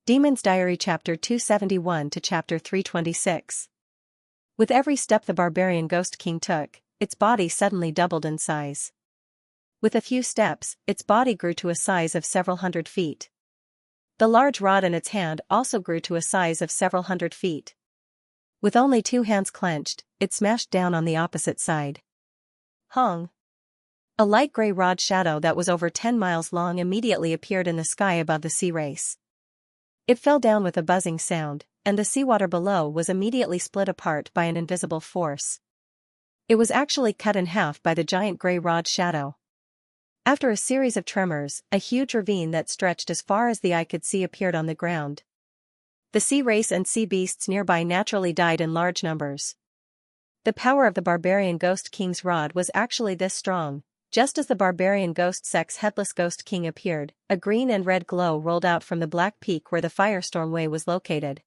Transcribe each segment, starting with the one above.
Demon's Diary Chapter 271 to Chapter 326. With every step the barbarian Ghost King took, its body suddenly doubled in size. With a few steps, its body grew to a size of several hundred feet. The large rod in its hand also grew to a size of several hundred feet. With only two hands clenched, it smashed down on the opposite side. Hong! A light gray rod shadow that was over 10 miles long immediately appeared in the sky above the sea race. It fell down with a buzzing sound, and the seawater below was immediately split apart by an invisible force. It was actually cut in half by the giant gray rod shadow. After a series of tremors, a huge ravine that stretched as far as the eye could see appeared on the ground. The sea race and sea beasts nearby naturally died in large numbers. The power of the barbarian Ghost King's rod was actually this strong. Just as the barbarian Ghost Sect's headless Ghost King appeared, a green and red glow rolled out from the black peak where the Firestorm Way was located.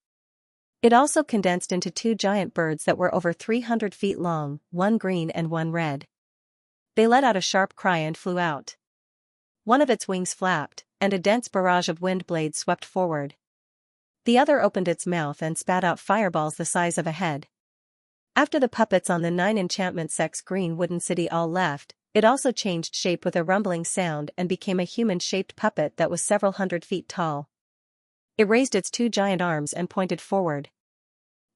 It also condensed into two giant birds that were over 300 feet long, one green and one red. They let out a sharp cry and flew out. One of its wings flapped, and a dense barrage of wind blades swept forward. The other opened its mouth and spat out fireballs the size of a head. After the puppets on the 9 Enchantment Sect's green wooden city all left, it also changed shape with a rumbling sound and became a human-shaped puppet that was several hundred feet tall. It raised its two giant arms and pointed forward.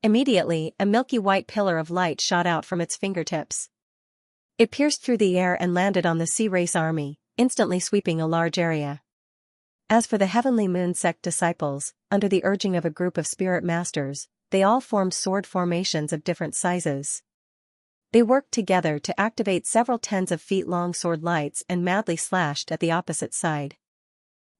Immediately, a milky white pillar of light shot out from its fingertips. It pierced through the air and landed on the Sea Race army, instantly sweeping a large area. As for the Heavenly Moon Sect disciples, under the urging of a group of spirit masters, they all formed sword formations of different sizes. They worked together to activate several tens of feet long sword lights and madly slashed at the opposite side.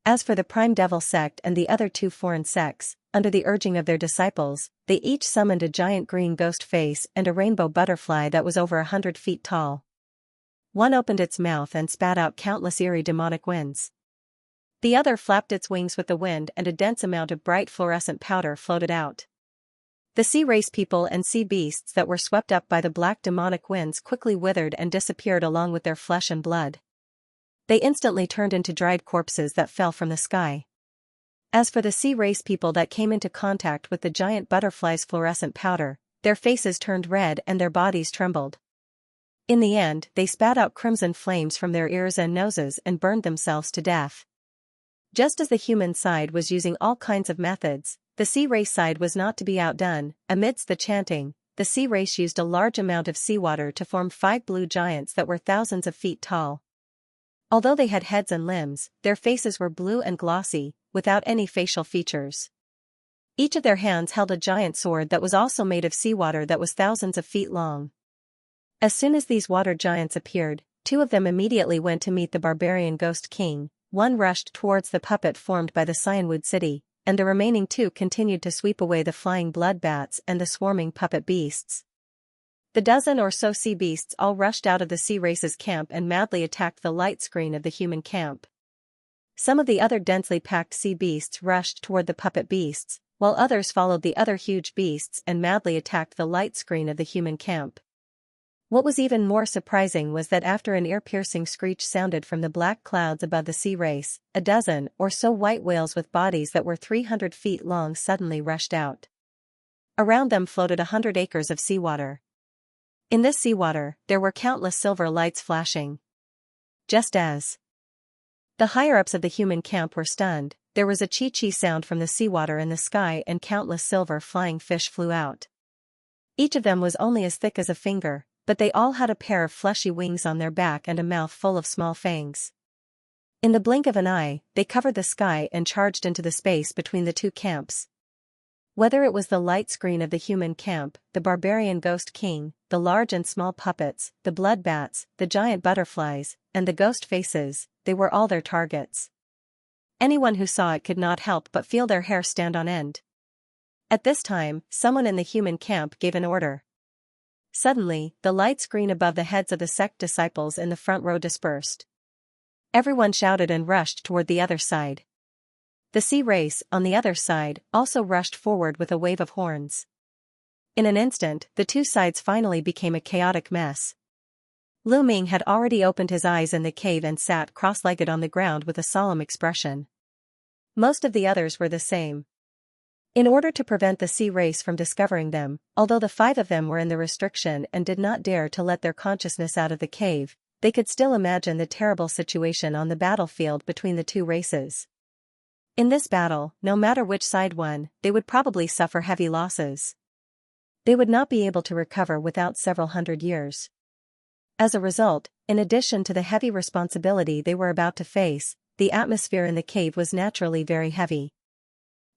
As for the Prime Devil Sect and the other two foreign sects, under the urging of their disciples, they each summoned a giant green ghost face and a rainbow butterfly that was over 100 feet tall. One opened its mouth and spat out countless eerie demonic winds. The other flapped its wings with the wind and a dense amount of bright fluorescent powder floated out. The sea race people and sea beasts that were swept up by the black demonic winds quickly withered and disappeared along with their flesh and blood. They instantly turned into dried corpses that fell from the sky. As for the sea race people that came into contact with the giant butterfly's fluorescent powder, their faces turned red and their bodies trembled. In the end, they spat out crimson flames from their ears and noses and burned themselves to death. Just as the human side was using all kinds of methods, the sea race side was not to be outdone. Amidst the chanting, the sea race used a large amount of seawater to form 5 blue giants that were thousands of feet tall. Although they had heads and limbs, their faces were blue and glossy, without any facial features. Each of their hands held a giant sword that was also made of seawater that was thousands of feet long. As soon as these water giants appeared, 2 of them immediately went to meet the barbarian Ghost King, one rushed towards the puppet formed by the Cyanwood City, and the remaining 2 continued to sweep away the flying blood bats and the swarming puppet beasts. The dozen or so sea beasts all rushed out of the sea race's camp and madly attacked the light screen of the human camp. Some of the other densely packed sea beasts rushed toward the puppet beasts, while others followed the other huge beasts and madly attacked the light screen of the human camp. What was even more surprising was that after an ear-piercing screech sounded from the black clouds above the sea race, a dozen or so white whales with bodies that were 300 feet long suddenly rushed out. Around them floated 100 acres of seawater. In this seawater, there were countless silver lights flashing. Just as the higher-ups of the human camp were stunned, there was a chee-chee sound from the seawater in the sky and countless silver flying fish flew out. Each of them was only as thick as a finger, but they all had a pair of fleshy wings on their back and a mouth full of small fangs. In the blink of an eye, they covered the sky and charged into the space between the two camps. Whether it was the light screen of the human camp, the barbarian Ghost King, the large and small puppets, the blood bats, the giant butterflies, and the ghost faces, they were all their targets. Anyone who saw it could not help but feel their hair stand on end. At this time, someone in the human camp gave an order. Suddenly, the light screen above the heads of the sect disciples in the front row dispersed. Everyone shouted and rushed toward the other side. The sea race, on the other side, also rushed forward with a wave of horns. In an instant, the two sides finally became a chaotic mess. Lu Ming had already opened his eyes in the cave and sat cross-legged on the ground with a solemn expression. Most of the others were the same. In order to prevent the sea race from discovering them, although the 5 of them were in the restriction and did not dare to let their consciousness out of the cave, they could still imagine the terrible situation on the battlefield between the 2 races. In this battle, no matter which side won, they would probably suffer heavy losses. They would not be able to recover without several hundred years. As a result, in addition to the heavy responsibility they were about to face, the atmosphere in the cave was naturally very heavy.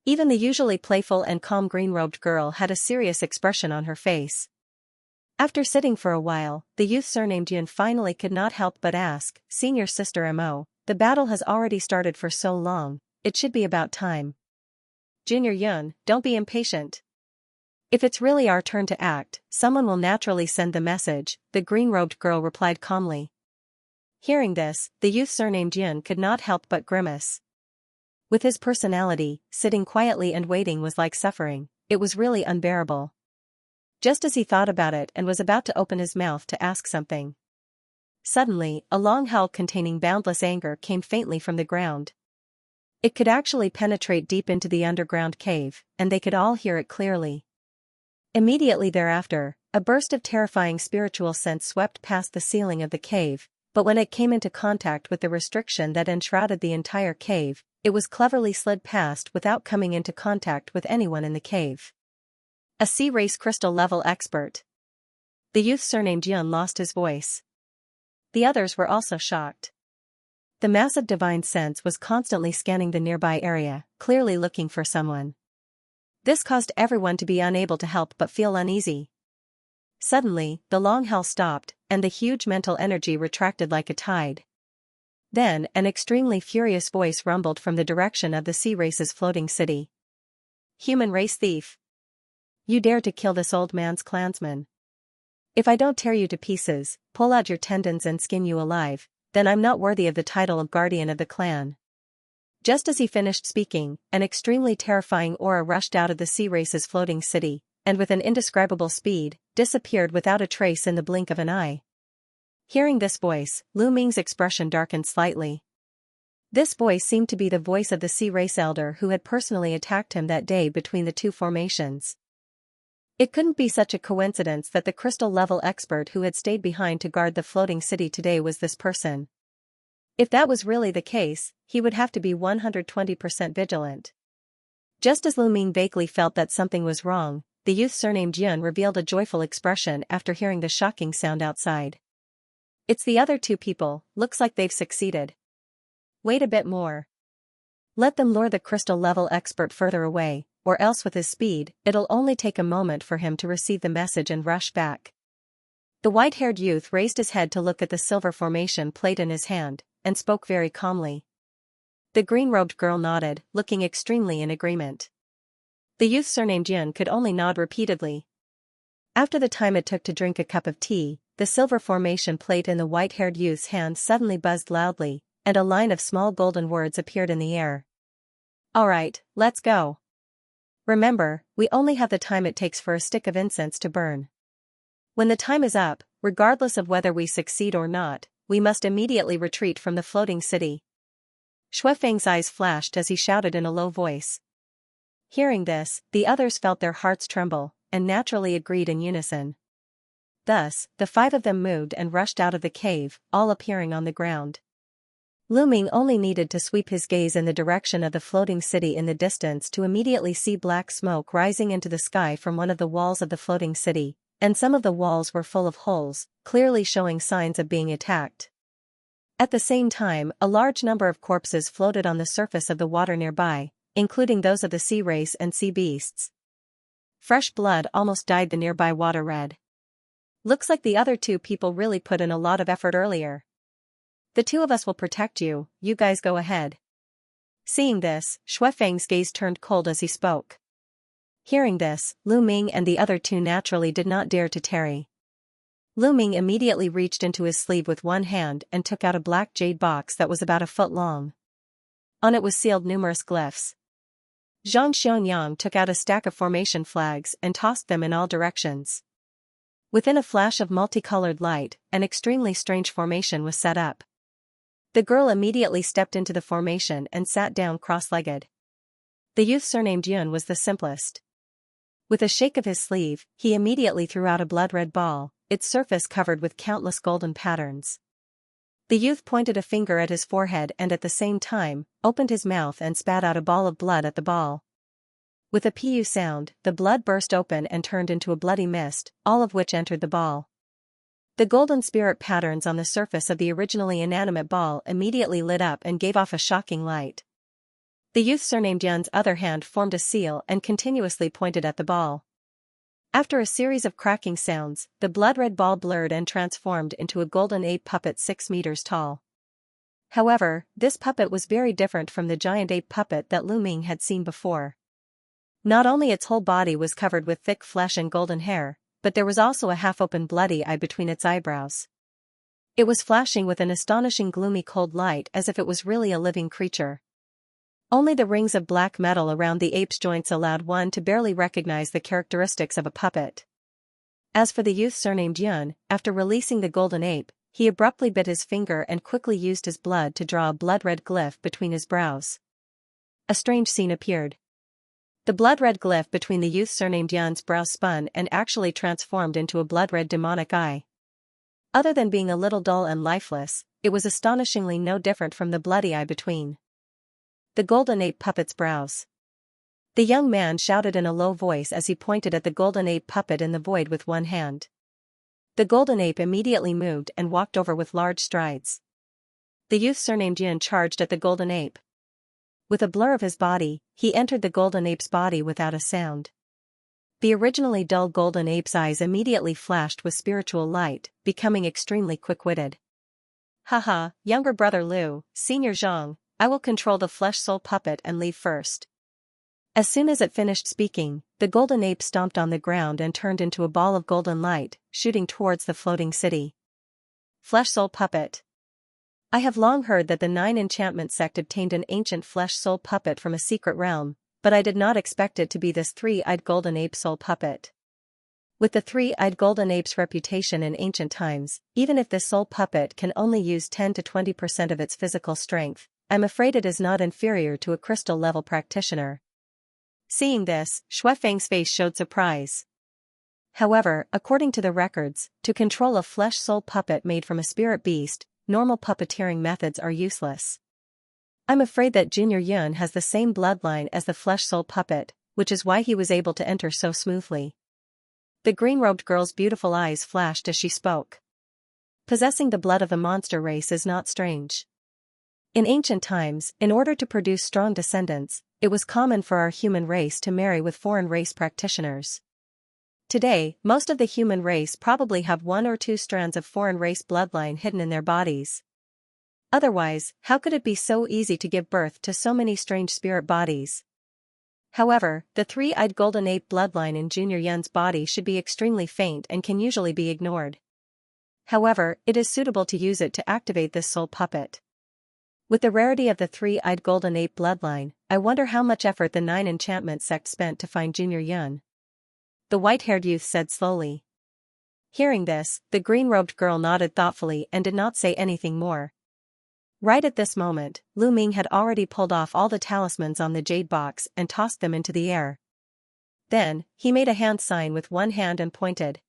Even the usually playful and calm green-robed girl had a serious expression on her face. After sitting for a while, the youth surnamed Yun finally could not help but ask, "Senior Sister Mo, the battle has already started for so long, it should be about time." "Junior Yun, don't be impatient. If it's really our turn to act, someone will naturally send the message," the green-robed girl replied calmly. Hearing this, the youth surnamed Yun could not help but grimace. With his personality, sitting quietly and waiting was like suffering. It was really unbearable. Just as he thought about it and was about to open his mouth to ask something, suddenly, a long howl containing boundless anger came faintly from the ground. It could actually penetrate deep into the underground cave, and they could all hear it clearly. Immediately thereafter, a burst of terrifying spiritual sense swept past the ceiling of the cave, but when it came into contact with the restriction that enshrouded the entire cave, it was cleverly slid past without coming into contact with anyone in the cave. A sea race crystal level expert. The youth surnamed Yun lost his voice. The others were also shocked. The massive divine sense was constantly scanning the nearby area, clearly looking for someone. This caused everyone to be unable to help but feel uneasy. Suddenly, the long howl stopped, and the huge mental energy retracted like a tide. Then, an extremely furious voice rumbled from the direction of the sea race's floating city. "Human race thief! You dare to kill this old man's clansman. If I don't tear you to pieces, pull out your tendons and skin you alive, then I'm not worthy of the title of guardian of the clan." Just as he finished speaking, an extremely terrifying aura rushed out of the sea race's floating city, and with an indescribable speed, disappeared without a trace in the blink of an eye. Hearing this voice, Lu Ming's expression darkened slightly. This voice seemed to be the voice of the sea race elder who had personally attacked him that day between the 2 formations. It couldn't be such a coincidence that the crystal-level expert who had stayed behind to guard the floating city today was this person. If that was really the case, he would have to be 120% vigilant. Just as Lu Ming vaguely felt that something was wrong, the youth surnamed Yun revealed a joyful expression after hearing the shocking sound outside. "It's the other 2 people, looks like they've succeeded. Wait a bit more. Let them lure the crystal-level expert further away, or else with his speed, it'll only take a moment for him to receive the message and rush back." The white-haired youth raised his head to look at the silver formation plate in his hand, and spoke very calmly. The green-robed girl nodded, looking extremely in agreement. The youth surnamed Yun could only nod repeatedly. After the time it took to drink a cup of tea, the silver formation plate in the white-haired youth's hand suddenly buzzed loudly, and a line of small golden words appeared in the air. "All right, let's go. Remember, we only have the time it takes for a stick of incense to burn. When the time is up, regardless of whether we succeed or not, we must immediately retreat from the floating city." Shuefeng's eyes flashed as he shouted in a low voice. Hearing this, the others felt their hearts tremble, and naturally agreed in unison. Thus, the 5 of them moved and rushed out of the cave, all appearing on the ground. Lu Ming only needed to sweep his gaze in the direction of the floating city in the distance to immediately see black smoke rising into the sky from one of the walls of the floating city, and some of the walls were full of holes, clearly showing signs of being attacked. At the same time, a large number of corpses floated on the surface of the water nearby, including those of the sea race and sea beasts. Fresh blood almost dyed the nearby water red. "Looks like the other 2 people really put in a lot of effort earlier. The 2 of us will protect you, you guys go ahead." Seeing this, Shuefeng's gaze turned cold as he spoke. Hearing this, Lu Ming and the other 2 naturally did not dare to tarry. Lu Ming immediately reached into his sleeve with one hand and took out a black jade box that was about a foot long. On it was sealed numerous glyphs. Zhang Xianxia took out a stack of formation flags and tossed them in all directions. Within a flash of multicolored light, an extremely strange formation was set up. The girl immediately stepped into the formation and sat down cross-legged. The youth surnamed Yun was the simplest. With a shake of his sleeve, he immediately threw out a blood-red ball, its surface covered with countless golden patterns. The youth pointed a finger at his forehead and at the same time, opened his mouth and spat out a ball of blood at the ball. With a pu sound, the blood burst open and turned into a bloody mist, all of which entered the ball. The golden spirit patterns on the surface of the originally inanimate ball immediately lit up and gave off a shocking light. The youth surnamed Yun's other hand formed a seal and continuously pointed at the ball. After a series of cracking sounds, the blood-red ball blurred and transformed into a golden ape puppet 6 meters tall. However, this puppet was very different from the giant ape puppet that Lu Ming had seen before. Not only its whole body was covered with thick flesh and golden hair, but there was also a half-open bloody eye between its eyebrows. It was flashing with an astonishing gloomy cold light as if it was really a living creature. Only the rings of black metal around the ape's joints allowed one to barely recognize the characteristics of a puppet. As for the youth surnamed Yun, after releasing the golden ape, he abruptly bit his finger and quickly used his blood to draw a blood-red glyph between his brows. A strange scene appeared. The blood-red glyph between the youth surnamed Yun's brows spun and actually transformed into a blood-red demonic eye. Other than being a little dull and lifeless, it was astonishingly no different from the bloody eye between the golden ape puppet's brows. The young man shouted in a low voice as he pointed at the golden ape puppet in the void with one hand. The golden ape immediately moved and walked over with large strides. The youth surnamed Yun charged at the golden ape. With a blur of his body, he entered the golden ape's body without a sound. The originally dull golden ape's eyes immediately flashed with spiritual light, becoming extremely quick-witted. Haha, younger brother Liu, Senior Zhang, I will control the flesh-soul puppet and leave first. As soon as it finished speaking, the golden ape stomped on the ground and turned into a ball of golden light, shooting towards the floating city. Flesh-soul puppet. I have long heard that the 9 enchantment sect obtained an ancient flesh-soul puppet from a secret realm, but I did not expect it to be this 3-eyed golden ape soul puppet. With the 3-eyed golden ape's reputation in ancient times, even if this soul puppet can only use 10 to 20% of its physical strength, I'm afraid it is not inferior to a crystal-level practitioner. Seeing this, Xuefeng's face showed surprise. However, according to the records, to control a flesh-soul puppet made from a spirit beast, normal puppeteering methods are useless. I'm afraid that Junior Yun has the same bloodline as the flesh-soul puppet, which is why he was able to enter so smoothly. The green-robed girl's beautiful eyes flashed as she spoke. Possessing the blood of the monster race is not strange. In ancient times, in order to produce strong descendants, it was common for our human race to marry with foreign race practitioners. Today, most of the human race probably have 1 or 2 strands of foreign race bloodline hidden in their bodies. Otherwise, how could it be so easy to give birth to so many strange spirit bodies? However, the 3-eyed golden ape bloodline in Junior Yun's body should be extremely faint and can usually be ignored. However, it is suitable to use it to activate this soul puppet. With the rarity of the 3-eyed golden ape bloodline, I wonder how much effort the 9 enchantment sect spent to find Junior Yun. The white-haired youth said slowly. Hearing this, the green-robed girl nodded thoughtfully and did not say anything more. Right at this moment, Lu Ming had already pulled off all the talismans on the jade box and tossed them into the air. Then, he made a hand sign with one hand and pointed.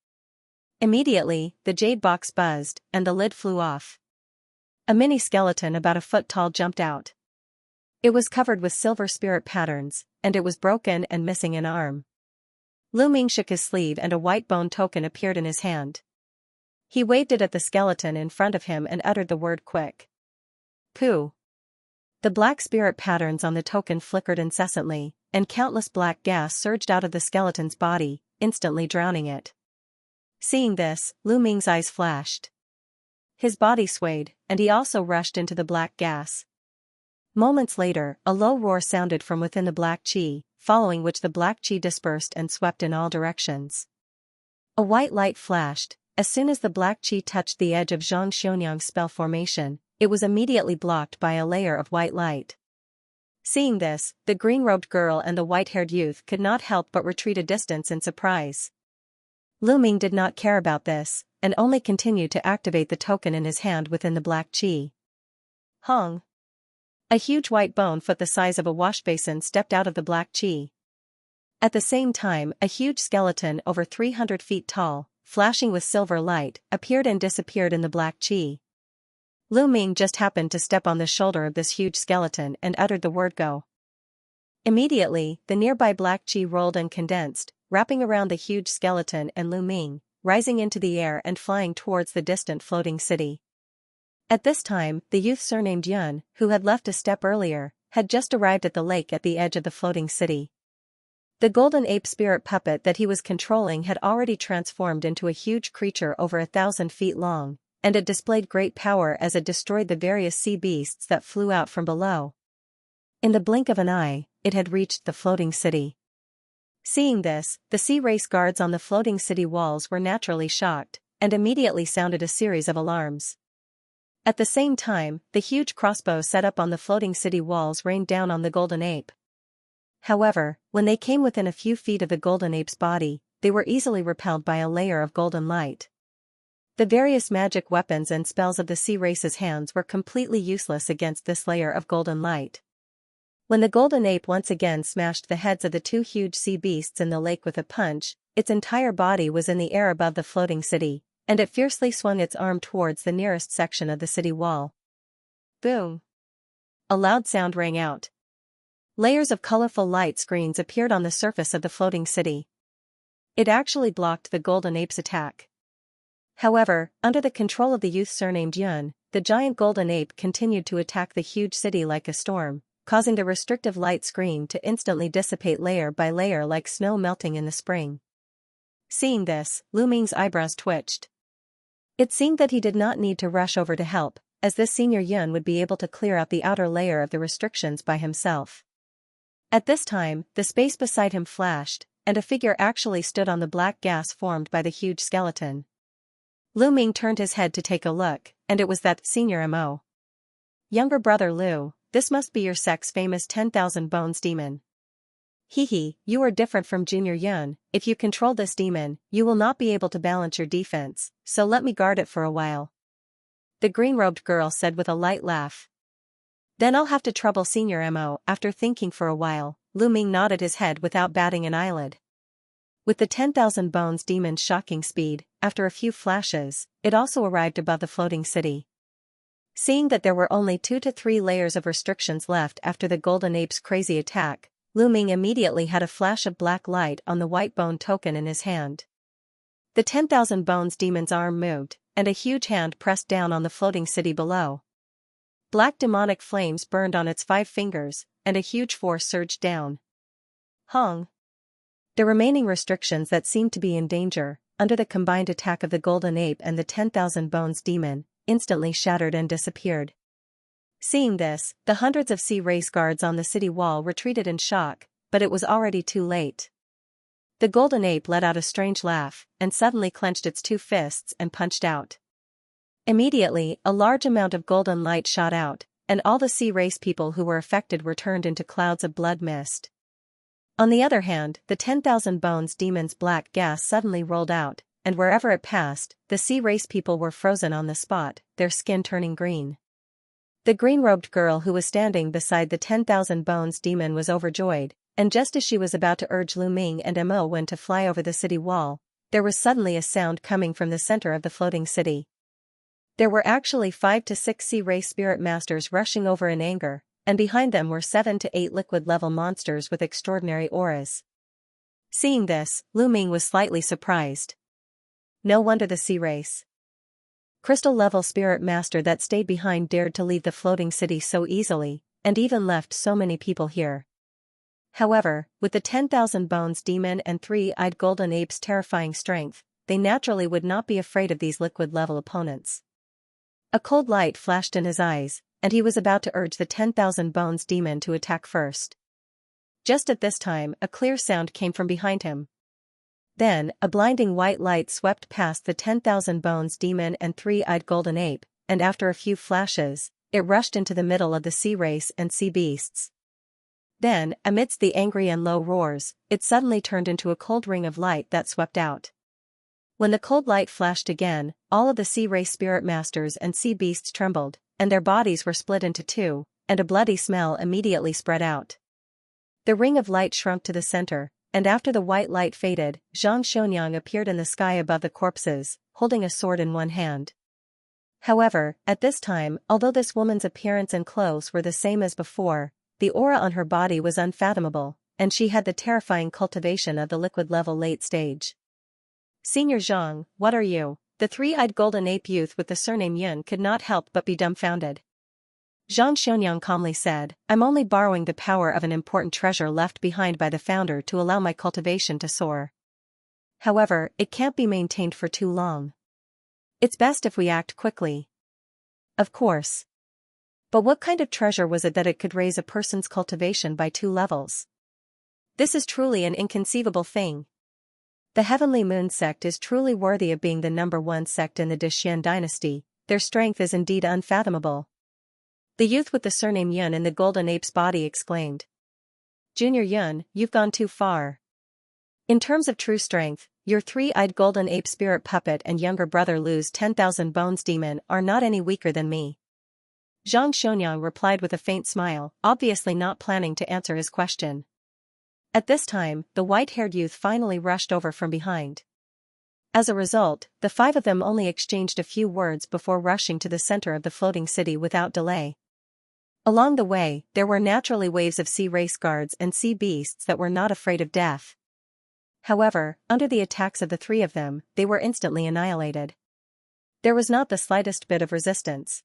Immediately, the jade box buzzed, and the lid flew off. A mini skeleton about a foot tall jumped out. It was covered with silver spirit patterns, and it was broken and missing an arm. Lu Ming shook his sleeve and a white bone token appeared in his hand. He waved it at the skeleton in front of him and uttered the word quick. Pooh. The black spirit patterns on the token flickered incessantly, and countless black gas surged out of the skeleton's body, instantly drowning it. Seeing this, Lu Ming's eyes flashed. His body swayed, and he also rushed into the black gas. Moments later, a low roar sounded from within the black chi, following which the black chi dispersed and swept in all directions. A white light flashed. As soon as the black chi touched the edge of Zhang Xionyang's spell formation, it was immediately blocked by a layer of white light. Seeing this, the green-robed girl and the white-haired youth could not help but retreat a distance in surprise. Lu Ming did not care about this, and only continued to activate the token in his hand within the black chi. Hong. A huge white bone foot the size of a washbasin stepped out of the black chi. At the same time, a huge skeleton over 300 feet tall, flashing with silver light, appeared and disappeared in the black chi. Lu Ming just happened to step on the shoulder of this huge skeleton and uttered the word go. Immediately, the nearby black chi rolled and condensed, wrapping around the huge skeleton and Lu Ming, rising into the air and flying towards the distant floating city. At this time, the youth surnamed Yun, who had left a step earlier, had just arrived at the lake at the edge of the floating city. The golden ape spirit puppet that he was controlling had already transformed into a huge creature over 1,000 feet long, and it displayed great power as it destroyed the various sea beasts that flew out from below. In the blink of an eye, it had reached the floating city. Seeing this, the sea race guards on the floating city walls were naturally shocked, and immediately sounded a series of alarms. At the same time, the huge crossbow set up on the floating city walls rained down on the golden ape. However, when they came within a few feet of the golden ape's body, they were easily repelled by a layer of golden light. The various magic weapons and spells of the sea race's hands were completely useless against this layer of golden light. When the golden ape once again smashed the heads of the two huge sea beasts in the lake with a punch, its entire body was in the air above the floating city, and it fiercely swung its arm towards the nearest section of the city wall. Boom! A loud sound rang out. Layers of colorful light screens appeared on the surface of the floating city. It actually blocked the golden ape's attack. However, under the control of the youth surnamed Yun, the giant golden ape continued to attack the huge city like a storm, causing the restrictive light screen to instantly dissipate layer by layer like snow melting in the spring. Seeing this, Lu Ming's eyebrows twitched. It seemed that he did not need to rush over to help, as this senior Yun would be able to clear out the outer layer of the restrictions by himself. At this time, the space beside him flashed, and a figure actually stood on the black gas formed by the huge skeleton. Lu Ming turned his head to take a look, and it was that senior Mo. Younger brother Lu, this must be your sect's famous 10,000 bones demon. Hehe, you are different from Junior Yun. If you control this demon, you will not be able to balance your defense, so let me guard it for a while. The green-robed girl said with a light laugh. Then I'll have to trouble Senior Mo. After thinking for a while, Lu Ming nodded his head without batting an eyelid. With the 10,000 bones demon's shocking speed, after a few flashes, it also arrived above the floating city. Seeing that there were only 2 to 3 layers of restrictions left after the golden ape's crazy attack, Lu Ming immediately had a flash of black light on the white bone token in his hand. The 10,000 bones demon's arm moved, and a huge hand pressed down on the floating city below. Black demonic flames burned on its 5 fingers, and a huge force surged down. Hong! The remaining restrictions that seemed to be in danger, under the combined attack of the golden ape and the 10,000 bones demon, instantly shattered and disappeared. Seeing this, the hundreds of sea race guards on the city wall retreated in shock, but it was already too late. The golden ape let out a strange laugh, and suddenly clenched its 2 fists and punched out. Immediately, a large amount of golden light shot out, and all the sea race people who were affected were turned into clouds of blood mist. On the other hand, the 10,000 bones demon's black gas suddenly rolled out, and wherever it passed, the sea race people were frozen on the spot, their skin turning green. The green-robed girl who was standing beside the 10,000 bones demon was overjoyed, and just as she was about to urge Lu Ming and Mo Wen to fly over the city wall, there was suddenly a sound coming from the center of the floating city. There were actually 5 to 6 sea race spirit masters rushing over in anger, and behind them were 7 to 8 liquid-level monsters with extraordinary auras. Seeing this, Lu Ming was slightly surprised. No wonder the sea race crystal-level spirit master that stayed behind dared to leave the floating city so easily, and even left so many people here. However, with the 10,000 bones demon and 3-eyed golden ape's terrifying strength, they naturally would not be afraid of these liquid-level opponents. A cold light flashed in his eyes, and he was about to urge the 10,000 bones demon to attack first. Just at this time, a clear sound came from behind him. Then, a blinding white light swept past the 10,000 bones demon and 3-eyed golden ape, and after a few flashes, it rushed into the middle of the sea race and sea beasts. Then, amidst the angry and low roars, it suddenly turned into a cold ring of light that swept out. When the cold light flashed again, all of the sea race spirit masters and sea beasts trembled, and their bodies were split into 2, and a bloody smell immediately spread out. The ring of light shrunk to the center, and after the white light faded, Xianxia appeared in the sky above the corpses, holding a sword in one hand. However, at this time, although this woman's appearance and clothes were the same as before, the aura on her body was unfathomable, and she had the terrifying cultivation of the liquid-level late stage. "Senior Zhang, what are you?" The three-eyed golden ape youth with the surname Yun could not help but be dumbfounded. Zhang Xianyang calmly said, "I'm only borrowing the power of an important treasure left behind by the founder to allow my cultivation to soar. However, it can't be maintained for too long. It's best if we act quickly." Of course. But what kind of treasure was it that it could raise a person's cultivation by 2 levels? This is truly an inconceivable thing. The Heavenly Moon sect is truly worthy of being the #1 sect in the Dexian dynasty. Their strength is indeed unfathomable. The youth with the surname Yun in the golden ape's body exclaimed. "Junior Yun, you've gone too far. In terms of true strength, your three-eyed golden ape spirit puppet and younger brother Lu's 10,000 bones demon are not any weaker than me." Zhang Xianyang replied with a faint smile, obviously not planning to answer his question. At this time, the white-haired youth finally rushed over from behind. As a result, the 5 of them only exchanged a few words before rushing to the center of the floating city without delay. Along the way, there were naturally waves of sea race guards and sea beasts that were not afraid of death. However, under the attacks of the 3 of them, they were instantly annihilated. There was not the slightest bit of resistance.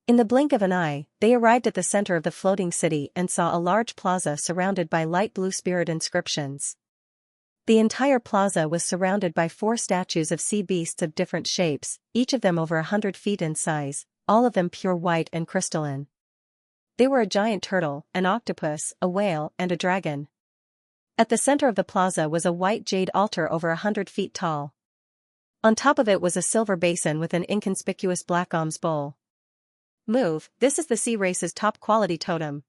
In the blink of an eye, they arrived at the center of the floating city and saw a large plaza surrounded by light blue spirit inscriptions. The entire plaza was surrounded by 4 statues of sea beasts of different shapes, each of them over 100 feet in size, all of them pure white and crystalline. They were a giant turtle, an octopus, a whale, and a dragon. At the center of the plaza was a white jade altar over 100 feet tall. On top of it was a silver basin with an inconspicuous black alms bowl. "Move, this is the sea race's top-quality totem."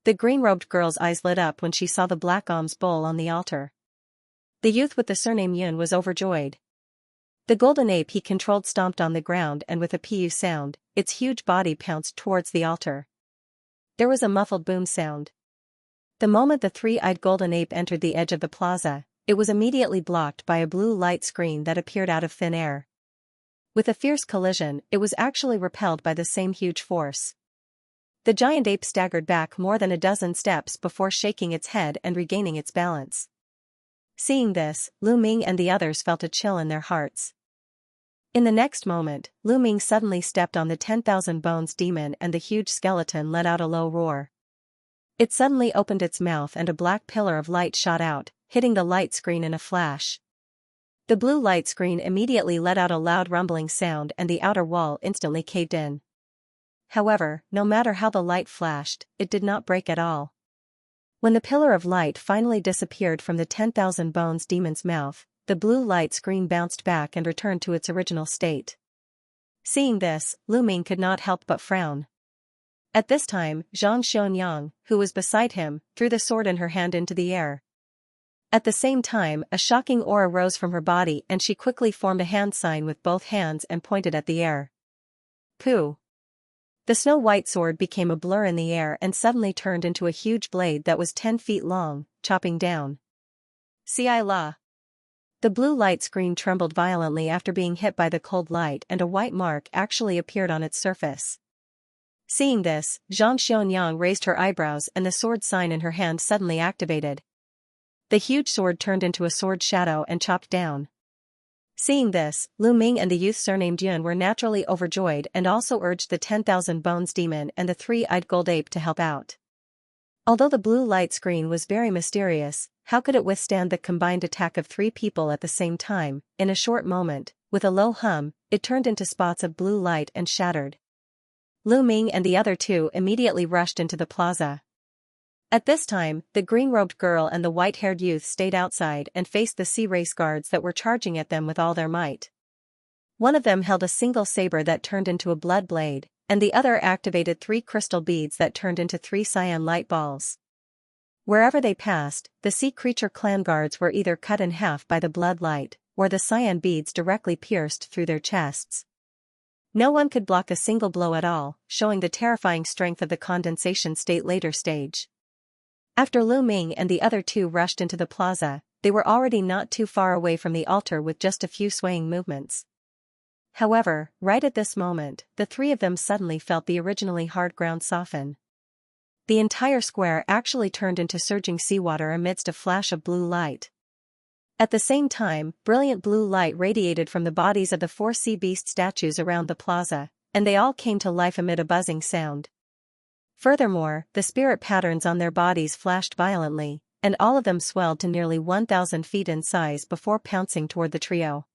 The green-robed girl's eyes lit up when she saw the black alms bowl on the altar. The youth with the surname Yun was overjoyed. The golden ape he controlled stomped on the ground and with a pu sound, its huge body pounced towards the altar. There was a muffled boom sound. The moment the three-eyed golden ape entered the edge of the plaza, it was immediately blocked by a blue light screen that appeared out of thin air. With a fierce collision, it was actually repelled by the same huge force. The giant ape staggered back more than a dozen steps before shaking its head and regaining its balance. Seeing this, Lu Ming and the others felt a chill in their hearts. In the next moment, Lu Ming suddenly stepped on the 10,000 bones demon and the huge skeleton let out a low roar. It suddenly opened its mouth and a black pillar of light shot out, hitting the light screen in a flash. The blue light screen immediately let out a loud rumbling sound and the outer wall instantly caved in. However, no matter how the light flashed, it did not break at all. When the pillar of light finally disappeared from the 10,000 bones demon's mouth, the blue light screen bounced back and returned to its original state. Seeing this, Lu Ming could not help but frown. At this time, Zhang Xianyang, who was beside him, threw the sword in her hand into the air. At the same time, a shocking aura rose from her body and she quickly formed a hand sign with both hands and pointed at the air. Pooh! The snow-white sword became a blur in the air and suddenly turned into a huge blade that was 10 feet long, chopping down. Ci La! The blue light screen trembled violently after being hit by the cold light and a white mark actually appeared on its surface. Seeing this, Zhang Xianyang raised her eyebrows and the sword sign in her hand suddenly activated. The huge sword turned into a sword shadow and chopped down. Seeing this, Lu Ming and the youth surnamed Yun were naturally overjoyed and also urged the 10,000 bones demon and the three-eyed gold ape to help out. Although the blue light screen was very mysterious, how could it withstand the combined attack of 3 people at the same time? In a short moment, with a low hum, it turned into spots of blue light and shattered. Lu Ming and the other 2 immediately rushed into the plaza. At this time, the green-robed girl and the white-haired youth stayed outside and faced the sea race guards that were charging at them with all their might. One of them held a single saber that turned into a blood blade, and the other activated 3 crystal beads that turned into 3 cyan light balls. Wherever they passed, the sea creature clan guards were either cut in half by the blood light, or the cyan beads directly pierced through their chests. No one could block a single blow at all, showing the terrifying strength of the condensation state later stage. After Lu Ming and the other two rushed into the plaza, they were already not too far away from the altar with just a few swaying movements. However, right at this moment, the three of them suddenly felt the originally hard ground soften. The entire square actually turned into surging seawater amidst a flash of blue light. At the same time, brilliant blue light radiated from the bodies of the four sea beast statues around the plaza, and they all came to life amid a buzzing sound. Furthermore, the spirit patterns on their bodies flashed violently, and all of them swelled to nearly 1,000 feet in size before pouncing toward the trio.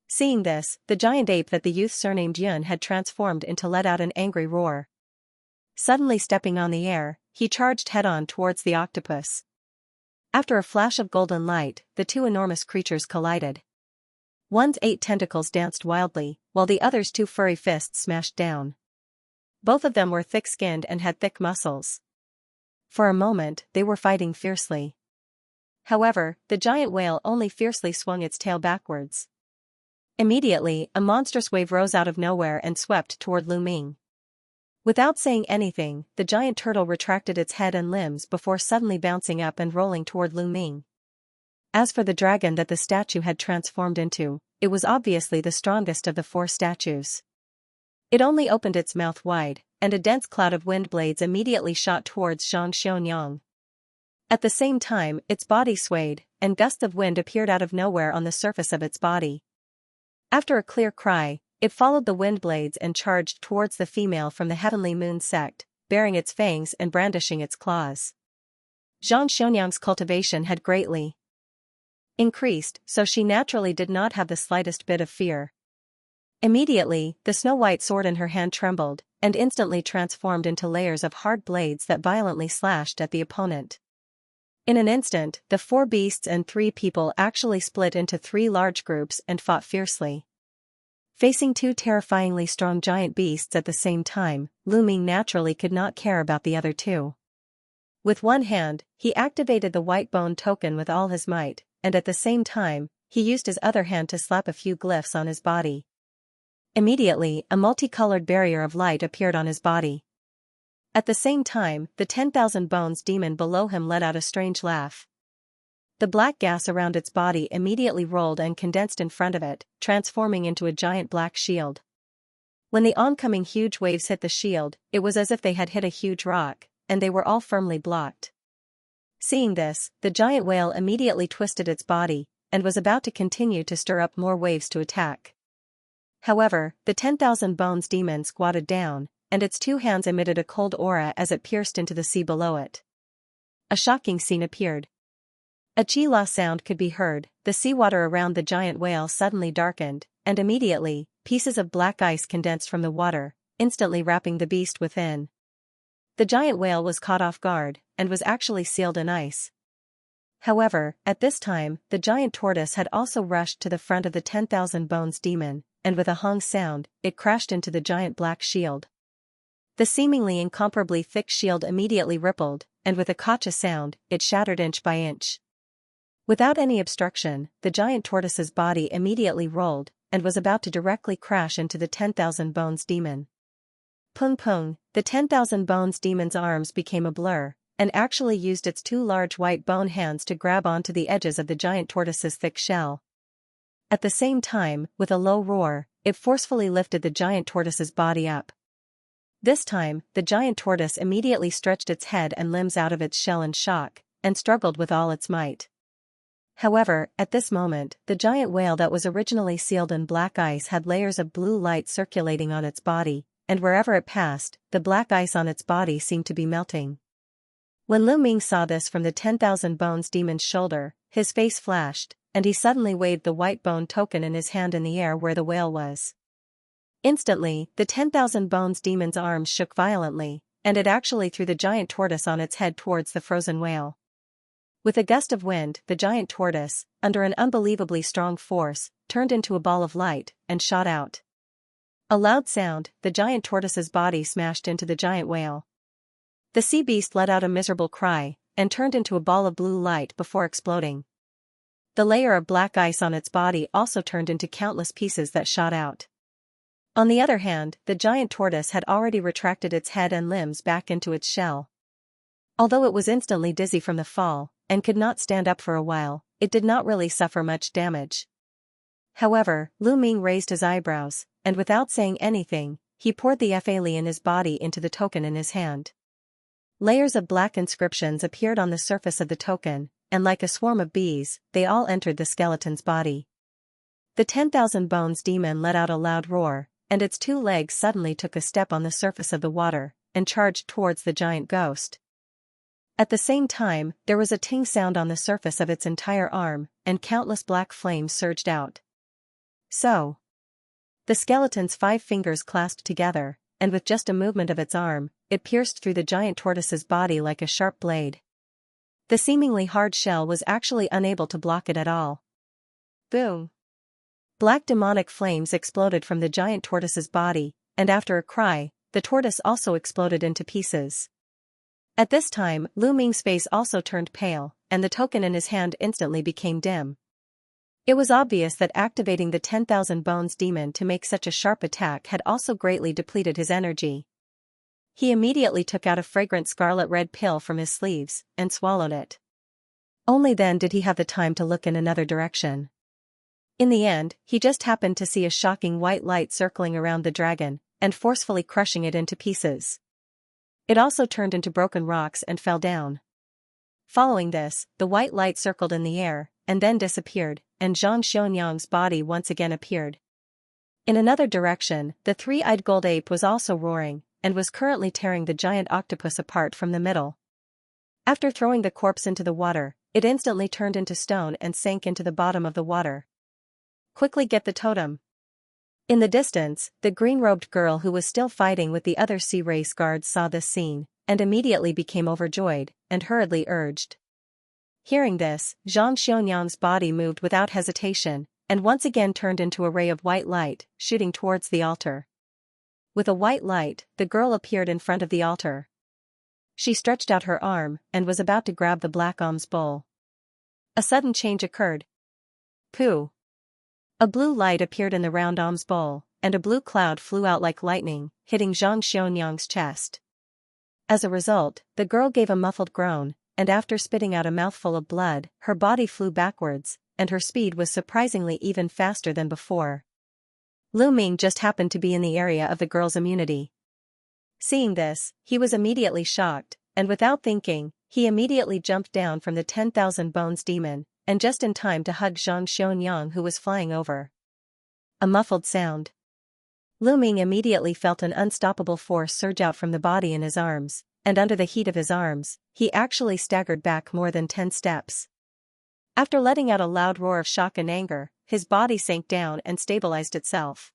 Seeing this, the giant ape that the youth surnamed Yun had transformed into let out an angry roar. Suddenly stepping on the air, he charged head-on towards the octopus. After a flash of golden light, the two enormous creatures collided. One's 8 tentacles danced wildly, while the other's 2 furry fists smashed down. Both of them were thick-skinned and had thick muscles. For a moment, they were fighting fiercely. However, the giant whale only fiercely swung its tail backwards. Immediately, a monstrous wave rose out of nowhere and swept toward Lu Ming. Without saying anything, the giant turtle retracted its head and limbs before suddenly bouncing up and rolling toward Lu Ming. As for the dragon that the statue had transformed into, it was obviously the strongest of the 4 statues. It only opened its mouth wide, and a dense cloud of wind blades immediately shot towards Xianxia. At the same time, its body swayed, and gusts of wind appeared out of nowhere on the surface of its body. After a clear cry, it followed the wind blades and charged towards the female from the Heavenly Moon sect, baring its fangs and brandishing its claws. Xianxia's cultivation had greatly increased, so she naturally did not have the slightest bit of fear. Immediately, the snow-white sword in her hand trembled, and instantly transformed into layers of hard blades that violently slashed at the opponent. In an instant, the 4 beasts and 3 people actually split into 3 large groups and fought fiercely. Facing 2 terrifyingly strong giant beasts at the same time, Lu Ming naturally could not care about the other 2. With one hand, he activated the white bone token with all his might, and at the same time, he used his other hand to slap a few glyphs on his body. Immediately, a multicolored barrier of light appeared on his body. At the same time, the 10,000 bones demon below him let out a strange laugh. The black gas around its body immediately rolled and condensed in front of it, transforming into a giant black shield. When the oncoming huge waves hit the shield, it was as if they had hit a huge rock, and they were all firmly blocked. Seeing this, the giant whale immediately twisted its body, and was about to continue to stir up more waves to attack. However, the 10,000 bones demon squatted down, and its 2 hands emitted a cold aura as it pierced into the sea below it. A shocking scene appeared. A chi-la sound could be heard, the seawater around the giant whale suddenly darkened, and immediately, pieces of black ice condensed from the water, instantly wrapping the beast within. The giant whale was caught off guard, and was actually sealed in ice. However, at this time, the giant tortoise had also rushed to the front of the 10,000 bones demon, and with a hong sound, it crashed into the giant black shield. The seemingly incomparably thick shield immediately rippled, and with a kacha sound, it shattered inch by inch. Without any obstruction, the giant tortoise's body immediately rolled, and was about to directly crash into the 10,000 bones demon. Pung pung, the 10,000 bones demon's arms became a blur, and actually used its 2 large white bone hands to grab onto the edges of the giant tortoise's thick shell. At the same time, with a low roar, it forcefully lifted the giant tortoise's body up. This time, the giant tortoise immediately stretched its head and limbs out of its shell in shock, and struggled with all its might. However, at this moment, the giant whale that was originally sealed in black ice had layers of blue light circulating on its body, and wherever it passed, the black ice on its body seemed to be melting. When Lu Ming saw this from the 10,000 bones demon's shoulder, his face flashed, and he suddenly waved the white bone token in his hand in the air where the whale was. Instantly, the 10,000 bones demon's arms shook violently, and it actually threw the giant tortoise on its head towards the frozen whale. With a gust of wind, the giant tortoise, under an unbelievably strong force, turned into a ball of light, and shot out. A loud sound, the giant tortoise's body smashed into the giant whale. The sea beast let out a miserable cry, and turned into a ball of blue light before exploding. The layer of black ice on its body also turned into countless pieces that shot out. On the other hand, the giant tortoise had already retracted its head and limbs back into its shell. Although it was instantly dizzy from the fall, and could not stand up for a while, it did not really suffer much damage. However, Lu Ming raised his eyebrows, and without saying anything, he poured the Fali in his body into the token in his hand. Layers of black inscriptions appeared on the surface of the token, and like a swarm of bees, they all entered the skeleton's body. The 10,000 bones demon let out a loud roar, and its 2 legs suddenly took a step on the surface of the water, and charged towards the giant ghost. At the same time, there was a ting sound on the surface of its entire arm, and countless black flames surged out. So, the skeleton's 5 fingers clasped together, and with just a movement of its arm, it pierced through the giant tortoise's body like a sharp blade. The seemingly hard shell was actually unable to block it at all. Boom! Black demonic flames exploded from the giant tortoise's body, and after a cry, the tortoise also exploded into pieces. At this time, Lu Ming's face also turned pale, and the token in his hand instantly became dim. It was obvious that activating the 10,000 bones demon to make such a sharp attack had also greatly depleted his energy. He immediately took out a fragrant scarlet-red pill from his sleeves, and swallowed it. Only then did he have the time to look in another direction. In the end, he just happened to see a shocking white light circling around the dragon, and forcefully crushing it into pieces. It also turned into broken rocks and fell down. Following this, the white light circled in the air, and then disappeared, and Xianxia's body once again appeared. In another direction, the 3-eyed gold ape was also roaring, and was currently tearing the giant octopus apart from the middle. After throwing the corpse into the water, it instantly turned into stone and sank into the bottom of the water. Quickly get the totem. In the distance, the green-robed girl who was still fighting with the other sea race guards saw this scene, and immediately became overjoyed, and hurriedly urged. Hearing this, Xianxia's body moved without hesitation, and once again turned into a ray of white light, shooting towards the altar. With a white light, the girl appeared in front of the altar. She stretched out her arm, and was about to grab the black alms bowl. A sudden change occurred. Pooh! A blue light appeared in the round alms bowl, and a blue cloud flew out like lightning, hitting Xianxia's chest. As a result, the girl gave a muffled groan, and after spitting out a mouthful of blood, her body flew backwards, and her speed was surprisingly even faster than before. Lu Ming just happened to be in the area of the girl's immunity. Seeing this, he was immediately shocked, and without thinking, he immediately jumped down from the 10,000 bones demon, and just in time to hug Xianxia who was flying over. A muffled sound. Lu Ming immediately felt an unstoppable force surge out from the body in his arms, and under the heat of his arms, he actually staggered back more than 10 steps. After letting out a loud roar of shock and anger, his body sank down and stabilized itself.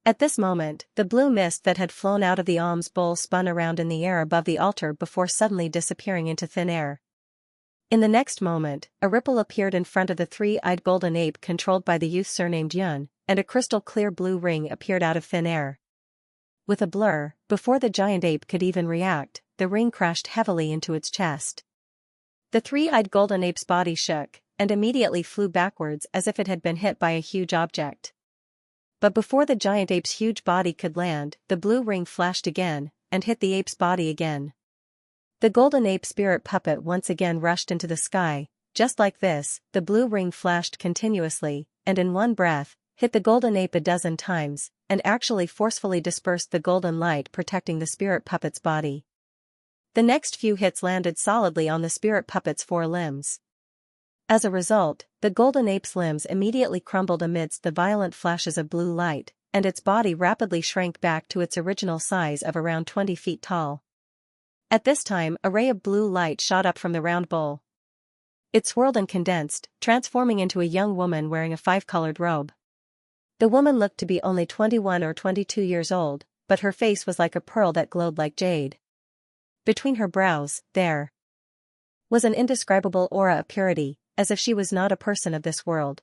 At this moment, the blue mist that had flown out of the alms bowl spun around in the air above the altar before suddenly disappearing into thin air. In the next moment, a ripple appeared in front of the 3-eyed golden ape controlled by the youth surnamed Yun, and a crystal-clear blue ring appeared out of thin air. With a blur, before the giant ape could even react, the ring crashed heavily into its chest. The 3-eyed golden ape's body shook, and immediately flew backwards as if it had been hit by a huge object. But before the giant ape's huge body could land, the blue ring flashed again, and hit the ape's body again. The golden ape spirit puppet once again rushed into the sky. Just like this, the blue ring flashed continuously, and in one breath, hit the golden ape a dozen times, and actually forcefully dispersed the golden light protecting the spirit puppet's body. The next few hits landed solidly on the spirit puppet's 4 limbs. As a result, the golden ape's limbs immediately crumbled amidst the violent flashes of blue light, and its body rapidly shrank back to its original size of around 20 feet tall. At this time, a ray of blue light shot up from the round bowl. It swirled and condensed, transforming into a young woman wearing a 5-colored robe. The woman looked to be only 21 or 22 years old, but her face was like a pearl that glowed like jade. Between her brows, there was an indescribable aura of purity, as if she was not a person of this world.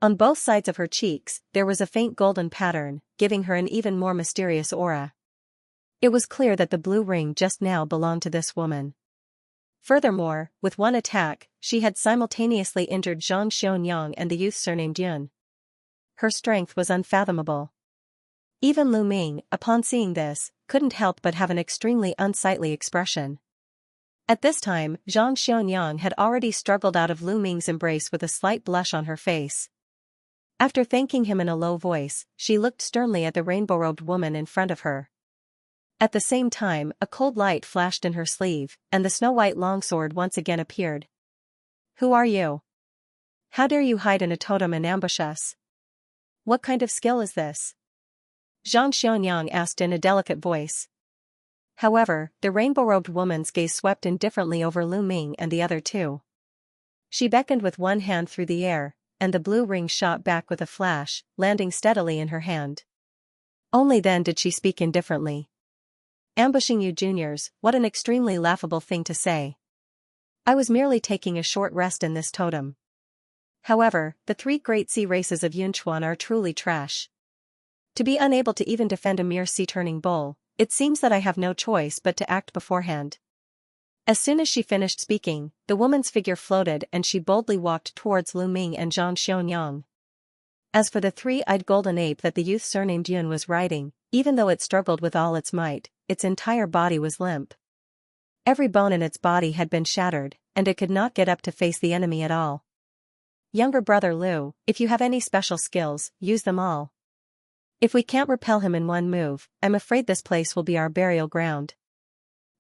On both sides of her cheeks, there was a faint golden pattern, giving her an even more mysterious aura. It was clear that the blue ring just now belonged to this woman. Furthermore, with one attack, she had simultaneously injured Xianxia and the youth surnamed Yun. Her strength was unfathomable. Even Lu Ming, upon seeing this, couldn't help but have an extremely unsightly expression. At this time, Xianxia had already struggled out of Lu Ming's embrace with a slight blush on her face. After thanking him in a low voice, she looked sternly at the rainbow-robed woman in front of her. At the same time, a cold light flashed in her sleeve, and the snow-white longsword once again appeared. "Who are you? How dare you hide in a totem and ambush us? What kind of skill is this?" Zhang Xianyang asked in a delicate voice. However, the rainbow-robed woman's gaze swept indifferently over Lu Ming and the other two. She beckoned with one hand through the air, and the blue ring shot back with a flash, landing steadily in her hand. Only then did she speak indifferently. "Ambushing you juniors, what an extremely laughable thing to say. I was merely taking a short rest in this totem. However, the three great sea races of Yunchuan are truly trash. To be unable to even defend a mere sea-turning bull, it seems that I have no choice but to act beforehand." As soon as she finished speaking, the woman's figure floated and she boldly walked towards Lu Ming and Zhang Xianyang. As for the three-eyed golden ape that the youth surnamed Yun was riding, even though it struggled with all its might, its entire body was limp. Every bone in its body had been shattered, and it could not get up to face the enemy at all. "Younger brother Lu, if you have any special skills, use them all. If we can't repel him in one move, I'm afraid this place will be our burial ground."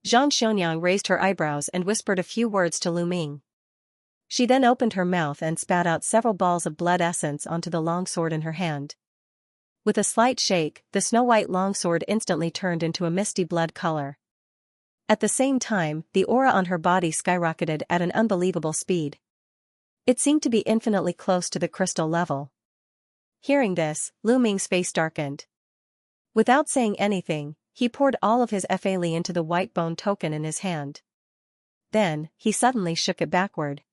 Zhang Xianyang raised her eyebrows and whispered a few words to Lu Ming. She then opened her mouth and spat out several balls of blood essence onto the longsword in her hand. With a slight shake, the snow-white longsword instantly turned into a misty blood color. At the same time, the aura on her body skyrocketed at an unbelievable speed. It seemed to be infinitely close to the crystal level. Hearing this, Lu Ming's face darkened. Without saying anything, he poured all of his Fa Li into the white bone token in his hand. Then, he suddenly shook it backward.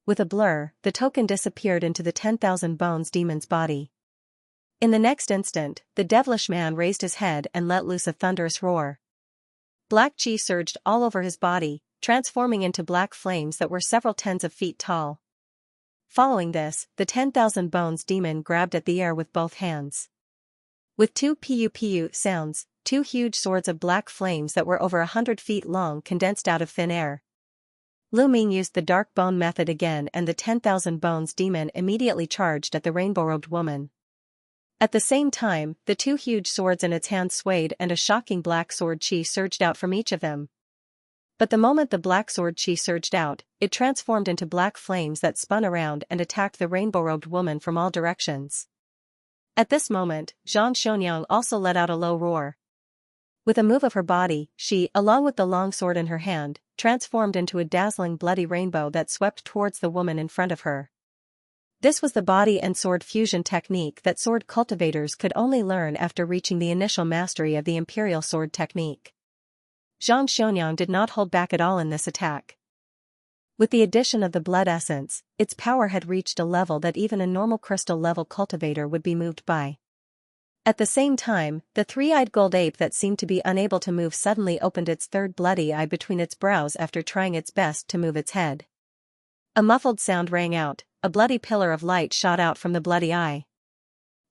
With a blur, the token disappeared into the 10,000 bones demon's body. In the next instant, the devilish man raised his head and let loose a thunderous roar. Black chi surged all over his body, transforming into black flames that were several tens of feet tall. Following this, the 10,000 bones demon grabbed at the air with both hands. With two pu sounds, two huge swords of black flames that were over 100 feet long condensed out of thin air. Lu Ming used the dark bone method again and the 10,000 bones demon immediately charged at the rainbow-robed woman. At the same time, the two huge swords in its hands swayed and a shocking black sword chi surged out from each of them. But the moment the black sword chi surged out, it transformed into black flames that spun around and attacked the rainbow-robed woman from all directions. At this moment, Zhang Xianyang also let out a low roar. With a move of her body, she, along with the long sword in her hand, transformed into a dazzling bloody rainbow that swept towards the woman in front of her. This was the body and sword fusion technique that sword cultivators could only learn after reaching the initial mastery of the imperial sword technique. Zhang Xianyang did not hold back at all in this attack. With the addition of the blood essence, its power had reached a level that even a normal crystal-level cultivator would be moved by. At the same time, the three-eyed gold ape that seemed to be unable to move suddenly opened its third bloody eye between its brows after trying its best to move its head. A muffled sound rang out, a bloody pillar of light shot out from the bloody eye.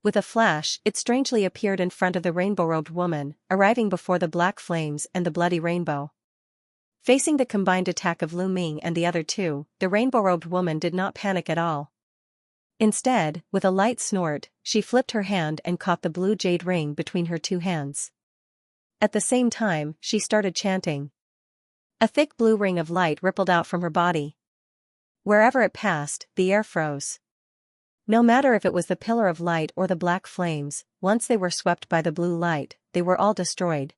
With a flash, it strangely appeared in front of the rainbow-robed woman, arriving before the black flames and the bloody rainbow. Facing the combined attack of Lu Ming and the other two, the rainbow-robed woman did not panic at all. Instead, with a light snort, she flipped her hand and caught the blue jade ring between her two hands. At the same time, she started chanting. A thick blue ring of light rippled out from her body. Wherever it passed, the air froze. No matter if it was the pillar of light or the black flames, once they were swept by the blue light, they were all destroyed.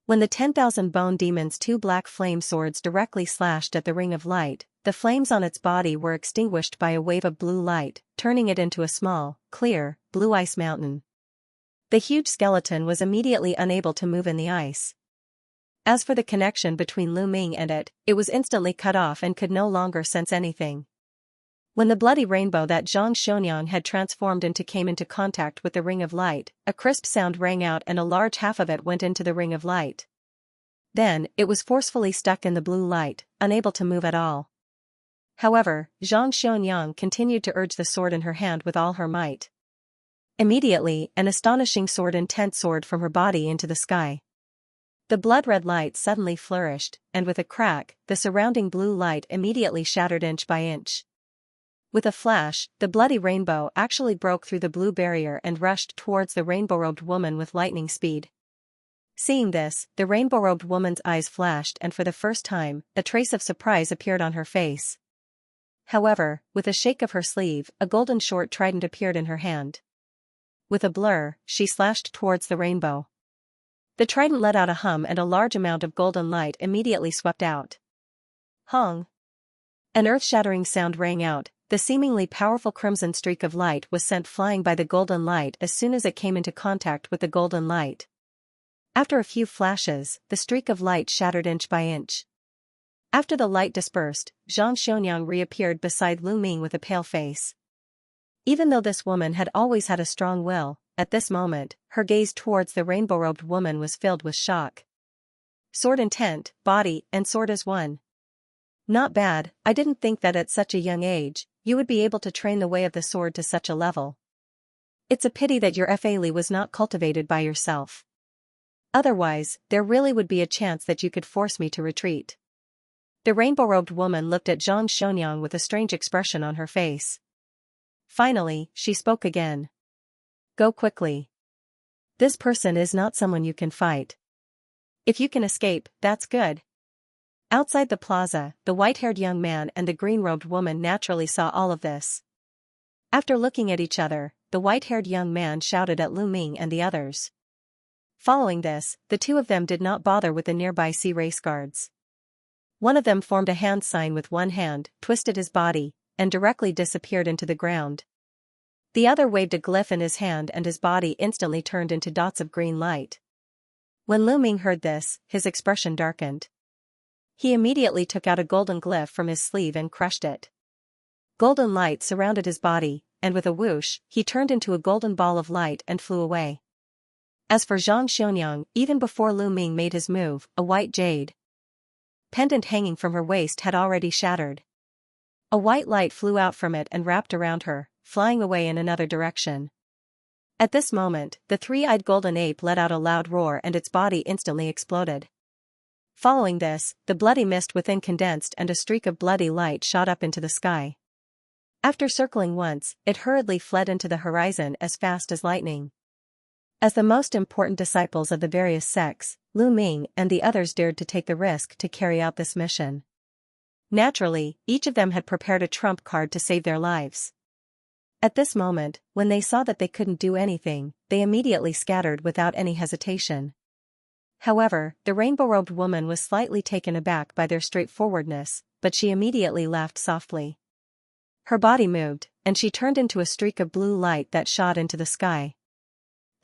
When the 10,000 bone demon's two black flame swords directly slashed at the ring of light, the flames on its body were extinguished by a wave of blue light, turning it into a small, clear, blue ice mountain. The huge skeleton was immediately unable to move in the ice. As for the connection between Lu Ming and it, it was instantly cut off and could no longer sense anything. When the bloody rainbow that Zhang Xianyang had transformed into came into contact with the ring of light, a crisp sound rang out and a large half of it went into the ring of light. Then, it was forcefully stuck in the blue light, unable to move at all. However, Zhang Xianyang continued to urge the sword in her hand with all her might. Immediately, an astonishing sword-intent soared from her body into the sky. The blood-red light suddenly flourished, and with a crack, the surrounding blue light immediately shattered inch by inch. With a flash, the bloody rainbow actually broke through the blue barrier and rushed towards the rainbow-robed woman with lightning speed. Seeing this, the rainbow-robed woman's eyes flashed, and for the first time, a trace of surprise appeared on her face. However, with a shake of her sleeve, a golden short trident appeared in her hand. With a blur, she slashed towards the rainbow. The trident let out a hum, and a large amount of golden light immediately swept out. Hong! An earth-shattering sound rang out. The seemingly powerful crimson streak of light was sent flying by the golden light as soon as it came into contact with the golden light. After a few flashes, the streak of light shattered inch by inch. After the light dispersed, Xianxia reappeared beside Lu Ming with a pale face. Even though this woman had always had a strong will, at this moment, her gaze towards the rainbow-robed woman was filled with shock. Sword intent, body, and sword as one. Not bad. I didn't think that at such a young age, you would be able to train the way of the sword to such a level. It's a pity that your Li was not cultivated by yourself. Otherwise, there really would be a chance that you could force me to retreat. The rainbow-robed woman looked at Zhang Xianyang with a strange expression on her face. Finally, she spoke again. Go quickly. This person is not someone you can fight. If you can escape, that's good. Outside the plaza, the white-haired young man and the green-robed woman naturally saw all of this. After looking at each other, the white-haired young man shouted at Lu Ming and the others. Following this, the two of them did not bother with the nearby sea race guards. One of them formed a hand sign with one hand, twisted his body, and directly disappeared into the ground. The other waved a glyph in his hand and his body instantly turned into dots of green light. When Lu Ming heard this, his expression darkened. He immediately took out a golden glyph from his sleeve and crushed it. Golden light surrounded his body, and with a whoosh, he turned into a golden ball of light and flew away. As for Zhang Xianyang, even before Lu Ming made his move, a white jade pendant hanging from her waist had already shattered. A white light flew out from it and wrapped around her, flying away in another direction. At this moment, the three-eyed golden ape let out a loud roar and its body instantly exploded. Following this, the bloody mist within condensed and a streak of bloody light shot up into the sky. After circling once, it hurriedly fled into the horizon as fast as lightning. As the most important disciples of the various sects, Lu Ming and the others dared to take the risk to carry out this mission. Naturally, each of them had prepared a trump card to save their lives. At this moment, when they saw that they couldn't do anything, they immediately scattered without any hesitation. However, the rainbow-robed woman was slightly taken aback by their straightforwardness, but she immediately laughed softly. Her body moved, and she turned into a streak of blue light that shot into the sky.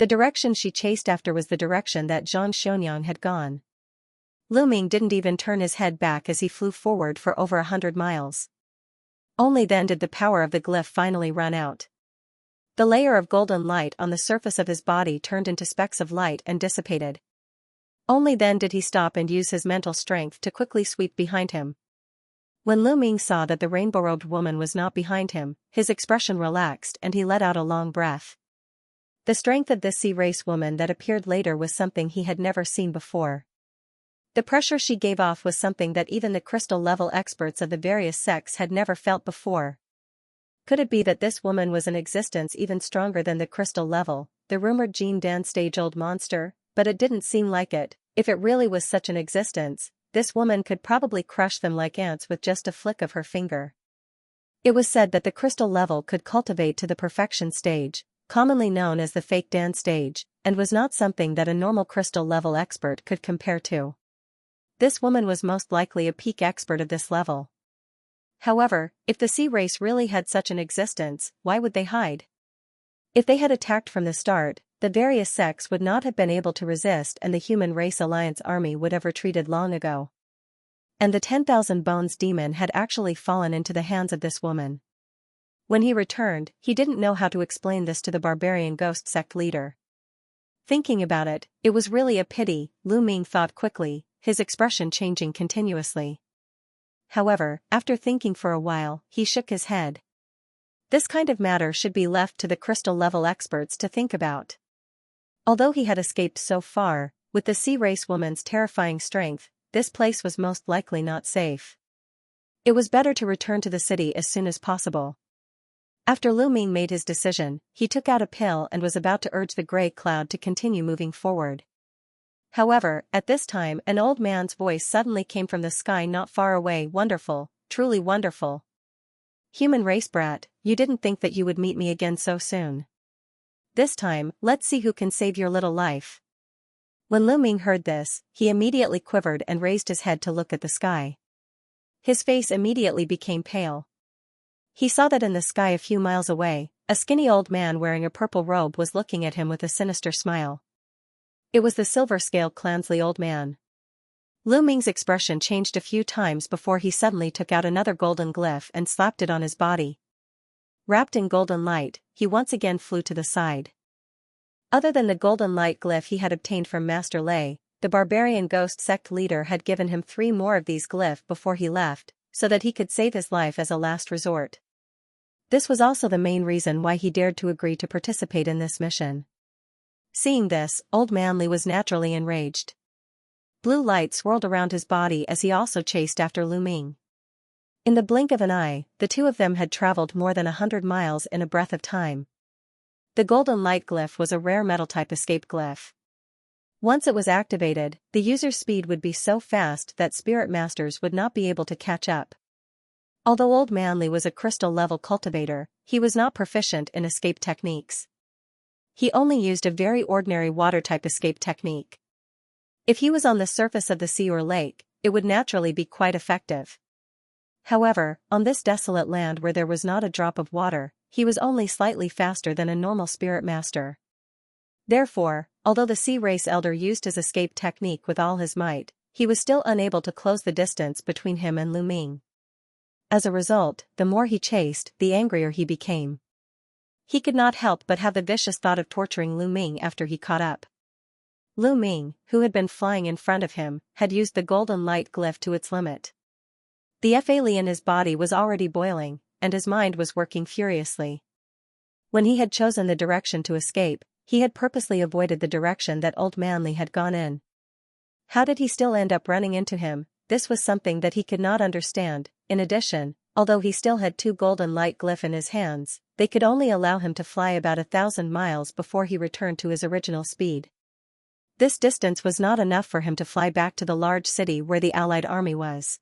The direction she chased after was the direction that Zhang Xianyang had gone. Lu Ming didn't even turn his head back as he flew forward for over 100 miles. Only then did the power of the glyph finally run out. The layer of golden light on the surface of his body turned into specks of light and dissipated. Only then did he stop and use his mental strength to quickly sweep behind him. When Lu Ming saw that the rainbow-robed woman was not behind him, his expression relaxed and he let out a long breath. The strength of this sea race woman that appeared later was something he had never seen before. The pressure she gave off was something that even the crystal-level experts of the various sects had never felt before. Could it be that this woman was an existence even stronger than the crystal level, the rumored Jean Dan stage-old monster? But it didn't seem like it. If it really was such an existence, this woman could probably crush them like ants with just a flick of her finger. It was said that the crystal level could cultivate to the perfection stage, commonly known as the fake Dan stage, and was not something that a normal crystal level expert could compare to. This woman was most likely a peak expert of this level. However, if the sea race really had such an existence, why would they hide? If they had attacked from the start, the various sects would not have been able to resist and the Human Race Alliance army would have retreated long ago. And the 10,000 Bones demon had actually fallen into the hands of this woman. When he returned, he didn't know how to explain this to the barbarian ghost sect leader. Thinking about it, it was really a pity, Lu Ming thought quickly, his expression changing continuously. However, after thinking for a while, he shook his head. This kind of matter should be left to the crystal-level experts to think about. Although he had escaped so far, with the sea race woman's terrifying strength, this place was most likely not safe. It was better to return to the city as soon as possible. After Lu Ming made his decision, he took out a pill and was about to urge the gray cloud to continue moving forward. However, at this time an old man's voice suddenly came from the sky not far away. Wonderful, truly wonderful. Human race brat, you didn't think that you would meet me again so soon. This time, let's see who can save your little life. When Lu Ming heard this, he immediately quivered and raised his head to look at the sky. His face immediately became pale. He saw that in the sky a few miles away, a skinny old man wearing a purple robe was looking at him with a sinister smile. It was the Silver Scale Clansley old man. Lu Ming's expression changed a few times before he suddenly took out another golden glyph and slapped it on his body. Wrapped in golden light, he once again flew to the side. Other than the golden light glyph he had obtained from Master Lei, the barbarian ghost sect leader had given him 3 more of these glyphs before he left, so that he could save his life as a last resort. This was also the main reason why he dared to agree to participate in this mission. Seeing this, Old Manly was naturally enraged. Blue light swirled around his body as he also chased after Lu Ming. In the blink of an eye, the two of them had traveled more than 100 miles in a breath of time. The golden light glyph was a rare metal-type escape glyph. Once it was activated, the user's speed would be so fast that spirit masters would not be able to catch up. Although Old Manly was a crystal-level cultivator, he was not proficient in escape techniques. He only used a very ordinary water-type escape technique. If he was on the surface of the sea or lake, it would naturally be quite effective. However, on this desolate land where there was not a drop of water, he was only slightly faster than a normal spirit master. Therefore, although the sea race elder used his escape technique with all his might, he was still unable to close the distance between him and Lu Ming. As a result, the more he chased, the angrier he became. He could not help but have the vicious thought of torturing Lu Ming after he caught up. Lu Ming, who had been flying in front of him, had used the golden light glyph to its limit. The F-alien in his body was already boiling, and his mind was working furiously. When he had chosen the direction to escape, he had purposely avoided the direction that Old Manly had gone in. How did he still end up running into him? This was something that he could not understand. In addition, although he still had 2 golden light glyph in his hands, they could only allow him to fly about 1,000 miles before he returned to his original speed. This distance was not enough for him to fly back to the large city where the Allied army was.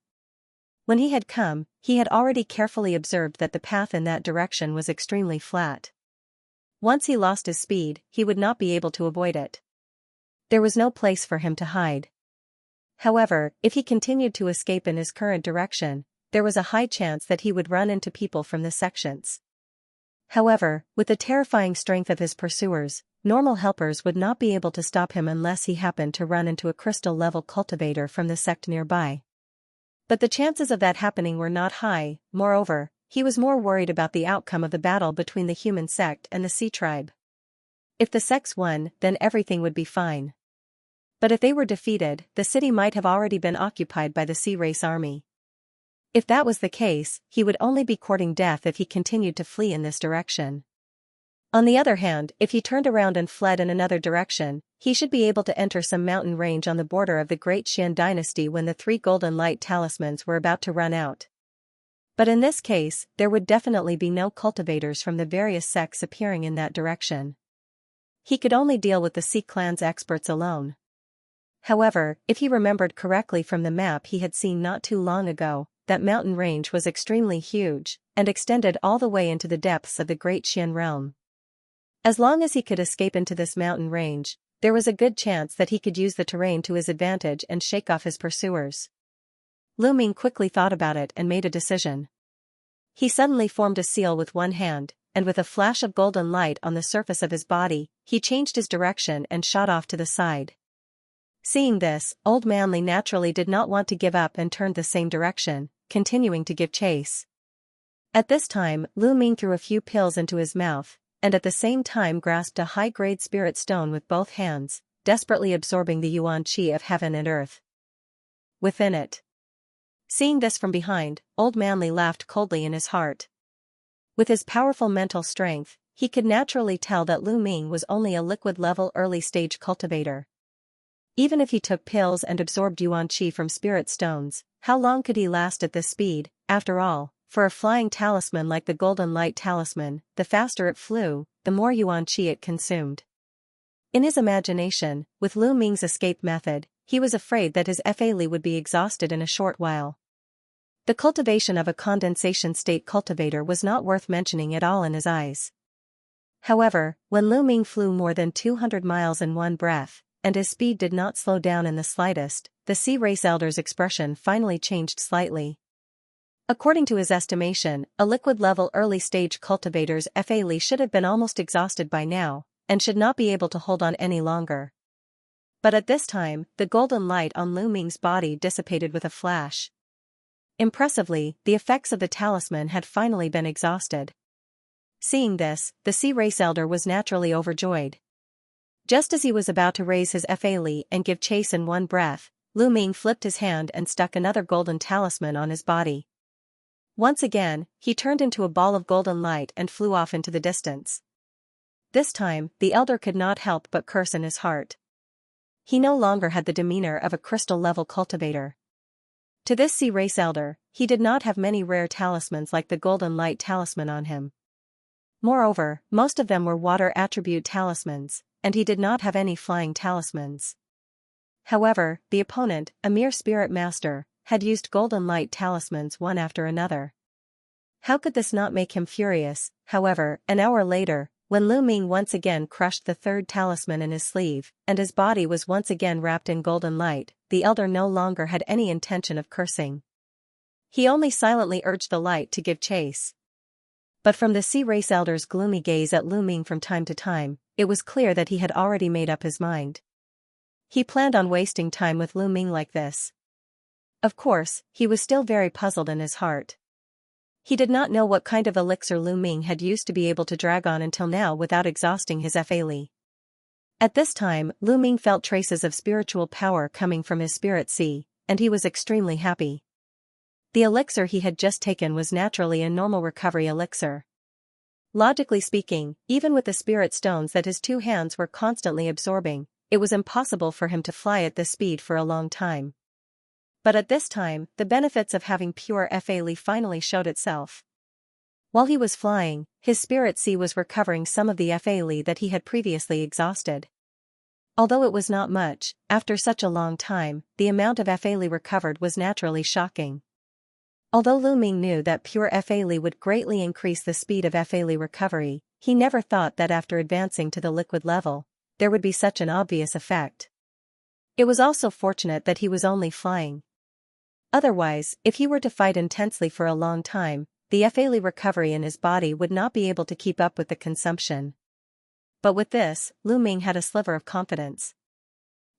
When he had come, he had already carefully observed that the path in that direction was extremely flat. Once he lost his speed, he would not be able to avoid it. There was no place for him to hide. However, if he continued to escape in his current direction, there was a high chance that he would run into people from the sections. However, with the terrifying strength of his pursuers, normal helpers would not be able to stop him unless he happened to run into a crystal-level cultivator from the sect nearby. But the chances of that happening were not high. Moreover, he was more worried about the outcome of the battle between the human sect and the sea tribe. If the sects won, then everything would be fine. But if they were defeated, the city might have already been occupied by the sea race army. If that was the case, he would only be courting death if he continued to flee in this direction. On the other hand, if he turned around and fled in another direction, he should be able to enter some mountain range on the border of the Great Xian dynasty when the 3 golden light talismans were about to run out. But in this case, there would definitely be no cultivators from the various sects appearing in that direction. He could only deal with the Sea Clan's experts alone. However, if he remembered correctly from the map he had seen not too long ago, that mountain range was extremely huge, and extended all the way into the depths of the Great Xian realm. As long as he could escape into this mountain range, there was a good chance that he could use the terrain to his advantage and shake off his pursuers. Lu Ming quickly thought about it and made a decision. He suddenly formed a seal with one hand, and with a flash of golden light on the surface of his body, he changed his direction and shot off to the side. Seeing this, Old Manly naturally did not want to give up and turned the same direction, continuing to give chase. At this time, Lu Ming threw a few pills into his mouth, and at the same time grasped a high-grade spirit stone with both hands, desperately absorbing the yuan qi of heaven and earth within it. Seeing this from behind, Old Manly laughed coldly in his heart. With his powerful mental strength, he could naturally tell that Lu Ming was only a liquid-level early-stage cultivator. Even if he took pills and absorbed yuan qi from spirit stones, how long could he last at this speed? After all, for a flying talisman like the Golden Light Talisman, the faster it flew, the more yuan qi it consumed. In his imagination, with Lu Ming's escape method, he was afraid that his Fa Li would be exhausted in a short while. The cultivation of a condensation state cultivator was not worth mentioning at all in his eyes. However, when Lu Ming flew more than 200 miles in one breath, and his speed did not slow down in the slightest, the Sea Race Elder's expression finally changed slightly. According to his estimation, a liquid-level early-stage cultivator's Fa Li should have been almost exhausted by now, and should not be able to hold on any longer. But at this time, the golden light on Lu Ming's body dissipated with a flash. Impressively, the effects of the talisman had finally been exhausted. Seeing this, the Sea Race Elder was naturally overjoyed. Just as he was about to raise his Fa Li and give chase in one breath, Lu Ming flipped his hand and stuck another golden talisman on his body. Once again, he turned into a ball of golden light and flew off into the distance. This time, the elder could not help but curse in his heart. He no longer had the demeanor of a crystal-level cultivator. To this Sea Race Elder, he did not have many rare talismans like the Golden Light Talisman on him. Moreover, most of them were water attribute talismans, and he did not have any flying talismans. However, the opponent, a mere spirit master, had used golden light talismans one after another. How could this not make him furious? However, an hour later, when Lu Ming once again crushed the third talisman in his sleeve, and his body was once again wrapped in golden light, the elder no longer had any intention of cursing. He only silently urged the light to give chase. But from the Sea Race Elder's gloomy gaze at Lu Ming from time to time, it was clear that he had already made up his mind. He planned on wasting time with Lu Ming like this. Of course, he was still very puzzled in his heart. He did not know what kind of elixir Lu Ming had used to be able to drag on until now without exhausting his Fa Li. At this time, Lu Ming felt traces of spiritual power coming from his spirit sea, and he was extremely happy. The elixir he had just taken was naturally a normal recovery elixir. Logically speaking, even with the spirit stones that his two hands were constantly absorbing, it was impossible for him to fly at this speed for a long time. But at this time, the benefits of having pure Fa Li finally showed itself. While he was flying, his spirit sea was recovering some of the Fa Li that he had previously exhausted. Although it was not much, after such a long time, the amount of Fa Li recovered was naturally shocking. Although Lu Ming knew that pure Fa Li would greatly increase the speed of Fa Li recovery, he never thought that after advancing to the liquid level, there would be such an obvious effect. It was also fortunate that he was only flying. Otherwise, if he were to fight intensely for a long time, the Fa Li recovery in his body would not be able to keep up with the consumption. But with this, Lu Ming had a sliver of confidence.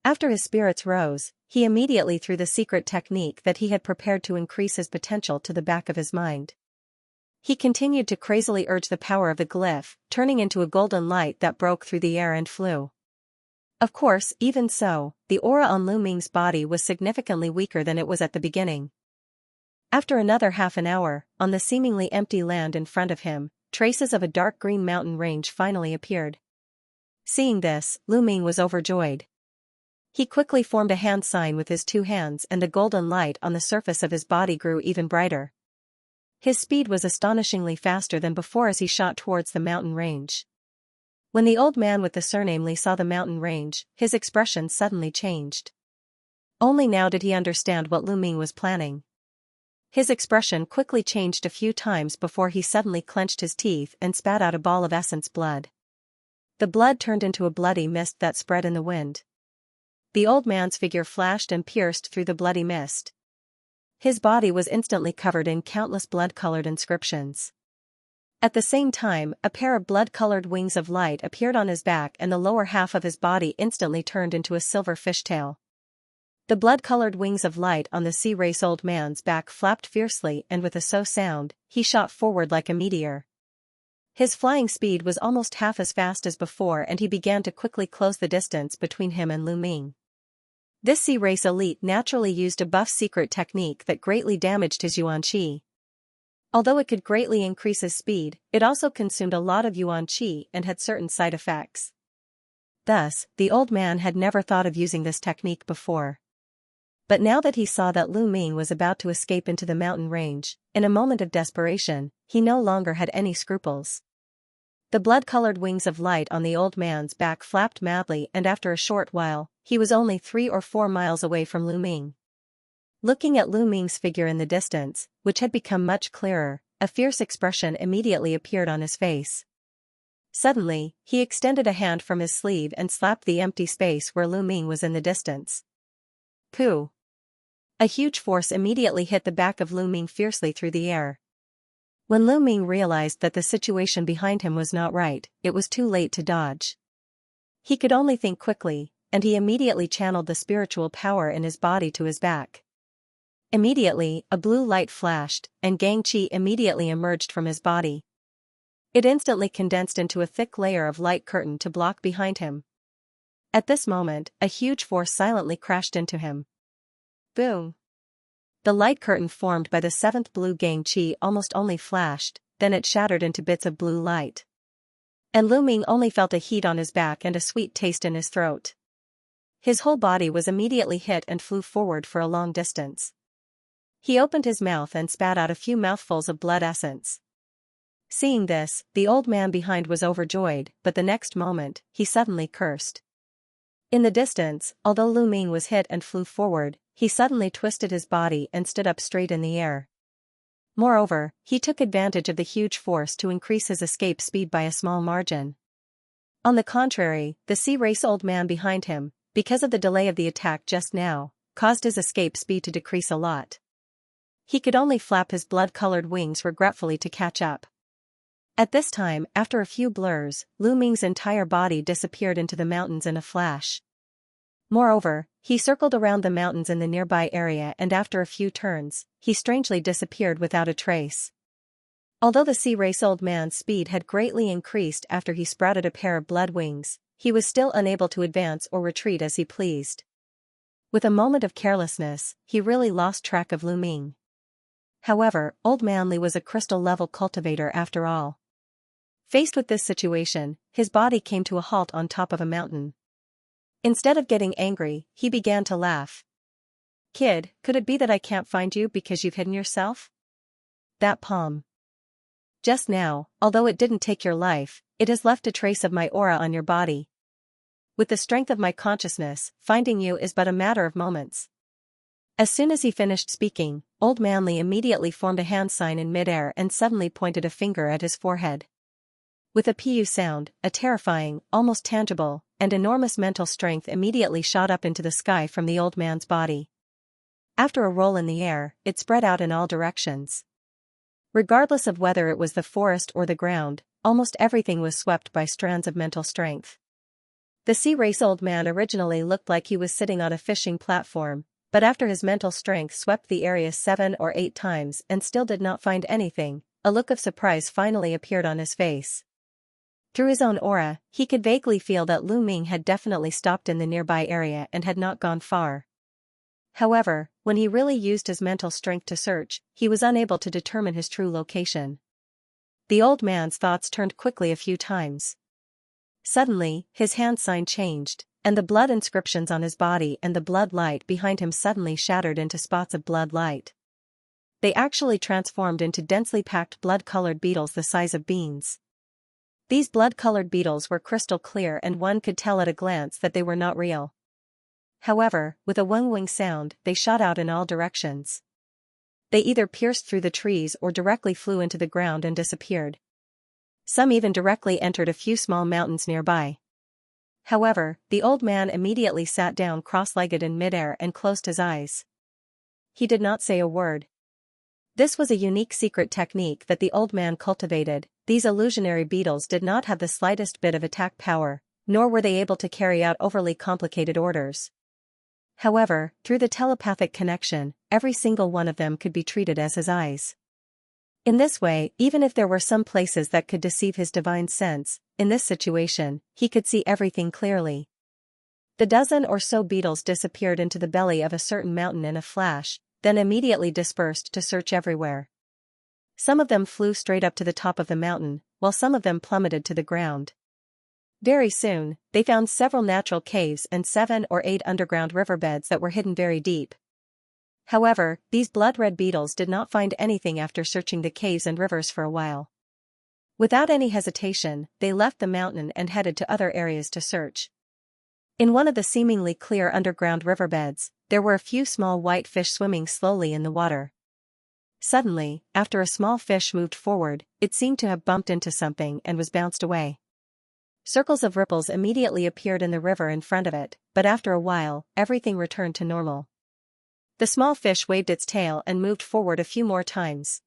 After his spirits rose, he immediately threw the secret technique that he had prepared to increase his potential to the back of his mind. He continued to crazily urge the power of the glyph, turning into a golden light that broke through the air and flew. Of course, even so, the aura on Lu Ming's body was significantly weaker than it was at the beginning. After another half an hour, on the seemingly empty land in front of him, traces of a dark green mountain range finally appeared. Seeing this, Lu Ming was overjoyed. He quickly formed a hand sign with his two hands and the golden light on the surface of his body grew even brighter. His speed was astonishingly faster than before as he shot towards the mountain range. When the old man with the surname Li saw the mountain range, his expression suddenly changed. Only now did he understand what Lu Ming was planning. His expression quickly changed a few times before he suddenly clenched his teeth and spat out a ball of essence blood. The blood turned into a bloody mist that spread in the wind. The old man's figure flashed and pierced through the bloody mist. His body was instantly covered in countless blood-colored inscriptions. At the same time, a pair of blood-colored wings of light appeared on his back and the lower half of his body instantly turned into a silver fishtail. The blood-colored wings of light on the Sea Race old man's back flapped fiercely and with a so sound, he shot forward like a meteor. His flying speed was almost half as fast as before and he began to quickly close the distance between him and Lu Ming. This Sea Race elite naturally used a buff secret technique that greatly damaged his yuan qi. Although it could greatly increase his speed, it also consumed a lot of yuan qi and had certain side effects. Thus, the old man had never thought of using this technique before. But now that he saw that Lu Ming was about to escape into the mountain range, in a moment of desperation, he no longer had any scruples. The blood-colored wings of light on the old man's back flapped madly, and after a short while, he was only 3 or 4 miles away from Lu Ming. Looking at Lu Ming's figure in the distance, which had become much clearer, a fierce expression immediately appeared on his face. Suddenly, he extended a hand from his sleeve and slapped the empty space where Lu Ming was in the distance. Pooh! A huge force immediately hit the back of Lu Ming fiercely through the air. When Lu Ming realized that the situation behind him was not right, it was too late to dodge. He could only think quickly, and he immediately channeled the spiritual power in his body to his back. Immediately, a blue light flashed, and Gang Qi immediately emerged from his body. It instantly condensed into a thick layer of light curtain to block behind him. At this moment, a huge force silently crashed into him. Boom! The light curtain formed by the 7th blue Gang Qi almost only flashed, then it shattered into bits of blue light. And Lu Ming only felt a heat on his back and a sweet taste in his throat. His whole body was immediately hit and flew forward for a long distance. He opened his mouth and spat out a few mouthfuls of blood essence. Seeing this, the old man behind was overjoyed, but the next moment, he suddenly cursed. In the distance, although Lu Ming was hit and flew forward, he suddenly twisted his body and stood up straight in the air. Moreover, he took advantage of the huge force to increase his escape speed by a small margin. On the contrary, the sea-race old man behind him, because of the delay of the attack just now, caused his escape speed to decrease a lot. He could only flap his blood-colored wings regretfully to catch up. At this time, after a few blurs, Lu Ming's entire body disappeared into the mountains in a flash. Moreover, he circled around the mountains in the nearby area, and after a few turns, he strangely disappeared without a trace. Although the sea-race old man's speed had greatly increased after he sprouted a pair of blood wings, he was still unable to advance or retreat as he pleased. With a moment of carelessness, he really lost track of Lu Ming. However, Old Man Li was a crystal-level cultivator after all. Faced with this situation, his body came to a halt on top of a mountain. Instead of getting angry, he began to laugh. "Kid, could it be that I can't find you because you've hidden yourself? That palm. Just now, although it didn't take your life, it has left a trace of my aura on your body. With the strength of my consciousness, finding you is but a matter of moments." As soon as he finished speaking, Old Man Li immediately formed a hand sign in midair and suddenly pointed a finger at his forehead. With a pu sound, a terrifying, almost tangible, and enormous mental strength immediately shot up into the sky from the old man's body. After a roll in the air, it spread out in all directions. Regardless of whether it was the forest or the ground, almost everything was swept by strands of mental strength. The sea-race old man originally looked like he was sitting on a fishing platform, but after his mental strength swept the area 7 or 8 times and still did not find anything, a look of surprise finally appeared on his face. Through his own aura, he could vaguely feel that Lu Ming had definitely stopped in the nearby area and had not gone far. However, when he really used his mental strength to search, he was unable to determine his true location. The old man's thoughts turned quickly a few times. Suddenly, his hand sign changed, and the blood inscriptions on his body and the blood light behind him suddenly shattered into spots of blood light. They actually transformed into densely packed blood-colored beetles the size of beans. These blood-colored beetles were crystal clear and one could tell at a glance that they were not real. However, with a wing sound, they shot out in all directions. They either pierced through the trees or directly flew into the ground and disappeared. Some even directly entered a few small mountains nearby. However, the old man immediately sat down cross-legged in midair and closed his eyes. He did not say a word. This was a unique secret technique that the old man cultivated. These illusionary beetles did not have the slightest bit of attack power, nor were they able to carry out overly complicated orders. However, through the telepathic connection, every single one of them could be treated as his eyes. In this way, even if there were some places that could deceive his divine sense, in this situation, he could see everything clearly. The dozen or so beetles disappeared into the belly of a certain mountain in a flash, then immediately dispersed to search everywhere. Some of them flew straight up to the top of the mountain, while some of them plummeted to the ground. Very soon, they found several natural caves and 7 or 8 underground riverbeds that were hidden very deep. However, these blood-red beetles did not find anything after searching the caves and rivers for a while. Without any hesitation, they left the mountain and headed to other areas to search. In one of the seemingly clear underground riverbeds, there were a few small white fish swimming slowly in the water. Suddenly, after a small fish moved forward, it seemed to have bumped into something and was bounced away. Circles of ripples immediately appeared in the river in front of it, but after a while, everything returned to normal. The small fish waved its tail and moved forward a few more times.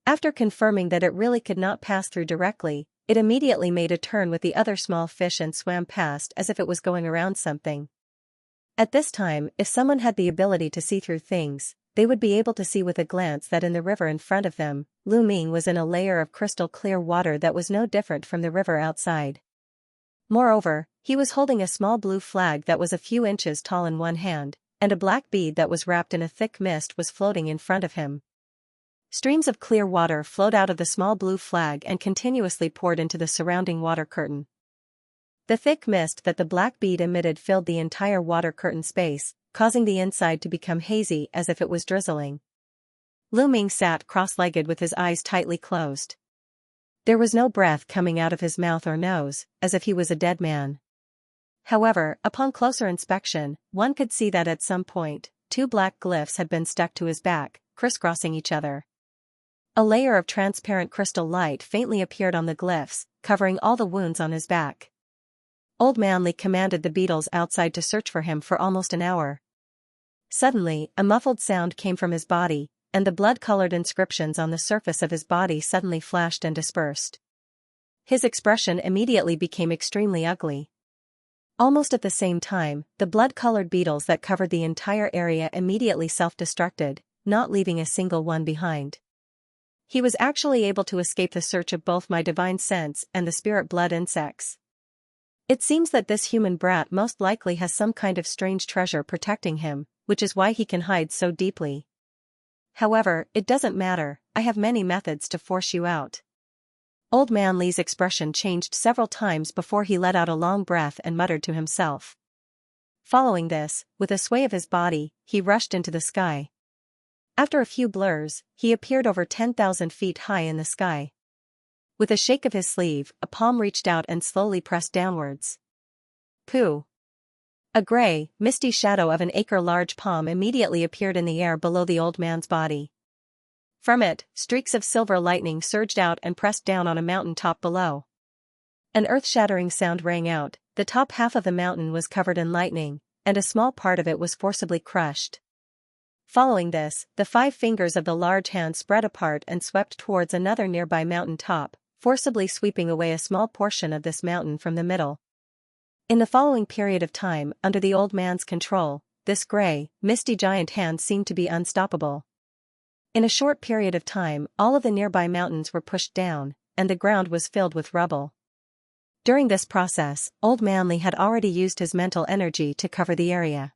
After confirming that it really could not pass through directly, it immediately made a turn with the other small fish and swam past as if it was going around something. At this time, if someone had the ability to see through things, they would be able to see with a glance that in the river in front of them, Lu Ming was in a layer of crystal clear water that was no different from the river outside. Moreover, he was holding a small blue flag that was a few inches tall in one hand, and a black bead that was wrapped in a thick mist was floating in front of him. Streams of clear water flowed out of the small blue flag and continuously poured into the surrounding water curtain. The thick mist that the black bead emitted filled the entire water curtain space, causing the inside to become hazy as if it was drizzling. Lu Ming sat cross-legged with his eyes tightly closed. There was no breath coming out of his mouth or nose, as if he was a dead man. However, upon closer inspection, one could see that at some point, 2 black glyphs had been stuck to his back, crisscrossing each other. A layer of transparent crystal light faintly appeared on the glyphs, covering all the wounds on his back. Old Manly commanded the beetles outside to search for him for almost an hour. Suddenly, a muffled sound came from his body, and the blood-colored inscriptions on the surface of his body suddenly flashed and dispersed. His expression immediately became extremely ugly. Almost at the same time, the blood-colored beetles that covered the entire area immediately self-destructed, not leaving a single one behind. He was actually able to escape the search of both my divine sense and the spirit blood insects. It seems that this human brat most likely has some kind of strange treasure protecting him, which is why he can hide so deeply. However, it doesn't matter, I have many methods to force you out. Old Man Li's expression changed several times before he let out a long breath and muttered to himself. Following this, with a sway of his body, he rushed into the sky. After a few blurs, he appeared over 10,000 feet high in the sky. With a shake of his sleeve, a palm reached out and slowly pressed downwards. Pooh! A gray, misty shadow of an acre-large palm immediately appeared in the air below the old man's body. From it, streaks of silver lightning surged out and pressed down on a mountain top below. An earth-shattering sound rang out, the top half of the mountain was covered in lightning, and a small part of it was forcibly crushed. Following this, the 5 fingers of the large hand spread apart and swept towards another nearby mountain top, forcibly sweeping away a small portion of this mountain from the middle. In the following period of time, under the old man's control, this gray, misty giant hand seemed to be unstoppable. In a short period of time, all of the nearby mountains were pushed down, and the ground was filled with rubble. During this process, Old Manly had already used his mental energy to cover the area.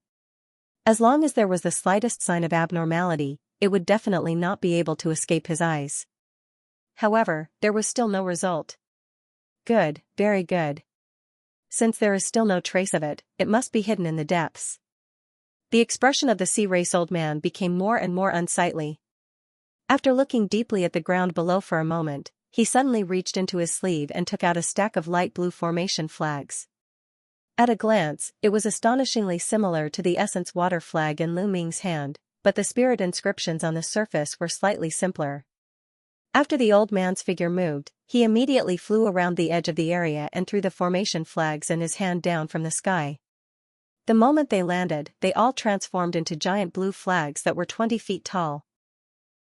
As long as there was the slightest sign of abnormality, it would definitely not be able to escape his eyes. However, there was still no result. Good, very good. Since there is still no trace of it, it must be hidden in the depths. The expression of the sea race old man became more and more unsightly. After looking deeply at the ground below for a moment, he suddenly reached into his sleeve and took out a stack of light blue formation flags. At a glance, it was astonishingly similar to the essence water flag in Lu Ming's hand, but the spirit inscriptions on the surface were slightly simpler. After the old man's figure moved, he immediately flew around the edge of the area and threw the formation flags in his hand down from the sky. The moment they landed, they all transformed into giant blue flags that were 20 feet tall.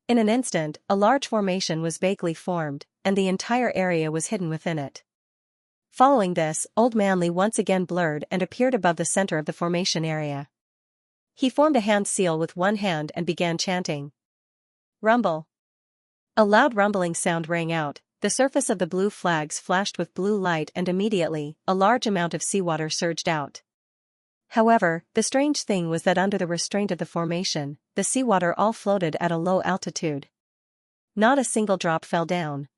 In an instant, a large formation was vaguely formed, and the entire area was hidden within it. Following this, Old Manly once again blurred and appeared above the center of the formation area. He formed a hand seal with one hand and began chanting. Rumble. A loud rumbling sound rang out, the surface of the blue flags flashed with blue light and immediately, a large amount of seawater surged out. However, the strange thing was that under the restraint of the formation, the seawater all floated at a low altitude. Not a single drop fell down.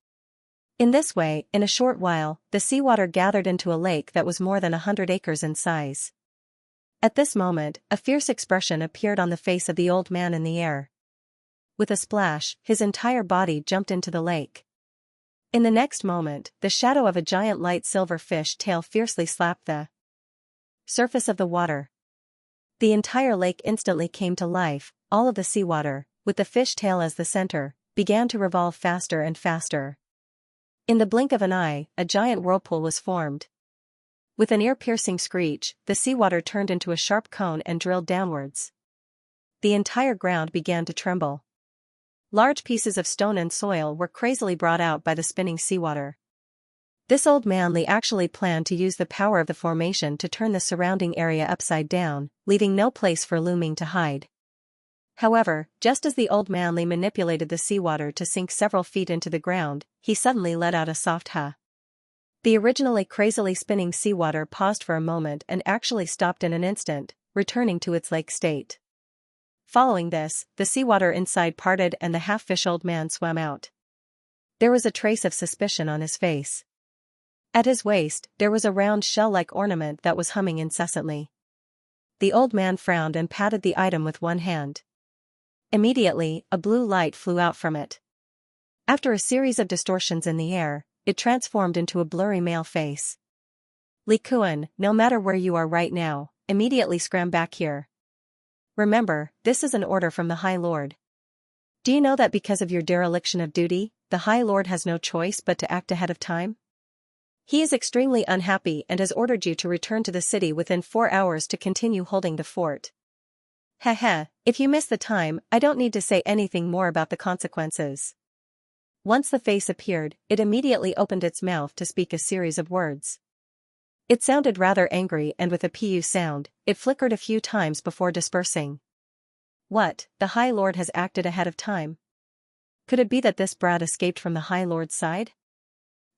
In this way, in a short while, the seawater gathered into a lake that was more than 100 acres in size. At this moment, a fierce expression appeared on the face of the old man in the air. With a splash, his entire body jumped into the lake. In the next moment, the shadow of a giant light silver fish tail fiercely slapped the surface of the water. The entire lake instantly came to life. All of the seawater, with the fish tail as the center, began to revolve faster and faster. In the blink of an eye, a giant whirlpool was formed. With an ear-piercing screech, the seawater turned into a sharp cone and drilled downwards. The entire ground began to tremble. Large pieces of stone and soil were crazily brought out by the spinning seawater. This old manly actually planned to use the power of the formation to turn the surrounding area upside down, leaving no place for Luming to hide. However, just as the old manly manipulated the seawater to sink several feet into the ground, he suddenly let out a soft "huh." The originally crazily spinning seawater paused for a moment and actually stopped in an instant, returning to its lake state. Following this, the seawater inside parted and the half-fish old man swam out. There was a trace of suspicion on his face. At his waist, there was a round shell-like ornament that was humming incessantly. The old man frowned and patted the item with one hand. Immediately, a blue light flew out from it. After a series of distortions in the air, it transformed into a blurry male face. "Li Kuan, no matter where you are right now, immediately scram back here. Remember, this is an order from the High Lord. Do you know that because of your dereliction of duty, the High Lord has no choice but to act ahead of time? He is extremely unhappy and has ordered you to return to the city within 4 hours to continue holding the fort. Heh, if you miss the time, I don't need to say anything more about the consequences." Once the face appeared, it immediately opened its mouth to speak a series of words. It sounded rather angry and with a pu sound, it flickered a few times before dispersing. What, the High Lord has acted ahead of time? Could it be that this brat escaped from the High Lord's side?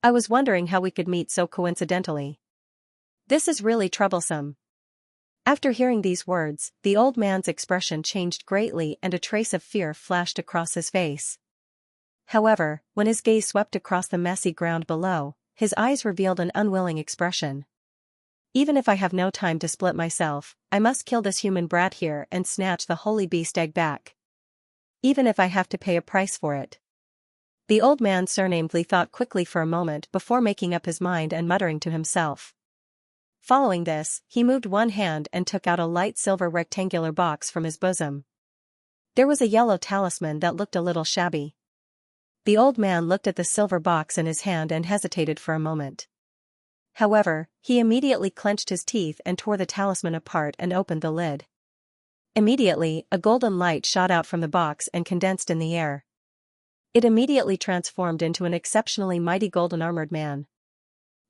I was wondering how we could meet so coincidentally. This is really troublesome. After hearing these words, the old man's expression changed greatly and a trace of fear flashed across his face. However, when his gaze swept across the messy ground below, his eyes revealed an unwilling expression. "Even if I have no time to split myself, I must kill this human brat here and snatch the holy beast egg back. Even if I have to pay a price for it." The old man surnamed Li thought quickly for a moment before making up his mind and muttering to himself. Following this, he moved one hand and took out a light silver rectangular box from his bosom. There was a yellow talisman that looked a little shabby. The old man looked at the silver box in his hand and hesitated for a moment. However, he immediately clenched his teeth and tore the talisman apart and opened the lid. Immediately, a golden light shot out from the box and condensed in the air. It immediately transformed into an exceptionally mighty golden-armored man.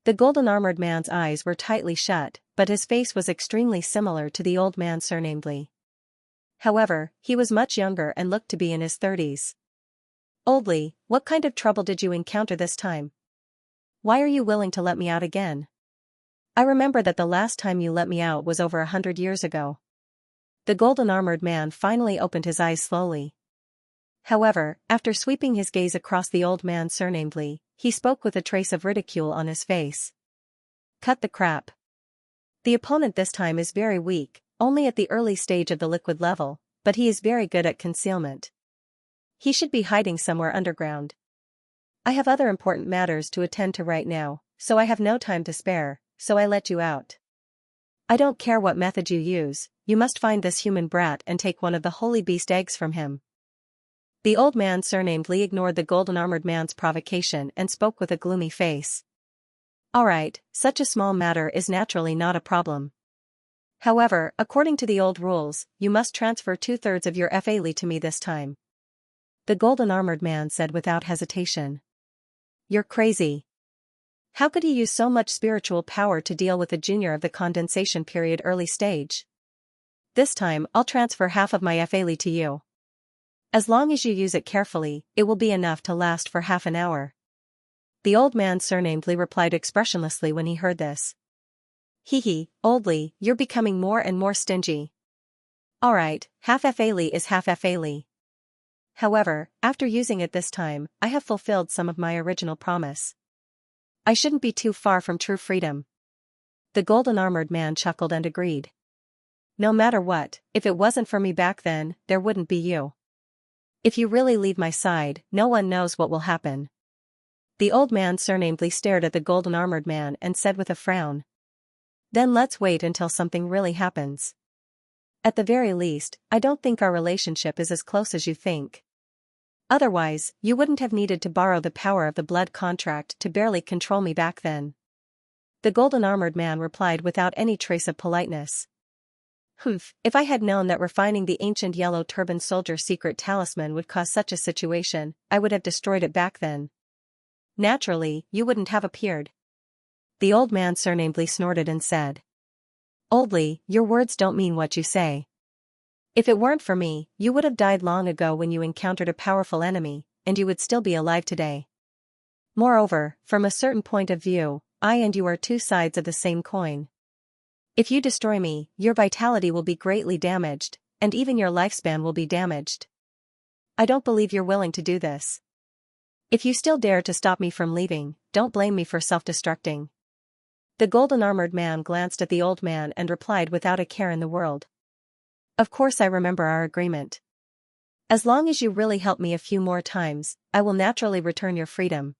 The golden-armored man's eyes were tightly shut, but his face was extremely similar to the old man surnamed Li. However, he was much younger and looked to be in his 30s. "Old Li, what kind of trouble did you encounter this time? Why are you willing to let me out again? I remember that the last time you let me out was over 100 years ago." The golden-armored man finally opened his eyes slowly. However, after sweeping his gaze across the old man surnamed Li, he spoke with a trace of ridicule on his face. "Cut the crap. The opponent this time is very weak, only at the early stage of the liquid level, but he is very good at concealment. He should be hiding somewhere underground. I have other important matters to attend to right now, so I have no time to spare, so I let you out. I don't care what method you use, you must find this human brat and take one of the holy beast eggs from him." The old man surnamed Li ignored the golden-armored man's provocation and spoke with a gloomy face. "Alright, such a small matter is naturally not a problem. However, according to the old rules, you must transfer 2/3 of your FA Li to me this time," the golden-armored man said without hesitation. "You're crazy. How could he use so much spiritual power to deal with a junior of the condensation period early stage? This time, I'll transfer half of my FA Li to you. As long as you use it carefully, it will be enough to last for half an hour." The old man surnamed Li replied expressionlessly when he heard this. "Hee, old Li, you're becoming more and more stingy. Alright, half FA Li is half FA Li. However, after using it this time, I have fulfilled some of my original promise. I shouldn't be too far from true freedom. The golden-armored man chuckled and agreed. No matter what, if it wasn't for me back then, there wouldn't be you. If you really leave my side, no one knows what will happen. The old man surnamedly stared at the golden-armored man and said with a frown. Then let's wait until something really happens. At the very least, I don't think our relationship is as close as you think. Otherwise, you wouldn't have needed to borrow the power of the blood contract to barely control me back then. The golden-armored man replied without any trace of politeness. If I had known that refining the ancient yellow turban soldier's secret talisman would cause such a situation, I would have destroyed it back then. Naturally, you wouldn't have appeared. The old man surnamedly snorted and said. Oldly, your words don't mean what you say. If it weren't for me, you would have died long ago when you encountered a powerful enemy, and you would still be alive today. Moreover, from a certain point of view, I and you are two sides of the same coin. If you destroy me, your vitality will be greatly damaged, and even your lifespan will be damaged. I don't believe you're willing to do this. If you still dare to stop me from leaving, don't blame me for self-destructing. The golden-armored man glanced at the old man and replied without a care in the world. Of course I remember our agreement. As long as you really help me a few more times, I will naturally return your freedom.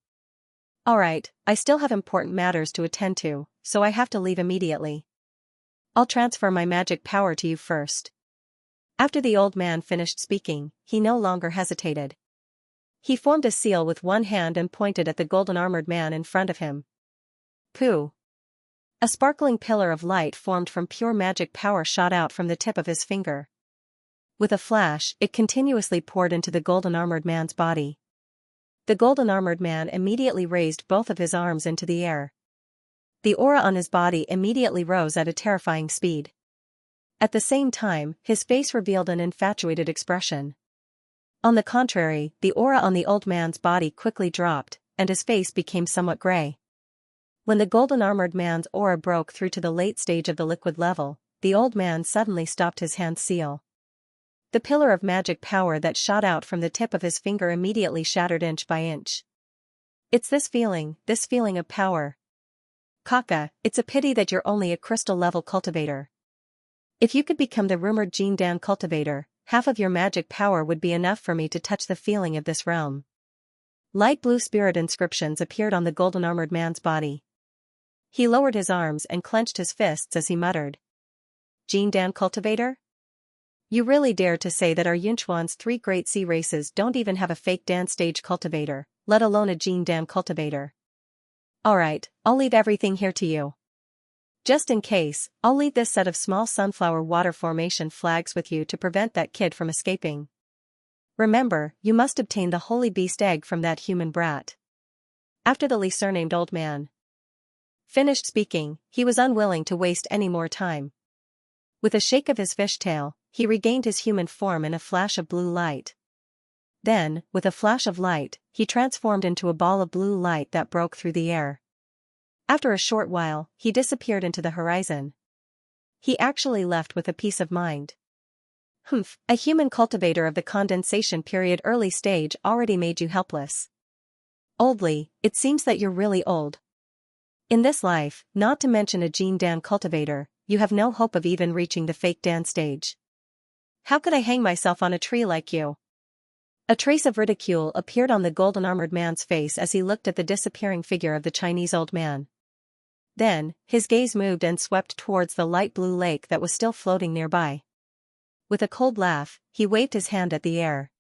Alright, I still have important matters to attend to, so I have to leave immediately. I'll transfer my magic power to you first. After the old man finished speaking, he no longer hesitated. He formed a seal with one hand and pointed at the golden-armored man in front of him. Pooh! A sparkling pillar of light formed from pure magic power shot out from the tip of his finger. With a flash, it continuously poured into the golden-armored man's body. The golden-armored man immediately raised both of his arms into the air. The aura on his body immediately rose at a terrifying speed. At the same time, his face revealed an infatuated expression. On the contrary, the aura on the old man's body quickly dropped, and his face became somewhat gray. When the golden-armored man's aura broke through to the late stage of the liquid level, the old man suddenly stopped his hand seal. The pillar of magic power that shot out from the tip of his finger immediately shattered inch by inch. It's this feeling of power. Kaka, it's a pity that you're only a crystal-level cultivator. If you could become the rumored Jindan cultivator, half of your magic power would be enough for me to touch the feeling of this realm. Light blue spirit inscriptions appeared on the golden-armored man's body. He lowered his arms and clenched his fists as he muttered. Jindan cultivator? You really dare to say that our Yunchuan's three great sea races don't even have a fake Dan stage cultivator, let alone a Jindan cultivator. Alright, I'll leave everything here to you. Just in case, I'll leave this set of small sunflower water formation flags with you to prevent that kid from escaping. Remember, you must obtain the holy beast egg from that human brat. After the surnamed old man finished speaking, he was unwilling to waste any more time. With a shake of his fishtail, he regained his human form in a flash of blue light. Then, with a flash of light, he transformed into a ball of blue light that broke through the air. After a short while, he disappeared into the horizon. He actually left with a peace of mind. A human cultivator of the condensation period early stage already made you helpless. Oldly, it seems that you're really old. In this life, not to mention a Jindan cultivator, you have no hope of even reaching the fake Dan stage. How could I hang myself on a tree like you? A trace of ridicule appeared on the golden-armored man's face as he looked at the disappearing figure of the Chinese old man. Then, his gaze moved and swept towards the light blue lake that was still floating nearby. With a cold laugh, he waved his hand at the air.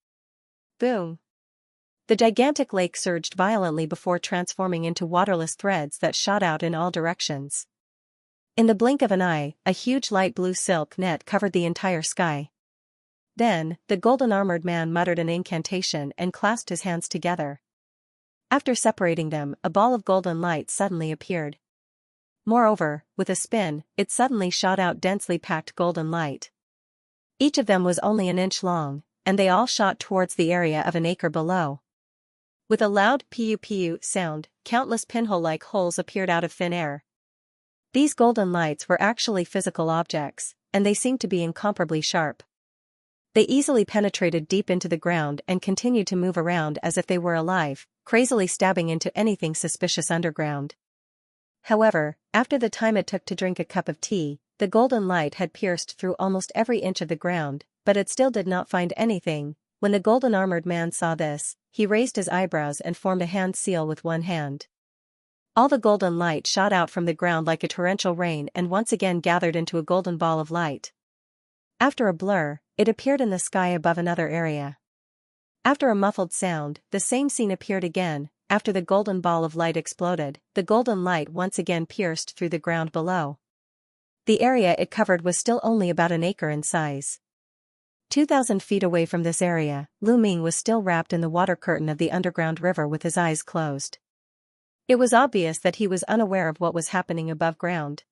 Boom! The gigantic lake surged violently before transforming into waterless threads that shot out in all directions. In the blink of an eye, a huge light blue silk net covered the entire sky. Then, the golden-armored man muttered an incantation and clasped his hands together. After separating them, a ball of golden light suddenly appeared. Moreover, with a spin, it suddenly shot out densely packed golden light. Each of them was only an inch long, and they all shot towards the area of an acre below. With a loud pu-pu sound, countless pinhole-like holes appeared out of thin air. These golden lights were actually physical objects, and they seemed to be incomparably sharp. They easily penetrated deep into the ground and continued to move around as if they were alive, crazily stabbing into anything suspicious underground. However, after the time it took to drink a cup of tea, the golden light had pierced through almost every inch of the ground, but it still did not find anything. When the golden-armored man saw this, he raised his eyebrows and formed a hand seal with one hand. All the golden light shot out from the ground like a torrential rain and once again gathered into a golden ball of light. After a blur, it appeared in the sky above another area. After a muffled sound, the same scene appeared again. After the golden ball of light exploded, the golden light once again pierced through the ground below. The area it covered was still only about an acre in size. 2,000 feet away from this area, Lu Ming was still wrapped in the water curtain of the underground river with his eyes closed. It was obvious that he was unaware of what was happening above ground.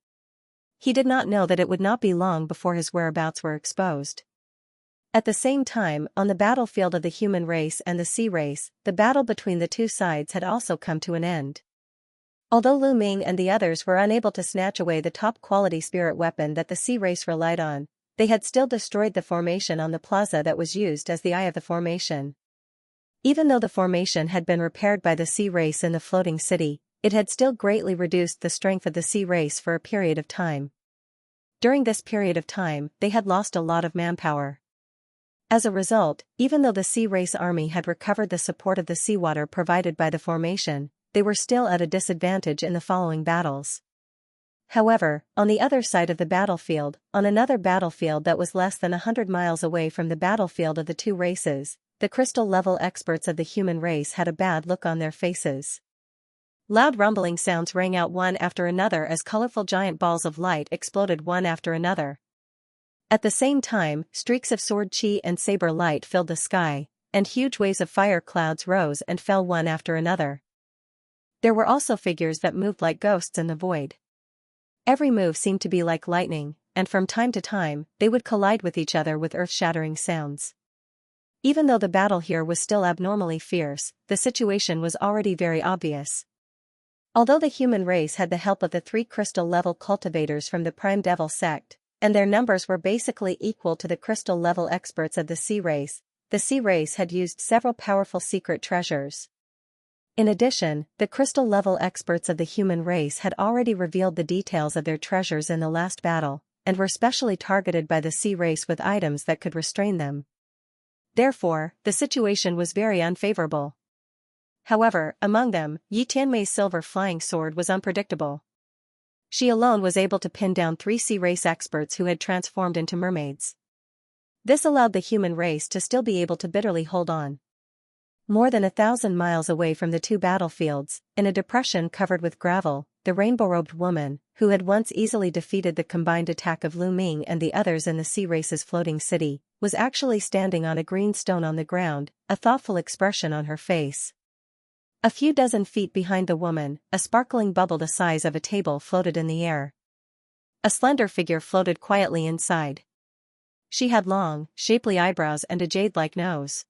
He did not know that it would not be long before his whereabouts were exposed. At the same time, on the battlefield of the human race and the sea race, the battle between the two sides had also come to an end. Although Lu Ming and the others were unable to snatch away the top-quality spirit weapon that the sea race relied on, they had still destroyed the formation on the plaza that was used as the eye of the formation. Even though the formation had been repaired by the sea race in the floating city, it had still greatly reduced the strength of the sea race for a period of time. During this period of time, they had lost a lot of manpower. As a result, even though the sea race army had recovered the support of the seawater provided by the formation, they were still at a disadvantage in the following battles. However, on the other side of the battlefield, on another battlefield that was less than 100 miles away from the battlefield of the two races, the crystal-level experts of the human race had a bad look on their faces. Loud rumbling sounds rang out one after another as colorful giant balls of light exploded one after another. At the same time, streaks of sword chi and saber light filled the sky, and huge waves of fire clouds rose and fell one after another. There were also figures that moved like ghosts in the void. Every move seemed to be like lightning, and from time to time, they would collide with each other with earth-shattering sounds. Even though the battle here was still abnormally fierce, the situation was already very obvious. Although the human race had the help of the 3 crystal-level cultivators from the Prime Devil sect, and their numbers were basically equal to the crystal-level experts of the sea race had used several powerful secret treasures. In addition, the crystal-level experts of the human race had already revealed the details of their treasures in the last battle, and were specially targeted by the sea race with items that could restrain them. Therefore, the situation was very unfavorable. However, among them, Yi Tianmei's silver flying sword was unpredictable. She alone was able to pin down 3 sea race experts who had transformed into mermaids. This allowed the human race to still be able to bitterly hold on. More than 1,000 miles away from the two battlefields, in a depression covered with gravel, the rainbow-robed woman, who had once easily defeated the combined attack of Lu Ming and the others in the sea race's floating city, was actually standing on a green stone on the ground, a thoughtful expression on her face. A few dozen feet behind the woman, a sparkling bubble the size of a table floated in the air. A slender figure floated quietly inside. She had long, shapely eyebrows and a jade-like nose.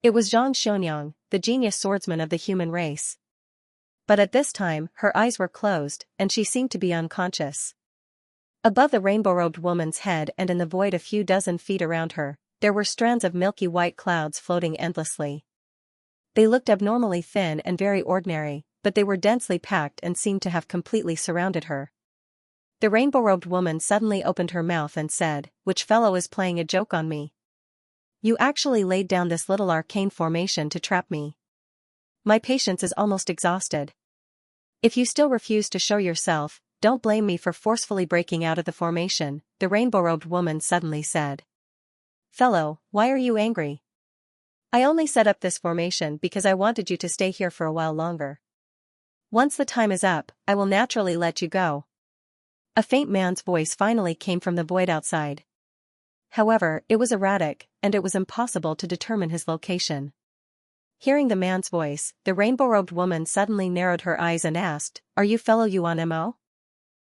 It was Zhang Xianyang, the genius swordsman of the human race. But at this time, her eyes were closed, and she seemed to be unconscious. Above the rainbow-robed woman's head and in the void a few dozen feet around her, there were strands of milky white clouds floating endlessly. They looked abnormally thin and very ordinary, but they were densely packed and seemed to have completely surrounded her. The rainbow-robed woman suddenly opened her mouth and said, "Which fellow is playing a joke on me? You actually laid down this little arcane formation to trap me. My patience is almost exhausted. If you still refuse to show yourself, don't blame me for forcefully breaking out of the formation," the rainbow-robed woman suddenly said. "Fellow, why are you angry? I only set up this formation because I wanted you to stay here for a while longer. Once the time is up, I will naturally let you go." A faint man's voice finally came from the void outside. However, it was erratic, and it was impossible to determine his location. Hearing the man's voice, the rainbow-robed woman suddenly narrowed her eyes and asked, "Are you fellow Yuan Mo?"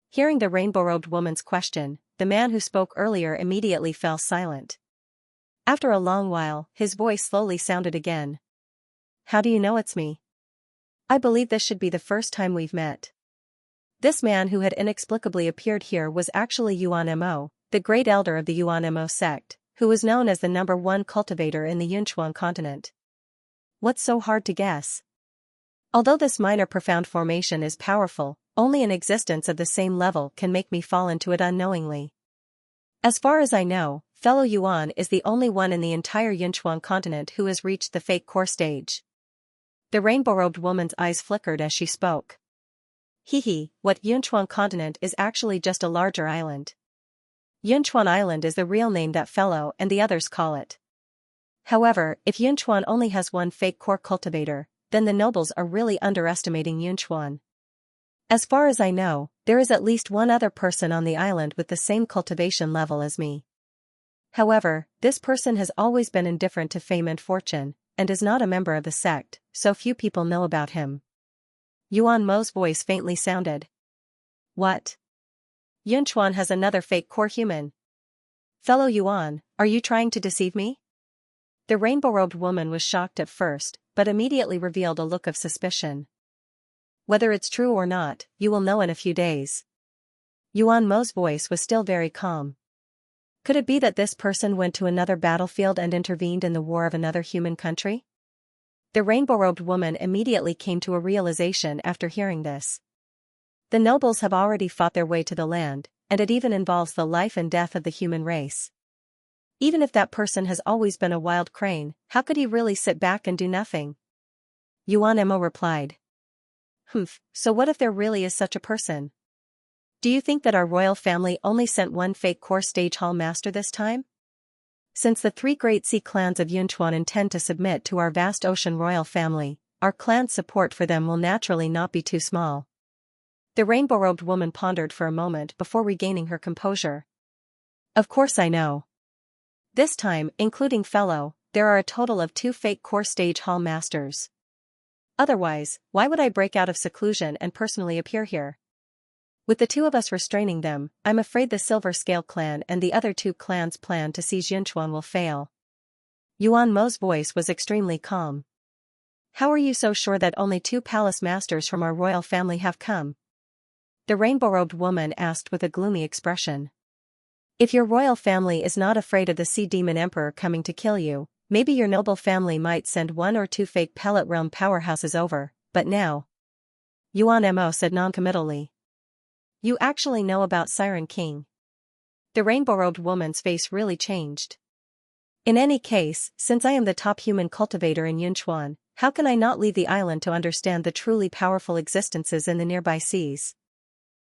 Hearing the rainbow-robed woman's question, the man who spoke earlier immediately fell silent. After a long while, his voice slowly sounded again. "How do you know it's me? I believe this should be the first time we've met." This man who had inexplicably appeared here was actually Yuan Mo, the great elder of the Yuan Mo sect, who was known as the #1 cultivator in the Yunchuan continent. What's so hard to guess? Although this minor profound formation is powerful, only an existence of the same level can make me fall into it unknowingly. As far as I know, fellow Yuan is the only one in the entire Yunchuan continent who has reached the fake core stage. The rainbow-robed woman's eyes flickered as she spoke. What Yunchuan continent is actually just a larger island. Yunchuan Island is the real name that fellow and the others call it. However, if Yunchuan only has one fake core cultivator, then the nobles are really underestimating Yunchuan. As far as I know, there is at least one other person on the island with the same cultivation level as me. However, this person has always been indifferent to fame and fortune, and is not a member of the sect, so few people know about him. Yuan Mo's voice faintly sounded. What? Yunchuan has another fake core human. Fellow Yuan, are you trying to deceive me? The rainbow-robed woman was shocked at first, but immediately revealed a look of suspicion. Whether it's true or not, you will know in a few days. Yuan Mo's voice was still very calm. Could it be that this person went to another battlefield and intervened in the war of another human country? The rainbow-robed woman immediately came to a realization after hearing this. The nobles have already fought their way to the land, and it even involves the life and death of the human race. Even if that person has always been a wild crane, how could he really sit back and do nothing? Yuan Mo replied. So what if there really is such a person? Do you think that our royal family only sent one fake core stage hall master this time? Since the 3 great sea clans of Yunchuan intend to submit to our vast ocean royal family, our clan's support for them will naturally not be too small. The rainbow-robed woman pondered for a moment before regaining her composure. Of course I know. This time, including fellow, there are a total of 2 fake core stage hall masters. Otherwise, why would I break out of seclusion and personally appear here? With the 2 of us restraining them, I'm afraid the Silver Scale clan and the other 2 clans' plan to seize Yunchuan will fail. Yuan Mo's voice was extremely calm. How are you so sure that only 2 palace masters from our royal family have come? The rainbow-robed woman asked with a gloomy expression. If your royal family is not afraid of the Sea Demon Emperor coming to kill you, maybe your noble family might send 1 or 2 fake pellet realm powerhouses over, but now. Yuan Mo said noncommittally. You actually know about Siren King. The rainbow-robed woman's face really changed. In any case, since I am the top human cultivator in Yunchuan, how can I not leave the island to understand the truly powerful existences in the nearby seas?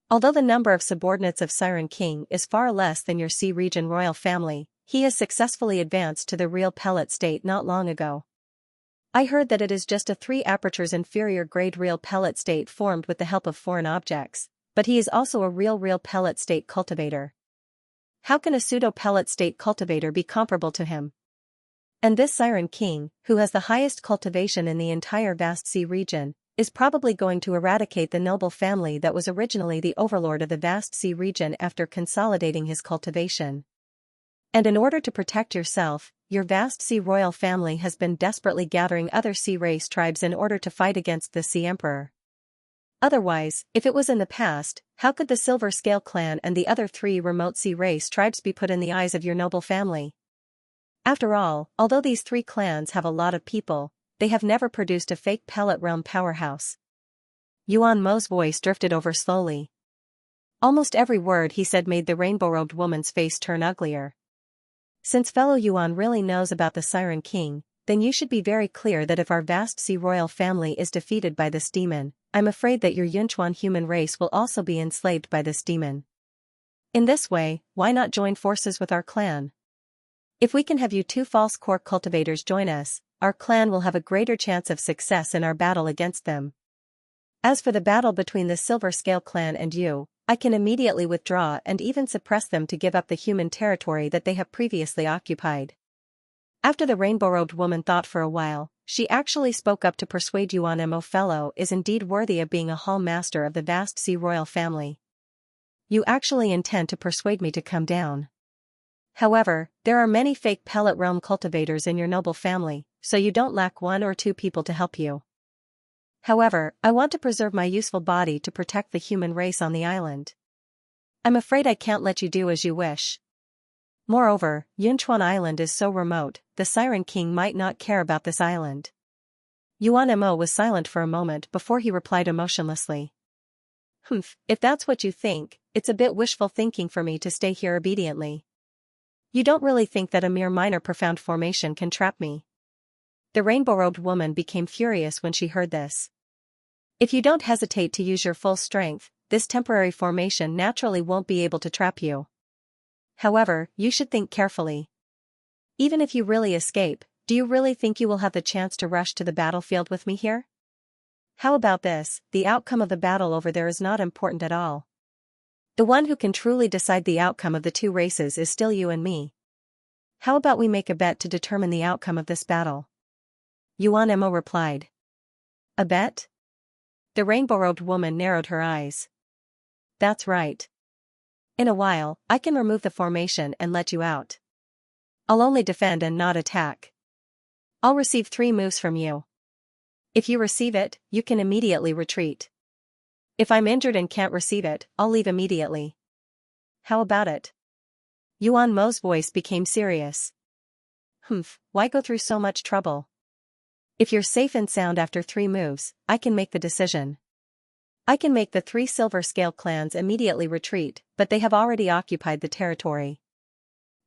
Although the number of subordinates of Siren King is far less than your sea region royal family, he has successfully advanced to the real pellet state not long ago. I heard that it is just a 3 apertures inferior grade real pellet state formed with the help of foreign objects, but he is also a real pellet state cultivator. How can a pseudo-pellet state cultivator be comparable to him? And this Siren King, who has the highest cultivation in the entire vast sea region, is probably going to eradicate the noble family that was originally the overlord of the vast sea region after consolidating his cultivation. And in order to protect yourself, your vast sea royal family has been desperately gathering other sea race tribes in order to fight against the Sea Emperor. Otherwise, if it was in the past, how could the Silver Scale clan and the other 3 remote sea race tribes be put in the eyes of your noble family? After all, although these 3 clans have a lot of people, they have never produced a fake pellet realm powerhouse. Yuan Mo's voice drifted over slowly. Almost every word he said made the rainbow-robed woman's face turn uglier. Since fellow Yuan really knows about the Siren King, then you should be very clear that if our vast sea royal family is defeated by this demon, I'm afraid that your Yunchuan human race will also be enslaved by this demon. In this way, why not join forces with our clan? If we can have you 2 false core cultivators join us, our clan will have a greater chance of success in our battle against them. As for the battle between the Silver Scale clan and you, I can immediately withdraw and even suppress them to give up the human territory that they have previously occupied. After the rainbow-robed woman thought for a while, she actually spoke up to persuade Yuan Mo fellow is indeed worthy of being a hall master of the vast sea royal family. You actually intend to persuade me to come down. However, there are many fake pellet realm cultivators in your noble family, so you don't lack 1 or 2 people to help you. However, I want to preserve my useful body to protect the human race on the island. I'm afraid I can't let you do as you wish. Moreover, Yunchuan Island is so remote, the Siren King might not care about this island. Yuan Mo was silent for a moment before he replied emotionlessly. If that's what you think, it's a bit wishful thinking for me to stay here obediently. You don't really think that a mere minor profound formation can trap me? The rainbow-robed woman became furious when she heard this. If you don't hesitate to use your full strength, this temporary formation naturally won't be able to trap you. However, you should think carefully. Even if you really escape, do you really think you will have the chance to rush to the battlefield with me here? How about this? The outcome of the battle over there is not important at all. The one who can truly decide the outcome of the two races is still you and me. How about we make a bet to determine the outcome of this battle? Yuan Mo replied. A bet? The rainbow-robed woman narrowed her eyes. That's right. In a while, I can remove the formation and let you out. I'll only defend and not attack. I'll receive 3 moves from you. If you receive it, you can immediately retreat. If I'm injured and can't receive it, I'll leave immediately. How about it? Yuan Mo's voice became serious. Why go through so much trouble? If you're safe and sound after 3 moves, I can make the decision. I can make the 3 silver scale clans immediately retreat, but they have already occupied the territory.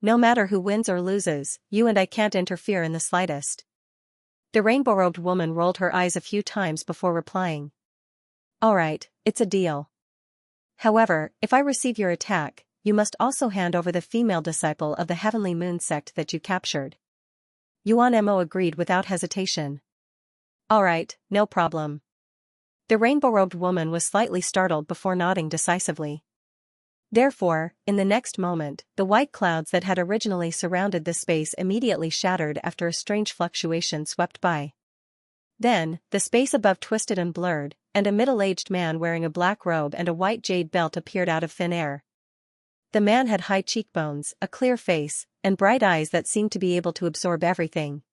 No matter who wins or loses, you and I can't interfere in the slightest. The rainbow-robed woman rolled her eyes a few times before replying. All right, it's a deal. However, if I receive your attack, you must also hand over the female disciple of the Heavenly Moon sect that you captured. Yuan Mo agreed without hesitation. All right, no problem. The rainbow-robed woman was slightly startled before nodding decisively. Therefore, in the next moment, the white clouds that had originally surrounded the space immediately shattered after a strange fluctuation swept by. Then, the space above twisted and blurred, and a middle-aged man wearing a black robe and a white jade belt appeared out of thin air. The man had high cheekbones, a clear face, and bright eyes that seemed to be able to absorb everything.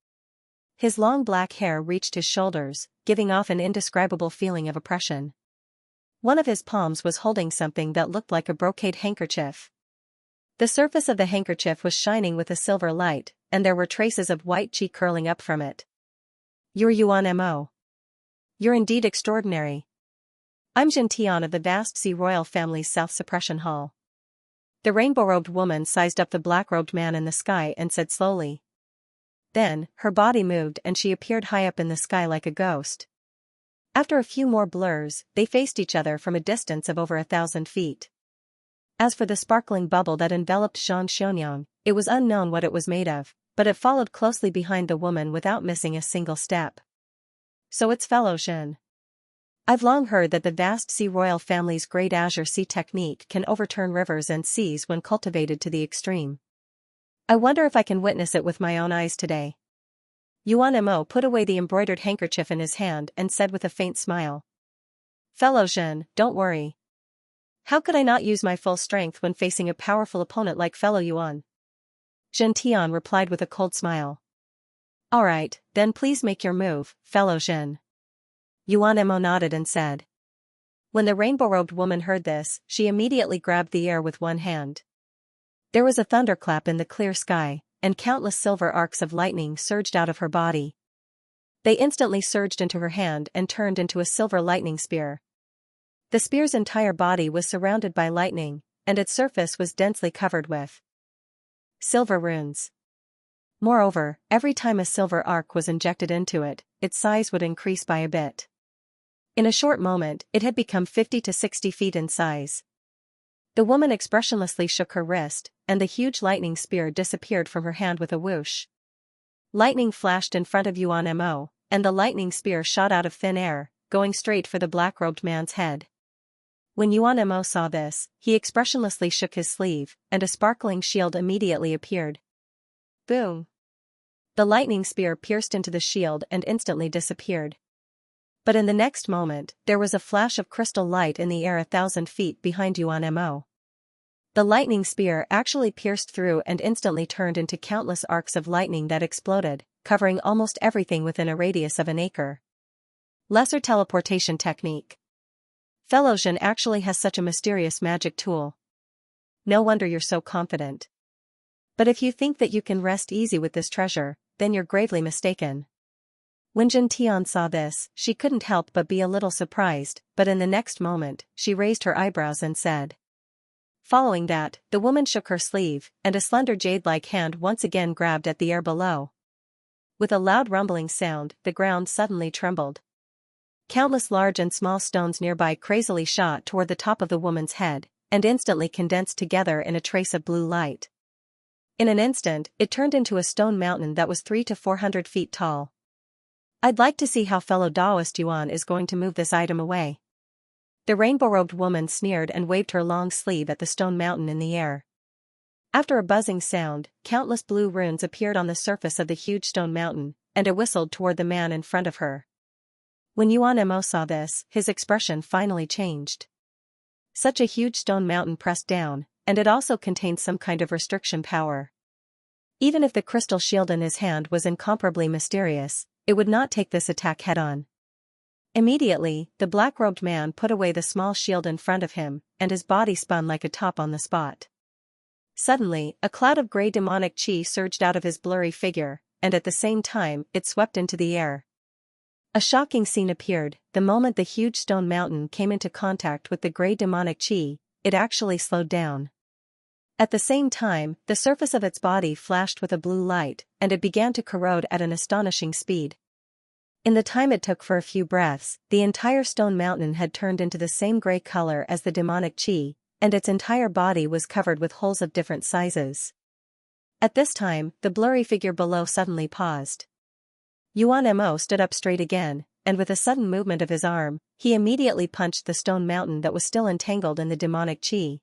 His long black hair reached his shoulders, giving off an indescribable feeling of oppression. One of his palms was holding something that looked like a brocade handkerchief. The surface of the handkerchief was shining with a silver light, and there were traces of white chi curling up from it. You're Yuan Mo. You're indeed extraordinary. I'm Xianxia of the vast Sea Royal family's South Suppression Hall. The rainbow-robed woman sized up the black-robed man in the sky and said slowly. Then, her body moved and she appeared high up in the sky like a ghost. After a few more blurs, they faced each other from a distance of over 1,000 feet. As for the sparkling bubble that enveloped Xianxia, it was unknown what it was made of, but it followed closely behind the woman without missing a single step. So it's fellow Xin. I've long heard that the vast Sea Royal family's Great Azure Sea technique can overturn rivers and seas when cultivated to the extreme. I wonder if I can witness it with my own eyes today. Yuan Mo put away the embroidered handkerchief in his hand and said with a faint smile. Fellow Xin, don't worry. How could I not use my full strength when facing a powerful opponent like fellow Yuan? Xianxia replied with a cold smile. All right, then please make your move, fellow Xin. Yuan Mo nodded and said. When the rainbow-robed woman heard this, she immediately grabbed the air with one hand. There was a thunderclap in the clear sky, and countless silver arcs of lightning surged out of her body. They instantly surged into her hand and turned into a silver lightning spear. The spear's entire body was surrounded by lightning, and its surface was densely covered with silver runes. Moreover, every time a silver arc was injected into it, its size would increase by a bit. In a short moment, it had become 50 to 60 feet in size. The woman expressionlessly shook her wrist, and the huge lightning spear disappeared from her hand with a whoosh. Lightning flashed in front of Yuan Mo, and the lightning spear shot out of thin air, going straight for the black-robed man's head. When Yuan Mo saw this, he expressionlessly shook his sleeve, and a sparkling shield immediately appeared. Boom! The lightning spear pierced into the shield and instantly disappeared. But in the next moment, there was a flash of crystal light in the air 1,000 feet behind Yuan Mo. The lightning spear actually pierced through and instantly turned into countless arcs of lightning that exploded, covering almost everything within a radius of an acre. Lesser teleportation technique. Fellow Xin actually has such a mysterious magic tool. No wonder you're so confident. But if you think that you can rest easy with this treasure, then you're gravely mistaken. When Xianxia saw this, she couldn't help but be a little surprised, but in the next moment, she raised her eyebrows and said. Following that, the woman shook her sleeve, and a slender jade-like hand once again grabbed at the air below. With a loud rumbling sound, the ground suddenly trembled. Countless large and small stones nearby crazily shot toward the top of the woman's head, and instantly condensed together in a trace of blue light. In an instant, it turned into a stone mountain that was 300 to 400 feet tall. I'd like to see how fellow Taoist Yuan is going to move this item away. The rainbow-robed woman sneered and waved her long sleeve at the stone mountain in the air. After a buzzing sound, countless blue runes appeared on the surface of the huge stone mountain, and it whistled toward the man in front of her. When Yuan Mo saw this, his expression finally changed. Such a huge stone mountain pressed down, and it also contained some kind of restriction power. Even if the crystal shield in his hand was incomparably mysterious, it would not take this attack head-on. Immediately, the black-robed man put away the small shield in front of him, and his body spun like a top on the spot. Suddenly, a cloud of gray demonic chi surged out of his blurry figure, and at the same time, it swept into the air. A shocking scene appeared. The moment the huge stone mountain came into contact with the gray demonic chi, it actually slowed down. At the same time, the surface of its body flashed with a blue light, and it began to corrode at an astonishing speed. In the time it took for a few breaths, the entire stone mountain had turned into the same gray color as the demonic chi, and its entire body was covered with holes of different sizes. At this time, the blurry figure below suddenly paused. Yuan Mo stood up straight again, and with a sudden movement of his arm, he immediately punched the stone mountain that was still entangled in the demonic chi.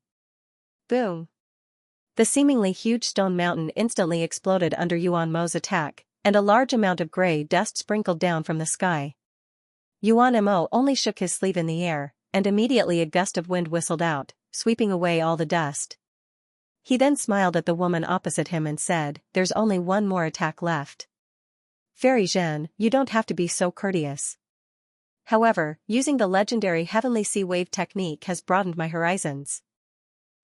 Boom! The seemingly huge stone mountain instantly exploded under Yuan Mo's attack, and a large amount of gray dust sprinkled down from the sky. Yuan Mo only shook his sleeve in the air, and immediately a gust of wind whistled out, sweeping away all the dust. He then smiled at the woman opposite him and said, "There's only one more attack left. Fairy Zhen, you don't have to be so courteous. However, using the legendary Heavenly Sea Wave technique has broadened my horizons.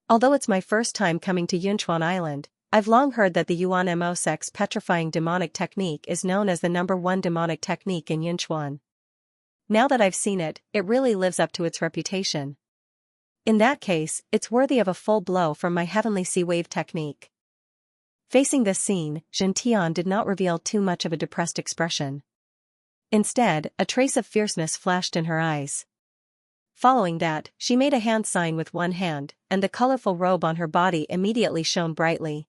Although it's my first time coming to Yunchuan Island, I've long heard that the Yuan Mo Sex petrifying demonic technique is known as the #1 demonic technique in Yunchuan. Now that I've seen it, it really lives up to its reputation. In that case, it's worthy of a full blow from my Heavenly Sea Wave technique." Facing this scene, Xianxia did not reveal too much of a depressed expression. Instead, a trace of fierceness flashed in her eyes. Following that, she made a hand sign with one hand, and the colorful robe on her body immediately shone brightly.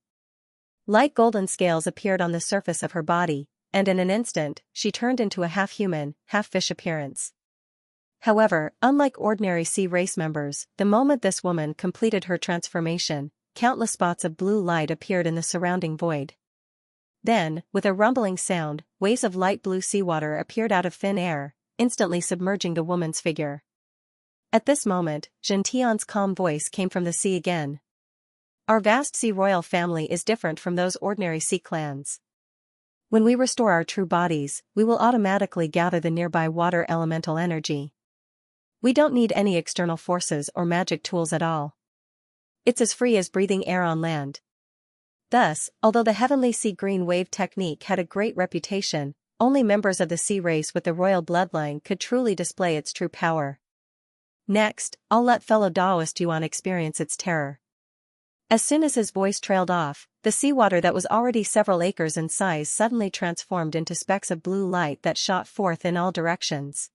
Light golden scales appeared on the surface of her body, and in an instant, she turned into a half-human, half-fish appearance. However, unlike ordinary sea race members, the moment this woman completed her transformation, countless spots of blue light appeared in the surrounding void. Then, with a rumbling sound, waves of light blue seawater appeared out of thin air, instantly submerging the woman's figure. At this moment, Xianxia's calm voice came from the sea again. "Our vast sea royal family is different from those ordinary sea clans. When we restore our true bodies, we will automatically gather the nearby water elemental energy. We don't need any external forces or magic tools at all. It's as free as breathing air on land." Thus, although the Heavenly Sea Green Wave technique had a great reputation, only members of the sea race with the royal bloodline could truly display its true power. Next, I'll let fellow Taoist Yuan experience its terror. As soon as his voice trailed off, the seawater that was already several acres in size suddenly transformed into specks of blue light that shot forth in all directions.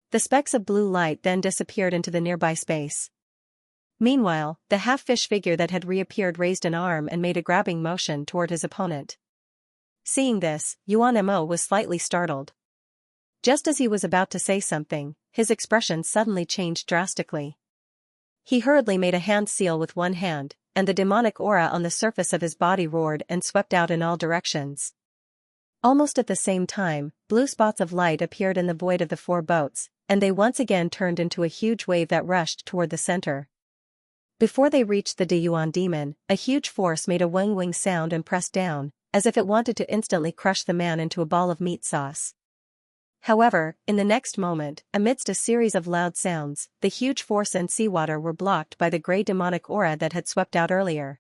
The specks of blue light then disappeared into the nearby space. Meanwhile, the half-fish figure that had reappeared raised an arm and made a grabbing motion toward his opponent. Seeing this, Yuan Mo was slightly startled. Just as he was about to say something, his expression suddenly changed drastically. He hurriedly made a hand seal with one hand, and the demonic aura on the surface of his body roared and swept out in all directions. Almost at the same time, blue spots of light appeared in the void of the four boats, and they once again turned into a huge wave that rushed toward the center. Before they reached the Yuan demon, a huge force made a wing sound and pressed down, as if it wanted to instantly crush the man into a ball of meat sauce. However, in the next moment, amidst a series of loud sounds, the huge force and seawater were blocked by the gray demonic aura that had swept out earlier.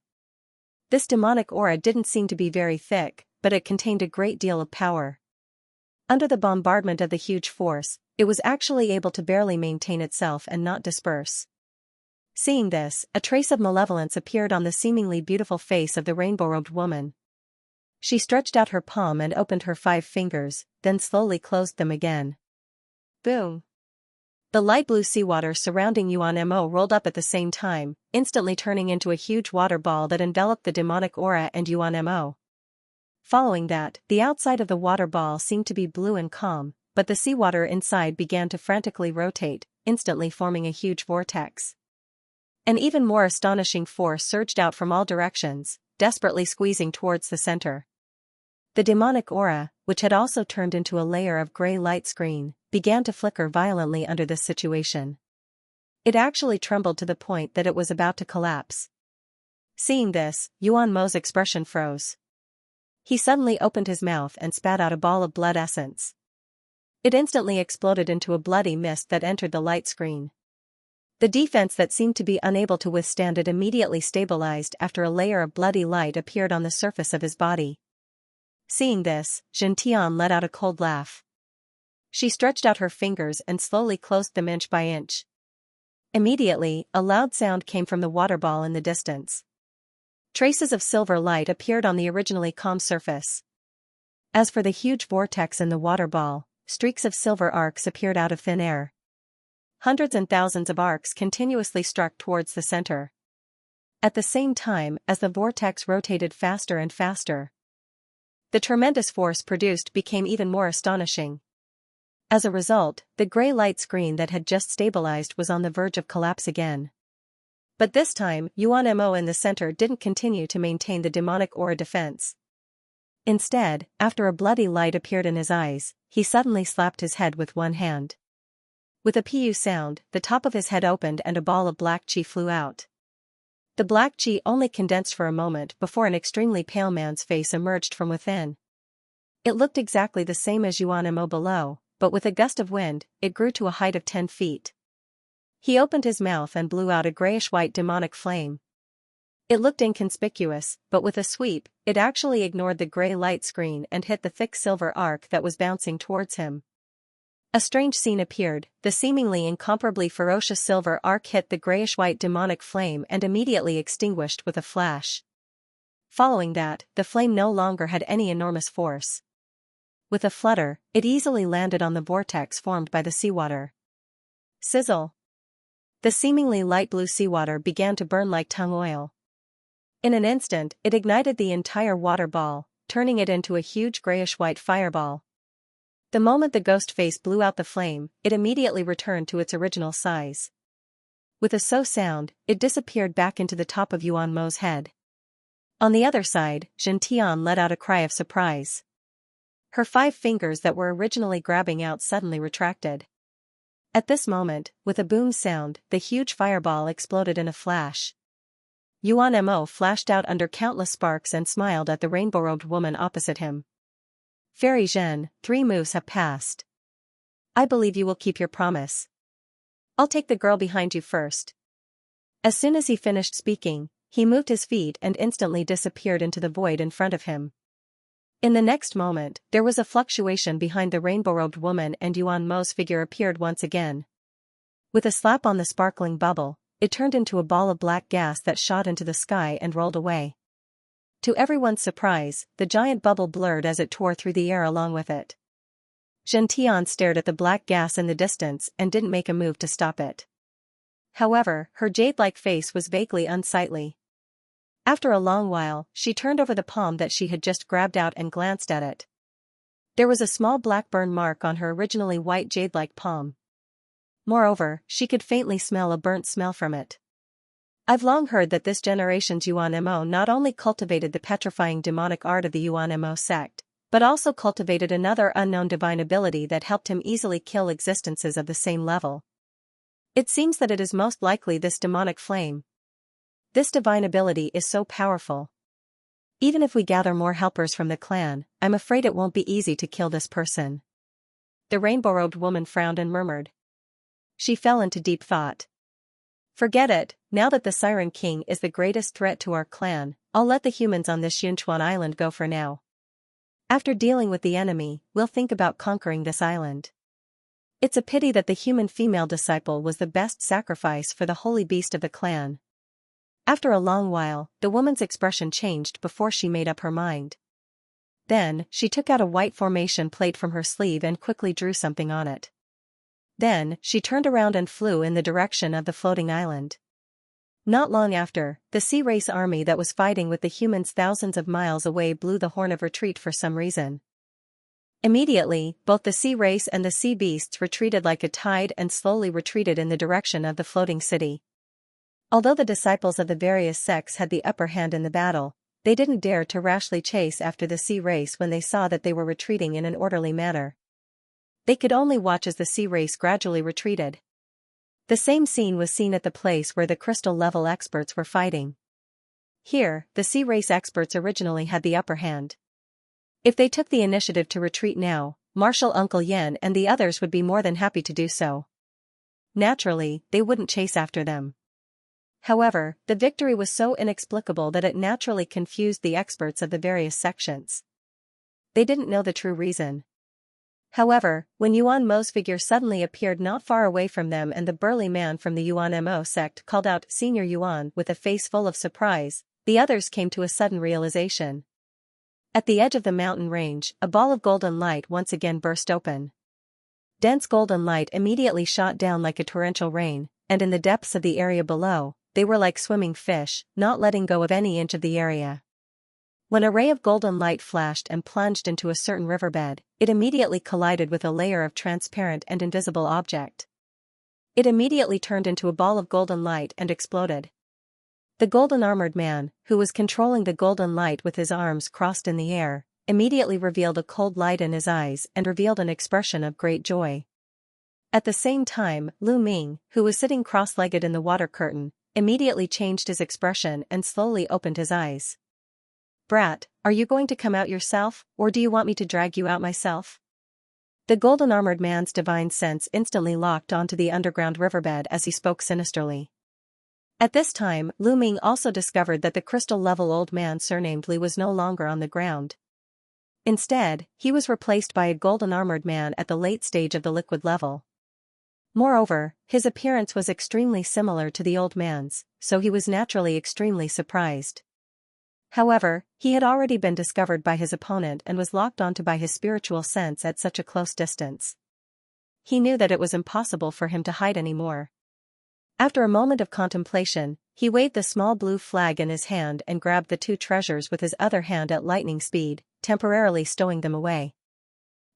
This demonic aura didn't seem to be very thick, but it contained a great deal of power. Under the bombardment of the huge force, it was actually able to barely maintain itself and not disperse. Seeing this, a trace of malevolence appeared on the seemingly beautiful face of the rainbow-robed woman. She stretched out her palm and opened her 5 fingers, then slowly closed them again. Boom! The light blue seawater surrounding Yuan Mo rolled up at the same time, instantly turning into a huge water ball that enveloped the demonic aura and Yuan Mo. Following that, the outside of the water ball seemed to be blue and calm, but the seawater inside began to frantically rotate, instantly forming a huge vortex. An even more astonishing force surged out from all directions, desperately squeezing towards the center. The demonic aura, which had also turned into a layer of gray light screen, began to flicker violently under this situation. It actually trembled to the point that it was about to collapse. Seeing this, Yuan Mo's expression froze. He suddenly opened his mouth and spat out a ball of blood essence. It instantly exploded into a bloody mist that entered the light screen. The defense that seemed to be unable to withstand it immediately stabilized after a layer of bloody light appeared on the surface of his body. Seeing this, Xianxia let out a cold laugh. She stretched out her fingers and slowly closed them inch by inch. Immediately, a loud sound came from the water ball in the distance. Traces of silver light appeared on the originally calm surface. As for the huge vortex in the water ball, streaks of silver arcs appeared out of thin air. Hundreds and thousands of arcs continuously struck towards the center. At the same time, as the vortex rotated faster and faster, the tremendous force produced became even more astonishing. As a result, the gray light screen that had just stabilized was on the verge of collapse again. But this time, Yuan Mo in the center didn't continue to maintain the demonic aura defense. Instead, after a bloody light appeared in his eyes, he suddenly slapped his head with one hand. With a pu sound, the top of his head opened and a ball of black chi flew out. The black chi only condensed for a moment before an extremely pale man's face emerged from within. It looked exactly the same as Yuan Mo below, but with a gust of wind, it grew to a height of 10 feet. He opened his mouth and blew out a grayish-white demonic flame. It looked inconspicuous, but with a sweep, it actually ignored the gray light screen and hit the thick silver arc that was bouncing towards him. A strange scene appeared. The seemingly incomparably ferocious silver arc hit the grayish-white demonic flame and immediately extinguished with a flash. Following that, the flame no longer had any enormous force. With a flutter, it easily landed on the vortex formed by the seawater. Sizzle! The seemingly light blue seawater began to burn like tung oil. In an instant, it ignited the entire water ball, turning it into a huge grayish-white fireball. The moment the ghost face blew out the flame, it immediately returned to its original size. With a so sound, it disappeared back into the top of Yuan Mo's head. On the other side, Xianxia let out a cry of surprise. Her 5 fingers that were originally grabbing out suddenly retracted. At this moment, with a boom sound, the huge fireball exploded in a flash. Yuan Mo flashed out under countless sparks and smiled at the rainbow-robed woman opposite him. Fairy Zhen, 3 moves have passed. I believe you will keep your promise. I'll take the girl behind you first. As soon as he finished speaking, he moved his feet and instantly disappeared into the void in front of him. In the next moment, there was a fluctuation behind the rainbow-robed woman and Yuan Mo's figure appeared once again. With a slap on the sparkling bubble, it turned into a ball of black gas that shot into the sky and rolled away. To everyone's surprise, the giant bubble blurred as it tore through the air along with it. Xianxia stared at the black gas in the distance and didn't make a move to stop it. However, her jade-like face was vaguely unsightly. After a long while, she turned over the palm that she had just grabbed out and glanced at it. There was a small black burn mark on her originally white jade-like palm. Moreover, she could faintly smell a burnt smell from it. I've long heard that this generation's Yuan Mo not only cultivated the petrifying demonic art of the Yuan Mo sect, but also cultivated another unknown divine ability that helped him easily kill existences of the same level. It seems that it is most likely this demonic flame. This divine ability is so powerful. Even if we gather more helpers from the clan, I'm afraid it won't be easy to kill this person. The rainbow-robed woman frowned and murmured. She fell into deep thought. Forget it, now that the Siren King is the greatest threat to our clan, I'll let the humans on this Yunchuan island go for now. After dealing with the enemy, we'll think about conquering this island. It's a pity that the human female disciple was the best sacrifice for the holy beast of the clan. After a long while, the woman's expression changed before she made up her mind. Then, she took out a white formation plate from her sleeve and quickly drew something on it. Then, she turned around and flew in the direction of the floating island. Not long after, the sea race army that was fighting with the humans thousands of miles away blew the horn of retreat for some reason. Immediately, both the sea race and the sea beasts retreated like a tide and slowly retreated in the direction of the floating city. Although the disciples of the various sects had the upper hand in the battle, they didn't dare to rashly chase after the sea race when they saw that they were retreating in an orderly manner. They could only watch as the sea race gradually retreated. The same scene was seen at the place where the crystal level experts were fighting. Here, the sea race experts originally had the upper hand. If they took the initiative to retreat now, Marshal Uncle Yen and the others would be more than happy to do so. Naturally, they wouldn't chase after them. However, the victory was so inexplicable that it naturally confused the experts of the various sections. They didn't know the true reason. However, when Yuan Mo's figure suddenly appeared not far away from them and the burly man from the Yuan Mo sect called out "Senior Yuan" with a face full of surprise, the others came to a sudden realization. At the edge of the mountain range, a ball of golden light once again burst open. Dense golden light immediately shot down like a torrential rain, and in the depths of the area below, they were like swimming fish, not letting go of any inch of the area. When a ray of golden light flashed and plunged into a certain riverbed, it immediately collided with a layer of transparent and invisible object. It immediately turned into a ball of golden light and exploded. The golden armored man, who was controlling the golden light with his arms crossed in the air, immediately revealed a cold light in his eyes and revealed an expression of great joy. At the same time, Lu Ming, who was sitting cross-legged in the water curtain, immediately changed his expression and slowly opened his eyes. "Brat, are you going to come out yourself, or do you want me to drag you out myself?" The golden armored man's divine sense instantly locked onto the underground riverbed as he spoke sinisterly. At this time, Lu Ming also discovered that the crystal-level old man surnamed Li was no longer on the ground. Instead, he was replaced by a golden armored man at the late stage of the liquid level. Moreover, his appearance was extremely similar to the old man's, so he was naturally extremely surprised. However, he had already been discovered by his opponent and was locked onto by his spiritual sense at such a close distance. He knew that it was impossible for him to hide anymore. After a moment of contemplation, he waved the small blue flag in his hand and grabbed the two treasures with his other hand at lightning speed, temporarily stowing them away.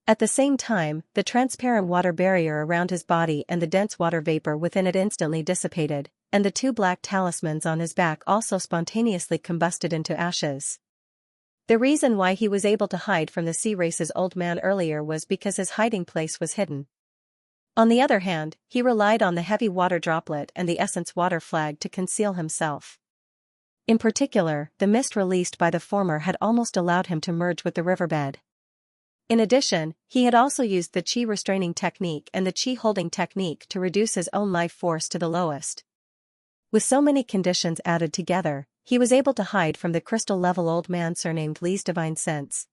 At the same time, the transparent water barrier around his body and the dense water vapor within it instantly dissipated, and the two black talismans on his back also spontaneously combusted into ashes. The reason why he was able to hide from the sea race's old man earlier was because his hiding place was hidden. On the other hand, he relied on the heavy water droplet and the essence water flag to conceal himself. In particular, the mist released by the former had almost allowed him to merge with the riverbed. In addition, he had also used the chi restraining technique and the chi holding technique to reduce his own life force to the lowest. With so many conditions added together, he was able to hide from the crystal-level old man surnamed Li's divine sense.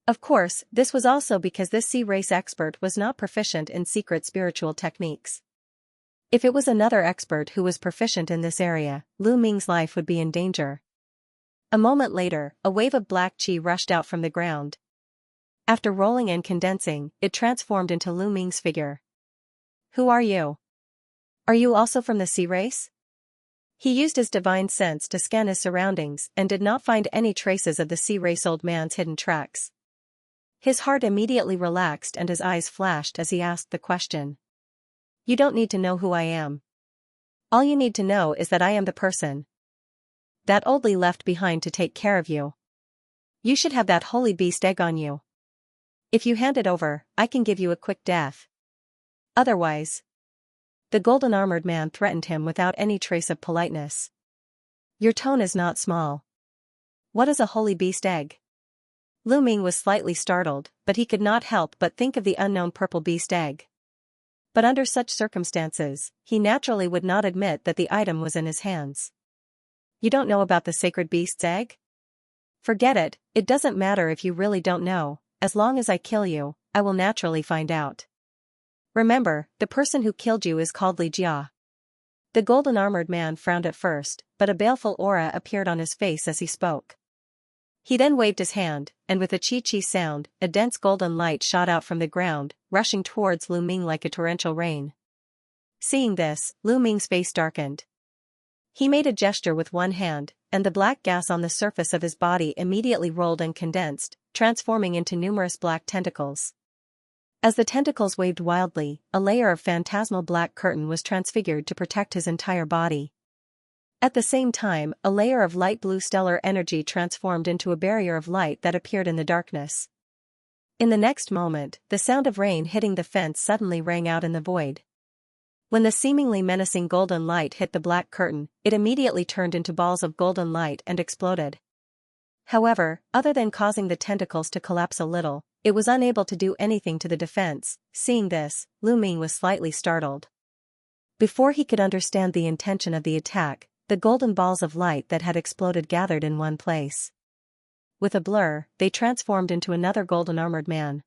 Of course, this was also because this sea race expert was not proficient in secret spiritual techniques. If it was another expert who was proficient in this area, Lu Ming's life would be in danger. A moment later, a wave of black chi rushed out from the ground. After rolling and condensing, it transformed into Lu Ming's figure. "Who are you? Are you also from the sea race?" He used his divine sense to scan his surroundings and did not find any traces of the sea race old man's hidden tracks. His heart immediately relaxed and his eyes flashed as he asked the question. "You don't need to know who I am. All you need to know is that I am the person that old Li left behind to take care of you. You should have that holy beast egg on you. If you hand it over, I can give you a quick death. Otherwise..." The golden armored man threatened him without any trace of politeness. "Your tone is not small. What is a holy beast egg?" Lu Ming was slightly startled, but he could not help but think of the unknown purple beast egg. But under such circumstances, he naturally would not admit that the item was in his hands. You don't know about the sacred beast's egg? Forget it, it doesn't matter if you really don't know, as long as I kill you, I will naturally find out. Remember, the person who killed you is called Li Jia. The golden-armored man frowned at first, but a baleful aura appeared on his face as he spoke. He then waved his hand, and with a chi-chi sound, a dense golden light shot out from the ground, rushing towards Lu Ming like a torrential rain. Seeing this, Lu Ming's face darkened. He made a gesture with one hand, and the black gas on the surface of his body immediately rolled and condensed, transforming into numerous black tentacles. As the tentacles waved wildly, a layer of phantasmal black curtain was transfigured to protect his entire body. At the same time, a layer of light blue stellar energy transformed into a barrier of light that appeared in the darkness. In the next moment, the sound of rain hitting the fence suddenly rang out in the void. When the seemingly menacing golden light hit the black curtain, it immediately turned into balls of golden light and exploded. However, other than causing the tentacles to collapse a little, it was unable to do anything to the defense. Seeing this, Lu Ming was slightly startled. Before he could understand the intention of the attack, the golden balls of light that had exploded gathered in one place. With a blur, they transformed into another golden-armored man.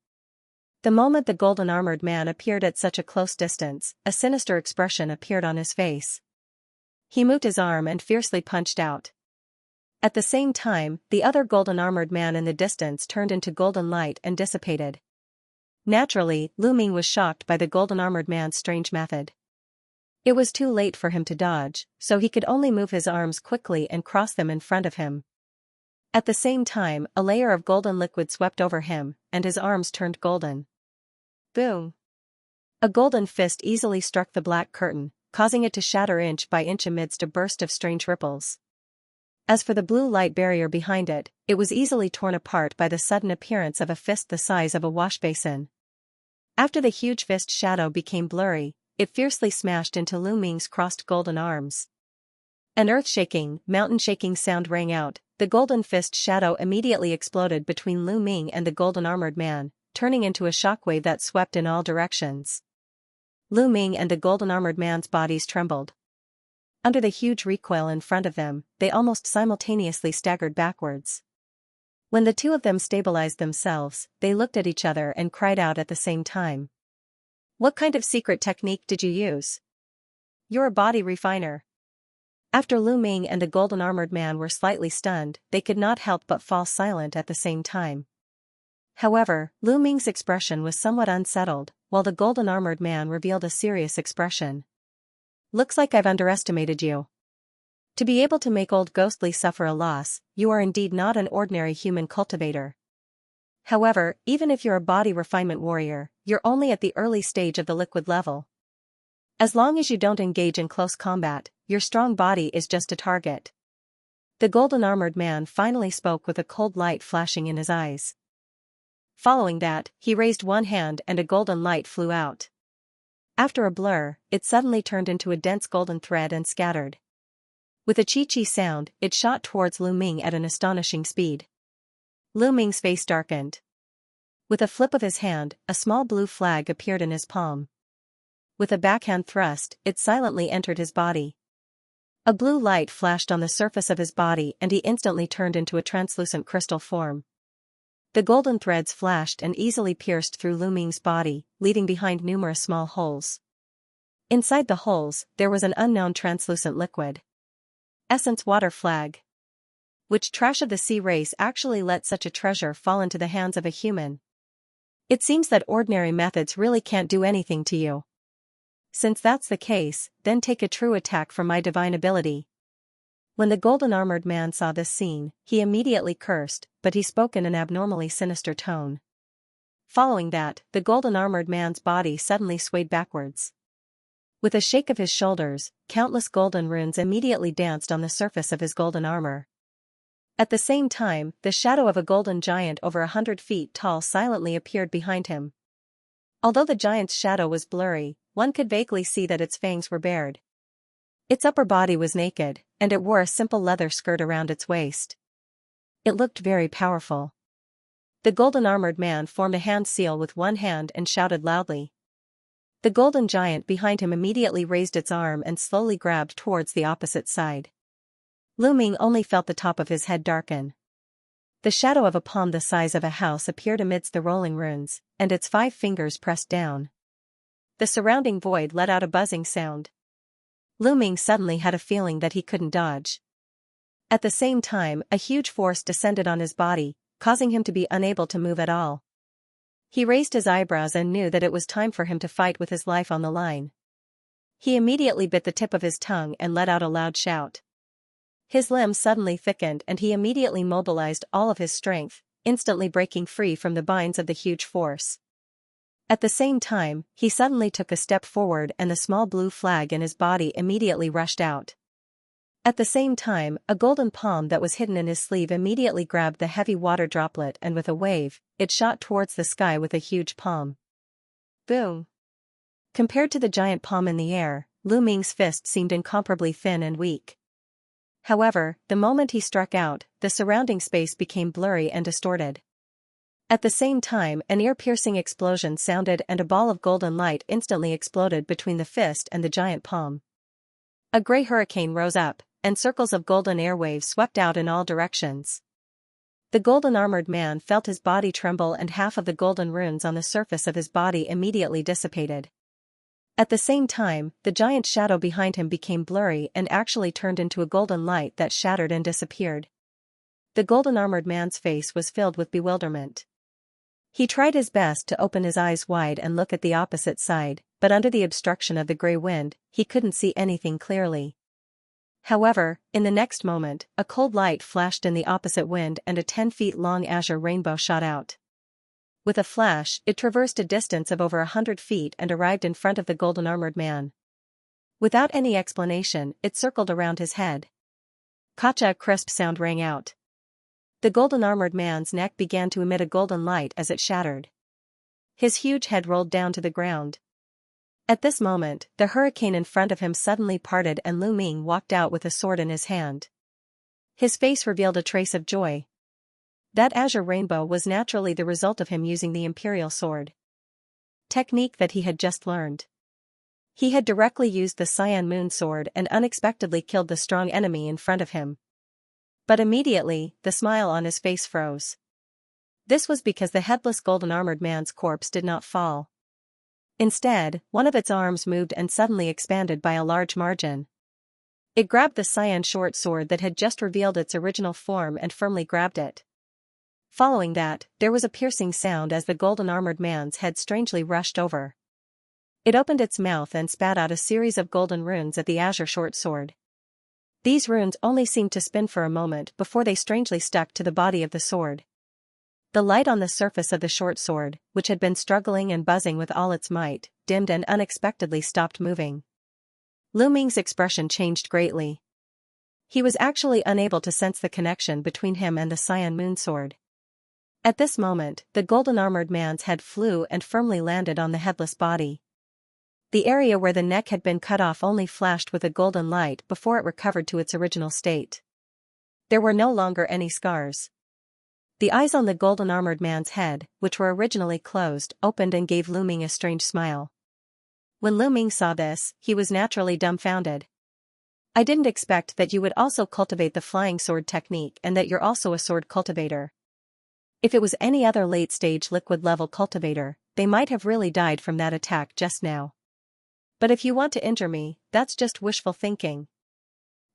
The moment the golden-armored man appeared at such a close distance, a sinister expression appeared on his face. He moved his arm and fiercely punched out. At the same time, the other golden-armored man in the distance turned into golden light and dissipated. Naturally, Lu Ming was shocked by the golden-armored man's strange method. It was too late for him to dodge, so he could only move his arms quickly and cross them in front of him. At the same time, a layer of golden liquid swept over him, and his arms turned golden. Boom! A golden fist easily struck the black curtain, causing it to shatter inch by inch amidst a burst of strange ripples. As for the blue light barrier behind it, it was easily torn apart by the sudden appearance of a fist the size of a wash basin. After the huge fist shadow became blurry, it fiercely smashed into Lu Ming's crossed golden arms. An earth-shaking, mountain-shaking sound rang out. The golden fist shadow immediately exploded between Lu Ming and the golden-armored man, turning into a shockwave that swept in all directions. Lu Ming and the golden-armored man's bodies trembled. Under the huge recoil in front of them, they almost simultaneously staggered backwards. When the two of them stabilized themselves, they looked at each other and cried out at the same time. What kind of secret technique did you use? You're a body refiner. After Lu Ming and the golden-armored man were slightly stunned, they could not help but fall silent at the same time. However, Lu Ming's expression was somewhat unsettled, while the golden-armored man revealed a serious expression. Looks like I've underestimated you. To be able to make old Ghostly suffer a loss, you are indeed not an ordinary human cultivator. However, even if you're a body refinement warrior, you're only at the early stage of the liquid level. As long as you don't engage in close combat, your strong body is just a target. The golden-armored man finally spoke with a cold light flashing in his eyes. Following that, he raised one hand and a golden light flew out. After a blur, it suddenly turned into a dense golden thread and scattered. With a chi-chi sound, it shot towards Lu Ming at an astonishing speed. Lu Ming's face darkened. With a flip of his hand, a small blue flag appeared in his palm. With a backhand thrust, it silently entered his body. A blue light flashed on the surface of his body and he instantly turned into a translucent crystal form. The golden threads flashed and easily pierced through Lu Ming's body, leaving behind numerous small holes. Inside the holes, there was an unknown translucent liquid. Essence water flag. Which trash of the sea race actually let such a treasure fall into the hands of a human? It seems that ordinary methods really can't do anything to you. Since that's the case, then take a true attack from my divine ability. When the golden-armored man saw this scene, he immediately cursed, but he spoke in an abnormally sinister tone. Following that, the golden-armored man's body suddenly swayed backwards. With a shake of his shoulders, countless golden runes immediately danced on the surface of his golden armor. At the same time, the shadow of a golden giant over 100 feet tall silently appeared behind him. Although the giant's shadow was blurry, one could vaguely see that its fangs were bared. Its upper body was naked, and it wore a simple leather skirt around its waist. It looked very powerful. The golden-armored man formed a hand seal with one hand and shouted loudly. The golden giant behind him immediately raised its arm and slowly grabbed towards the opposite side. Lu Ming only felt the top of his head darken. The shadow of a palm the size of a house appeared amidst the rolling runes, and its 5 fingers pressed down. The surrounding void let out a buzzing sound. Lu Ming suddenly had a feeling that he couldn't dodge. At the same time, a huge force descended on his body, causing him to be unable to move at all. He raised his eyebrows and knew that it was time for him to fight with his life on the line. He immediately bit the tip of his tongue and let out a loud shout. His limbs suddenly thickened and he immediately mobilized all of his strength, instantly breaking free from the binds of the huge force. At the same time, he suddenly took a step forward and the small blue flag in his body immediately rushed out. At the same time, a golden palm that was hidden in his sleeve immediately grabbed the heavy water droplet and with a wave, it shot towards the sky with a huge palm. Boom! Compared to the giant palm in the air, Lu Ming's fist seemed incomparably thin and weak. However, the moment he struck out, the surrounding space became blurry and distorted. At the same time, an ear-piercing explosion sounded and a ball of golden light instantly exploded between the fist and the giant palm. A gray hurricane rose up, and circles of golden airwaves swept out in all directions. The golden-armored man felt his body tremble and half of the golden runes on the surface of his body immediately dissipated. At the same time, the giant shadow behind him became blurry and actually turned into a golden light that shattered and disappeared. The golden-armored man's face was filled with bewilderment. He tried his best to open his eyes wide and look at the opposite side, but under the obstruction of the gray wind, he couldn't see anything clearly. However, in the next moment, a cold light flashed in the opposite wind and a 10-feet-long azure rainbow shot out. With a flash, it traversed a distance of over 100 feet and arrived in front of the golden-armored man. Without any explanation, it circled around his head. Kacha! A crisp sound rang out. The golden-armored man's neck began to emit a golden light as it shattered. His huge head rolled down to the ground. At this moment, the hurricane in front of him suddenly parted and Lu Ming walked out with a sword in his hand. His face revealed a trace of joy. That azure rainbow was naturally the result of him using the imperial sword technique that he had just learned. He had directly used the Cyan Moon sword and unexpectedly killed the strong enemy in front of him. But immediately, the smile on his face froze. This was because the headless golden-armored man's corpse did not fall. Instead, one of its arms moved and suddenly expanded by a large margin. It grabbed the cyan short sword that had just revealed its original form and firmly grabbed it. Following that, there was a piercing sound as the golden-armored man's head strangely rushed over. It opened its mouth and spat out a series of golden runes at the azure short sword. These runes only seemed to spin for a moment before they strangely stuck to the body of the sword. The light on the surface of the short sword, which had been struggling and buzzing with all its might, dimmed and unexpectedly stopped moving. Lu Ming's expression changed greatly. He was actually unable to sense the connection between him and the Cyan Moon sword. At this moment, the golden-armored man's head flew and firmly landed on the headless body. The area where the neck had been cut off only flashed with a golden light before it recovered to its original state. There were no longer any scars. The eyes on the golden-armored man's head, which were originally closed, opened and gave Lu Ming a strange smile. When Lu Ming saw this, he was naturally dumbfounded. "I didn't expect that you would also cultivate the flying sword technique and that you're also a sword cultivator. If it was any other late-stage liquid-level cultivator, they might have really died from that attack just now. But if you want to injure me, that's just wishful thinking.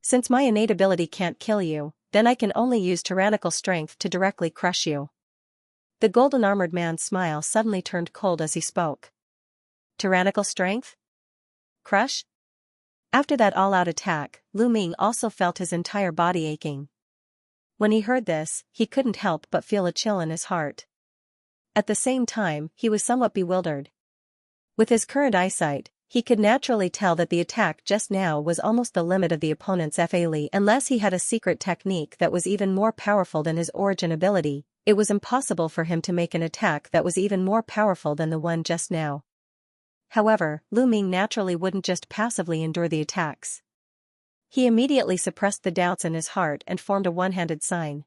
Since my innate ability can't kill you, then I can only use tyrannical strength to directly crush you." The golden-armored man's smile suddenly turned cold as he spoke. Tyrannical strength? Crush? After that all-out attack, Lu Ming also felt his entire body aching. When he heard this, he couldn't help but feel a chill in his heart. At the same time, he was somewhat bewildered. With his current eyesight, he could naturally tell that the attack just now was almost the limit of the opponent's FA unless he had a secret technique that was even more powerful than his origin ability. It was impossible for him to make an attack that was even more powerful than the one just now. However, Lu Ming naturally wouldn't just passively endure the attacks. He immediately suppressed the doubts in his heart and formed a one-handed sign.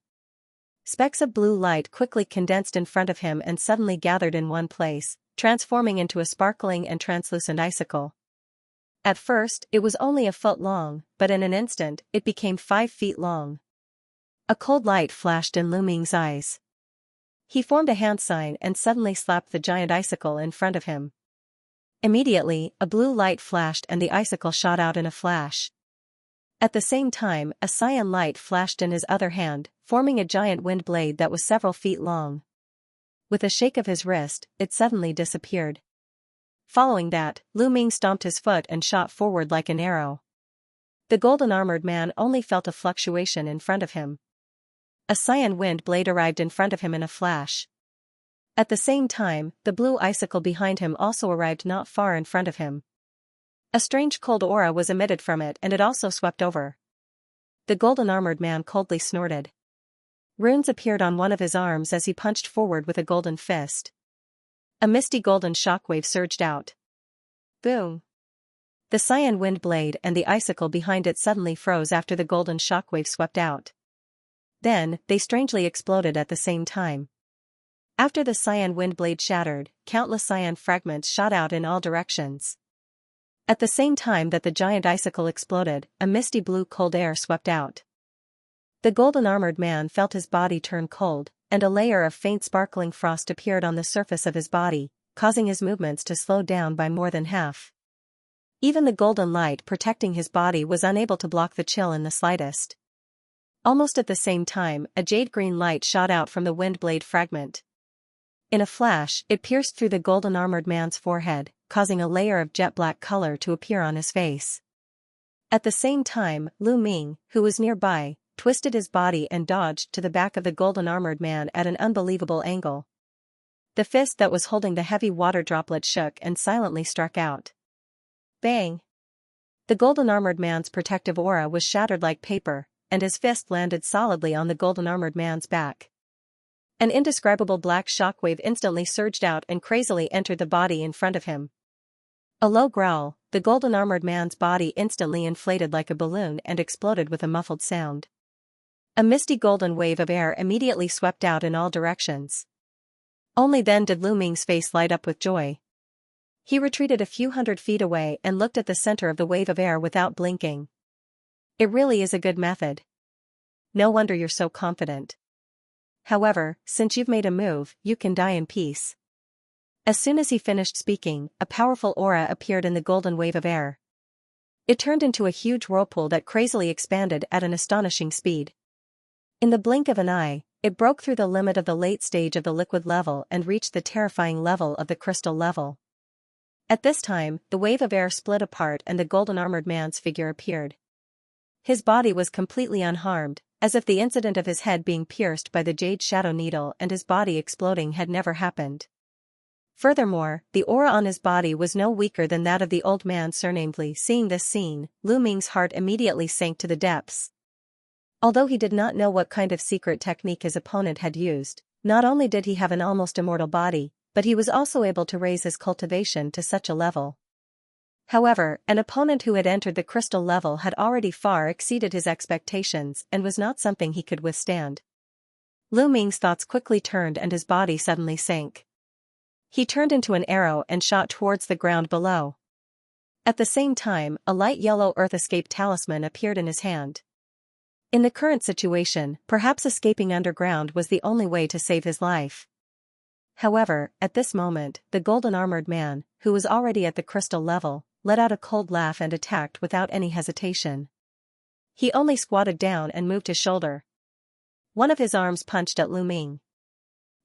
Specks of blue light quickly condensed in front of him and suddenly gathered in one place, transforming into a sparkling and translucent icicle. At first, it was only a foot long, but in an instant, it became 5 feet long. A cold light flashed in Lu Ming's eyes. He formed a hand sign and suddenly slapped the giant icicle in front of him. Immediately, a blue light flashed and the icicle shot out in a flash. At the same time, a cyan light flashed in his other hand, forming a giant wind blade that was several feet long. With a shake of his wrist, it suddenly disappeared. Following that, Lu Ming stomped his foot and shot forward like an arrow. The golden-armored man only felt a fluctuation in front of him. A cyan wind blade arrived in front of him in a flash. At the same time, the blue icicle behind him also arrived not far in front of him. A strange cold aura was emitted from it and it also swept over. The golden-armored man coldly snorted. Runes appeared on one of his arms as he punched forward with a golden fist. A misty golden shockwave surged out. Boom! The cyan wind blade and the icicle behind it suddenly froze after the golden shockwave swept out. Then, they strangely exploded at the same time. After the cyan wind blade shattered, countless cyan fragments shot out in all directions. At the same time that the giant icicle exploded, a misty blue cold air swept out. The golden-armored man felt his body turn cold, and a layer of faint sparkling frost appeared on the surface of his body, causing his movements to slow down by more than half. Even the golden light protecting his body was unable to block the chill in the slightest. Almost at the same time, a jade-green light shot out from the wind blade fragment. In a flash, it pierced through the golden-armored man's forehead, causing a layer of jet-black color to appear on his face. At the same time, Lu Ming, who was nearby, twisted his body and dodged to the back of the golden-armored man at an unbelievable angle. The fist that was holding the heavy water droplet shook and silently struck out. Bang! The golden-armored man's protective aura was shattered like paper, and his fist landed solidly on the golden-armored man's back. An indescribable black shockwave instantly surged out and crazily entered the body in front of him. A low growl, the golden-armored man's body instantly inflated like a balloon and exploded with a muffled sound. A misty golden wave of air immediately swept out in all directions. Only then did Lu Ming's face light up with joy. He retreated a few hundred feet away and looked at the center of the wave of air without blinking. It really is a good method. No wonder you're so confident. However, since you've made a move, you can die in peace. As soon as he finished speaking, a powerful aura appeared in the golden wave of air. It turned into a huge whirlpool that crazily expanded at an astonishing speed. In the blink of an eye, it broke through the limit of the late stage of the liquid level and reached the terrifying level of the crystal level. At this time, the wave of air split apart and the golden-armored man's figure appeared. His body was completely unharmed, as if the incident of his head being pierced by the jade shadow needle and his body exploding had never happened. Furthermore, the aura on his body was no weaker than that of the old man surnamed Li. Seeing this scene, Lu Ming's heart immediately sank to the depths. Although he did not know what kind of secret technique his opponent had used, not only did he have an almost immortal body, but he was also able to raise his cultivation to such a level. However, an opponent who had entered the crystal level had already far exceeded his expectations and was not something he could withstand. Lu Ming's thoughts quickly turned and his body suddenly sank. He turned into an arrow and shot towards the ground below. At the same time, a light yellow earth escape talisman appeared in his hand. In the current situation, perhaps escaping underground was the only way to save his life. However, at this moment, the golden-armored man, who was already at the crystal level, let out a cold laugh and attacked without any hesitation. He only squatted down and moved his shoulder. One of his arms punched at Lu Ming.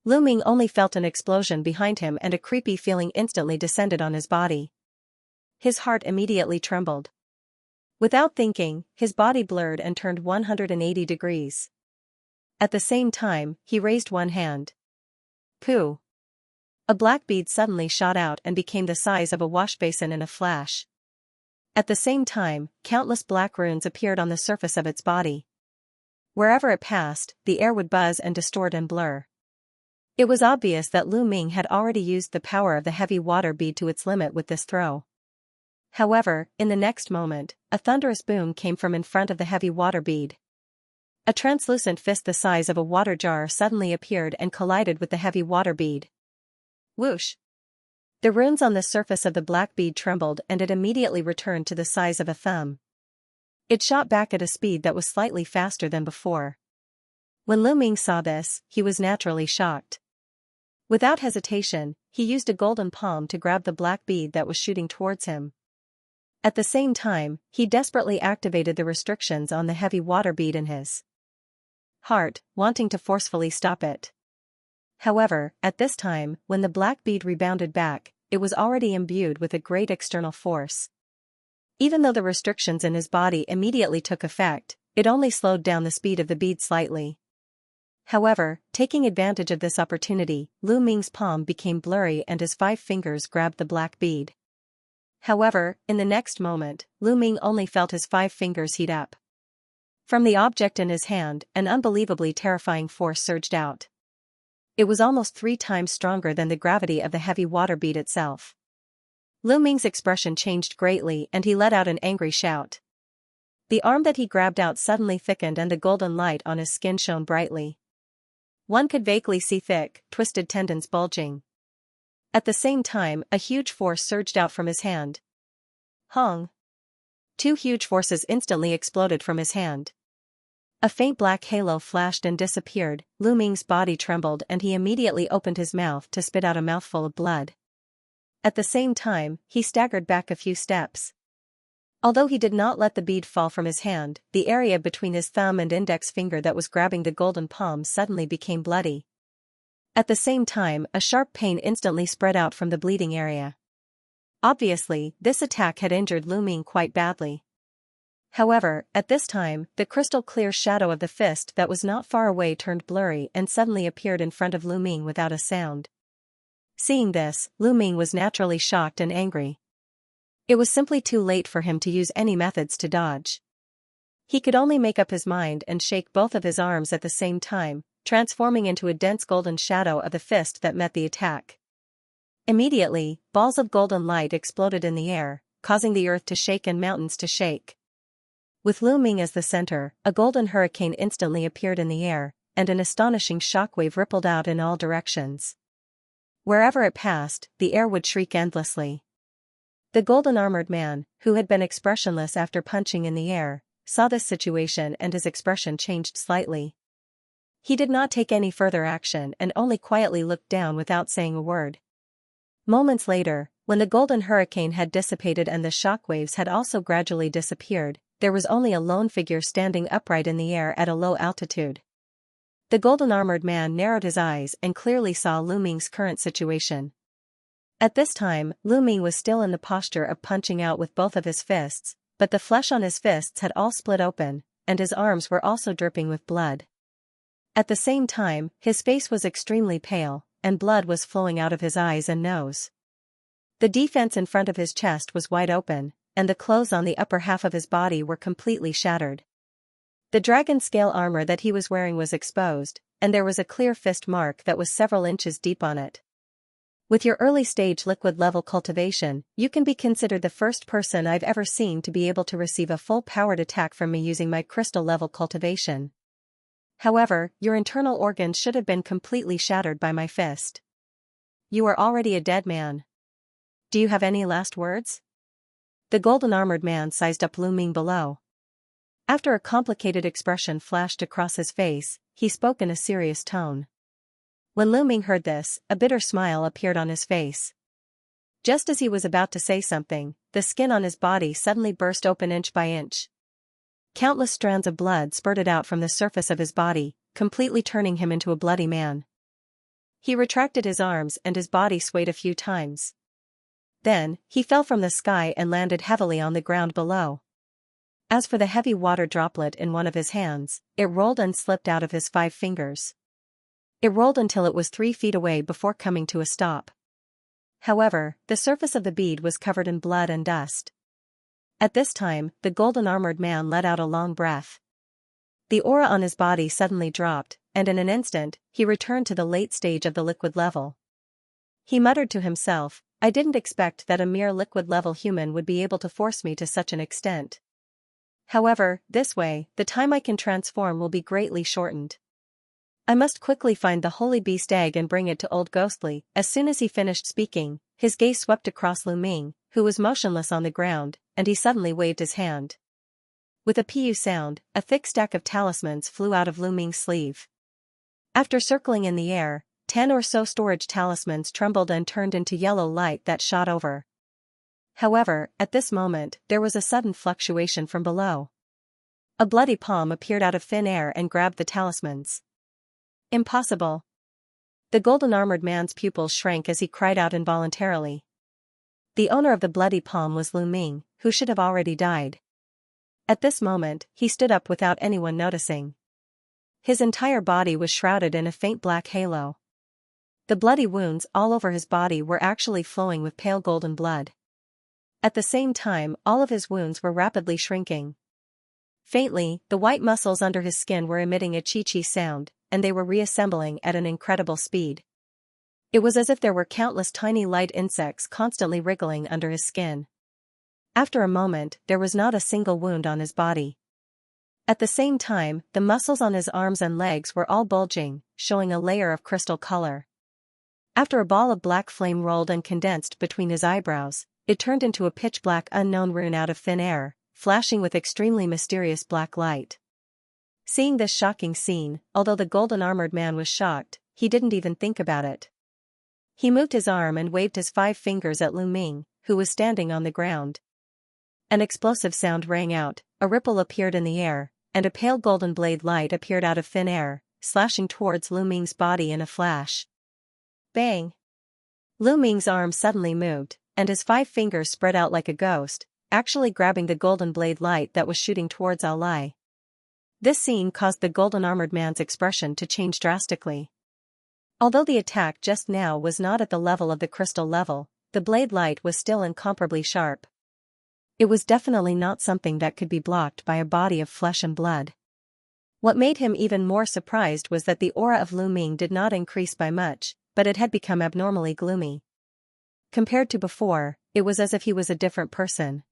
Lu Ming only felt an explosion behind him and a creepy feeling instantly descended on his body. His heart immediately trembled. Without thinking, his body blurred and turned 180 degrees. At the same time, he raised one hand. Pooh! A black bead suddenly shot out and became the size of a washbasin in a flash. At the same time, countless black runes appeared on the surface of its body. Wherever it passed, the air would buzz and distort and blur. It was obvious that Lu Ming had already used the power of the heavy water bead to its limit with this throw. However, in the next moment, a thunderous boom came from in front of the heavy water bead. A translucent fist the size of a water jar suddenly appeared and collided with the heavy water bead. Whoosh! The runes on the surface of the black bead trembled and it immediately returned to the size of a thumb. It shot back at a speed that was slightly faster than before. When Lu Ming saw this, he was naturally shocked. Without hesitation, he used a golden palm to grab the black bead that was shooting towards him. At the same time, he desperately activated the restrictions on the heavy water bead in his heart, wanting to forcefully stop it. However, at this time, when the black bead rebounded back, it was already imbued with a great external force. Even though the restrictions in his body immediately took effect, it only slowed down the speed of the bead slightly. However, taking advantage of this opportunity, Lu Ming's palm became blurry and his 5 fingers grabbed the black bead. However, in the next moment, Lu Ming only felt his 5 fingers heat up. From the object in his hand, an unbelievably terrifying force surged out. It was almost 3 times stronger than the gravity of the heavy water bead itself. Lu Ming's expression changed greatly and he let out an angry shout. The arm that he grabbed out suddenly thickened and the golden light on his skin shone brightly. One could vaguely see thick, twisted tendons bulging. At the same time, a huge force surged out from his hand. Hong! 2 huge forces instantly exploded from his hand. A faint black halo flashed and disappeared. Lu Ming's body trembled and he immediately opened his mouth to spit out a mouthful of blood. At the same time, he staggered back a few steps. Although he did not let the bead fall from his hand, the area between his thumb and index finger that was grabbing the golden palm suddenly became bloody. At the same time, a sharp pain instantly spread out from the bleeding area. Obviously, this attack had injured Lu Ming quite badly. However, at this time, the crystal-clear shadow of the fist that was not far away turned blurry and suddenly appeared in front of Lu Ming without a sound. Seeing this, Lu Ming was naturally shocked and angry. It was simply too late for him to use any methods to dodge. He could only make up his mind and shake both of his arms at the same time, transforming into a dense golden shadow of the fist that met the attack. Immediately, balls of golden light exploded in the air, causing the earth to shake and mountains to shake. With Lu Ming as the center, a golden hurricane instantly appeared in the air, and an astonishing shockwave rippled out in all directions. Wherever it passed, the air would shriek endlessly. The golden-armored man, who had been expressionless after punching in the air, saw this situation and his expression changed slightly. He did not take any further action and only quietly looked down without saying a word. Moments later, when the golden hurricane had dissipated and the shockwaves had also gradually disappeared, there was only a lone figure standing upright in the air at a low altitude. The golden-armored man narrowed his eyes and clearly saw Lu Ming's current situation. At this time, Lu Ming was still in the posture of punching out with both of his fists, but the flesh on his fists had all split open, and his arms were also dripping with blood. At the same time, his face was extremely pale, and blood was flowing out of his eyes and nose. The defense in front of his chest was wide open, and the clothes on the upper half of his body were completely shattered. The dragon-scale armor that he was wearing was exposed, and there was a clear fist mark that was several inches deep on it. With your early-stage liquid-level cultivation, you can be considered the first person I've ever seen to be able to receive a full-powered attack from me using my crystal-level cultivation. However, your internal organs should have been completely shattered by my fist. You are already a dead man. Do you have any last words? The golden-armored man sized up Lu Ming below. After a complicated expression flashed across his face, he spoke in a serious tone. When Lu Ming heard this, a bitter smile appeared on his face. Just as he was about to say something, the skin on his body suddenly burst open inch by inch. Countless strands of blood spurted out from the surface of his body, completely turning him into a bloody man. He retracted his arms and his body swayed a few times. Then, he fell from the sky and landed heavily on the ground below. As for the heavy water droplet in one of his hands, it rolled and slipped out of his 5 fingers. It rolled until it was 3 feet away before coming to a stop. However, the surface of the bead was covered in blood and dust. At this time, the golden-armored man let out a long breath. The aura on his body suddenly dropped, and in an instant, he returned to the late stage of the liquid level. He muttered to himself, I didn't expect that a mere liquid-level human would be able to force me to such an extent. However, this way, the time I can transform will be greatly shortened. I must quickly find the holy beast egg and bring it to Old Ghostly. As soon as he finished speaking, his gaze swept across Lu Ming, who was motionless on the ground, and he suddenly waved his hand. With a pu sound, a thick stack of talismans flew out of Lu Ming's sleeve. After circling in the air, 10 or so storage talismans trembled and turned into yellow light that shot over. However, at this moment, there was a sudden fluctuation from below. A bloody palm appeared out of thin air and grabbed the talismans. Impossible. The golden-armored man's pupils shrank as he cried out involuntarily. The owner of the bloody palm was Lu Ming, who should have already died. At this moment, he stood up without anyone noticing. His entire body was shrouded in a faint black halo. The bloody wounds all over his body were actually flowing with pale golden blood. At the same time, all of his wounds were rapidly shrinking. Faintly, the white muscles under his skin were emitting a chi-chi sound, and they were reassembling at an incredible speed. It was as if there were countless tiny light insects constantly wriggling under his skin. After a moment, there was not a single wound on his body. At the same time, the muscles on his arms and legs were all bulging, showing a layer of crystal color. After a ball of black flame rolled and condensed between his eyebrows, it turned into a pitch-black unknown rune out of thin air, flashing with extremely mysterious black light. Seeing this shocking scene, although the golden-armored man was shocked, he didn't even think about it. He moved his arm and waved his 5 fingers at Lu Ming, who was standing on the ground. An explosive sound rang out, a ripple appeared in the air, and a pale golden blade light appeared out of thin air, slashing towards Lu Ming's body in a flash. Bang! Lu Ming's arm suddenly moved, and his 5 fingers spread out like a ghost, actually grabbing the golden blade light that was shooting towards Ao Lai. This scene caused the golden-armored man's expression to change drastically. Although the attack just now was not at the level of the crystal level, the blade light was still incomparably sharp. It was definitely not something that could be blocked by a body of flesh and blood. What made him even more surprised was that the aura of Lu Ming did not increase by much, but it had become abnormally gloomy. Compared to before, it was as if he was a different person.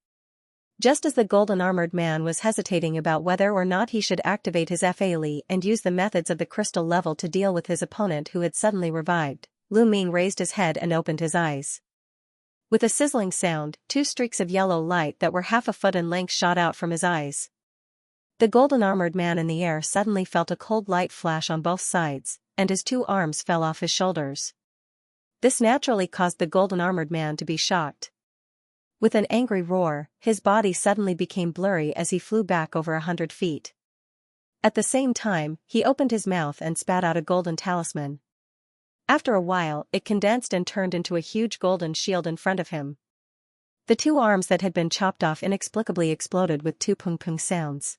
Just as the golden-armored man was hesitating about whether or not he should activate his Fa'ali and use the methods of the crystal level to deal with his opponent who had suddenly revived, Lu Ming raised his head and opened his eyes. With a sizzling sound, 2 streaks of yellow light that were half a foot in length shot out from his eyes. The golden-armored man in the air suddenly felt a cold light flash on both sides, and his 2 arms fell off his shoulders. This naturally caused the golden-armored man to be shocked. With an angry roar, his body suddenly became blurry as he flew back over 100 feet. At the same time, he opened his mouth and spat out a golden talisman. After a while, it condensed and turned into a huge golden shield in front of him. The 2 arms that had been chopped off inexplicably exploded with 2 pung-pung sounds.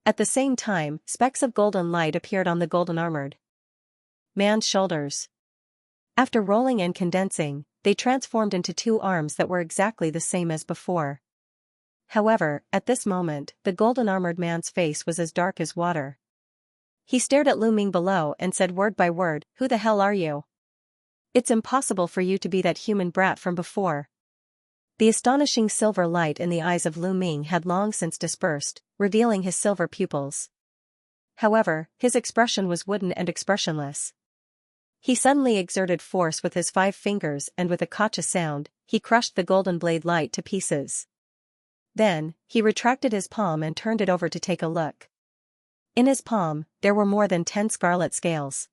At the same time, specks of golden light appeared on the golden-armored man's shoulders. After rolling and condensing, they transformed into 2 arms that were exactly the same as before. However, at this moment, the golden-armored man's face was as dark as water. He stared at Lu Ming below and said word by word, "Who the hell are you? It's impossible for you to be that human brat from before." The astonishing silver light in the eyes of Lu Ming had long since dispersed, revealing his silver pupils. However, his expression was wooden and expressionless. He suddenly exerted force with his 5 fingers and with a kacha sound, he crushed the golden blade light to pieces. Then, he retracted his palm and turned it over to take a look. In his palm, there were more than 10 scarlet scales.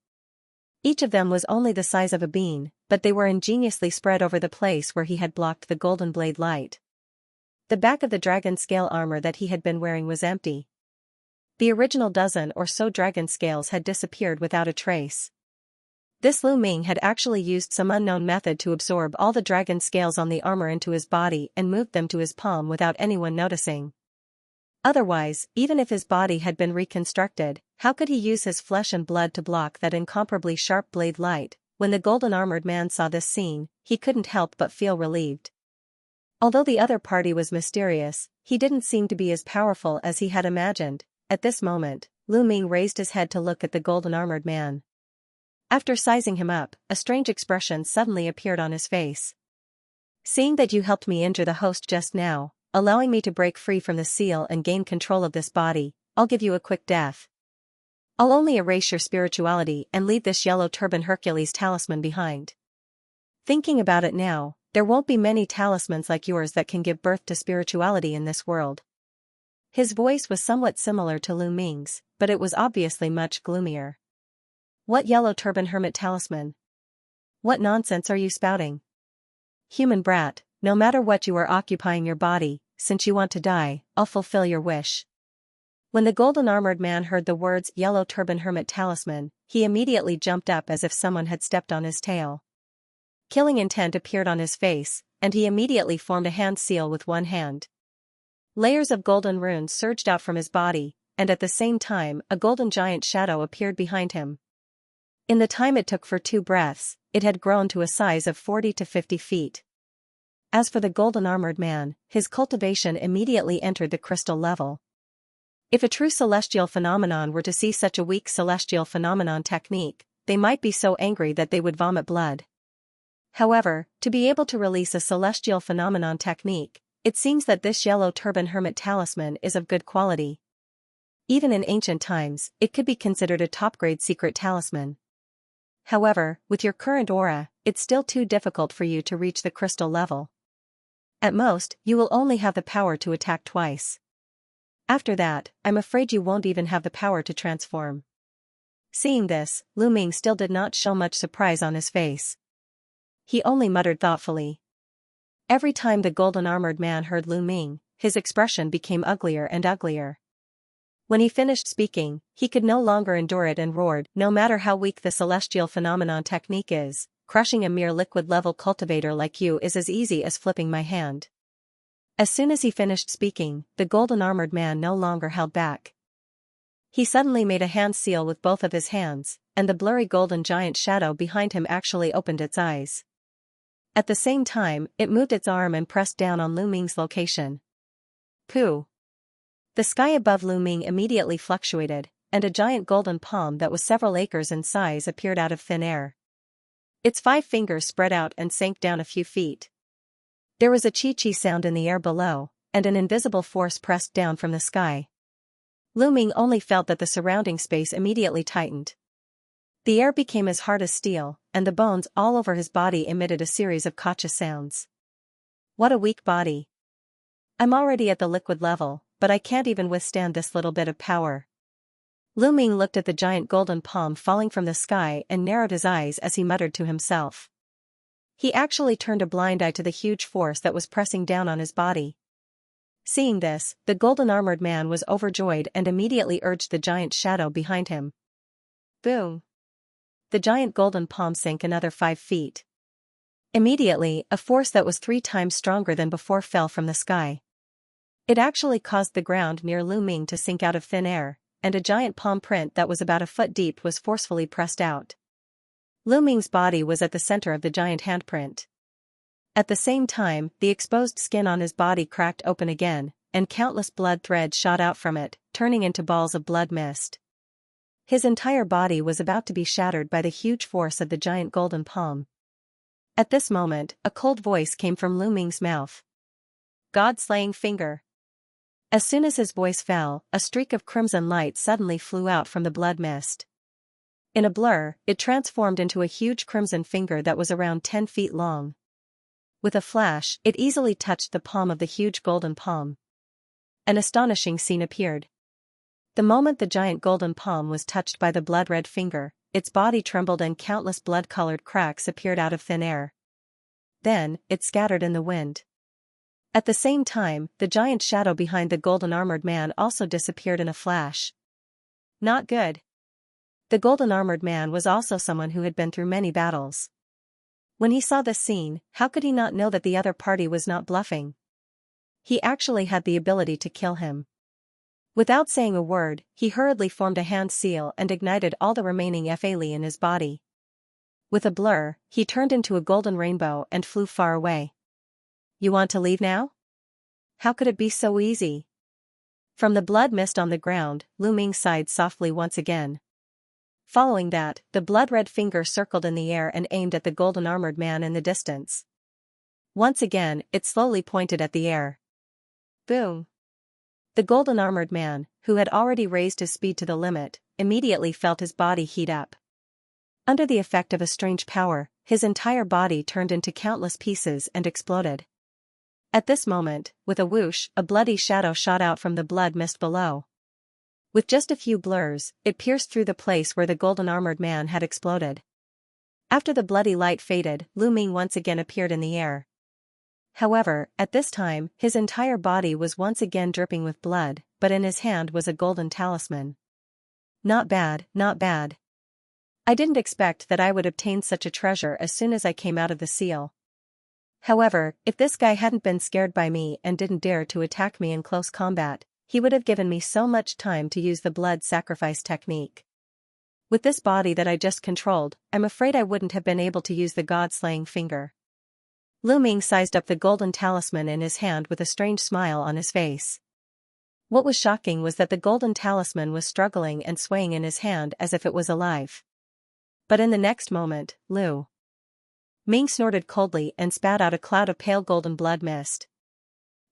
Each of them was only the size of a bean, but they were ingeniously spread over the place where he had blocked the golden blade light. The back of the dragon scale armor that he had been wearing was empty. The original dozen or so dragon scales had disappeared without a trace. This Lu Ming had actually used some unknown method to absorb all the dragon scales on the armor into his body and moved them to his palm without anyone noticing. Otherwise, even if his body had been reconstructed, how could he use his flesh and blood to block that incomparably sharp blade light? When the golden-armored man saw this scene, he couldn't help but feel relieved. Although the other party was mysterious, he didn't seem to be as powerful as he had imagined. At this moment, Lu Ming raised his head to look at the golden-armored man. After sizing him up, a strange expression suddenly appeared on his face. "Seeing that you helped me injure the host just now, allowing me to break free from the seal and gain control of this body, I'll give you a quick death. I'll only erase your spirituality and leave this yellow turban Hercules talisman behind. Thinking about it now, there won't be many talismans like yours that can give birth to spirituality in this world. His voice was somewhat similar to Lu Ming's, but it was obviously much gloomier. What yellow turban hermit talisman? What nonsense are you spouting? Human brat, no matter what you are occupying your body, since you want to die, I'll fulfill your wish. When the golden-armored man heard the words yellow turban hermit talisman, he immediately jumped up as if someone had stepped on his tail. Killing intent appeared on his face, and he immediately formed a hand seal with one hand. Layers of golden runes surged out from his body, and at the same time a golden giant shadow appeared behind him. In the time it took for 2 breaths, it had grown to a size of 40 to 50 feet. As for the golden-armored man, his cultivation immediately entered the crystal level. If a true celestial phenomenon were to see such a weak celestial phenomenon technique, they might be so angry that they would vomit blood. However, to be able to release a celestial phenomenon technique, it seems that this yellow turban hermit talisman is of good quality. Even in ancient times, it could be considered a top-grade secret talisman. However, with your current aura, it's still too difficult for you to reach the crystal level. At most, you will only have the power to attack twice. After that, I'm afraid you won't even have the power to transform. Seeing this, Lu Ming still did not show much surprise on his face. He only muttered thoughtfully. Every time the golden-armored man heard Lu Ming, his expression became uglier and uglier. When he finished speaking, he could no longer endure it and roared, "No matter how weak the celestial phenomenon technique is, crushing a mere liquid-level cultivator like you is as easy as flipping my hand." As soon as he finished speaking, the golden-armored man no longer held back. He suddenly made a hand seal with both of his hands, and the blurry golden giant shadow behind him actually opened its eyes. At the same time, it moved its arm and pressed down on Lu Ming's location. Pooh! The sky above Lu Ming immediately fluctuated, and a giant golden palm that was several acres in size appeared out of thin air. Its 5 fingers spread out and sank down a few feet. There was a chi-chi sound in the air below, and an invisible force pressed down from the sky. Lu Ming only felt that the surrounding space immediately tightened. The air became as hard as steel, and the bones all over his body emitted a series of gotcha sounds. What a weak body. I'm already at the liquid level, but I can't even withstand this little bit of power. Lu Ming looked at the giant golden palm falling from the sky and narrowed his eyes as he muttered to himself. He actually turned a blind eye to the huge force that was pressing down on his body. Seeing this, the golden-armored man was overjoyed and immediately urged the giant shadow behind him. Boom! The giant golden palm sank another 5 feet. Immediately, a force that was 3 times stronger than before fell from the sky. It actually caused the ground near Lu Ming to sink out of thin air, and a giant palm print that was about a foot deep was forcefully pressed out. Lu Ming's body was at the center of the giant handprint. At the same time, the exposed skin on his body cracked open again, and countless blood threads shot out from it, turning into balls of blood mist. His entire body was about to be shattered by the huge force of the giant golden palm. At this moment, a cold voice came from Lu Ming's mouth. God-slaying finger. As soon as his voice fell, a streak of crimson light suddenly flew out from the blood mist. In a blur, it transformed into a huge crimson finger that was around 10 feet long. With a flash, it easily touched the palm of the huge golden palm. An astonishing scene appeared. The moment the giant golden palm was touched by the blood-red finger, its body trembled and countless blood-colored cracks appeared out of thin air. Then, it scattered in the wind. At the same time, the giant shadow behind the golden-armored man also disappeared in a flash. Not good. The golden-armored man was also someone who had been through many battles. When he saw this scene, how could he not know that the other party was not bluffing? He actually had the ability to kill him. Without saying a word, he hurriedly formed a hand seal and ignited all the remaining Fa in his body. With a blur, he turned into a golden rainbow and flew far away. You want to leave now? How could it be so easy? From the blood mist on the ground, Lu Ming sighed softly once again. Following that, the blood-red finger circled in the air and aimed at the golden-armored man in the distance. Once again, it slowly pointed at the air. Boom! The golden-armored man, who had already raised his speed to the limit, immediately felt his body heat up. Under the effect of a strange power, his entire body turned into countless pieces and exploded. At this moment, with a whoosh, a bloody shadow shot out from the blood mist below. With just a few blurs, it pierced through the place where the golden-armored man had exploded. After the bloody light faded, Lu Ming once again appeared in the air. However, at this time, his entire body was once again dripping with blood, but in his hand was a golden talisman. Not bad, not bad. I didn't expect that I would obtain such a treasure as soon as I came out of the seal. However, if this guy hadn't been scared by me and didn't dare to attack me in close combat, he would have given me so much time to use the blood sacrifice technique. With this body that I just controlled, I'm afraid I wouldn't have been able to use the god-slaying finger. Lu Ming sized up the golden talisman in his hand with a strange smile on his face. What was shocking was that the golden talisman was struggling and swaying in his hand as if it was alive. But in the next moment, Lu Ming snorted coldly and spat out a cloud of pale golden blood mist.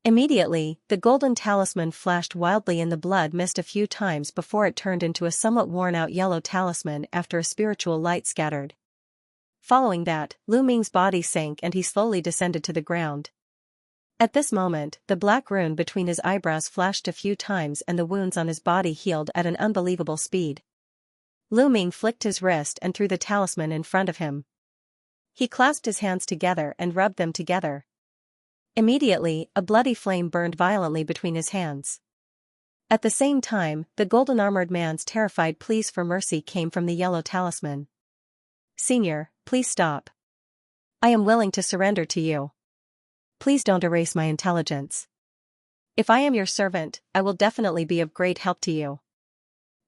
Immediately, the golden talisman flashed wildly in the blood mist a few times before it turned into a somewhat worn-out yellow talisman after a spiritual light scattered. Following that, Lu Ming's body sank and he slowly descended to the ground. At this moment, the black rune between his eyebrows flashed a few times and the wounds on his body healed at an unbelievable speed. Lu Ming flicked his wrist and threw the talisman in front of him. He clasped his hands together and rubbed them together. Immediately, a bloody flame burned violently between his hands. At the same time, the golden-armored man's terrified pleas for mercy came from the yellow talisman. "Senior, please stop. I am willing to surrender to you. Please don't erase my intelligence. If I am your servant, I will definitely be of great help to you."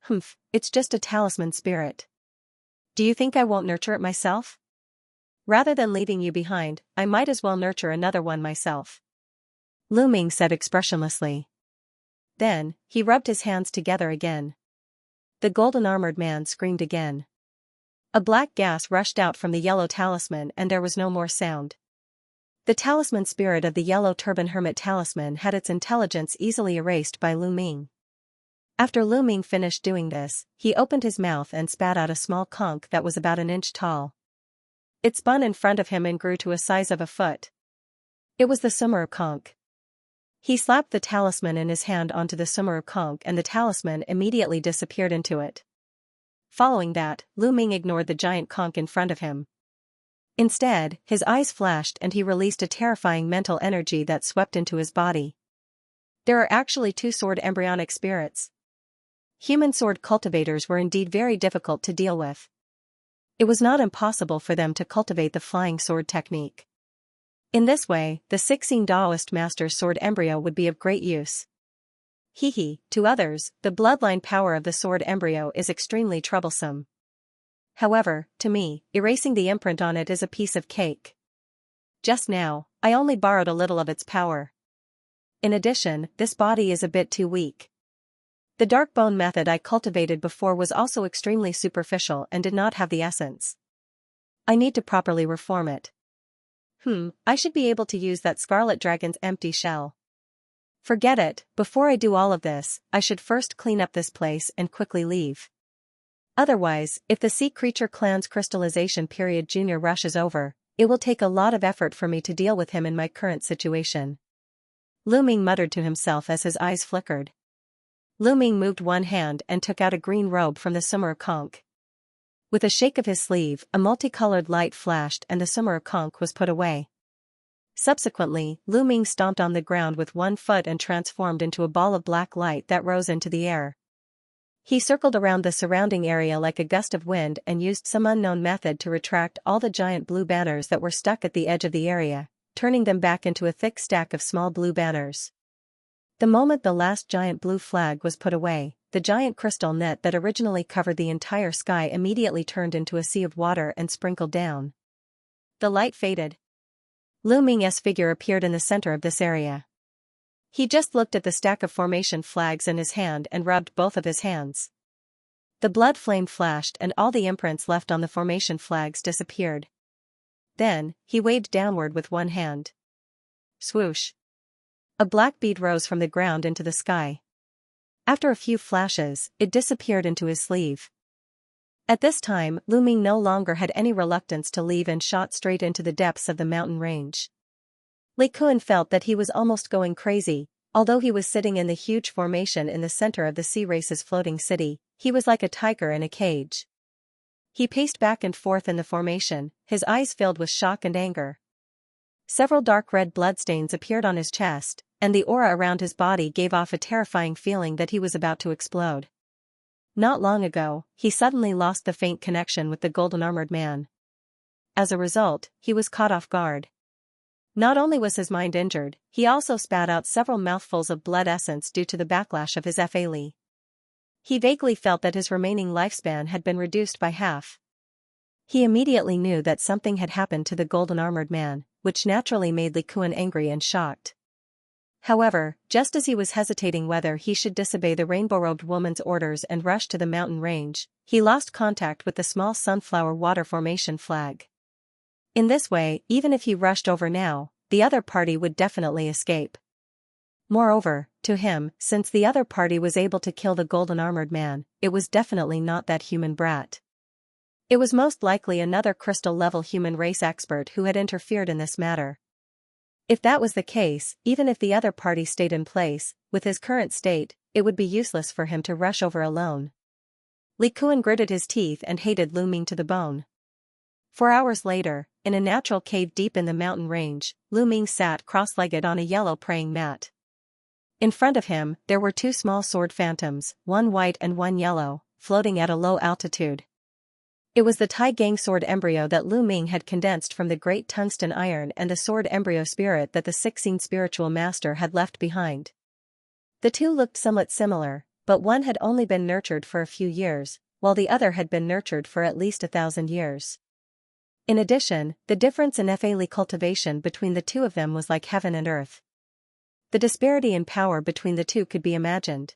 "Humph, it's just a talisman spirit. Do you think I won't nurture it myself? Rather than leaving you behind, I might as well nurture another one myself," Lu Ming said expressionlessly. Then, he rubbed his hands together again. The golden-armored man screamed again. A black gas rushed out from the yellow talisman and there was no more sound. The talisman spirit of the yellow turban hermit talisman had its intelligence easily erased by Lu Ming. After Lu Ming finished doing this, he opened his mouth and spat out a small conch that was about an inch tall. It spun in front of him and grew to a size of a foot. It was the Sumeru conch. He slapped the talisman in his hand onto the Sumeru conch and the talisman immediately disappeared into it. Following that, Lu Ming ignored the giant conch in front of him. Instead, his eyes flashed and he released a terrifying mental energy that swept into his body. There are actually two sword embryonic spirits. Human sword cultivators were indeed very difficult to deal with. It was not impossible for them to cultivate the flying sword technique. In this way, the Sixing Daoist master's sword embryo would be of great use. To others, the bloodline power of the sword embryo is extremely troublesome. However, to me, erasing the imprint on it is a piece of cake. Just now, I only borrowed a little of its power. In addition, this body is a bit too weak. The dark bone method I cultivated before was also extremely superficial and did not have the essence. I need to properly reform it. I should be able to use that scarlet dragon's empty shell. Forget it, before I do all of this, I should first clean up this place and quickly leave. Otherwise, if the sea creature clan's crystallization period junior rush is over, it will take a lot of effort for me to deal with him in my current situation. Lu Ming muttered to himself as his eyes flickered. Lu Ming moved one hand and took out a green robe from the Sumeru conch. With a shake of his sleeve, a multicolored light flashed and the Sumeru conch was put away. Subsequently, Lu Ming stomped on the ground with one foot and transformed into a ball of black light that rose into the air. He circled around the surrounding area like a gust of wind and used some unknown method to retract all the giant blue banners that were stuck at the edge of the area, turning them back into a thick stack of small blue banners. The moment the last giant blue flag was put away, the giant crystal net that originally covered the entire sky immediately turned into a sea of water and sprinkled down. The light faded. Lu Ming's figure appeared in the center of this area. He just looked at the stack of formation flags in his hand and rubbed both of his hands. The blood flame flashed and all the imprints left on the formation flags disappeared. Then, he waved downward with one hand. Swoosh! A black bead rose from the ground into the sky. After a few flashes, it disappeared into his sleeve. At this time, Lu Ming no longer had any reluctance to leave and shot straight into the depths of the mountain range. Li Kun felt that he was almost going crazy. Although he was sitting in the huge formation in the center of the sea race's floating city, he was like a tiger in a cage. He paced back and forth in the formation, his eyes filled with shock and anger. Several dark red bloodstains appeared on his chest, and the aura around his body gave off a terrifying feeling that he was about to explode. Not long ago, he suddenly lost the faint connection with the golden-armored man. As a result, he was caught off guard. Not only was his mind injured, he also spat out several mouthfuls of blood essence due to the backlash of his fa. He vaguely felt that his remaining lifespan had been reduced by half. He immediately knew that something had happened to the golden-armored man, which naturally made Li Kun angry and shocked. However, just as he was hesitating whether he should disobey the rainbow-robed woman's orders and rush to the mountain range, he lost contact with the small sunflower water formation flag. In this way, even if he rushed over now, the other party would definitely escape. Moreover, to him, since the other party was able to kill the golden-armored man, it was definitely not that human brat. It was most likely another crystal-level human race expert who had interfered in this matter. If that was the case, even if the other party stayed in place, with his current state, it would be useless for him to rush over alone. Li Kun gritted his teeth and hated Lu Ming to the bone. 4 hours later, in a natural cave deep in the mountain range, Lu Ming sat cross-legged on a yellow praying mat. In front of him, there were 2 small sword phantoms, one white and one yellow, floating at a low altitude. It was the Tai Gang sword embryo that Lu Ming had condensed from the great tungsten iron and the sword embryo spirit that the 16th spiritual master had left behind. The two looked somewhat similar, but one had only been nurtured for a few years, while the other had been nurtured for at least 1,000 years. In addition, the difference in fa cultivation between the two of them was like heaven and earth. The disparity in power between the two could be imagined.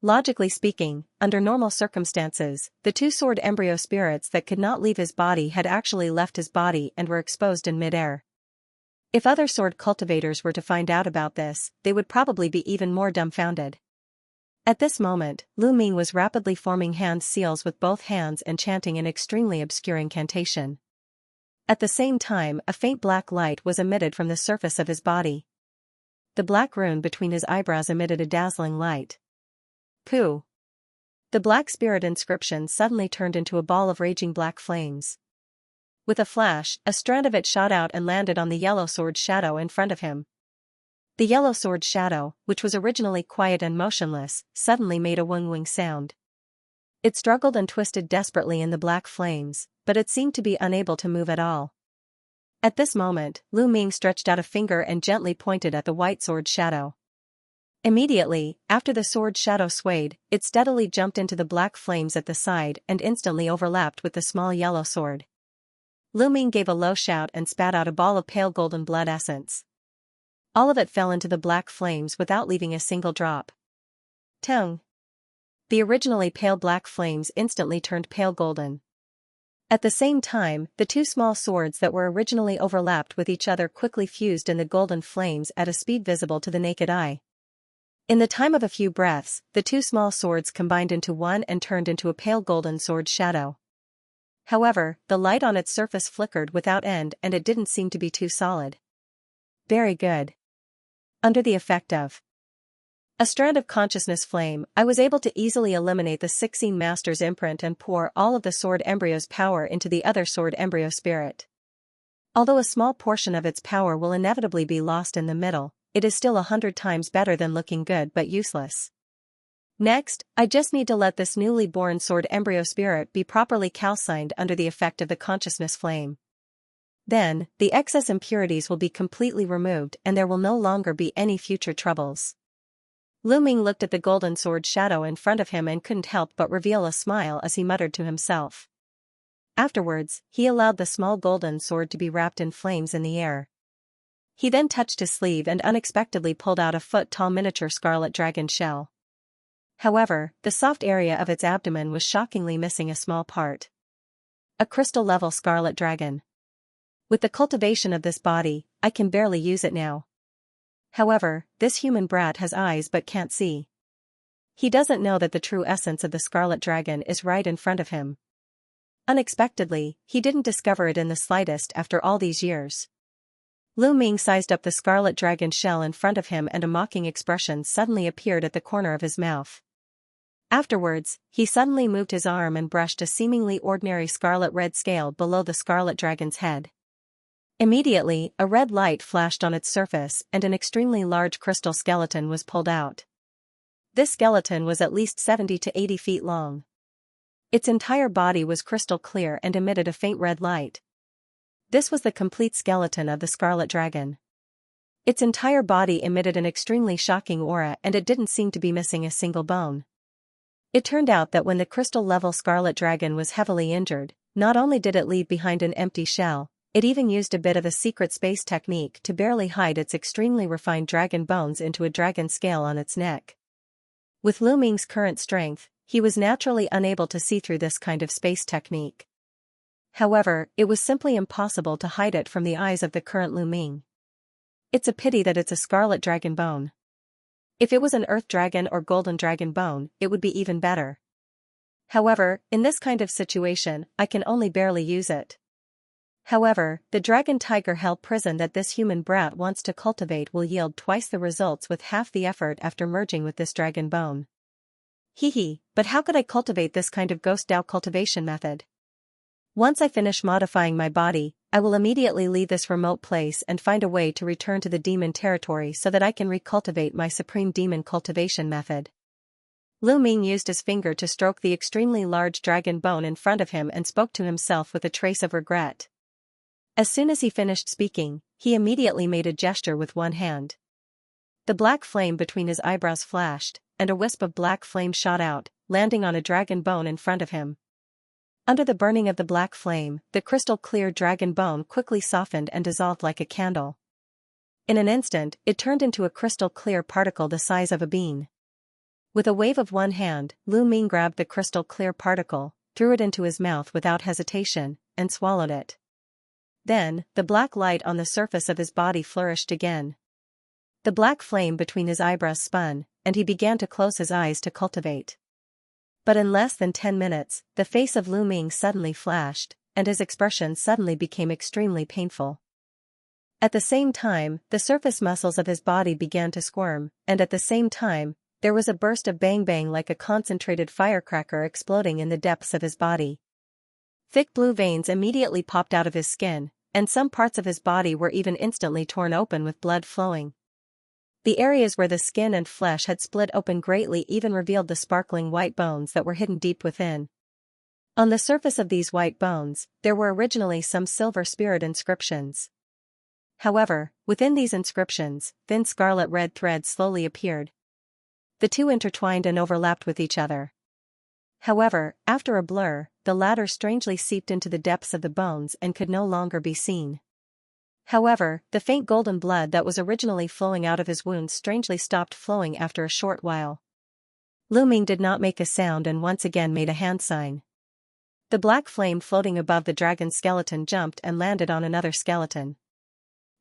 Logically speaking, under normal circumstances, the 2 sword embryo spirits that could not leave his body had actually left his body and were exposed in midair. If other sword cultivators were to find out about this, they would probably be even more dumbfounded. At this moment, Lu Ming was rapidly forming hand seals with both hands and chanting an extremely obscure incantation. At the same time, a faint black light was emitted from the surface of his body. The black rune between his eyebrows emitted a dazzling light. Pooh! The black spirit inscription suddenly turned into a ball of raging black flames. With a flash, a strand of it shot out and landed on the yellow sword shadow in front of him. The yellow sword shadow, which was originally quiet and motionless, suddenly made a wing sound. It struggled and twisted desperately in the black flames, but it seemed to be unable to move at all. At this moment, Lu Ming stretched out a finger and gently pointed at the white sword shadow. Immediately, after the sword shadow swayed, it steadily jumped into the black flames at the side and instantly overlapped with the small yellow sword. Lu Ming gave a low shout and spat out a ball of pale golden blood essence. All of it fell into the black flames without leaving a single drop. Tung! The originally pale black flames instantly turned pale golden. At the same time, the 2 small swords that were originally overlapped with each other quickly fused in the golden flames at a speed visible to the naked eye. In the time of a few breaths, the 2 small swords combined into one and turned into a pale golden sword shadow. However, the light on its surface flickered without end and it didn't seem to be too solid. Very good. Under the effect of a strand of consciousness flame, I was able to easily eliminate the 16 master's imprint and pour all of the sword embryo's power into the other sword embryo spirit. Although a small portion of its power will inevitably be lost in the middle, it is still 100 times better than looking good but useless. Next, I just need to let this newly born sword embryo spirit be properly calcined under the effect of the consciousness flame. Then, the excess impurities will be completely removed and there will no longer be any future troubles. Lu Ming looked at the golden sword shadow in front of him and couldn't help but reveal a smile as he muttered to himself. Afterwards, he allowed the small golden sword to be wrapped in flames in the air. He then touched his sleeve and unexpectedly pulled out a foot-tall miniature scarlet dragon shell. However, the soft area of its abdomen was shockingly missing a small part. A crystal-level scarlet dragon. With the cultivation of this body, I can barely use it now. However, this human brat has eyes but can't see. He doesn't know that the true essence of the scarlet dragon is right in front of him. Unexpectedly, he didn't discover it in the slightest after all these years. Lu Ming sized up the scarlet dragon shell in front of him and a mocking expression suddenly appeared at the corner of his mouth. Afterwards, he suddenly moved his arm and brushed a seemingly ordinary scarlet-red scale below the scarlet dragon's head. Immediately, a red light flashed on its surface and an extremely large crystal skeleton was pulled out. This skeleton was at least 70 to 80 feet long. Its entire body was crystal clear and emitted a faint red light. This was the complete skeleton of the scarlet dragon. Its entire body emitted an extremely shocking aura and it didn't seem to be missing a single bone. It turned out that when the crystal-level scarlet dragon was heavily injured, not only did it leave behind an empty shell, it even used a bit of a secret space technique to barely hide its extremely refined dragon bones into a dragon scale on its neck. With Lu Ming's current strength, he was naturally unable to see through this kind of space technique. However, it was simply impossible to hide it from the eyes of the current Lu Ming. It's a pity that it's a scarlet dragon bone. If it was an earth dragon or golden dragon bone, it would be even better. However, in this kind of situation, I can only barely use it. However, the dragon tiger hell prison that this human brat wants to cultivate will yield twice the results with half the effort after merging with this dragon bone. Hehe, but how could I cultivate this kind of ghost Dao cultivation method? Once I finish modifying my body, I will immediately leave this remote place and find a way to return to the demon territory so that I can recultivate my supreme demon cultivation method. Lu Ming used his finger to stroke the extremely large dragon bone in front of him and spoke to himself with a trace of regret. As soon as he finished speaking, he immediately made a gesture with one hand. The black flame between his eyebrows flashed, and a wisp of black flame shot out, landing on a dragon bone in front of him. Under the burning of the black flame, the crystal-clear dragon bone quickly softened and dissolved like a candle. In an instant, it turned into a crystal-clear particle the size of a bean. With a wave of one hand, Lu Ming grabbed the crystal-clear particle, threw it into his mouth without hesitation, and swallowed it. Then, the black light on the surface of his body flourished again. The black flame between his eyebrows spun, and he began to close his eyes to cultivate. But in less than 10 minutes, the face of Lu Ming suddenly flashed, and his expression suddenly became extremely painful. At the same time, the surface muscles of his body began to squirm, and at the same time, there was a burst of bang-bang like a concentrated firecracker exploding in the depths of his body. Thick blue veins immediately popped out of his skin, and some parts of his body were even instantly torn open with blood flowing. The areas where the skin and flesh had split open greatly even revealed the sparkling white bones that were hidden deep within. On the surface of these white bones, there were originally some silver spirit inscriptions. However, within these inscriptions, thin scarlet red threads slowly appeared. The two intertwined and overlapped with each other. However, after a blur, the latter strangely seeped into the depths of the bones and could no longer be seen. However, the faint golden blood that was originally flowing out of his wounds strangely stopped flowing after a short while. Lu Ming did not make a sound and once again made a hand sign. The black flame floating above the dragon's skeleton jumped and landed on another skeleton.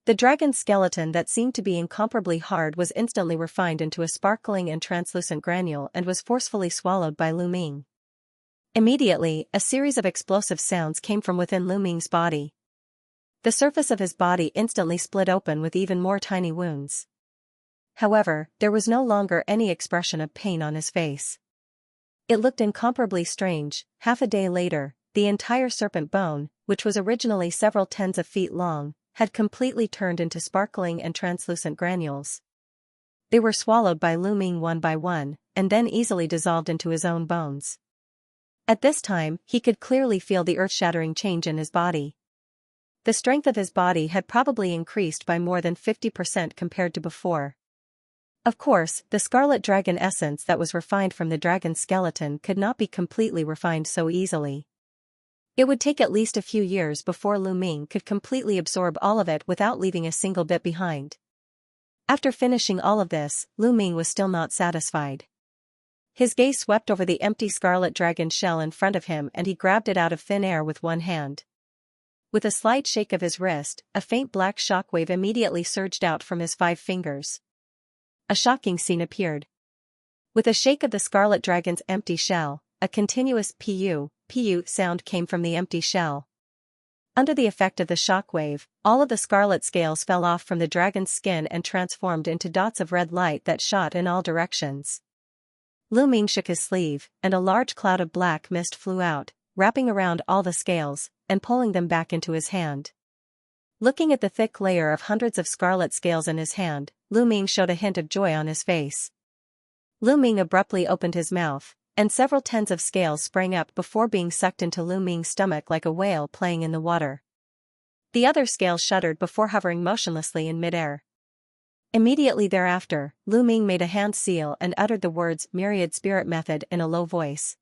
The dragon's skeleton that seemed to be incomparably hard was instantly refined into a sparkling and translucent granule and was forcefully swallowed by Lu Ming. Immediately, a series of explosive sounds came from within Lu Ming's body. The surface of his body instantly split open with even more tiny wounds. However, there was no longer any expression of pain on his face. It looked incomparably strange. Half a day later, the entire serpent bone, which was originally several tens of feet long, had completely turned into sparkling and translucent granules. They were swallowed by Lu Ming one by one, and then easily dissolved into his own bones. At this time, he could clearly feel the earth-shattering change in his body. The strength of his body had probably increased by more than 50% compared to before. Of course, the scarlet dragon essence that was refined from the dragon's skeleton could not be completely refined so easily. It would take at least a few years before Lu Ming could completely absorb all of it without leaving a single bit behind. After finishing all of this, Lu Ming was still not satisfied. His gaze swept over the empty scarlet dragon shell in front of him and he grabbed it out of thin air with one hand. With a slight shake of his wrist, a faint black shockwave immediately surged out from his 5 fingers. A shocking scene appeared. With a shake of the scarlet dragon's empty shell, a continuous pu sound came from the empty shell. Under the effect of the shockwave, all of the scarlet scales fell off from the dragon's skin and transformed into dots of red light that shot in all directions. Lu Ming shook his sleeve, and a large cloud of black mist flew out, wrapping around all the scales, and pulling them back into his hand. Looking at the thick layer of hundreds of scarlet scales in his hand, Lu Ming showed a hint of joy on his face. Lu Ming abruptly opened his mouth, and several tens of scales sprang up before being sucked into Lu Ming's stomach like a whale playing in the water. The other scales shuddered before hovering motionlessly in midair. Immediately thereafter, Lu Ming made a hand seal and uttered the words "myriad spirit method" in a low voice.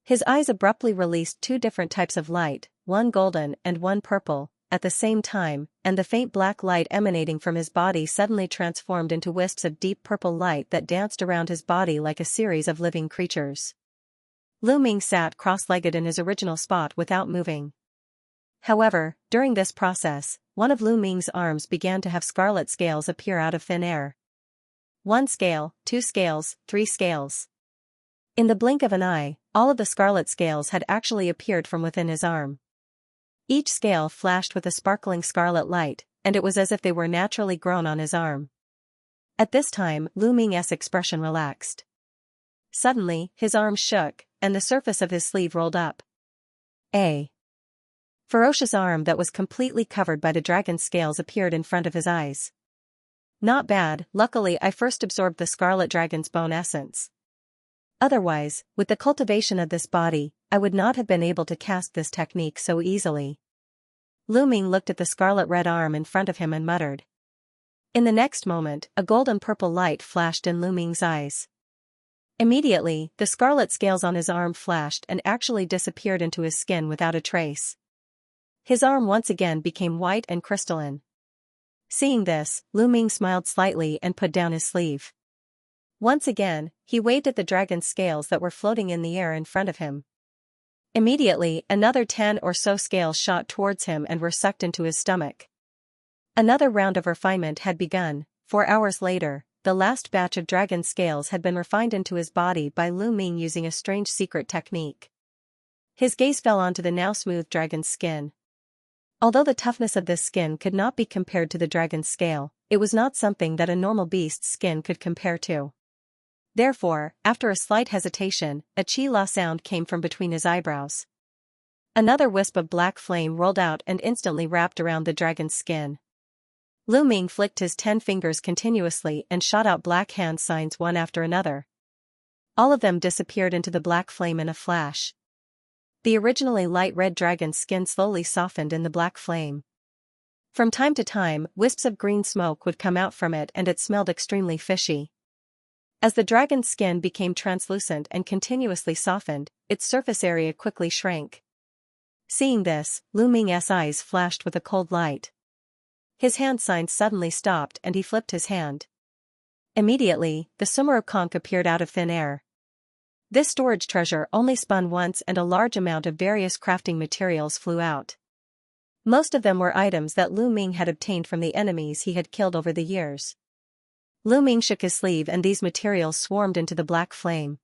His eyes abruptly released two different types of light, one golden and one purple, at the same time, and the faint black light emanating from his body suddenly transformed into wisps of deep purple light that danced around his body like a series of living creatures. Lu Ming sat cross-legged in his original spot without moving. However, during this process, one of Lu Ming's arms began to have scarlet scales appear out of thin air. 1 scale, 2 scales, 3 scales. In the blink of an eye, all of the scarlet scales had actually appeared from within his arm. Each scale flashed with a sparkling scarlet light, and it was as if they were naturally grown on his arm. At this time, Lu Ming's expression relaxed. Suddenly, his arm shook, and the surface of his sleeve rolled up. A ferocious arm that was completely covered by the dragon's scales appeared in front of his eyes. Not bad, luckily I first absorbed the scarlet dragon's bone essence. Otherwise, with the cultivation of this body, I would not have been able to cast this technique so easily. Lu Ming looked at the scarlet-red arm in front of him and muttered. In the next moment, a golden-purple light flashed in Lu Ming's eyes. Immediately, the scarlet scales on his arm flashed and actually disappeared into his skin without a trace. His arm once again became white and crystalline. Seeing this, Lu Ming smiled slightly and put down his sleeve. Once again, he waved at the dragon's scales that were floating in the air in front of him. Immediately, another 10 or so scales shot towards him and were sucked into his stomach. Another round of refinement had begun. 4 hours later, the last batch of dragon scales had been refined into his body by Lu Ming using a strange secret technique. His gaze fell onto the now smooth dragon's skin. Although the toughness of this skin could not be compared to the dragon's scale, it was not something that a normal beast's skin could compare to. Therefore, after a slight hesitation, a chi-la sound came from between his eyebrows. Another wisp of black flame rolled out and instantly wrapped around the dragon's skin. Lu Ming flicked his 10 fingers continuously and shot out black hand signs one after another. All of them disappeared into the black flame in a flash. The originally light red dragon's skin slowly softened in the black flame. From time to time, wisps of green smoke would come out from it and it smelled extremely fishy. As the dragon's skin became translucent and continuously softened, its surface area quickly shrank. Seeing this, Lu Ming's eyes flashed with a cold light. His hand signs suddenly stopped and he flipped his hand. Immediately, the Sumeru conch appeared out of thin air. This storage treasure only spun once and a large amount of various crafting materials flew out. Most of them were items that Lu Ming had obtained from the enemies he had killed over the years. Lu Ming shook his sleeve and these materials swarmed into the black flame.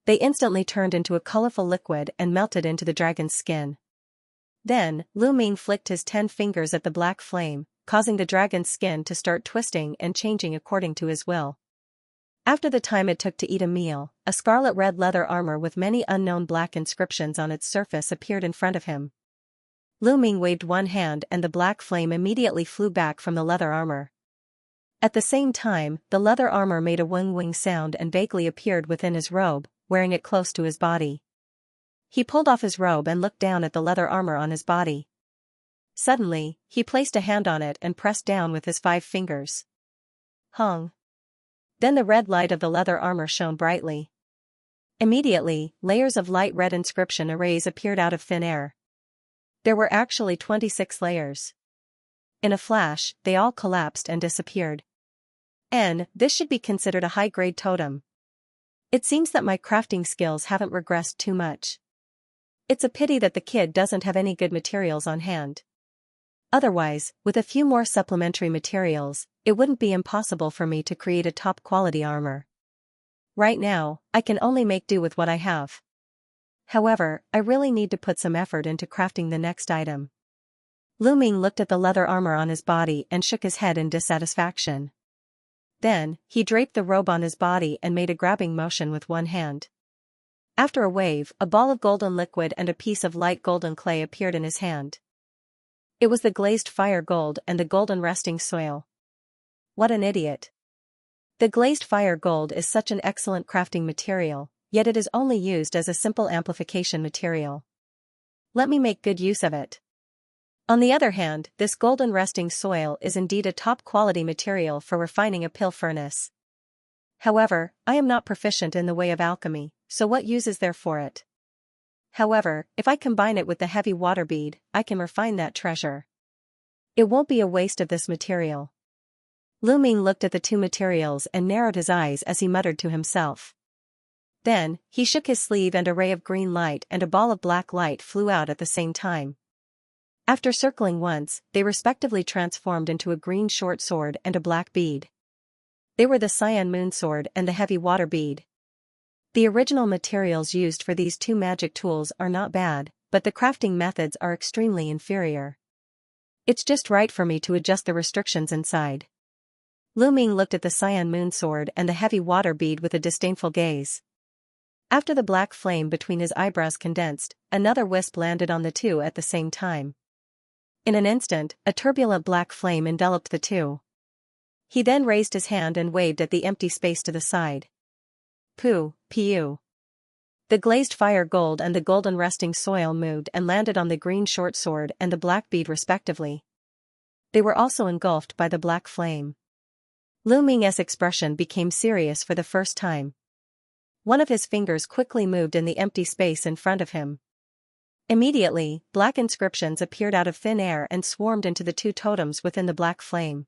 They instantly turned into a colorful liquid and melted into the dragon's skin. Then, Lu Ming flicked his 10 fingers at the black flame, causing the dragon's skin to start twisting and changing according to his will. After the time it took to eat a meal, a scarlet-red leather armor with many unknown black inscriptions on its surface appeared in front of him. Lu Ming waved one hand and the black flame immediately flew back from the leather armor. At the same time, the leather armor made a wing sound and vaguely appeared within his robe, wearing it close to his body. He pulled off his robe and looked down at the leather armor on his body. Suddenly, he placed a hand on it and pressed down with his 5 fingers. Hung. Then the red light of the leather armor shone brightly. Immediately, layers of light red inscription arrays appeared out of thin air. There were actually 26 layers. In a flash, they all collapsed and disappeared. This should be considered a high-grade totem. It seems that my crafting skills haven't regressed too much. It's a pity that the kid doesn't have any good materials on hand. Otherwise, with a few more supplementary materials, it wouldn't be impossible for me to create a top-quality armor. Right now, I can only make do with what I have. However, I really need to put some effort into crafting the next item. Lu Ming looked at the leather armor on his body and shook his head in dissatisfaction. Then, he draped the robe on his body and made a grabbing motion with one hand. After a wave, a ball of golden liquid and a piece of light golden clay appeared in his hand. It was the glazed fire gold and the golden resting soil. What an idiot. The glazed fire gold is such an excellent crafting material, yet it is only used as a simple amplification material. Let me make good use of it. On the other hand, this golden resting soil is indeed a top-quality material for refining a pill furnace. However, I am not proficient in the way of alchemy, so what use is there for it? However, if I combine it with the heavy water bead, I can refine that treasure. It won't be a waste of this material. Lu Ming looked at the two materials and narrowed his eyes as he muttered to himself. Then, he shook his sleeve and a ray of green light and a ball of black light flew out at the same time. After circling once, they respectively transformed into a green short sword and a black bead. They were the cyan moon sword and the heavy water bead. The original materials used for these two magic tools are not bad, but the crafting methods are extremely inferior. It's just right for me to adjust the restrictions inside. Lu Ming looked at the cyan moon sword and the heavy water bead with a disdainful gaze. After the black flame between his eyebrows condensed, another wisp landed on the two at the same time. In an instant, a turbulent black flame enveloped the two. He then raised his hand and waved at the empty space to the side. Pooh, Piu. The glazed fire gold and the golden resting soil moved and landed on the green short sword and the black bead respectively. They were also engulfed by the black flame. Lu Ming's expression became serious for the first time. One of his fingers quickly moved in the empty space in front of him. Immediately, black inscriptions appeared out of thin air and swarmed into the two totems within the black flame.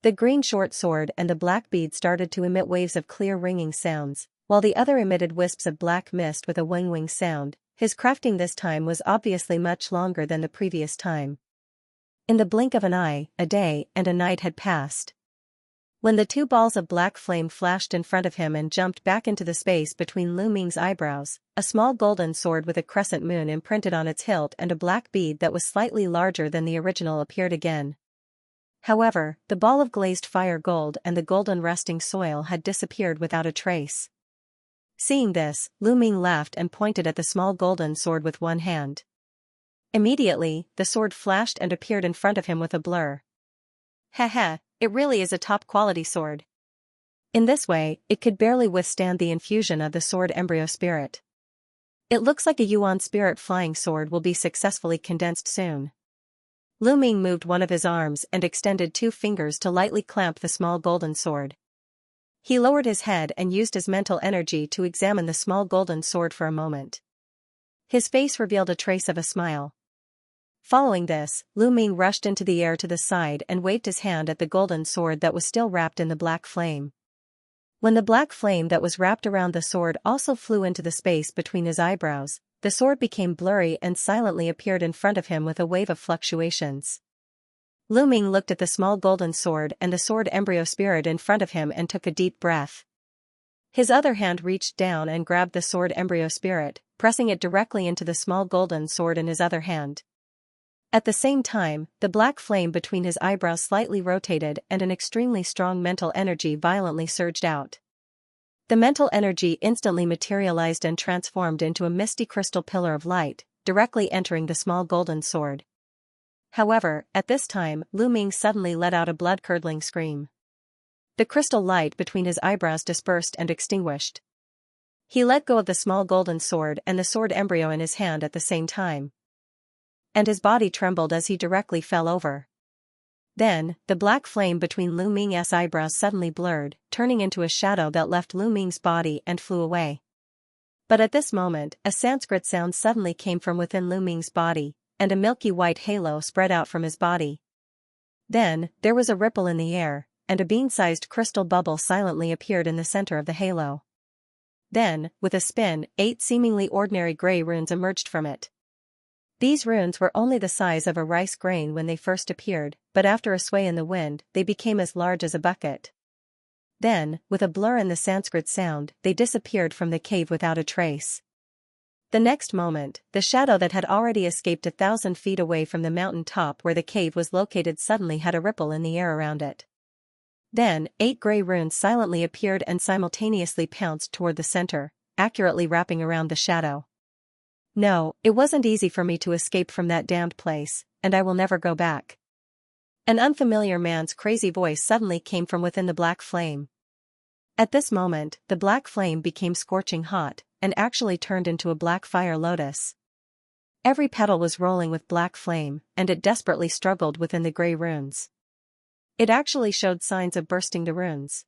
The green short sword and the black bead started to emit waves of clear ringing sounds, while the other emitted wisps of black mist with a wing sound. His crafting this time was obviously much longer than the previous time. In the blink of an eye, a day and a night had passed. When the two balls of black flame flashed in front of him and jumped back into the space between Lu Ming's eyebrows, a small golden sword with a crescent moon imprinted on its hilt and a black bead that was slightly larger than the original appeared again. However, the ball of glazed fire gold and the golden resting soil had disappeared without a trace. Seeing this, Lu Ming laughed and pointed at the small golden sword with one hand. Immediately, the sword flashed and appeared in front of him with a blur. Heh, it really is a top-quality sword. In this way, it could barely withstand the infusion of the sword embryo spirit. It looks like a Yuan spirit flying sword will be successfully condensed soon. Lu Ming moved one of his arms and extended two fingers to lightly clamp the small golden sword. He lowered his head and used his mental energy to examine the small golden sword for a moment. His face revealed a trace of a smile. Following this, Lu Ming rushed into the air to the side and waved his hand at the golden sword that was still wrapped in the black flame. When the black flame that was wrapped around the sword also flew into the space between his eyebrows, the sword became blurry and silently appeared in front of him with a wave of fluctuations. Lu Ming looked at the small golden sword and the sword embryo spirit in front of him and took a deep breath. His other hand reached down and grabbed the sword embryo spirit, pressing it directly into the small golden sword in his other hand. At the same time, the black flame between his eyebrows slightly rotated and an extremely strong mental energy violently surged out. The mental energy instantly materialized and transformed into a misty crystal pillar of light, directly entering the small golden sword. However, at this time, Lu Ming suddenly let out a blood-curdling scream. The crystal light between his eyebrows dispersed and extinguished. He let go of the small golden sword and the sword embryo in his hand at the same time. And his body trembled as he directly fell over. Then, the black flame between Lu Ming's eyebrows suddenly blurred, turning into a shadow that left Lu Ming's body and flew away. But at this moment, a Sanskrit sound suddenly came from within Lu Ming's body, and a milky white halo spread out from his body. Then, there was a ripple in the air, and a bean-sized crystal bubble silently appeared in the center of the halo. Then, with a spin, 8 seemingly ordinary gray runes emerged from it. These runes were only the size of a rice grain when they first appeared, but after a sway in the wind, they became as large as a bucket. Then, with a blur in the Sanskrit sound, they disappeared from the cave without a trace. The next moment, the shadow that had already escaped 1,000 feet away from the mountain top where the cave was located suddenly had a ripple in the air around it. Then, 8 gray runes silently appeared and simultaneously pounced toward the center, accurately wrapping around the shadow. No, it wasn't easy for me to escape from that damned place, and I will never go back. An unfamiliar man's crazy voice suddenly came from within the black flame. At this moment, the black flame became scorching hot, and actually turned into a black fire lotus. Every petal was rolling with black flame, and it desperately struggled within the gray runes. It actually showed signs of bursting the runes.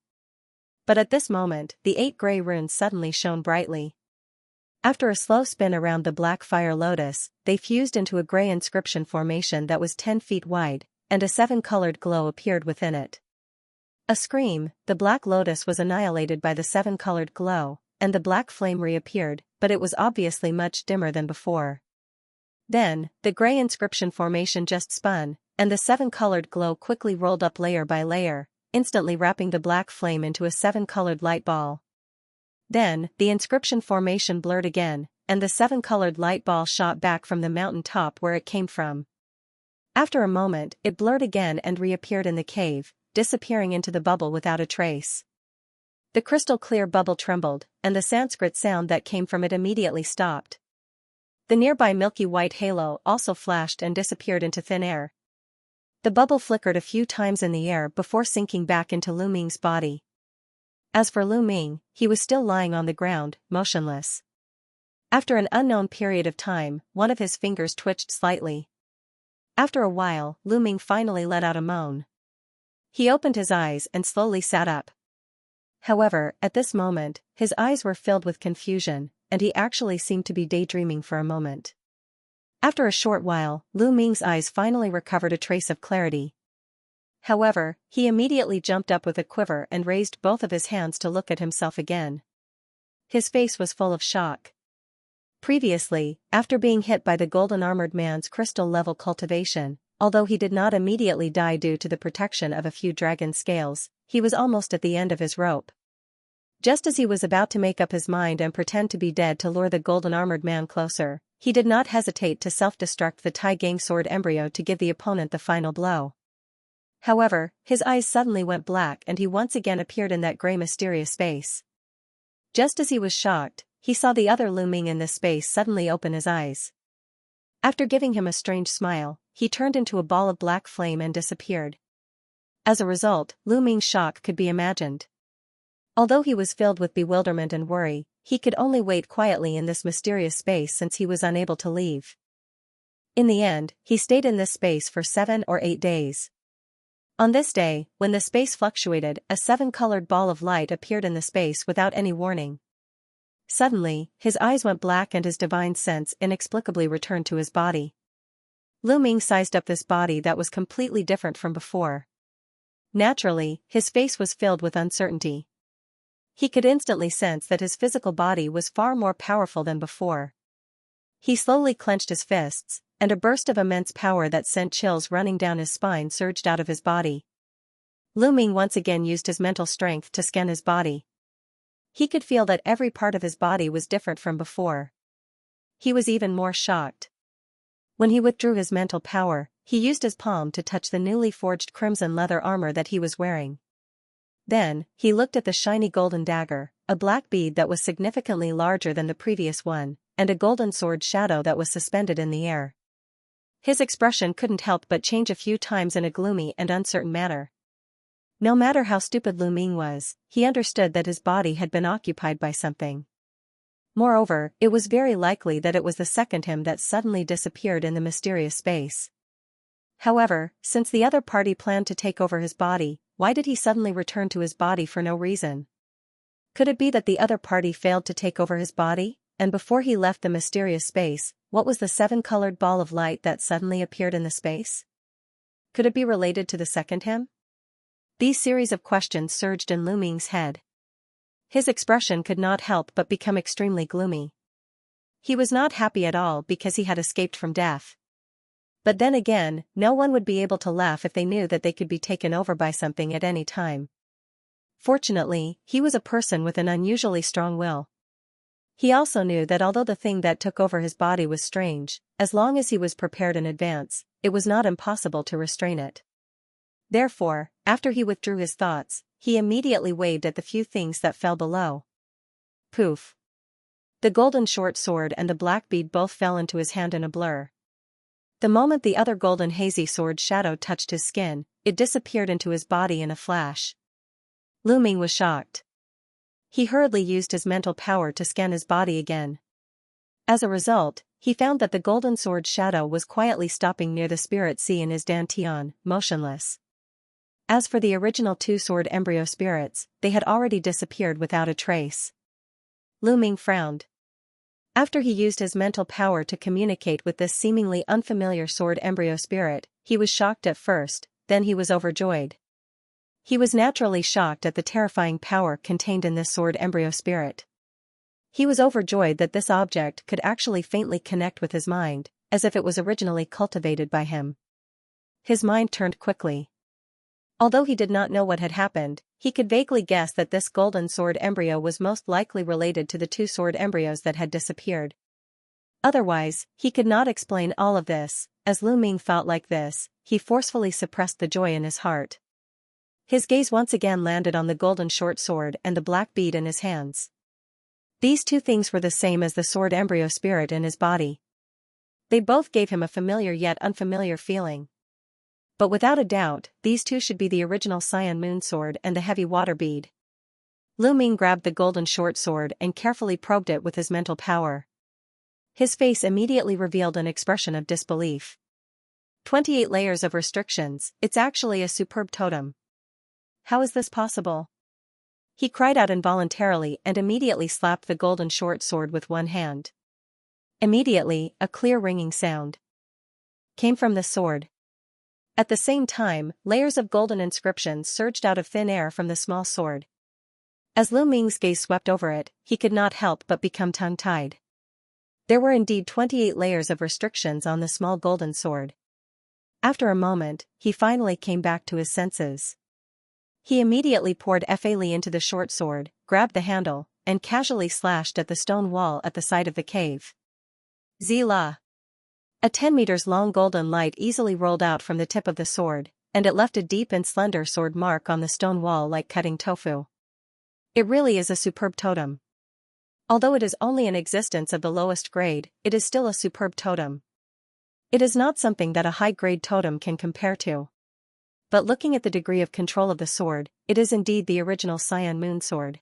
But at this moment, the 8 gray runes suddenly shone brightly. After a slow spin around the black fire lotus, they fused into a gray inscription formation that was 10 feet wide, and a 7-colored glow appeared within it. A scream, the black lotus was annihilated by the 7-colored glow, and the black flame reappeared, but it was obviously much dimmer than before. Then, the gray inscription formation just spun, and the 7-colored glow quickly rolled up layer by layer, instantly wrapping the black flame into a 7-colored light ball. Then, the inscription formation blurred again, and the 7-colored light ball shot back from the mountain top where it came from. After a moment, it blurred again and reappeared in the cave, disappearing into the bubble without a trace. The crystal-clear bubble trembled, and the Sanskrit sound that came from it immediately stopped. The nearby milky white halo also flashed and disappeared into thin air. The bubble flickered a few times in the air before sinking back into Lu Ming's body. As for Lu Ming, he was still lying on the ground, motionless. After an unknown period of time, one of his fingers twitched slightly. After a while, Lu Ming finally let out a moan. He opened his eyes and slowly sat up. However, at this moment, his eyes were filled with confusion, and he actually seemed to be daydreaming for a moment. After a short while, Lu Ming's eyes finally recovered a trace of clarity. However, he immediately jumped up with a quiver and raised both of his hands to look at himself again. His face was full of shock. Previously, after being hit by the golden-armored man's crystal-level cultivation, although he did not immediately die due to the protection of a few dragon scales, he was almost at the end of his rope. Just as he was about to make up his mind and pretend to be dead to lure the golden-armored man closer, he did not hesitate to self-destruct the Tai Gang sword embryo to give the opponent the final blow. However, his eyes suddenly went black and he once again appeared in that gray mysterious space. Just as he was shocked, he saw the other Lu Ming in this space suddenly open his eyes. After giving him a strange smile, he turned into a ball of black flame and disappeared. As a result, Lu Ming's shock could be imagined. Although he was filled with bewilderment and worry, he could only wait quietly in this mysterious space since he was unable to leave. In the end, he stayed in this space for 7 or 8 days. On this day, when the space fluctuated, a 7-colored ball of light appeared in the space without any warning. Suddenly, his eyes went black and his divine sense inexplicably returned to his body. Lu Ming sized up this body that was completely different from before. Naturally, his face was filled with uncertainty. He could instantly sense that his physical body was far more powerful than before. He slowly clenched his fists, and a burst of immense power that sent chills running down his spine surged out of his body. Lu Ming once again used his mental strength to scan his body. He could feel that every part of his body was different from before. He was even more shocked. When he withdrew his mental power, he used his palm to touch the newly forged crimson leather armor that he was wearing. Then, he looked at the shiny golden dagger, a black bead that was significantly larger than the previous one, and a golden sword shadow that was suspended in the air. His expression couldn't help but change a few times in a gloomy and uncertain manner. No matter how stupid Lu Ming was, he understood that his body had been occupied by something. Moreover, it was very likely that it was the second him that suddenly disappeared in the mysterious space. However, since the other party planned to take over his body, why did he suddenly return to his body for no reason? Could it be that the other party failed to take over his body, and before he left the mysterious space, what was the 7-colored ball of light that suddenly appeared in the space? Could it be related to the second him? These series of questions surged in Lu Ming's head. His expression could not help but become extremely gloomy. He was not happy at all because he had escaped from death. But then again, no one would be able to laugh if they knew that they could be taken over by something at any time. Fortunately, he was a person with an unusually strong will. He also knew that although the thing that took over his body was strange, as long as he was prepared in advance, it was not impossible to restrain it. Therefore, after he withdrew his thoughts, he immediately waved at the few things that fell below. Poof! The golden short sword and the black bead both fell into his hand in a blur. The moment the other golden hazy sword shadow touched his skin, it disappeared into his body in a flash. Lu Ming was shocked. He hurriedly used his mental power to scan his body again. As a result, he found that the golden sword shadow was quietly stopping near the spirit sea in his dantian, motionless. As for the original two-sword embryo spirits, they had already disappeared without a trace. Lu Ming frowned. After he used his mental power to communicate with this seemingly unfamiliar sword embryo spirit, he was shocked at first, then he was overjoyed. He was naturally shocked at the terrifying power contained in this sword embryo spirit. He was overjoyed that this object could actually faintly connect with his mind, as if it was originally cultivated by him. His mind turned quickly. Although he did not know what had happened, he could vaguely guess that this golden sword embryo was most likely related to the two sword embryos that had disappeared. Otherwise, he could not explain all of this. As Lu Ming felt like this, he forcefully suppressed the joy in his heart. His gaze once again landed on the golden short sword and the black bead in his hands. These two things were the same as the sword embryo spirit in his body. They both gave him a familiar yet unfamiliar feeling. But without a doubt, these two should be the original Cyan Moon Sword and the heavy water bead. Lu Ming grabbed the golden short sword and carefully probed it with his mental power. His face immediately revealed an expression of disbelief. 28 layers of restrictions, it's actually a superb totem. How is this possible? He cried out involuntarily and immediately slapped the golden short sword with one hand. Immediately, a clear ringing sound came from the sword. At the same time, layers of golden inscriptions surged out of thin air from the small sword. As Lu Ming's gaze swept over it, he could not help but become tongue-tied. There were indeed 28 layers of restrictions on the small golden sword. After a moment, he finally came back to his senses. He immediately poured Fa Li into the short sword, grabbed the handle, and casually slashed at the stone wall at the side of the cave. Zila! A 10 meters long golden light easily rolled out from the tip of the sword, and it left a deep and slender sword mark on the stone wall like cutting tofu. It really is a superb totem. Although it is only in existence of the lowest grade, it is still a superb totem. It is not something that a high-grade totem can compare to. But looking at the degree of control of the sword, it is indeed the original Cyan Moon Sword.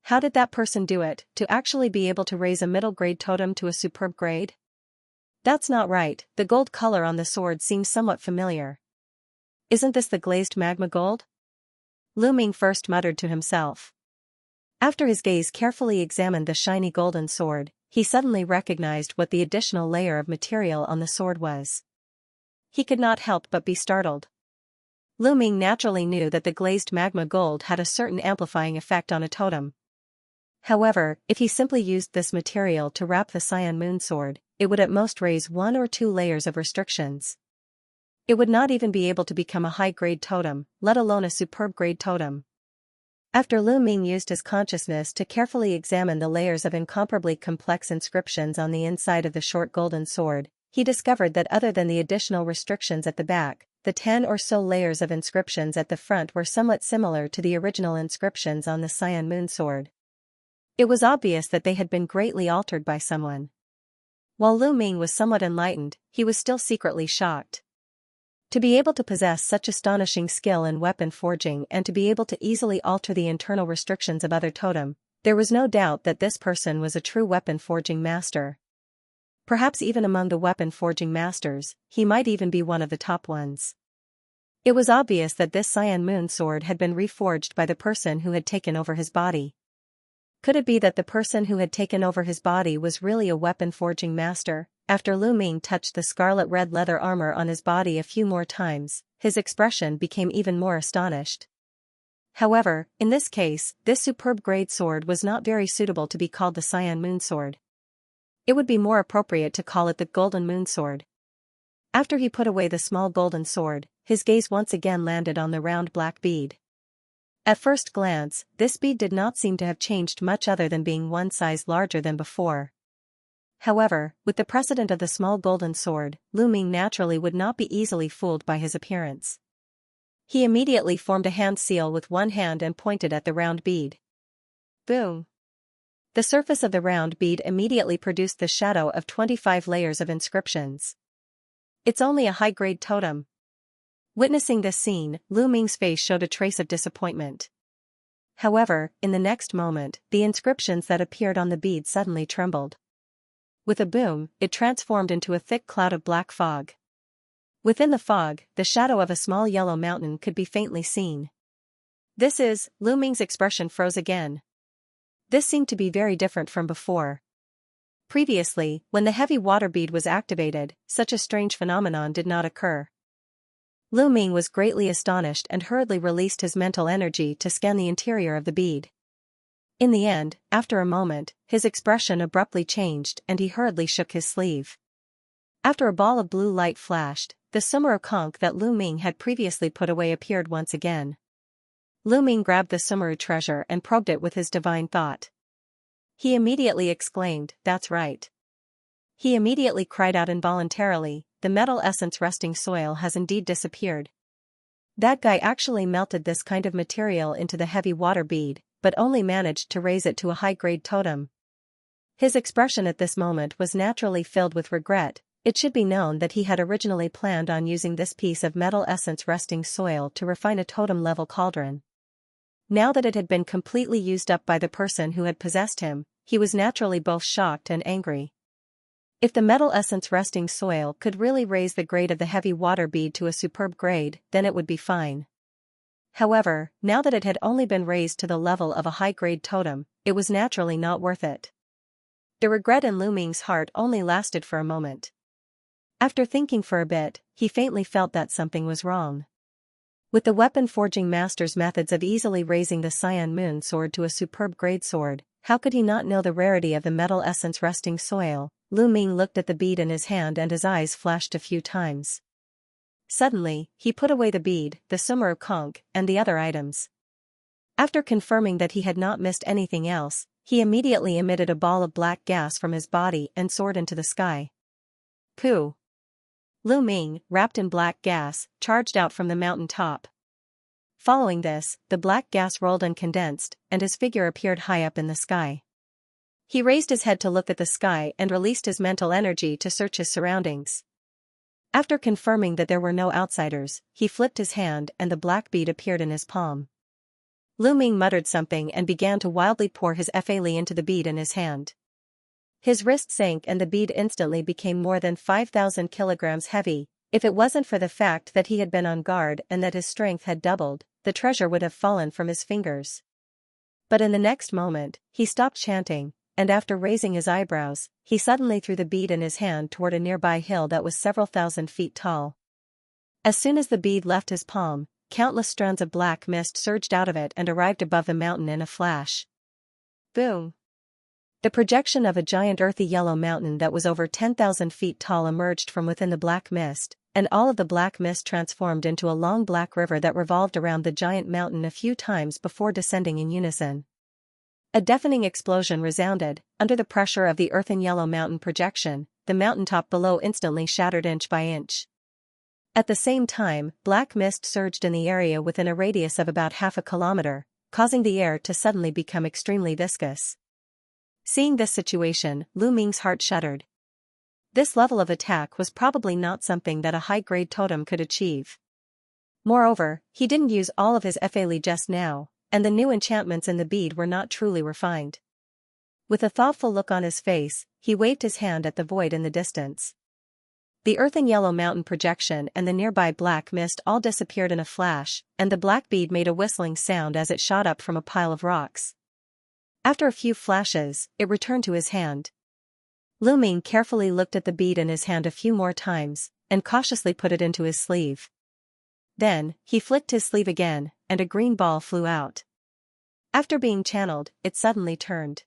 How did that person do it, to actually be able to raise a middle-grade totem to a superb grade? That's not right, the gold color on the sword seems somewhat familiar. Isn't this the glazed magma gold? Lu Ming first muttered to himself. After his gaze carefully examined the shiny golden sword, he suddenly recognized what the additional layer of material on the sword was. He could not help but be startled. Lu Ming naturally knew that the glazed magma gold had a certain amplifying effect on a totem. However, if he simply used this material to wrap the Cyan Moon Sword, it would at most raise 1 or 2 layers of restrictions. It would not even be able to become a high-grade totem, let alone a superb-grade totem. After Lu Ming used his consciousness to carefully examine the layers of incomparably complex inscriptions on the inside of the short golden sword, he discovered that other than the additional restrictions at the back, the 10 or so layers of inscriptions at the front were somewhat similar to the original inscriptions on the Cyan Moon Sword. It was obvious that they had been greatly altered by someone. While Lu Ming was somewhat enlightened, he was still secretly shocked. To be able to possess such astonishing skill in weapon forging and to be able to easily alter the internal restrictions of other totem, there was no doubt that this person was a true weapon forging master. Perhaps even among the weapon forging masters, he might even be one of the top ones. It was obvious that this Cyan Moon Sword had been reforged by the person who had taken over his body. Could it be that the person who had taken over his body was really a weapon forging master? After Lu Ming touched the scarlet red leather armor on his body a few more times, his expression became even more astonished. However, in this case, this superb grade sword was not very suitable to be called the Cyan Moon Sword. It would be more appropriate to call it the Golden Moon Sword. After he put away the small golden sword, his gaze once again landed on the round black bead. At first glance, this bead did not seem to have changed much other than being one size larger than before. However, with the precedent of the small golden sword, Lu Ming naturally would not be easily fooled by his appearance. He immediately formed a hand seal with one hand and pointed at the round bead. Boom! The surface of the round bead immediately produced the shadow of 25 layers of inscriptions. It's only a high-grade totem. Witnessing this scene, Lu Ming's face showed a trace of disappointment. However, in the next moment, the inscriptions that appeared on the bead suddenly trembled. With a boom, it transformed into a thick cloud of black fog. Within the fog, the shadow of a small yellow mountain could be faintly seen. Lu Ming's expression froze again. This seemed to be very different from before. Previously, when the heavy water bead was activated, such a strange phenomenon did not occur. Lu Ming was greatly astonished and hurriedly released his mental energy to scan the interior of the bead. In the end, after a moment, his expression abruptly changed and he hurriedly shook his sleeve. After a ball of blue light flashed, the summer conch that Lu Ming had previously put away appeared once again. Lu Ming grabbed the Sumeru treasure and probed it with his divine thought. He immediately exclaimed, "That's right." He immediately cried out involuntarily, "The metal essence resting soil has indeed disappeared." That guy actually melted this kind of material into the heavy water bead, but only managed to raise it to a high-grade totem. His expression at this moment was naturally filled with regret. It should be known that he had originally planned on using this piece of metal essence resting soil to refine a totem-level cauldron. Now that it had been completely used up by the person who had possessed him, he was naturally both shocked and angry. If the metal essence resting soil could really raise the grade of the heavy water bead to a superb grade, then it would be fine. However, now that it had only been raised to the level of a high-grade totem, it was naturally not worth it. The regret in Lu Ming's heart only lasted for a moment. After thinking for a bit, he faintly felt that something was wrong. With the weapon forging master's methods of easily raising the Cyan Moon sword to a superb grade sword, how could he not know the rarity of the metal essence resting soil? Lu Ming looked at the bead in his hand and his eyes flashed a few times. Suddenly, he put away the bead, the Sumeru conch, and the other items. After confirming that he had not missed anything else, he immediately emitted a ball of black gas from his body and soared into the sky. Pooh! Lu Ming, wrapped in black gas, charged out from the mountain top. Following this, the black gas rolled and condensed, and his figure appeared high up in the sky. He raised his head to look at the sky and released his mental energy to search his surroundings. After confirming that there were no outsiders, he flipped his hand and the black bead appeared in his palm. Lu Ming muttered something and began to wildly pour his Fali into the bead in his hand. His wrist sank and the bead instantly became more than 5,000 kilograms heavy. If it wasn't for the fact that he had been on guard and that his strength had doubled, the treasure would have fallen from his fingers. But in the next moment, he stopped chanting, and after raising his eyebrows, he suddenly threw the bead in his hand toward a nearby hill that was several thousand feet tall. As soon as the bead left his palm, countless strands of black mist surged out of it and arrived above the mountain in a flash. Boom! The projection of a giant earthy yellow mountain that was over 10,000 feet tall emerged from within the black mist, and all of the black mist transformed into a long black river that revolved around the giant mountain a few times before descending in unison. A deafening explosion resounded. Under the pressure of the earthen yellow mountain projection, the mountaintop below instantly shattered inch by inch. At the same time, black mist surged in the area within a radius of about half a kilometer, causing the air to suddenly become extremely viscous. Seeing this situation, Lu Ming's heart shuddered. This level of attack was probably not something that a high-grade totem could achieve. Moreover, he didn't use all of his Fali just now, and the new enchantments in the bead were not truly refined. With a thoughtful look on his face, he waved his hand at the void in the distance. The earthen yellow mountain projection and the nearby black mist all disappeared in a flash, and the black bead made a whistling sound as it shot up from a pile of rocks. After a few flashes, it returned to his hand. Lu Ming carefully looked at the bead in his hand a few more times, and cautiously put it into his sleeve. Then, he flicked his sleeve again, and a green ball flew out. After being channeled, it suddenly turned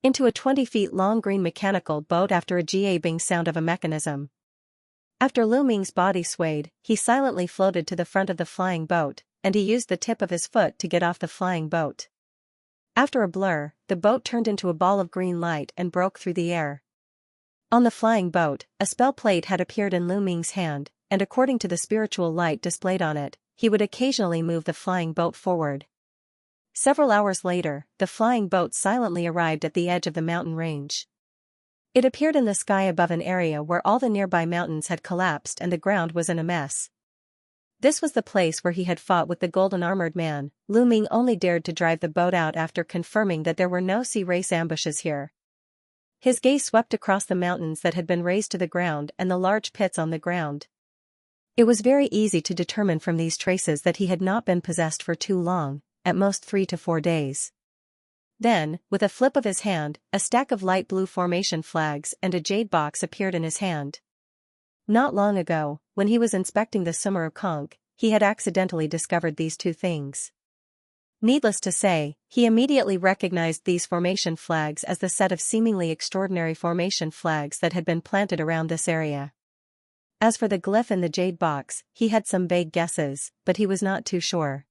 into a 20 feet long green mechanical boat after a gabing sound of a mechanism. After Lu Ming's body swayed, he silently floated to the front of the flying boat, and he used the tip of his foot to get off the flying boat. After a blur, the boat turned into a ball of green light and broke through the air. On the flying boat, a spell plate had appeared in Lu Ming's hand, and according to the spiritual light displayed on it, he would occasionally move the flying boat forward. Several hours later, the flying boat silently arrived at the edge of the mountain range. It appeared in the sky above an area where all the nearby mountains had collapsed and the ground was in a mess. This was the place where he had fought with the golden armored man. Lu Ming only dared to drive the boat out after confirming that there were no sea race ambushes here. His gaze swept across the mountains that had been razed to the ground and the large pits on the ground. It was very easy to determine from these traces that he had not been possessed for too long, at most 3 to 4 days. Then, with a flip of his hand, a stack of light blue formation flags and a jade box appeared in his hand. Not long ago, when he was inspecting the Summer of Conch, he had accidentally discovered these two things. Needless to say, he immediately recognized these formation flags as the set of seemingly extraordinary formation flags that had been planted around this area. As for the glyph in the jade box, he had some vague guesses, but he was not too sure.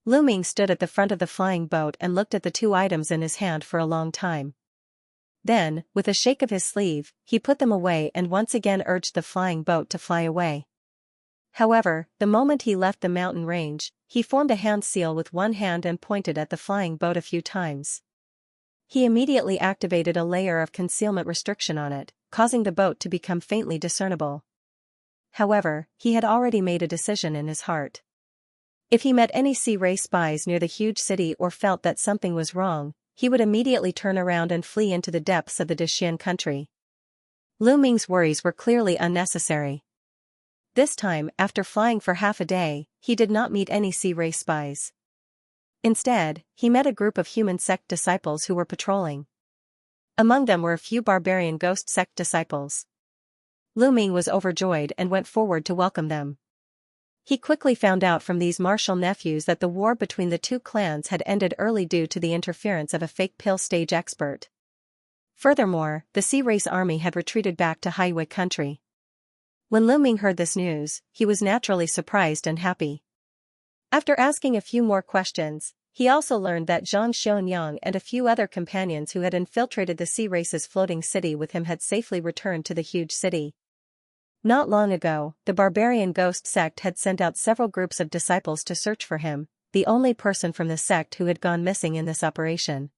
Lu Ming stood at the front of the flying boat and looked at the two items in his hand for a long time. Then, with a shake of his sleeve, he put them away and once again urged the flying boat to fly away. However, the moment he left the mountain range, he formed a hand seal with one hand and pointed at the flying boat a few times. He immediately activated a layer of concealment restriction on it, causing the boat to become faintly discernible. However, he had already made a decision in his heart. If he met any sea race spies near the huge city or felt that something was wrong, he would immediately turn around and flee into the depths of the Dexian country. Lu Ming's worries were clearly unnecessary. This time, after flying for half a day, he did not meet any sea race spies. Instead, he met a group of human sect disciples who were patrolling. Among them were a few barbarian ghost sect disciples. Lu Ming was overjoyed and went forward to welcome them. He quickly found out from these martial nephews that the war between the two clans had ended early due to the interference of a fake pill stage expert. Furthermore, the sea race army had retreated back to Highway country. When Lu Ming heard this news, he was naturally surprised and happy. After asking a few more questions, he also learned that Xianxia and a few other companions who had infiltrated the sea race's floating city with him had safely returned to the huge city. Not long ago, the barbarian ghost sect had sent out several groups of disciples to search for him, the only person from the sect who had gone missing in this operation.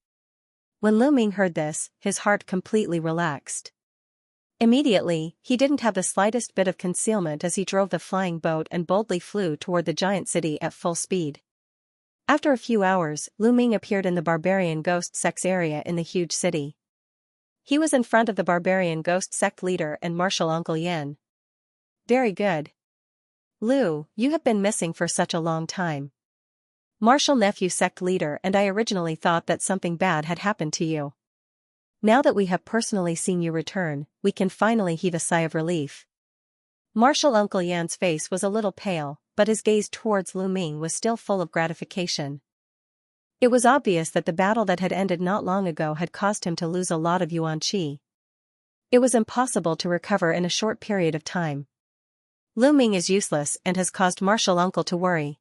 When Lu Ming heard this, his heart completely relaxed. Immediately, he didn't have the slightest bit of concealment as he drove the flying boat and boldly flew toward the giant city at full speed. After a few hours, Lu Ming appeared in the barbarian ghost sect's area in the huge city. He was in front of the barbarian ghost sect leader and martial Uncle Yan. Very good. Lu, you have been missing for such a long time. Martial nephew sect leader and I originally thought that something bad had happened to you. Now that we have personally seen you return, we can finally heave a sigh of relief. Martial Uncle Yan's face was a little pale, but his gaze towards Lu Ming was still full of gratification. It was obvious that the battle that had ended not long ago had caused him to lose a lot of yuan qi. It was impossible to recover in a short period of time. Lu Ming is useless and has caused Martial Uncle to worry.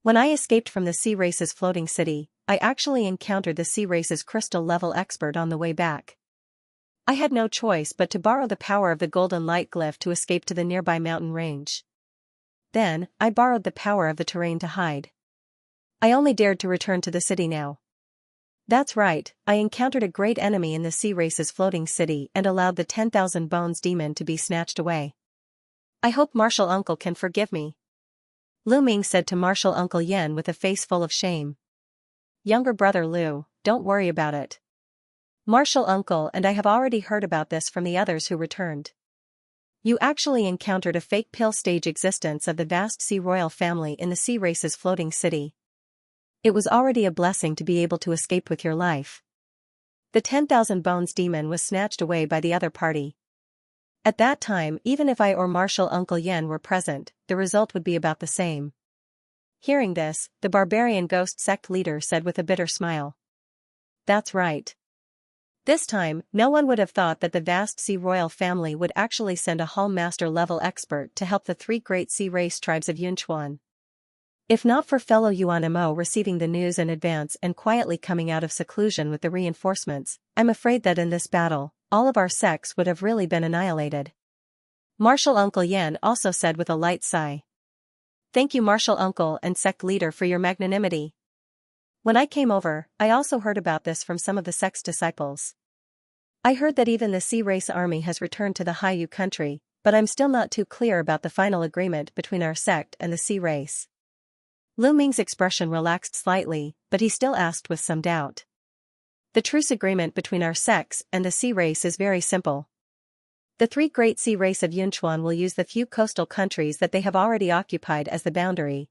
When I escaped from the sea race's floating city, I actually encountered the sea race's crystal level expert on the way back. I had no choice but to borrow the power of the golden light glyph to escape to the nearby mountain range. Then, I borrowed the power of the terrain to hide. I only dared to return to the city now. That's right, I encountered a great enemy in the sea race's floating city and allowed the 10,000 bones demon to be snatched away. I hope Martial Uncle can forgive me. Lu Ming said to Martial Uncle Yan with a face full of shame. Younger brother Lu, don't worry about it. Martial Uncle and I have already heard about this from the others who returned. You actually encountered a fake pill stage existence of the vast sea royal family in the sea race's floating city. It was already a blessing to be able to escape with your life. The 10,000 bones demon was snatched away by the other party. At that time, even if I or Martial Uncle Yan were present, the result would be about the same. Hearing this, the barbarian ghost sect leader said with a bitter smile. That's right. This time, no one would have thought that the vast sea royal family would actually send a Hall Master level expert to help the three great sea race tribes of Yunchuan. If not for fellow Yuan Mo receiving the news in advance and quietly coming out of seclusion with the reinforcements, I'm afraid that in this battle, all of our sects would have really been annihilated. Martial Uncle Yan also said with a light sigh. Thank you, Martial Uncle and sect leader, for your magnanimity. When I came over, I also heard about this from some of the sect's disciples. I heard that even the Sea Race army has returned to the Haiyu country, but I'm still not too clear about the final agreement between our sect and the Sea Race. Lu Ming's expression relaxed slightly, but he still asked with some doubt. The truce agreement between our sects and the Sea Race is very simple. The three great Sea Race of Yunchuan will use the few coastal countries that they have already occupied as the boundary.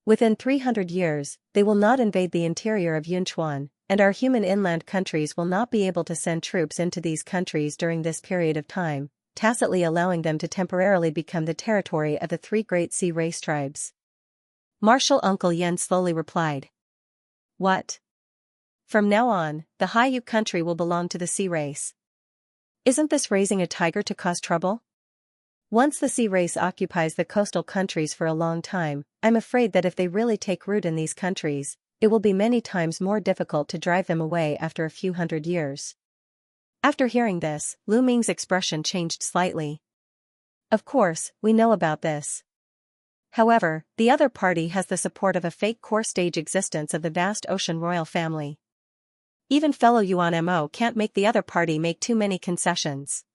Within 300 years, they will not invade the interior of Yunchuan, and our human inland countries will not be able to send troops into these countries during this period of time, tacitly allowing them to temporarily become the territory of the three great Sea Race tribes. Martial Uncle Yan slowly replied. What? From now on, the Haiyu country will belong to the Sea Race. Isn't this raising a tiger to cause trouble? Once the Sea Race occupies the coastal countries for a long time, I'm afraid that if they really take root in these countries, it will be many times more difficult to drive them away after a few hundred years. After hearing this, Lu Ming's expression changed slightly. Of course, we know about this. However, the other party has the support of a fake core stage existence of the vast ocean royal family. Even fellow Yuan Mo can't make the other party make too many concessions.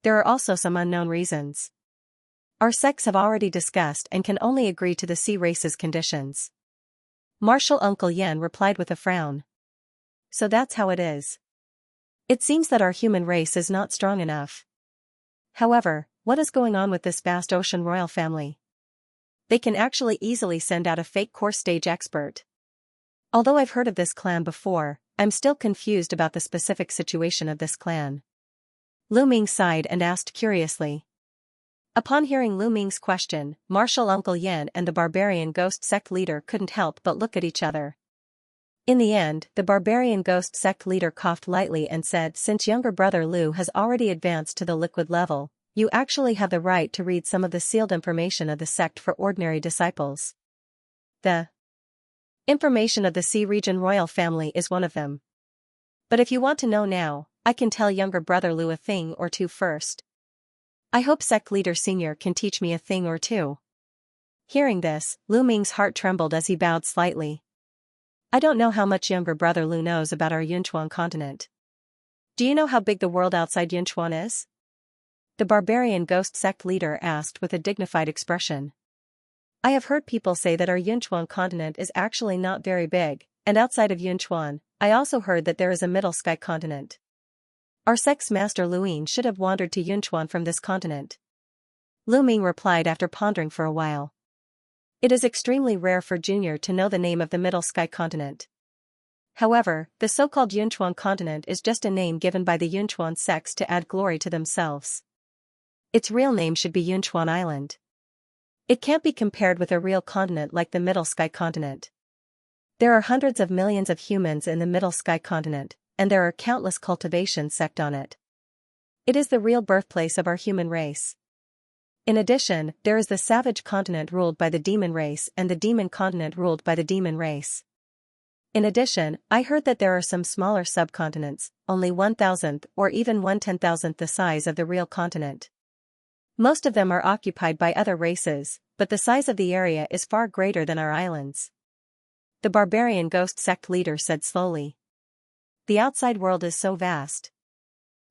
There are also some unknown reasons. Our sects have already discussed and can only agree to the Sea Race's conditions. Martial Uncle Yan replied with a frown. So that's how it is. It seems that our human race is not strong enough. However, what is going on with this vast ocean royal family? They can actually easily send out a fake core stage expert. Although I've heard of this clan before, I'm still confused about the specific situation of this clan. Lu Ming sighed and asked curiously. Upon hearing Lu Ming's question, Martial Uncle Yan and the barbarian ghost sect leader couldn't help but look at each other. In the end, the barbarian ghost sect leader coughed lightly and said, since younger brother Lu has already advanced to the liquid level, you actually have the right to read some of the sealed information of the sect for ordinary disciples. The information of the Sea Region royal family is one of them. But if you want to know now, I can tell younger brother Lu a thing or two first. I hope sect leader senior can teach me a thing or two. Hearing this, Lu Ming's heart trembled as he bowed slightly. I don't know how much younger brother Lu knows about our Yunchuan continent. Do you know how big the world outside Yunchuan is? The barbarian ghost sect leader asked with a dignified expression. I have heard people say that our Yunchuan continent is actually not very big, and outside of Yunchuan, I also heard that there is a middle sky continent. Our sect's master Luin should have wandered to Yunchuan from this continent. Lu Ming replied after pondering for a while. It is extremely rare for Junior to know the name of the middle sky continent. However, the so-called Yunchuan continent is just a name given by the Yunchuan sects to add glory to themselves. Its real name should be Yunchuan Island. It can't be compared with a real continent like the Middle Sky continent. There are hundreds of millions of humans in the Middle Sky continent, and there are countless cultivation sect on it. It is the real birthplace of our human race. In addition, there is the savage continent ruled by the demon race and the demon continent ruled by the demon race. In addition, I heard that there are some smaller subcontinents, only 1,000th or even 1/10,000th the size of the real continent. Most of them are occupied by other races, but the size of the area is far greater than our islands. The barbarian ghost sect leader said slowly. The outside world is so vast.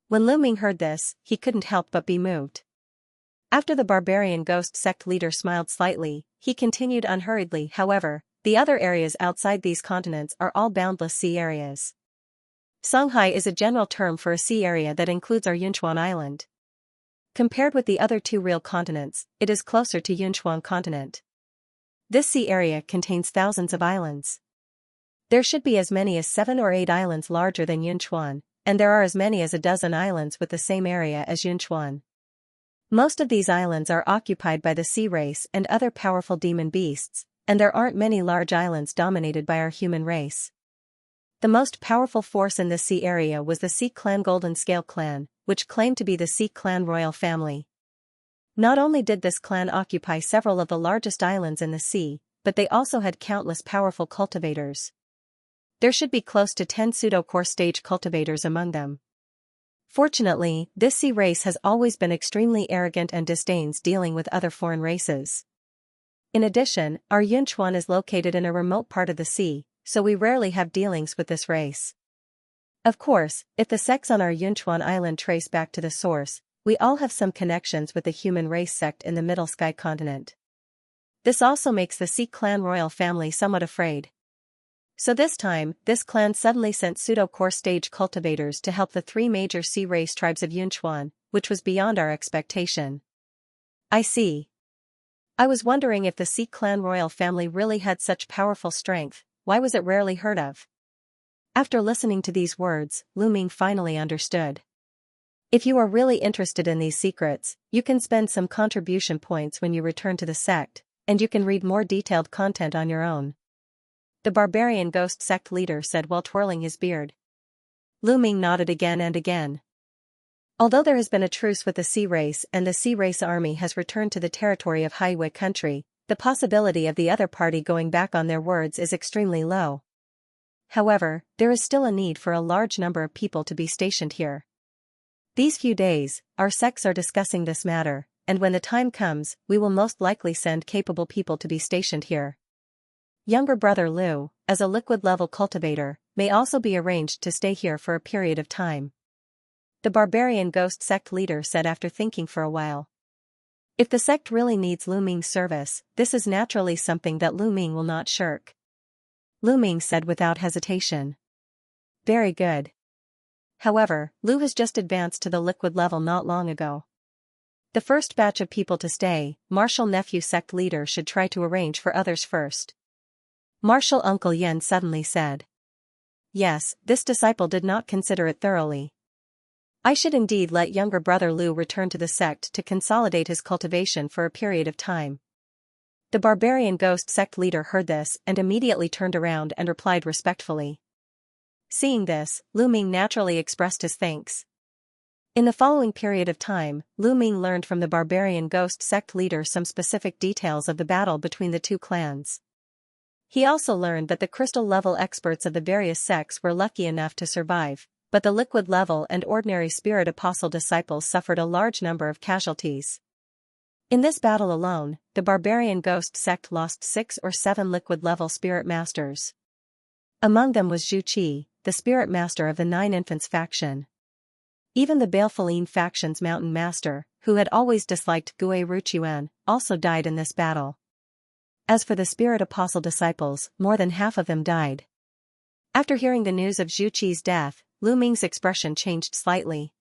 When Lu Ming heard this, he couldn't help but be moved. After the barbarian ghost sect leader smiled slightly, he continued unhurriedly. However, the other areas outside these continents are all boundless sea areas. Songhai is a general term for a sea area that includes our Yunchuan Island. Compared with the other two real continents, it is closer to Yunchuan continent. This sea area contains thousands of islands. There should be as many as 7 or 8 islands larger than Yunchuan, and there are as many as a dozen islands with the same area as Yunchuan. Most of these islands are occupied by the sea race and other powerful demon beasts, and there aren't many large islands dominated by our human race. The most powerful force in this sea area was the Sea Clan Golden Scale Clan, which claimed to be the Sea Clan royal family. Not only did this clan occupy several of the largest islands in the sea, but they also had countless powerful cultivators. There should be close to 10 pseudo-core stage cultivators among them. Fortunately, this sea race has always been extremely arrogant and disdains dealing with other foreign races. In addition, our Yunchuan is located in a remote part of the sea, so we rarely have dealings with this race. Of course, if the sects on our Yunchuan island trace back to the source, we all have some connections with the human race sect in the Middle Sky continent. This also makes the Sea Clan royal family somewhat afraid. So this time, this clan suddenly sent pseudo-core stage cultivators to help the 3 major sea race tribes of Yunchuan, which was beyond our expectation. I see. I was wondering if the Sea Clan royal family really had such powerful strength, why was it rarely heard of? After listening to these words, Lu Ming finally understood. If you are really interested in these secrets, you can spend some contribution points when you return to the sect, and you can read more detailed content on your own. The barbarian ghost sect leader said while twirling his beard. Lu Ming nodded again and again. Although there has been a truce with the sea race and the sea race army has returned to the territory of Haiwei country, the possibility of the other party going back on their words is extremely low. However, there is still a need for a large number of people to be stationed here. These few days, our sects are discussing this matter, and when the time comes, we will most likely send capable people to be stationed here. Younger brother Lu, as a liquid-level cultivator, may also be arranged to stay here for a period of time. The barbarian ghost sect leader said after thinking for a while. If the sect really needs Lu Ming's service, this is naturally something that Lu Ming will not shirk. Lu Ming said without hesitation. Very good. However, Lu has just advanced to the liquid level not long ago. The first batch of people to stay, Martial Nephew sect leader should try to arrange for others first. Martial Uncle Yen suddenly said. Yes, this disciple did not consider it thoroughly. I should indeed let younger brother Lu return to the sect to consolidate his cultivation for a period of time. The barbarian ghost sect leader heard this and immediately turned around and replied respectfully. Seeing this, Lu Ming naturally expressed his thanks. In the following period of time, Lu Ming learned from the barbarian ghost sect leader some specific details of the battle between the 2 clans. He also learned that the crystal level experts of the various sects were lucky enough to survive, but the liquid level and ordinary spirit apostle disciples suffered a large number of casualties. In this battle alone, the barbarian ghost sect lost 6 or 7 liquid level spirit masters. Among them was Zhu Qi, the spirit master of the 9 infants faction. Even the Balefulin faction's mountain master, who had always disliked Gue Ruchuan, also died in this battle. As for the spirit apostle disciples, more than half of them died. After hearing the news of Zhu Qi's death, Lu Ming's expression changed slightly.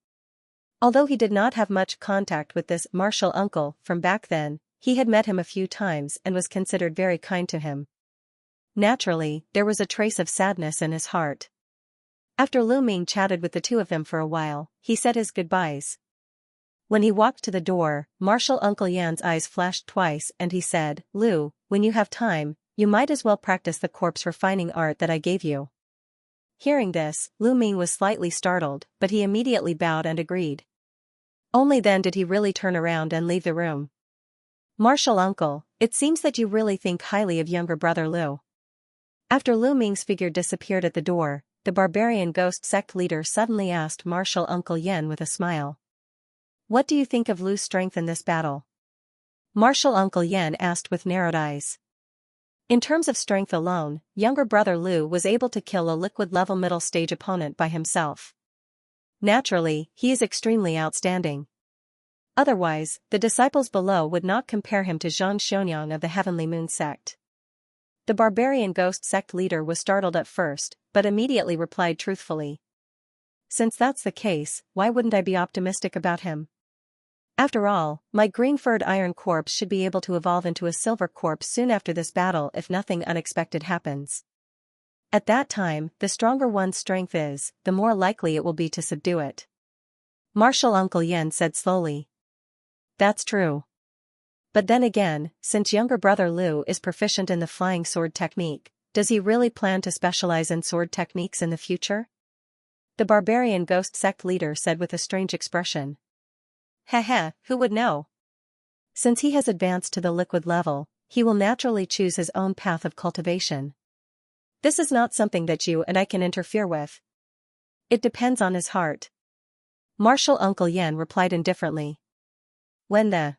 Although he did not have much contact with this martial uncle from back then, he had met him a few times and was considered very kind to him. Naturally, there was a trace of sadness in his heart. After Lu Ming chatted with the 2 of them for a while, he said his goodbyes. When he walked to the door, Martial Uncle Yan's eyes flashed twice and he said, Lu, when you have time, you might as well practice the corpse refining art that I gave you. Hearing this, Lu Ming was slightly startled, but he immediately bowed and agreed. Only then did he really turn around and leave the room. Martial Uncle, it seems that you really think highly of younger brother Lu. After Lu Ming's figure disappeared at the door, the barbarian ghost sect leader suddenly asked Martial Uncle Yen with a smile. What do you think of Lu's strength in this battle? Martial Uncle Yen asked with narrowed eyes. In terms of strength alone, younger brother Lu was able to kill a liquid-level middle-stage opponent by himself. Naturally, he is extremely outstanding. Otherwise, the disciples below would not compare him to Zhang Xionyang of the Heavenly Moon sect. The barbarian ghost sect leader was startled at first, but immediately replied truthfully. Since that's the case, why wouldn't I be optimistic about him? After all, my green-furred iron corpse should be able to evolve into a silver corpse soon after this battle if nothing unexpected happens. At that time, the stronger one's strength is, the more likely it will be to subdue it. Martial Uncle Yen said slowly. That's true. But then again, since younger brother Lu is proficient in the flying sword technique, does he really plan to specialize in sword techniques in the future? The barbarian ghost sect leader said with a strange expression. Heh, who would know? Since he has advanced to the liquid level, he will naturally choose his own path of cultivation. This is not something that you and I can interfere with. It depends on his heart. Martial Uncle Yan replied indifferently. When the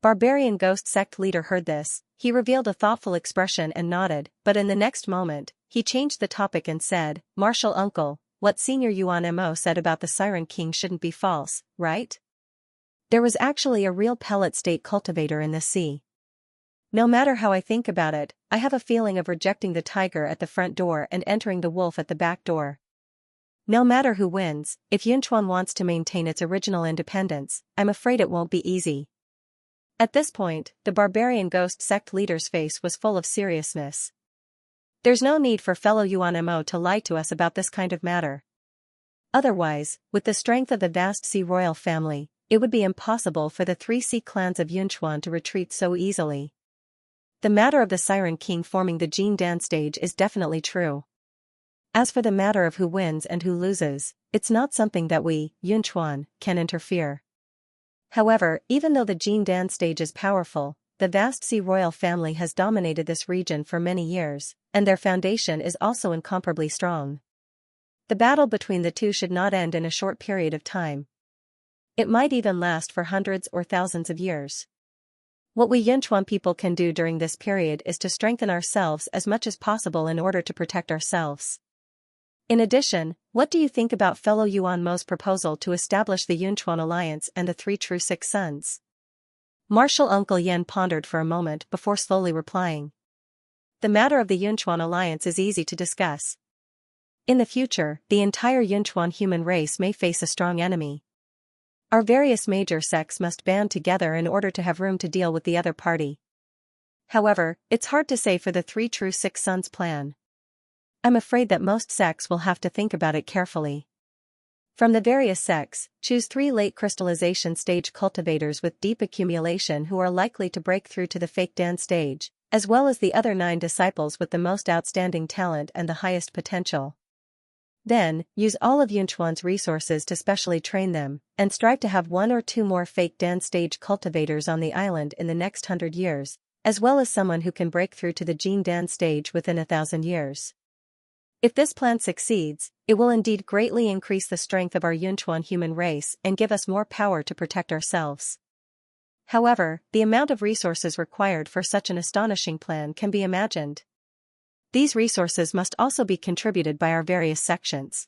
barbarian ghost sect leader heard this, he revealed a thoughtful expression and nodded, but in the next moment, he changed the topic and said, Martial Uncle, what Senior Yuan Mo said about the Siren King shouldn't be false, right? There was actually a real pellet state cultivator in the sea. No matter how I think about it, I have a feeling of rejecting the tiger at the front door and entering the wolf at the back door. No matter who wins, if Yunchuan wants to maintain its original independence, I'm afraid it won't be easy. At this point, the barbarian ghost sect leader's face was full of seriousness. There's no need for fellow Yuan Mo to lie to us about this kind of matter. Otherwise, with the strength of the vast Sea royal family, it would be impossible for the 3 Sea clans of Yunchuan to retreat so easily. The matter of the Siren King forming the Jin Dan stage is definitely true. As for the matter of who wins and who loses, it's not something that we, Yunchuan, can interfere. However, even though the Jin Dan stage is powerful, the vast Sea royal family has dominated this region for many years, and their foundation is also incomparably strong. The battle between the two should not end in a short period of time. It might even last for hundreds or thousands of years. What we Yunchuan people can do during this period is to strengthen ourselves as much as possible in order to protect ourselves. In addition, what do you think about fellow Yuan Mo's proposal to establish the Yunchuan alliance and the 3 true 6 sons? Martial Uncle Yan pondered for a moment before slowly replying. The matter of the Yunchuan alliance is easy to discuss. In the future, the entire Yunchuan human race may face a strong enemy. Our various major sects must band together in order to have room to deal with the other party. However, it's hard to say for the 3 true 6 sons plan. I'm afraid that most sects will have to think about it carefully. From the various sects, choose 3 late crystallization stage cultivators with deep accumulation who are likely to break through to the fake Dan stage, as well as the other 9 disciples with the most outstanding talent and the highest potential. Then, use all of Yunchuan's resources to specially train them, and strive to have 1 or 2 more fake Dan stage cultivators on the island in the next 100 years, as well as someone who can break through to the Jin Dan stage within 1,000 years. If this plan succeeds, it will indeed greatly increase the strength of our Yunchuan human race and give us more power to protect ourselves. However, the amount of resources required for such an astonishing plan can be imagined. These resources must also be contributed by our various sections.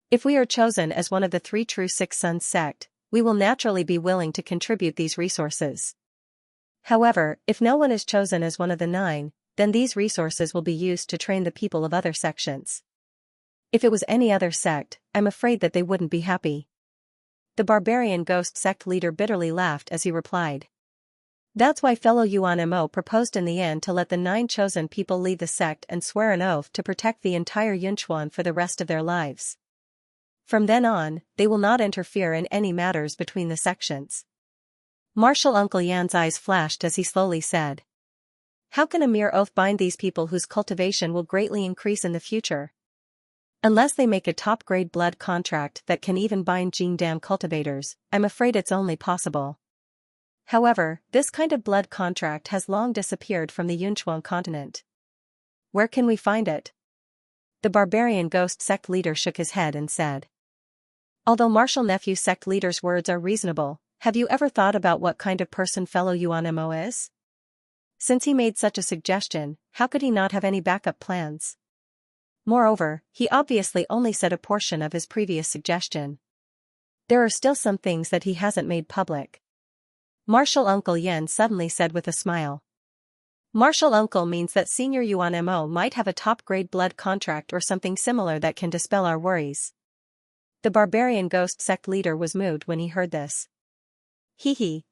If we are chosen as one of the 3 true 6 sons sect, we will naturally be willing to contribute these resources. However, if no one is chosen as one of the 9, then these resources will be used to train the people of other sections. If it was any other sect, I'm afraid that they wouldn't be happy. The barbarian ghost sect leader bitterly laughed as he replied. That's why fellow Yuan Mo proposed in the end to let the 9 chosen people lead the sect and swear an oath to protect the entire Yunchuan for the rest of their lives. From then on, they will not interfere in any matters between the sections. Martial Uncle Yan's eyes flashed as he slowly said. How can a mere oath bind these people whose cultivation will greatly increase in the future? Unless they make a top-grade blood contract that can even bind Jin Dan cultivators, I'm afraid it's only possible. However, this kind of blood contract has long disappeared from the Yunchuan continent. Where can we find it? The barbarian ghost sect leader shook his head and said. Although martial nephew sect leader's words are reasonable, have you ever thought about what kind of person fellow Yuan Mo is? Since he made such a suggestion, how could he not have any backup plans? Moreover, he obviously only said a portion of his previous suggestion. There are still some things that he hasn't made public. Martial Uncle Yan suddenly said with a smile. Martial Uncle means that Senior Yuan Mo might have a top-grade blood contract or something similar that can dispel our worries. The barbarian ghost sect leader was moved when he heard this.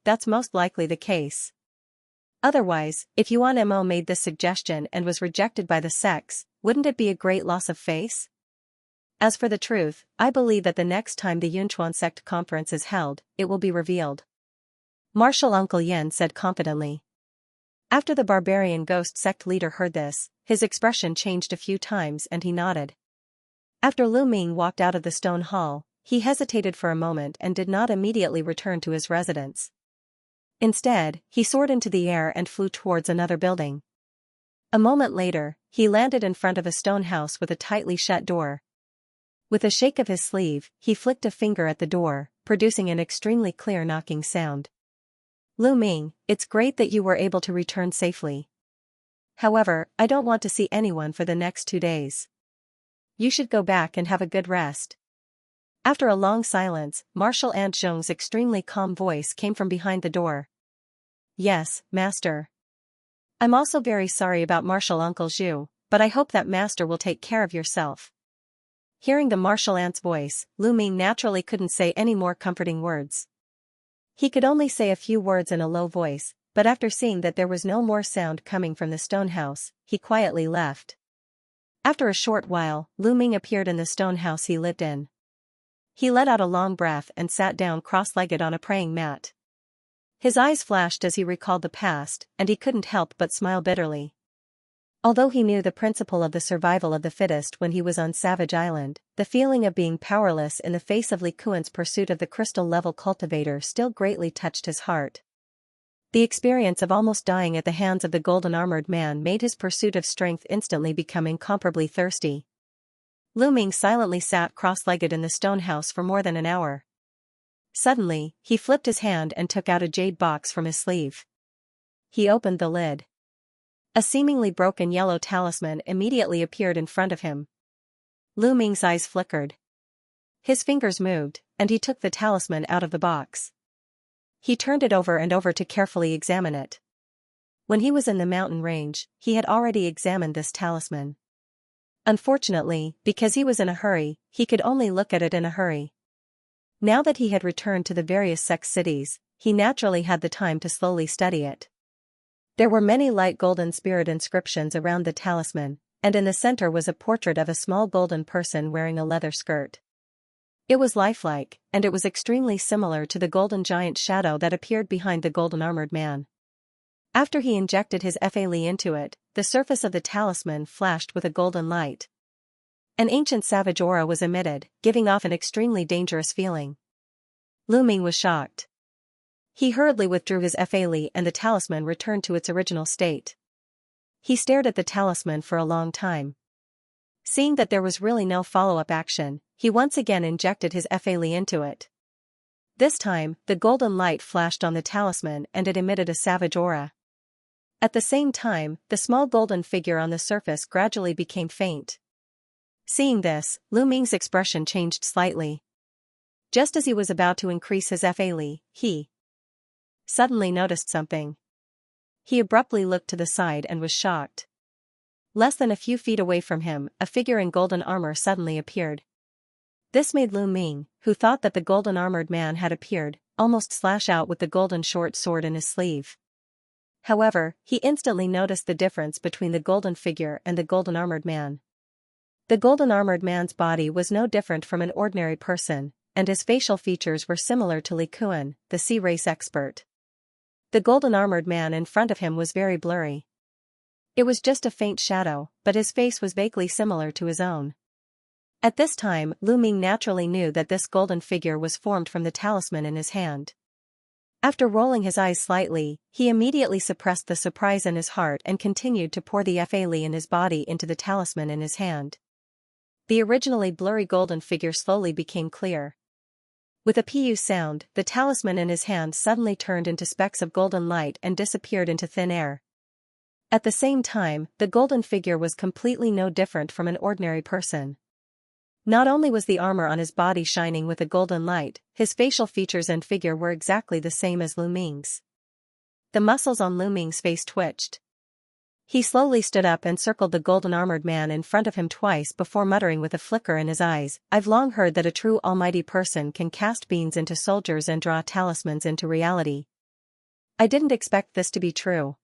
That's most likely the case. Otherwise, if Yuan Mo made this suggestion and was rejected by the sects, wouldn't it be a great loss of face? As for the truth, I believe that the next time the Yunchuan sect conference is held, it will be revealed. Martial Uncle Yan said confidently. After the barbarian ghost sect leader heard this, his expression changed a few times and he nodded. After Lu Ming walked out of the stone hall, he hesitated for a moment and did not immediately return to his residence. Instead, he soared into the air and flew towards another building. A moment later, he landed in front of a stone house with a tightly shut door. With a shake of his sleeve, he flicked a finger at the door, producing an extremely clear knocking sound. Lu Ming, it's great that you were able to return safely. However, I don't want to see anyone for the next 2 days. You should go back and have a good rest. After a long silence, Marshal Ant Zhong's extremely calm voice came from behind the door. Yes, Master. I'm also very sorry about Marshal Uncle Zhu, but I hope that Master will take care of yourself. Hearing the Marshal Ant's voice, Lu Ming naturally couldn't say any more comforting words. He could only say a few words in a low voice, but after seeing that there was no more sound coming from the stone house, he quietly left. After a short while, Lu Ming appeared in the stone house he lived in. He let out a long breath and sat down cross-legged on a praying mat. His eyes flashed as he recalled the past, and he couldn't help but smile bitterly. Although he knew the principle of the survival of the fittest when he was on Savage Island, the feeling of being powerless in the face of Li Kuan's pursuit of the crystal-level cultivator still greatly touched his heart. The experience of almost dying at the hands of the golden-armored man made his pursuit of strength instantly become incomparably thirsty. Lu Ming silently sat cross-legged in the stone house for more than an hour. Suddenly, he flipped his hand and took out a jade box from his sleeve. He opened the lid. A seemingly broken yellow talisman immediately appeared in front of him. Lu Ming's eyes flickered. His fingers moved, and he took the talisman out of the box. He turned it over and over to carefully examine it. When he was in the mountain range, he had already examined this talisman. Unfortunately, because he was in a hurry, he could only look at it in a hurry. Now that he had returned to the various sect cities, he naturally had the time to slowly study it. There were many light golden spirit inscriptions around the talisman, and in the center was a portrait of a small golden person wearing a leather skirt. It was lifelike, and it was extremely similar to the golden giant shadow that appeared behind the golden-armored man. After he injected his Fa Li into it, the surface of the talisman flashed with a golden light. An ancient savage aura was emitted, giving off an extremely dangerous feeling. Lu Ming was shocked. He hurriedly withdrew his Fa Li and the talisman returned to its original state. He stared at the talisman for a long time. Seeing that there was really no follow-up action, he once again injected his Fa Li into it. This time, the golden light flashed on the talisman and it emitted a savage aura. At the same time, the small golden figure on the surface gradually became faint. Seeing this, Lu Ming's expression changed slightly. Just as he was about to increase his Fa Li, he suddenly noticed something. He abruptly looked to the side and was shocked. Less than a few feet away from him, a figure in golden armor suddenly appeared. This made Lu Ming, who thought that the golden-armored man had appeared, almost slash out with the golden short sword in his sleeve. However, he instantly noticed the difference between the golden figure and the golden-armored man. The golden-armored man's body was no different from an ordinary person, and his facial features were similar to Li Kuan, the sea race expert. The golden-armored man in front of him was very blurry. It was just a faint shadow, but his face was vaguely similar to his own. At this time, Lu Ming naturally knew that this golden figure was formed from the talisman in his hand. After rolling his eyes slightly, he immediately suppressed the surprise in his heart and continued to pour the Fa Li in his body into the talisman in his hand. The originally blurry golden figure slowly became clear. With a pu sound, the talisman in his hand suddenly turned into specks of golden light and disappeared into thin air. At the same time, the golden figure was completely no different from an ordinary person. Not only was the armor on his body shining with a golden light, his facial features and figure were exactly the same as Lu Ming's. The muscles on Lu Ming's face twitched. He slowly stood up and circled the golden-armored man in front of him twice before muttering with a flicker in his eyes, "I've long heard that a true almighty person can cast beings into soldiers and draw talismans into reality. I didn't expect this to be true.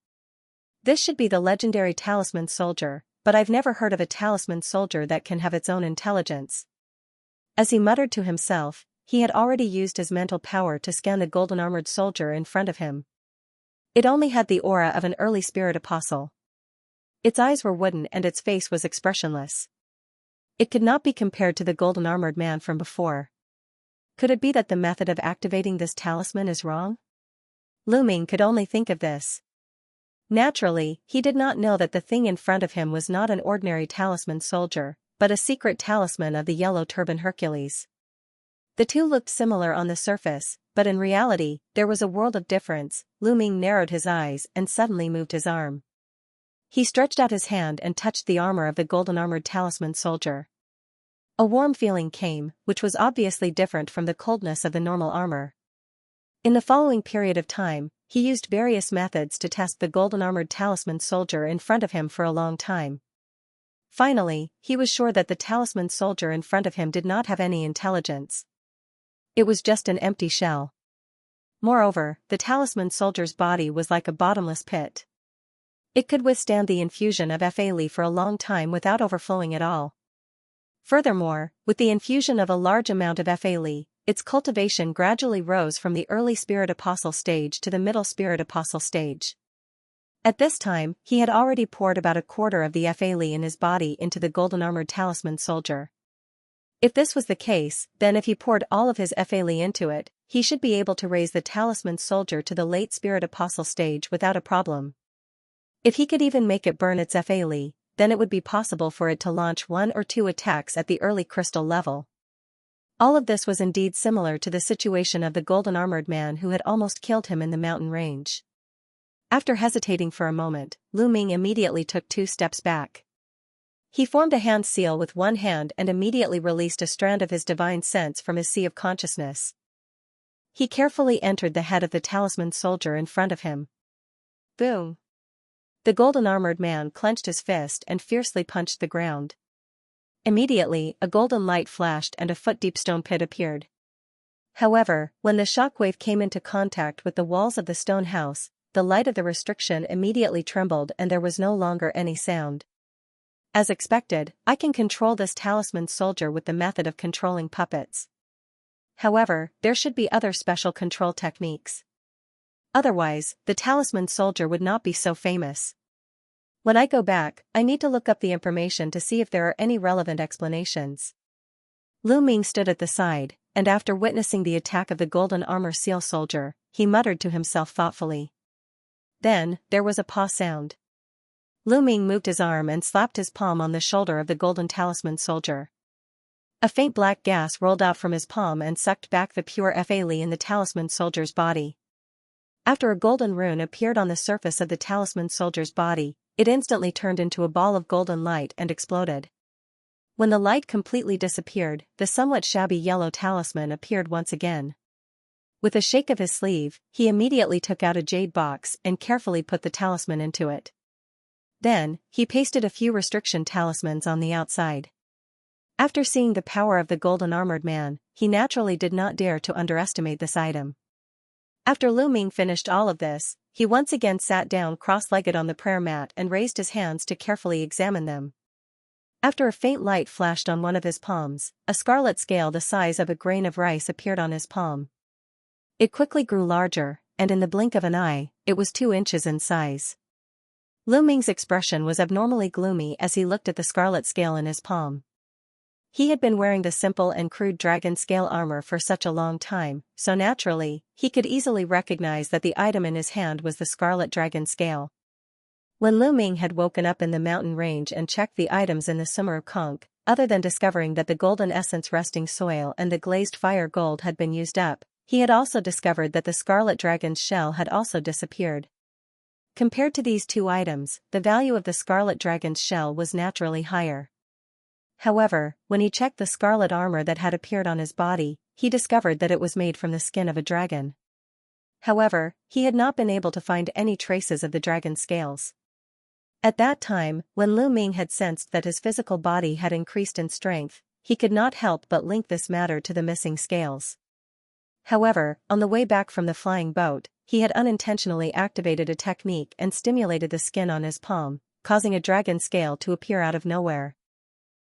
This should be the legendary talisman soldier, but I've never heard of a talisman soldier that can have its own intelligence." As he muttered to himself, he had already used his mental power to scan the golden-armored soldier in front of him. It only had the aura of an early spirit apostle. Its eyes were wooden and its face was expressionless. It could not be compared to the golden-armored man from before. Could it be that the method of activating this talisman is wrong? Lu Ming could only think of this. Naturally, he did not know that the thing in front of him was not an ordinary talisman soldier, but a secret talisman of the Yellow Turban Hercules. The two looked similar on the surface, but in reality, there was a world of difference. Lu Ming narrowed his eyes and suddenly moved his arm. He stretched out his hand and touched the armor of the golden-armored talisman soldier. A warm feeling came, which was obviously different from the coldness of the normal armor. In the following period of time, he used various methods to test the golden-armored talisman soldier in front of him for a long time. Finally, he was sure that the talisman soldier in front of him did not have any intelligence. It was just an empty shell. Moreover, the talisman soldier's body was like a bottomless pit. It could withstand the infusion of Fa Li for a long time without overflowing at all. Furthermore, with the infusion of a large amount of Fa Li, its cultivation gradually rose from the early Spirit Apostle stage to the middle Spirit Apostle stage. At this time, he had already poured about a quarter of the Fa Li in his body into the golden-armored talisman soldier. If this was the case, then if he poured all of his Fa Li into it, he should be able to raise the talisman soldier to the late Spirit Apostle stage without a problem. If he could even make it burn its Fa Li, then it would be possible for it to launch 1 or 2 attacks at the early crystal level. All of this was indeed similar to the situation of the golden-armored man who had almost killed him in the mountain range. After hesitating for a moment, Lu Ming immediately took 2 steps back. He formed a hand seal with one hand and immediately released a strand of his divine sense from his sea of consciousness. He carefully entered the head of the talisman soldier in front of him. Boom! The golden-armored man clenched his fist and fiercely punched the ground. Immediately, a golden light flashed and a foot-deep stone pit appeared. However, when the shockwave came into contact with the walls of the stone house, the light of the restriction immediately trembled and there was no longer any sound. As expected, I can control this talisman soldier with the method of controlling puppets. However, there should be other special control techniques. Otherwise, the talisman soldier would not be so famous. When I go back, I need to look up the information to see if there are any relevant explanations. Lu Ming stood at the side, and after witnessing the attack of the golden armor seal soldier, he muttered to himself thoughtfully. Then, there was a paw sound. Lu Ming moved his arm and slapped his palm on the shoulder of the golden talisman soldier. A faint black gas rolled out from his palm and sucked back the pure Fa Li in the talisman soldier's body. After a golden rune appeared on the surface of the talisman soldier's body, it instantly turned into a ball of golden light and exploded. When the light completely disappeared, the somewhat shabby yellow talisman appeared once again. With a shake of his sleeve, he immediately took out a jade box and carefully put the talisman into it. Then, he pasted a few restriction talismans on the outside. After seeing the power of the golden-armored man, he naturally did not dare to underestimate this item. After Lu Ming finished all of this, he once again sat down cross-legged on the prayer mat and raised his hands to carefully examine them. After a faint light flashed on one of his palms, a scarlet scale the size of a grain of rice appeared on his palm. It quickly grew larger, and in the blink of an eye, it was 2 inches in size. Lu Ming's expression was abnormally gloomy as he looked at the scarlet scale in his palm. He had been wearing the simple and crude dragon scale armor for such a long time, so naturally, he could easily recognize that the item in his hand was the scarlet dragon scale. When Lu Ming had woken up in the mountain range and checked the items in the Summer of Conch, other than discovering that the golden essence resting soil and the glazed fire gold had been used up, he had also discovered that the scarlet dragon's shell had also disappeared. Compared to these 2 items, the value of the scarlet dragon's shell was naturally higher. However, when he checked the scarlet armor that had appeared on his body, he discovered that it was made from the skin of a dragon. However, he had not been able to find any traces of the dragon's scales. At that time, when Lu Ming had sensed that his physical body had increased in strength, he could not help but link this matter to the missing scales. However, on the way back from the flying boat, he had unintentionally activated a technique and stimulated the skin on his palm, causing a dragon scale to appear out of nowhere.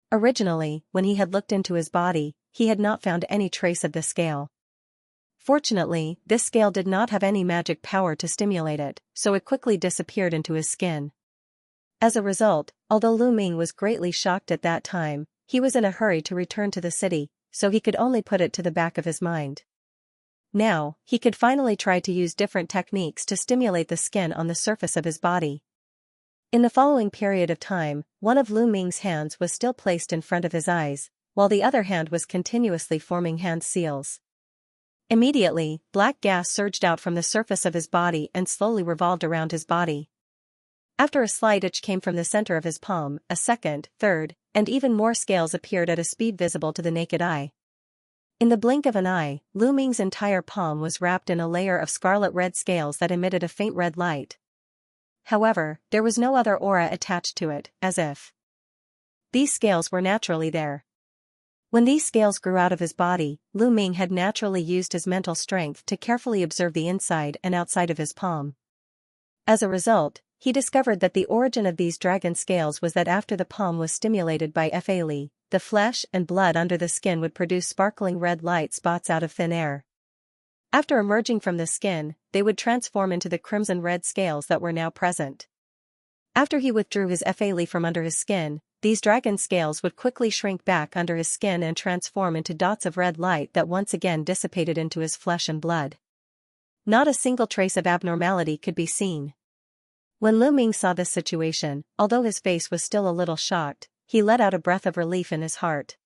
Originally, when he had looked into his body, he had not found any trace of the scale. Fortunately, this scale did not have any magic power to stimulate it, so it quickly disappeared into his skin. As a result, although Lu Ming was greatly shocked at that time, he was in a hurry to return to the city, so he could only put it to the back of his mind. Now, he could finally try to use different techniques to stimulate the skin on the surface of his body. In the following period of time, one of Lu Ming's hands was still placed in front of his eyes, while the other hand was continuously forming hand seals. Immediately, black gas surged out from the surface of his body and slowly revolved around his body. After a slight itch came from the center of his palm, a second, third, and even more scales appeared at a speed visible to the naked eye. In the blink of an eye, Lu Ming's entire palm was wrapped in a layer of scarlet-red scales that emitted a faint red light. However, there was no other aura attached to it, as if these scales were naturally there. When these scales grew out of his body, Lu Ming had naturally used his mental strength to carefully observe the inside and outside of his palm. As a result, he discovered that the origin of these dragon scales was that after the palm was stimulated by Fa Li, the flesh and blood under the skin would produce sparkling red light spots out of thin air. After emerging from the skin, they would transform into the crimson-red scales that were now present. After he withdrew his Fa Li from under his skin, these dragon scales would quickly shrink back under his skin and transform into dots of red light that once again dissipated into his flesh and blood. Not a single trace of abnormality could be seen. When Lu Ming saw this situation, although his face was still a little shocked, he let out a breath of relief in his heart.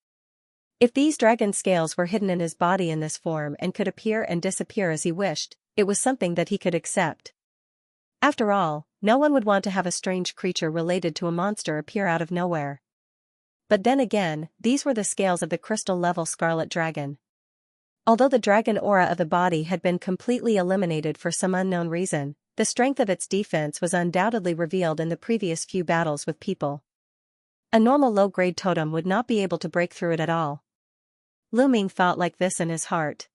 If these dragon scales were hidden in his body in this form and could appear and disappear as he wished, it was something that he could accept. After all, no one would want to have a strange creature related to a monster appear out of nowhere. But then again, these were the scales of the crystal-level scarlet dragon. Although the dragon aura of the body had been completely eliminated for some unknown reason, the strength of its defense was undoubtedly revealed in the previous few battles with people. A normal low-grade totem would not be able to break through it at all. Lu Ming thought like this in his heart.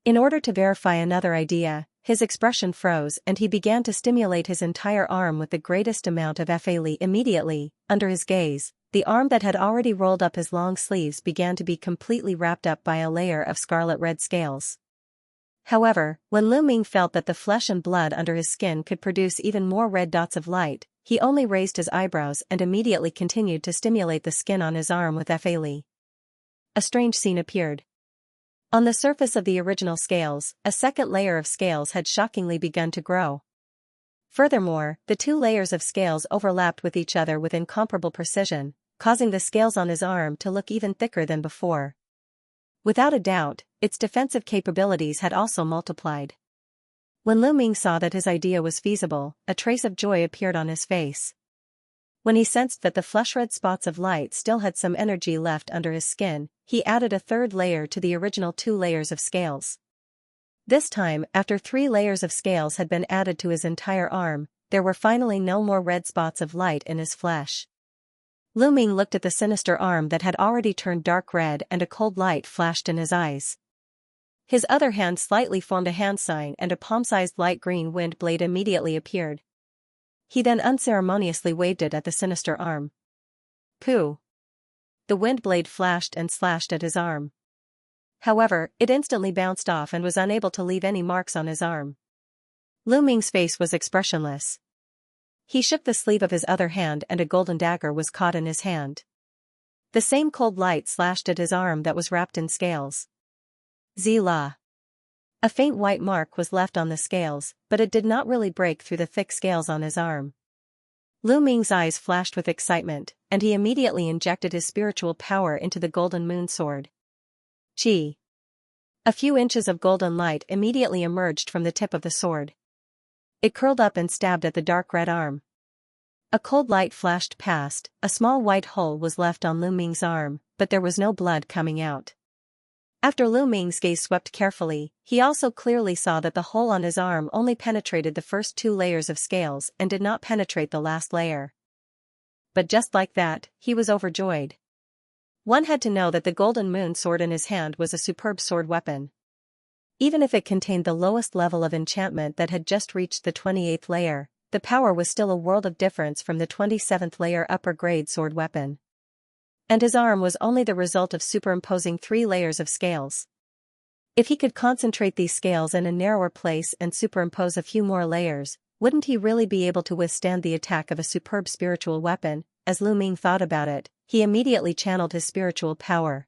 In order to verify another idea, his expression froze and he began to stimulate his entire arm with the greatest amount of Fa Li. Immediately, under his gaze, the arm that had already rolled up his long sleeves began to be completely wrapped up by a layer of scarlet-red scales. However, when Lu Ming felt that the flesh and blood under his skin could produce even more red dots of light, he only raised his eyebrows and immediately continued to stimulate the skin on his arm with Fa Li. A strange scene appeared. On the surface of the original scales, a second layer of scales had shockingly begun to grow. Furthermore, the two layers of scales overlapped with each other with incomparable precision, causing the scales on his arm to look even thicker than before. Without a doubt, its defensive capabilities had also multiplied. When Lu Ming saw that his idea was feasible, a trace of joy appeared on his face. When he sensed that the flesh-red spots of light still had some energy left under his skin, he added a third layer to the original 2 layers of scales. This time, after 3 layers of scales had been added to his entire arm, there were finally no more red spots of light in his flesh. Lu Ming looked at the sinister arm that had already turned dark red and a cold light flashed in his eyes. His other hand slightly formed a hand sign and a palm-sized light green wind blade immediately appeared. He then unceremoniously waved it at the sinister arm. Pooh! The wind blade flashed and slashed at his arm. However, it instantly bounced off and was unable to leave any marks on his arm. Lu Ming's face was expressionless. He shook the sleeve of his other hand and a golden dagger was caught in his hand. The same cold light slashed at his arm that was wrapped in scales. Zila. A faint white mark was left on the scales, but it did not really break through the thick scales on his arm. Lu Ming's eyes flashed with excitement, and he immediately injected his spiritual power into the golden moon sword. Chi. A few inches of golden light immediately emerged from the tip of the sword. It curled up and stabbed at the dark red arm. A cold light flashed past, a small white hole was left on Lu Ming's arm, but there was no blood coming out. After Lu Ming's gaze swept carefully, he also clearly saw that the hole on his arm only penetrated the first 2 layers of scales and did not penetrate the last layer. But just like that, he was overjoyed. One had to know that the golden moon sword in his hand was a superb sword weapon. Even if it contained the lowest level of enchantment that had just reached the 28th layer, the power was still a world of difference from the 27th layer upper grade sword weapon. And his arm was only the result of superimposing 3 layers of scales. If he could concentrate these scales in a narrower place and superimpose a few more layers, wouldn't he really be able to withstand the attack of a superb spiritual weapon? As Lu Ming thought about it, he immediately channeled his spiritual power.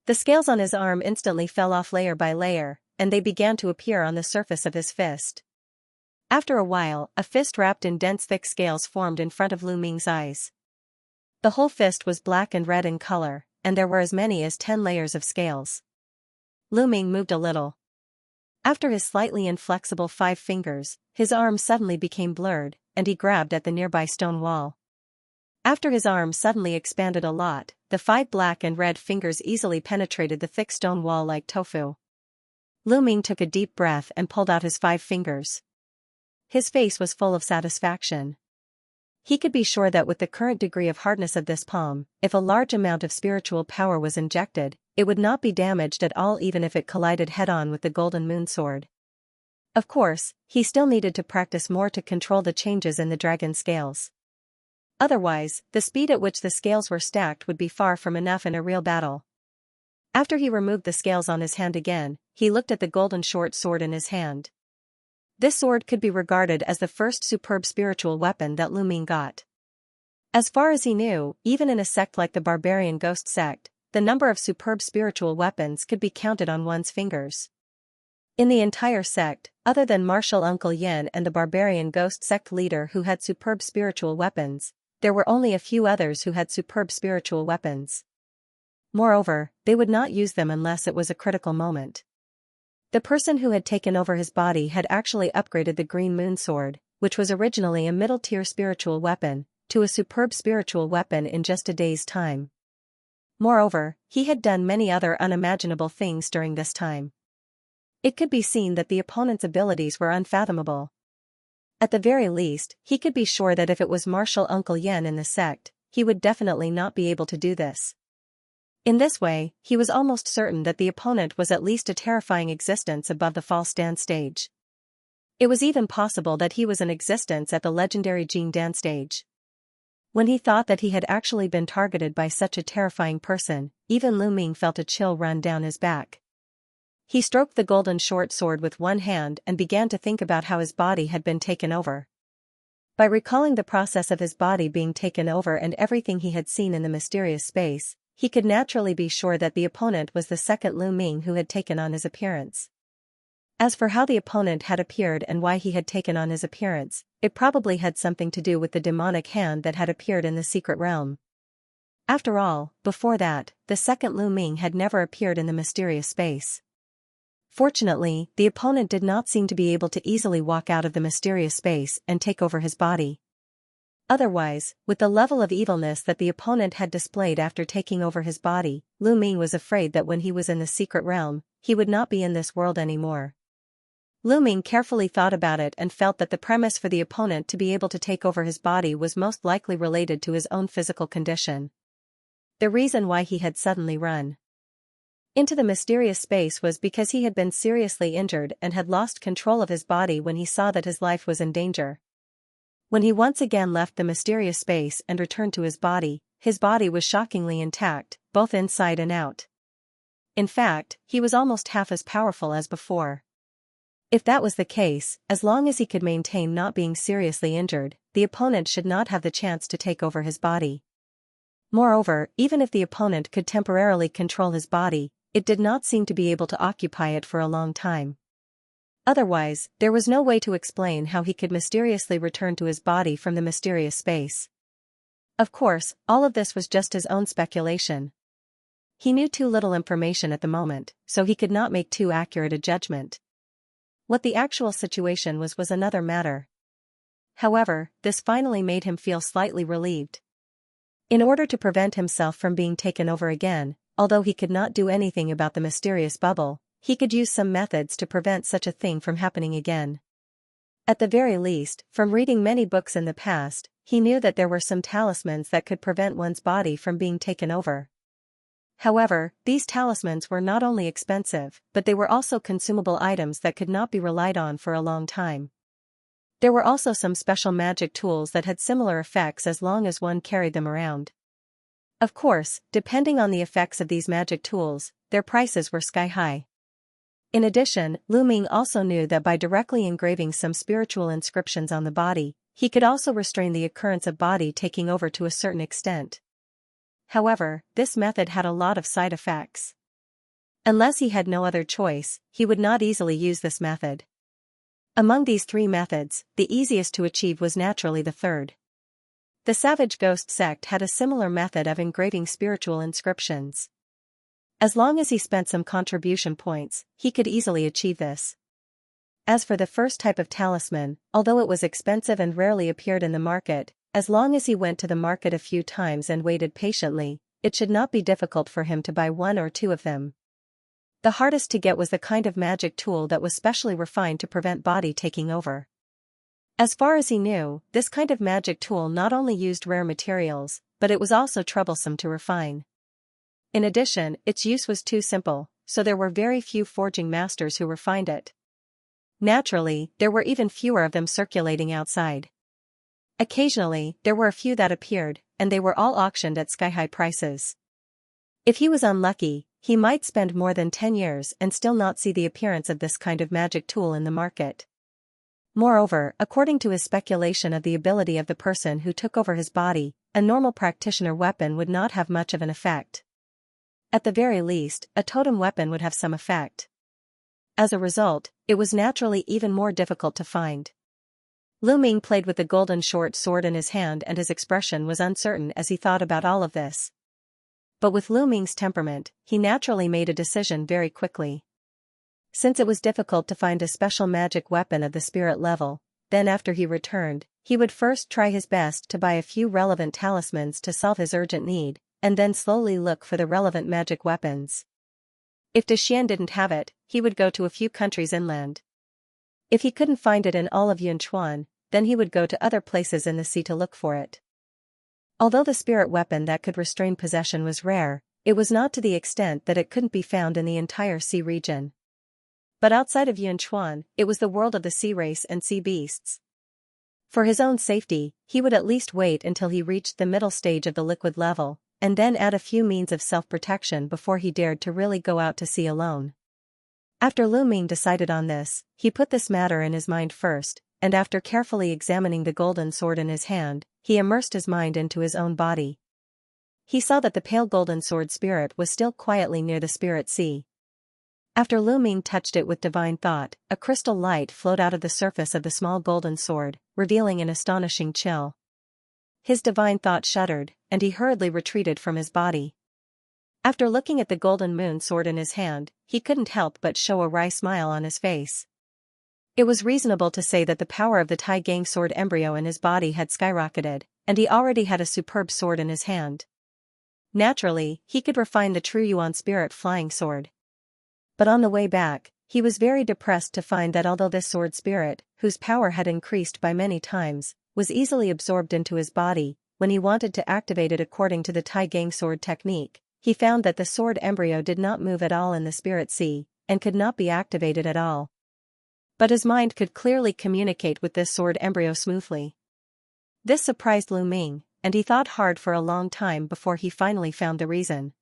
The scales on his arm instantly fell off layer by layer, and they began to appear on the surface of his fist. After a while, a fist wrapped in dense thick scales formed in front of Lu Ming's eyes. The whole fist was black and red in color, and there were as many as 10 layers of scales. Lu Ming moved a little. After his slightly inflexible 5 fingers, his arm suddenly became blurred, and he grabbed at the nearby stone wall. After his arm suddenly expanded a lot, the 5 black and red fingers easily penetrated the thick stone wall like tofu. Lu Ming took a deep breath and pulled out his 5 fingers. His face was full of satisfaction. He could be sure that with the current degree of hardness of this palm, if a large amount of spiritual power was injected, it would not be damaged at all even if it collided head-on with the golden moon sword. Of course, he still needed to practice more to control the changes in the dragon scales. Otherwise, the speed at which the scales were stacked would be far from enough in a real battle. After he removed the scales on his hand again, he looked at the golden short sword in his hand. This sword could be regarded as the first superb spiritual weapon that Lu Ming got. As far as he knew, even in a sect like the barbarian ghost sect, the number of superb spiritual weapons could be counted on one's fingers. In the entire sect, other than martial Uncle Yen and the barbarian ghost sect leader who had superb spiritual weapons, there were only a few others who had superb spiritual weapons. Moreover, they would not use them unless it was a critical moment. The person who had taken over his body had actually upgraded the Green Moon Sword, which was originally a middle-tier spiritual weapon, to a superb spiritual weapon in just a day's time. Moreover, he had done many other unimaginable things during this time. It could be seen that the opponent's abilities were unfathomable. At the very least, he could be sure that if it was martial Uncle Yen in the sect, he would definitely not be able to do this. In this way, he was almost certain that the opponent was at least a terrifying existence above the false dance stage. It was even possible that he was an existence at the legendary Jing Dan stage. When he thought that he had actually been targeted by such a terrifying person, even Lu Ming felt a chill run down his back. He stroked the golden short sword with one hand and began to think about how his body had been taken over. By recalling the process of his body being taken over and everything he had seen in the mysterious space, he could naturally be sure that the opponent was the second Lu Ming who had taken on his appearance. As for how the opponent had appeared and why he had taken on his appearance, it probably had something to do with the demonic hand that had appeared in the secret realm. After all, before that, the second Lu Ming had never appeared in the mysterious space. Fortunately, the opponent did not seem to be able to easily walk out of the mysterious space and take over his body. Otherwise, with the level of evilness that the opponent had displayed after taking over his body, Lu Ming was afraid that when he was in the secret realm, he would not be in this world anymore. Lu Ming carefully thought about it and felt that the premise for the opponent to be able to take over his body was most likely related to his own physical condition. The reason why he had suddenly run into the mysterious space was because he had been seriously injured and had lost control of his body when he saw that his life was in danger. When he once again left the mysterious space and returned to his body was shockingly intact, both inside and out. In fact, he was almost half as powerful as before. If that was the case, as long as he could maintain not being seriously injured, the opponent should not have the chance to take over his body. Moreover, even if the opponent could temporarily control his body, it did not seem to be able to occupy it for a long time. Otherwise, there was no way to explain how he could mysteriously return to his body from the mysterious space. Of course, all of this was just his own speculation. He knew too little information at the moment, so he could not make too accurate a judgment. What the actual situation was another matter. However, this finally made him feel slightly relieved. In order to prevent himself from being taken over again, although he could not do anything about the mysterious bubble, he could use some methods to prevent such a thing from happening again. At the very least, from reading many books in the past, he knew that there were some talismans that could prevent one's body from being taken over. However, these talismans were not only expensive, but they were also consumable items that could not be relied on for a long time. There were also some special magic tools that had similar effects as long as one carried them around. Of course, depending on the effects of these magic tools, their prices were sky-high. In addition, Lu Ming also knew that by directly engraving some spiritual inscriptions on the body, he could also restrain the occurrence of body taking over to a certain extent. However, this method had a lot of side effects. Unless he had no other choice, he would not easily use this method. Among these three methods, the easiest to achieve was naturally the third. The Savage Ghost sect had a similar method of engraving spiritual inscriptions. As long as he spent some contribution points, he could easily achieve this. As for the first type of talisman, although it was expensive and rarely appeared in the market, as long as he went to the market a few times and waited patiently, it should not be difficult for him to buy one or two of them. The hardest to get was the kind of magic tool that was specially refined to prevent body taking over. As far as he knew, this kind of magic tool not only used rare materials, but it was also troublesome to refine. In addition, its use was too simple, so there were very few forging masters who refined it. Naturally, there were even fewer of them circulating outside. Occasionally, there were a few that appeared, and they were all auctioned at sky-high prices. If he was unlucky, he might spend more than 10 years and still not see the appearance of this kind of magic tool in the market. Moreover, according to his speculation of the ability of the person who took over his body, a normal practitioner weapon would not have much of an effect. At the very least, a totem weapon would have some effect. As a result, it was naturally even more difficult to find. Lu Ming played with the golden short sword in his hand, and his expression was uncertain as he thought about all of this. But with Lu Ming's temperament, he naturally made a decision very quickly. Since it was difficult to find a special magic weapon of the spirit level, then after he returned, he would first try his best to buy a few relevant talismans to solve his urgent need, and then slowly look for the relevant magic weapons. If Dexian didn't have it, he would go to a few countries inland. If he couldn't find it in all of Yunchuan, then he would go to other places in the sea to look for it. Although the spirit weapon that could restrain possession was rare, it was not to the extent that it couldn't be found in the entire sea region. But outside of Yunchuan, it was the world of the sea race and sea beasts. For his own safety, he would at least wait until he reached the middle stage of the liquid level, and then add a few means of self-protection before he dared to really go out to sea alone. After Lu Ming decided on this, he put this matter in his mind first, and after carefully examining the golden sword in his hand, he immersed his mind into his own body. He saw that the pale golden sword spirit was still quietly near the spirit sea. After Lu Ming touched it with divine thought, a crystal light flowed out of the surface of the small golden sword, revealing an astonishing chill. His divine thought shuddered, and he hurriedly retreated from his body. After looking at the golden moon sword in his hand, he couldn't help but show a wry smile on his face. It was reasonable to say that the power of the Tai Gang sword embryo in his body had skyrocketed, and he already had a superb sword in his hand. Naturally, he could refine the true Yuan spirit flying sword. But on the way back, he was very depressed to find that although this sword spirit, whose power had increased by many times, was easily absorbed into his body, when he wanted to activate it according to the Tai Gang sword technique, he found that the sword embryo did not move at all in the spirit sea, and could not be activated at all. But his mind could clearly communicate with this sword embryo smoothly. This surprised Lu Ming, and he thought hard for a long time before he finally found the reason.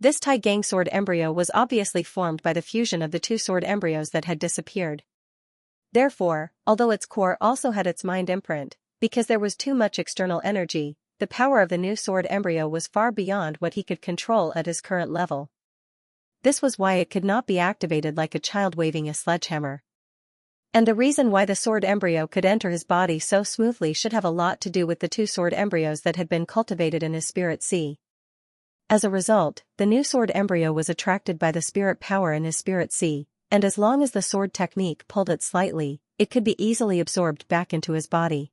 This Tai Gang sword embryo was obviously formed by the fusion of the two sword embryos that had disappeared. Therefore, although its core also had its mind imprint, because there was too much external energy, the power of the new sword embryo was far beyond what he could control at his current level. This was why it could not be activated like a child waving a sledgehammer. And the reason why the sword embryo could enter his body so smoothly should have a lot to do with the two sword embryos that had been cultivated in his spirit sea. As a result, the new sword embryo was attracted by the spirit power in his spirit sea, and as long as the sword technique pulled it slightly, it could be easily absorbed back into his body.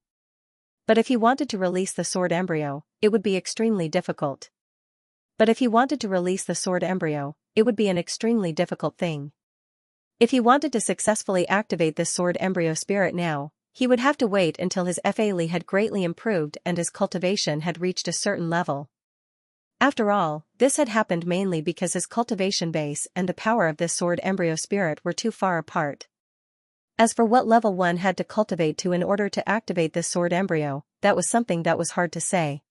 But if he wanted to release the sword embryo, it would be extremely difficult. It would be an extremely difficult thing. If he wanted to successfully activate this sword embryo spirit now, he would have to wait until his Fa had greatly improved and his cultivation had reached a certain level. After all, this had happened mainly because his cultivation base and the power of this sword embryo spirit were too far apart. As for what level one had to cultivate to in order to activate this sword embryo, that was something that was hard to say.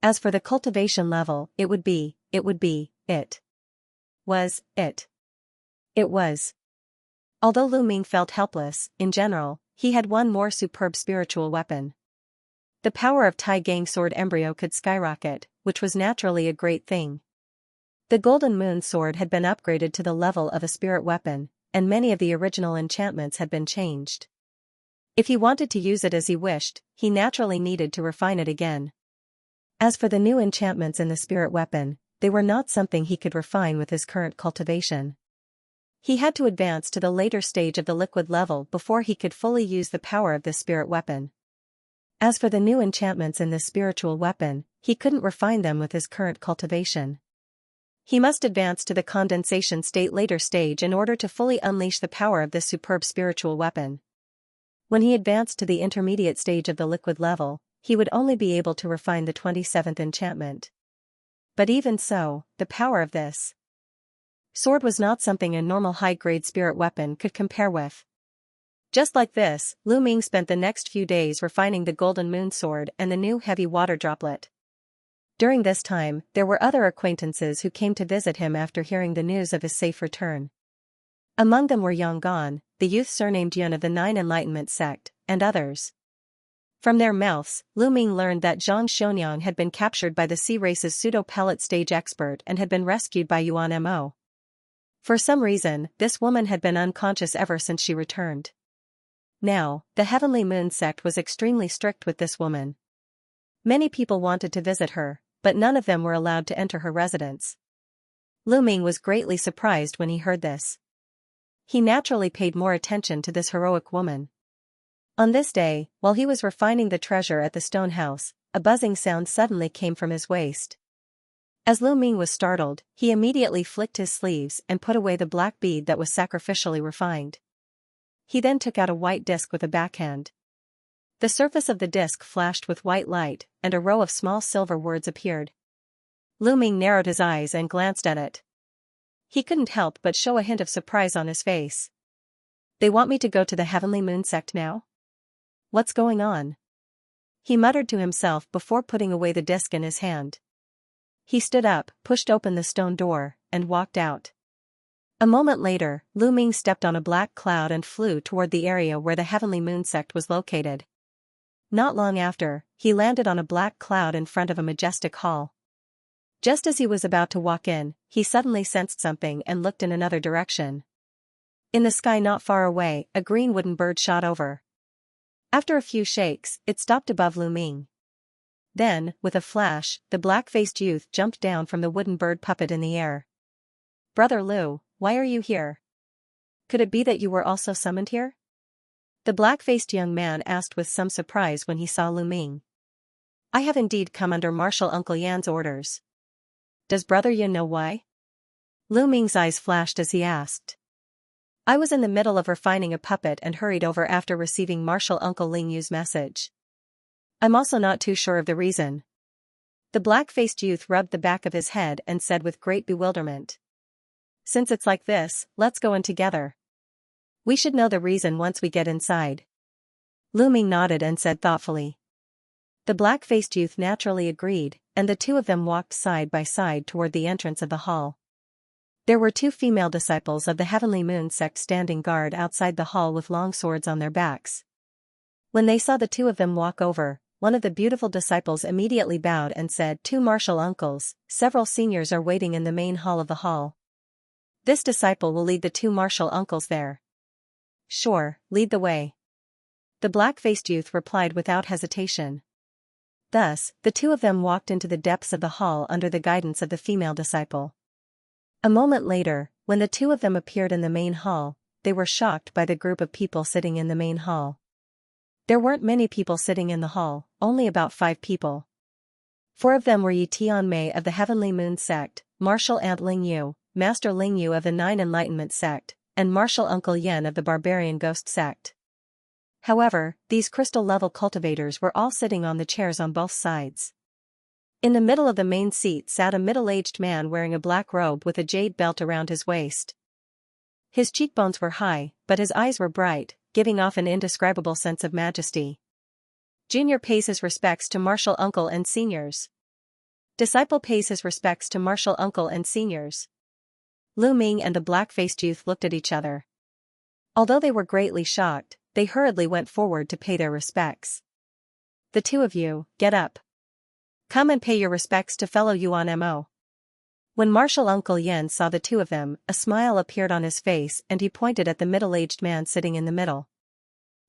As for the cultivation level, it was. Although Lu Ming felt helpless, in general, he had one more superb spiritual weapon. The power of Tai Gang sword embryo could skyrocket, which was naturally a great thing. The Golden Moon sword had been upgraded to the level of a spirit weapon, and many of the original enchantments had been changed. If he wanted to use it as he wished, he naturally needed to refine it again. As for the new enchantments in the spirit weapon, they were not something he could refine with his current cultivation. He had to advance to the later stage of the liquid level before he could fully use the power of this spirit weapon. As for the new enchantments in this spiritual weapon, he couldn't refine them with his current cultivation. He must advance to the condensation state later stage in order to fully unleash the power of this superb spiritual weapon. When he advanced to the intermediate stage of the liquid level, he would only be able to refine the 27th enchantment. But even so, the power of this sword was not something a normal high-grade spirit weapon could compare with. Just like this, Lu Ming spent the next few days refining the Golden Moon sword and the new heavy water droplet. During this time, there were other acquaintances who came to visit him after hearing the news of his safe return. Among them were Yang Gan, the youth surnamed Yun of the Nine Enlightenment sect, and others. From their mouths, Lu Ming learned that Zhang Xionyang had been captured by the Sea Race's pseudo-pellet stage expert and had been rescued by Yuan Mo. For some reason, this woman had been unconscious ever since she returned. Now, the Heavenly Moon sect was extremely strict with this woman. Many people wanted to visit her, but none of them were allowed to enter her residence. Lu Ming was greatly surprised when he heard this. He naturally paid more attention to this heroic woman. On this day, while he was refining the treasure at the stone house, a buzzing sound suddenly came from his waist. As Lu Ming was startled, he immediately flicked his sleeves and put away the black bead that was sacrificially refined. He then took out a white disc with a backhand. The surface of the disc flashed with white light, and a row of small silver words appeared. Lu Ming narrowed his eyes and glanced at it. He couldn't help but show a hint of surprise on his face. They want me to go to the Heavenly Moon sect now? What's going on? He muttered to himself before putting away the disc in his hand. He stood up, pushed open the stone door, and walked out. A moment later, Lu Ming stepped on a black cloud and flew toward the area where the Heavenly Moon sect was located. Not long after, he landed on a black cloud in front of a majestic hall. Just as he was about to walk in, he suddenly sensed something and looked in another direction. In the sky not far away, a green wooden bird shot over. After a few shakes, it stopped above Lu Ming. Then, with a flash, the black-faced youth jumped down from the wooden bird puppet in the air. "Brother Lu, why are you here? Could it be that you were also summoned here?" The black-faced young man asked with some surprise when he saw Lu Ming. "I have indeed come under Marshal Uncle Yan's orders. Does Brother Yun know why?" Lu Ming's eyes flashed as he asked. "I was in the middle of refining a puppet and hurried over after receiving Marshal Uncle Ling Yu's message. I'm also not too sure of the reason." The black-faced youth rubbed the back of his head and said with great bewilderment. "Since it's like this, let's go in together. We should know the reason once we get inside." Lu Ming nodded and said thoughtfully. The black-faced youth naturally agreed, and the two of them walked side by side toward the entrance of the hall. There were two female disciples of the Heavenly Moon sect standing guard outside the hall with long swords on their backs. When they saw the two of them walk over, one of the beautiful disciples immediately bowed and said, "Two martial uncles, several seniors are waiting in the main hall of the hall. This disciple will lead the two martial uncles there." "Sure, lead the way." The black-faced youth replied without hesitation. Thus, the two of them walked into the depths of the hall under the guidance of the female disciple. A moment later, when the two of them appeared in the main hall, they were shocked by the group of people sitting in the main hall. There weren't many people sitting in the hall, only about 5 people. 4 of them were Yi Tianmei of the Heavenly Moon sect, Marshal Aunt Ling Yu, Master Ling Yu of the Nine Enlightenment sect, and Marshal Uncle Yen of the Barbarian Ghost sect. However, these crystal-level cultivators were all sitting on the chairs on both sides. In the middle of the main seat sat a middle-aged man wearing a black robe with a jade belt around his waist. His cheekbones were high, but his eyes were bright, giving off an indescribable sense of majesty. Junior pays his respects to Martial Uncle and seniors. Disciple pays his respects to Martial Uncle and seniors. Lu Ming and the black-faced youth looked at each other. Although they were greatly shocked, they hurriedly went forward to pay their respects. "The two of you, get up. Come and pay your respects to fellow Yuan Mo." When Martial Uncle Yen saw the two of them, a smile appeared on his face and he pointed at the middle-aged man sitting in the middle.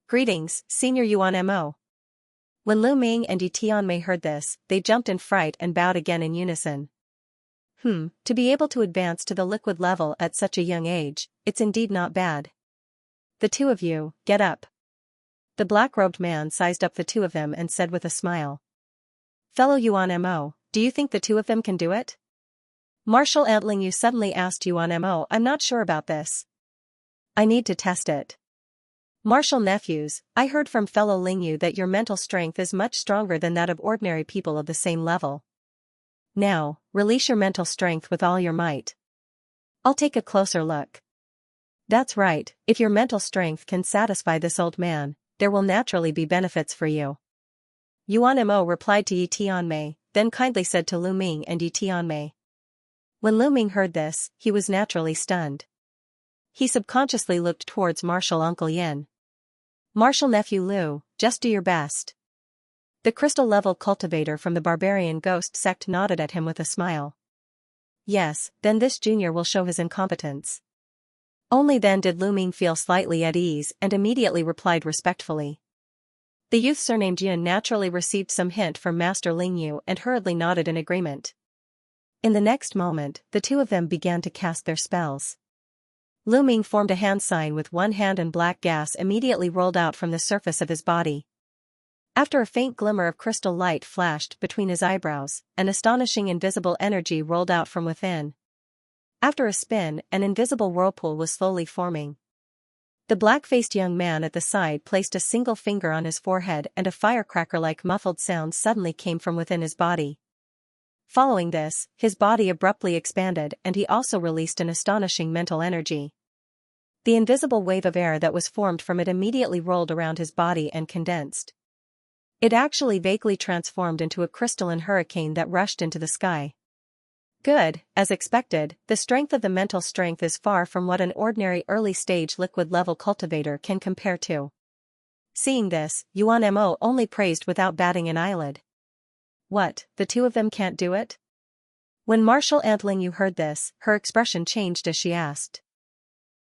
Greetings, Senior Yuan Mo. When Lu Ming and Yi Tianmei heard this, they jumped in fright and bowed again in unison. To be able to advance to the liquid level at such a young age, it's indeed not bad. The two of you, get up. The black-robed man sized up the two of them and said with a smile. Fellow Yuan Mo, do you think the two of them can do it? Martial Aunt Lingyu suddenly asked Yuan Mo. I'm not sure about this. I need to test it. Martial nephews, I heard from fellow Lingyu that your mental strength is much stronger than that of ordinary people of the same level. Now, release your mental strength with all your might. I'll take a closer look. That's right, if your mental strength can satisfy this old man, there will naturally be benefits for you. Yuan Mo replied to Yi Tianmei, then kindly said to Lu Ming and Yi Tianmei. When Lu Ming heard this, he was naturally stunned. He subconsciously looked towards Martial Uncle Yen. Martial Nephew Lu, just do your best. The crystal-level cultivator from the barbarian ghost sect nodded at him with a smile. Yes, then this junior will show his incompetence. Only then did Lu Ming feel slightly at ease and immediately replied respectfully. The youth surnamed Yun naturally received some hint from Master Lingyu and hurriedly nodded in agreement. In the next moment, the two of them began to cast their spells. Lu Ming formed a hand sign with one hand and black gas immediately rolled out from the surface of his body. After a faint glimmer of crystal light flashed between his eyebrows, an astonishing invisible energy rolled out from within. After a spin, an invisible whirlpool was slowly forming. The black-faced young man at the side placed a single finger on his forehead and a firecracker-like muffled sound suddenly came from within his body. Following this, his body abruptly expanded and he also released an astonishing mental energy. The invisible wave of air that was formed from it immediately rolled around his body and condensed. It actually vaguely transformed into a crystalline hurricane that rushed into the sky. Good, as expected, the strength of the mental strength is far from what an ordinary early-stage liquid-level cultivator can compare to. Seeing this, Yuan Mo only praised without batting an eyelid. What, the two of them can't do it? When Martial Aunt Lingyu heard this, her expression changed as she asked.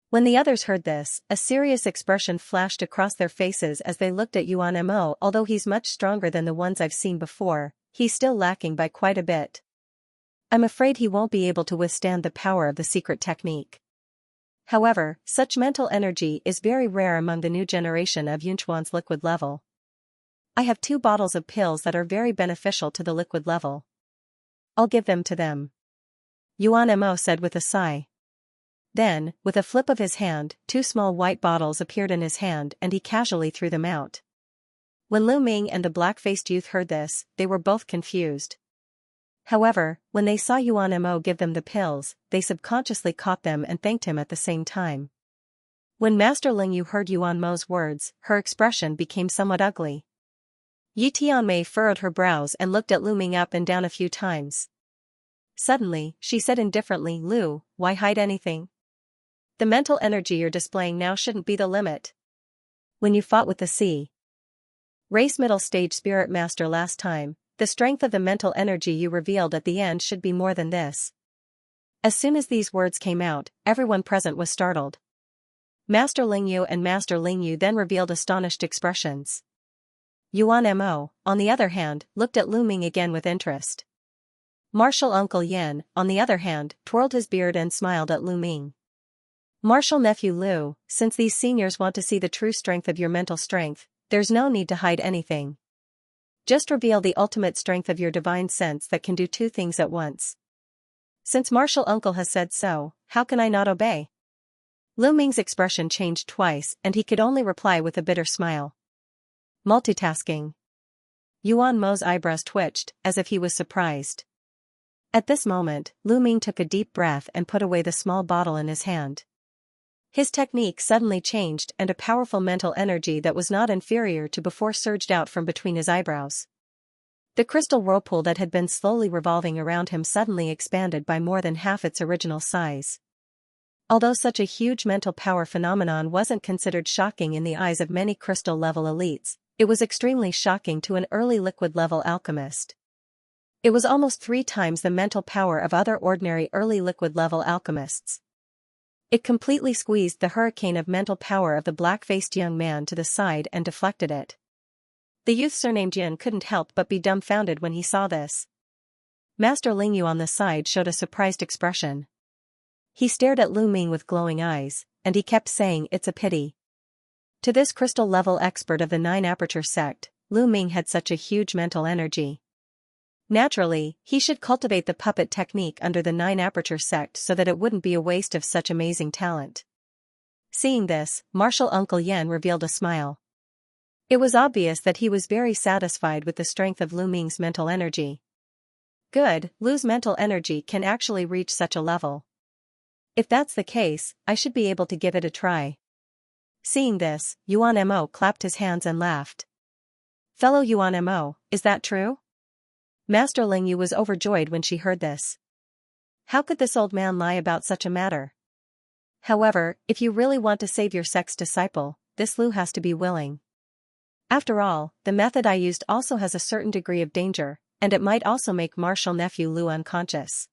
When the others heard this, a serious expression flashed across their faces as they looked at Yuan Mo. Although he's much stronger than the ones I've seen before, he's still lacking by quite a bit. I'm afraid he won't be able to withstand the power of the secret technique. However, such mental energy is very rare among the new generation of Yunchuan's liquid level. I have 2 bottles of pills that are very beneficial to the liquid level. I'll give them to them. Yuan Mo said with a sigh. Then, with a flip of his hand, 2 small white bottles appeared in his hand and he casually threw them out. When Lu Ming and the black-faced youth heard this, they were both confused. However, when they saw Yuan Mo give them the pills, they subconsciously caught them and thanked him at the same time. When Master Lingyu heard Yuan Mo's words, her expression became somewhat ugly. Yi Tianmei furrowed her brows and looked at Lu Ming up and down a few times. Suddenly, she said indifferently, Lu, why hide anything? The mental energy you're displaying now shouldn't be the limit. When you fought with the sea race middle stage spirit master last time, the strength of the mental energy you revealed at the end should be more than this. As soon as these words came out, everyone present was startled. Master Lingyu and Master Lingyu then revealed astonished expressions. Yuan Mo, on the other hand, looked at Lu Ming again with interest. Martial Uncle Yen, on the other hand, twirled his beard and smiled at Lu Ming. Martial Nephew Lu, since these seniors want to see the true strength of your mental strength, there's no need to hide anything. Just reveal the ultimate strength of your divine sense that can do 2 things at once. Since Martial Uncle has said so, how can I not obey? Lu Ming's expression changed twice and he could only reply with a bitter smile. Multitasking. Yuan Mo's eyebrows twitched, as if he was surprised. At this moment, Lu Ming took a deep breath and put away the small bottle in his hand. His technique suddenly changed and a powerful mental energy that was not inferior to before surged out from between his eyebrows. The crystal whirlpool that had been slowly revolving around him suddenly expanded by more than half its original size. Although such a huge mental power phenomenon wasn't considered shocking in the eyes of many crystal-level elites, it was extremely shocking to an early liquid-level alchemist. It was almost 3 times the mental power of other ordinary early liquid-level alchemists. It completely squeezed the hurricane of mental power of the black-faced young man to the side and deflected it. The youth surnamed Yin couldn't help but be dumbfounded when he saw this. Master Lingyu on the side showed a surprised expression. He stared at Lu Ming with glowing eyes, and he kept saying it's a pity. To this crystal-level expert of the Nine-Aperture sect, Lu Ming had such a huge mental energy. Naturally, he should cultivate the puppet technique under the Nine-Aperture sect so that it wouldn't be a waste of such amazing talent. Seeing this, Martial Uncle Yen revealed a smile. It was obvious that he was very satisfied with the strength of Lu Ming's mental energy. Good, Lu's mental energy can actually reach such a level. If that's the case, I should be able to give it a try. Seeing this, Yuan Mo clapped his hands and laughed. Fellow Yuan Mo, is that true? Master Lingyu was overjoyed when she heard this. How could this old man lie about such a matter? However, if you really want to save your sect's disciple, this Lu has to be willing. After all, the method I used also has a certain degree of danger, and it might also make Martial Nephew Lu unconscious.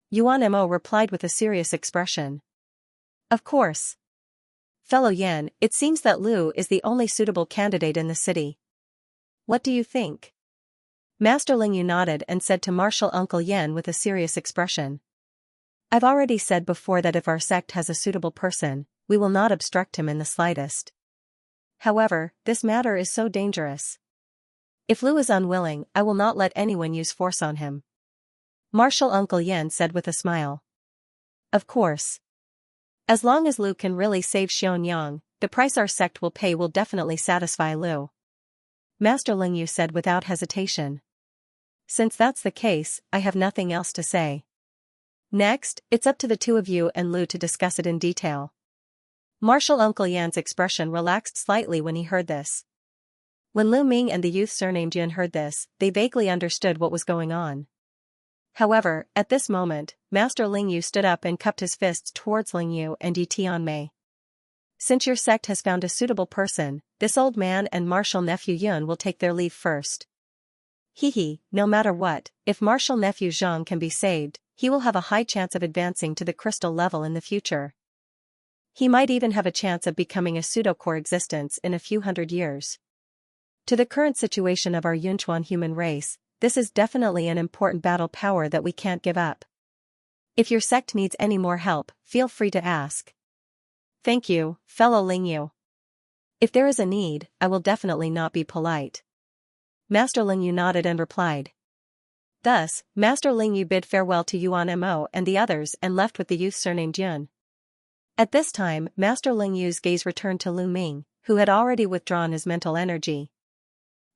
Yuan Mo replied with a serious expression. Of course. Fellow Yan, it seems that Lu is the only suitable candidate in the city. What do you think? Master Lingyu nodded and said to Martial Uncle Yen with a serious expression. I've already said before that if our sect has a suitable person, we will not obstruct him in the slightest. However, this matter is so dangerous. If Lu is unwilling, I will not let anyone use force on him. Martial Uncle Yen said with a smile. Of course. As long as Lu can really save Xianxia, the price our sect will pay will definitely satisfy Lu. Master Lingyu said without hesitation. Since that's the case, I have nothing else to say. Next, it's up to the two of you and Lu to discuss it in detail. Martial Uncle Yan's expression relaxed slightly when he heard this. When Lu Ming and the youth surnamed Yin heard this, they vaguely understood what was going on. However, at this moment, Master Lingyu stood up and cupped his fists towards Lingyu and Yi Tianmei. Since your sect has found a suitable person, this old man and Martial Nephew Yun will take their leave first. No matter what, if Martial Nephew Zhang can be saved, he will have a high chance of advancing to the crystal level in the future. He might even have a chance of becoming a pseudo-core existence in a few hundred years. To the current situation of our Yunchuan human race, this is definitely an important battle power that we can't give up. If your sect needs any more help, feel free to ask. Thank you, fellow Lingyu. If there is a need, I will definitely not be polite. Master Lingyu nodded and replied. Thus, Master Lingyu bid farewell to Yuan Mo and the others and left with the youth surnamed Yun. At this time, Master Lingyu's gaze returned to Lu Ming, who had already withdrawn his mental energy.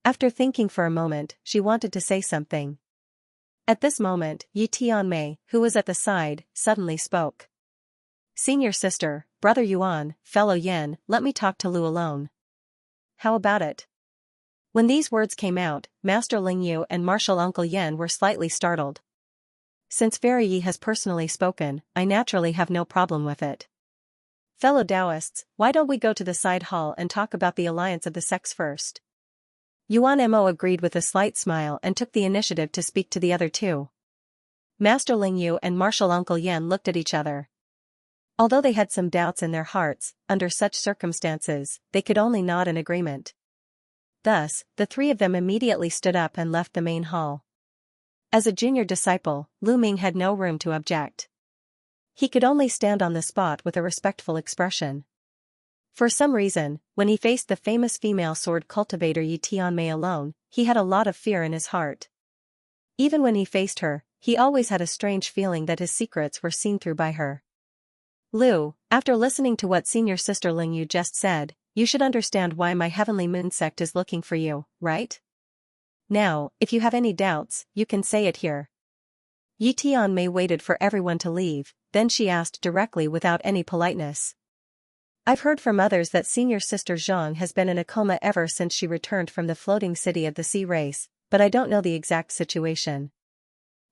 After thinking for a moment, she wanted to say something. At this moment, Yi Tianmei, who was at the side, suddenly spoke. Senior sister, brother Yuan, fellow Yen, let me talk to Lu alone. How about it? When these words came out, Master Lingyu and Martial Uncle Yen were slightly startled. Since Fairy Yi has personally spoken, I naturally have no problem with it. Fellow Taoists, why don't we go to the side hall and talk about the alliance of the sects first? Yuan Mo agreed with a slight smile and took the initiative to speak to the other two. Master Lingyu and Martial Uncle Yen looked at each other. Although they had some doubts in their hearts, under such circumstances, they could only nod in agreement. Thus, the three of them immediately stood up and left the main hall. As a junior disciple, Lu Ming had no room to object. He could only stand on the spot with a respectful expression. For some reason, when he faced the famous female sword cultivator Yi Tianmei alone, he had a lot of fear in his heart. Even when he faced her, he always had a strange feeling that his secrets were seen through by her. Lu, after listening to what senior sister Lingyu just said, you should understand why my heavenly moon sect is looking for you, right? Now, if you have any doubts, you can say it here. Yi Tianmei waited for everyone to leave, then she asked directly without any politeness. I've heard from others that senior sister Zhang has been in a coma ever since she returned from the floating city of the sea race, but I don't know the exact situation.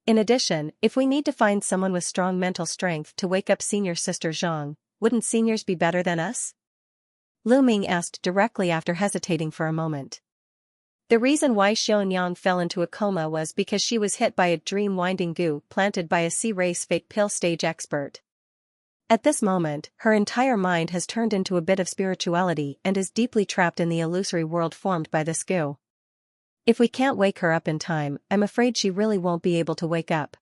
In addition, if we need to find someone with strong mental strength to wake up senior sister Zhang, wouldn't seniors be better than us? Lu Ming asked directly after hesitating for a moment. The reason why Xianxia fell into a coma was because she was hit by a dream-winding goo planted by a C-race fake pill stage expert. At this moment, her entire mind has turned into a bit of spirituality and is deeply trapped in the illusory world formed by this goo. If we can't wake her up in time, I'm afraid she really won't be able to wake up.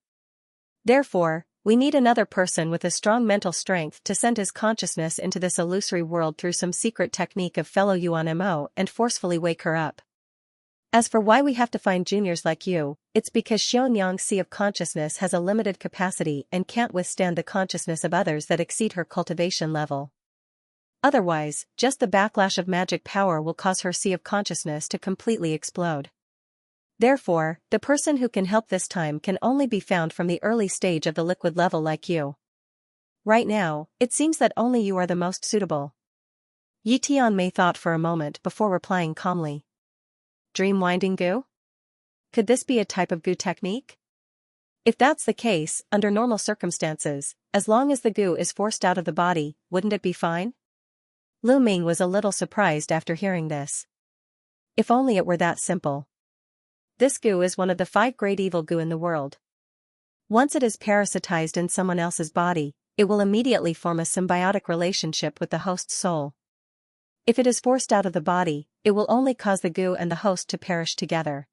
Therefore, we need another person with a strong mental strength to send his consciousness into this illusory world through some secret technique of fellow Yuan Mo and forcefully wake her up. As for why we have to find juniors like you, it's because Xianxia's sea of consciousness has a limited capacity and can't withstand the consciousness of others that exceed her cultivation level. Otherwise, just the backlash of magic power will cause her sea of consciousness to completely explode. Therefore, the person who can help this time can only be found from the early stage of the liquid level like you. Right now, it seems that only you are the most suitable. Yi Tianmei thought for a moment before replying calmly. Dream-winding goo? Could this be a type of goo technique? If that's the case, under normal circumstances, as long as the goo is forced out of the body, wouldn't it be fine? Lu Ming was a little surprised after hearing this. If only it were that simple. This goo is one of the 5 great evil goo in the world. Once it is parasitized in someone else's body, it will immediately form a symbiotic relationship with the host's soul. If it is forced out of the body, it will only cause the goo and the host to perish together.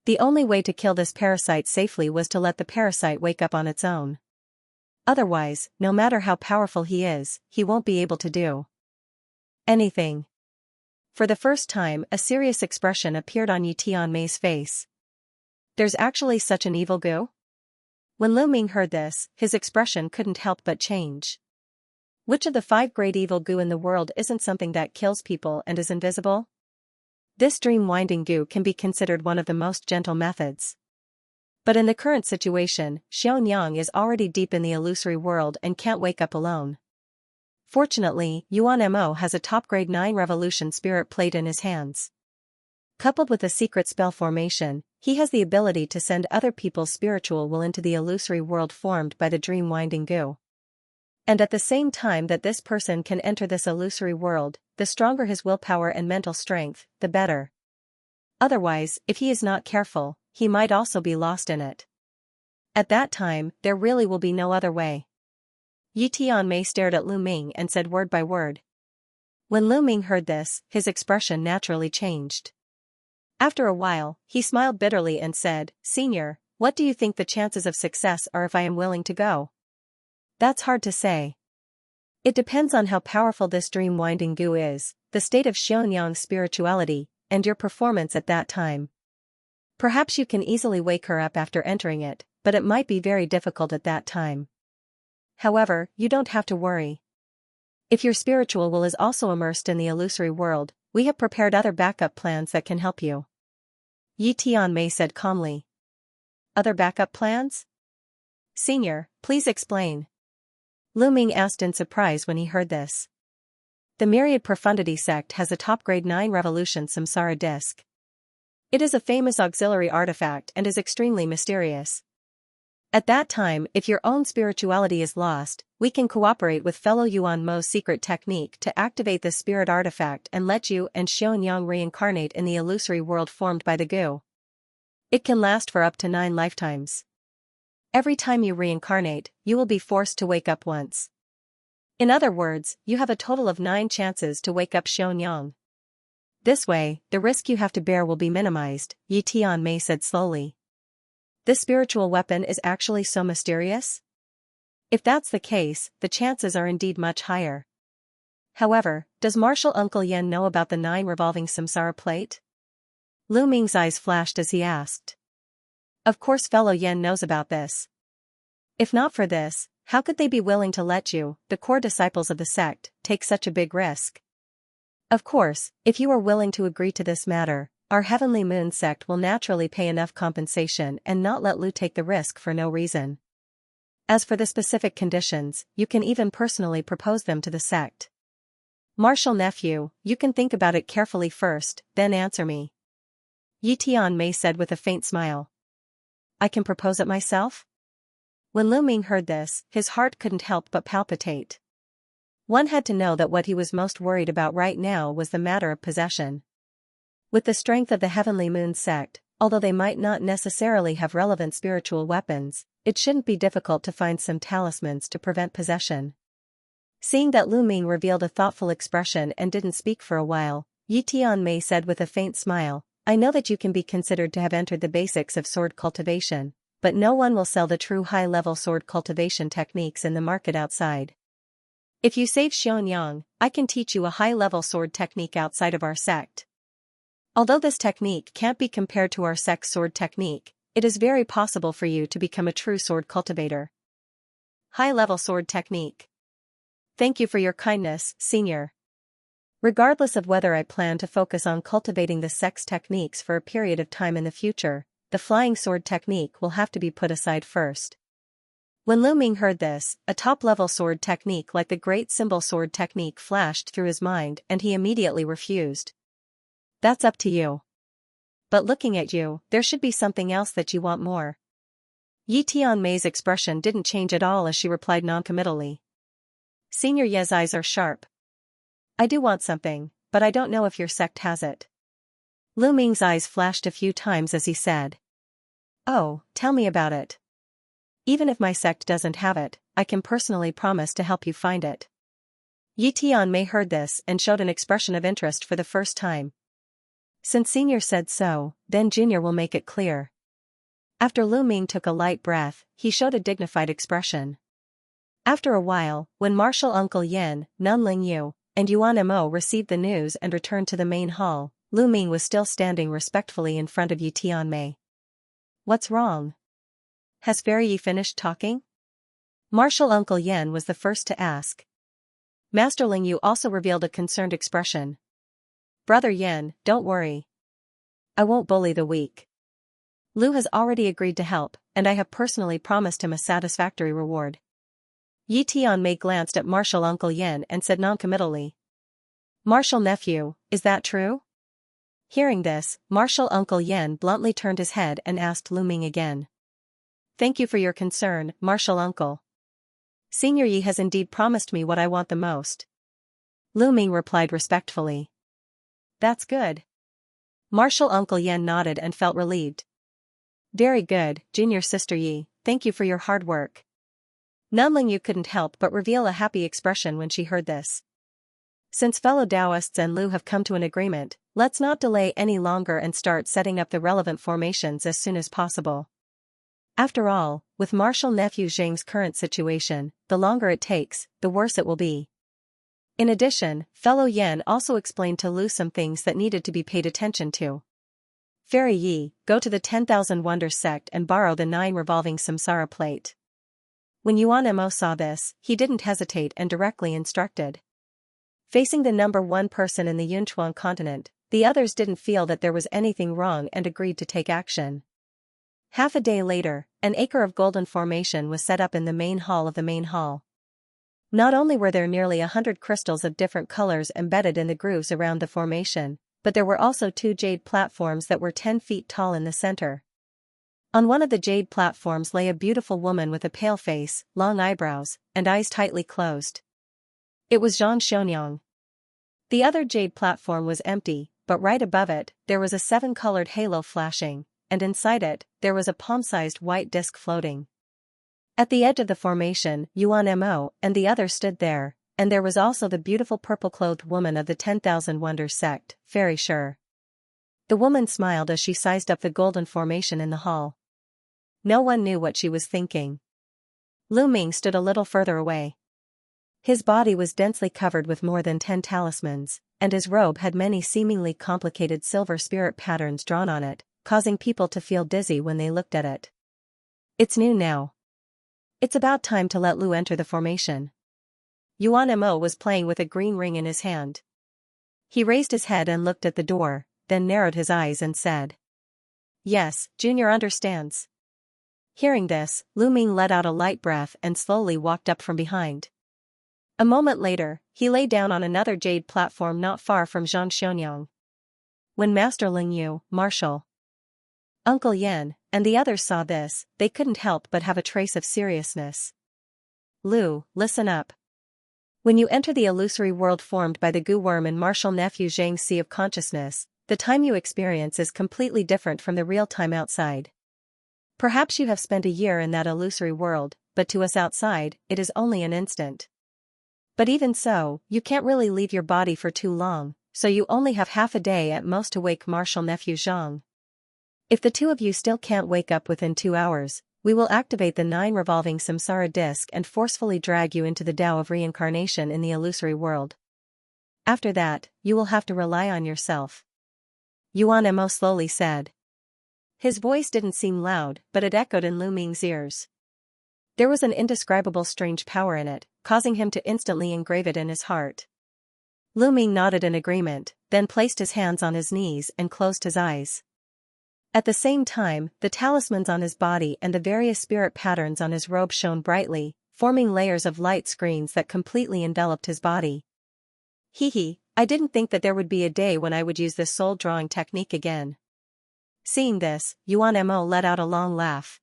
The only way to kill this parasite safely was to let the parasite wake up on its own. Otherwise, no matter how powerful he is, he won't be able to do anything. For the first time, a serious expression appeared on Yi Tianmei's face. There's actually such an evil goo? When Lu Ming heard this, his expression couldn't help but change. Which of the 5 great evil goo in the world isn't something that kills people and is invisible? This dream-winding goo can be considered one of the most gentle methods. But in the current situation, Xianxia is already deep in the illusory world and can't wake up alone. Fortunately, Yuan Mo has a top grade 9 revolution spirit plate in his hands. Coupled with a secret spell formation, he has the ability to send other people's spiritual will into the illusory world formed by the dream-winding goo. And at the same time that this person can enter this illusory world, the stronger his willpower and mental strength, the better. Otherwise, if he is not careful, he might also be lost in it. At that time, there really will be no other way. Yi Tianmei stared at Lu Ming and said word by word. When Lu Ming heard this, his expression naturally changed. After a while, he smiled bitterly and said, "Senior, what do you think the chances of success are if I am willing to go?" That's hard to say. It depends on how powerful this dream-winding goo is, the state of Xianxia's spirituality, and your performance at that time. Perhaps you can easily wake her up after entering it, but it might be very difficult at that time. However, you don't have to worry. If your spiritual will is also immersed in the illusory world, we have prepared other backup plans that can help you. Yi Tianmei said calmly. Other backup plans? Senior, please explain. Lu Ming asked in surprise when he heard this. The Myriad Profundity sect has a top grade 9 revolution samsara disc. It is a famous auxiliary artifact and is extremely mysterious. At that time, if your own spirituality is lost, we can cooperate with fellow Yuan Mo's secret technique to activate this spirit artifact and let you and Xianxia reincarnate in the illusory world formed by the goo. It can last for up to 9 lifetimes. Every time you reincarnate, you will be forced to wake up once. In other words, you have a total of 9 chances to wake up Xianxia. This way, the risk you have to bear will be minimized, Yi Tianmei said slowly. This spiritual weapon is actually so mysterious? If that's the case, the chances are indeed much higher. However, does Martial Uncle Yen know about the 9 revolving samsara plate? Lu Ming's eyes flashed as he asked. Of course fellow Yen knows about this. If not for this, how could they be willing to let you, the core disciples of the sect, take such a big risk? Of course, if you are willing to agree to this matter, our Heavenly Moon sect will naturally pay enough compensation and not let Lu take the risk for no reason. As for the specific conditions, you can even personally propose them to the sect. Martial nephew, you can think about it carefully first, then answer me. Yi Tianmei said with a faint smile. I can propose it myself? When Lu Ming heard this, his heart couldn't help but palpitate. One had to know that what he was most worried about right now was the matter of possession. With the strength of the Heavenly Moon sect, although they might not necessarily have relevant spiritual weapons, it shouldn't be difficult to find some talismans to prevent possession. Seeing that Lu Ming revealed a thoughtful expression and didn't speak for a while, Yi Tianmei said with a faint smile, "I know that you can be considered to have entered the basics of sword cultivation, but no one will sell the true high-level sword cultivation techniques in the market outside. If you save Xianxia, I can teach you a high-level sword technique outside of our sect. Although this technique can't be compared to our sect's sword technique, it is very possible for you to become a true sword cultivator." High-level sword technique. Thank you for your kindness, Senior. Regardless of whether I plan to focus on cultivating the sect's techniques for a period of time in the future, the flying sword technique will have to be put aside first. When Lu Ming heard this, a top-level sword technique like the Great Symbol Sword technique flashed through his mind and he immediately refused. "That's up to you. But looking at you, there should be something else that you want more." Yi Tianmei's expression didn't change at all as she replied noncommittally. Senior Ye's eyes are sharp. "I do want something, but I don't know if your sect has it." Lu Ming's eyes flashed a few times as he said, "Oh, tell me about it. Even if my sect doesn't have it, I can personally promise to help you find it." Yi Tianmei heard this and showed an expression of interest for the first time. Since Senior said so, then Junior will make it clear. After Lu Ming took a light breath, he showed a dignified expression. After a while, when Martial Uncle Yen, Nunling Yu, and Yuan Mo received the news and returned to the main hall, Lu Ming was still standing respectfully in front of Yi Tianmei. "What's wrong? Has Fairy Yi finished talking?" Martial Uncle Yen was the first to ask. Master Ling Yu also revealed a concerned expression. "Brother Yen, don't worry. I won't bully the weak. Lu has already agreed to help, and I have personally promised him a satisfactory reward." Yi Tianmei glanced at Martial Uncle Yen and said noncommittally. "Martial Nephew, is that true?" Hearing this, Martial Uncle Yen bluntly turned his head and asked Lu Ming again. "Thank you for your concern, Martial Uncle. Senior Yi has indeed promised me what I want the most." Lu Ming replied respectfully. "That's good." Martial Uncle Yen nodded and felt relieved. "Very good, Junior Sister Yi, thank you for your hard work." Nunling Yu couldn't help but reveal a happy expression when she heard this. Since fellow Taoists and Lu have come to an agreement, let's not delay any longer and start setting up the relevant formations as soon as possible. After all, with Martial Nephew Zhang's current situation, the longer it takes, the worse it will be. In addition, fellow Yen also explained to Lu some things that needed to be paid attention to. "Fairy Yi, go to the 10,000 Wonders sect and borrow the 9 revolving samsara plate." When Yuan Mo saw this, he didn't hesitate and directly instructed. Facing the number 1 person in the Yunchuan continent, the others didn't feel that there was anything wrong and agreed to take action. Half a day later, an acre of golden formation was set up in the main hall of the main hall. Not only were there nearly 100 crystals of different colors embedded in the grooves around the formation, but there were also 2 jade platforms that were 10 feet tall in the center. On one of the jade platforms lay a beautiful woman with a pale face, long eyebrows, and eyes tightly closed. It was Zhang Xianyang. The other jade platform was empty, but right above it, there was a 7-colored halo flashing, and inside it, there was a palm-sized white disc floating. At the edge of the formation, Yuan Mo and the others stood there, and there was also the beautiful purple-clothed woman of the 10,000 Wonders sect, Fairy Sure. The woman smiled as she sized up the golden formation in the hall. No one knew what she was thinking. Lu Ming stood a little further away. His body was densely covered with more than 10 talismans, and his robe had many seemingly complicated silver spirit patterns drawn on it, causing people to feel dizzy when they looked at it. It's noon now. It's about time to let Lu enter the formation. Yuan Mo was playing with a green ring in his hand. He raised his head and looked at the door, then narrowed his eyes and said, "Yes, Junior understands." Hearing this, Lu Ming let out a light breath and slowly walked up from behind. A moment later, he lay down on another jade platform not far from Zhang Xianyang. When Master Ling Yu, Martial Uncle Yen, and the others saw this, they couldn't help but have a trace of seriousness. "Lu, listen up. When you enter the illusory world formed by the goo worm and Martial Nephew Zhang's Sea of Consciousness, the time you experience is completely different from the real time outside. Perhaps you have spent a year in that illusory world, but to us outside, it is only an instant. But even so, you can't really leave your body for too long, so you only have half a day at most to wake Marshal Nephew Zhang. If the two of you still can't wake up within 2 hours, we will activate the 9 revolving samsara disc and forcefully drag you into the Tao of reincarnation in the illusory world. After that, you will have to rely on yourself. Yuan Mo slowly said. His voice didn't seem loud, but it echoed in Lu Ming's ears. There was an indescribable strange power in it, causing him to instantly engrave it in his heart. Lu Ming nodded in agreement, then placed his hands on his knees and closed his eyes. At the same time, the talismans on his body and the various spirit patterns on his robe shone brightly, forming layers of light screens that completely enveloped his body. Hee, I didn't think that there would be a day when I would use this soul-drawing technique again. Seeing this, Yuan Mo let out a long laugh.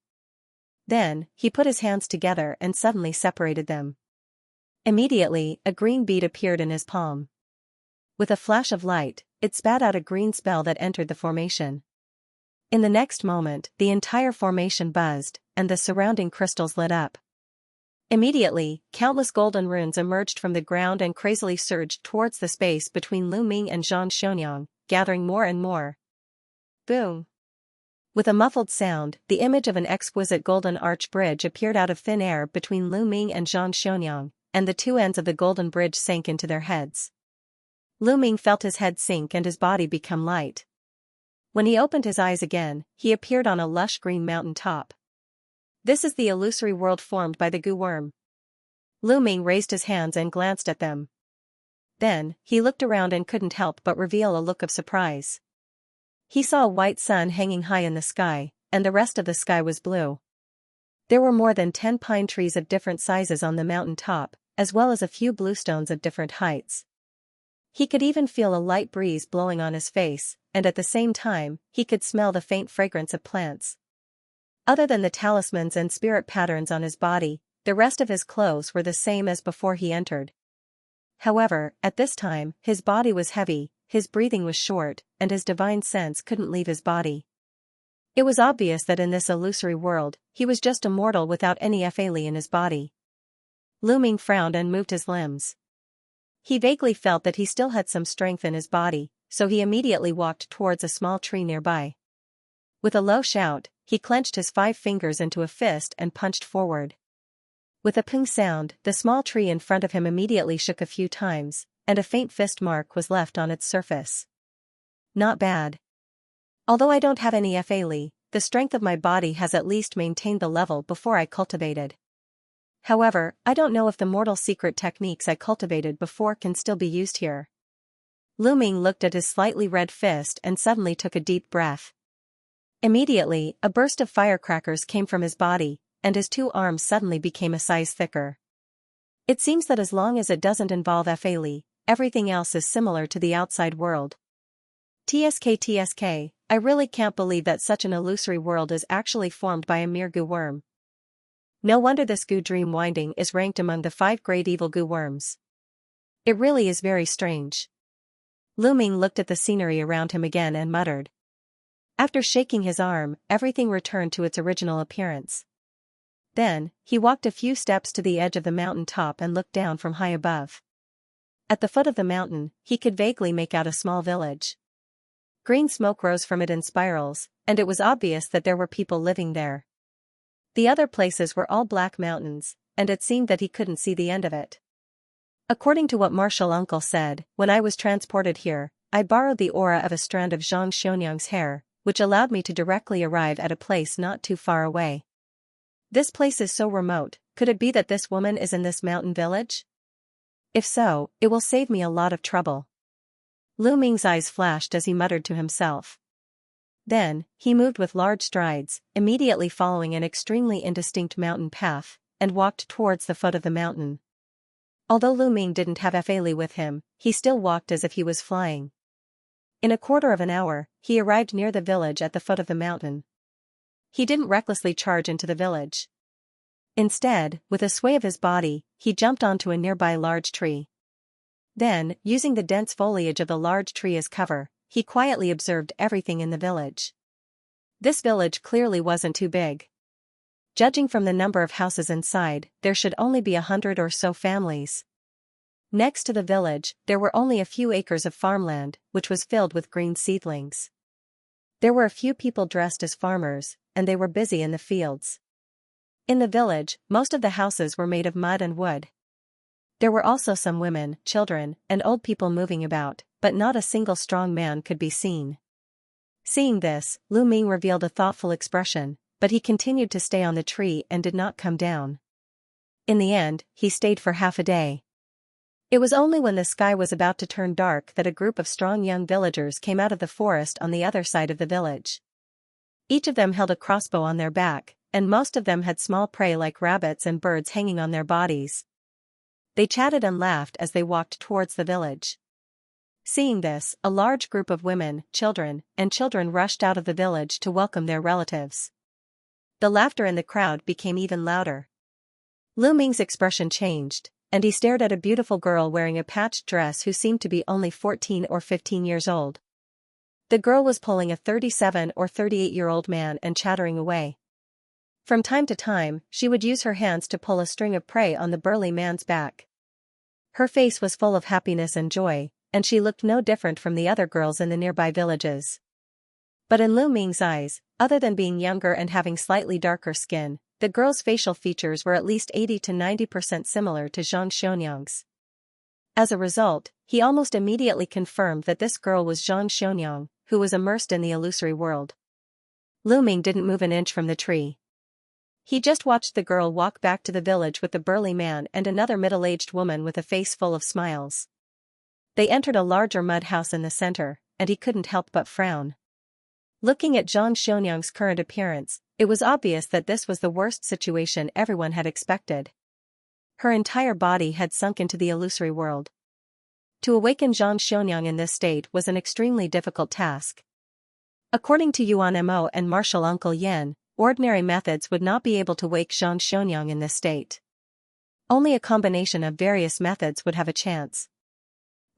Then, he put his hands together and suddenly separated them. Immediately, a green bead appeared in his palm. With a flash of light, it spat out a green spell that entered the formation. In the next moment, the entire formation buzzed, and the surrounding crystals lit up. Immediately, countless golden runes emerged from the ground and crazily surged towards the space between Lu Ming and Zhang Xianxia, gathering more and more. Boom! With a muffled sound, the image of an exquisite golden arch bridge appeared out of thin air between Lu Ming and Zhang Xianxia, and the two ends of the golden bridge sank into their heads. Lu Ming felt his head sink and his body become light. When he opened his eyes again, he appeared on a lush green mountain top. This is the illusory world formed by the goo worm. Lu Ming raised his hands and glanced at them. Then, he looked around and couldn't help but reveal a look of surprise. He saw a white sun hanging high in the sky, and the rest of the sky was blue. There were more than 10 pine trees of different sizes on the mountain top, as well as a few bluestones of different heights. He could even feel a light breeze blowing on his face, and at the same time, he could smell the faint fragrance of plants. Other than the talismans and spirit patterns on his body, the rest of his clothes were the same as before he entered. However, at this time, his body was heavy, his breathing was short, and his divine sense couldn't leave his body. It was obvious that in this illusory world, he was just a mortal without any faili in his body. Lu Ming frowned and moved his limbs. He vaguely felt that he still had some strength in his body, so he immediately walked towards a small tree nearby. With a low shout, he clenched his 5 fingers into a fist and punched forward. With a ping sound, the small tree in front of him immediately shook a few times, and a faint fist mark was left on its surface. Not bad. Although I don't have any faili, the strength of my body has at least maintained the level before I cultivated. However, I don't know if the mortal secret techniques I cultivated before can still be used here. Lu Ming looked at his slightly red fist and suddenly took a deep breath. Immediately, a burst of firecrackers came from his body, and his 2 arms suddenly became a size thicker. It seems that as long as it doesn't involve faili, everything else is similar to the outside world. TSK, I really can't believe that such an illusory world is actually formed by a mere goo worm. No wonder this goo dream winding is ranked among the 5 great evil goo worms. It really is very strange. Lu Ming looked at the scenery around him again and muttered. After shaking his arm, everything returned to its original appearance. Then, he walked a few steps to the edge of the mountain top and looked down from high above. At the foot of the mountain, he could vaguely make out a small village. Green smoke rose from it in spirals, and it was obvious that there were people living there. The other places were all black mountains, and it seemed that he couldn't see the end of it. According to what Marshal Uncle said, when I was transported here, I borrowed the aura of a strand of Zhang Xianxia's hair, which allowed me to directly arrive at a place not too far away. This place is so remote, could it be that this woman is in this mountain village? If so, it will save me a lot of trouble. Lu Ming's eyes flashed as he muttered to himself. Then, he moved with large strides, immediately following an extremely indistinct mountain path, and walked towards the foot of the mountain. Although Lu Ming didn't have faili with him, he still walked as if he was flying. In a quarter of an hour, he arrived near the village at the foot of the mountain. He didn't recklessly charge into the village. Instead, with a sway of his body, he jumped onto a nearby large tree. Then, using the dense foliage of the large tree as cover, he quietly observed everything in the village. This village clearly wasn't too big. Judging from the number of houses inside, there should only be 100 or so families. Next to the village, there were only a few acres of farmland, which was filled with green seedlings. There were a few people dressed as farmers, and they were busy in the fields. In the village, most of the houses were made of mud and wood. There were also some women, children, and old people moving about, but not a single strong man could be seen. Seeing this, Lu Ming revealed a thoughtful expression, but he continued to stay on the tree and did not come down. In the end, he stayed for half a day. It was only when the sky was about to turn dark that a group of strong young villagers came out of the forest on the other side of the village. Each of them held a crossbow on their back, and most of them had small prey like rabbits and birds hanging on their bodies. They chatted and laughed as they walked towards the village. Seeing this, a large group of women, children rushed out of the village to welcome their relatives. The laughter in the crowd became even louder. Lu Ming's expression changed, and he stared at a beautiful girl wearing a patched dress who seemed to be only 14 or 15 years old. The girl was pulling a 37 or 38-year-old man and chattering away. From time to time, she would use her hands to pull a string of prey on the burly man's back. Her face was full of happiness and joy, and she looked no different from the other girls in the nearby villages. But in Lu Ming's eyes, other than being younger and having slightly darker skin, the girl's facial features were at least 80 to 90% similar to Xianxia's. As a result, he almost immediately confirmed that this girl was Xianxia, who was immersed in the illusory world. Lu Ming didn't move an inch from the tree. He just watched the girl walk back to the village with the burly man and another middle-aged woman with a face full of smiles. They entered a larger mud house in the center, and he couldn't help but frown. Looking at Xianxia's current appearance, it was obvious that this was the worst situation everyone had expected. Her entire body had sunk into the illusory world. To awaken Xianxia in this state was an extremely difficult task. According to Yuan Mo and martial uncle Yan, ordinary methods would not be able to wake Xianxia in this state. Only a combination of various methods would have a chance.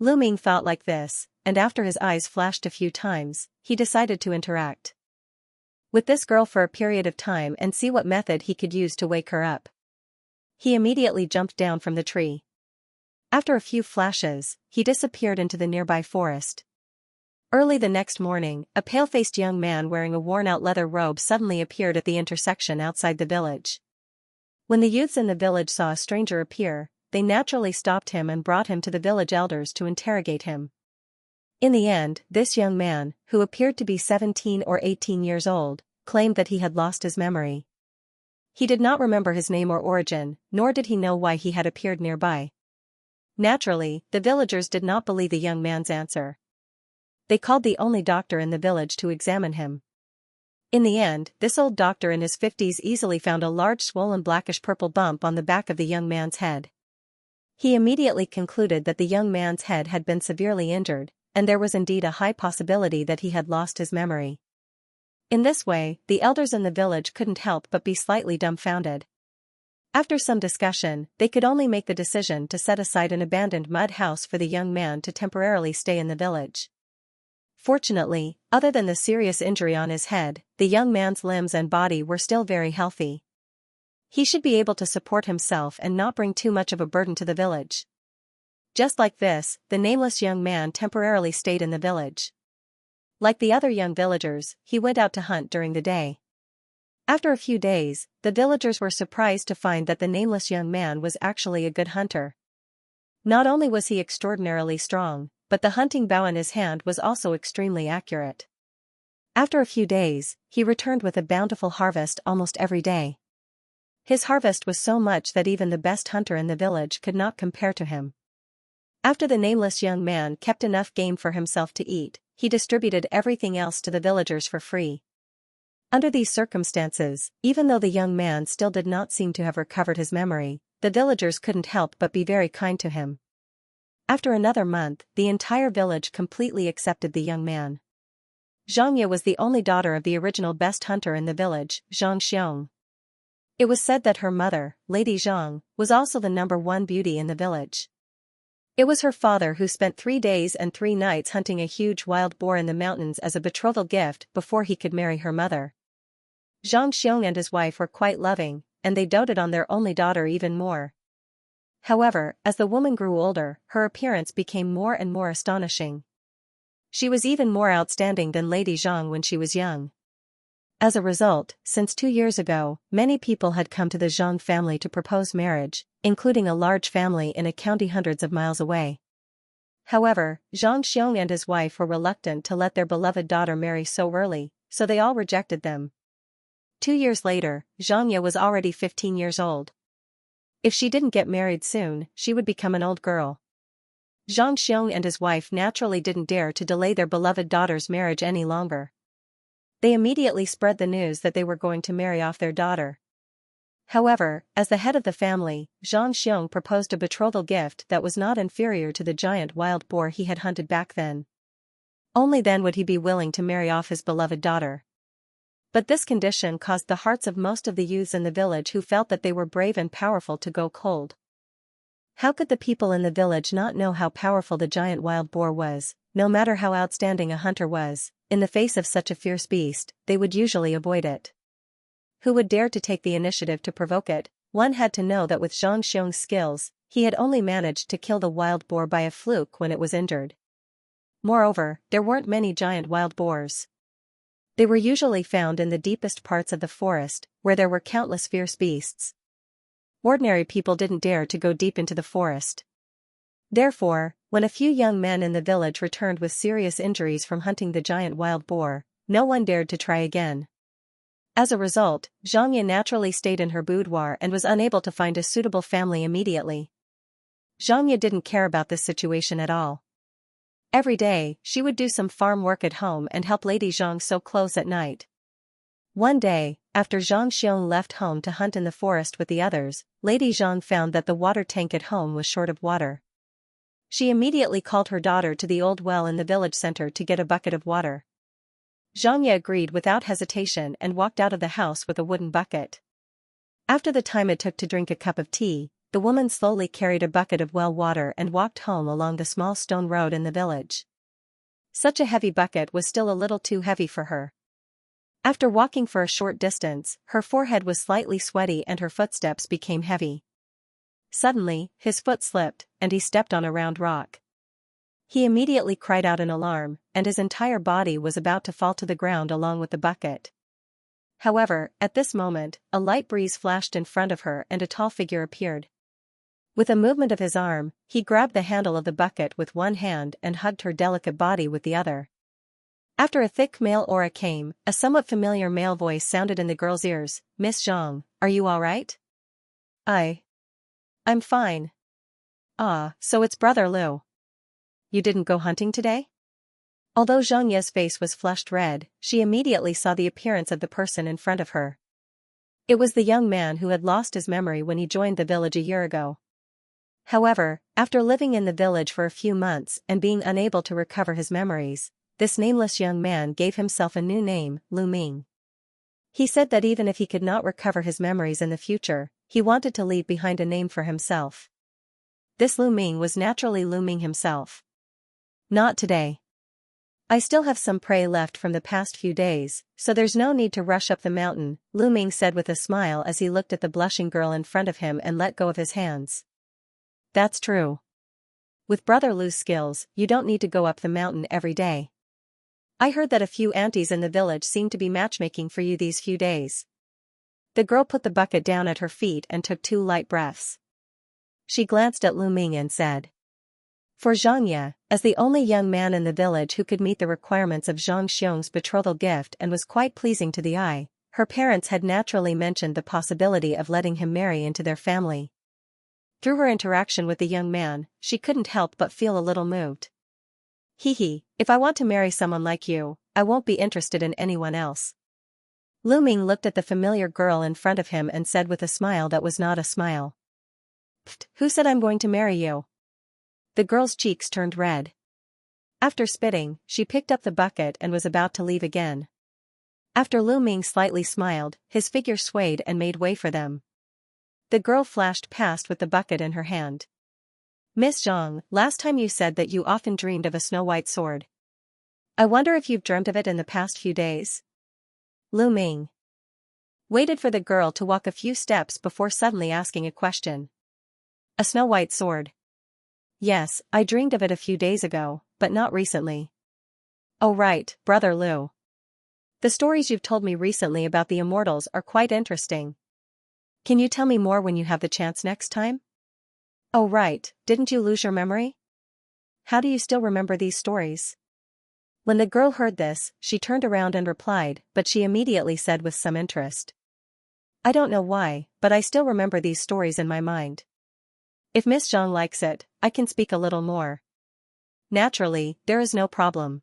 Lu Ming thought like this, and after his eyes flashed a few times, he decided to interact with this girl for a period of time and see what method he could use to wake her up. He immediately jumped down from the tree. After a few flashes, he disappeared into the nearby forest. Early the next morning, a pale-faced young man wearing a worn-out leather robe suddenly appeared at the intersection outside the village. When the youths in the village saw a stranger appear, they naturally stopped him and brought him to the village elders to interrogate him. In the end, this young man, who appeared to be 17 or 18 years old, claimed that he had lost his memory. He did not remember his name or origin, nor did he know why he had appeared nearby. Naturally, the villagers did not believe the young man's answer. They called the only doctor in the village to examine him. In the end, this old doctor in his 50s easily found a large swollen blackish-purple bump on the back of the young man's head. He immediately concluded that the young man's head had been severely injured, and there was indeed a high possibility that he had lost his memory. In this way, the elders in the village couldn't help but be slightly dumbfounded. After some discussion, they could only make the decision to set aside an abandoned mud house for the young man to temporarily stay in the village. Fortunately, other than the serious injury on his head, the young man's limbs and body were still very healthy. He should be able to support himself and not bring too much of a burden to the village. Just like this, the nameless young man temporarily stayed in the village. Like the other young villagers, he went out to hunt during the day. After a few days, the villagers were surprised to find that the nameless young man was actually a good hunter. Not only was he extraordinarily strong, but the hunting bow in his hand was also extremely accurate. After a few days, he returned with a bountiful harvest almost every day. His harvest was so much that even the best hunter in the village could not compare to him. After the nameless young man kept enough game for himself to eat, he distributed everything else to the villagers for free. Under these circumstances, even though the young man still did not seem to have recovered his memory, the villagers couldn't help but be very kind to him. After another month, the entire village completely accepted the young man. Xianxia was the only daughter of the original best hunter in the village, Xianxia. It was said that her mother, Lady Zhang, was also the #1 beauty in the village. It was her father who spent 3 days and 3 nights hunting a huge wild boar in the mountains as a betrothal gift before he could marry her mother. Xianxia and his wife were quite loving, and they doted on their only daughter even more. However, as the woman grew older, her appearance became more and more astonishing. She was even more outstanding than Lady Zhang when she was young. As a result, since 2 years ago, many people had come to the Zhang family to propose marriage, including a large family in a county hundreds of miles away. However, Zhang Xiong and his wife were reluctant to let their beloved daughter marry so early, so they all rejected them. 2 years later, Xianxia was already 15 years old. If she didn't get married soon, she would become an old girl. Zhang Xiong and his wife naturally didn't dare to delay their beloved daughter's marriage any longer. They immediately spread the news that they were going to marry off their daughter. However, as the head of the family, Zhang Xiong proposed a betrothal gift that was not inferior to the giant wild boar he had hunted back then. Only then would he be willing to marry off his beloved daughter. But this condition caused the hearts of most of the youths in the village who felt that they were brave and powerful to go cold. How could the people in the village not know how powerful the giant wild boar was? No matter how outstanding a hunter was, in the face of such a fierce beast, they would usually avoid it. Who would dare to take the initiative to provoke it? One had to know that with Zhang Xiong's skills, he had only managed to kill the wild boar by a fluke when it was injured. Moreover, there weren't many giant wild boars. They were usually found in the deepest parts of the forest, where there were countless fierce beasts. Ordinary people didn't dare to go deep into the forest. Therefore, when a few young men in the village returned with serious injuries from hunting the giant wild boar, no one dared to try again. As a result, Xianxia naturally stayed in her boudoir and was unable to find a suitable family immediately. Xianxia didn't care about this situation at all. Every day, she would do some farm work at home and help Lady Zhang sew clothes at night. One day, after Zhang Xiong left home to hunt in the forest with the others, Lady Zhang found that the water tank at home was short of water. She immediately called her daughter to the old well in the village center to get a bucket of water. Xianxia agreed without hesitation and walked out of the house with a wooden bucket. After the time it took to drink a cup of tea, the woman slowly carried a bucket of well water and walked home along the small stone road in the village. Such a heavy bucket was still a little too heavy for her. After walking for a short distance, her forehead was slightly sweaty and her footsteps became heavy. Suddenly, his foot slipped, and he stepped on a round rock. He immediately cried out in alarm, and his entire body was about to fall to the ground along with the bucket. However, at this moment, a light breeze flashed in front of her and a tall figure appeared. With a movement of his arm, he grabbed the handle of the bucket with one hand and hugged her delicate body with the other. After a thick male aura came, a somewhat familiar male voice sounded in the girl's ears. "Miss Zhang, are you all right?" I'm fine." "Ah, so it's Brother Liu. You didn't go hunting today?" Although Zhang Ye's face was flushed red, she immediately saw the appearance of the person in front of her. It was the young man who had lost his memory when he joined the village a year ago. However, after living in the village for a few months and being unable to recover his memories, this nameless young man gave himself a new name, Lu Ming. He said that even if he could not recover his memories in the future, he wanted to leave behind a name for himself. This Lu Ming was naturally Lu Ming himself. "Not today. I still have some prey left from the past few days, so there's no need to rush up the mountain," Lu Ming said with a smile as he looked at the blushing girl in front of him and let go of his hands. "That's true. With Brother Lu's skills, you don't need to go up the mountain every day. I heard that a few aunties in the village seem to be matchmaking for you these few days." The girl put the bucket down at her feet and took 2 light breaths. She glanced at Lu Ming and said. For Xianxia, as the only young man in the village who could meet the requirements of Zhang Xiong's betrothal gift and was quite pleasing to the eye, her parents had naturally mentioned the possibility of letting him marry into their family. Through her interaction with the young man, she couldn't help but feel a little moved. If I want to marry someone like you, I won't be interested in anyone else." Lu Ming looked at the familiar girl in front of him and said with a smile that was not a smile. "Pfft, who said I'm going to marry you?" The girl's cheeks turned red. After spitting, she picked up the bucket and was about to leave again. After Lu Ming slightly smiled, his figure swayed and made way for them. The girl flashed past with the bucket in her hand. Miss Zhang, last time you said that you often dreamed of a snow-white sword. I wonder if you've dreamt of it in the past few days? Lu Ming waited for the girl to walk a few steps before suddenly asking a question. A snow-white sword. Yes, I dreamed of it a few days ago, but not recently. Oh right, Brother Lu. The stories you've told me recently about the immortals are quite interesting. Can you tell me more when you have the chance next time? Oh right, didn't you lose your memory? How do you still remember these stories? When the girl heard this, she turned around and replied, but she immediately said with some interest. I don't know why, but I still remember these stories in my mind. If Miss Zhang likes it, I can speak a little more. Naturally, there is no problem.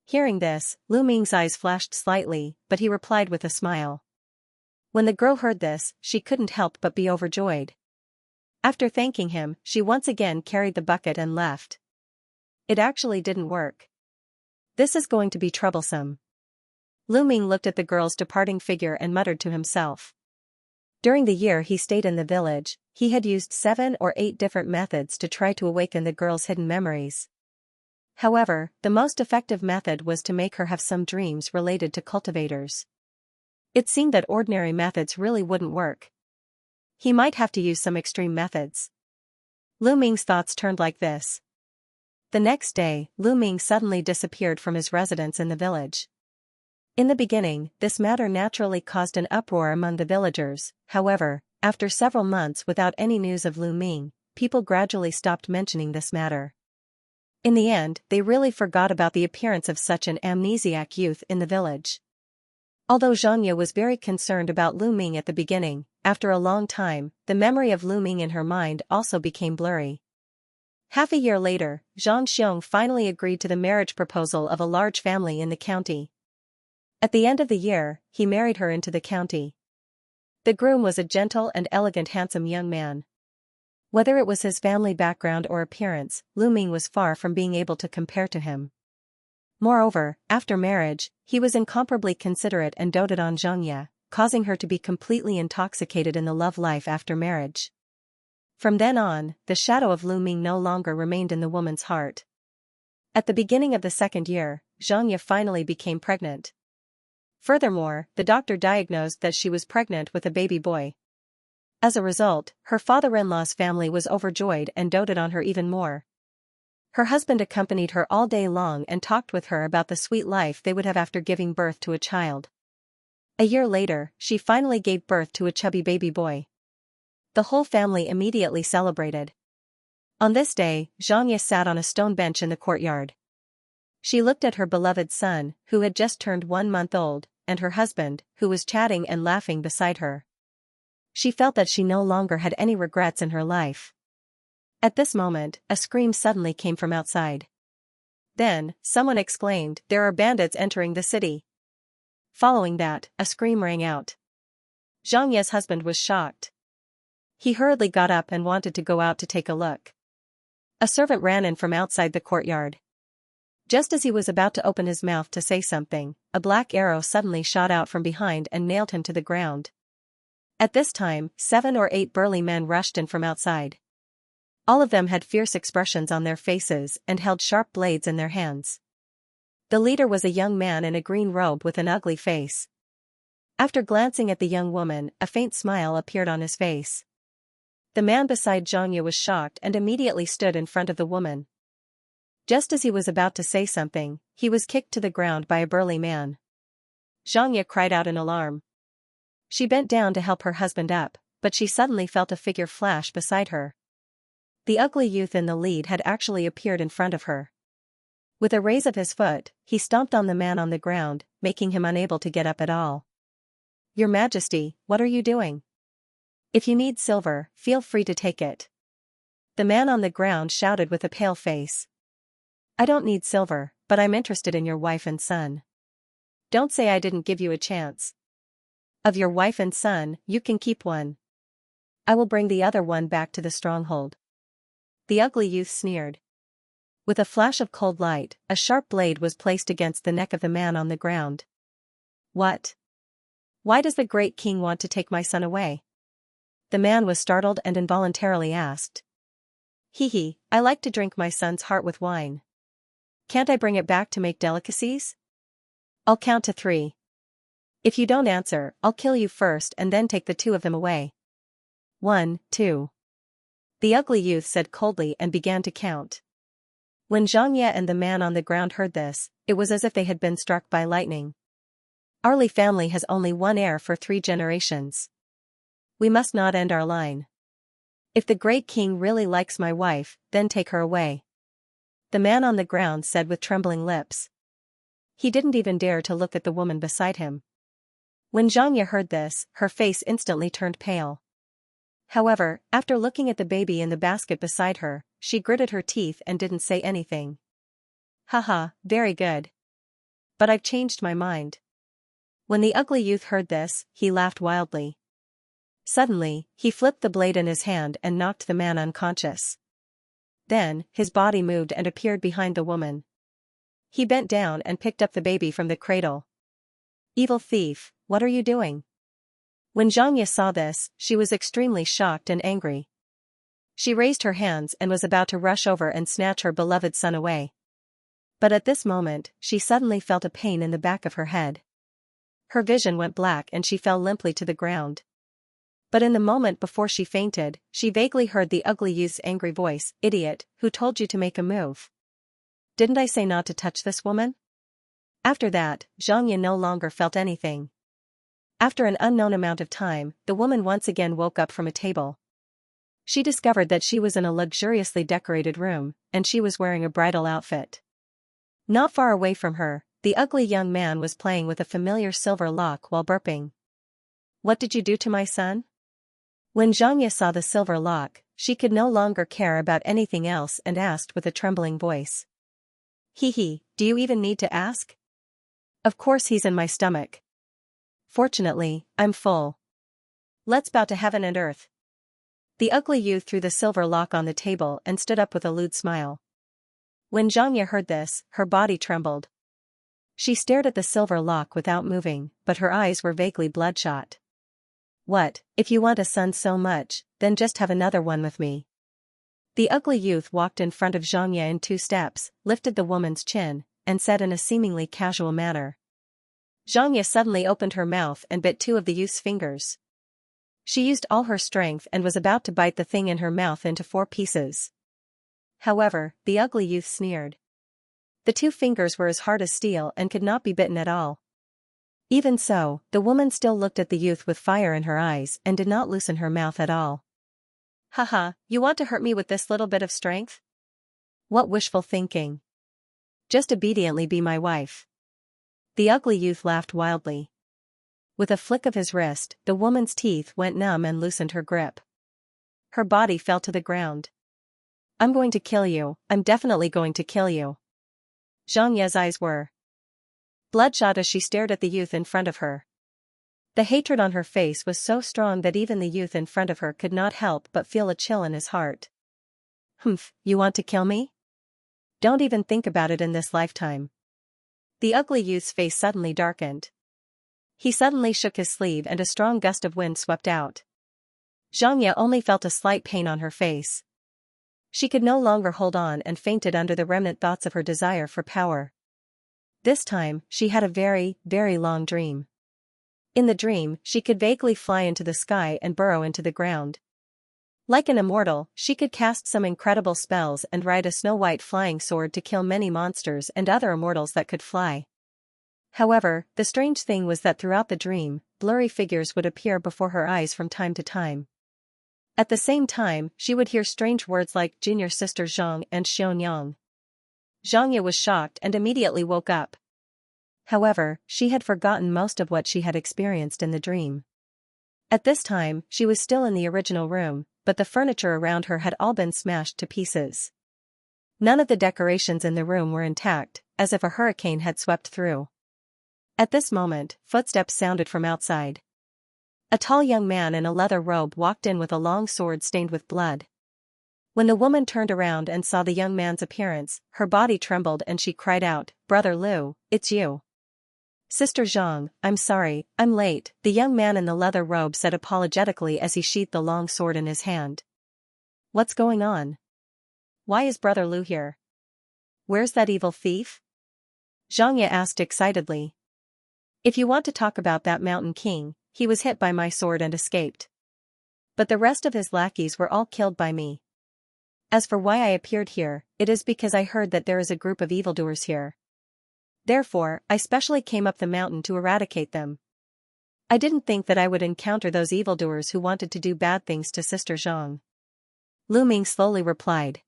Hearing this, Lu Ming's eyes flashed slightly, but he replied with a smile. When the girl heard this, she couldn't help but be overjoyed. After thanking him, she once again carried the bucket and left. It actually didn't work. This is going to be troublesome. Lu Ming looked at the girl's departing figure and muttered to himself. During the year he stayed in the village, he had used 7 or 8 different methods to try to awaken the girl's hidden memories. However, the most effective method was to make her have some dreams related to cultivators. It seemed that ordinary methods really wouldn't work. He might have to use some extreme methods. Lu Ming's thoughts turned like this. The next day, Lu Ming suddenly disappeared from his residence in the village. In the beginning, this matter naturally caused an uproar among the villagers. However, after several months without any news of Lu Ming, people gradually stopped mentioning this matter. In the end, they really forgot about the appearance of such an amnesiac youth in the village. Although Xianxia was very concerned about Lu Ming at the beginning, after a long time, the memory of Lu Ming in her mind also became blurry. Half a year later, Zhang Xiong finally agreed to the marriage proposal of a large family in the county. At the end of the year, he married her into the county. The groom was a gentle and elegant handsome young man. Whether it was his family background or appearance, Lu Ming was far from being able to compare to him. Moreover, after marriage, he was incomparably considerate and doted on Xianxia, causing her to be completely intoxicated in the love life after marriage. From then on, the shadow of Lu Ming no longer remained in the woman's heart. At the beginning of the second year, Xianxia finally became pregnant. Furthermore, the doctor diagnosed that she was pregnant with a baby boy. As a result, her father-in-law's family was overjoyed and doted on her even more. Her husband accompanied her all day long and talked with her about the sweet life they would have after giving birth to a child. A year later, she finally gave birth to a chubby baby boy. The whole family immediately celebrated. On this day, Xianxia sat on a stone bench in the courtyard. She looked at her beloved son, who had just turned 1 month old, and her husband, who was chatting and laughing beside her. She felt that she no longer had any regrets in her life. At this moment, a scream suddenly came from outside. Then, someone exclaimed, "There are bandits entering the city." Following that, a scream rang out. Xiangya's husband was shocked. He hurriedly got up and wanted to go out to take a look. A servant ran in from outside the courtyard. Just as he was about to open his mouth to say something, a black arrow suddenly shot out from behind and nailed him to the ground. At this time, 7 or 8 burly men rushed in from outside. All of them had fierce expressions on their faces and held sharp blades in their hands. The leader was a young man in a green robe with an ugly face. After glancing at the young woman, a faint smile appeared on his face. The man beside Xianxia was shocked and immediately stood in front of the woman. Just as he was about to say something, he was kicked to the ground by a burly man. Xianxia cried out in alarm. She bent down to help her husband up, but she suddenly felt a figure flash beside her. The ugly youth in the lead had actually appeared in front of her. With a raise of his foot, he stomped on the man on the ground, making him unable to get up at all. "Your Majesty, what are you doing? If you need silver, feel free to take it." The man on the ground shouted with a pale face. "I don't need silver, but I'm interested in your wife and son. Don't say I didn't give you a chance. Of your wife and son, you can keep one. I will bring the other one back to the stronghold." The ugly youth sneered. With a flash of cold light, a sharp blade was placed against the neck of the man on the ground. "What? Why does the great king want to take my son away?" The man was startled and involuntarily asked. Hee hee, I like to drink my son's heart with wine. Can't I bring it back to make delicacies? I'll count to 3. If you don't answer, I'll kill you first and then take the 2 of them away. 1, 2. The ugly youth said coldly and began to count. When Xianxia and the man on the ground heard this, it was as if they had been struck by lightning. Our Li family has only one heir for 3 generations. We must not end our line. If the great king really likes my wife, then take her away. The man on the ground said with trembling lips. He didn't even dare to look at the woman beside him. When Xianxia heard this, her face instantly turned pale. However, after looking at the baby in the basket beside her, she gritted her teeth and didn't say anything. Haha, very good. But I've changed my mind. When the ugly youth heard this, he laughed wildly. Suddenly, he flipped the blade in his hand and knocked the man unconscious. Then, his body moved and appeared behind the woman. He bent down and picked up the baby from the cradle. Evil thief, what are you doing? When Xianxia saw this, she was extremely shocked and angry. She raised her hands and was about to rush over and snatch her beloved son away. But at this moment, she suddenly felt a pain in the back of her head. Her vision went black and she fell limply to the ground. But in the moment before she fainted, she vaguely heard the ugly youth's angry voice, "Idiot, who told you to make a move? Didn't I say not to touch this woman?" After that, Xianxia no longer felt anything. After an unknown amount of time, the woman once again woke up from a table. She discovered that she was in a luxuriously decorated room, and she was wearing a bridal outfit. Not far away from her, the ugly young man was playing with a familiar silver lock while burping. What did you do to my son? When Xianxia saw the silver lock, she could no longer care about anything else and asked with a trembling voice. Hee hee, do you even need to ask? Of course he's in my stomach. Fortunately, I'm full. Let's bow to heaven and earth. The ugly youth threw the silver lock on the table and stood up with a lewd smile. When Xianxia heard this, her body trembled. She stared at the silver lock without moving, but her eyes were vaguely bloodshot. What, if you want a son so much, then just have another one with me. The ugly youth walked in front of Xianxia in 2 steps, lifted the woman's chin, and said in a seemingly casual manner. Xianxia suddenly opened her mouth and bit 2 of the youth's fingers. She used all her strength and was about to bite the thing in her mouth into 4 pieces. However, the ugly youth sneered. The 2 fingers were as hard as steel and could not be bitten at all. Even so, the woman still looked at the youth with fire in her eyes and did not loosen her mouth at all. Haha, you want to hurt me with this little bit of strength? What wishful thinking. Just obediently be my wife. The ugly youth laughed wildly. With a flick of his wrist, the woman's teeth went numb and loosened her grip. Her body fell to the ground. I'm going to kill you, I'm definitely going to kill you. Xianxia's eyes were bloodshot as she stared at the youth in front of her. The hatred on her face was so strong that even the youth in front of her could not help but feel a chill in his heart. Humph, you want to kill me? Don't even think about it in this lifetime. The ugly youth's face suddenly darkened. He suddenly shook his sleeve and a strong gust of wind swept out. Xianxia only felt a slight pain on her face. She could no longer hold on and fainted under the remnant thoughts of her desire for power. This time, she had a very, very long dream. In the dream, she could vaguely fly into the sky and burrow into the ground. Like an immortal, she could cast some incredible spells and ride a snow-white flying sword to kill many monsters and other immortals that could fly. However, the strange thing was that throughout the dream, blurry figures would appear before her eyes from time to time. At the same time, she would hear strange words like junior sister Zhang and Xionyang. Xianxia was shocked and immediately woke up. However, she had forgotten most of what she had experienced in the dream. At this time, she was still in the original room, but the furniture around her had all been smashed to pieces. None of the decorations in the room were intact, as if a hurricane had swept through. At this moment, footsteps sounded from outside. A tall young man in a leather robe walked in with a long sword stained with blood. When the woman turned around and saw the young man's appearance, her body trembled and she cried out, "Brother Liu, it's you." "Sister Zhang, I'm sorry, I'm late," the young man in the leather robe said apologetically as he sheathed the long sword in his hand. "What's going on?" why is Brother Lu here? Where's that evil thief? Xianxia asked excitedly. If you want to talk about that mountain king, he was hit by my sword and escaped. But the rest of his lackeys were all killed by me. As for why I appeared here, it is because I heard that there is a group of evildoers here. Therefore, I specially came up the mountain to eradicate them. I didn't think that I would encounter those evildoers who wanted to do bad things to Sister Zhang. Lu Ming slowly replied.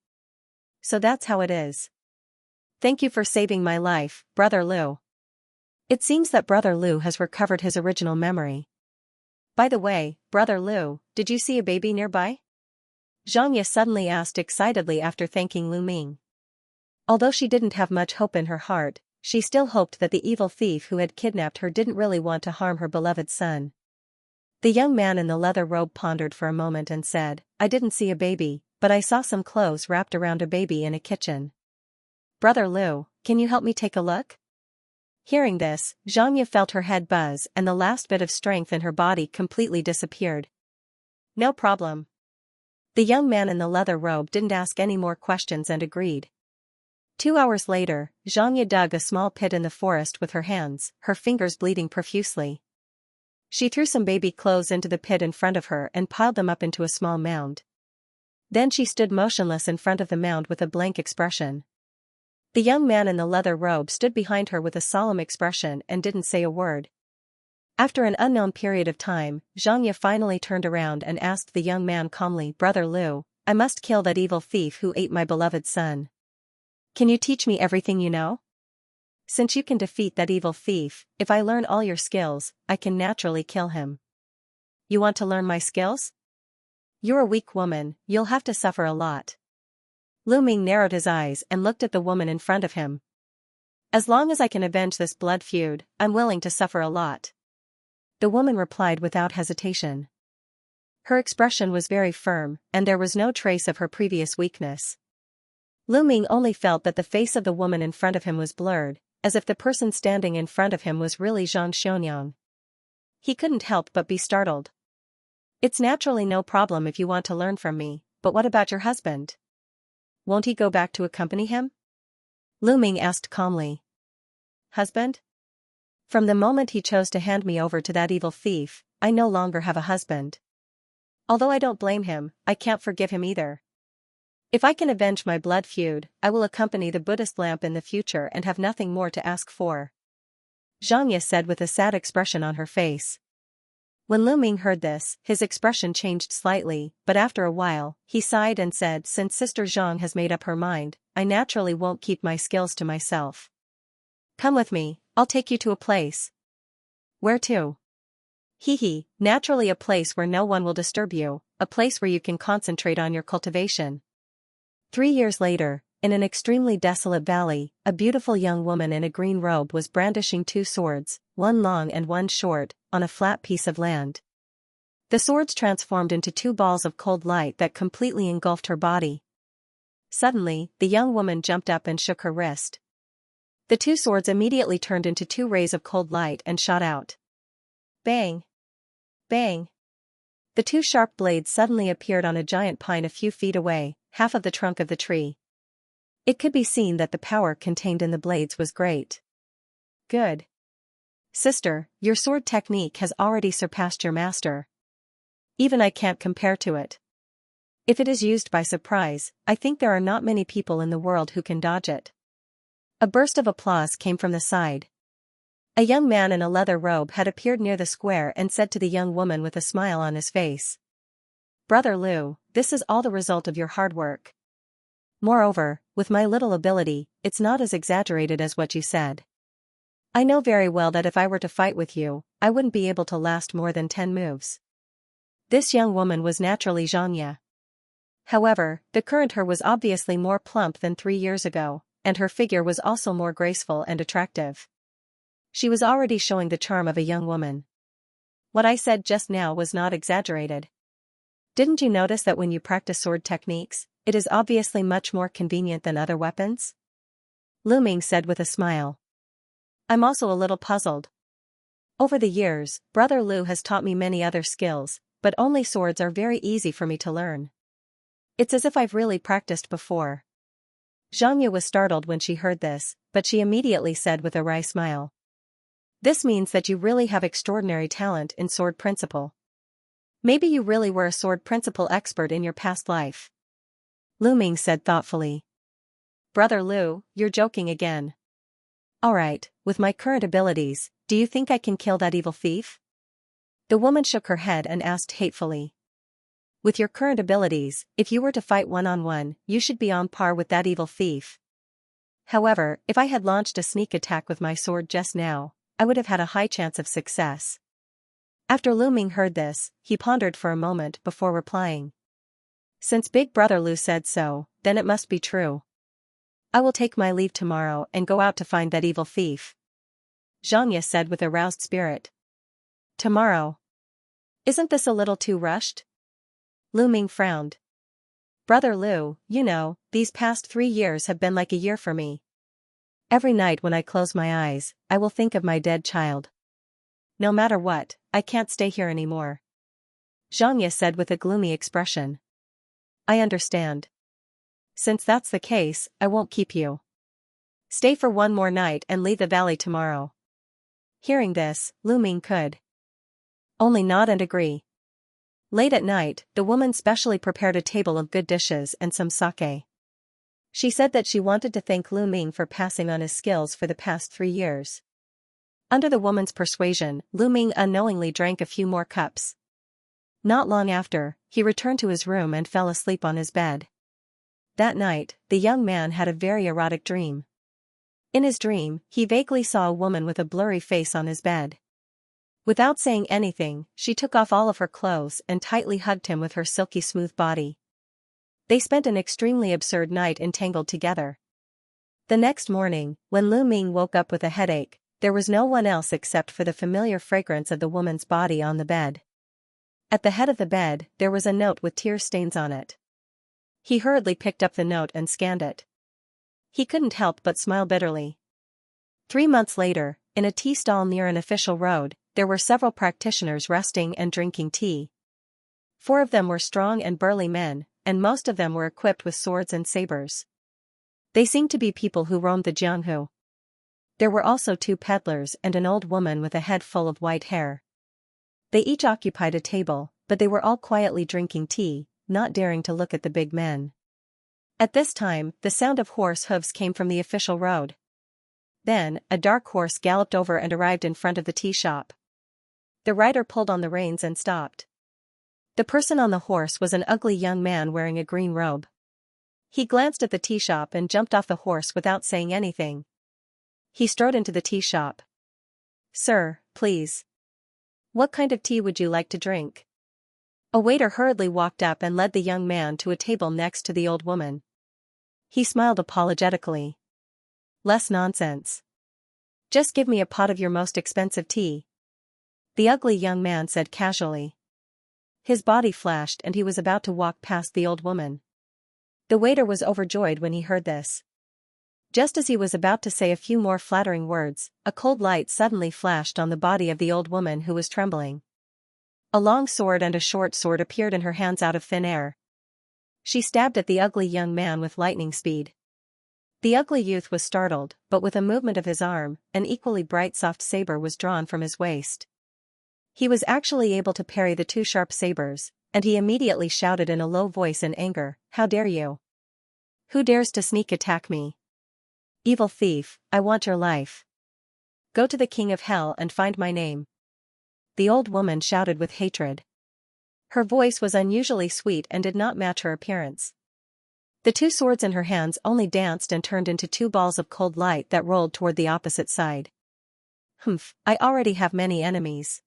So that's how it is. Thank you for saving my life, Brother Lu. It seems that Brother Lu has recovered his original memory. By the way, Brother Lu, did you see a baby nearby? Xianxia suddenly asked excitedly after thanking Lu Ming. Although she didn't have much hope in her heart, she still hoped that the evil thief who had kidnapped her didn't really want to harm her beloved son. The young man in the leather robe pondered for a moment and said, I didn't see a baby, but I saw some clothes wrapped around a baby in a kitchen. Brother Lu, can you help me take a look? Hearing this, Xianxia felt her head buzz and the last bit of strength in her body completely disappeared. No problem. The young man in the leather robe didn't ask any more questions and agreed. 2 hours later, Xianxia dug a small pit in the forest with her hands, her fingers bleeding profusely. She threw some baby clothes into the pit in front of her and piled them up into a small mound. Then she stood motionless in front of the mound with a blank expression. The young man in the leather robe stood behind her with a solemn expression and didn't say a word. After an unknown period of time, Xianxia finally turned around and asked the young man calmly, Brother Lu, I must kill that evil thief who ate my beloved son. Can you teach me everything you know? Since you can defeat that evil thief, if I learn all your skills, I can naturally kill him. You want to learn my skills? You're a weak woman, you'll have to suffer a lot. Lu Ming narrowed his eyes and looked at the woman in front of him. As long as I can avenge this blood feud, I'm willing to suffer a lot. The woman replied without hesitation. Her expression was very firm, and there was no trace of her previous weakness. Lu Ming only felt that the face of the woman in front of him was blurred, as if the person standing in front of him was really Zhang Xionyang. He couldn't help but be startled. It's naturally no problem if you want to learn from me, but what about your husband? Won't he go back to accompany him? Lu Ming asked calmly. Husband? From the moment he chose to hand me over to that evil thief, I no longer have a husband. Although I don't blame him, I can't forgive him either. If I can avenge my blood feud, I will accompany the Buddhist lamp in the future and have nothing more to ask for. Xianxia said with a sad expression on her face. When Lu Ming heard this, his expression changed slightly, but after a while, he sighed and said, since Sister Zhang has made up her mind, I naturally won't keep my skills to myself. Come with me, I'll take you to a place. Where to? Hee, naturally a place where no one will disturb you, a place where you can concentrate on your cultivation. 3 years later, in an extremely desolate valley, a beautiful young woman in a green robe was brandishing 2 swords, one long and one short, on a flat piece of land. The swords transformed into 2 balls of cold light that completely engulfed her body. Suddenly, the young woman jumped up and shook her wrist. The 2 swords immediately turned into 2 rays of cold light and shot out. Bang! Bang! The 2 sharp blades suddenly appeared on a giant pine a few feet away, half of the trunk of the tree. It could be seen that the power contained in the blades was great. Good. Sister, your sword technique has already surpassed your master. Even I can't compare to it. If it is used by surprise, I think there are not many people in the world who can dodge it. A burst of applause came from the side. A young man in a leather robe had appeared near the square and said to the young woman with a smile on his face. Brother Lu, this is all the result of your hard work. Moreover, with my little ability, it's not as exaggerated as what you said. I know very well that if I were to fight with you, I wouldn't be able to last more than 10 moves. This young woman was naturally Xianxia. However, the current her was obviously more plump than 3 years ago, and her figure was also more graceful and attractive. She was already showing the charm of a young woman. What I said just now was not exaggerated. Didn't you notice that when you practice sword techniques, it is obviously much more convenient than other weapons? Lu Ming said with a smile. I'm also a little puzzled. Over the years, Brother Lu has taught me many other skills, but only swords are very easy for me to learn. It's as if I've really practiced before. Xianxia was startled when she heard this, but she immediately said with a wry smile. This means that you really have extraordinary talent in sword principle. Maybe you really were a sword principle expert in your past life. Lu Ming said thoughtfully. Brother Lu, you're joking again. Alright, with my current abilities, do you think I can kill that evil thief? The woman shook her head and asked hatefully. With your current abilities, if you were to fight one-on-one, you should be on par with that evil thief. However, if I had launched a sneak attack with my sword just now, I would have had a high chance of success. After Lu Ming heard this, he pondered for a moment before replying. Since Big Brother Lu said so, then it must be true. I will take my leave tomorrow and go out to find that evil thief. Xianxia said with aroused spirit. Tomorrow? Isn't this a little too rushed? Lu Ming frowned. Brother Lu, you know, these past 3 years have been like a year for me. Every night when I close my eyes, I will think of my dead child. No matter what, I can't stay here anymore. Xianxia said with a gloomy expression. I understand. Since that's the case, I won't keep you. Stay for one more night and leave the valley tomorrow. Hearing this, Lu Ming could only nod and agree. Late at night, the woman specially prepared a table of good dishes and some sake. She said that she wanted to thank Lu Ming for passing on his skills for the past 3 years. Under the woman's persuasion, Lu Ming unknowingly drank a few more cups. Not long after, he returned to his room and fell asleep on his bed. That night, the young man had a very erotic dream. In his dream, he vaguely saw a woman with a blurry face on his bed. Without saying anything, she took off all of her clothes and tightly hugged him with her silky smooth body. They spent an extremely absurd night entangled together. The next morning, when Lu Ming woke up with a headache, there was no one else except for the familiar fragrance of the woman's body on the bed. At the head of the bed, there was a note with tear stains on it. He hurriedly picked up the note and scanned it. He couldn't help but smile bitterly. 3 months later, in a tea stall near an official road, there were several practitioners resting and drinking tea. 4 of them were strong and burly men, and most of them were equipped with swords and sabers. They seemed to be people who roamed the Jianghu. There were also 2 peddlers and an old woman with a head full of white hair. They each occupied a table, but they were all quietly drinking tea, not daring to look at the big men. At this time, the sound of horse hooves came from the official road. Then, a dark horse galloped over and arrived in front of the tea shop. The rider pulled on the reins and stopped. The person on the horse was an ugly young man wearing a green robe. He glanced at the tea shop and jumped off the horse without saying anything. He strode into the tea shop. Sir, please. What kind of tea would you like to drink? A waiter hurriedly walked up and led the young man to a table next to the old woman. He smiled apologetically. Less nonsense. Just give me a pot of your most expensive tea. The ugly young man said casually. His body flashed and he was about to walk past the old woman. The waiter was overjoyed when he heard this. Just as he was about to say a few more flattering words, a cold light suddenly flashed on the body of the old woman who was trembling. A long sword and a short sword appeared in her hands out of thin air. She stabbed at the ugly young man with lightning speed. The ugly youth was startled, but with a movement of his arm, an equally bright soft saber was drawn from his waist. He was actually able to parry the 2 sharp sabers, and he immediately shouted in a low voice in anger, How dare you? Who dares to sneak attack me? Evil thief, I want your life. Go to the king of hell and find my name. The old woman shouted with hatred. Her voice was unusually sweet and did not match her appearance. The 2 swords in her hands only danced and turned into 2 balls of cold light that rolled toward the opposite side. Humph, I already have many enemies.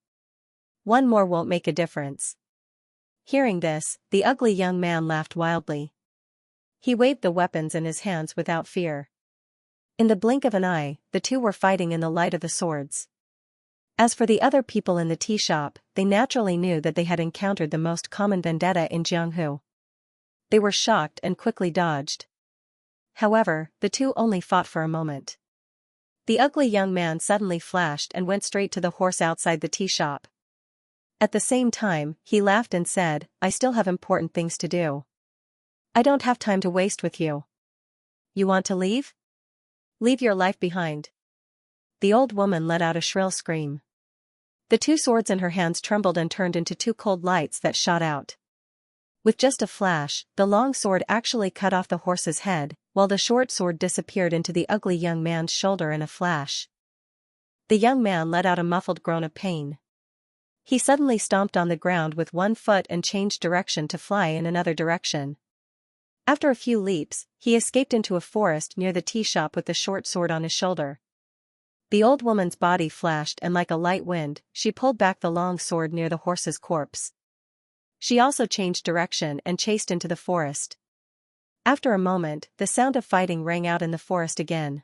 1 more won't make a difference. Hearing this, the ugly young man laughed wildly. He waved the weapons in his hands without fear. In the blink of an eye, the 2 were fighting in the light of the swords. As for the other people in the tea shop, they naturally knew that they had encountered the most common vendetta in Jianghu. They were shocked and quickly dodged. However, the 2 only fought for a moment. The ugly young man suddenly flashed and went straight to the horse outside the tea shop. At the same time, he laughed and said, I still have important things to do. I don't have time to waste with you. You want to leave? Leave your life behind. The old woman let out a shrill scream. The two swords in her hands trembled and turned into two cold lights that shot out. With just a flash, the long sword actually cut off the horse's head, while the short sword disappeared into the ugly young man's shoulder in a flash. The young man let out a muffled groan of pain. He suddenly stomped on the ground with one foot and changed direction to fly in another direction. After a few leaps, he escaped into a forest near the tea shop with the short sword on his shoulder. The old woman's body flashed, and like a light wind, she pulled back the long sword near the horse's corpse. She also changed direction and chased into the forest. After a moment, the sound of fighting rang out in the forest again.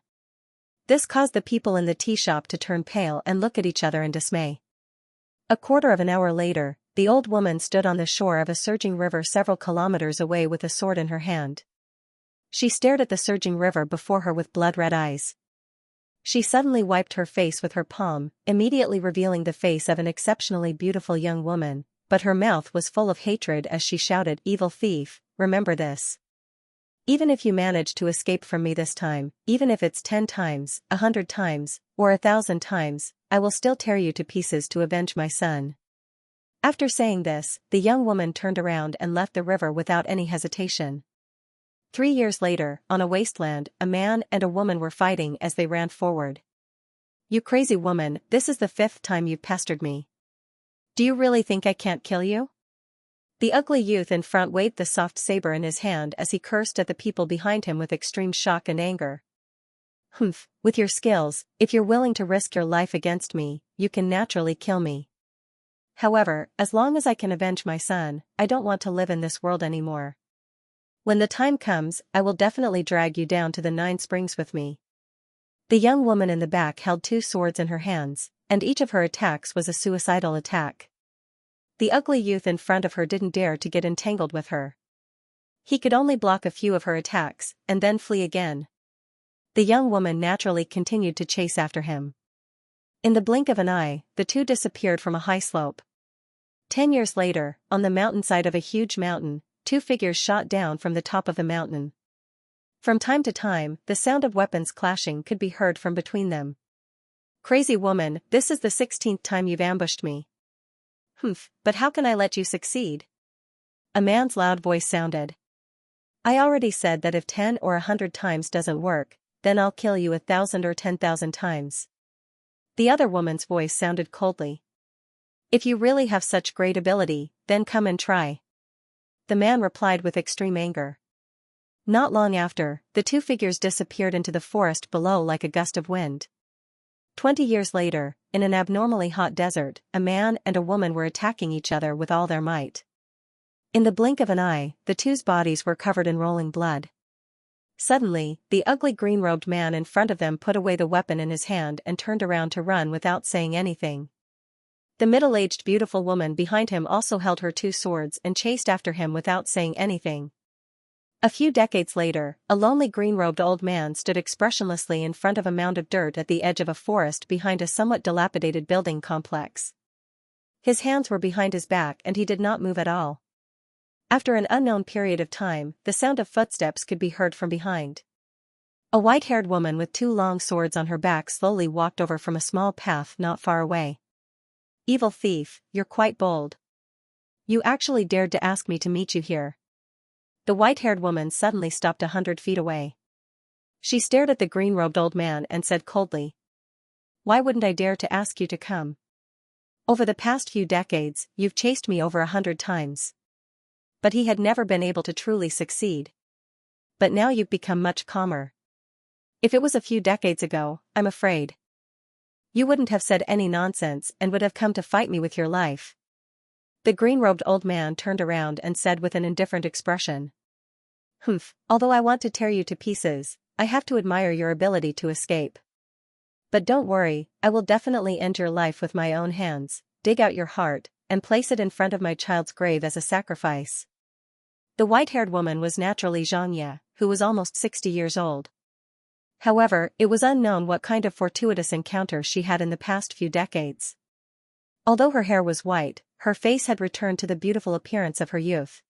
This caused the people in the tea shop to turn pale and look at each other in dismay. A quarter of an hour later, the old woman stood on the shore of a surging river several kilometers away with a sword in her hand. She stared at the surging river before her with blood-red eyes. She suddenly wiped her face with her palm, immediately revealing the face of an exceptionally beautiful young woman, but her mouth was full of hatred as she shouted, "Evil thief, remember this. Even if you manage to escape from me this time, even if it's 10 times, 100 times, or 1,000 times, I will still tear you to pieces to avenge my son." After saying this, the young woman turned around and left the river without any hesitation. 3 years later, on a wasteland, a man and a woman were fighting as they ran forward. "You crazy woman, this is the 5th time you've pestered me. Do you really think I can't kill you?" The ugly youth in front waved the soft saber in his hand as he cursed at the people behind him with extreme shock and anger. "Humph, with your skills, if you're willing to risk your life against me, you can naturally kill me. However, as long as I can avenge my son, I don't want to live in this world anymore. When the time comes, I will definitely drag you down to the 9 springs with me." The young woman in the back held 2 swords in her hands, and each of her attacks was a suicidal attack. The ugly youth in front of her didn't dare to get entangled with her. He could only block a few of her attacks, and then flee again. The young woman naturally continued to chase after him. In the blink of an eye, the two disappeared from a high slope. 10 years later, on the mountainside of a huge mountain, 2 figures shot down from the top of the mountain. From time to time, the sound of weapons clashing could be heard from between them. "Crazy woman, this is the 16th time you've ambushed me." "Humph, but how can I let you succeed?" A man's loud voice sounded. "I already said that if 10 or 100 times doesn't work, then I'll kill you 1,000 or 10,000 times. The other woman's voice sounded coldly. "If you really have such great ability, then come and try." The man replied with extreme anger. Not long after, the 2 figures disappeared into the forest below like a gust of wind. 20 years later, in an abnormally hot desert, a man and a woman were attacking each other with all their might. In the blink of an eye, the two's bodies were covered in rolling blood. Suddenly, the ugly green-robed man in front of them put away the weapon in his hand and turned around to run without saying anything. The middle-aged beautiful woman behind him also held her 2 swords and chased after him without saying anything. A few decades later, a lonely green-robed old man stood expressionlessly in front of a mound of dirt at the edge of a forest behind a somewhat dilapidated building complex. His hands were behind his back and he did not move at all. After an unknown period of time, the sound of footsteps could be heard from behind. A white-haired woman with 2 long swords on her back slowly walked over from a small path not far away. "Evil thief, you're quite bold. You actually dared to ask me to meet you here." The white-haired woman suddenly stopped 100 feet away. She stared at the green-robed old man and said coldly, "Why wouldn't I dare to ask you to come? Over the past few decades, you've chased me over 100 times." But he had never been able to truly succeed. "But now you've become much calmer. If it was a few decades ago, I'm afraid you wouldn't have said any nonsense and would have come to fight me with your life." The green-robed old man turned around and said with an indifferent expression, "Humph, although I want to tear you to pieces, I have to admire your ability to escape. But don't worry, I will definitely end your life with my own hands, dig out your heart, and place it in front of my child's grave as a sacrifice." The white-haired woman was naturally Xianxia, who was almost 60 years old. However, it was unknown what kind of fortuitous encounter she had in the past few decades. Although her hair was white, her face had returned to the beautiful appearance of her youth.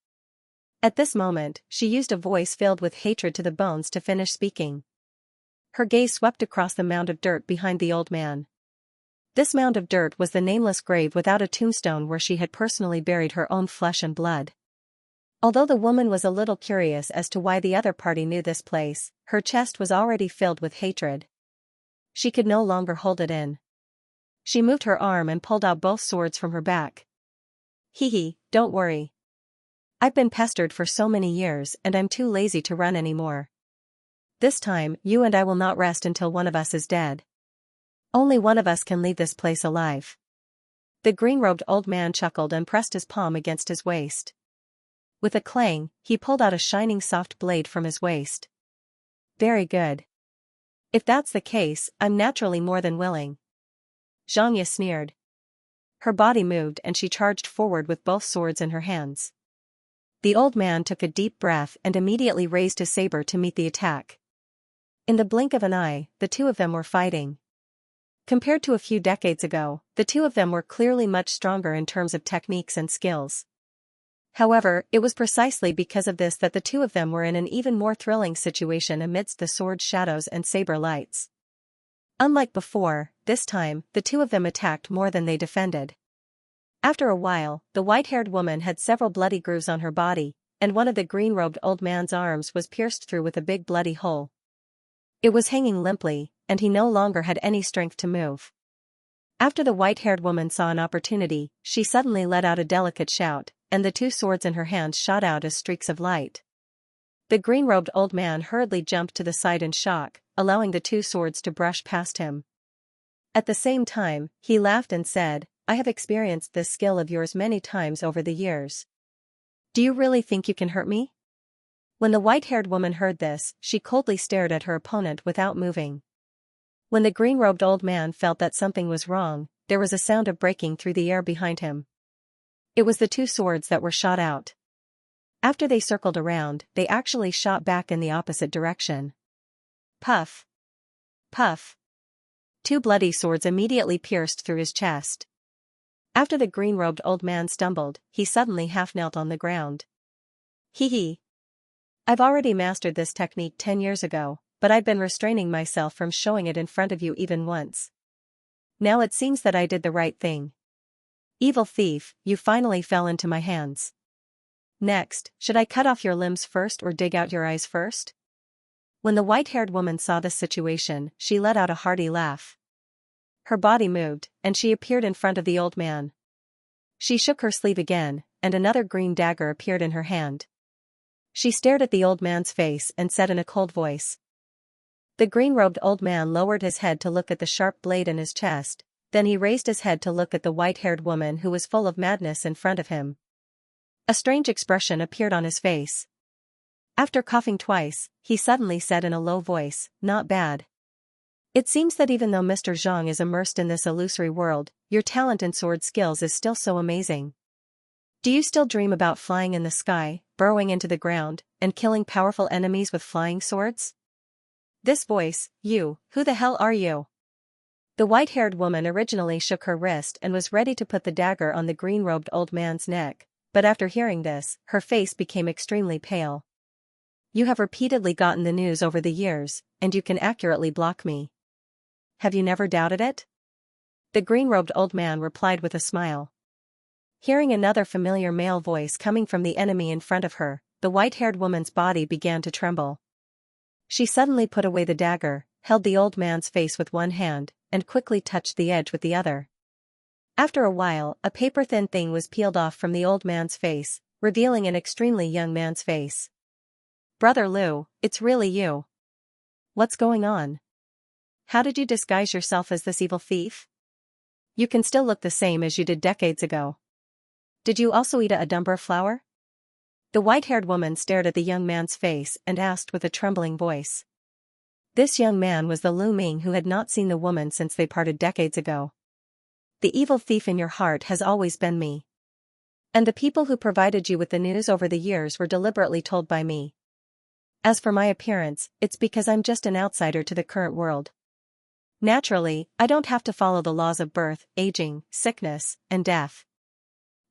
At this moment, she used a voice filled with hatred to the bones to finish speaking. Her gaze swept across the mound of dirt behind the old man. This mound of dirt was the nameless grave without a tombstone where she had personally buried her own flesh and blood. Although the woman was a little curious as to why the other party knew this place, her chest was already filled with hatred. She could no longer hold it in. She moved her arm and pulled out both swords from her back. Hee, don't worry. I've been pestered for so many years and I'm too lazy to run anymore. This time, you and I will not rest until one of us is dead. Only one of us can leave this place alive. The green-robed old man chuckled and pressed his palm against his waist. With a clang, he pulled out a shining soft blade from his waist. Very good. If that's the case, I'm naturally more than willing. Xianxia sneered. Her body moved and she charged forward with both swords in her hands. The old man took a deep breath and immediately raised his saber to meet the attack. In the blink of an eye, the two of them were fighting. Compared to a few decades ago, the two of them were clearly much stronger in terms of techniques and skills. However, it was precisely because of this that the two of them were in an even more thrilling situation amidst the sword shadows and saber lights. Unlike before, this time, the two of them attacked more than they defended. After a while, the white-haired woman had several bloody grooves on her body, and one of the green-robed old man's arms was pierced through with a big bloody hole. It was hanging limply, and he no longer had any strength to move. After the white-haired woman saw an opportunity, she suddenly let out a delicate shout, and the two swords in her hands shot out as streaks of light. The green-robed old man hurriedly jumped to the side in shock, allowing the two swords to brush past him. At the same time, he laughed and said, I have experienced this skill of yours many times over the years. Do you really think you can hurt me? When the white-haired woman heard this, she coldly stared at her opponent without moving. When the green-robed old man felt that something was wrong, there was a sound of breaking through the air behind him. It was the two swords that were shot out. After they circled around, they actually shot back in the opposite direction. Puff! Puff! Two bloody swords immediately pierced through his chest. After the green-robed old man stumbled, he suddenly half-knelt on the ground. Hee. I've already mastered this technique 10 years ago, but I've been restraining myself from showing it in front of you even once. Now it seems that I did the right thing. Evil thief, you finally fell into my hands. Next, should I cut off your limbs first or dig out your eyes first? When the white-haired woman saw this situation, she let out a hearty laugh. Her body moved, and she appeared in front of the old man. She shook her sleeve again, and another green dagger appeared in her hand. She stared at the old man's face and said in a cold voice. The green-robed old man lowered his head to look at the sharp blade in his chest, then he raised his head to look at the white-haired woman who was full of madness in front of him. A strange expression appeared on his face. After coughing twice, he suddenly said in a low voice, Not bad. It seems that even though Mr. Zhang is immersed in this illusory world, your talent in sword skills is still so amazing. Do you still dream about flying in the sky, burrowing into the ground, and killing powerful enemies with flying swords? This voice, you, who the hell are you? The white-haired woman originally shook her wrist and was ready to put the dagger on the green-robed old man's neck, but after hearing this, her face became extremely pale. You have repeatedly gotten the news over the years, and you can accurately block me. Have you never doubted it? The green-robed old man replied with a smile. Hearing another familiar male voice coming from the enemy in front of her, the white-haired woman's body began to tremble. She suddenly put away the dagger, held the old man's face with one hand, and quickly touched the edge with the other. After a while, a paper-thin thing was peeled off from the old man's face, revealing an extremely young man's face. Brother Liu, it's really you. What's going on? How did you disguise yourself as this evil thief? You can still look the same as you did decades ago. Did you also eat a dumper flower? The white-haired woman stared at the young man's face and asked with a trembling voice. This young man was the Lu Ming who had not seen the woman since they parted decades ago. The evil thief in your heart has always been me. And the people who provided you with the news over the years were deliberately told by me. As for my appearance, it's because I'm just an outsider to the current world. Naturally, I don't have to follow the laws of birth, aging, sickness, and death.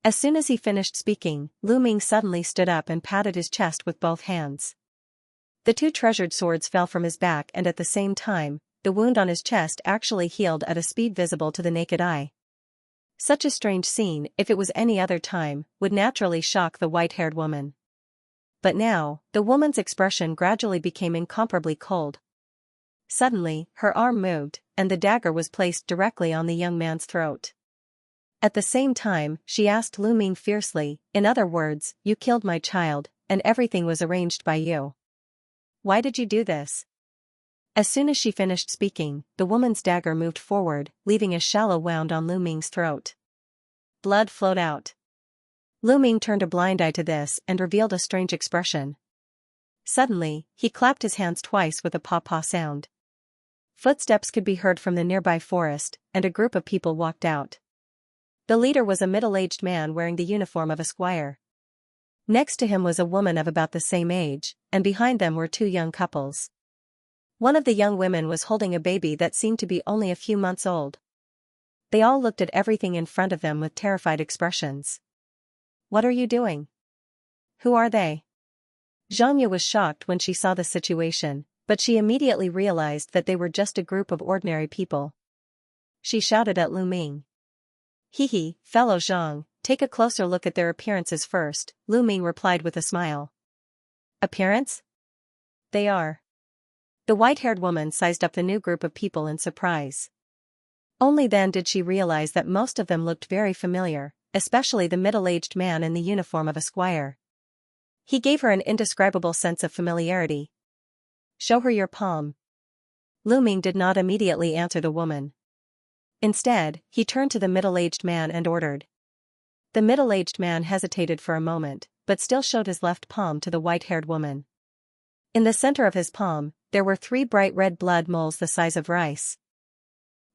As soon as he finished speaking, Lu Ming suddenly stood up and patted his chest with both hands. The two treasured swords fell from his back, and at the same time, the wound on his chest actually healed at a speed visible to the naked eye. Such a strange scene, if it was any other time, would naturally shock the white-haired woman. But now, the woman's expression gradually became incomparably cold. Suddenly, her arm moved, and the dagger was placed directly on the young man's throat. At the same time, she asked Lu Ming fiercely, "In other words, you killed my child, and everything was arranged by you. Why did you do this?" As soon as she finished speaking, the woman's dagger moved forward, leaving a shallow wound on Lu Ming's throat. Blood flowed out. Lu Ming turned a blind eye to this and revealed a strange expression. Suddenly, he clapped his hands twice with a paw-paw sound. Footsteps could be heard from the nearby forest, and a group of people walked out. The leader was a middle-aged man wearing the uniform of a squire. Next to him was a woman of about the same age, and behind them were two young couples. One of the young women was holding a baby that seemed to be only a few months old. They all looked at everything in front of them with terrified expressions. "What are you doing? Who are they?" Xianxia was shocked when she saw the situation, but she immediately realized that they were just a group of ordinary people. She shouted at Lu Ming. "Hee, fellow Zhang, take a closer look at their appearances first," Lu Ming replied with a smile. "Appearance? They are." The white-haired woman sized up the new group of people in surprise. Only then did she realize that most of them looked very familiar, especially the middle-aged man in the uniform of a squire. He gave her an indescribable sense of familiarity. "Show her your palm." Lu Ming did not immediately answer the woman. Instead, he turned to the middle-aged man and ordered. The middle-aged man hesitated for a moment, but still showed his left palm to the white-haired woman. In the center of his palm, there were 3 bright red blood moles the size of rice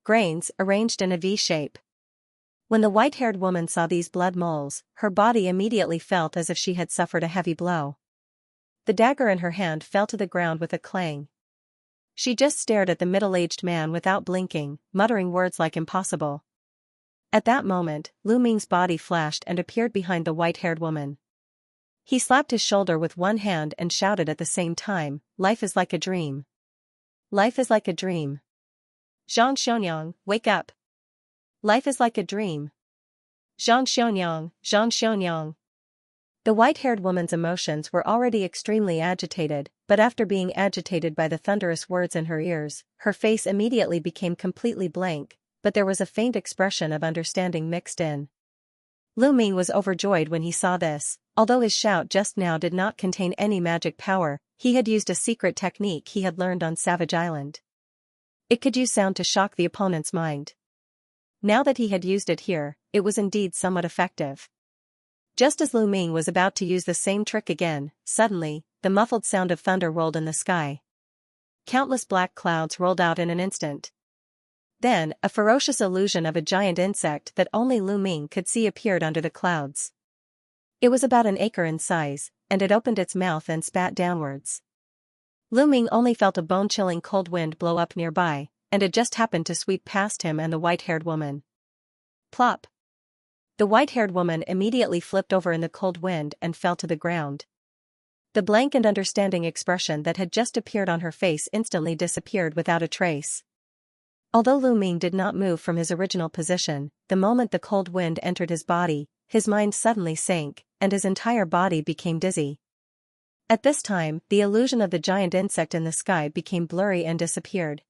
grains, arranged in a V shape. When the white-haired woman saw these blood moles, her body immediately felt as if she had suffered a heavy blow. The dagger in her hand fell to the ground with a clang. She just stared at the middle-aged man without blinking, muttering words like "impossible." At that moment, Lu Ming's body flashed and appeared behind the white-haired woman. He slapped his shoulder with one hand and shouted at the same time, "Life is like a dream. Life is like a dream. Zhang Xianyang, wake up. Life is like a dream. Zhang Xianyang, Zhang Xianyang." The white-haired woman's emotions were already extremely agitated, but after being agitated by the thunderous words in her ears, her face immediately became completely blank, but there was a faint expression of understanding mixed in. Lu Ming was overjoyed when he saw this. Although his shout just now did not contain any magic power, he had used a secret technique he had learned on Savage Island. It could use sound to shock the opponent's mind. Now that he had used it here, it was indeed somewhat effective. Just as Lu Ming was about to use the same trick again, suddenly, the muffled sound of thunder rolled in the sky. Countless black clouds rolled out in an instant. Then, a ferocious illusion of a giant insect that only Lu Ming could see appeared under the clouds. It was about an acre in size, and it opened its mouth and spat downwards. Lu Ming only felt a bone-chilling cold wind blow up nearby, and it just happened to sweep past him and the white-haired woman. Plop! The white-haired woman immediately flipped over in the cold wind and fell to the ground. The blank and understanding expression that had just appeared on her face instantly disappeared without a trace. Although Lu Ming did not move from his original position, the moment the cold wind entered his body, his mind suddenly sank, and his entire body became dizzy. At this time, the illusion of the giant insect in the sky became blurry and disappeared.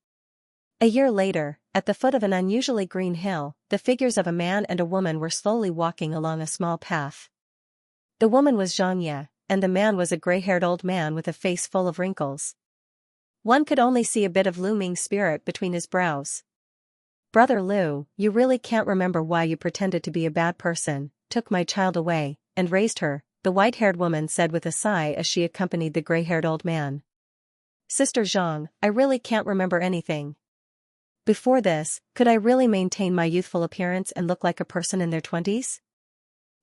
A year later, at the foot of an unusually green hill, the figures of a man and a woman were slowly walking along a small path. The woman was Xianxia, and the man was a gray-haired old man with a face full of wrinkles. One could only see a bit of Lu Ming's spirit between his brows. "Brother Lu, you really can't remember why you pretended to be a bad person, took my child away, and raised her," the white-haired woman said with a sigh as she accompanied the gray-haired old man. "Sister Zhang, I really can't remember anything. Before this, could I really maintain my youthful appearance and look like a person in their 20s?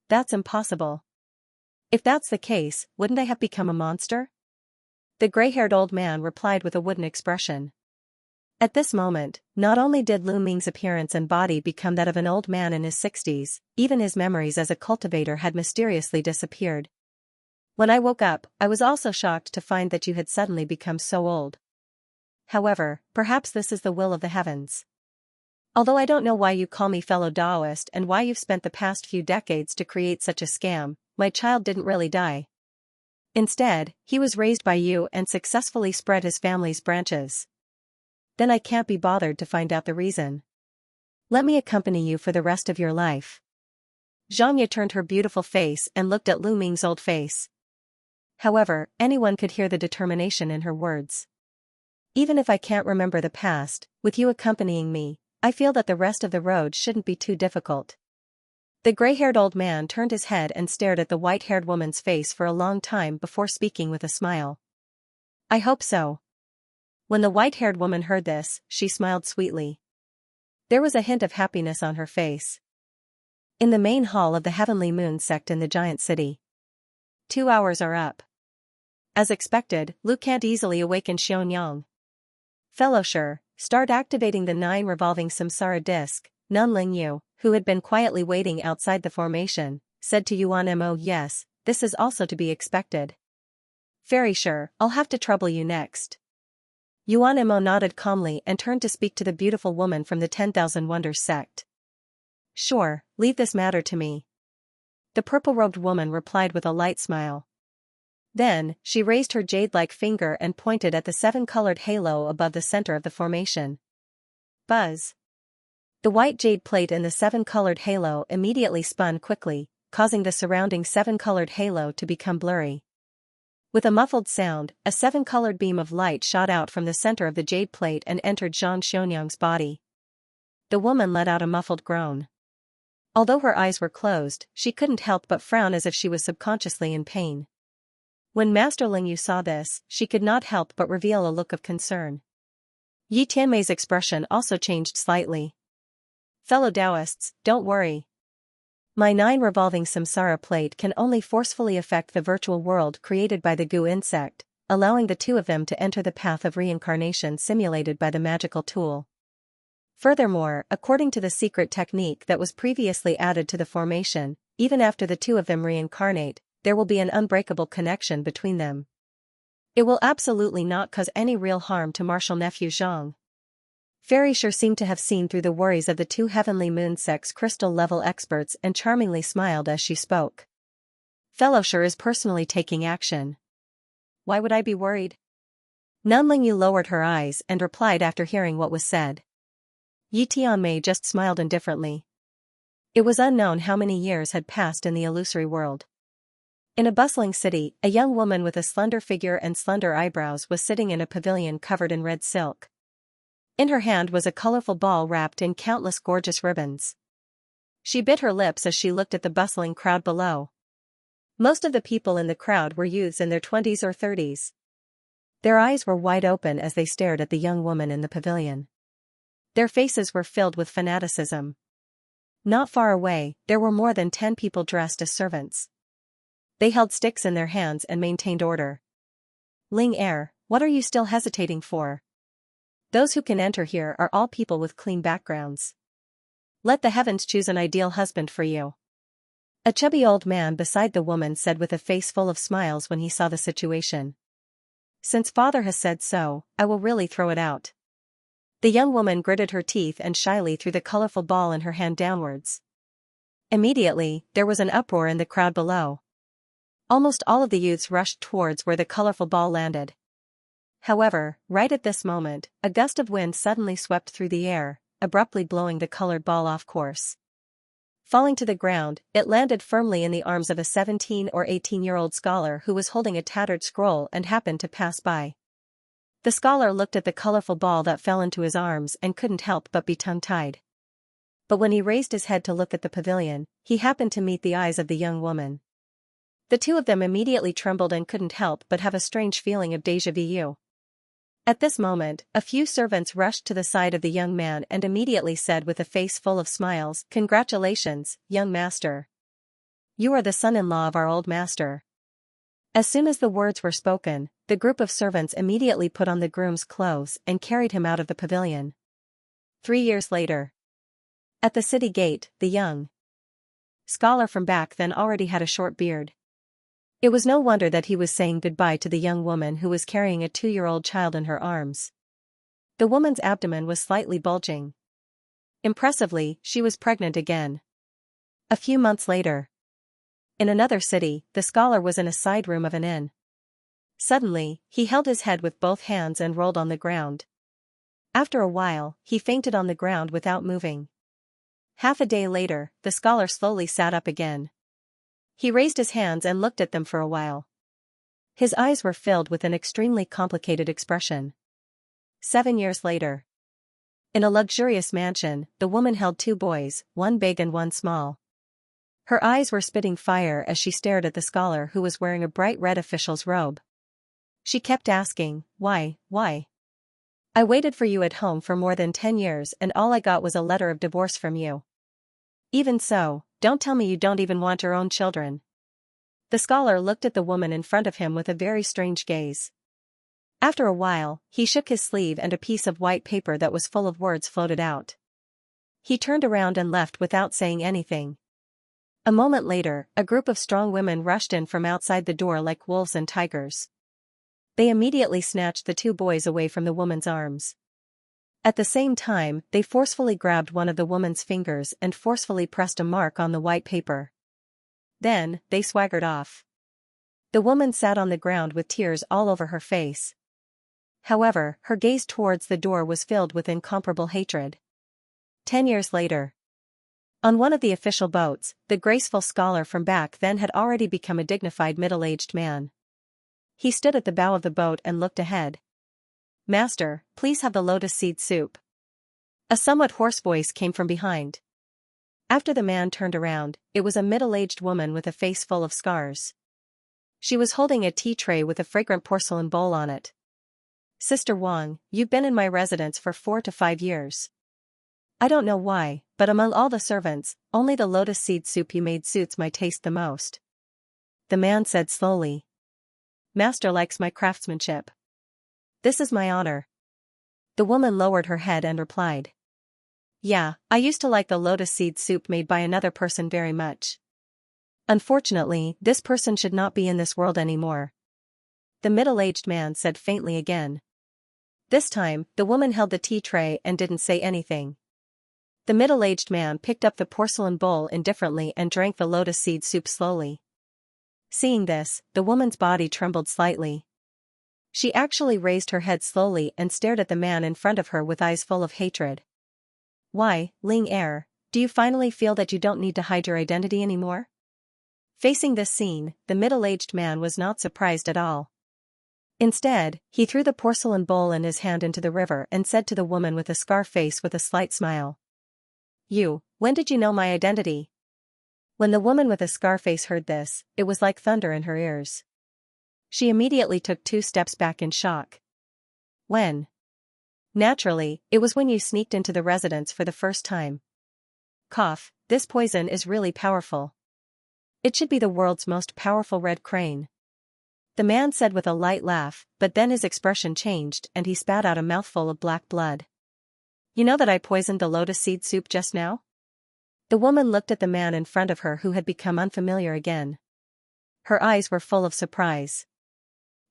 That's impossible. If that's the case, wouldn't I have become a monster?" The gray-haired old man replied with a wooden expression. At this moment, not only did Lu Ming's appearance and body become that of an old man in his 60s, even his memories as a cultivator had mysteriously disappeared. When I woke up, I was also shocked to find that you had suddenly become so old. However, perhaps this is the will of the heavens. Although I don't know why you call me fellow Taoist and why you've spent the past few decades to create such a scam, my child didn't really die. Instead, he was raised by you and successfully spread his family's branches. Then I can't be bothered to find out the reason. Let me accompany you for the rest of your life. Xianxia turned her beautiful face and looked at Lu Ming's old face. However, anyone could hear the determination in her words. Even if I can't remember the past, with you accompanying me, I feel that the rest of the road shouldn't be too difficult. The gray-haired old man turned his head and stared at the white-haired woman's face for a long time before speaking with a smile. I hope so. When the white-haired woman heard this, she smiled sweetly. There was a hint of happiness on her face. In the main hall of the Heavenly Moon sect in the giant city. 2 hours are up. As expected, Lu can't easily awaken Xianxia. Fellowshire, start activating the 9 revolving samsara disc. Nunling Yu, who had been quietly waiting outside the formation, said to Yuan Mo, yes, this is also to be expected. Very sure, I'll have to trouble you next. Yuan Mo nodded calmly and turned to speak to the beautiful woman from the 10,000 Wonders sect. Sure, leave this matter to me. The purple-robed woman replied with a light smile. Then, she raised her jade-like finger and pointed at the 7-colored halo above the center of the formation. Buzz. The white jade plate in the 7-colored halo immediately spun quickly, causing the surrounding 7-colored halo to become blurry. With a muffled sound, a 7-colored beam of light shot out from the center of the jade plate and entered Zhang Xianxia's body. The woman let out a muffled groan. Although her eyes were closed, she couldn't help but frown as if she was subconsciously in pain. When Master Ling Yu saw this, she could not help but reveal a look of concern. Yi Tianmei's expression also changed slightly. Fellow Taoists, don't worry. My 9 revolving samsara plate can only forcefully affect the virtual world created by the Gu insect, allowing the 2 of them to enter the path of reincarnation simulated by the magical tool. Furthermore, according to the secret technique that was previously added to the formation, even after the 2 of them reincarnate, there will be an unbreakable connection between them. It will absolutely not cause any real harm to martial nephew Zhang. Fairy sure seemed to have seen through the worries of the 2 Heavenly Moon sect's crystal-level experts and charmingly smiled as she spoke. Fellowshire is personally taking action. Why would I be worried? Nunling Yu lowered her eyes and replied after hearing what was said. Yi Tianmei just smiled indifferently. It was unknown how many years had passed in the illusory world. In a bustling city, a young woman with a slender figure and slender eyebrows was sitting in a pavilion covered in red silk. In her hand was a colorful ball wrapped in countless gorgeous ribbons. She bit her lips as she looked at the bustling crowd below. Most of the people in the crowd were youths in their 20s or 30s. Their eyes were wide open as they stared at the young woman in the pavilion. Their faces were filled with fanaticism. Not far away, there were more than 10 people dressed as servants. They held sticks in their hands and maintained order. Ling Er, what are you still hesitating for? Those who can enter here are all people with clean backgrounds. Let the heavens choose an ideal husband for you. A chubby old man beside the woman said with a face full of smiles when he saw the situation. Since father has said so, I will really throw it out. The young woman gritted her teeth and shyly threw the colorful ball in her hand downwards. Immediately, there was an uproar in the crowd below. Almost all of the youths rushed towards where the colorful ball landed. However, right at this moment, a gust of wind suddenly swept through the air, abruptly blowing the colored ball off course. Falling to the ground, it landed firmly in the arms of a 17 or 18-year-old scholar who was holding a tattered scroll and happened to pass by. The scholar looked at the colorful ball that fell into his arms and couldn't help but be tongue-tied. But when he raised his head to look at the pavilion, he happened to meet the eyes of the young woman. The 2 of them immediately trembled and couldn't help but have a strange feeling of déjà vu. At this moment, a few servants rushed to the side of the young man and immediately said with a face full of smiles, "Congratulations, young master. You are the son-in-law of our old master." As soon as the words were spoken, the group of servants immediately put on the groom's clothes and carried him out of the pavilion. 3 years later. At the city gate, the young scholar from back then already had a short beard. It was no wonder that he was saying goodbye to the young woman who was carrying a 2-year-old child in her arms. The woman's abdomen was slightly bulging. Impressively, she was pregnant again. A few months later. In another city, the scholar was in a side room of an inn. Suddenly, he held his head with both hands and rolled on the ground. After a while, he fainted on the ground without moving. Half a day later, the scholar slowly sat up again. He raised his hands and looked at them for a while. His eyes were filled with an extremely complicated expression. 7 years later. In a luxurious mansion, the woman held 2 boys, one big and one small. Her eyes were spitting fire as she stared at the scholar who was wearing a bright red official's robe. She kept asking, "Why, why? I waited for you at home for more than 10 years and all I got was a letter of divorce from you. Even so, don't tell me you don't even want your own children." The scholar looked at the woman in front of him with a very strange gaze. After a while, he shook his sleeve and a piece of white paper that was full of words floated out. He turned around and left without saying anything. A moment later, a group of strong women rushed in from outside the door like wolves and tigers. They immediately snatched the 2 boys away from the woman's arms. At the same time, they forcefully grabbed one of the woman's fingers and forcefully pressed a mark on the white paper. Then, they swaggered off. The woman sat on the ground with tears all over her face. However, her gaze towards the door was filled with incomparable hatred. 10 years later. On one of the official boats, the graceful scholar from back then had already become a dignified middle-aged man. He stood at the bow of the boat and looked ahead. "Master, please have the lotus seed soup." A somewhat hoarse voice came from behind. After the man turned around, it was a middle-aged woman with a face full of scars. She was holding a tea tray with a fragrant porcelain bowl on it. "Sister Wang, you've been in my residence for 4 to 5 years. I don't know why, but among all the servants, only the lotus seed soup you made suits my taste the most." The man said slowly. "Master likes my craftsmanship. This is my honor." The woman lowered her head and replied. "Yeah, I used to like the lotus seed soup made by another person very much. Unfortunately, this person should not be in this world anymore." The middle-aged man said faintly again. This time, the woman held the tea tray and didn't say anything. The middle-aged man picked up the porcelain bowl indifferently and drank the lotus seed soup slowly. Seeing this, the woman's body trembled slightly. She actually raised her head slowly and stared at the man in front of her with eyes full of hatred. "Why, Ling Er, do you finally feel that you don't need to hide your identity anymore?" Facing this scene, the middle-aged man was not surprised at all. Instead, he threw the porcelain bowl in his hand into the river and said to the woman with a scar face with a slight smile. When did you know my identity?" When the woman with a scar face heard this, it was like thunder in her ears. She immediately took 2 steps back in shock. "When?" "Naturally, it was when you sneaked into the residence for the first time. This poison is really powerful. It should be the world's most powerful red crane." The man said with a light laugh, but then his expression changed and he spat out a mouthful of black blood. "You know that I poisoned the lotus seed soup just now?" The woman looked at the man in front of her who had become unfamiliar again. Her eyes were full of surprise.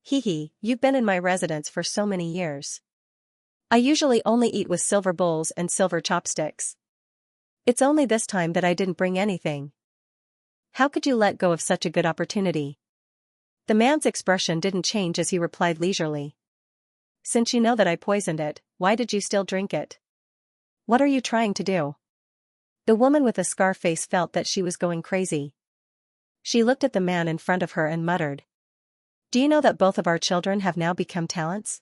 You've been in my residence for so many years. I usually only eat with silver bowls and silver chopsticks. It's only this time that I didn't bring anything. How could you let go of such a good opportunity?" The man's expression didn't change as he replied leisurely. "Since you know that I poisoned it, why did you still drink it? What are you trying to do?" The woman with the scar face felt that she was going crazy. She looked at the man in front of her and muttered. "Do you know that both of our children have now become talents?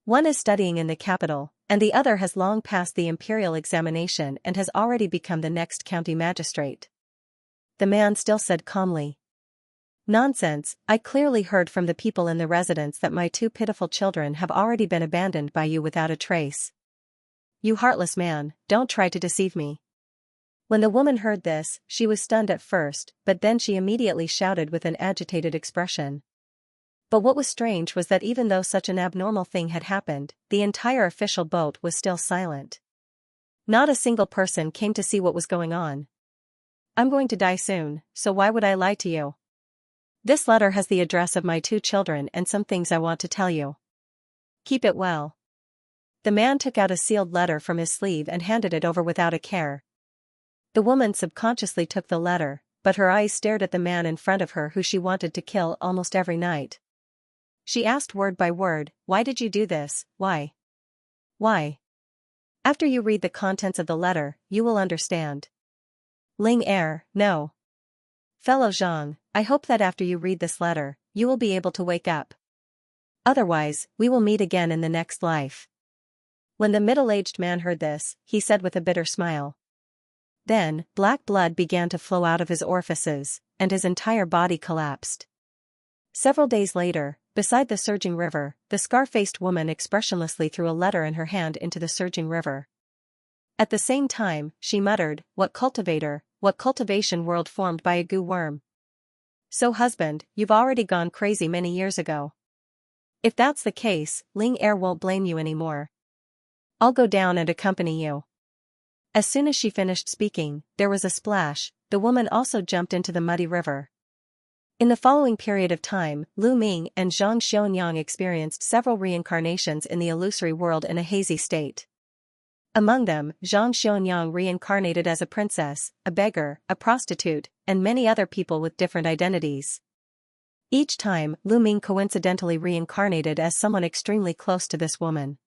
One is studying in the capital, and the other has long passed the imperial examination and has already become the next county magistrate." The man still said calmly. "Nonsense, I clearly heard from the people in the residence that my 2 pitiful children have already been abandoned by you without a trace. You heartless man, don't try to deceive me." When the woman heard this, she was stunned at first, but then she immediately shouted with an agitated expression. But what was strange was that even though such an abnormal thing had happened, the entire official boat was still silent. Not a single person came to see what was going on. I'm going to die soon, so why would I lie to you? This letter has the address of my 2 children and some things I want to tell you. Keep it well. The man took out a sealed letter from his sleeve and handed it over without a care. The woman subconsciously took the letter, but her eyes stared at the man in front of her who she wanted to kill almost every night. She asked word by word, "Why did you do this? Why? Why?" After you read the contents of the letter, you will understand. Ling Er, no. Fellow Zhang, I hope that after you read this letter, you will be able to wake up. Otherwise, we will meet again in the next life. When the middle-aged man heard this, he said with a bitter smile. Then, black blood began to flow out of his orifices, and his entire body collapsed. Several days later, beside the surging river, the scar-faced woman expressionlessly threw a letter in her hand into the surging river. At the same time, she muttered, what cultivation world formed by a goo worm? So husband, you've already gone crazy many years ago. If that's the case, Ling Er won't blame you anymore. I'll go down and accompany you. As soon as she finished speaking, there was a splash. The woman also jumped into the muddy river. In the following period of time, Lu Ming and Zhang Xiaonyang experienced several reincarnations in the illusory world in a hazy state. Among them, Zhang Xiaonyang reincarnated as a princess, a beggar, a prostitute, and many other people with different identities. Each time, Lu Ming coincidentally reincarnated as someone extremely close to this woman.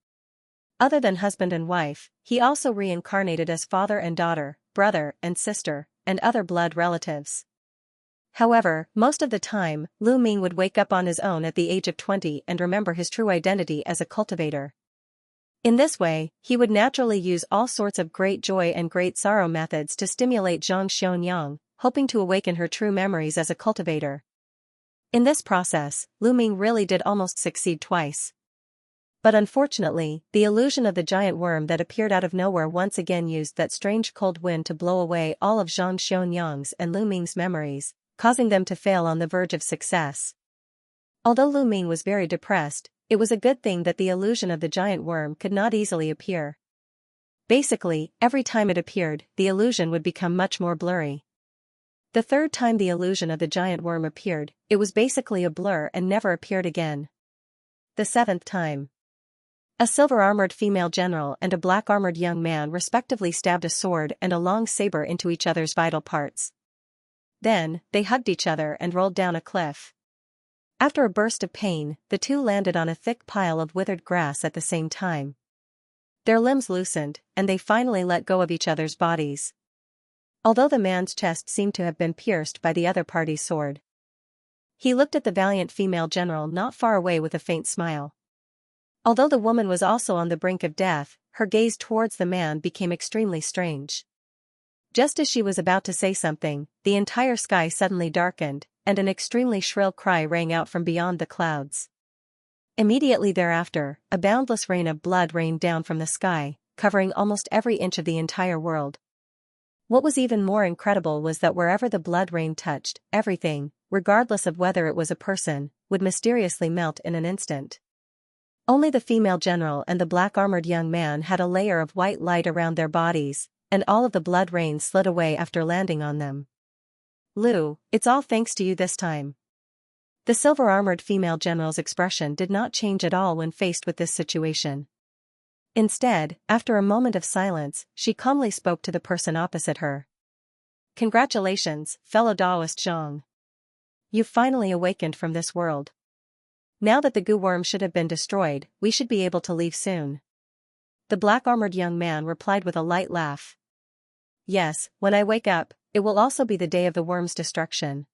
Other than husband and wife, he also reincarnated as father and daughter, brother and sister, and other blood relatives. However, most of the time, Lu Ming would wake up on his own at the age of 20 and remember his true identity as a cultivator. In this way, he would naturally use all sorts of great joy and great sorrow methods to stimulate Zhang Xiaonyang, hoping to awaken her true memories as a cultivator. In this process, Lu Ming really did almost succeed twice. But unfortunately, the illusion of the giant worm that appeared out of nowhere once again used that strange cold wind to blow away all of Zhang Xiaonyang's and Lu Ming's memories, causing them to fail on the verge of success. Although Lu Ming was very depressed, it was a good thing that the illusion of the giant worm could not easily appear. Basically, every time it appeared, the illusion would become much more blurry. The third time the illusion of the giant worm appeared, it was basically a blur and never appeared again. The 7th time. A silver-armored female general and a black-armored young man respectively stabbed a sword and a long saber into each other's vital parts. Then, they hugged each other and rolled down a cliff. After a burst of pain, the two landed on a thick pile of withered grass at the same time. Their limbs loosened, and they finally let go of each other's bodies. Although the man's chest seemed to have been pierced by the other party's sword. He looked at the valiant female general not far away with a faint smile. Although the woman was also on the brink of death, her gaze towards the man became extremely strange. Just as she was about to say something, the entire sky suddenly darkened, and an extremely shrill cry rang out from beyond the clouds. Immediately thereafter, a boundless rain of blood rained down from the sky, covering almost every inch of the entire world. What was even more incredible was that wherever the blood rain touched, everything, regardless of whether it was a person, would mysteriously melt in an instant. Only the female general and the black-armored young man had a layer of white light around their bodies, and all of the blood rain slid away after landing on them. Lu, it's all thanks to you this time. The silver-armored female general's expression did not change at all when faced with this situation. Instead, after a moment of silence, she calmly spoke to the person opposite her. Congratulations, fellow Taoist Zhang. You've finally awakened from this world. Now that the goo worm should have been destroyed, we should be able to leave soon. The black-armored young man replied with a light laugh. Yes, when I wake up, it will also be the day of the worm's destruction.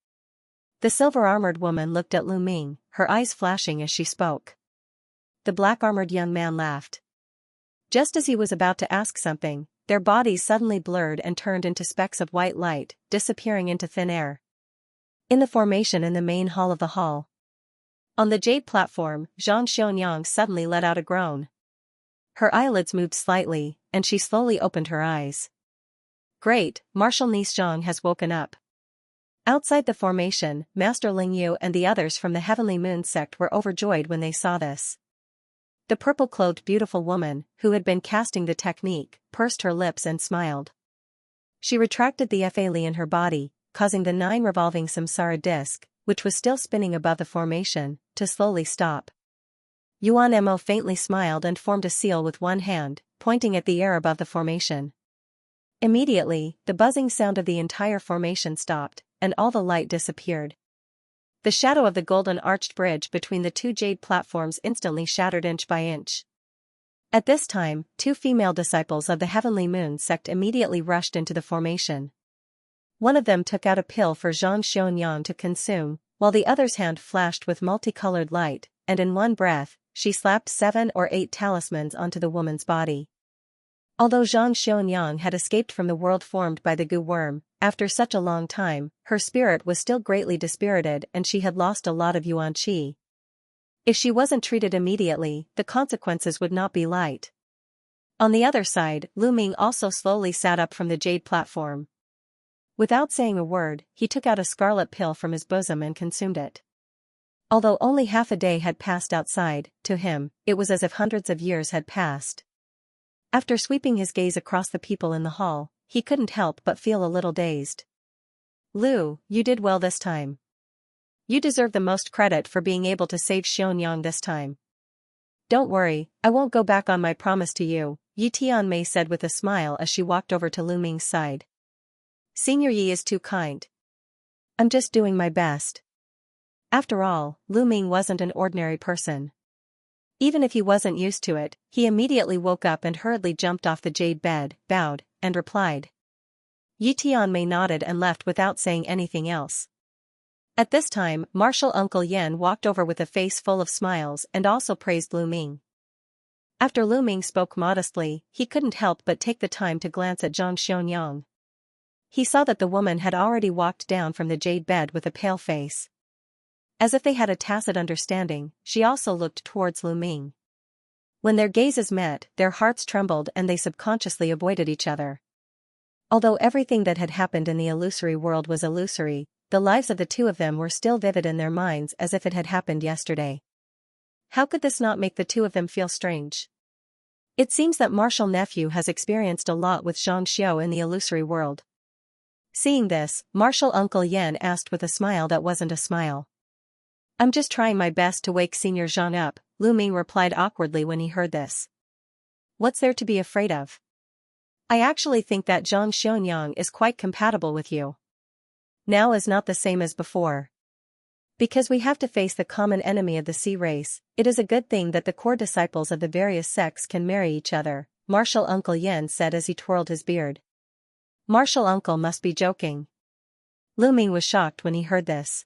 The silver-armored woman looked at Lu Ming, her eyes flashing as she spoke. The black-armored young man laughed. Just as he was about to ask something, their bodies suddenly blurred and turned into specks of white light, disappearing into thin air. In the formation in the main hall of the hall. On the jade platform, Zhang Xiaonyang suddenly let out a groan. Her eyelids moved slightly, and she slowly opened her eyes. Great, Marshal Niece Zhang has woken up. Outside the formation, Master Lingyu and the others from the Heavenly Moon sect were overjoyed when they saw this. The purple-clothed beautiful woman, who had been casting the technique, pursed her lips and smiled. She retracted the Fali in her body, causing the 9 revolving samsara disc, which was still spinning above the formation, to slowly stop. Yuan Mo faintly smiled and formed a seal with one hand, pointing at the air above the formation. Immediately, the buzzing sound of the entire formation stopped, and all the light disappeared. The shadow of the golden arched bridge between the 2 jade platforms instantly shattered inch by inch. At this time, 2 female disciples of the Heavenly Moon sect immediately rushed into the formation. One of them took out a pill for Xianxia to consume, while the other's hand flashed with multicolored light, and in one breath, she slapped 7 or 8 talismans onto the woman's body. Although Zhang Xianyang had escaped from the world formed by the goo worm, after such a long time, her spirit was still greatly dispirited and she had lost a lot of yuan qi. If she wasn't treated immediately, the consequences would not be light. On the other side, Lu Ming also slowly sat up from the jade platform. Without saying a word, he took out a scarlet pill from his bosom and consumed it. Although only half a day had passed outside, to him, it was as if hundreds of years had passed. After sweeping his gaze across the people in the hall, he couldn't help but feel a little dazed. Lu, you did well this time. You deserve the most credit for being able to save Xianyang this time. Don't worry, I won't go back on my promise to you, Yi Tianmei said with a smile as she walked over to Lu Ming's side. Senior Yi is too kind. I'm just doing my best. After all, Lu Ming wasn't an ordinary person. Even if he wasn't used to it, he immediately woke up and hurriedly jumped off the jade bed, bowed, and replied. Yi Tianmei nodded and left without saying anything else. At this time, Martial Uncle Yen walked over with a face full of smiles and also praised Lu Ming. After Lu Ming spoke modestly, he couldn't help but take the time to glance at Zhang Xianyang. He saw that the woman had already walked down from the jade bed with a pale face. As if they had a tacit understanding, she also looked towards Lu Ming. When their gazes met, their hearts trembled and they subconsciously avoided each other. Although everything that had happened in the illusory world was illusory, the lives of the two of them were still vivid in their minds as if it had happened yesterday. How could this not make the two of them feel strange? It seems that Martial Nephew has experienced a lot with Xianxia in the illusory world. Seeing this, Martial Uncle Yen asked with a smile that wasn't a smile. I'm just trying my best to wake Senior Zhang up, Lu Ming replied awkwardly when he heard this. What's there to be afraid of? I actually think that Zhang Xianyang is quite compatible with you. Now is not the same as before. Because we have to face the common enemy of the sea race, it is a good thing that the core disciples of the various sects can marry each other, Martial Uncle Yen said as he twirled his beard. Martial Uncle must be joking. Lu Ming was shocked when he heard this.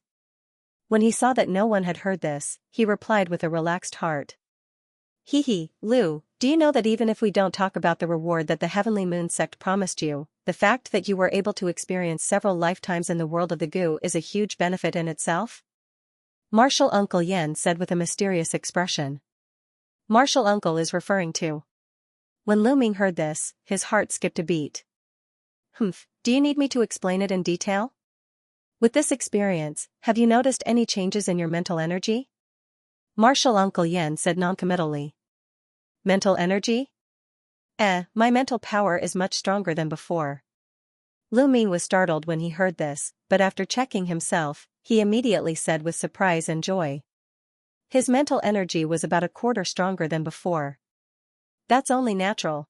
When he saw that no one had heard this, he replied with a relaxed heart. Hee, Lu, do you know that even if we don't talk about the reward that the Heavenly Moon sect promised you, the fact that you were able to experience several lifetimes in the world of the goo is a huge benefit in itself? Martial Uncle Yen said with a mysterious expression. Martial Uncle is referring to. When Lu Ming heard this, his heart skipped a beat. Do you need me to explain it in detail? With this experience, have you noticed any changes in your mental energy? Martial Uncle Yen said noncommittally. Mental energy? My mental power is much stronger than before. Lu Ming was startled when he heard this, but after checking himself, he immediately said with surprise and joy. His mental energy was about a quarter stronger than before. That's only natural.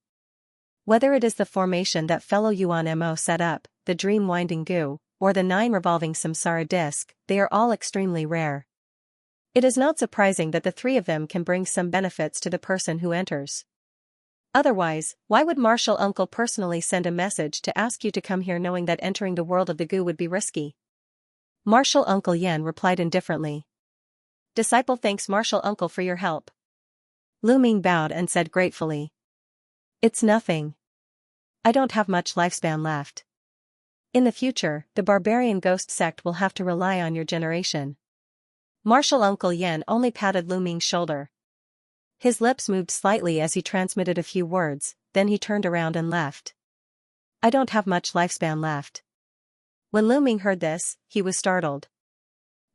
Whether it is the formation that fellow Yuan Mo set up, the dream winding goo, or the 9 revolving samsara disc, they are all extremely rare. It is not surprising that the 3 of them can bring some benefits to the person who enters. Otherwise, why would Martial Uncle personally send a message to ask you to come here knowing that entering the world of the goo would be risky? Martial Uncle Yen replied indifferently. Disciple thanks Martial Uncle for your help. Lu Ming bowed and said gratefully. It's nothing. I don't have much lifespan left. In the future, the barbarian ghost sect will have to rely on your generation. Martial Uncle Yen only patted Lu Ming's shoulder. His lips moved slightly as he transmitted a few words, then he turned around and left. I don't have much lifespan left. When Lu Ming heard this, he was startled.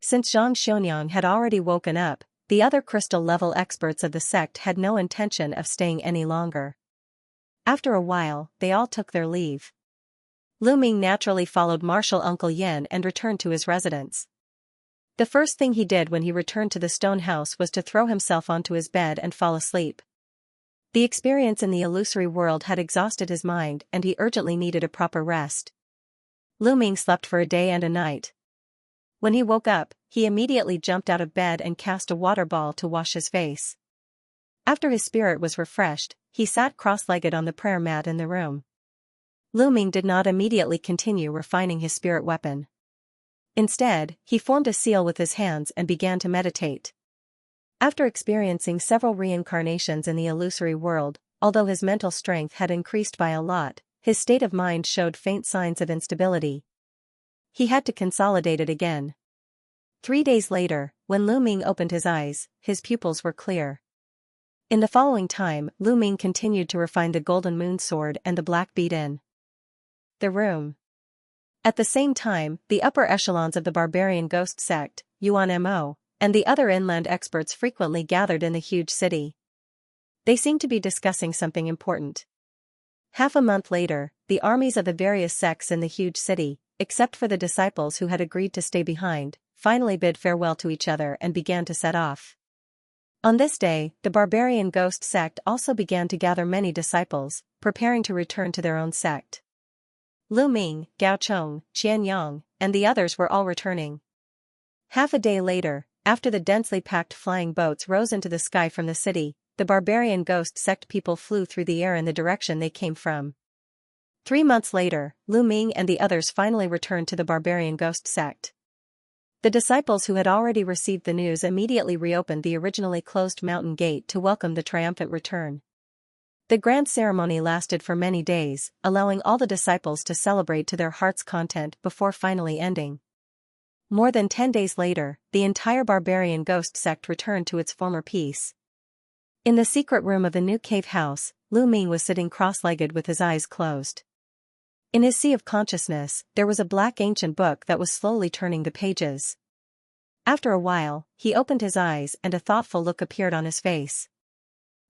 Since Zhang Xionyang had already woken up, the other crystal-level experts of the sect had no intention of staying any longer. After a while, they all took their leave. Lu Ming naturally followed martial Uncle Yan and returned to his residence. The first thing he did when he returned to the stone house was to throw himself onto his bed and fall asleep. The experience in the illusory world had exhausted his mind and he urgently needed a proper rest. Lu Ming slept for a day and a night. When he woke up, he immediately jumped out of bed and cast a water ball to wash his face. After his spirit was refreshed, he sat cross-legged on the prayer mat in the room. Lu Ming did not immediately continue refining his spirit weapon. Instead, he formed a seal with his hands and began to meditate. After experiencing several reincarnations in the illusory world, although his mental strength had increased by a lot, his state of mind showed faint signs of instability. He had to consolidate it again. 3 days later, when Lu Ming opened his eyes, his pupils were clear. In the following time, Lu Ming continued to refine the golden moon sword and the black bead in the room. At the same time, the upper echelons of the barbarian ghost sect, Yuan Mo, and the other inland experts frequently gathered in the huge city. They seemed to be discussing something important. Half a month later, the armies of the various sects in the huge city, except for the disciples who had agreed to stay behind, finally bid farewell to each other and began to set off. On this day, the barbarian ghost sect also began to gather many disciples, preparing to return to their own sect. Lu Ming, Gao Chong, Qianyang, and the others were all returning. Half a day later, after the densely packed flying boats rose into the sky from the city, the barbarian ghost sect people flew through the air in the direction they came from. 3 months later, Lu Ming and the others finally returned to the barbarian ghost sect. The disciples who had already received the news immediately reopened the originally closed mountain gate to welcome the triumphant return. The grand ceremony lasted for many days, allowing all the disciples to celebrate to their heart's content before finally ending. More than 10 days later, the entire barbarian ghost sect returned to its former peace. In the secret room of the new cave house, Lu Ming was sitting cross-legged with his eyes closed. In his sea of consciousness, there was a black ancient book that was slowly turning the pages. After a while, he opened his eyes and a thoughtful look appeared on his face.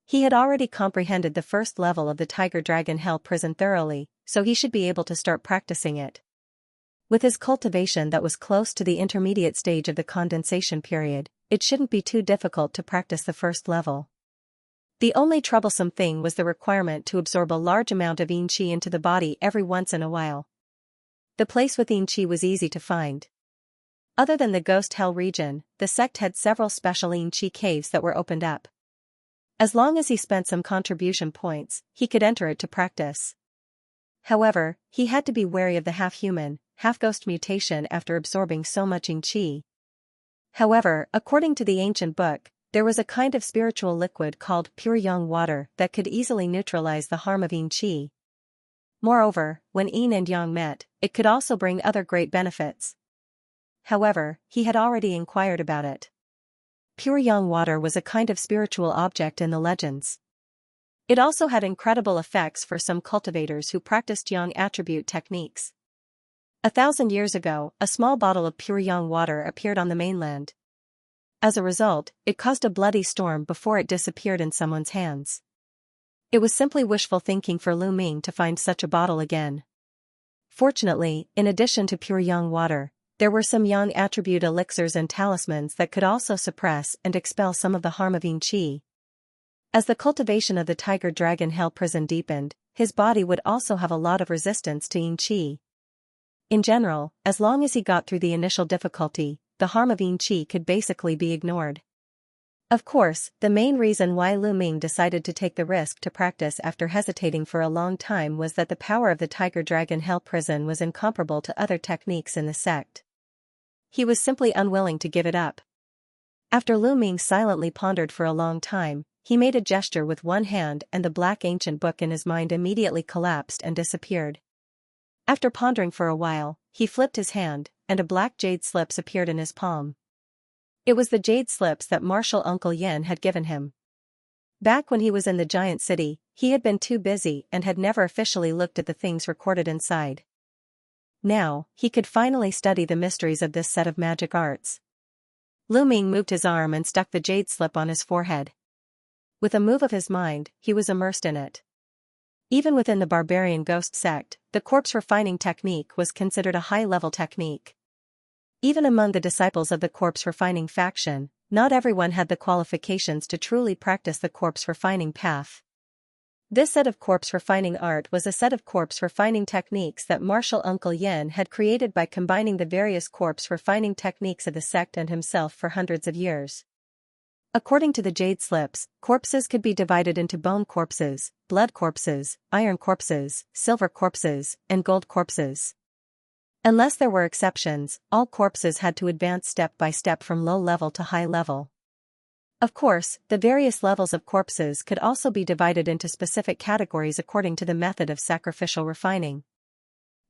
He had already comprehended the first level of the Tiger Dragon Hell prison thoroughly, so he should be able to start practicing it. With his cultivation that was close to the intermediate stage of the condensation period, it shouldn't be too difficult to practice the first level. The only troublesome thing was the requirement to absorb a large amount of yin qi into the body every once in a while. The place with yin qi was easy to find. Other than the ghost hell region, the sect had several special yin qi caves that were opened up. As long as he spent some contribution points, he could enter it to practice. However, he had to be wary of the half-human, half-ghost mutation after absorbing so much yin qi. However, according to the ancient book, there was a kind of spiritual liquid called pure yang water that could easily neutralize the harm of yin qi. Moreover, when yin and yang met, it could also bring other great benefits. However, he had already inquired about it. Pure yang water was a kind of spiritual object in the legends. It also had incredible effects for some cultivators who practiced yang attribute techniques. 1,000 years ago, a small bottle of pure yang water appeared on the mainland. As a result, it caused a bloody storm before it disappeared in someone's hands. It was simply wishful thinking for Lu Ming to find such a bottle again. Fortunately, in addition to pure yang water, there were some yang attribute elixirs and talismans that could also suppress and expel some of the harm of yin qi. As the cultivation of the Tiger Dragon Hell prison deepened, his body would also have a lot of resistance to yin qi. In general, as long as he got through the initial difficulty, the harm of yin qi could basically be ignored. Of course, the main reason why Lu Ming decided to take the risk to practice after hesitating for a long time was that the power of the Tiger Dragon Hell prison was incomparable to other techniques in the sect. He was simply unwilling to give it up. After Lu Ming silently pondered for a long time, he made a gesture with one hand and the black ancient book in his mind immediately collapsed and disappeared. After pondering for a while, he flipped his hand, and a black jade slips appeared in his palm. It was the jade slips that martial Uncle Yan had given him. Back when he was in the giant city, he had been too busy and had never officially looked at the things recorded inside. Now, he could finally study the mysteries of this set of magic arts. Lu Ming moved his arm and stuck the jade slip on his forehead. With a move of his mind, he was immersed in it. Even within the barbarian ghost sect, the corpse refining technique was considered a high-level technique. Even among the disciples of the corpse refining faction, not everyone had the qualifications to truly practice the corpse refining path. This set of corpse refining art was a set of corpse refining techniques that martial Uncle Yen had created by combining the various corpse refining techniques of the sect and himself for hundreds of years. According to the jade slips, corpses could be divided into bone corpses, blood corpses, iron corpses, silver corpses, and gold corpses. Unless there were exceptions, all corpses had to advance step by step from low level to high level. Of course, the various levels of corpses could also be divided into specific categories according to the method of sacrificial refining.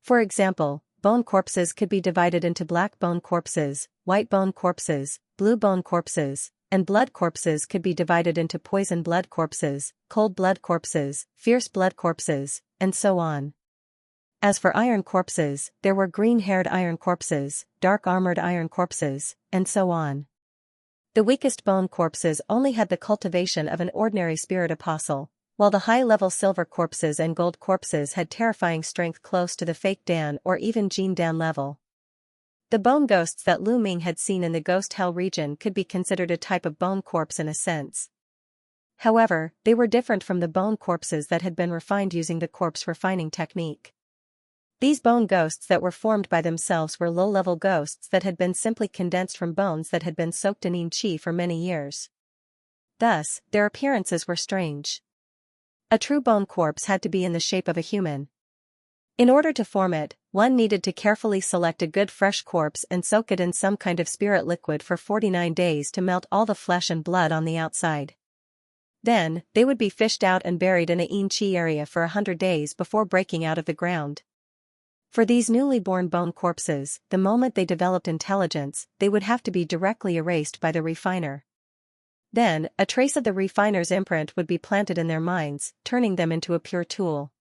For example, bone corpses could be divided into black bone corpses, white bone corpses, blue bone corpses, and blood corpses could be divided into poison blood corpses, cold blood corpses, fierce blood corpses, and so on. As for iron corpses, there were green-haired iron corpses, dark-armored iron corpses, and so on. The weakest bone corpses only had the cultivation of an ordinary spirit apostle, while the high-level silver corpses and gold corpses had terrifying strength close to the fake Dan or even Jin Dan level. The bone ghosts that Lu Ming had seen in the ghost hell region could be considered a type of bone corpse in a sense. However, they were different from the bone corpses that had been refined using the corpse refining technique. These bone ghosts that were formed by themselves were low-level ghosts that had been simply condensed from bones that had been soaked in yin qi for many years. Thus, their appearances were strange. A true bone corpse had to be in the shape of a human. In order to form it, one needed to carefully select a good fresh corpse and soak it in some kind of spirit liquid for 49 days to melt all the flesh and blood on the outside. Then, they would be fished out and buried in a yin qi area for 100 days before breaking out of the ground. For these newly born bone corpses, the moment they developed intelligence, they would have to be directly erased by the refiner. Then, a trace of the refiner's imprint would be planted in their minds, turning them into a pure tool.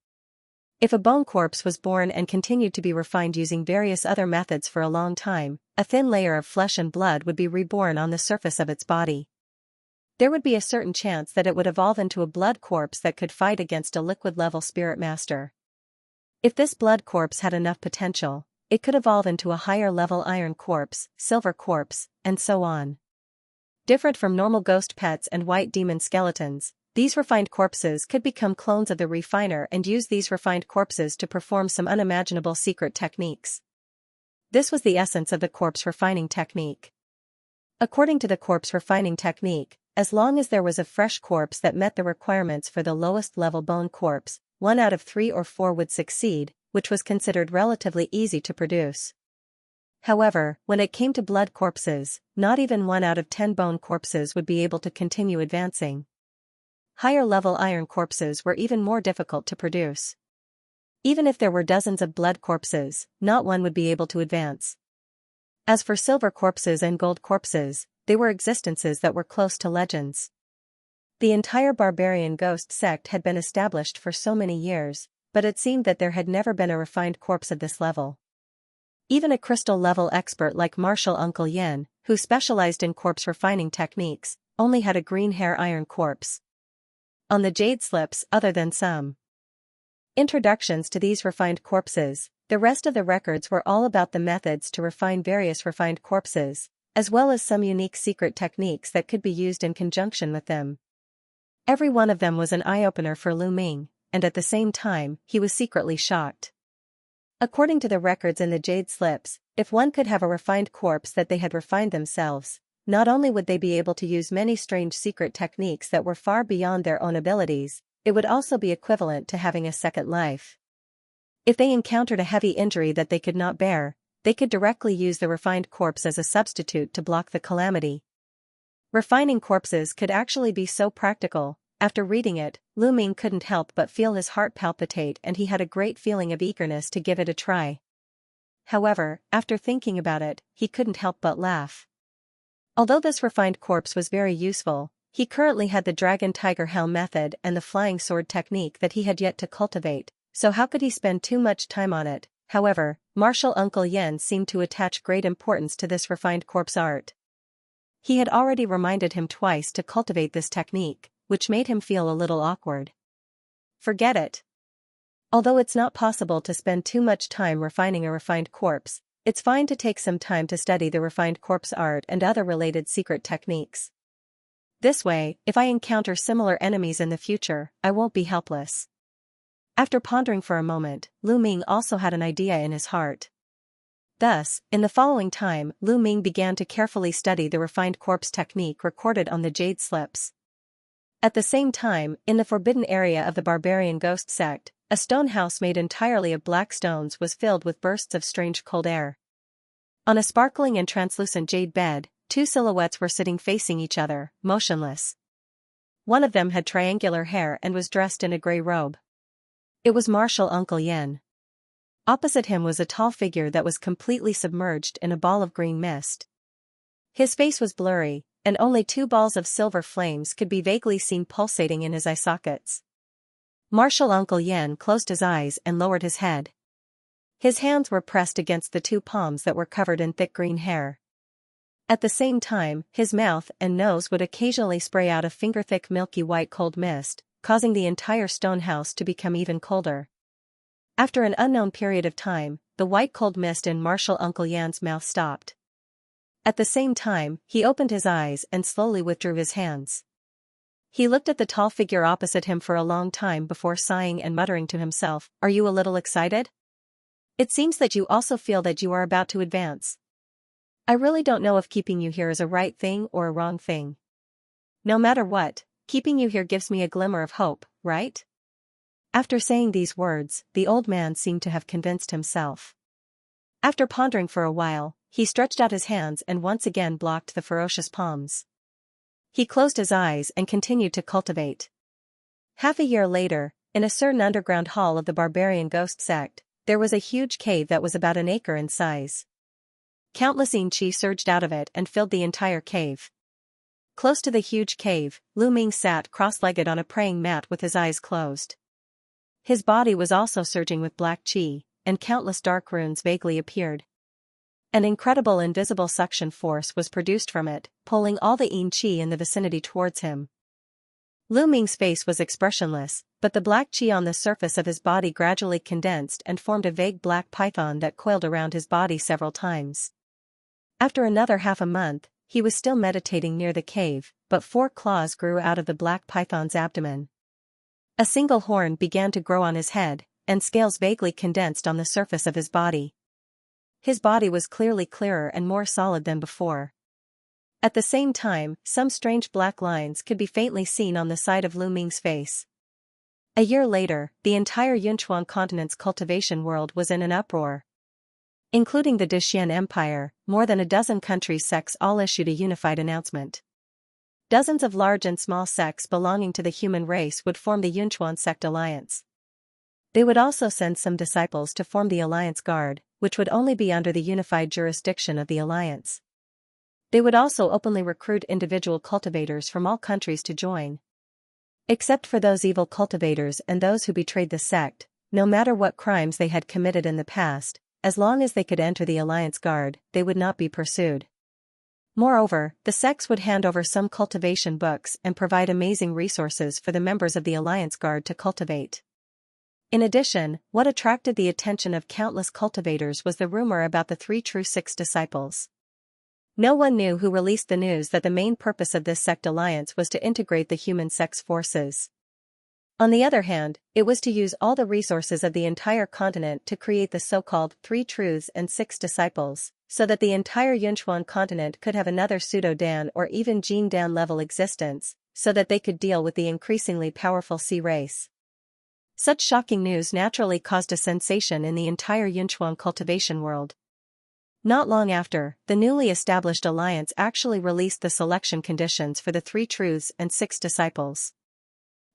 If a bone corpse was born and continued to be refined using various other methods for a long time, a thin layer of flesh and blood would be reborn on the surface of its body. There would be a certain chance that it would evolve into a blood corpse that could fight against a liquid-level spirit master. If this blood corpse had enough potential, it could evolve into a higher-level iron corpse, silver corpse, and so on. Different from normal ghost pets and white demon skeletons, these refined corpses could become clones of the refiner and use these refined corpses to perform some unimaginable secret techniques. This was the essence of the corpse refining technique. According to the corpse refining technique, as long as there was a fresh corpse that met the requirements for the lowest level bone corpse, 1 out of 3 or 4 would succeed, which was considered relatively easy to produce. However, when it came to blood corpses, not even 1 out of 10 bone corpses would be able to continue advancing. Higher-level iron corpses were even more difficult to produce. Even if there were dozens of blood corpses, not one would be able to advance. As for silver corpses and gold corpses, they were existences that were close to legends. The entire barbarian ghost sect had been established for so many years, but it seemed that there had never been a refined corpse of this level. Even a crystal-level expert like Martial Uncle Yen, who specialized in corpse refining techniques, only had a green hair iron corpse on the jade slips other than some introductions to these refined corpses. The rest of the records were all about the methods to refine various refined corpses, as well as some unique secret techniques that could be used in conjunction with them. Every one of them was an eye-opener for Lu Ming, and at the same time, he was secretly shocked. According to the records in the jade slips, if one could have a refined corpse that they had refined themselves, not only would they be able to use many strange secret techniques that were far beyond their own abilities, it would also be equivalent to having a second life. If they encountered a heavy injury that they could not bear, they could directly use the refined corpse as a substitute to block the calamity. Refining corpses could actually be so practical. After reading it, Lu Ming couldn't help but feel his heart palpitate, and he had a great feeling of eagerness to give it a try. However, after thinking about it, he couldn't help but laugh. Although this refined corpse was very useful, he currently had the dragon tiger helm method and the flying sword technique that he had yet to cultivate, so how could he spend too much time on it, However, Martial Uncle Yen seemed to attach great importance to this refined corpse art. He had already reminded him twice to cultivate this technique, which made him feel a little awkward. Forget it. Although it's not possible to spend too much time refining a refined corpse, it's fine to take some time to study the refined corpse art and other related secret techniques. This way, if I encounter similar enemies in the future, I won't be helpless. After pondering for a moment, Lu Ming also had an idea in his heart. Thus, in the following time, Lu Ming began to carefully study the refined corpse technique recorded on the jade slips. At the same time, in the forbidden area of the barbarian ghost sect, a stone house made entirely of black stones was filled with bursts of strange cold air. On a sparkling and translucent jade bed, two silhouettes were sitting facing each other, motionless. One of them had triangular hair and was dressed in a gray robe. It was Martial Uncle Yen. Opposite him was a tall figure that was completely submerged in a ball of green mist. His face was blurry, and only two balls of silver flames could be vaguely seen pulsating in his eye sockets. Martial Uncle Yen closed his eyes and lowered his head. His hands were pressed against the two palms that were covered in thick green hair. At the same time, his mouth and nose would occasionally spray out a finger-thick milky white cold mist, causing the entire stone house to become even colder. After an unknown period of time, the white cold mist in Martial Uncle Yan's mouth stopped. At the same time, he opened his eyes and slowly withdrew his hands. He looked at the tall figure opposite him for a long time before sighing and muttering to himself, "Are you a little excited? It seems that you also feel that you are about to advance. I really don't know if keeping you here is a right thing or a wrong thing. No matter what, keeping you here gives me a glimmer of hope, right?" After saying these words, the old man seemed to have convinced himself. After pondering for a while, he stretched out his hands and once again blocked the ferocious palms. He closed his eyes and continued to cultivate. Half a year later, in a certain underground hall of the barbarian ghost sect, there was a huge cave that was about an acre in size. Countless Xianxia surged out of it and filled the entire cave. Close to the huge cave, Lu Ming sat cross-legged on a praying mat with his eyes closed. His body was also surging with black qi, and countless dark runes vaguely appeared. An incredible invisible suction force was produced from it, pulling all the yin qi in the vicinity towards him. Lu Ming's face was expressionless, but the black qi on the surface of his body gradually condensed and formed a vague black python that coiled around his body several times. After another half a month, he was still meditating near the cave, but 4 claws grew out of the black python's abdomen. A single horn began to grow on his head, and scales vaguely condensed on the surface of his body. His body was clearly clearer and more solid than before. At the same time, some strange black lines could be faintly seen on the side of Lu Ming's face. A year later, the entire Yunchuan continent's cultivation world was in an uproar. Including the Dexian Empire, more than a dozen countries' sects all issued a unified announcement. Dozens of large and small sects belonging to the human race would form the Yunchuan Sect Alliance. They would also send some disciples to form the Alliance Guard, which would only be under the unified jurisdiction of the Alliance. They would also openly recruit individual cultivators from all countries to join. Except for those evil cultivators and those who betrayed the sect, no matter what crimes they had committed in the past, as long as they could enter the Alliance Guard, they would not be pursued. Moreover, the sects would hand over some cultivation books and provide amazing resources for the members of the Alliance Guard to cultivate. In addition, what attracted the attention of countless cultivators was the rumor about the 3 true Six disciples. No one knew who released the news that the main purpose of this sect alliance was to integrate the human sex forces. On the other hand, it was to use all the resources of the entire continent to create the so-called 3 truths and 6 disciples, so that the entire Yunchuan continent could have another pseudo-Dan or even Jin-Dan level existence, so that they could deal with the increasingly powerful sea race. Such shocking news naturally caused a sensation in the entire Yunchuan cultivation world. Not long after, the newly established alliance actually released the selection conditions for the 3 truths and 6 disciples.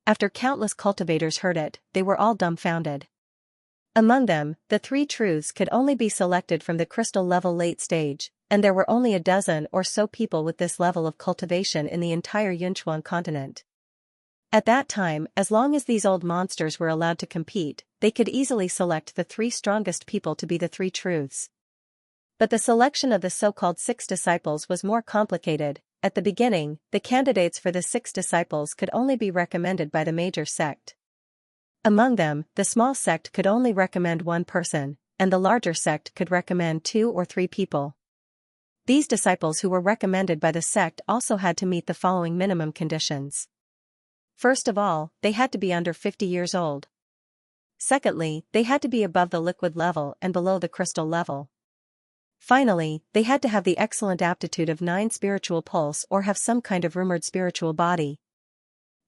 After countless cultivators heard it, they were all dumbfounded. Among them, the 3 truths could only be selected from the crystal level late stage, and there were only a dozen or so people with this level of cultivation in the entire Yunchuan continent. At that time, as long as these old monsters were allowed to compete, they could easily select the 3 strongest people to be the 3 truths. But the selection of the so-called 6 disciples was more complicated. At the beginning, the candidates for the 6 disciples could only be recommended by the major sect. Among them, the small sect could only recommend 1 person, and the larger sect could recommend 2 or 3 people. These disciples who were recommended by the sect also had to meet the following minimum conditions. First of all, they had to be under 50 years old. Secondly, they had to be above the liquid level and below the crystal level. Finally, they had to have the excellent aptitude of 9 spiritual pulse or have some kind of rumored spiritual body.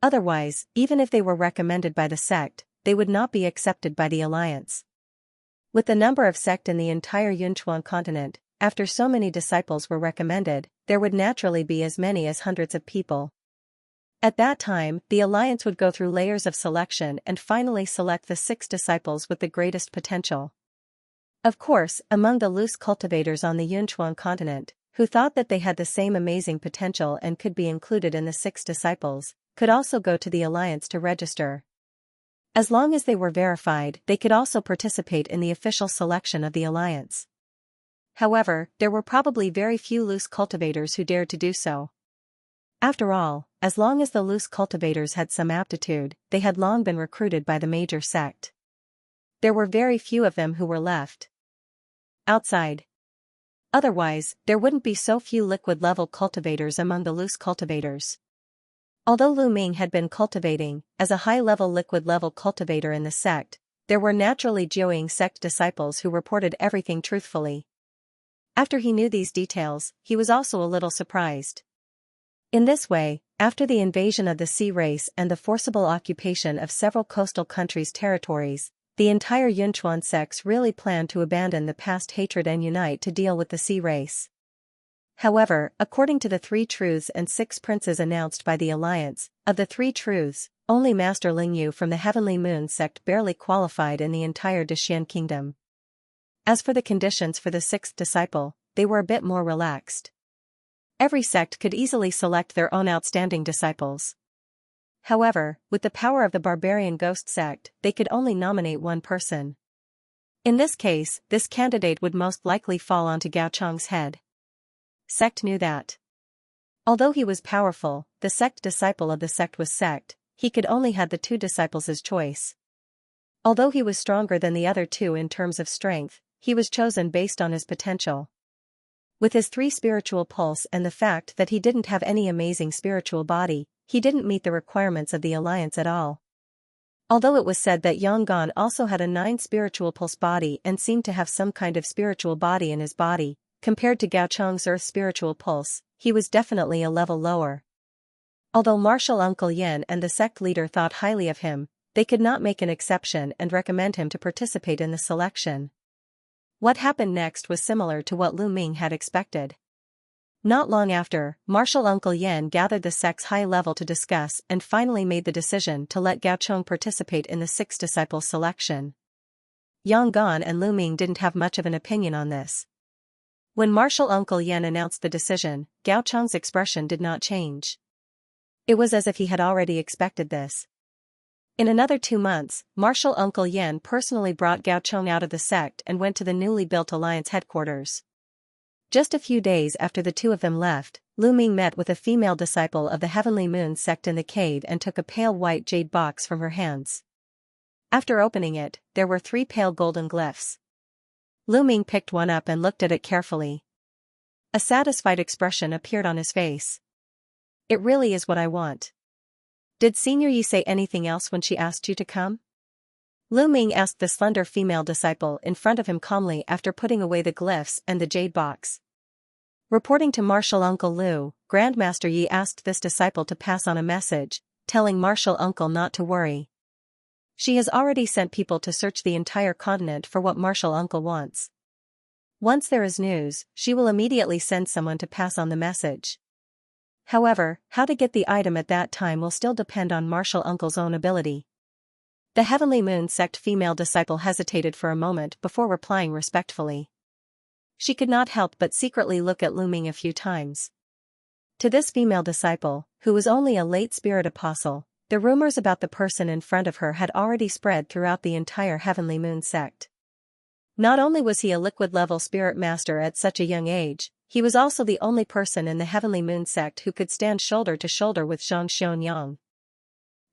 Otherwise, even if they were recommended by the sect, they would not be accepted by the alliance. With the number of sect in the entire Yunchuan continent, after so many disciples were recommended, there would naturally be as many as hundreds of people. At that time, the alliance would go through layers of selection and finally select the 6 disciples with the greatest potential. Of course, among the loose cultivators on the Yunchuan continent, who thought that they had the same amazing potential and could be included in the 6 disciples, could also go to the alliance to register. As long as they were verified, they could also participate in the official selection of the alliance. However, there were probably very few loose cultivators who dared to do so. After all, as long as the loose cultivators had some aptitude, they had long been recruited by the major sect. There were very few of them who were left outside. Otherwise, there wouldn't be so few liquid-level cultivators among the loose cultivators. Although Lu Ming had been cultivating as a high-level liquid-level cultivator in the sect, there were naturally Jiuying sect disciples who reported everything truthfully. After he knew these details, he was also a little surprised. In this way, after the invasion of the Sea race and the forcible occupation of several coastal countries' territories, the entire Yunchuan sects really planned to abandon the past hatred and unite to deal with the Sea race. However, according to the 3 truths and 6 princes announced by the alliance, of the 3 truths, only Master Lingyu from the Heavenly Moon sect barely qualified in the entire Dexian kingdom. As for the conditions for the 6th disciple, they were a bit more relaxed. Every sect could easily select their own outstanding disciples. However, with the power of the barbarian ghost sect, they could only nominate 1 person. In this case, this candidate would most likely fall onto Gao Chong's head. Sect knew that. Although he was powerful, the sect disciple of the sect was sect, he could only have the 2 disciples as choice. Although he was stronger than the other 2 in terms of strength, he was chosen based on his potential. With his 3 spiritual pulse and the fact that he didn't have any amazing spiritual body, he didn't meet the requirements of the alliance at all. Although it was said that Yonggan also had a 9 spiritual pulse body and seemed to have some kind of spiritual body in his body, compared to Gao Chong's earth spiritual pulse, he was definitely a level lower. Although Martial Uncle Yen and the sect leader thought highly of him, they could not make an exception and recommend him to participate in the selection. What happened next was similar to what Lu Ming had expected. Not long after, Martial Uncle Yen gathered the sect's high level to discuss and finally made the decision to let Gao Chong participate in the 6 disciples selection. Yang Gan and Lu Ming didn't have much of an opinion on this. When Martial Uncle Yen announced the decision, Gao Chong's expression did not change. It was as if he had already expected this. In another 2 months, Martial Uncle Yen personally brought Gao Chong out of the sect and went to the newly built alliance headquarters. Just a few days after the 2 of them left, Lu Ming met with a female disciple of the Heavenly Moon sect in the cave and took a pale white jade box from her hands. After opening it, there were 3 pale golden glyphs. Lu Ming picked one up and looked at it carefully. A satisfied expression appeared on his face. It really is what I want. Did Senior Yi say anything else when she asked you to come? Lu Ming asked the slender female disciple in front of him calmly after putting away the glyphs and the jade box. Reporting to Martial Uncle Lu, Grandmaster Yi asked this disciple to pass on a message, telling Martial Uncle not to worry. She has already sent people to search the entire continent for what Martial Uncle wants. Once there is news, she will immediately send someone to pass on the message. However, how to get the item at that time will still depend on Martial Uncle's own ability. The Heavenly Moon sect female disciple hesitated for a moment before replying respectfully. She could not help but secretly look at Lu Ming a few times. To this female disciple, who was only a late spirit apostle, the rumors about the person in front of her had already spread throughout the entire Heavenly Moon sect. Not only was he a liquid-level spirit master at such a young age, he was also the only person in the Heavenly Moon sect who could stand shoulder to shoulder with Zhang Xionyang.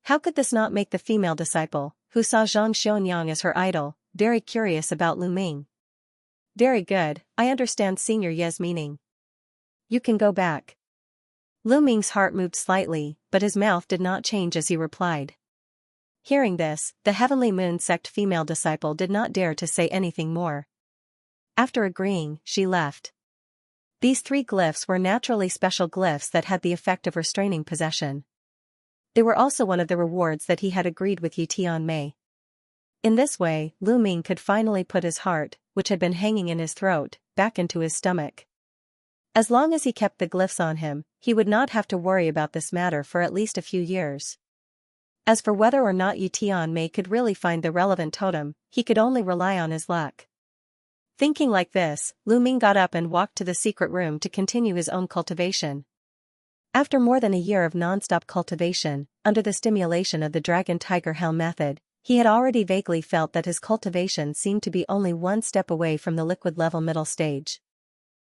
How could this not make the female disciple, who saw Zhang Xionyang as her idol, very curious about Lu Ming? Very good, I understand Senior Ye's meaning. You can go back. Lu Ming's heart moved slightly, but his mouth did not change as he replied. Hearing this, the Heavenly Moon sect female disciple did not dare to say anything more. After agreeing, she left. These 3 glyphs were naturally special glyphs that had the effect of restraining possession. They were also one of the rewards that he had agreed with Yi Tianmei. In this way, Lu Ming could finally put his heart, which had been hanging in his throat, back into his stomach. As long as he kept the glyphs on him, he would not have to worry about this matter for at least a few years. As for whether or not Yi Tianmei could really find the relevant totem, he could only rely on his luck. Thinking like this, Lu Ming got up and walked to the secret room to continue his own cultivation. After more than a year of non-stop cultivation, under the stimulation of the Dragon-Tiger Hell method, he had already vaguely felt that his cultivation seemed to be only one step away from the liquid-level middle stage.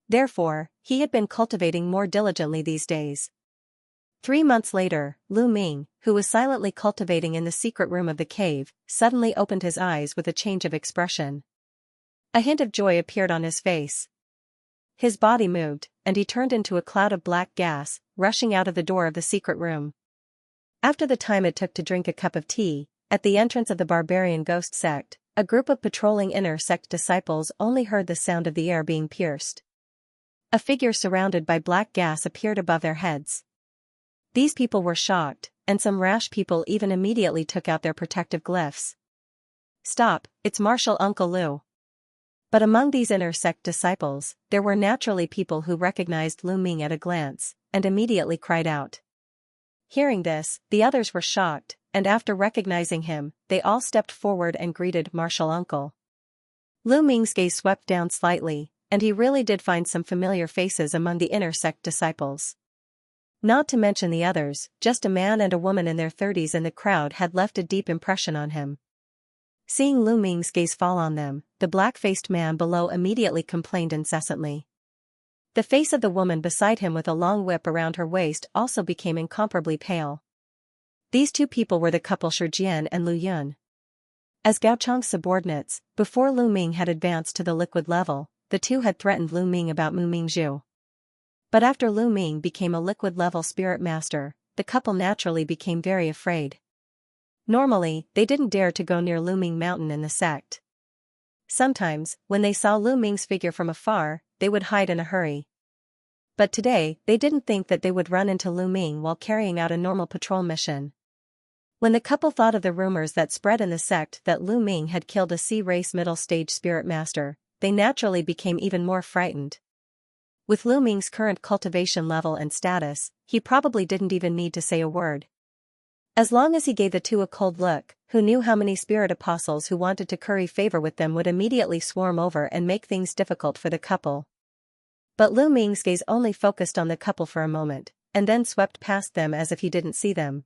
Therefore, he had been cultivating more diligently these days. 3 months later, Lu Ming, who was silently cultivating in the secret room of the cave, suddenly opened his eyes with a change of expression. A hint of joy appeared on his face. His body moved, and he turned into a cloud of black gas, rushing out of the door of the secret room. After the time it took to drink a cup of tea, at the entrance of the barbarian ghost sect, a group of patrolling inner sect disciples only heard the sound of the air being pierced. A figure surrounded by black gas appeared above their heads. These people were shocked, and some rash people even immediately took out their protective glyphs. Stop, it's Martial Uncle Lu. But among these inner sect disciples, there were naturally people who recognized Lu Ming at a glance, and immediately cried out. Hearing this, the others were shocked, and after recognizing him, they all stepped forward and greeted Martial Uncle. Lu Ming's gaze swept down slightly, and he really did find some familiar faces among the inner sect disciples. Not to mention the others, just a man and a woman in their 30s in the crowd had left a deep impression on him. Seeing Lu Ming's gaze fall on them, the black-faced man below immediately complained incessantly. The face of the woman beside him with a long whip around her waist also became incomparably pale. These 2 people were the couple Shijian and Lu Yun. As Gao Chang's subordinates, before Lu Ming had advanced to the liquid level, the 2 had threatened Lu Ming about Mu Mingzhu. But after Lu Ming became a liquid-level spirit master, the couple naturally became very afraid. Normally, they didn't dare to go near Lu Ming Mountain in the sect. Sometimes, when they saw Lu Ming's figure from afar, they would hide in a hurry. But today, they didn't think that they would run into Lu Ming while carrying out a normal patrol mission. When the couple thought of the rumors that spread in the sect that Lu Ming had killed a C-race middle-stage spirit master, they naturally became even more frightened. With Lu Ming's current cultivation level and status, he probably didn't even need to say a word. As long as he gave the 2 a cold look, who knew how many spirit apostles who wanted to curry favor with them would immediately swarm over and make things difficult for the couple. But Lu Ming's gaze only focused on the couple for a moment, and then swept past them as if he didn't see them.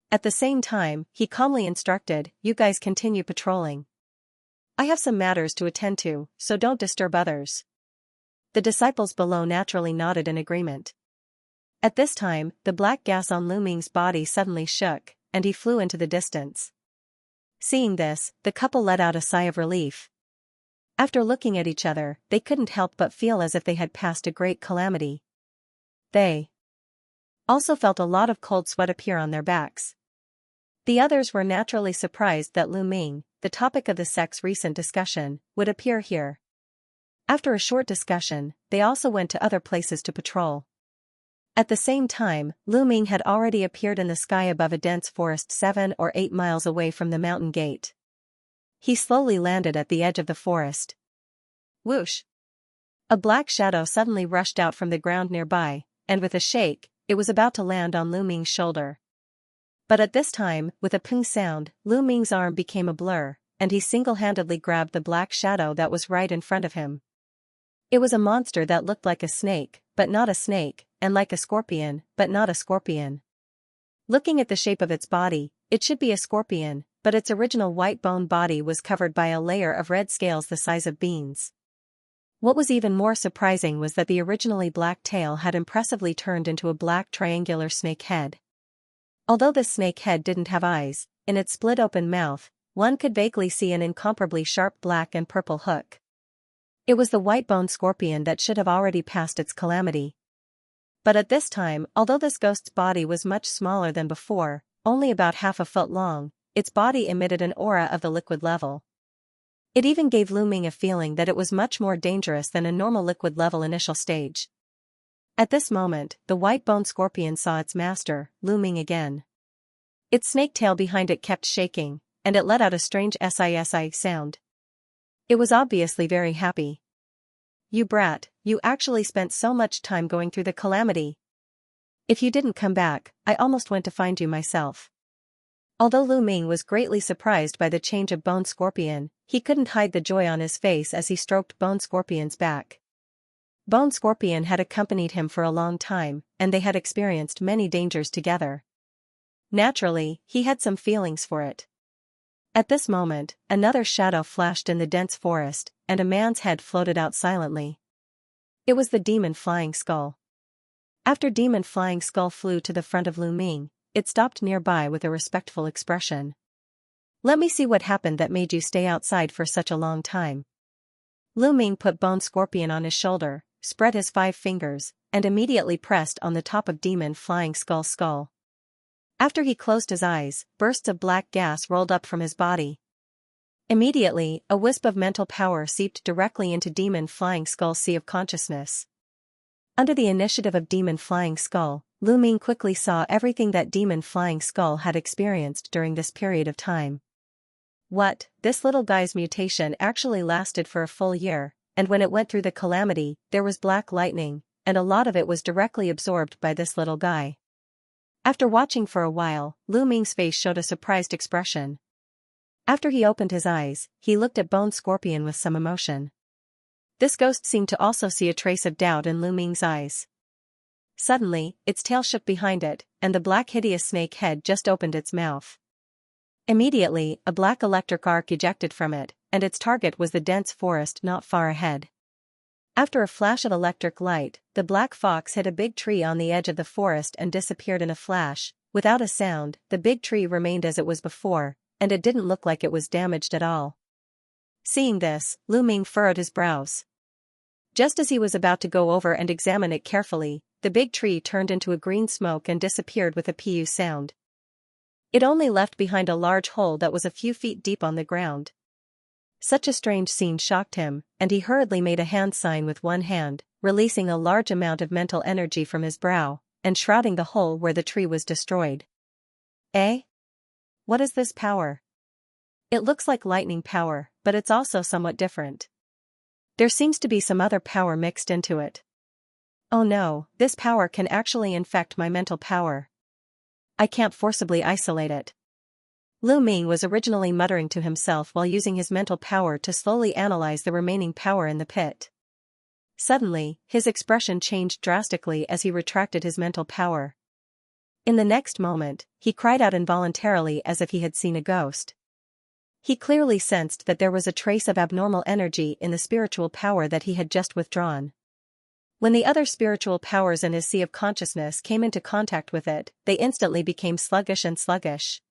At the same time, he calmly instructed, "You guys continue patrolling. I have some matters to attend to, so don't disturb others." The disciples below naturally nodded in agreement. At this time, the black gas on Lu Ming's body suddenly shook, and he flew into the distance. Seeing this, the couple let out a sigh of relief. After looking at each other, they couldn't help but feel as if they had passed a great calamity. They also felt a lot of cold sweat appear on their backs. The others were naturally surprised that Lu Ming, the topic of the sect's recent discussion, would appear here. After a short discussion, they also went to other places to patrol. At the same time, Lu Ming had already appeared in the sky above a dense forest 7 or 8 miles away from the mountain gate. He slowly landed at the edge of the forest. Whoosh! A black shadow suddenly rushed out from the ground nearby, and with a shake, it was about to land on Lu Ming's shoulder. But at this time, with a ping sound, Lu Ming's arm became a blur, and he single-handedly grabbed the black shadow that was right in front of him. It was a monster that looked like a snake, but not a snake, and like a scorpion, but not a scorpion. Looking at the shape of its body, it should be a scorpion, but its original white bone body was covered by a layer of red scales the size of beans. What was even more surprising was that the originally black tail had impressively turned into a black triangular snake head. Although the snake head didn't have eyes, in its split-open mouth, one could vaguely see an incomparably sharp black and purple hook. It was the white-boned scorpion that should have already passed its calamity. But at this time, although this ghost's body was much smaller than before, only about half a foot long, its body emitted an aura of the liquid level. It even gave Lu Ming a feeling that it was much more dangerous than a normal liquid level initial stage. At this moment, the white-boned scorpion saw its master, Lu Ming again. Its snake tail behind it kept shaking, and it let out a strange sisi sound. It was obviously very happy. "You brat, you actually spent so much time going through the calamity. If you didn't come back, I almost went to find you myself." Although Lu Ming was greatly surprised by the change of Bone Scorpion, he couldn't hide the joy on his face as he stroked Bone Scorpion's back. Bone Scorpion had accompanied him for a long time, and they had experienced many dangers together. Naturally, he had some feelings for it. At this moment, another shadow flashed in the dense forest, and a man's head floated out silently. It was the demon Flying Skull. After Demon Flying Skull flew to the front of Lu Ming, it stopped nearby with a respectful expression. "Let me see what happened that made you stay outside for such a long time." Lu Ming put Bone Scorpion on his shoulder, spread his 5 fingers, and immediately pressed on the top of Demon Flying Skull's skull. After he closed his eyes, bursts of black gas rolled up from his body. Immediately, a wisp of mental power seeped directly into Demon Flying Skull's sea of consciousness. Under the initiative of Demon Flying Skull, Lu Ming quickly saw everything that Demon Flying Skull had experienced during this period of time. What, this little guy's mutation actually lasted for a full year, and when it went through the calamity, there was black lightning, and a lot of it was directly absorbed by this little guy. After watching for a while, Lu Ming's face showed a surprised expression. After he opened his eyes, he looked at Bone Scorpion with some emotion. This ghost seemed to also see a trace of doubt in Lu Ming's eyes. Suddenly, its tail shook behind it, and the black hideous snake head just opened its mouth. Immediately, a black electric arc ejected from it, and its target was the dense forest not far ahead. After a flash of electric light, the black fox hit a big tree on the edge of the forest and disappeared in a flash. Without a sound, the big tree remained as it was before, and it didn't look like it was damaged at all. Seeing this, Lu Ming furrowed his brows. Just as he was about to go over and examine it carefully, the big tree turned into a green smoke and disappeared with a pu sound. It only left behind a large hole that was a few feet deep on the ground. Such a strange scene shocked him, and he hurriedly made a hand sign with one hand, releasing a large amount of mental energy from his brow, and shrouding the hole where the tree was destroyed. "Eh? What is this power? It looks like lightning power, but it's also somewhat different. There seems to be some other power mixed into it. Oh no, this power can actually infect my mental power. I can't forcibly isolate it." Lu Ming was originally muttering to himself while using his mental power to slowly analyze the remaining power in the pit. Suddenly, his expression changed drastically as he retracted his mental power. In the next moment, he cried out involuntarily as if he had seen a ghost. He clearly sensed that there was a trace of abnormal energy in the spiritual power that he had just withdrawn. When the other spiritual powers in his sea of consciousness came into contact with it, they instantly became sluggish and sluggish.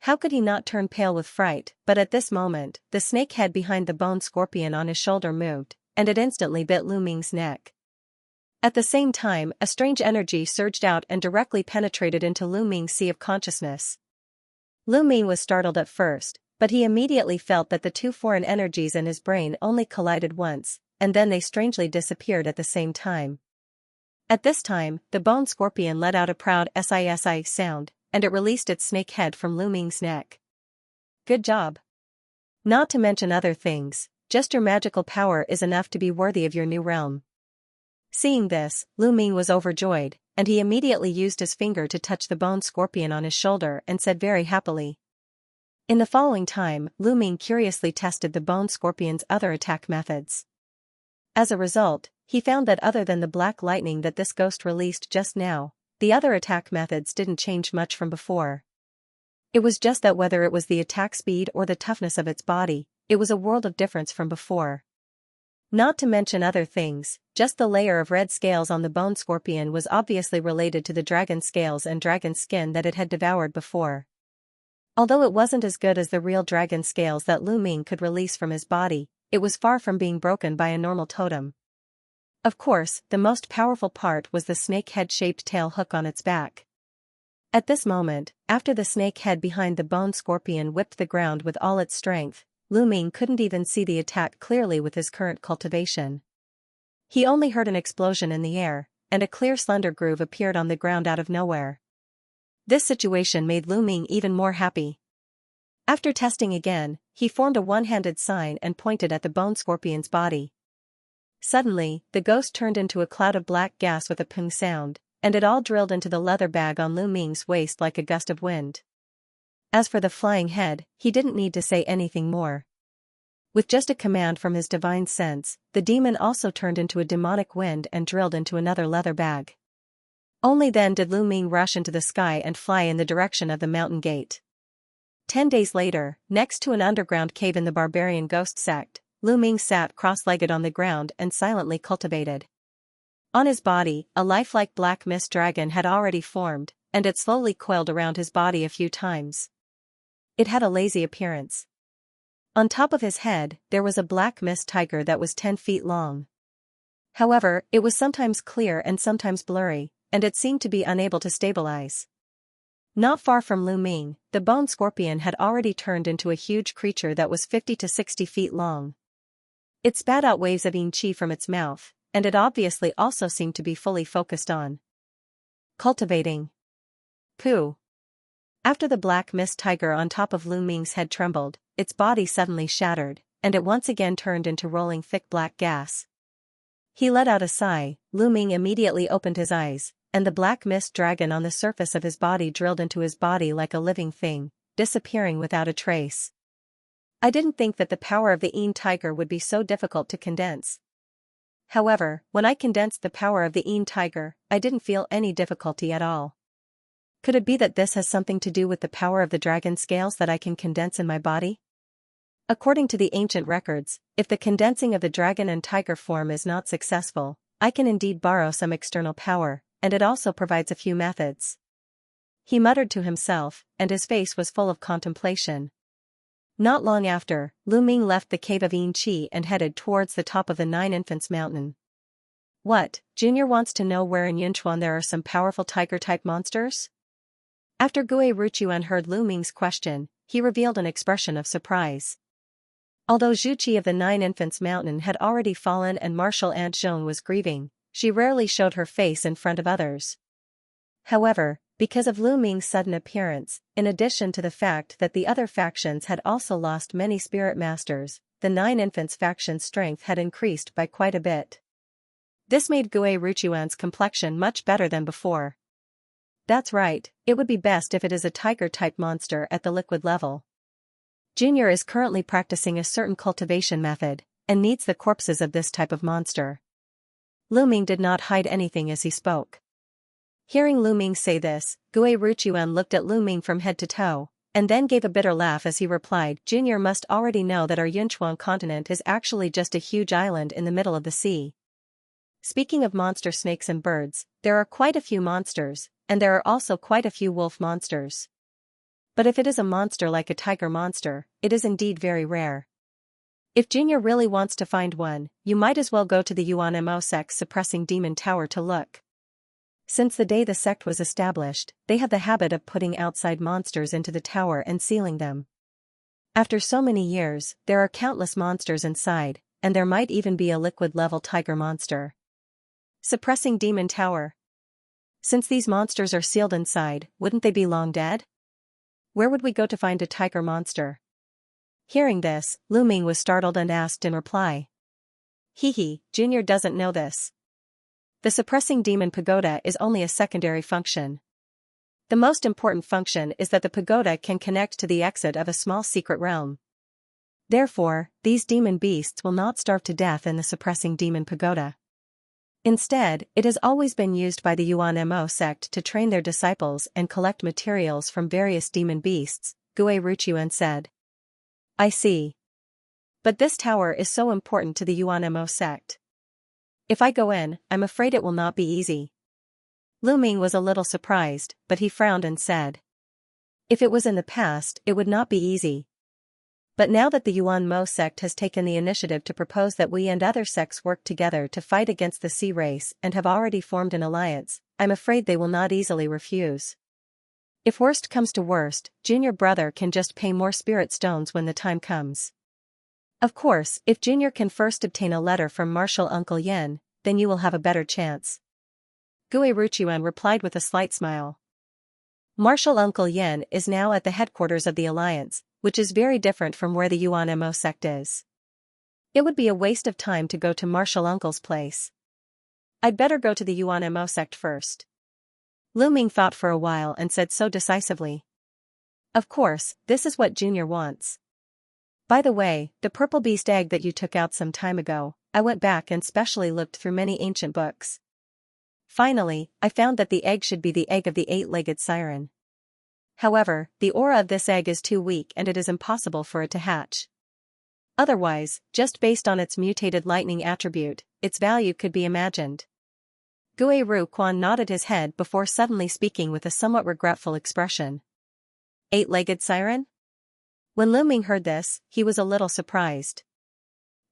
How could he not turn pale with fright? But at this moment, the snake head behind the Bone Scorpion on his shoulder moved, and it instantly bit Lu Ming's neck. At the same time, a strange energy surged out and directly penetrated into Lu Ming's sea of consciousness. Lu Ming was startled at first, but he immediately felt that the two foreign energies in his brain only collided once, and then they strangely disappeared at the same time. At this time, the Bone Scorpion let out a proud sisi sound, and it released its snake head from Lu Ming's neck. "Good job. Not to mention other things, just your magical power is enough to be worthy of your new realm." Seeing this, Lu Ming was overjoyed, and he immediately used his finger to touch the Bone Scorpion on his shoulder and said very happily. In the following time, Lu Ming curiously tested the Bone Scorpion's other attack methods. As a result, he found that other than the black lightning that this ghost released just now, the other attack methods didn't change much from before. It was just that whether it was the attack speed or the toughness of its body, it was a world of difference from before. Not to mention other things, just the layer of red scales on the bone scorpion was obviously related to the dragon scales and dragon skin that it had devoured before. Although it wasn't as good as the real dragon scales that Lu Ming could release from his body, it was far from being broken by a normal totem. Of course, the most powerful part was the snake head-shaped tail hook on its back. At this moment, after the snake head behind the bone scorpion whipped the ground with all its strength, Lu Ming couldn't even see the attack clearly with his current cultivation. He only heard an explosion in the air, and a clear slender groove appeared on the ground out of nowhere. This situation made Lu Ming even more happy. After testing again, he formed a one-handed sign and pointed at the bone scorpion's body. Suddenly, the ghost turned into a cloud of black gas with a ping sound, and it all drilled into the leather bag on Lu Ming's waist like a gust of wind. As for the flying head, he didn't need to say anything more. With just a command from his divine sense, the demon also turned into a demonic wind and drilled into another leather bag. Only then did Lu Ming rush into the sky and fly in the direction of the mountain gate. 10 days later, next to an underground cave in the barbarian ghost sect, Lu Ming sat cross-legged on the ground and silently cultivated. On his body, a lifelike black mist dragon had already formed, and it slowly coiled around his body a few times. It had a lazy appearance. On top of his head, there was a black mist tiger that was 10 feet long. However, it was sometimes clear and sometimes blurry, and it seemed to be unable to stabilize. Not far from Lu Ming, the bone scorpion had already turned into a huge creature that was 50 to 60 feet long. It spat out waves of yin qi from its mouth, and it obviously also seemed to be fully focused on cultivating. Pooh. After the black mist tiger on top of Lu Ming's head trembled, its body suddenly shattered, and it once again turned into rolling thick black gas. He let out a sigh. Lu Ming immediately opened his eyes, and the black mist dragon on the surface of his body drilled into his body like a living thing, disappearing without a trace. I didn't think that the power of the yin tiger would be so difficult to condense. However, when I condensed the power of the yin tiger, I didn't feel any difficulty at all. Could it be that this has something to do with the power of the dragon scales that I can condense in my body? According to the ancient records, if the condensing of the dragon and tiger form is not successful, I can indeed borrow some external power, and it also provides a few methods. He muttered to himself, and his face was full of contemplation. Not long after, Lu Ming left the cave of yin qi and headed towards the top of the Nine Infants Mountain. What, Junior wants to know where in Yunchuan there are some powerful tiger-type monsters? After Gue Ruchuan heard Lu Ming's question, he revealed an expression of surprise. Although Zhu Qi of the Nine Infants Mountain had already fallen and Martial Aunt Zhong was grieving, she rarely showed her face in front of others. However, because of Lu Ming's sudden appearance, in addition to the fact that the other factions had also lost many spirit masters, the Nine Infants faction's strength had increased by quite a bit. This made Gue Ruchuan's complexion much better than before. That's right, it would be best if it is a tiger-type monster at the liquid level. Junior is currently practicing a certain cultivation method, and needs the corpses of this type of monster. Lu Ming did not hide anything as he spoke. Hearing Lu Ming say this, Gue Ruchuan looked at Lu Ming from head to toe, and then gave a bitter laugh as he replied, Junior must already know that our Yunchuan continent is actually just a huge island in the middle of the sea. Speaking of monster snakes and birds, there are quite a few monsters, and there are also quite a few wolf monsters. But if it is a monster like a tiger monster, it is indeed very rare. If Junior really wants to find one, you might as well go to the Yuan Mo sect's suppressing demon tower to look. Since the day the sect was established, they have the habit of putting outside monsters into the tower and sealing them. After so many years, there are countless monsters inside, and there might even be a liquid-level tiger monster. Suppressing demon tower. Since these monsters are sealed inside, wouldn't they be long dead? Where would we go to find a tiger monster? Hearing this, Lu Ming was startled and asked in reply. Junior doesn't know this. The suppressing demon pagoda is only a secondary function. The most important function is that the pagoda can connect to the exit of a small secret realm. Therefore, these demon beasts will not starve to death in the suppressing demon pagoda. Instead, it has always been used by the Yuan Mo sect to train their disciples and collect materials from various demon beasts, Gue Ruchuan said. I see. But this tower is so important to the Yuan Mo sect. If I go in, I'm afraid it will not be easy. Lu Ming was a little surprised, but he frowned and said. If it was in the past, it would not be easy. But now that the Yuan Mo sect has taken the initiative to propose that we and other sects work together to fight against the sea race and have already formed an alliance, I'm afraid they will not easily refuse. If worst comes to worst, Junior Brother can just pay more spirit stones when the time comes. Of course, if Junior can first obtain a letter from Marshal Uncle Yen, then you will have a better chance. Gue Ruchuan replied with a slight smile. Marshal Uncle Yen is now at the headquarters of the alliance, which is very different from where the Yuan Mo sect is. It would be a waste of time to go to Marshal Uncle's place. I'd better go to the Yuan Mo sect first. Lu Ming thought for a while and said so decisively. Of course, this is what Junior wants. By the way, the purple beast egg that you took out some time ago, I went back and specially looked through many ancient books. Finally, I found that the egg should be the egg of the eight-legged siren. However, the aura of this egg is too weak and it is impossible for it to hatch. Otherwise, just based on its mutated lightning attribute, its value could be imagined. Gue Ruchuan nodded his head before suddenly speaking with a somewhat regretful expression. Eight-legged siren? When Lu Ming heard this, he was a little surprised.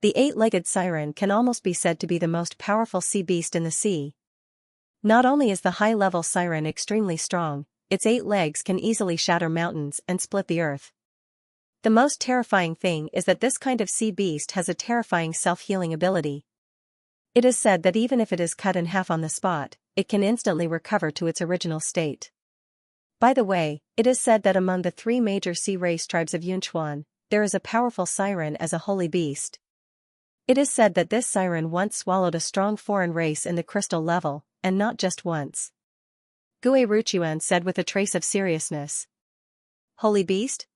The eight-legged siren can almost be said to be the most powerful sea beast in the sea. Not only is the high-level siren extremely strong, its 8 legs can easily shatter mountains and split the earth. The most terrifying thing is that this kind of sea beast has a terrifying self-healing ability. It is said that even if it is cut in half on the spot, it can instantly recover to its original state. By the way, it is said that among the 3 major sea race tribes of Yunchuan, there is a powerful siren as a holy beast. It is said that this siren once swallowed a strong foreign race in the crystal level, and not just once. Gue Ruchuan said with a trace of seriousness. Holy beast?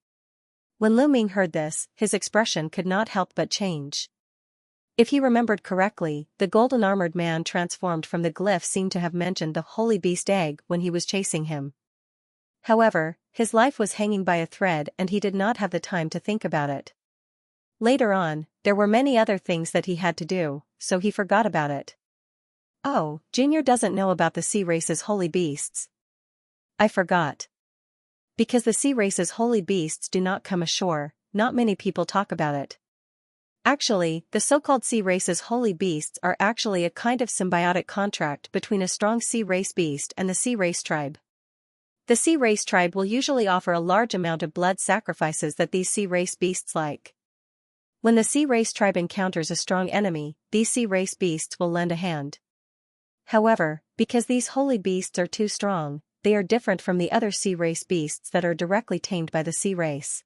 When Lu Ming heard this, his expression could not help but change. If he remembered correctly, the golden-armored man transformed from the glyph seemed to have mentioned the holy beast egg when he was chasing him. However, his life was hanging by a thread and he did not have the time to think about it. Later on, there were many other things that he had to do, so he forgot about it. Oh, Junior doesn't know about the sea race's holy beasts. I forgot. Because the sea race's holy beasts do not come ashore, not many people talk about it. Actually, the so-called sea race's holy beasts are actually a kind of symbiotic contract between a strong sea race beast and the sea race tribe. The sea race tribe will usually offer a large amount of blood sacrifices that these sea race beasts like. When the sea race tribe encounters a strong enemy, these sea race beasts will lend a hand. However, because these holy beasts are too strong, they are different from the other sea race beasts that are directly tamed by the sea race.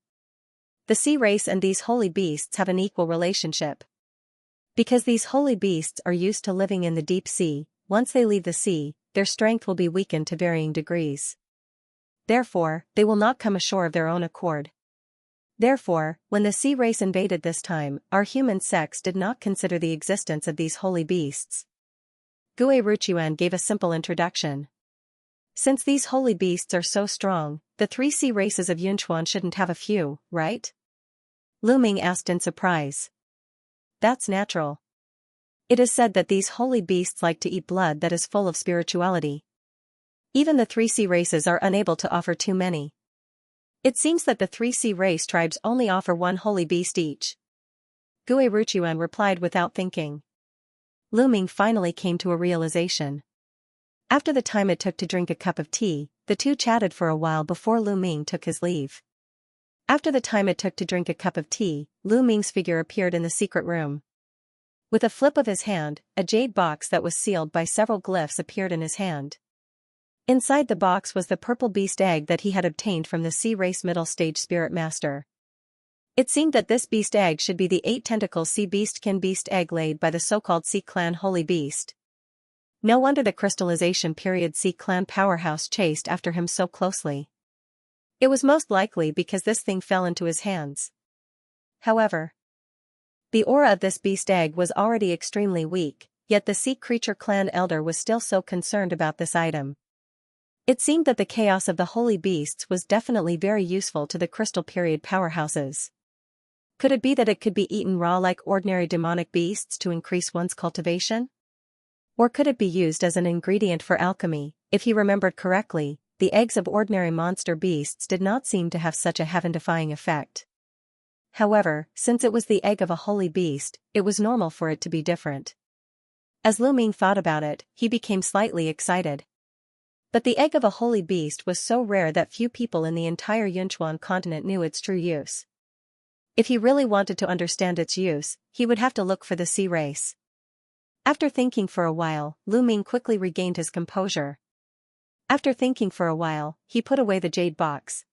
The sea race and these holy beasts have an equal relationship. Because these holy beasts are used to living in the deep sea, once they leave the sea, their strength will be weakened to varying degrees. Therefore, they will not come ashore of their own accord. Therefore, when the sea race invaded this time, our human sects did not consider the existence of these holy beasts. Gue Ruchuan gave a simple introduction. Since these holy beasts are so strong, the 3 sea races of Yunchuan shouldn't have a few, right? Lu Ming asked in surprise. That's natural. It is said that these holy beasts like to eat blood that is full of spirituality. Even the 3 sea races are unable to offer too many. It seems that the 3 sea race tribes only offer 1 holy beast each. Gue Ruchuan replied without thinking. Lu Ming finally came to a realization. After the time it took to drink a cup of tea, the two chatted for a while before Lu Ming took his leave. After the time it took to drink a cup of tea, Lu Ming's figure appeared in the secret room. With a flip of his hand, a jade box that was sealed by several glyphs appeared in his hand. Inside the box was the purple beast egg that he had obtained from the sea race middle stage spirit master. It seemed that this beast egg should be the 8-tentacle sea beastkin beast egg laid by the so-called Sea Clan holy beast. No wonder the crystallization period Sea Clan powerhouse chased after him so closely. It was most likely because this thing fell into his hands. However, the aura of this beast egg was already extremely weak, yet the sea creature clan elder was still so concerned about this item. It seemed that the chaos of the holy beasts was definitely very useful to the Crystal Period powerhouses. Could it be that it could be eaten raw like ordinary demonic beasts to increase one's cultivation? Or could it be used as an ingredient for alchemy? If he remembered correctly, the eggs of ordinary monster beasts did not seem to have such a heaven-defying effect. However, since it was the egg of a holy beast, it was normal for it to be different. As Lu Ming thought about it, he became slightly excited. But the egg of a holy beast was so rare that few people in the entire Yunchuan continent knew its true use. If he really wanted to understand its use, he would have to look for the sea race. After thinking for a while, Lu Ming quickly regained his composure. After thinking for a while, he put away the jade box.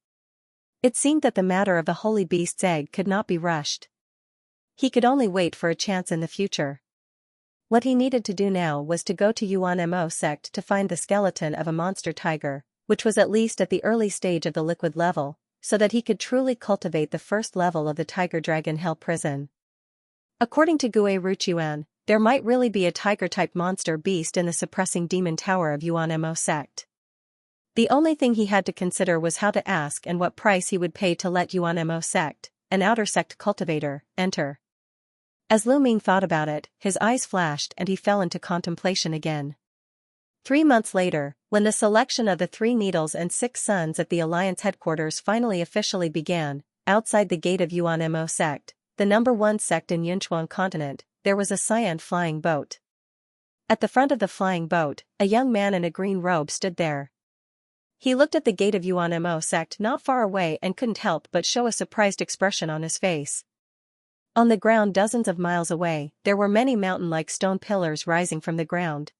It seemed that the matter of the holy beast's egg could not be rushed. He could only wait for a chance in the future. What he needed to do now was to go to Yuan Mo sect to find the skeleton of a monster tiger, which was at least at the early stage of the liquid level, so that he could truly cultivate the first level of the Tiger Dragon Hell Prison. According to Gue Ruchuan, there might really be a tiger-type monster beast in the suppressing demon tower of Yuan Mo sect. The only thing he had to consider was how to ask and what price he would pay to let Yuan Mo sect, an outer sect cultivator, enter. As Lu Ming thought about it, his eyes flashed and he fell into contemplation again. 3 months later, when the selection of the 3 needles and 6 suns at the Alliance headquarters finally officially began, outside the gate of Yuan Mo sect, the #1 sect in Yunchuan continent, there was a cyan flying boat. At the front of the flying boat, a young man in a green robe stood there. He looked at the gate of Yuan Mo sect not far away and couldn't help but show a surprised expression on his face. On the ground dozens of miles away, there were many mountain-like stone pillars rising from the ground.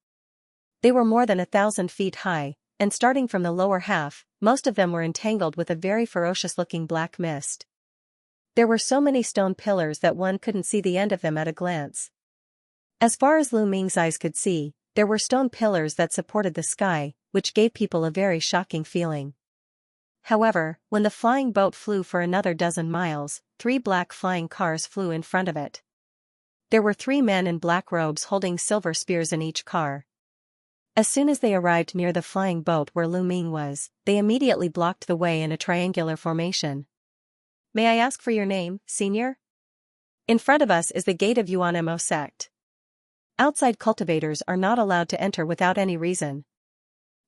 They were more than 1,000 feet high, and starting from the lower half, most of them were entangled with a very ferocious-looking black mist. There were so many stone pillars that one couldn't see the end of them at a glance. As far as Lu Ming's eyes could see, there were stone pillars that supported the sky, which gave people a very shocking feeling. However, when the flying boat flew for another dozen miles, 3 black flying cars flew in front of it. There were 3 men in black robes holding silver spears in each car. As soon as they arrived near the flying boat where Lu Ming was, they immediately blocked the way in a triangular formation. "May I ask for your name, senior? In front of us is the gate of Yuan Mo sect. Outside cultivators are not allowed to enter without any reason."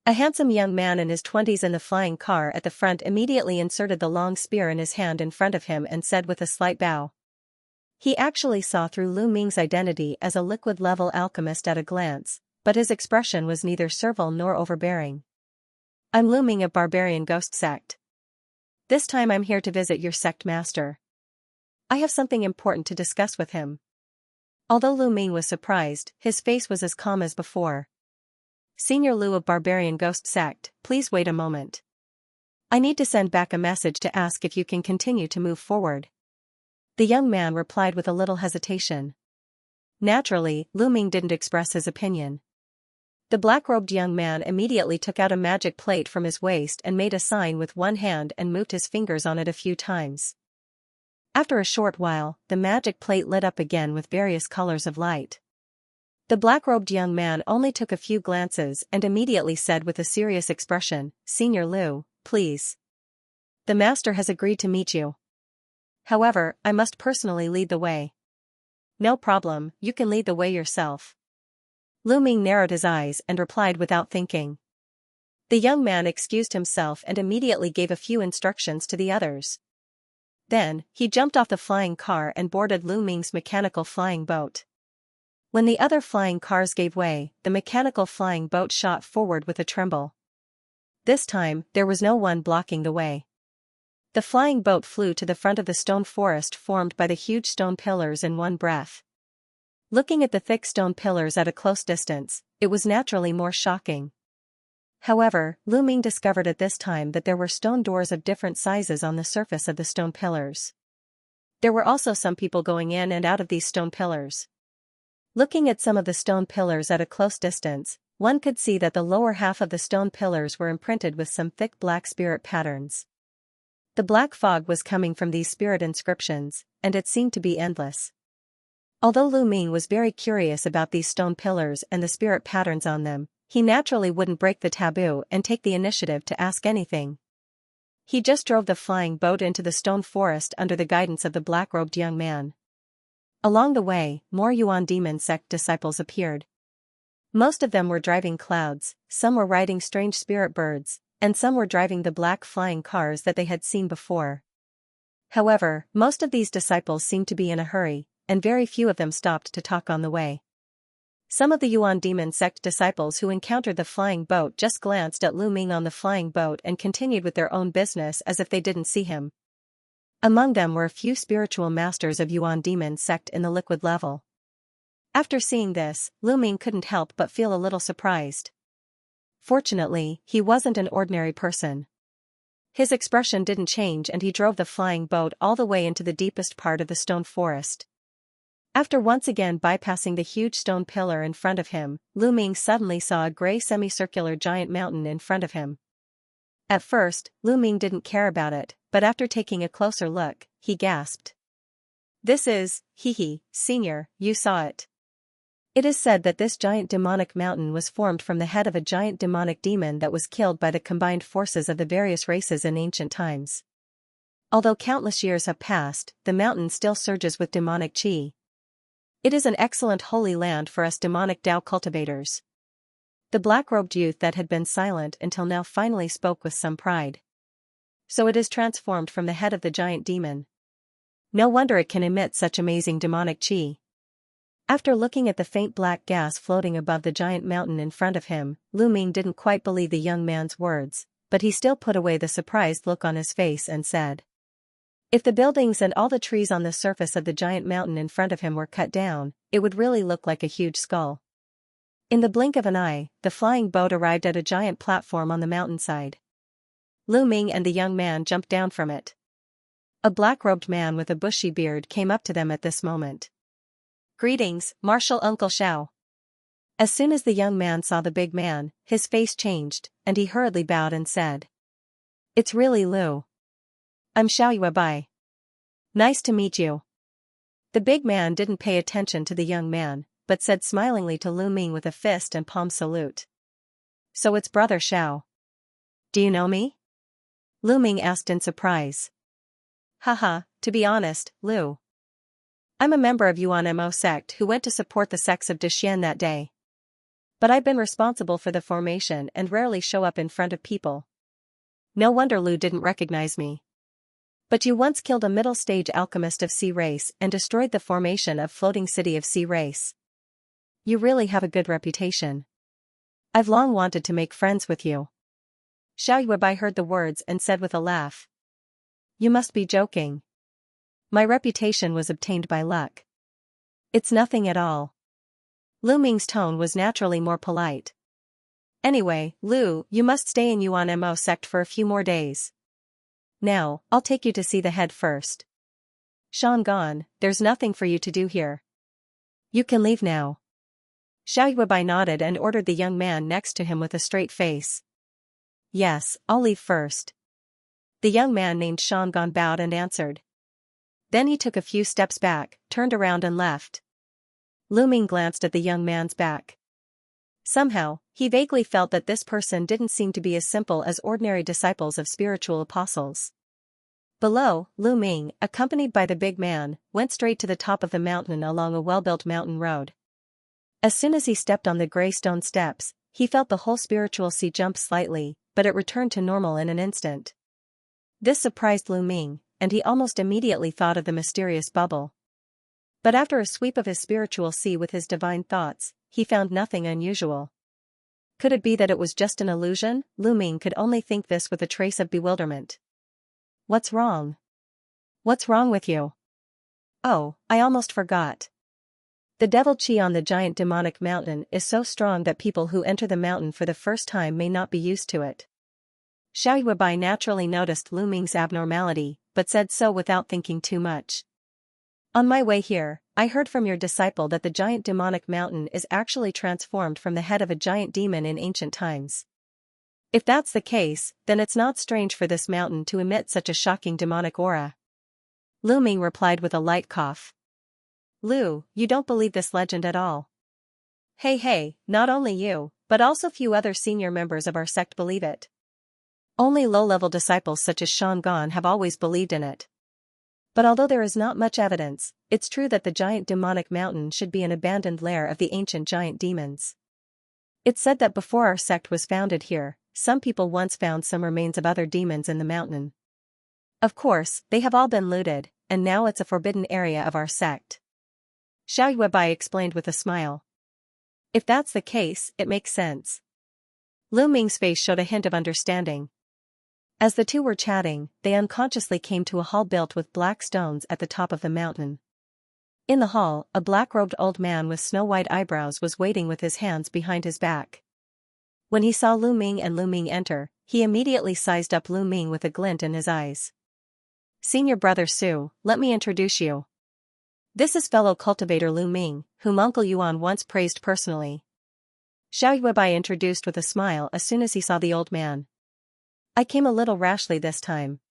A handsome young man in his 20s in the flying car at the front immediately inserted the long spear in his hand in front of him and said with a slight bow. He actually saw through Lu Ming's identity as a liquid-level alchemist at a glance, but his expression was neither servile nor overbearing. "I'm Lu Ming of Barbarian Ghost Sect. This time I'm here to visit your sect master. I have something important to discuss with him." Although Lu Ming was surprised, his face was as calm as before. "Senior Lu of Barbarian Ghost Sect, please wait a moment. I need to send back a message to ask if you can continue to move forward." The young man replied with a little hesitation. Naturally, Lu Ming didn't express his opinion. The black-robed young man immediately took out a magic plate from his waist and made a sign with one hand and moved his fingers on it a few times. After a short while, the magic plate lit up again with various colors of light. The black-robed young man only took a few glances and immediately said with a serious expression, "Senior Lu, please. The master has agreed to meet you. However, I must personally lead the way." "No problem, you can lead the way yourself." Lu Ming narrowed his eyes and replied without thinking. The young man excused himself and immediately gave a few instructions to the others. Then, he jumped off the flying car and boarded Lu Ming's mechanical flying boat. When the other flying cars gave way, the mechanical flying boat shot forward with a tremble. This time, there was no one blocking the way. The flying boat flew to the front of the stone forest formed by the huge stone pillars in one breath. Looking at the thick stone pillars at a close distance, it was naturally more shocking. However, Lu Ming discovered at this time that there were stone doors of different sizes on the surface of the stone pillars. There were also some people going in and out of these stone pillars. Looking at some of the stone pillars at a close distance, one could see that the lower half of the stone pillars were imprinted with some thick black spirit patterns. The black fog was coming from these spirit inscriptions, and it seemed to be endless. Although Lu Ming was very curious about these stone pillars and the spirit patterns on them, he naturally wouldn't break the taboo and take the initiative to ask anything. He just drove the flying boat into the stone forest under the guidance of the black-robed young man. Along the way, more Yuan demon sect disciples appeared. Most of them were driving clouds, some were riding strange spirit birds, and some were driving the black flying cars that they had seen before. However, most of these disciples seemed to be in a hurry, and very few of them stopped to talk on the way. Some of the Yuan demon sect disciples who encountered the flying boat just glanced at Lu Ming on the flying boat and continued with their own business as if they didn't see him. Among them were a few spiritual masters of Yuan demon sect in the liquid level. After seeing this, Lu Ming couldn't help but feel a little surprised. Fortunately, he wasn't an ordinary person. His expression didn't change and he drove the flying boat all the way into the deepest part of the stone forest. After once again bypassing the huge stone pillar in front of him, Lu Ming suddenly saw a gray semicircular giant mountain in front of him. At first, Lu Ming didn't care about it, but after taking a closer look, he gasped. "This is, senior, you saw it." It is said that this giant demonic mountain was formed from the head of a giant demonic demon that was killed by the combined forces of the various races in ancient times. Although countless years have passed, the mountain still surges with demonic qi. It is an excellent holy land for us demonic Tao cultivators. The black-robed youth that had been silent until now finally spoke with some pride. So it is transformed from the head of the giant demon. No wonder it can emit such amazing demonic qi. After looking at the faint black gas floating above the giant mountain in front of him, Lu Ming didn't quite believe the young man's words, but he still put away the surprised look on his face and said, "If the buildings and all the trees on the surface of the giant mountain in front of him were cut down, it would really look like a huge skull." In the blink of an eye, the flying boat arrived at a giant platform on the mountainside. Lu Ming and the young man jumped down from it. A black-robed man with a bushy beard came up to them at this moment. "Greetings, Martial Uncle Xiao." As soon as the young man saw the big man, his face changed, and he hurriedly bowed and said, "It's really Lu. I'm Xiao Bai. Nice to meet you." The big man didn't pay attention to the young man, but said smilingly to Lu Ming with a fist and palm salute. "So it's Brother Xiao. Do you know me?" Lu Ming asked in surprise. "Haha, to be honest, Lu. I'm a member of Yuan Mo sect who went to support the sects of Dexian that day. But I've been responsible for the formation and rarely show up in front of people. No wonder Lu didn't recognize me. But you once killed a middle-stage alchemist of Sea Race and destroyed the formation of floating city of Sea Race. You really have a good reputation. I've long wanted to make friends with you." Xiao Yuebai heard the words and said with a laugh, "You must be joking. My reputation was obtained by luck." "It's nothing at all." Lu Ming's tone was naturally more polite. "Anyway, Lu, you must stay in Yuan Mo sect for a few more days. Now, I'll take you to see the head first. Shangan, there's nothing for you to do here. You can leave now." Xiao Yuebai nodded and ordered the young man next to him with a straight face. "Yes, I'll leave first." The young man named Shangan bowed and answered. Then he took a few steps back, turned around and left. Lu Ming glanced at the young man's back. Somehow, he vaguely felt that this person didn't seem to be as simple as ordinary disciples of spiritual apostles. Below, Lu Ming, accompanied by the big man, went straight to the top of the mountain along a well-built mountain road. As soon as he stepped on the gray stone steps, he felt the whole spiritual sea jump slightly, but it returned to normal in an instant. This surprised Lu Ming, and he almost immediately thought of the mysterious bubble. But after a sweep of his spiritual sea with his divine thoughts, he found nothing unusual. Could it be that it was just an illusion? Lu Ming could only think this with a trace of bewilderment. "What's wrong? What's wrong with you?" "Oh, I almost forgot. The devil qi on the giant demonic mountain is so strong that people who enter the mountain for the first time may not be used to it." Xiao Yuebai naturally noticed Lu Ming's abnormality, but said so without thinking too much. "On my way here, I heard from your disciple that the giant demonic mountain is actually transformed from the head of a giant demon in ancient times. If that's the case, then it's not strange for this mountain to emit such a shocking demonic aura." Lu Ming replied with a light cough. Lu, you don't believe this legend at all. Hey, not only you, but also few other senior members of our sect believe it. Only low-level disciples such as Xianxia have always believed in it. But although there is not much evidence, it's true that the giant demonic mountain should be an abandoned lair of the ancient giant demons. It's said that before our sect was founded here, some people once found some remains of other demons in the mountain. Of course, they have all been looted, and now it's a forbidden area of our sect. Xiao Yuebai explained with a smile. If that's the case, it makes sense. Lu Ming's face showed a hint of understanding. As the two were chatting, they unconsciously came to a hall built with black stones at the top of the mountain. In the hall, a black-robed old man with snow-white eyebrows was waiting with his hands behind his back. When he saw Lu Ming and Lu Ming enter, he immediately sized up Lu Ming with a glint in his eyes. Senior brother Su, let me introduce you. This is fellow cultivator Lu Ming, whom Uncle Yuan once praised personally. Xiao Yuebai introduced with a smile as soon as he saw the old man. I came a little rashly this time.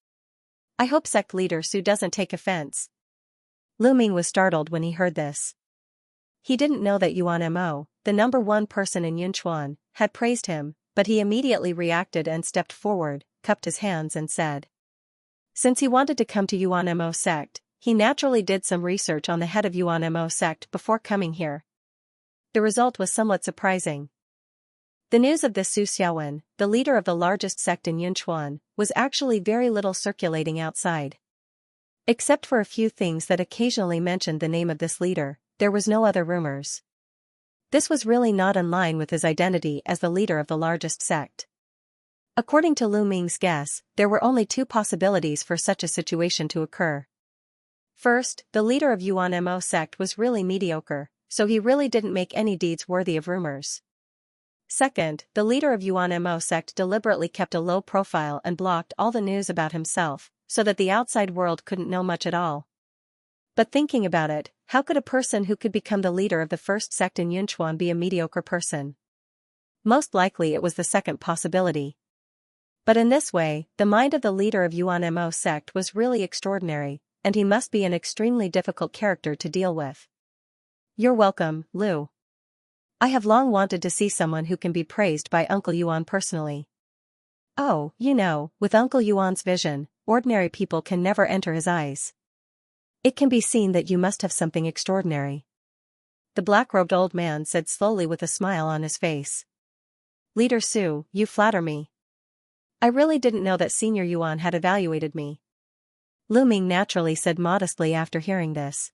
I hope sect leader Su doesn't take offense. Lu Ming was startled when he heard this. He didn't know that Yuan Mo, the number one person in Yunchuan, had praised him, but he immediately reacted and stepped forward, cupped his hands and said. Since he wanted to come to Yuan Mo sect, he naturally did some research on the head of Yuan Mo sect before coming here. The result was somewhat surprising. The news of this Su Xiaowen, the leader of the largest sect in Yunchuan, was actually very little circulating outside. Except for a few things that occasionally mentioned the name of this leader, there was no other rumors. This was really not in line with his identity as the leader of the largest sect. According to Lu Ming's guess, there were only two possibilities for such a situation to occur. First, the leader of Yuan Mo sect was really mediocre, so he really didn't make any deeds worthy of rumors. Second, the leader of Yuan Mo sect deliberately kept a low profile and blocked all the news about himself, so that the outside world couldn't know much at all. But thinking about it, how could a person who could become the leader of the first sect in Yunchuan be a mediocre person? Most likely it was the second possibility. But in this way, the mind of the leader of Yuan Mo sect was really extraordinary, and he must be an extremely difficult character to deal with. You're welcome, Lu. I have long wanted to see someone who can be praised by Uncle Yuan personally. Oh, with Uncle Yuan's vision, ordinary people can never enter his eyes. It can be seen that you must have something extraordinary. The black-robed old man said slowly with a smile on his face. Leader Su, you flatter me. I really didn't know that Senior Yuan had evaluated me. Lu Ming naturally said modestly after hearing this.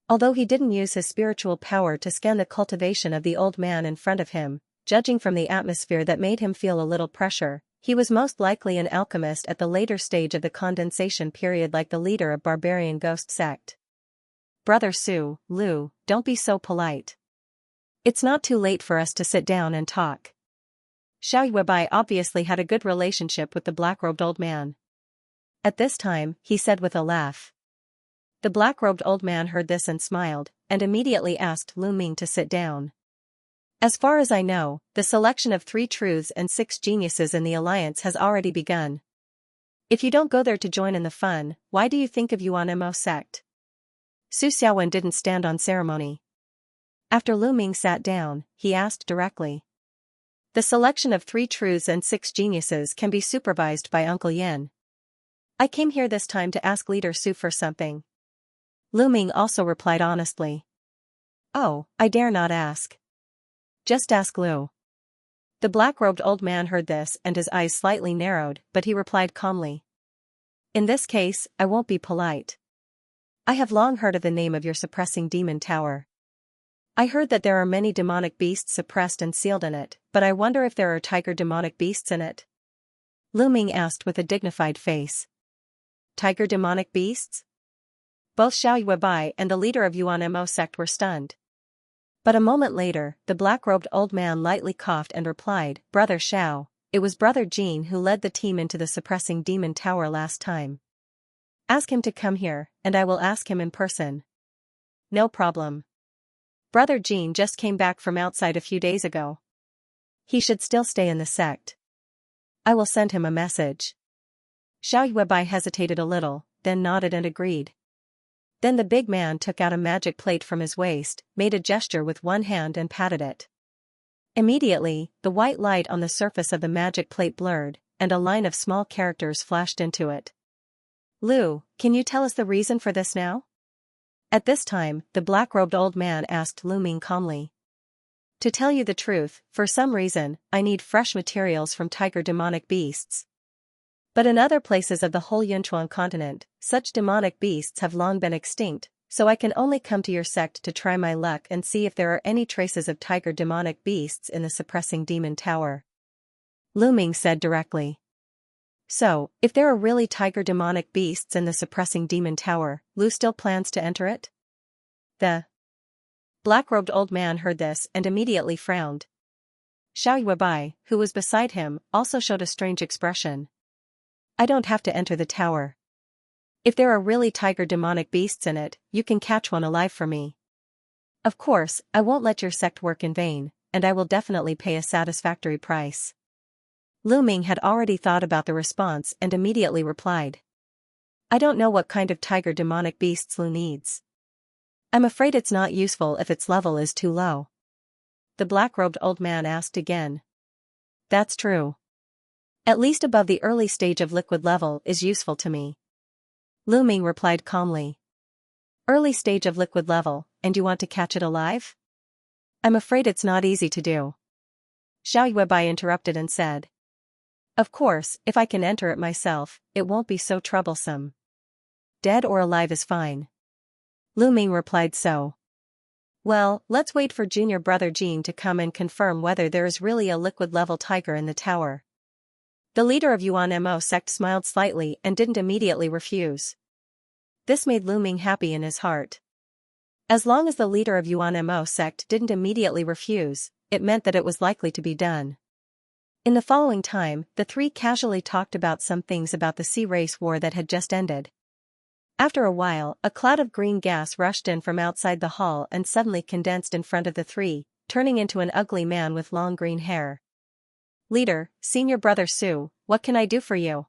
Although he didn't use his spiritual power to scan the cultivation of the old man in front of him, judging from the atmosphere that made him feel a little pressure, he was most likely an alchemist at the later stage of the condensation period like the leader of barbarian ghost sect. Brother Su, Lu, don't be so polite. It's not too late for us to sit down and talk. Xiao Yuebai obviously had a good relationship with the black-robed old man. At this time, he said with a laugh. The black-robed old man heard this and smiled, and immediately asked Lu Ming to sit down. As far as I know, the selection of 3 truths and 6 geniuses in the alliance has already begun. If you don't go there to join in the fun, why do you think of Yuan Mo sect? Su Xiaowen didn't stand on ceremony. After Lu Ming sat down, he asked directly. The selection of 3 truths and 6 geniuses can be supervised by Uncle Yan. I came here this time to ask Leader Su for something. Lu Ming also replied honestly. Oh, I dare not ask. Just ask Lu. The black-robed old man heard this and his eyes slightly narrowed, but he replied calmly. In this case, I won't be polite. I have long heard of the name of your suppressing demon tower. I heard that there are many demonic beasts suppressed and sealed in it, but I wonder if there are tiger demonic beasts in it? Lu Ming asked with a dignified face. Tiger demonic beasts? Both Xiao Yuebai and the leader of Yuan Mo sect were stunned. But a moment later, the black-robed old man lightly coughed and replied, Brother Xiao, it was Brother Jean who led the team into the suppressing demon tower last time. Ask him to come here, and I will ask him in person. No problem. Brother Jean just came back from outside a few days ago. He should still stay in the sect. I will send him a message. Xiao Yuebai hesitated a little, then nodded and agreed. Then the big man took out a magic plate from his waist, made a gesture with one hand and patted it. Immediately, the white light on the surface of the magic plate blurred, and a line of small characters flashed into it. Lu, can you tell us the reason for this now? At this time, the black-robed old man asked Lu Ming calmly. To tell you the truth, for some reason, I need fresh materials from tiger demonic beasts. But in other places of the whole Yunchuan continent, such demonic beasts have long been extinct, so I can only come to your sect to try my luck and see if there are any traces of tiger demonic beasts in the suppressing demon tower. Lu Ming said directly. So, if there are really tiger demonic beasts in the suppressing demon tower, Lu still plans to enter it? The black-robed old man heard this and immediately frowned. Xiao Yuebai, who was beside him, also showed a strange expression. I don't have to enter the tower. If there are really tiger demonic beasts in it, you can catch one alive for me. Of course, I won't let your sect work in vain, and I will definitely pay a satisfactory price. Lu Ming had already thought about the response and immediately replied. I don't know what kind of tiger demonic beasts Lu needs. I'm afraid it's not useful if its level is too low. The black-robed old man asked again. That's true. At least above the early stage of liquid level is useful to me. Lu Ming replied calmly. Early stage of liquid level, and you want to catch it alive? I'm afraid it's not easy to do. Xiao Yuebai interrupted and said. Of course, if I can enter it myself, it won't be so troublesome. Dead or alive is fine. Lu Ming replied so. Well, let's wait for junior brother Jean to come and confirm whether there is really a liquid-level tiger in the tower. The leader of Yuan Mo sect smiled slightly and didn't immediately refuse. This made Lu Ming happy in his heart. As long as the leader of Yuan Mo sect didn't immediately refuse, it meant that it was likely to be done. In the following time, the three casually talked about some things about the sea race war that had just ended. After a while, a cloud of green gas rushed in from outside the hall and suddenly condensed in front of the three, turning into an ugly man with long green hair. Leader, senior brother Su, what can I do for you?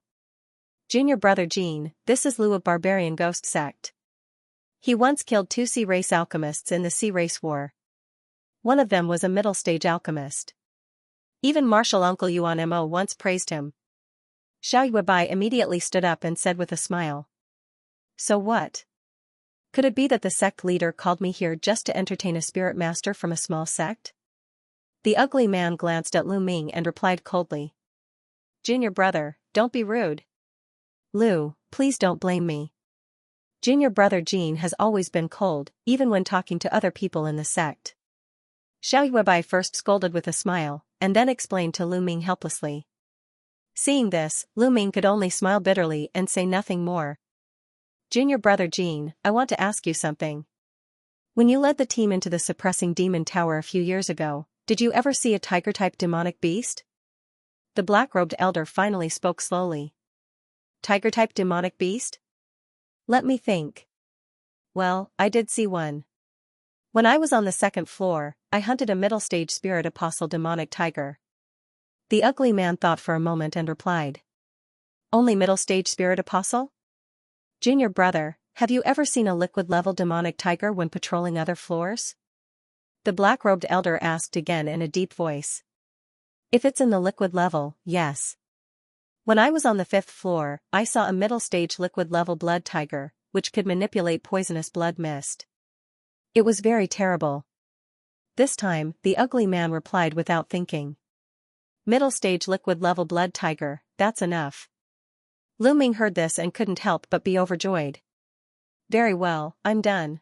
Junior brother Jean, this is Lu of Barbarian Ghost Sect. He once killed 2 sea race alchemists in the sea race war. One of them was a middle-stage alchemist. Even Martial Uncle Yuan Mo once praised him. Xiao Yuebai immediately stood up and said with a smile. So what? Could it be that the sect leader called me here just to entertain a spirit master from a small sect? The ugly man glanced at Lu Ming and replied coldly. Junior brother, don't be rude. Lu, please don't blame me. Junior brother Jean has always been cold, even when talking to other people in the sect. Xiao Yuebai first scolded with a smile, and then explained to Lu Ming helplessly. Seeing this, Lu Ming could only smile bitterly and say nothing more. Junior brother Jean, I want to ask you something. When you led the team into the suppressing demon tower a few years ago, did you ever see a tiger-type demonic beast? The black-robed elder finally spoke slowly. Tiger-type demonic beast? Let me think. Well, I did see one. When I was on the 2nd floor, I hunted a middle-stage spirit apostle demonic tiger. The ugly man thought for a moment and replied. Only middle-stage spirit apostle? Junior brother, have you ever seen a liquid-level demonic tiger when patrolling other floors? The black-robed elder asked again in a deep voice. If it's in the liquid level, yes. When I was on the 5th floor, I saw a middle-stage liquid-level blood tiger, which could manipulate poisonous blood mist. It was very terrible. This time, the ugly man replied without thinking. Middle-stage liquid-level blood tiger, that's enough. Lu Ming heard this and couldn't help but be overjoyed. Very well, I'm done.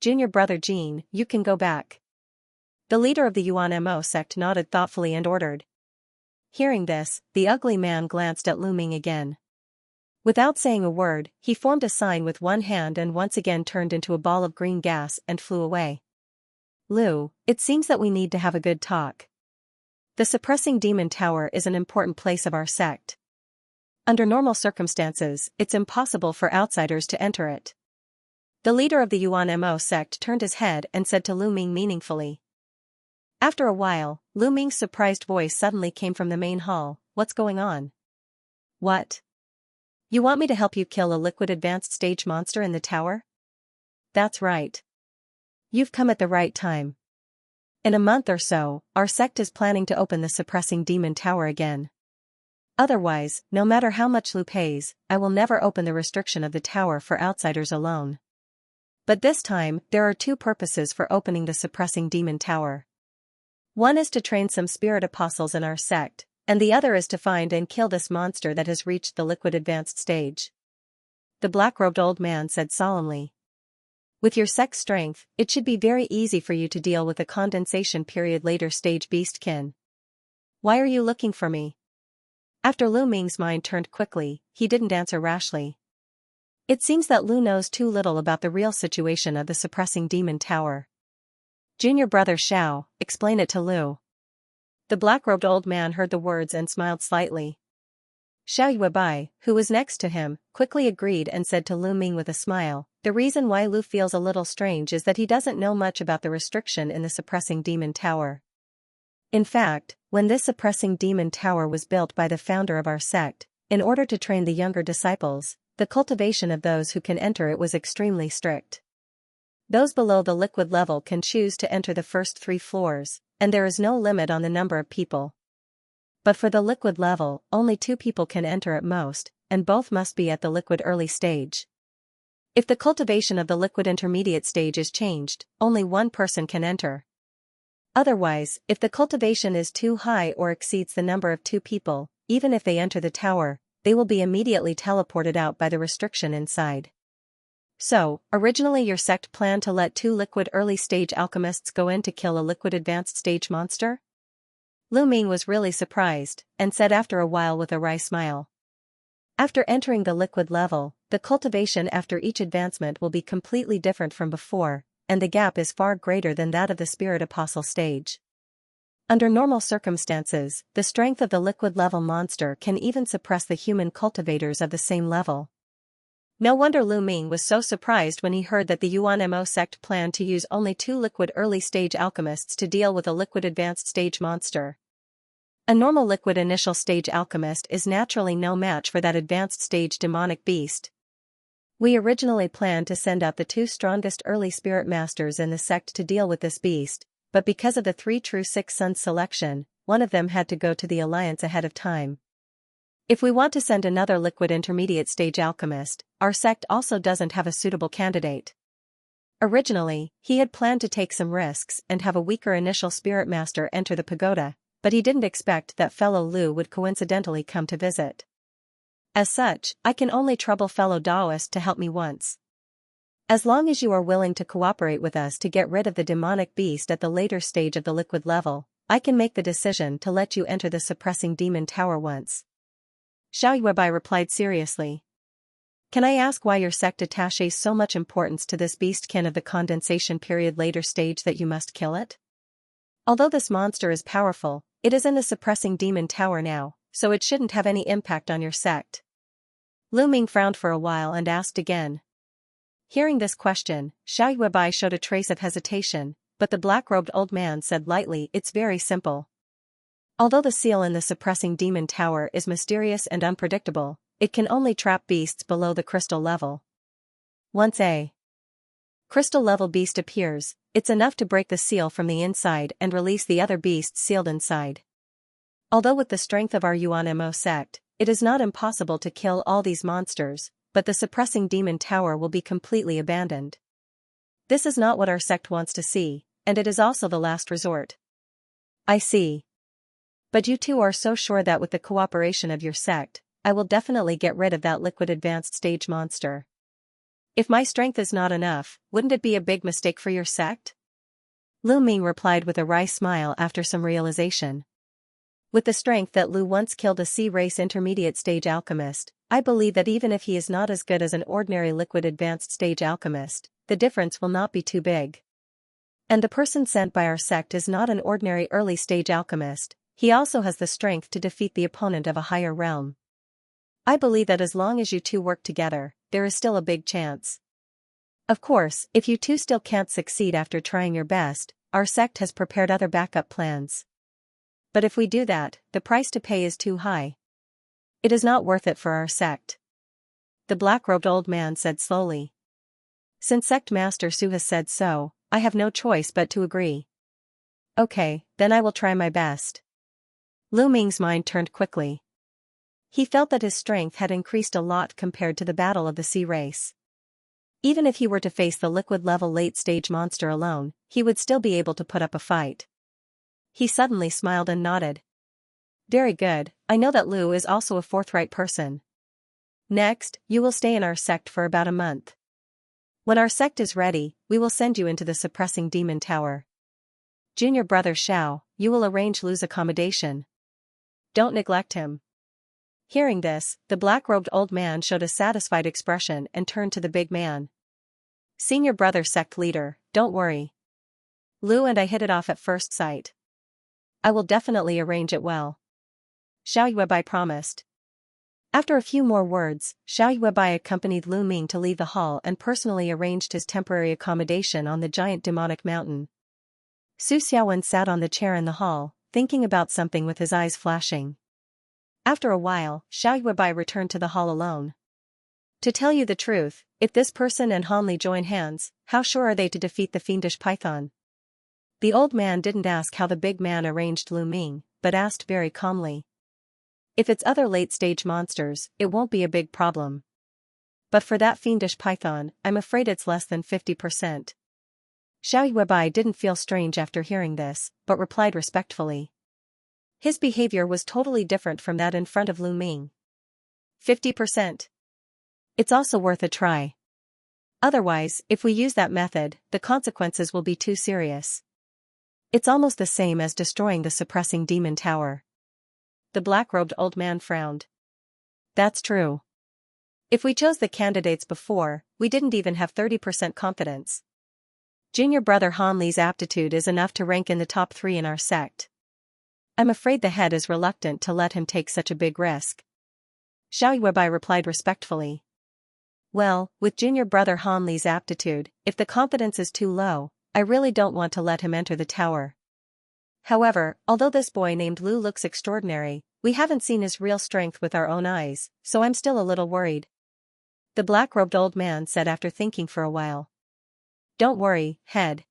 Junior brother Jean, you can go back. The leader of the Yuan Mo sect nodded thoughtfully and ordered. Hearing this, the ugly man glanced at Lu Ming again. Without saying a word, he formed a sign with one hand and once again turned into a ball of green gas and flew away. Lu, it seems that we need to have a good talk. The suppressing demon tower is an important place of our sect. Under normal circumstances, it's impossible for outsiders to enter it. The leader of the Yuan Mo sect turned his head and said to Lu Ming meaningfully. After a while, Lu Ming's surprised voice suddenly came from the main hall. What's going on? What? You want me to help you kill a liquid advanced stage monster in the tower? That's right. You've come at the right time. In a month or so, our sect is planning to open the suppressing demon tower again. Otherwise, no matter how much Lu pays, I will never open the restriction of the tower for outsiders alone. But this time, there are two purposes for opening the suppressing demon tower. One is to train some spirit apostles in our sect, and the other is to find and kill this monster that has reached the liquid advanced stage. The black-robed old man said solemnly. With your sect's strength, it should be very easy for you to deal with the condensation period later stage beastkin. Why are you looking for me? After Lu Ming's mind turned quickly, he didn't answer rashly. It seems that Lu knows too little about the real situation of the suppressing demon tower. Junior brother Xiao, explain it to Lu. The black-robed old man heard the words and smiled slightly. Xiao Yuebai, who was next to him, quickly agreed and said to Lu Ming with a smile, the reason why Lu feels a little strange is that he doesn't know much about the restriction in the suppressing demon tower. In fact, when this suppressing demon tower was built by the founder of our sect, in order to train the younger disciples, the cultivation of those who can enter it was extremely strict. Those below the liquid level can choose to enter the first 3 floors, and there is no limit on the number of people. But for the liquid level, only 2 people can enter at most, and both must be at the liquid early stage. If the cultivation of the liquid intermediate stage is changed, only 1 person can enter. Otherwise, if the cultivation is too high or exceeds the number of 2 people, even if they enter the tower, they will be immediately teleported out by the restriction inside. So, originally your sect planned to let 2 liquid early stage alchemists go in to kill a liquid advanced stage monster? Lu Ming was really surprised, and said after a while with a wry smile. After entering the liquid level, the cultivation after each advancement will be completely different from before, and the gap is far greater than that of the spirit apostle stage. Under normal circumstances, the strength of the liquid level monster can even suppress the human cultivators of the same level. No wonder Lu Ming was so surprised when he heard that the Yuan Mo sect planned to use only 2 liquid early stage alchemists to deal with a liquid advanced stage monster. A normal liquid initial stage alchemist is naturally no match for that advanced stage demonic beast. We originally planned to send out the 2 strongest early spirit masters in the sect to deal with this beast, but because of the 3 true 6 sons selection, one of them had to go to the alliance ahead of time. If we want to send another liquid intermediate stage alchemist, our sect also doesn't have a suitable candidate. Originally, he had planned to take some risks and have a weaker initial spirit master enter the pagoda, but he didn't expect that fellow Lu would coincidentally come to visit. As such, I can only trouble fellow Daoist to help me once. As long as you are willing to cooperate with us to get rid of the demonic beast at the later stage of the liquid level, I can make the decision to let you enter the suppressing demon tower once. Xiao Yuebai replied seriously. Can I ask why your sect attaches so much importance to this beastkin of the condensation period later stage that you must kill it? Although this monster is powerful, it is in the suppressing demon tower now, so it shouldn't have any impact on your sect. Lu Ming frowned for a while and asked again. Hearing this question, Xiao Yuebai showed a trace of hesitation, but the black-robed old man said lightly, it's very simple. Although the seal in the suppressing demon tower is mysterious and unpredictable, it can only trap beasts below the crystal level. Once a crystal level beast appears, it's enough to break the seal from the inside and release the other beasts sealed inside. Although with the strength of our Yuan Mo sect, it is not impossible to kill all these monsters, but the suppressing demon tower will be completely abandoned. This is not what our sect wants to see, and it is also the last resort. I see. But you two are so sure that with the cooperation of your sect, I will definitely get rid of that liquid advanced stage monster. If my strength is not enough, wouldn't it be a big mistake for your sect? Lu Ming replied with a wry smile after some realization. With the strength that Lu once killed a C-race intermediate stage alchemist, I believe that even if he is not as good as an ordinary liquid advanced stage alchemist, the difference will not be too big. And the person sent by our sect is not an ordinary early stage alchemist, he also has the strength to defeat the opponent of a higher realm. I believe that as long as you two work together, there is still a big chance. Of course, if you two still can't succeed after trying your best, our sect has prepared other backup plans. But if we do that, the price to pay is too high. It is not worth it for our sect. The black-robed old man said slowly. Since sect master Su has said so, I have no choice but to agree. Okay, then I will try my best. Lu Ming's mind turned quickly. He felt that his strength had increased a lot compared to the battle of the sea race. Even if he were to face the liquid-level late-stage monster alone, he would still be able to put up a fight. He suddenly smiled and nodded. Very good, I know that Lu is also a forthright person. Next, you will stay in our sect for about a month. When our sect is ready, we will send you into the suppressing demon tower. Junior brother Xiao, you will arrange Lu's accommodation. Don't neglect him. Hearing this, the black-robed old man showed a satisfied expression and turned to the big man. Senior brother sect leader, don't worry. Lu and I hit it off at first sight. I will definitely arrange it well. Xiao Yuebai promised. After a few more words, Xiao Yuebai accompanied Lu Ming to leave the hall and personally arranged his temporary accommodation on the giant demonic mountain. Su Xiaowen sat on the chair in the hall, thinking about something with his eyes flashing. After a while, Xiao Yuebai returned to the hall alone. To tell you the truth, if this person and Han Li join hands, how sure are they to defeat the fiendish python? The old man didn't ask how the big man arranged Lu Ming, but asked very calmly. If it's other late-stage monsters, it won't be a big problem. But for that fiendish python, I'm afraid it's less than 50%. Xiao Yuebai didn't feel strange after hearing this, but replied respectfully. His behavior was totally different from that in front of Lu Ming. 50%. It's also worth a try. Otherwise, if we use that method, the consequences will be too serious. It's almost the same as destroying the suppressing demon tower. The black-robed old man frowned. That's true. If we chose the candidates before, we didn't even have 30% confidence. Junior brother Han Li's aptitude is enough to rank in the top 3 in our sect. I'm afraid the head is reluctant to let him take such a big risk. Xiao Yuebai replied respectfully. Well, with junior brother Han Li's aptitude, if the confidence is too low, I really don't want to let him enter the tower. However, although this boy named Lu looks extraordinary, we haven't seen his real strength with our own eyes, so I'm still a little worried. The black-robed old man said after thinking for a while. Don't worry, head.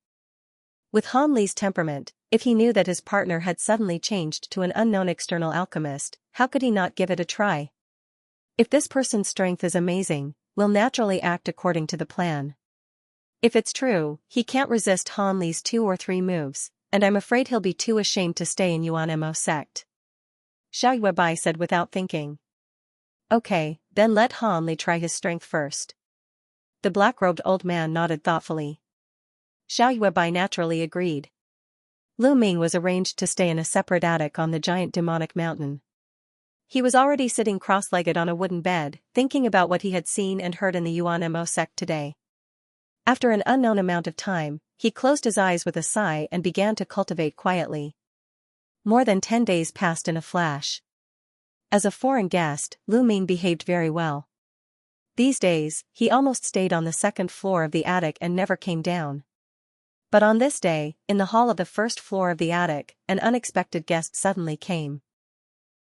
With Han Li's temperament, if he knew that his partner had suddenly changed to an unknown external alchemist, how could he not give it a try? If this person's strength is amazing, we'll naturally act according to the plan. If it's true, he can't resist Han Li's 2 or 3 moves, and I'm afraid he'll be too ashamed to stay in Yuan Mo sect. Xiao Yuebai said without thinking. Okay, then let Han Li try his strength first. The black-robed old man nodded thoughtfully. Xiao Yuebai naturally agreed. Lu Ming was arranged to stay in a separate attic on the giant demonic mountain. He was already sitting cross-legged on a wooden bed, thinking about what he had seen and heard in the Yuan Mo sect today. After an unknown amount of time, he closed his eyes with a sigh and began to cultivate quietly. More than 10 days passed in a flash. As a foreign guest, Lu Ming behaved very well. These days, he almost stayed on the 2nd floor of the attic and never came down. But on this day, in the hall of the 1st floor of the attic, an unexpected guest suddenly came.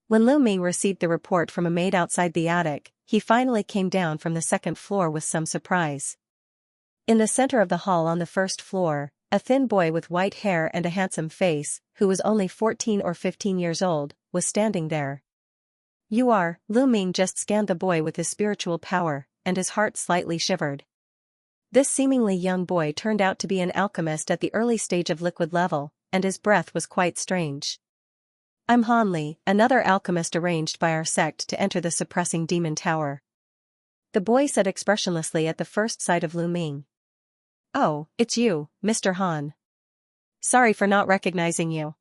When Lu Ming received the report from a maid outside the attic, he finally came down from the 2nd floor with some surprise. In the center of the hall on the 1st floor, a thin boy with white hair and a handsome face, who was only 14 or 15 years old, was standing there. You are, Lu Ming just scanned the boy with his spiritual power, and his heart slightly shivered. This seemingly young boy turned out to be an alchemist at the early stage of liquid level, and his breath was quite strange. I'm Han Li, another alchemist arranged by our sect to enter the suppressing demon tower. The boy said expressionlessly at the first sight of Lu Ming. Oh, it's you, Mr. Han. Sorry for not recognizing you.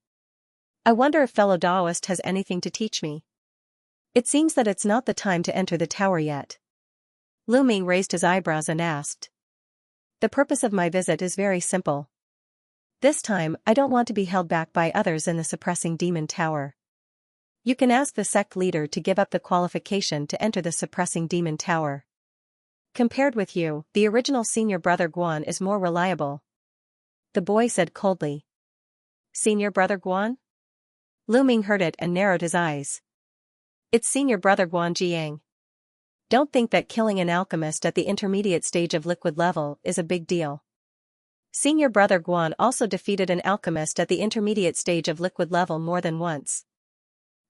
I wonder if fellow Taoist has anything to teach me. It seems that it's not the time to enter the tower yet. Lu Ming raised his eyebrows and asked. The purpose of my visit is very simple. This time, I don't want to be held back by others in the suppressing demon tower. You can ask the sect leader to give up the qualification to enter the suppressing demon tower. Compared with you, the original senior brother Guan is more reliable. The boy said coldly. Senior brother Guan? Lu Ming heard it and narrowed his eyes. It's senior brother Guan Jiang. Don't think that killing an alchemist at the intermediate stage of liquid level is a big deal. Seeing your brother Guan also defeated an alchemist at the intermediate stage of liquid level more than once.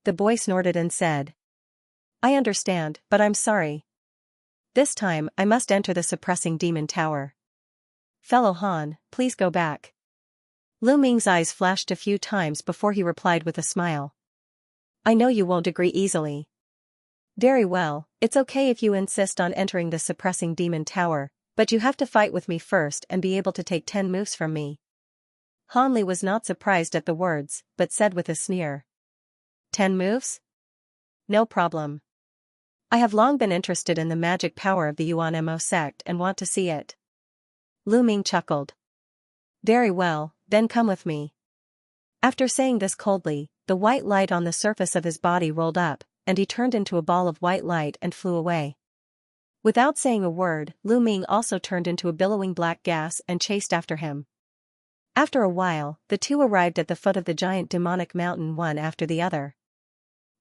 The boy snorted and said, I understand, but I'm sorry. This time, I must enter the suppressing demon tower. Fellow Han, please go back. Lu Ming's eyes flashed a few times before he replied with a smile. I know you won't agree easily. Very well, it's okay if you insist on entering the suppressing demon tower, but you have to fight with me first and be able to take 10 moves from me. Han Li was not surprised at the words, but said with a sneer. 10 moves? No problem. I have long been interested in the magic power of the Yuan Mo sect and want to see it. Lu Ming chuckled. Very well, then come with me. After saying this coldly, the white light on the surface of his body rolled up, and he turned into a ball of white light and flew away. Without saying a word, Lu Ming also turned into a billowing black gas and chased after him. After a while, the two arrived at the foot of the giant demonic mountain one after the other.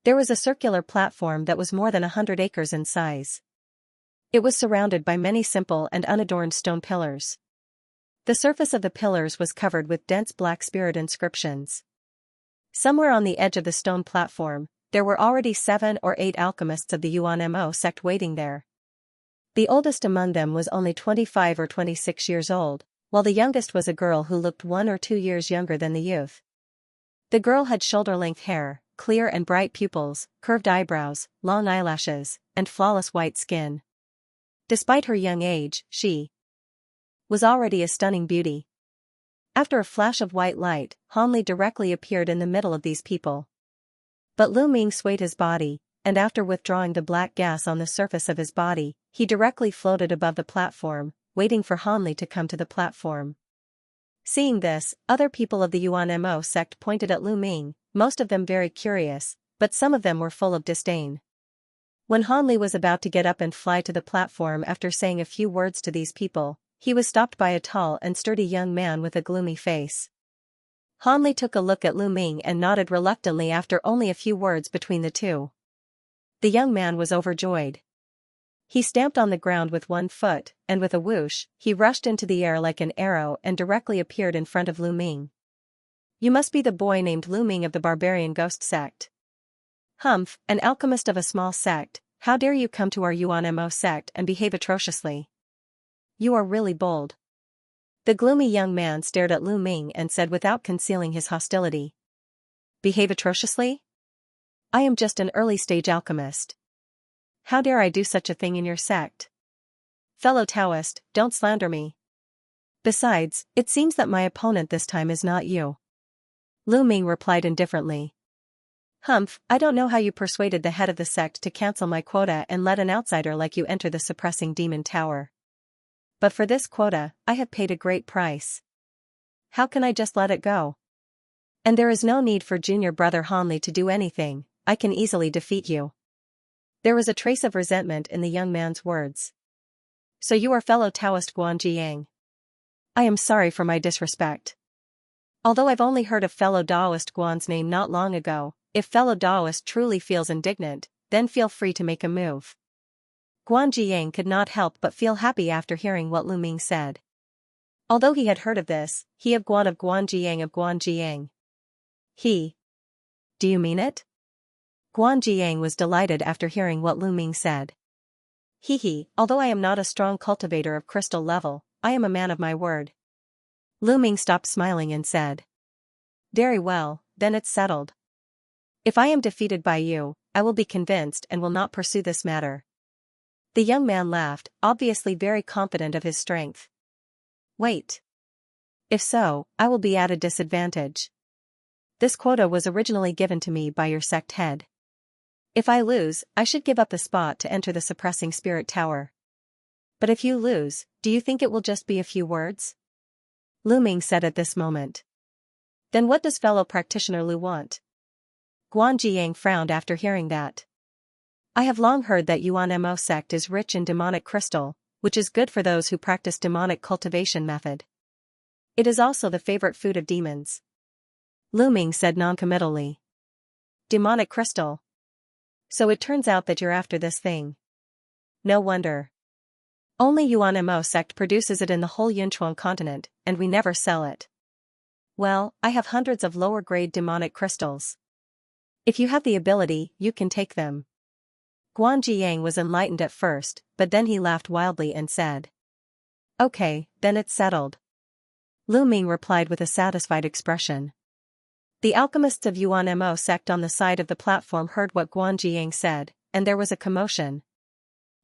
There was a circular platform that was more than 100 acres in size. It was surrounded by many simple and unadorned stone pillars. The surface of the pillars was covered with dense black spirit inscriptions. Somewhere on the edge of the stone platform, there were already 7 or 8 alchemists of the Yuan Mo sect waiting there. The oldest among them was only 25 or 26 years old, while the youngest was a girl who looked 1 or 2 years younger than the youth. The girl had shoulder-length hair, clear and bright pupils, curved eyebrows, long eyelashes, and flawless white skin. Despite her young age, she was already a stunning beauty. After a flash of white light, Han Li directly appeared in the middle of these people. But Lu Ming swayed his body, and after withdrawing the black gas on the surface of his body, he directly floated above the platform, waiting for Han Li to come to the platform. Seeing this, other people of the Yuan Mo sect pointed at Lu Ming, most of them very curious, but some of them were full of disdain. When Han Li was about to get up and fly to the platform after saying a few words to these people, he was stopped by a tall and sturdy young man with a gloomy face. Han Li took a look at Lu Ming and nodded reluctantly after only a few words between the two. The young man was overjoyed. He stamped on the ground with one foot, and with a whoosh, he rushed into the air like an arrow and directly appeared in front of Lu Ming. You must be the boy named Lu Ming of the barbarian ghost sect. Humph, an alchemist of a small sect, how dare you come to our Yuan Mo sect and behave atrociously? You are really bold. The gloomy young man stared at Lu Ming and said without concealing his hostility. Behave atrociously? I am just an early-stage alchemist. How dare I do such a thing in your sect? Fellow Taoist, don't slander me. Besides, it seems that my opponent this time is not you. Lu Ming replied indifferently. Humph, I don't know how you persuaded the head of the sect to cancel my quota and let an outsider like you enter the suppressing demon tower. But for this quota, I have paid a great price. How can I just let it go? And there is no need for junior brother Han Li to do anything, I can easily defeat you. There was a trace of resentment in the young man's words. So you are fellow Taoist Guan Jiang. I am sorry for my disrespect. Although I've only heard of fellow Daoist Guan's name not long ago, if fellow Daoist truly feels indignant, then feel free to make a move. Guan Jiang could not help but feel happy after hearing what Lu Ming said. Although he had heard of this, he of Guan Jiang of Guan Jiang. He. Do you mean it? Guan Jiang was delighted after hearing what Lu Ming said. Although I am not a strong cultivator of crystal level, I am a man of my word. Lu Ming stopped smiling and said. Very well, then it's settled. If I am defeated by you, I will be convinced and will not pursue this matter. The young man laughed, obviously very confident of his strength. Wait. If so, I will be at a disadvantage. This quota was originally given to me by your sect head. If I lose, I should give up the spot to enter the suppressing spirit tower. But if you lose, do you think it will just be a few words? Lu Ming said at this moment. Then what does fellow practitioner Lu want? Guan Jiang frowned after hearing that. I have long heard that Yuan Mo sect is rich in demonic crystal, which is good for those who practice demonic cultivation method. It is also the favorite food of demons. Lu Ming said noncommittally. Demonic crystal. So it turns out that you're after this thing. No wonder. Only Yuan Mo sect produces it in the whole Yunchuan continent, and we never sell it. Well, I have hundreds of lower-grade demonic crystals. If you have the ability, you can take them. Guan Jiang was enlightened at first, but then he laughed wildly and said. Okay, then it's settled. Lu Ming replied with a satisfied expression. The alchemists of Yuan Mo sect on the side of the platform heard what Guan Jiang said, and there was a commotion.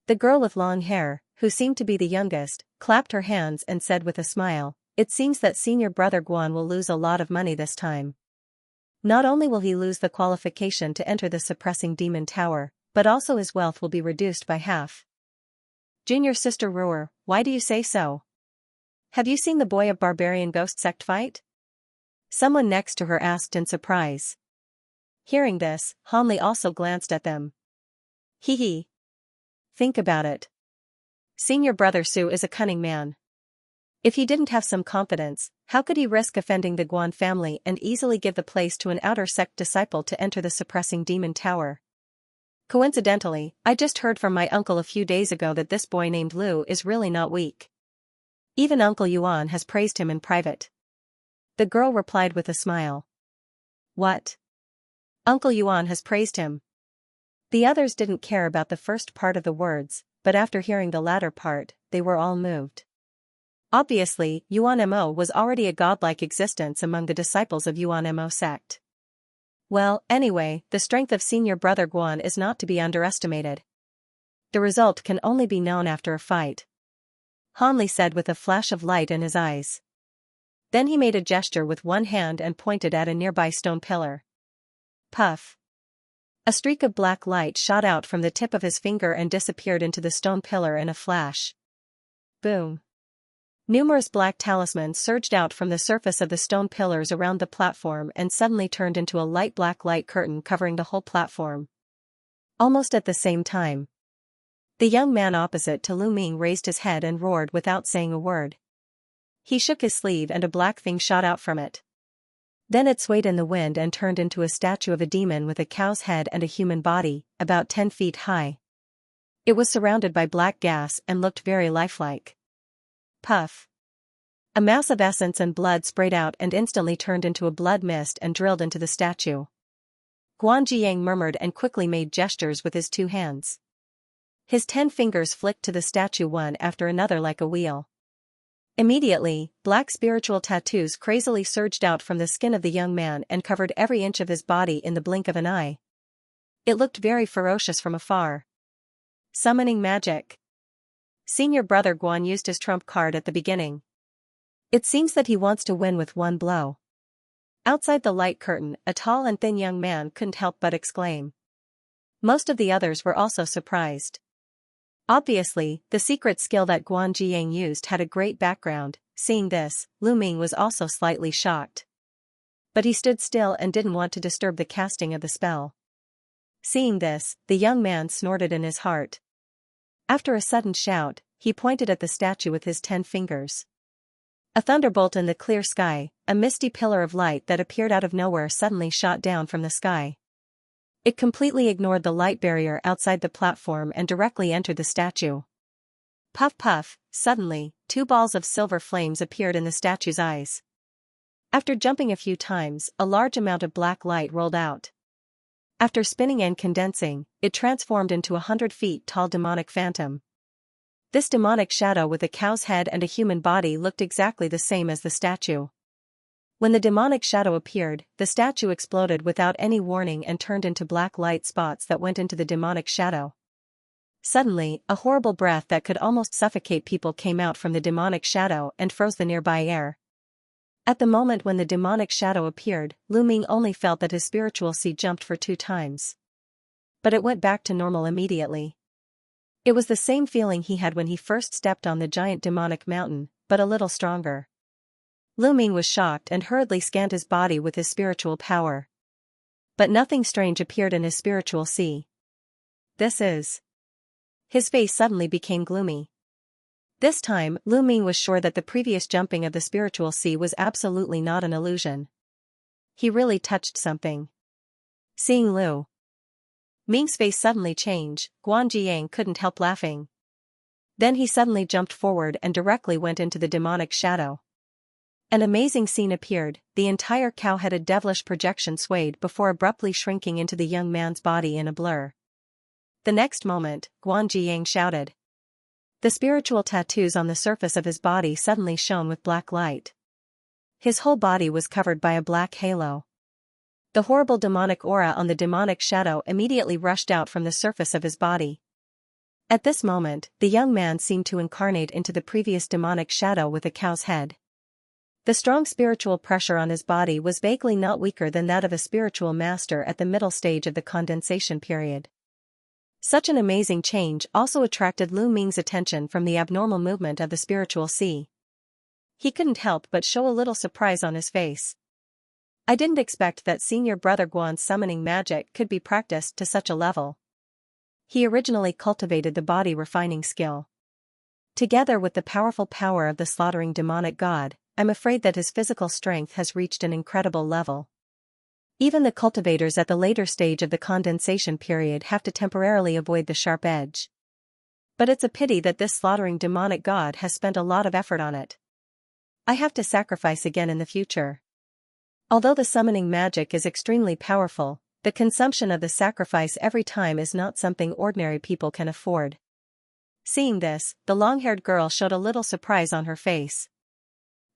The girl with long hair, who seemed to be the youngest, clapped her hands and said with a smile, "It seems that senior brother Guan will lose a lot of money this time. Not only will he lose the qualification to enter the suppressing demon tower, but also his wealth will be reduced by half." Junior sister Ruer, why do you say so? Have you seen the boy of barbarian ghost sect fight? Someone next to her asked in surprise. Hearing this, Hanli also glanced at them. Hee hee. Think about it. Senior brother Su is a cunning man. If he didn't have some confidence, how could he risk offending the Guan family and easily give the place to an outer sect disciple to enter the suppressing demon tower? Coincidentally, I just heard from my uncle a few days ago that this boy named Lu is really not weak. Even Uncle Yuan has praised him in private. The girl replied with a smile. What? Uncle Yuan has praised him. The others didn't care about the first part of the words, but after hearing the latter part, they were all moved. Obviously, Yuan Mo was already a godlike existence among the disciples of Yuan Mo sect. Well, anyway, the strength of senior brother Guan is not to be underestimated. The result can only be known after a fight. Hanli said with a flash of light in his eyes. Then he made a gesture with one hand and pointed at a nearby stone pillar. Puff. A streak of black light shot out from the tip of his finger and disappeared into the stone pillar in a flash. Boom. Numerous black talismans surged out from the surface of the stone pillars around the platform and suddenly turned into a light black light curtain covering the whole platform. Almost at the same time, the young man opposite to Lu Ming raised his head and roared without saying a word. He shook his sleeve and a black thing shot out from it. Then it swayed in the wind and turned into a statue of a demon with a cow's head and a human body, about 10 feet high. It was surrounded by black gas and looked very lifelike. Puff. A mass of essence and blood sprayed out and instantly turned into a blood mist and drilled into the statue. Guan Jiang murmured and quickly made gestures with his 2 hands. His 10 fingers flicked to the statue one after another like a wheel. Immediately, black spiritual tattoos crazily surged out from the skin of the young man and covered every inch of his body in the blink of an eye. It looked very ferocious from afar. Summoning magic. Senior brother Guan used his trump card at the beginning. It seems that he wants to win with one blow. Outside the light curtain, a tall and thin young man couldn't help but exclaim. Most of the others were also surprised. Obviously, the secret skill that Guan Jiang used had a great background. Seeing this, Lu Ming was also slightly shocked. But he stood still and didn't want to disturb the casting of the spell. Seeing this, the young man snorted in his heart. After a sudden shout, he pointed at the statue with his 10 fingers. A thunderbolt in the clear sky, a misty pillar of light that appeared out of nowhere suddenly shot down from the sky. It completely ignored the light barrier outside the platform and directly entered the statue. Puff puff, suddenly, 2 balls of silver flames appeared in the statue's eyes. After jumping a few times, a large amount of black light rolled out. After spinning and condensing, it transformed into a 100 feet tall demonic phantom. This demonic shadow with a cow's head and a human body looked exactly the same as the statue. When the demonic shadow appeared, the statue exploded without any warning and turned into black light spots that went into the demonic shadow. Suddenly, a horrible breath that could almost suffocate people came out from the demonic shadow and froze the nearby air. At the moment when the demonic shadow appeared, Lu Ming only felt that his spiritual C jumped for 2 times. But it went back to normal immediately. It was the same feeling he had when he first stepped on the giant demonic mountain, but a little stronger. Lu Ming was shocked and hurriedly scanned his body with his spiritual power. But nothing strange appeared in his spiritual C. This is. His face suddenly became gloomy. This time, Lu Ming was sure that the previous jumping of the spiritual C was absolutely not an illusion. He really touched something. Seeing Lu Ming's face suddenly changed. Guan Jiang couldn't help laughing. Then he suddenly jumped forward and directly went into the demonic shadow. An amazing scene appeared. The entire cow-headed devilish projection swayed before abruptly shrinking into the young man's body in a blur. The next moment, Guan Jiang shouted. The spiritual tattoos on the surface of his body suddenly shone with black light. His whole body was covered by a black halo. The horrible demonic aura on the demonic shadow immediately rushed out from the surface of his body. At this moment, the young man seemed to incarnate into the previous demonic shadow with a cow's head. The strong spiritual pressure on his body was vaguely not weaker than that of a spiritual master at the middle stage of the condensation period. Such an amazing change also attracted Lu Ming's attention from the abnormal movement of the spiritual sea. He couldn't help but show a little surprise on his face. I didn't expect that senior brother Guan's summoning magic could be practiced to such a level. He originally cultivated the body refining skill. Together with the powerful power of the slaughtering demonic god, I'm afraid that his physical strength has reached an incredible level. Even the cultivators at the later stage of the condensation period have to temporarily avoid the sharp edge. But it's a pity that this slaughtering demonic god has spent a lot of effort on it. I have to sacrifice again in the future. Although the summoning magic is extremely powerful, the consumption of the sacrifice every time is not something ordinary people can afford. Seeing this, the long-haired girl showed a little surprise on her face.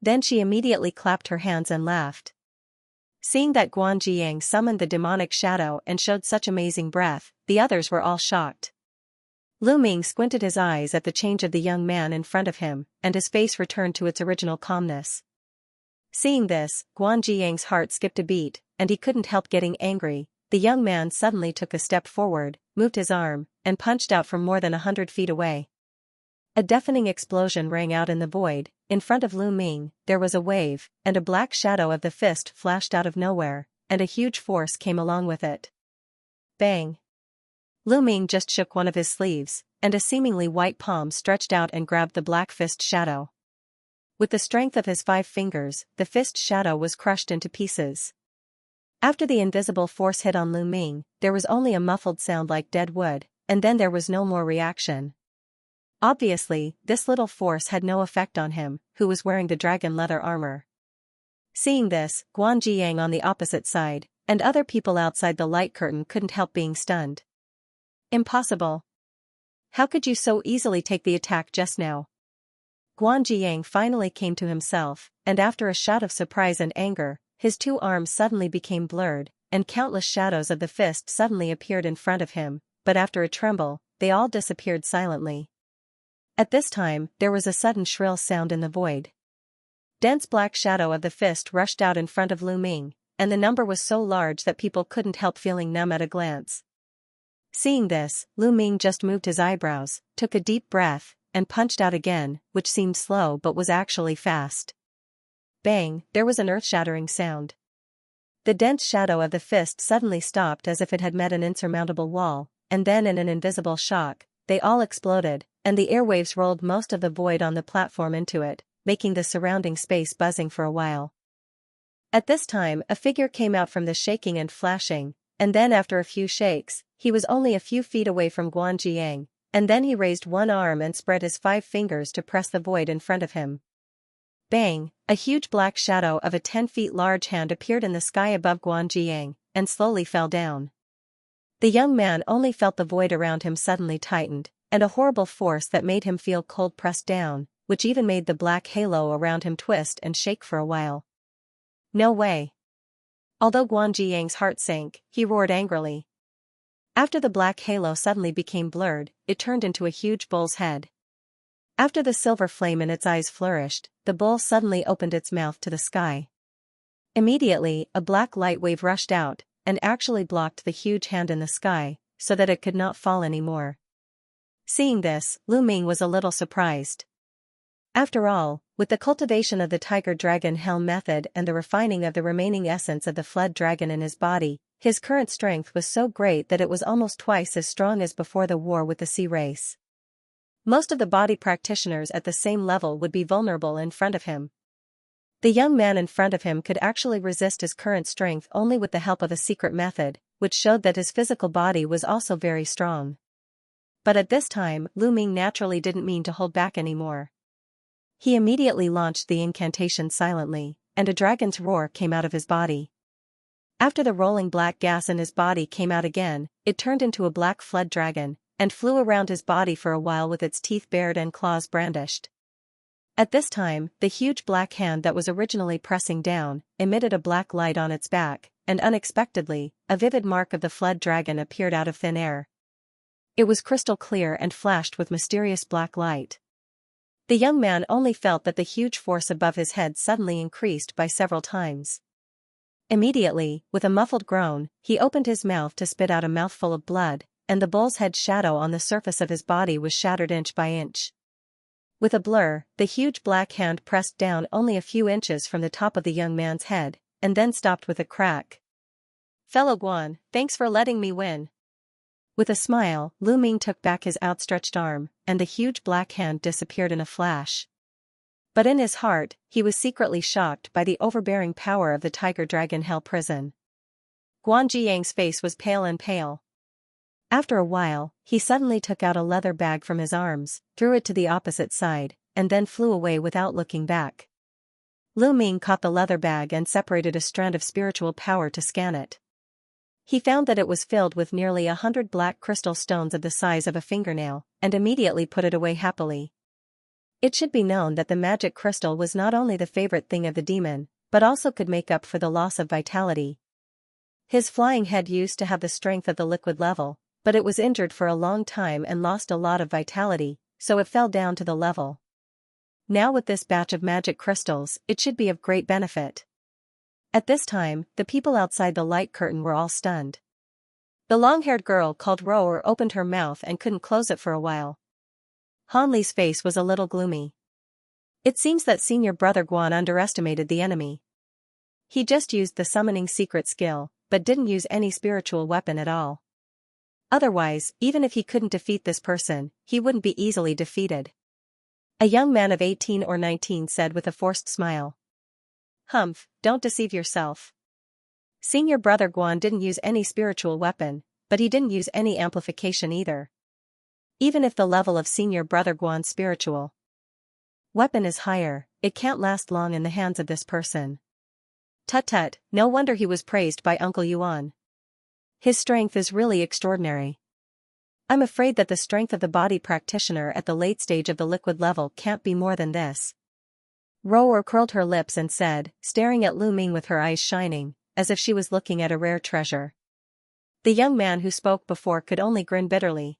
Then she immediately clapped her hands and laughed. Seeing that Guan Jiang summoned the demonic shadow and showed such amazing breath, the others were all shocked. Lu Ming squinted his eyes at the change of the young man in front of him, and his face returned to its original calmness. Seeing this, Guan Jiang's heart skipped a beat, and he couldn't help getting angry. The young man suddenly took a step forward, moved his arm, and punched out from more than 100 feet away. A deafening explosion rang out in the void. In front of Lu Ming, there was a wave, and a black shadow of the fist flashed out of nowhere, and a huge force came along with it. Bang! Lu Ming just shook one of his sleeves, and a seemingly white palm stretched out and grabbed the black fist shadow. With the strength of his 5 fingers, the fist shadow was crushed into pieces. After the invisible force hit on Lu Ming, there was only a muffled sound like dead wood, and then there was no more reaction. Obviously, this little force had no effect on him, who was wearing the dragon leather armor. Seeing this, Guan Jiang on the opposite side, and other people outside the light curtain couldn't help being stunned. Impossible. How could you so easily take the attack just now? Guan Jiang finally came to himself, and after a shout of surprise and anger, his 2 arms suddenly became blurred, and countless shadows of the fist suddenly appeared in front of him, but after a tremble, they all disappeared silently. At this time, there was a sudden shrill sound in the void. Dense black shadow of the fist rushed out in front of Lu Ming, and the number was so large that people couldn't help feeling numb at a glance. Seeing this, Lu Ming just moved his eyebrows, took a deep breath, and punched out again, which seemed slow but was actually fast. Bang! There was an earth-shattering sound. The dense shadow of the fist suddenly stopped as if it had met an insurmountable wall, and then in an invisible shock, they all exploded, and the airwaves rolled most of the void on the platform into it, making the surrounding space buzzing for a while. At this time, a figure came out from the shaking and flashing, and then after a few shakes, he was only a few feet away from Guan Jiang, and then he raised one arm and spread his 5 fingers to press the void in front of him. Bang! A huge black shadow of a 10 feet large hand appeared in the sky above Guan Jiang, and slowly fell down. The young man only felt the void around him suddenly tightened, and a horrible force that made him feel cold pressed down, which even made the black halo around him twist and shake for a while. No way! Although Guan Jiang's heart sank, he roared angrily. After the black halo suddenly became blurred, it turned into a huge bull's head. After the silver flame in its eyes flourished, the bull suddenly opened its mouth to the sky. Immediately, a black light wave rushed out, and actually blocked the huge hand in the sky, so that it could not fall anymore. Seeing this, Lu Ming was a little surprised. After all, with the cultivation of the tiger dragon helm method and the refining of the remaining essence of the fled dragon in his body, his current strength was so great that it was almost twice as strong as before the war with the sea race. Most of the body practitioners at the same level would be vulnerable in front of him. The young man in front of him could actually resist his current strength only with the help of a secret method, which showed that his physical body was also very strong. But at this time, Lu Ming naturally didn't mean to hold back anymore. He immediately launched the incantation silently, and a dragon's roar came out of his body. After the rolling black gas in his body came out again, it turned into a black flood dragon, and flew around his body for a while with its teeth bared and claws brandished. At this time, the huge black hand that was originally pressing down, emitted a black light on its back, and unexpectedly, a vivid mark of the flood dragon appeared out of thin air. It was crystal clear and flashed with mysterious black light. The young man only felt that the huge force above his head suddenly increased by several times. Immediately, with a muffled groan, he opened his mouth to spit out a mouthful of blood, and the bull's head shadow on the surface of his body was shattered inch by inch. With a blur, the huge black hand pressed down only a few inches from the top of the young man's head, and then stopped with a crack. "Fellow Guan, thanks for letting me win." With a smile, Lu Ming took back his outstretched arm, and the huge black hand disappeared in a flash. But in his heart, he was secretly shocked by the overbearing power of the Tiger Dragon Hell Prison. Guan Zhiyang's face was pale and pale. After a while, he suddenly took out a leather bag from his arms, threw it to the opposite side, and then flew away without looking back. Lu Ming caught the leather bag and separated a strand of spiritual power to scan it. He found that it was filled with nearly 100 black crystal stones of the size of a fingernail, and immediately put it away happily. It should be known that the magic crystal was not only the favorite thing of the demon, but also could make up for the loss of vitality. His flying head used to have the strength of the liquid level, but it was injured for a long time and lost a lot of vitality, so it fell down to the level. Now with this batch of magic crystals, it should be of great benefit. At this time, the people outside the light curtain were all stunned. The long-haired girl called Rower opened her mouth and couldn't close it for a while. Han Li's face was a little gloomy. It seems that senior brother Guan underestimated the enemy. He just used the summoning secret skill, but didn't use any spiritual weapon at all. Otherwise, even if he couldn't defeat this person, he wouldn't be easily defeated. A young man of 18 or 19 said with a forced smile. "Humph, don't deceive yourself. Senior brother Guan didn't use any spiritual weapon, but he didn't use any amplification either. Even if the level of senior brother Guan's spiritual weapon is higher, it can't last long in the hands of this person. Tut-tut, no wonder he was praised by Uncle Yuan. His strength is really extraordinary. I'm afraid that the strength of the body practitioner at the late stage of the liquid level can't be more than this." Rower curled her lips and said, staring at Lu Ming with her eyes shining, as if she was looking at a rare treasure. The young man who spoke before could only grin bitterly.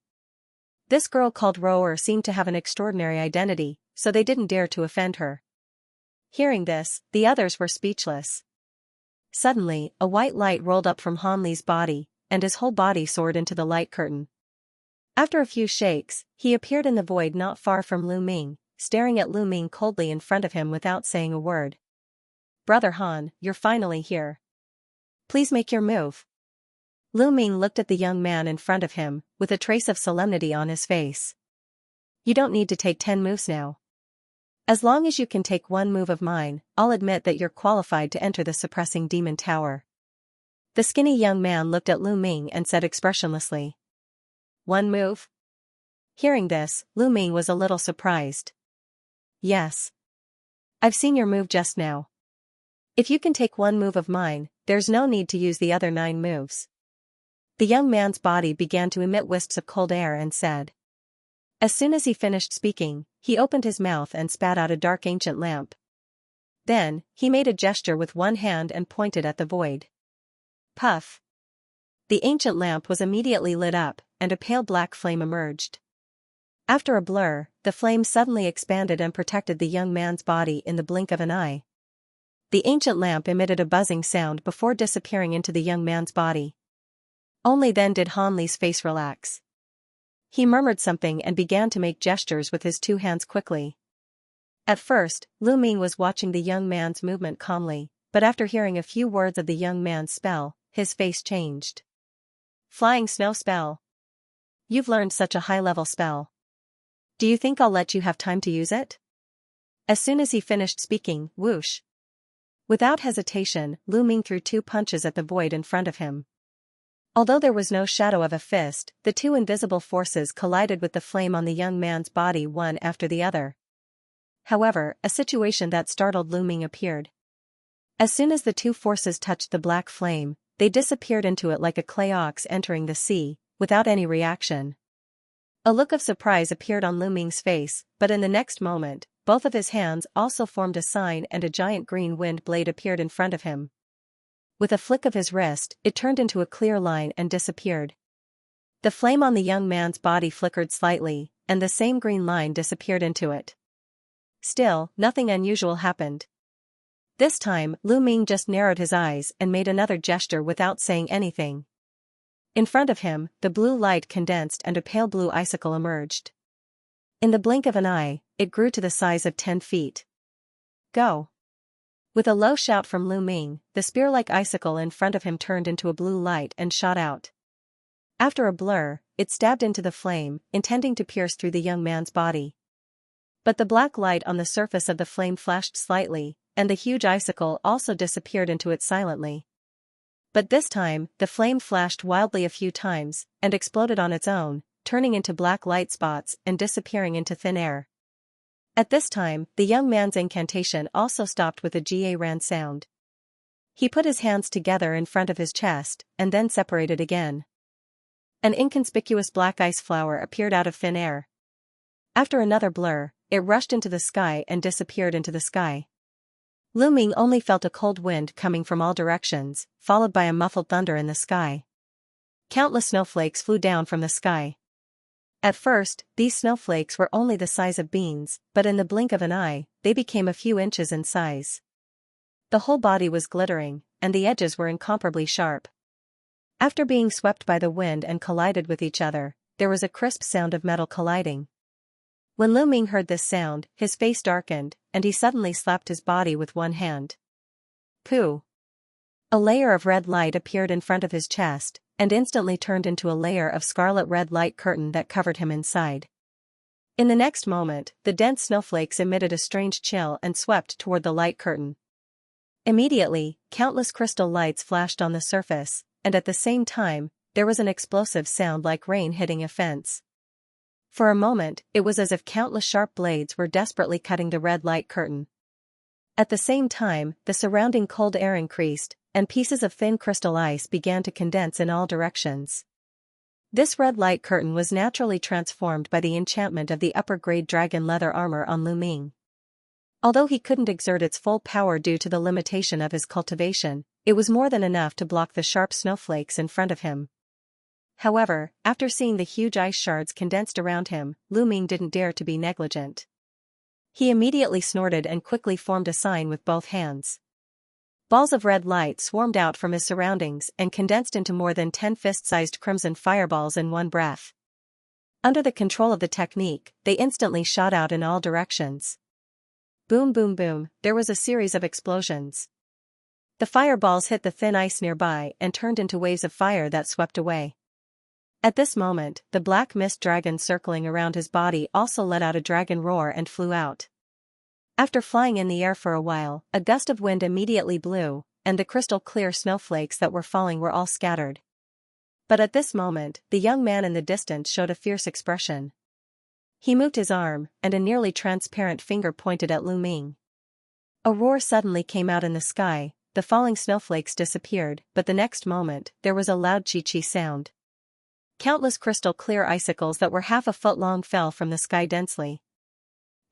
This girl called Rower seemed to have an extraordinary identity, so they didn't dare to offend her. Hearing this, the others were speechless. Suddenly, a white light rolled up from Han Li's body, and his whole body soared into the light curtain. After a few shakes, he appeared in the void not far from Lu Ming, staring at Lu Ming coldly in front of him without saying a word. "Brother Han, you're finally here. Please make your move." Lu Ming looked at the young man in front of him, with a trace of solemnity on his face. "You don't need to take 10 moves now. As long as you can take 1 move of mine, I'll admit that you're qualified to enter the suppressing demon tower." The skinny young man looked at Lu Ming and said expressionlessly. "1 move?" Hearing this, Lu Ming was a little surprised. "Yes. I've seen your move just now. If you can take 1 move of mine, there's no need to use the other 9 moves." The young man's body began to emit wisps of cold air and said. As soon as he finished speaking, he opened his mouth and spat out a dark ancient lamp. Then, he made a gesture with one hand and pointed at the void. Puff! The ancient lamp was immediately lit up, and a pale black flame emerged. After a blur, the flame suddenly expanded and protected the young man's body in the blink of an eye. The ancient lamp emitted a buzzing sound before disappearing into the young man's body. Only then did Han Li's face relax. He murmured something and began to make gestures with his 2 hands quickly. At first, Lu Ming was watching the young man's movement calmly, but after hearing a few words of the young man's spell, his face changed. "Flying snow spell. You've learned such a high-level spell. Do you think I'll let you have time to use it?" As soon as he finished speaking, whoosh! Without hesitation, Lu Ming threw 2 punches at the void in front of him. Although there was no shadow of a fist, the two invisible forces collided with the flame on the young man's body one after the other. However, a situation that startled Lu Ming appeared. As soon as the two forces touched the black flame, they disappeared into it like a clay ox entering the sea, without any reaction. A look of surprise appeared on Lu Ming's face, but in the next moment, both of his hands also formed a sign and a giant green wind blade appeared in front of him. With a flick of his wrist, it turned into a clear line and disappeared. The flame on the young man's body flickered slightly, and the same green line disappeared into it. Still, nothing unusual happened. This time, Lu Ming just narrowed his eyes and made another gesture without saying anything. In front of him, the blue light condensed and a pale blue icicle emerged. In the blink of an eye, it grew to the size of 10 feet. Go! With a low shout from Lu Ming, the spear-like icicle in front of him turned into a blue light and shot out. After a blur, it stabbed into the flame, intending to pierce through the young man's body. But the black light on the surface of the flame flashed slightly, and the huge icicle also disappeared into it silently. But this time, the flame flashed wildly a few times, and exploded on its own, turning into black light spots and disappearing into thin air. At this time, the young man's incantation also stopped with a ga-ran sound. He put his hands together in front of his chest, and then separated again. An inconspicuous black ice flower appeared out of thin air. After another blur, it rushed into the sky and disappeared into the sky. Lu Ming only felt a cold wind coming from all directions, followed by a muffled thunder in the sky. Countless snowflakes flew down from the sky. At first, these snowflakes were only the size of beans, but in the blink of an eye, they became a few inches in size. The whole body was glittering, and the edges were incomparably sharp. After being swept by the wind and collided with each other, there was a crisp sound of metal colliding. When Lu Ming heard this sound, his face darkened, and he suddenly slapped his body with one hand. Pooh! A layer of red light appeared in front of his chest, and instantly turned into a layer of scarlet red light curtain that covered him inside. In the next moment, the dense snowflakes emitted a strange chill and swept toward the light curtain. Immediately, countless crystal lights flashed on the surface, and at the same time, there was an explosive sound like rain hitting a fence. For a moment, it was as if countless sharp blades were desperately cutting the red light curtain. At the same time, the surrounding cold air increased, and pieces of thin crystal ice began to condense in all directions. This red light curtain was naturally transformed by the enchantment of the upper-grade dragon leather armor on Lu Ming. Although he couldn't exert its full power due to the limitation of his cultivation, it was more than enough to block the sharp snowflakes in front of him. However, after seeing the huge ice shards condensed around him, Lu Ming didn't dare to be negligent. He immediately snorted and quickly formed a sign with both hands. Balls of red light swarmed out from his surroundings and condensed into more than 10 fist-sized crimson fireballs in one breath. Under the control of the technique, they instantly shot out in all directions. Boom boom boom, there was a series of explosions. The fireballs hit the thin ice nearby and turned into waves of fire that swept away. At this moment, the black mist dragon circling around his body also let out a dragon roar and flew out. After flying in the air for a while, a gust of wind immediately blew, and the crystal-clear snowflakes that were falling were all scattered. But at this moment, the young man in the distance showed a fierce expression. He moved his arm, and a nearly transparent finger pointed at Lu Ming. A roar suddenly came out in the sky, the falling snowflakes disappeared, but the next moment, there was a loud chi-chi sound. Countless crystal-clear icicles that were half a foot long fell from the sky densely.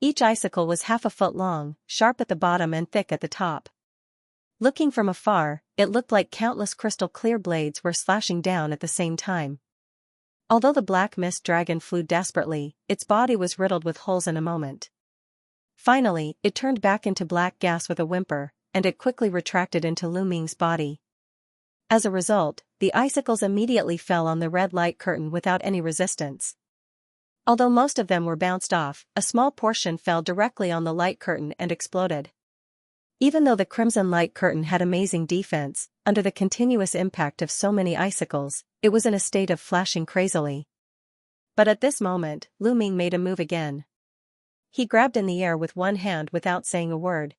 Each icicle was half a foot long, sharp at the bottom and thick at the top. Looking from afar, it looked like countless crystal-clear blades were slashing down at the same time. Although the black mist dragon flew desperately, its body was riddled with holes in a moment. Finally, it turned back into black gas with a whimper, and it quickly retracted into Lu Ming's body. As a result, the icicles immediately fell on the red light curtain without any resistance. Although most of them were bounced off, a small portion fell directly on the light curtain and exploded. Even though the crimson light curtain had amazing defense, under the continuous impact of so many icicles, it was in a state of flashing crazily. But at this moment, Lu Ming made a move again. He grabbed in the air with one hand without saying a word.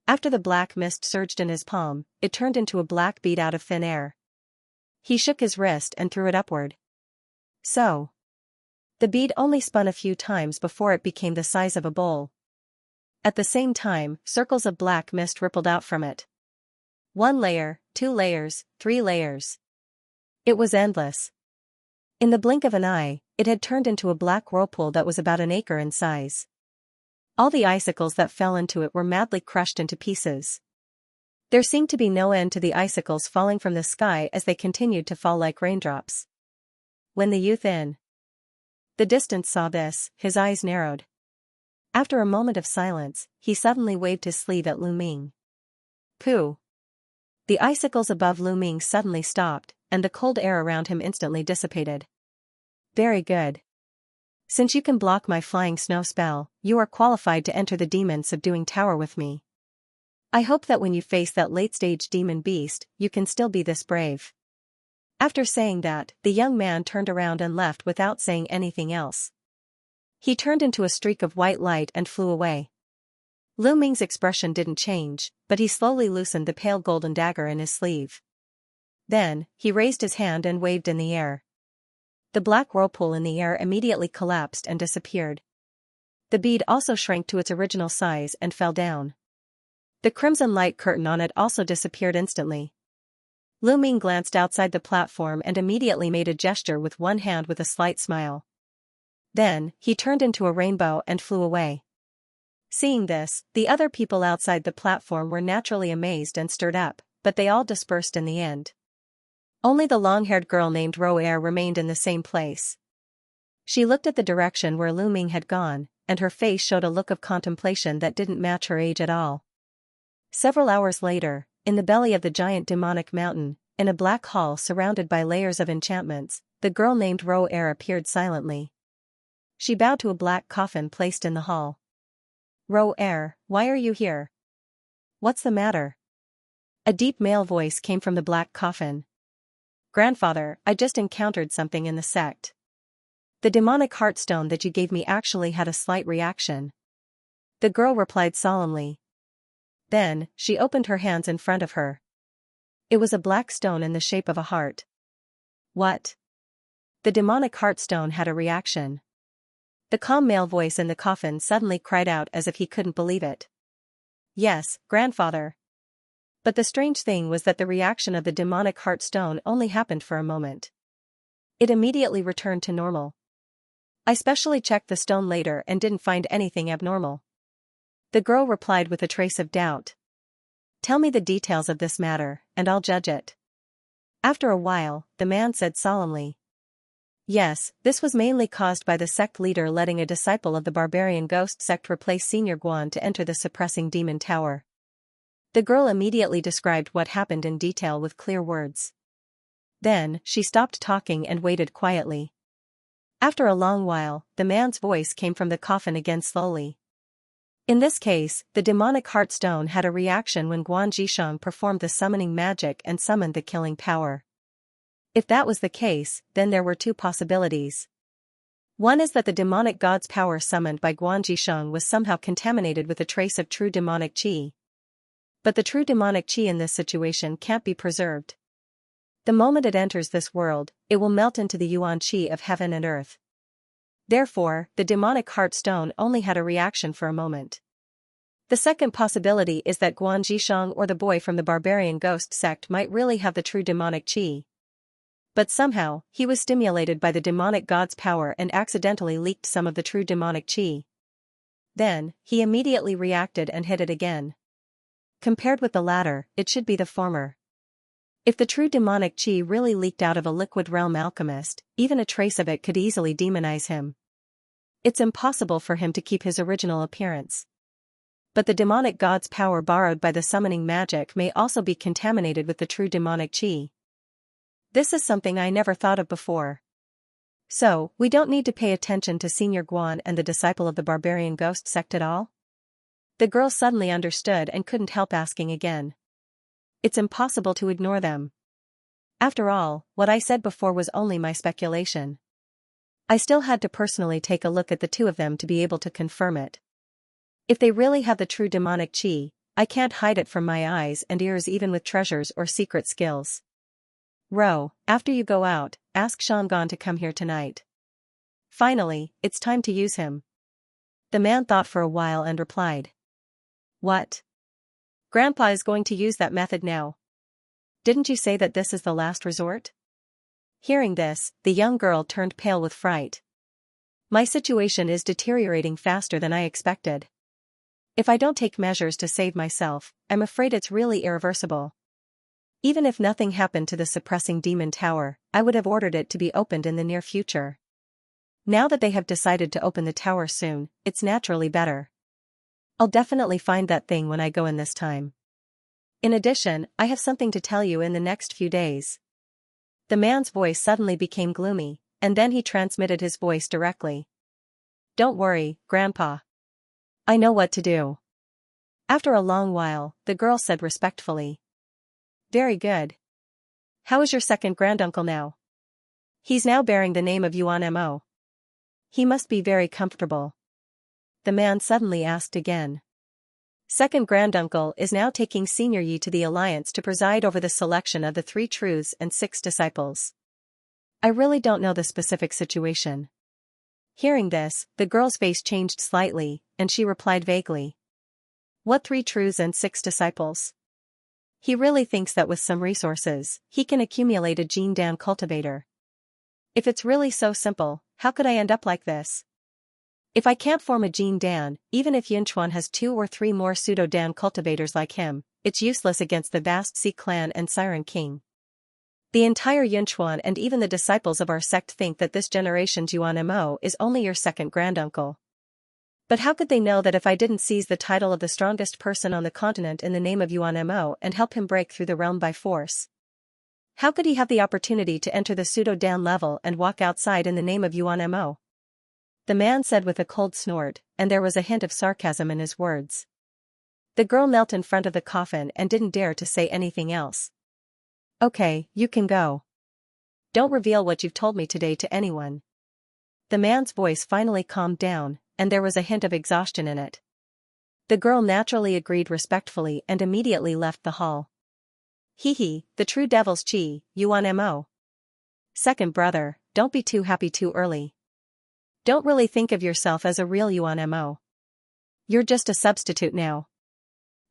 After the black mist surged in his palm, it turned into a black bead out of thin air. He shook his wrist and threw it upward. So. The bead only spun a few times before it became the size of a bowl. At the same time, circles of black mist rippled out from it. 1 layer, 2 layers, 3 layers. It was endless. In the blink of an eye, it had turned into a black whirlpool that was about an acre in size. All the icicles that fell into it were madly crushed into pieces. There seemed to be no end to the icicles falling from the sky as they continued to fall like raindrops. When the youth in the distance saw this, his eyes narrowed. After a moment of silence, he suddenly waved his sleeve at Lu Ming. Pooh! The icicles above Lu Ming suddenly stopped, and the cold air around him instantly dissipated. Very good. Since you can block my flying snow spell, you are qualified to enter the demon-subduing tower with me. I hope that when you face that late-stage demon beast, you can still be this brave. After saying that, the young man turned around and left without saying anything else. He turned into a streak of white light and flew away. Lu Ming's expression didn't change, but he slowly loosened the pale golden dagger in his sleeve. Then, he raised his hand and waved in the air. The black whirlpool in the air immediately collapsed and disappeared. The bead also shrank to its original size and fell down. The crimson light curtain on it also disappeared instantly. Lu Ming glanced outside the platform and immediately made a gesture with one hand with a slight smile. Then, he turned into a rainbow and flew away. Seeing this, the other people outside the platform were naturally amazed and stirred up, but they all dispersed in the end. Only the long-haired girl named Roer remained in the same place. She looked at the direction where Lu Ming had gone, and her face showed a look of contemplation that didn't match her age at all. Several hours later, in the belly of the giant demonic mountain, in a black hall surrounded by layers of enchantments, the girl named Roer appeared silently. She bowed to a black coffin placed in the hall. Roer, why are you here? What's the matter? A deep male voice came from the black coffin. Grandfather, I just encountered something in the sect. The demonic heartstone that you gave me actually had a slight reaction. The girl replied solemnly. Then, she opened her hands in front of her. It was a black stone in the shape of a heart. What? The demonic heartstone had a reaction. The calm male voice in the coffin suddenly cried out as if he couldn't believe it. Yes, grandfather. But the strange thing was that the reaction of the demonic heartstone only happened for a moment. It immediately returned to normal. I specially checked the stone later and didn't find anything abnormal. The girl replied with a trace of doubt. Tell me the details of this matter, and I'll judge it. After a while, the man said solemnly. Yes, this was mainly caused by the sect leader letting a disciple of the barbarian ghost sect replace Senior Guan to enter the suppressing demon tower. The girl immediately described what happened in detail with clear words. Then, she stopped talking and waited quietly. After a long while, the man's voice came from the coffin again slowly. In this case, the demonic heartstone had a reaction when Guan Zhisheng performed the summoning magic and summoned the killing power. If that was the case, then there were two possibilities. One is that the demonic god's power summoned by Guan Zhisheng was somehow contaminated with a trace of true demonic qi. But the true demonic qi in this situation can't be preserved. The moment it enters this world, it will melt into the yuan qi of heaven and earth. Therefore, the demonic heartstone only had a reaction for a moment. The second possibility is that Guan Zhisheng or the boy from the barbarian ghost sect might really have the true demonic qi. But somehow, he was stimulated by the demonic god's power and accidentally leaked some of the true demonic qi. Then, he immediately reacted and hid it again. Compared with the latter, it should be the former. If the true demonic qi really leaked out of a liquid realm alchemist, even a trace of it could easily demonize him. It's impossible for him to keep his original appearance. But the demonic god's power borrowed by the summoning magic may also be contaminated with the true demonic qi. This is something I never thought of before. So, we don't need to pay attention to Senior Guan and the disciple of the barbarian ghost sect at all? The girl suddenly understood and couldn't help asking again. It's impossible to ignore them. After all, what I said before was only my speculation. I still had to personally take a look at the two of them to be able to confirm it. If they really have the true demonic qi, I can't hide it from my eyes and ears even with treasures or secret skills. After you go out, ask Xianxia to come here tonight. Finally, it's time to use him. The man thought for a while and replied. What? Grandpa is going to use that method now. Didn't you say that this is the last resort? Hearing this, the young girl turned pale with fright. My situation is deteriorating faster than I expected. If I don't take measures to save myself, I'm afraid it's really irreversible. Even if nothing happened to the suppressing demon tower, I would have ordered it to be opened in the near future. Now that they have decided to open the tower soon, it's naturally better. I'll definitely find that thing when I go in this time. In addition, I have something to tell you in the next few days. The man's voice suddenly became gloomy, and then he transmitted his voice directly. Don't worry, Grandpa. I know what to do. After a long while, the girl said respectfully. Very good. How is your second granduncle now? He's now bearing the name of Yuan Mo. He must be very comfortable. The man suddenly asked again. Second granduncle is now taking Senior Yi to the Alliance to preside over the selection of the 3 truths and 6 disciples. I really don't know the specific situation. Hearing this, the girl's face changed slightly, and she replied vaguely. What 3 truths and 6 disciples? He really thinks that with some resources, he can accumulate a Jin Dan cultivator. If it's really so simple, how could I end up like this? If I can't form a Jin Dan, even if Yunchuan has 2 or 3 more pseudo-Dan cultivators like him, it's useless against the vast Xi clan and Siren King. The entire Yunchuan and even the disciples of our sect think that this generation's Yuan Mo is only your second granduncle. But how could they know that if I didn't seize the title of the strongest person on the continent in the name of Yuan Mo and help him break through the realm by force? How could he have the opportunity to enter the pseudo-Dan level and walk outside in the name of Yuan Mo? The man said with a cold snort, and there was a hint of sarcasm in his words. The girl knelt in front of the coffin and didn't dare to say anything else. Okay, you can go. Don't reveal what you've told me today to anyone. The man's voice finally calmed down, and there was a hint of exhaustion in it. The girl naturally agreed respectfully and immediately left the hall. Hee, the true devil's chi, Yuan Mo. Second brother, don't be too happy too early. Don't really think of yourself as a real Yuan Mo. You're just a substitute now.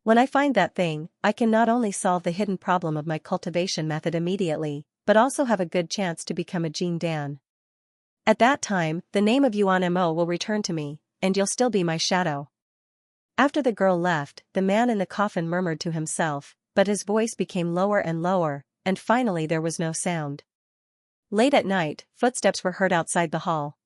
When I find that thing, I can not only solve the hidden problem of my cultivation method immediately, but also have a good chance to become a Jin Dan. At that time, the name of Yuan Mo will return to me, and you'll still be my shadow. After the girl left, the man in the coffin murmured to himself, but his voice became lower and lower, and finally there was no sound. Late at night, footsteps were heard outside the hall.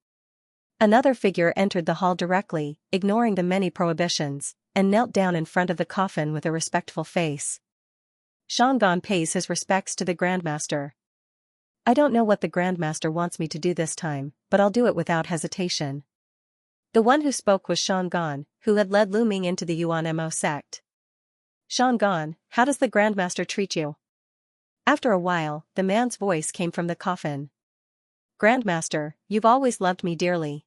Another figure entered the hall directly, ignoring the many prohibitions, and knelt down in front of the coffin with a respectful face. Xianxia pays his respects to the Grandmaster. I don't know what the Grandmaster wants me to do this time, but I'll do it without hesitation. The one who spoke was Xianxia, who had led Lu Ming into the Yuan Mo sect. Xianxia, how does the Grandmaster treat you? After a while, the man's voice came from the coffin. Grandmaster, you've always loved me dearly.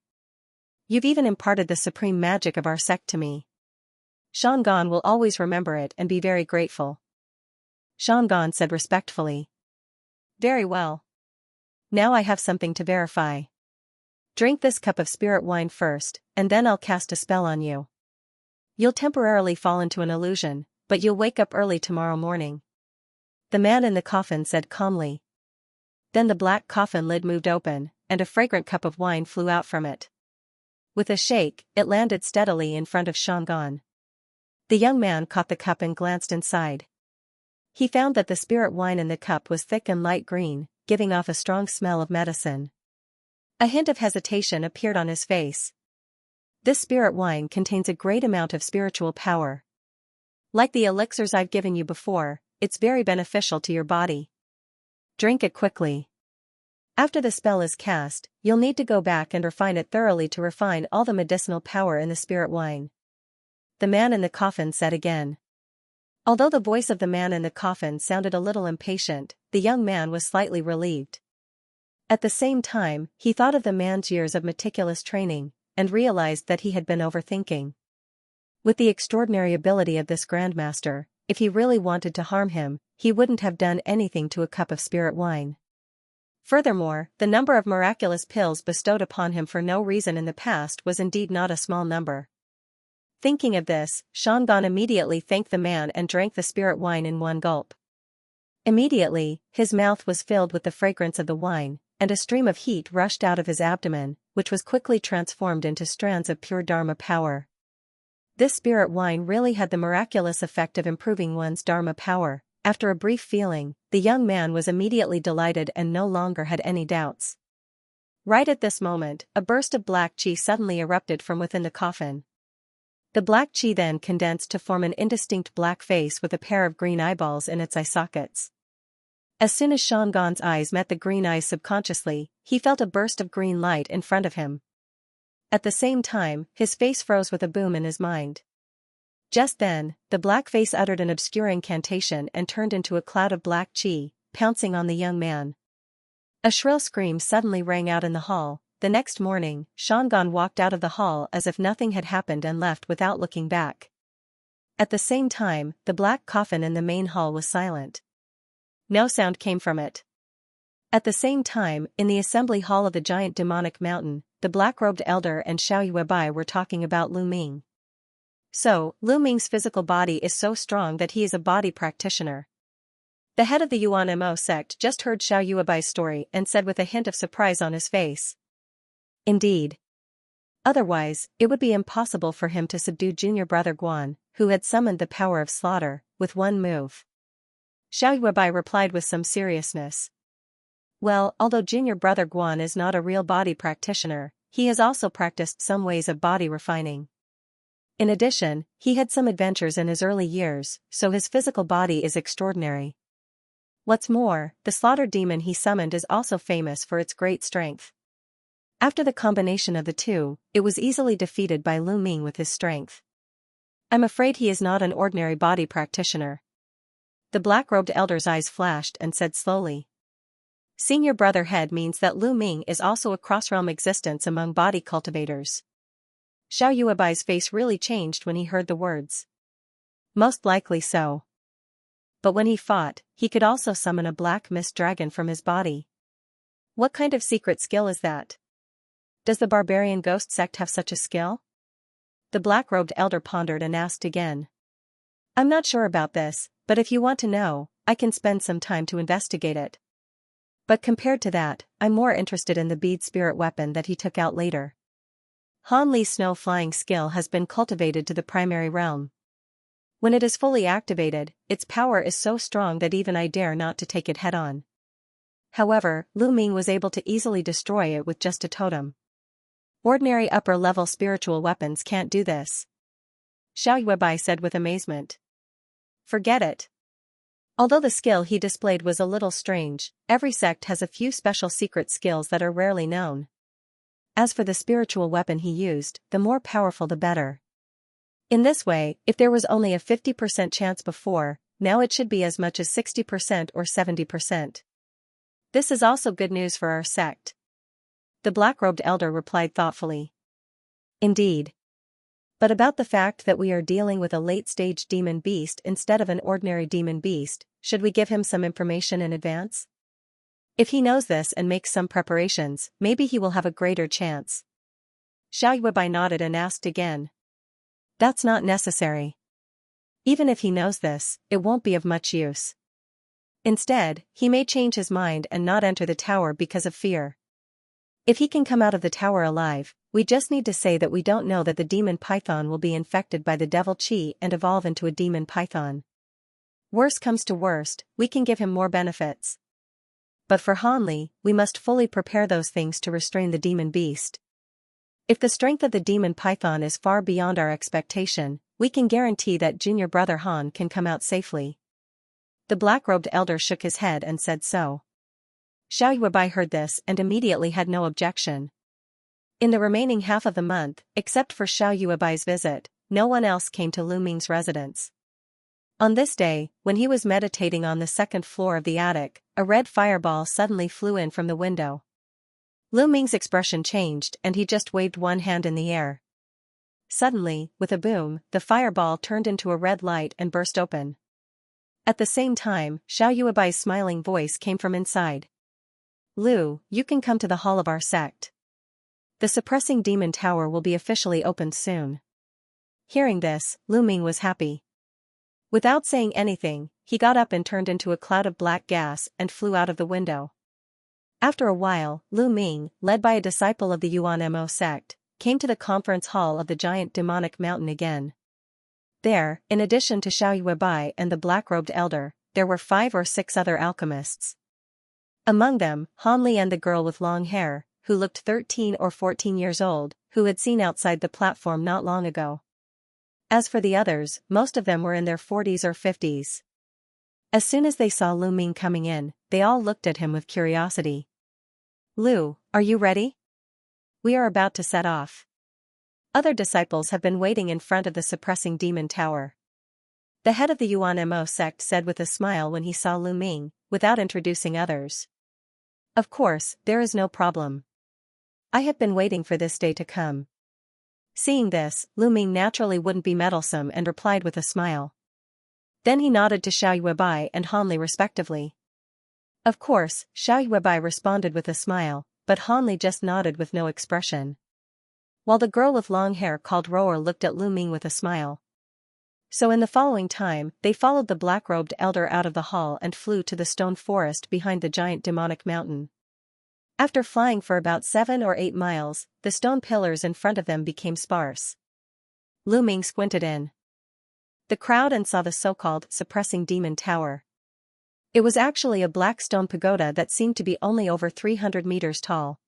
You've even imparted the supreme magic of our sect to me. Xianxia will always remember it and be very grateful. Xianxia said respectfully. Very well. Now I have something to verify. Drink this cup of spirit wine first, and then I'll cast a spell on you. You'll temporarily fall into an illusion, but you'll wake up early tomorrow morning. The man in the coffin said calmly. Then the black coffin lid moved open, and a fragrant cup of wine flew out from it. With a shake, it landed steadily in front of Xianxia. The young man caught the cup and glanced inside. He found that the spirit wine in the cup was thick and light green, giving off a strong smell of medicine. A hint of hesitation appeared on his face. This spirit wine contains a great amount of spiritual power. Like the elixirs I've given you before, it's very beneficial to your body. Drink it quickly. After the spell is cast, you'll need to go back and refine it thoroughly to refine all the medicinal power in the spirit wine. The man in the coffin said again. Although the voice of the man in the coffin sounded a little impatient, the young man was slightly relieved. At the same time, he thought of the man's years of meticulous training, and realized that he had been overthinking. With the extraordinary ability of this Grandmaster, if he really wanted to harm him, he wouldn't have done anything to a cup of spirit wine. Furthermore, the number of miraculous pills bestowed upon him for no reason in the past was indeed not a small number. Thinking of this, Xianxia immediately thanked the man and drank the spirit wine in one gulp. Immediately, his mouth was filled with the fragrance of the wine, and a stream of heat rushed out of his abdomen, which was quickly transformed into strands of pure Dharma power. This spirit wine really had the miraculous effect of improving one's Dharma power. After a brief feeling, the young man was immediately delighted and no longer had any doubts. Right at this moment, a burst of black qi suddenly erupted from within the coffin. The black qi then condensed to form an indistinct black face with a pair of green eyeballs in its eye sockets. As soon as Xianxia's eyes met the green eyes subconsciously, he felt a burst of green light in front of him. At the same time, his face froze with a boom in his mind. Just then, the black face uttered an obscure incantation and turned into a cloud of black qi, pouncing on the young man. A shrill scream suddenly rang out in the hall. The next morning, Xianxia walked out of the hall as if nothing had happened and left without looking back. At the same time, the black coffin in the main hall was silent. No sound came from it. At the same time, in the assembly hall of the giant demonic mountain, the black-robed elder and Xiaoyuebai were talking about Lu Ming. So, Lu Ming's physical body is so strong that he is a body practitioner. The head of the Yuan Mo sect just heard Xiaoyuebai's story and said with a hint of surprise on his face. Indeed. Otherwise, it would be impossible for him to subdue junior brother Guan, who had summoned the power of slaughter, with one move. Xiaoyuebai replied with some seriousness. Well, although junior brother Guan is not a real body practitioner, he has also practiced some ways of body refining. In addition, he had some adventures in his early years, so his physical body is extraordinary. What's more, the slaughter demon he summoned is also famous for its great strength. After the combination of the two, it was easily defeated by Lu Ming with his strength. I'm afraid he is not an ordinary body practitioner. The black-robed elder's eyes flashed and said slowly. Senior brother head means that Lu Ming is also a cross-realm existence among body cultivators. Xiaoyuebai's face really changed when he heard the words. Most likely so. But when he fought, he could also summon a black mist dragon from his body. What kind of secret skill is that? Does the barbarian ghost sect have such a skill? The black-robed elder pondered and asked again. I'm not sure about this, but if you want to know, I can spend some time to investigate it. But compared to that, I'm more interested in the bead spirit weapon that he took out later. Han Li's snow-flying skill has been cultivated to the primary realm. When it is fully activated, its power is so strong that even I dare not to take it head-on. However, Lu Ming was able to easily destroy it with just a totem. Ordinary upper-level spiritual weapons can't do this. Xiaoyuebai said with amazement. Forget it. Although the skill he displayed was a little strange, every sect has a few special secret skills that are rarely known. As for the spiritual weapon he used, the more powerful the better. In this way, if there was only a 50% chance before, now it should be as much as 60% or 70%. This is also good news for our sect. The black-robed elder replied thoughtfully. Indeed. But about the fact that we are dealing with a late-stage demon beast instead of an ordinary demon beast, should we give him some information in advance? If he knows this and makes some preparations, maybe he will have a greater chance. Xiaoyuebai nodded and asked again. That's not necessary. Even if he knows this, it won't be of much use. Instead, he may change his mind and not enter the tower because of fear. If he can come out of the tower alive, we just need to say that we don't know that the demon python will be infected by the devil chi and evolve into a demon python. Worst comes to worst, we can give him more benefits. But for Han Li, we must fully prepare those things to restrain the demon beast. If the strength of the demon python is far beyond our expectation, we can guarantee that junior brother Han can come out safely. The black-robed elder shook his head and said so. Xiaoyuebai heard this and immediately had no objection. In the remaining half of the month, except for Xiaoyuebai's visit, no one else came to Lu Ming's residence. On this day, when he was meditating on the second floor of the attic, a red fireball suddenly flew in from the window. Lu Ming's expression changed and he just waved one hand in the air. Suddenly, with a boom, the fireball turned into a red light and burst open. At the same time, Xiao Yuebai's smiling voice came from inside. Lu, you can come to the hall of our sect. The suppressing demon tower will be officially opened soon. Hearing this, Lu Ming was happy. Without saying anything, he got up and turned into a cloud of black gas and flew out of the window. After a while, Lu Ming, led by a disciple of the Yuan Mo sect, came to the conference hall of the giant demonic mountain again. There, in addition to Xiao Yuebai and the black-robed elder, there were 5 or 6 other alchemists. Among them, Han Li and the girl with long hair, who looked 13 or 14 years old, who had seen outside the platform not long ago. As for the others, most of them were in their 40s or 50s. As soon as they saw Lu Ming coming in, they all looked at him with curiosity. Lu, are you ready? We are about to set off. Other disciples have been waiting in front of the suppressing demon tower. The head of the Yuan Mo sect said with a smile when he saw Lu Ming, without introducing others. Of course, there is no problem. I have been waiting for this day to come. Seeing this, Lu Ming naturally wouldn't be meddlesome and replied with a smile. Then he nodded to Xiao Yuebai and Han Li respectively. Of course, Xiao Yuebai responded with a smile, but Han Li just nodded with no expression. While the girl with long hair called Roer looked at Lu Ming with a smile. So in the following time, they followed the black-robed elder out of the hall and flew to the stone forest behind the giant demonic mountain. After flying for about 7 or 8 miles, the stone pillars in front of them became sparse. Lu Ming squinted in the crowd and saw the so-called suppressing demon tower. It was actually a black stone pagoda that seemed to be only over 300 meters tall.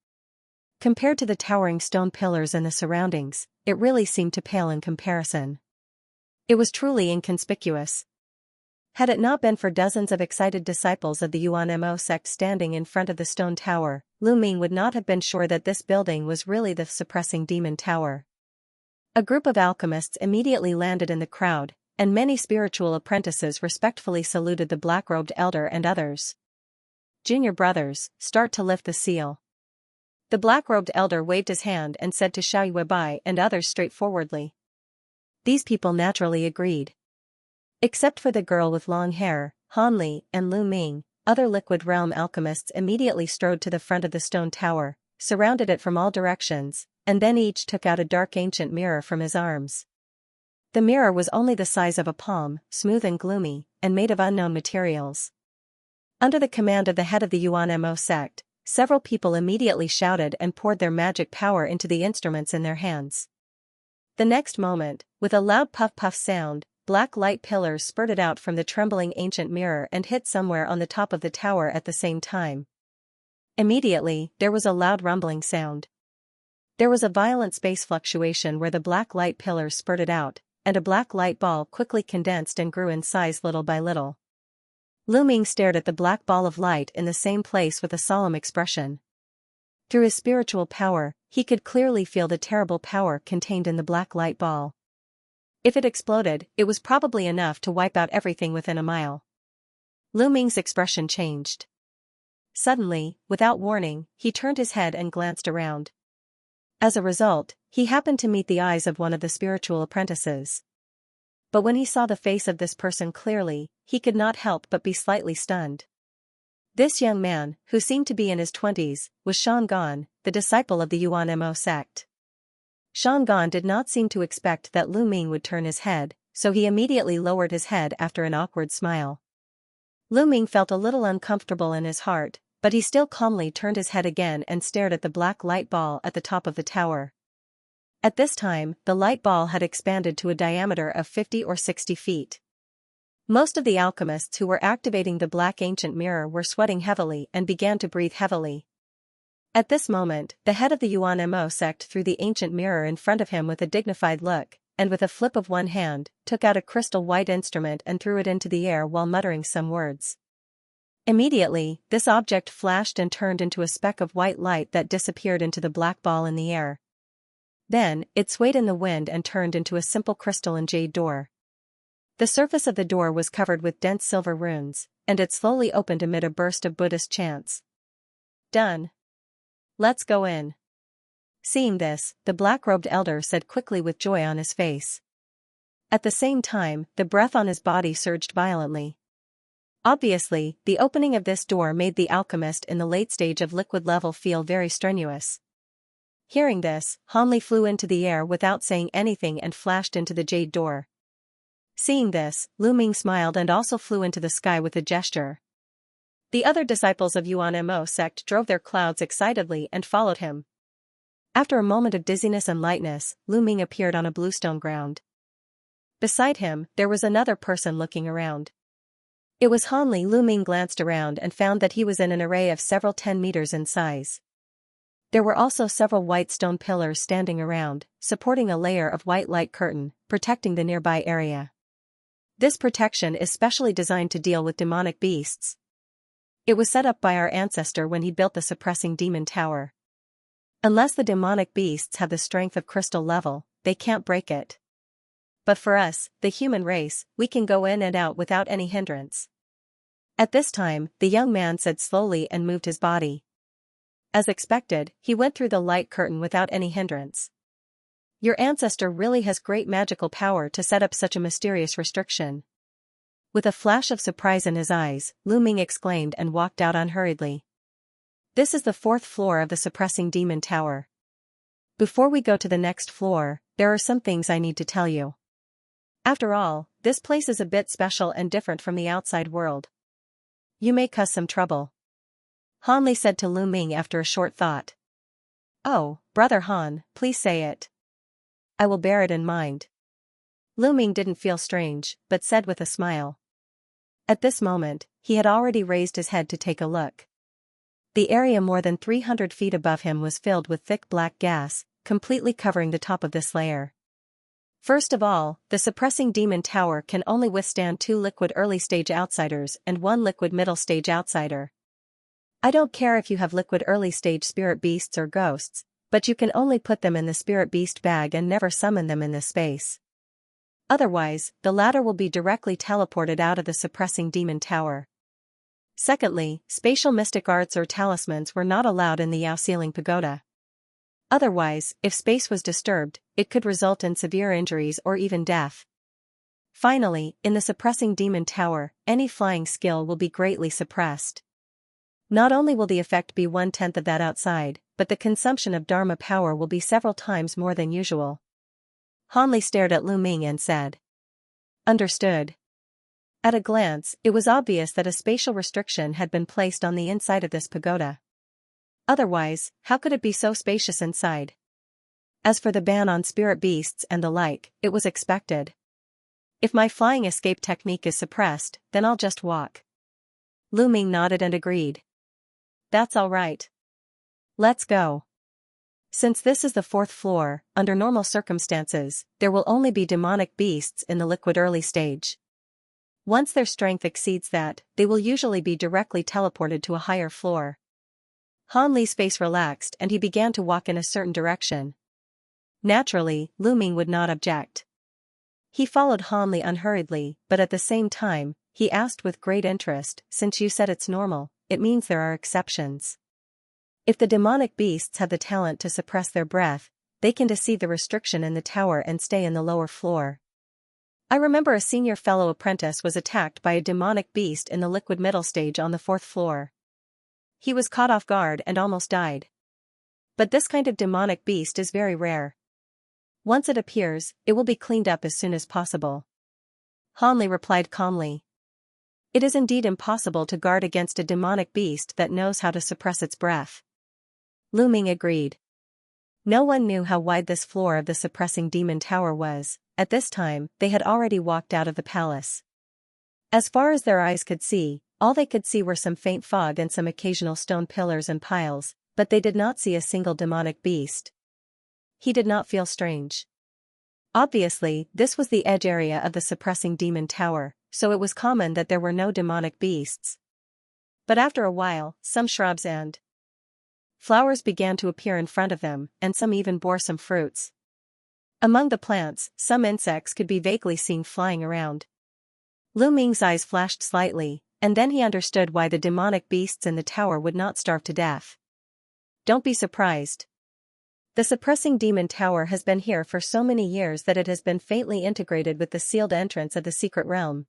Compared to the towering stone pillars and the surroundings, it really seemed to pale in comparison. It was truly inconspicuous. Had it not been for dozens of excited disciples of the Yuan Mo sect standing in front of the stone tower, Lu Ming would not have been sure that this building was really the suppressing demon tower. A group of alchemists immediately landed in the crowd, and many spiritual apprentices respectfully saluted the black-robed elder and others. Junior brothers, start to lift the seal. The black-robed elder waved his hand and said to Xiao Yuebai and others straightforwardly. These people naturally agreed. Except for the girl with long hair, Han Li and Lu Ming, other liquid realm alchemists immediately strode to the front of the stone tower, surrounded it from all directions, and then each took out a dark ancient mirror from his arms. The mirror was only the size of a palm, smooth and gloomy, and made of unknown materials. Under the command of the head of the Yuan Mo sect, several people immediately shouted and poured their magic power into the instruments in their hands. The next moment, with a loud puff-puff sound, black light pillars spurted out from the trembling ancient mirror and hit somewhere on the top of the tower at the same time. Immediately, there was a loud rumbling sound. There was a violent space fluctuation where the black light pillars spurted out, and a black light ball quickly condensed and grew in size little by little. Lu Ming stared at the black ball of light in the same place with a solemn expression. Through his spiritual power, he could clearly feel the terrible power contained in the black light ball. If it exploded, it was probably enough to wipe out everything within a mile. Lu Ming's expression changed. Suddenly, without warning, he turned his head and glanced around. As a result, he happened to meet the eyes of one of the spiritual apprentices. But when he saw the face of this person clearly, he could not help but be slightly stunned. This young man, who seemed to be in his 20s, was Shan Gan, the disciple of the Yuan Mo sect. Shan Gan did not seem to expect that Lu Ming would turn his head, so he immediately lowered his head after an awkward smile. Lu Ming felt a little uncomfortable in his heart, but he still calmly turned his head again and stared at the black light ball at the top of the tower. At this time, the light ball had expanded to a diameter of 50 or 60 feet. Most of the alchemists who were activating the black ancient mirror were sweating heavily and began to breathe heavily. At this moment, the head of the Yuan Mo sect threw the ancient mirror in front of him with a dignified look, and with a flip of one hand, took out a crystal white instrument and threw it into the air while muttering some words. Immediately, this object flashed and turned into a speck of white light that disappeared into the black ball in the air. Then, it swayed in the wind and turned into a simple crystal and jade door. The surface of the door was covered with dense silver runes, and it slowly opened amid a burst of Buddhist chants. Done. Let's go in. Seeing this, the black-robed elder said quickly with joy on his face. At the same time, the breath on his body surged violently. Obviously, the opening of this door made the alchemist in the late stage of liquid level feel very strenuous. Hearing this, Hanli flew into the air without saying anything and flashed into the jade door. Seeing this, Lu Ming smiled and also flew into the sky with a gesture. The other disciples of Yuan Mo sect drove their clouds excitedly and followed him. After a moment of dizziness and lightness, Lu Ming appeared on a bluestone ground. Beside him, there was another person looking around. It was Hanli. Lu Ming glanced around and found that he was in an array of several 10 meters in size. There were also several white stone pillars standing around, supporting a layer of white light curtain, protecting the nearby area. This protection is specially designed to deal with demonic beasts. It was set up by our ancestor when he built the suppressing demon tower. Unless the demonic beasts have the strength of crystal level, they can't break it. But for us, the human race, we can go in and out without any hindrance. At this time, the young man said slowly and moved his body. As expected, he went through the light curtain without any hindrance. Your ancestor really has great magical power to set up such a mysterious restriction. With a flash of surprise in his eyes, Lu Ming exclaimed and walked out unhurriedly. This is the 4th floor of the suppressing demon tower. Before we go to the next floor, there are some things I need to tell you. After all, this place is a bit special and different from the outside world. You may cause some trouble. Hanli said to Lu Ming after a short thought. Oh, Brother Han, please say it. I will bear it in mind. Lu Ming didn't feel strange, but said with a smile. At this moment, he had already raised his head to take a look. The area more than 300 feet above him was filled with thick black gas, completely covering the top of this layer. First of all, the suppressing demon tower can only withstand 2 liquid early-stage outsiders and 1 liquid middle-stage outsider. I don't care if you have liquid early-stage spirit beasts or ghosts, but you can only put them in the spirit beast bag and never summon them in this space. Otherwise, the latter will be directly teleported out of the suppressing demon tower. Secondly, spatial mystic arts or talismans were not allowed in the Yao Ceiling Pagoda. Otherwise, if space was disturbed, it could result in severe injuries or even death. Finally, in the suppressing demon tower, any flying skill will be greatly suppressed. Not only will the effect be 1/10 of that outside, but the consumption of Dharma power will be several times more than usual. Hanli stared at Lu Ming and said. Understood. At a glance, it was obvious that a spatial restriction had been placed on the inside of this pagoda. Otherwise, how could it be so spacious inside? As for the ban on spirit beasts and the like, it was expected. If my flying escape technique is suppressed, then I'll just walk. Lu Ming nodded and agreed. That's all right. Let's go. Since this is the 4th floor, under normal circumstances, there will only be demonic beasts in the liquid early stage. Once their strength exceeds that, they will usually be directly teleported to a higher floor. Han Li's face relaxed and he began to walk in a certain direction. Naturally, Lu Ming would not object. He followed Han Li unhurriedly, but at the same time, he asked with great interest, since you said it's normal, it means there are exceptions. If the demonic beasts have the talent to suppress their breath, they can deceive the restriction in the tower and stay in the lower floor. I remember a senior fellow apprentice was attacked by a demonic beast in the liquid middle stage on the 4th floor. He was caught off guard and almost died. But this kind of demonic beast is very rare. Once it appears, it will be cleaned up as soon as possible. Han Li replied calmly. It is indeed impossible to guard against a demonic beast that knows how to suppress its breath. Lu Ming agreed. No one knew how wide this floor of the suppressing demon tower was. At this time, they had already walked out of the palace. As far as their eyes could see, all they could see were some faint fog and some occasional stone pillars and piles, but they did not see a single demonic beast. He did not feel strange. Obviously, this was the edge area of the suppressing demon tower, so it was common that there were no demonic beasts. But after a while, some shrubs and flowers began to appear in front of them, and some even bore some fruits. Among the plants, some insects could be vaguely seen flying around. Lu Ming's eyes flashed slightly, and then he understood why the demonic beasts in the tower would not starve to death. Don't be surprised. The suppressing demon tower has been here for so many years that it has been faintly integrated with the sealed entrance of the secret realm.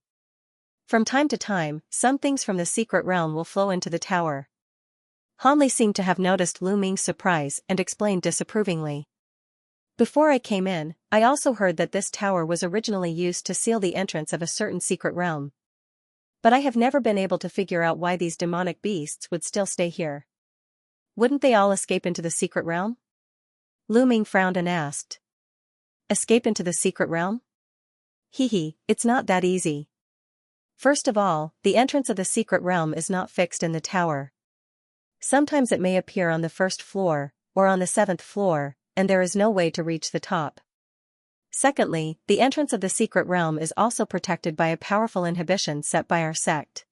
From time to time, some things from the secret realm will flow into the tower. Hanli seemed to have noticed Lu Ming's surprise and explained disapprovingly. Before I came in, I also heard that this tower was originally used to seal the entrance of a certain secret realm. But I have never been able to figure out why these demonic beasts would still stay here. Wouldn't they all escape into the secret realm? Lu Ming frowned and asked. Escape into the secret realm? Hehe, it's not that easy. First of all, the entrance of the secret realm is not fixed in the tower. Sometimes it may appear on the first floor, or on the 7th floor, and there is no way to reach the top. Secondly, the entrance of the secret realm is also protected by a powerful inhibition set by our sect.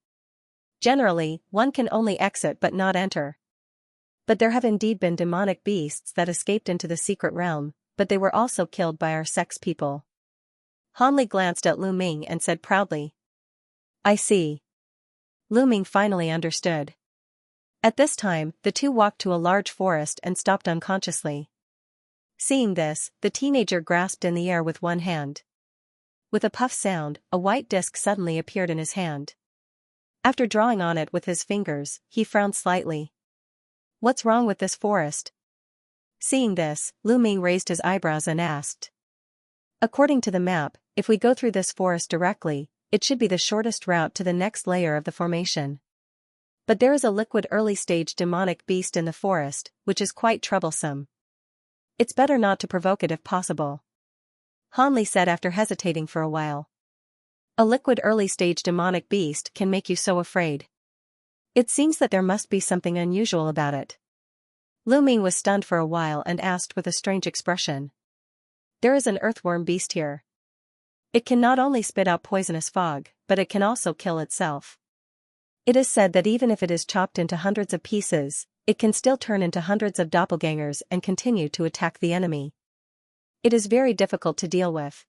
Generally, one can only exit but not enter. But there have indeed been demonic beasts that escaped into the secret realm, but they were also killed by our sect's people. Hanli glanced at Lu Ming and said proudly. I see. Lu Ming finally understood. At this time, the two walked to a large forest and stopped unconsciously. Seeing this, the teenager grasped in the air with one hand. With a puff sound, a white disc suddenly appeared in his hand. After drawing on it with his fingers, he frowned slightly. What's wrong with this forest? Seeing this, Lu Ming raised his eyebrows and asked. According to the map, if we go through this forest directly, it should be the shortest route to the next layer of the formation. But there is a liquid early-stage demonic beast in the forest, which is quite troublesome. It's better not to provoke it if possible. Hanli said after hesitating for a while. A liquid early-stage demonic beast can make you so afraid. It seems that there must be something unusual about it. Lu Ming was stunned for a while and asked with a strange expression. There is an earthworm beast here. It can not only spit out poisonous fog, but it can also kill itself. It is said that even if it is chopped into hundreds of pieces, it can still turn into hundreds of doppelgangers and continue to attack the enemy. It is very difficult to deal with.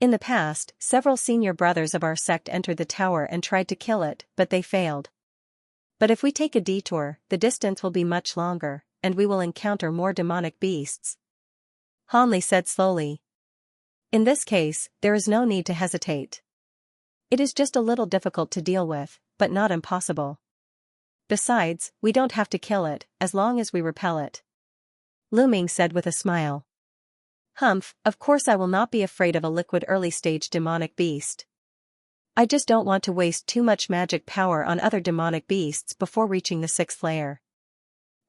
In the past, several senior brothers of our sect entered the tower and tried to kill it, but they failed. But if we take a detour, the distance will be much longer, and we will encounter more demonic beasts. Hanli said slowly. In this case, there is no need to hesitate. It is just a little difficult to deal with, but not impossible. Besides, we don't have to kill it, as long as we repel it. Lu Ming said with a smile. Humph, of course I will not be afraid of a liquid early-stage demonic beast. I just don't want to waste too much magic power on other demonic beasts before reaching the 6th layer.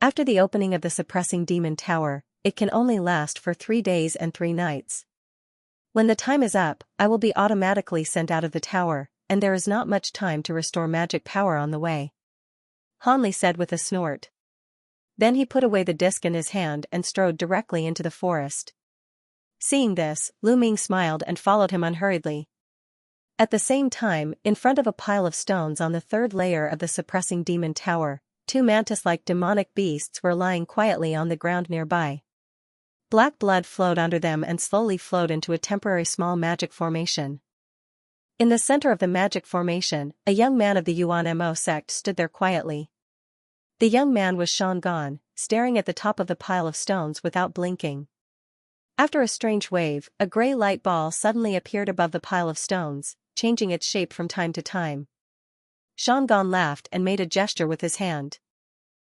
After the opening of the suppressing demon tower, it can only last for 3 days and 3 nights. When the time is up, I will be automatically sent out of the tower, and there is not much time to restore magic power on the way. Hanli said with a snort. Then he put away the disc in his hand and strode directly into the forest. Seeing this, Lu Ming smiled and followed him unhurriedly. At the same time, in front of a pile of stones on the 3rd layer of the suppressing demon tower, 2 mantis-like demonic beasts were lying quietly on the ground nearby. Black blood flowed under them and slowly flowed into a temporary small magic formation. In the center of the magic formation, a young man of the Yuan Mo sect stood there quietly. The young man was Xianxia, staring at the top of the pile of stones without blinking. After a strange wave, a gray light ball suddenly appeared above the pile of stones, changing its shape from time to time. Xianxia laughed and made a gesture with his hand.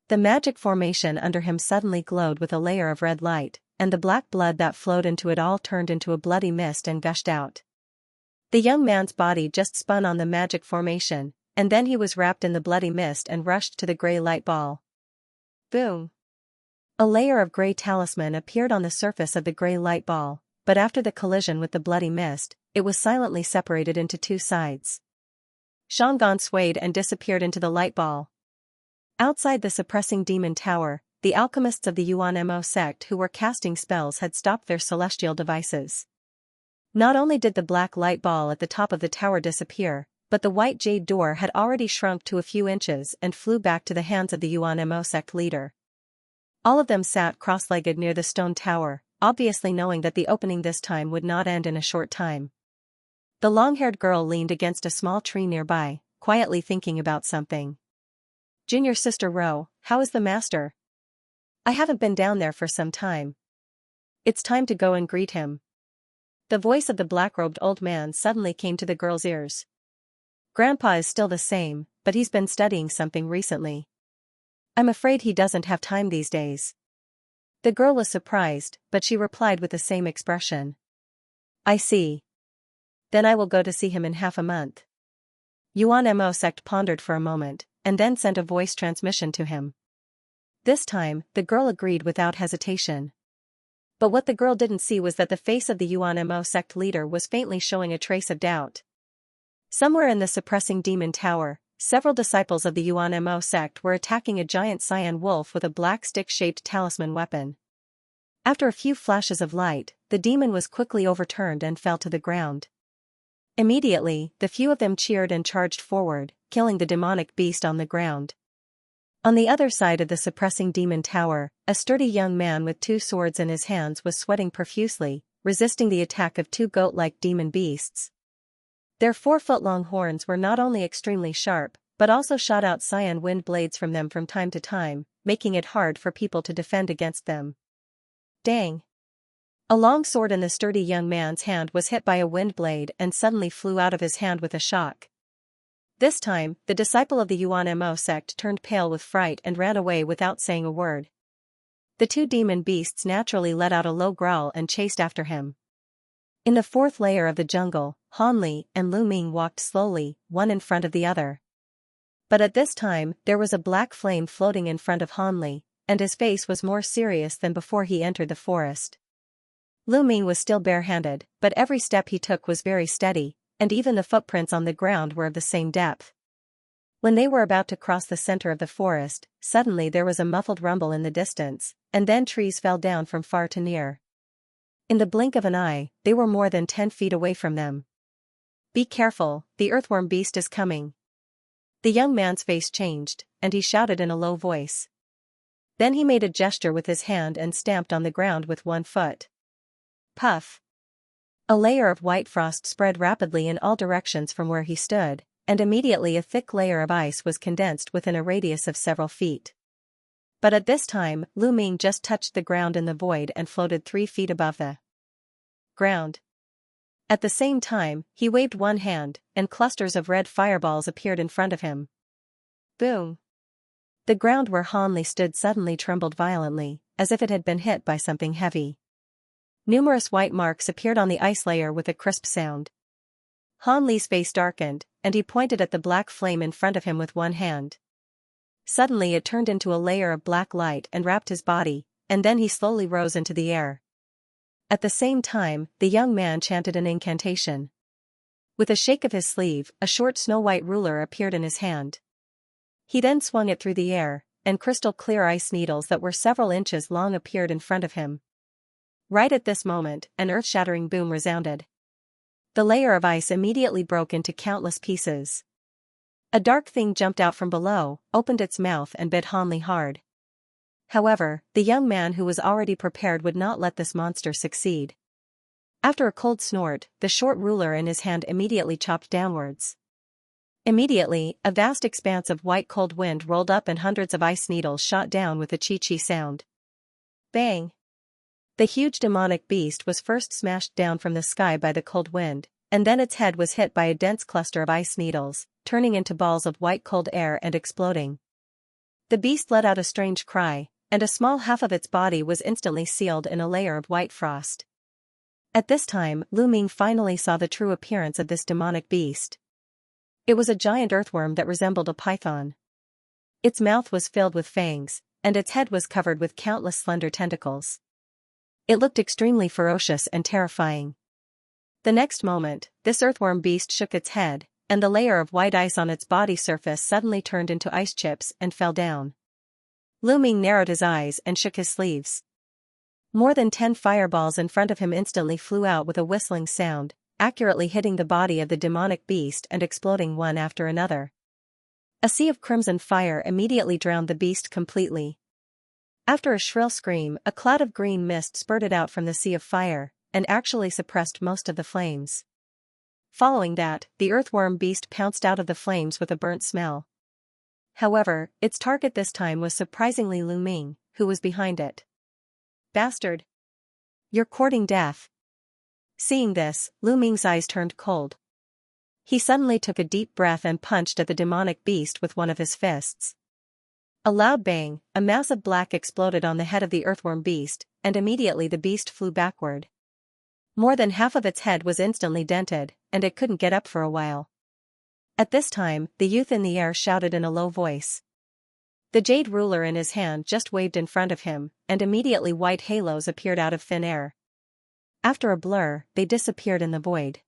The magic formation under him suddenly glowed with a layer of red light, and the black blood that flowed into it all turned into a bloody mist and gushed out. The young man's body just spun on the magic formation, and then he was wrapped in the bloody mist and rushed to the gray light ball. Boom! A layer of gray talisman appeared on the surface of the gray light ball, but after the collision with the bloody mist, it was silently separated into 2 sides. Xianxia swayed and disappeared into the light ball. Outside the suppressing demon tower, the alchemists of the Yuan Mo sect who were casting spells had stopped their celestial devices. Not only did the black light ball at the top of the tower disappear, but the white jade door had already shrunk to a few inches and flew back to the hands of the Yuan Mo sect leader. All of them sat cross-legged near the stone tower, obviously knowing that the opening this time would not end in a short time. The long-haired girl leaned against a small tree nearby, quietly thinking about something. Junior sister Ro, how is the master? I haven't been down there for some time. It's time to go and greet him. The voice of the black-robed old man suddenly came to the girl's ears. Grandpa is still the same, but he's been studying something recently. I'm afraid he doesn't have time these days. The girl was surprised, but she replied with the same expression. I see. Then I will go to see him in half a month. Yuan Mo sect pondered for a moment, and then sent a voice transmission to him. This time, the girl agreed without hesitation. But what the girl didn't see was that the face of the Yuan Mo sect leader was faintly showing a trace of doubt. Somewhere in the suppressing demon tower, several disciples of the Yuan Mo sect were attacking a giant cyan wolf with a black stick-shaped talisman weapon. After a few flashes of light, the demon was quickly overturned and fell to the ground. Immediately, the few of them cheered and charged forward, killing the demonic beast on the ground. On the other side of the suppressing demon tower, a sturdy young man with 2 swords in his hands was sweating profusely, resisting the attack of 2 goat-like demon beasts. Their 4-foot-long horns were not only extremely sharp, but also shot out cyan wind blades from them from time to time, making it hard for people to defend against them. Dang! A long sword in the sturdy young man's hand was hit by a wind blade and suddenly flew out of his hand with a shock. This time, the disciple of the Yuan Mo sect turned pale with fright and ran away without saying a word. The 2 demon beasts naturally let out a low growl and chased after him. In the 4th layer of the jungle, Hanli and Lu Ming walked slowly, one in front of the other. But at this time, there was a black flame floating in front of Hanli, and his face was more serious than before he entered the forest. Lu Ming was still barehanded, but every step he took was very steady, and even the footprints on the ground were of the same depth. When they were about to cross the center of the forest, suddenly there was a muffled rumble in the distance, and then trees fell down from far to near. In the blink of an eye, they were more than 10 feet away from them. Be careful, the earthworm beast is coming. The young man's face changed, and he shouted in a low voice. Then he made a gesture with his hand and stamped on the ground with 1 foot. Puff! A layer of white frost spread rapidly in all directions from where he stood, and immediately a thick layer of ice was condensed within a radius of several feet. But at this time, Lu Ming just touched the ground in the void and floated 3 feet above the ground. At the same time, he waved one hand, and clusters of red fireballs appeared in front of him. Boom! The ground where Hanli stood suddenly trembled violently, as if it had been hit by something heavy. Numerous white marks appeared on the ice layer with a crisp sound. Hanli's face darkened, and he pointed at the black flame in front of him with one hand. Suddenly it turned into a layer of black light and wrapped his body, and then he slowly rose into the air. At the same time, the young man chanted an incantation. With a shake of his sleeve, a short snow-white ruler appeared in his hand. He then swung it through the air, and crystal-clear ice needles that were several inches long appeared in front of him. Right at this moment, an earth-shattering boom resounded. The layer of ice immediately broke into countless pieces. A dark thing jumped out from below, opened its mouth and bit Hanli hard. However, the young man who was already prepared would not let this monster succeed. After a cold snort, the short ruler in his hand immediately chopped downwards. Immediately, a vast expanse of white cold wind rolled up and hundreds of ice needles shot down with a chi-chi sound. Bang! The huge demonic beast was first smashed down from the sky by the cold wind, and then its head was hit by a dense cluster of ice needles, turning into balls of white cold air and exploding. The beast let out a strange cry, and a small half of its body was instantly sealed in a layer of white frost. At this time, Lu Ming finally saw the true appearance of this demonic beast. It was a giant earthworm that resembled a python. Its mouth was filled with fangs, and its head was covered with countless slender tentacles. It looked extremely ferocious and terrifying. The next moment, this earthworm beast shook its head, and the layer of white ice on its body surface suddenly turned into ice chips and fell down. Lu Ming narrowed his eyes and shook his sleeves. More than 10 fireballs in front of him instantly flew out with a whistling sound, accurately hitting the body of the demonic beast and exploding one after another. A sea of crimson fire immediately drowned the beast completely. After a shrill scream, a cloud of green mist spurted out from the sea of fire, and actually suppressed most of the flames. Following that, the earthworm beast pounced out of the flames with a burnt smell. However, its target this time was surprisingly Lu Ming, who was behind it. Bastard! You're courting death. Seeing this, Lu Ming's eyes turned cold. He suddenly took a deep breath and punched at the demonic beast with one of his fists. A loud bang, a massive black exploded on the head of the earthworm beast, and immediately the beast flew backward. More than half of its head was instantly dented, and it couldn't get up for a while. At this time, the youth in the air shouted in a low voice. The jade ruler in his hand just waved in front of him, and immediately white halos appeared out of thin air. After a blur, they disappeared in the void.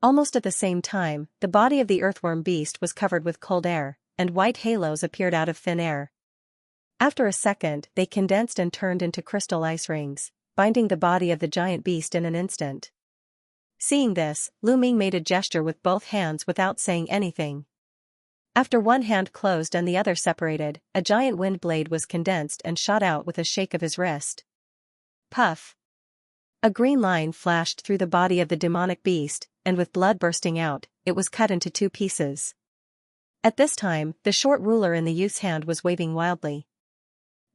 Almost at the same time, the body of the earthworm beast was covered with cold air, and white halos appeared out of thin air. After a second, they condensed and turned into crystal ice rings, binding the body of the giant beast in an instant. Seeing this, Lu Ming made a gesture with both hands without saying anything. After one hand closed and the other separated, a giant wind blade was condensed and shot out with a shake of his wrist. Puff! A green line flashed through the body of the demonic beast, and with blood bursting out, it was cut into 2 pieces. At this time, the short ruler in the youth's hand was waving wildly.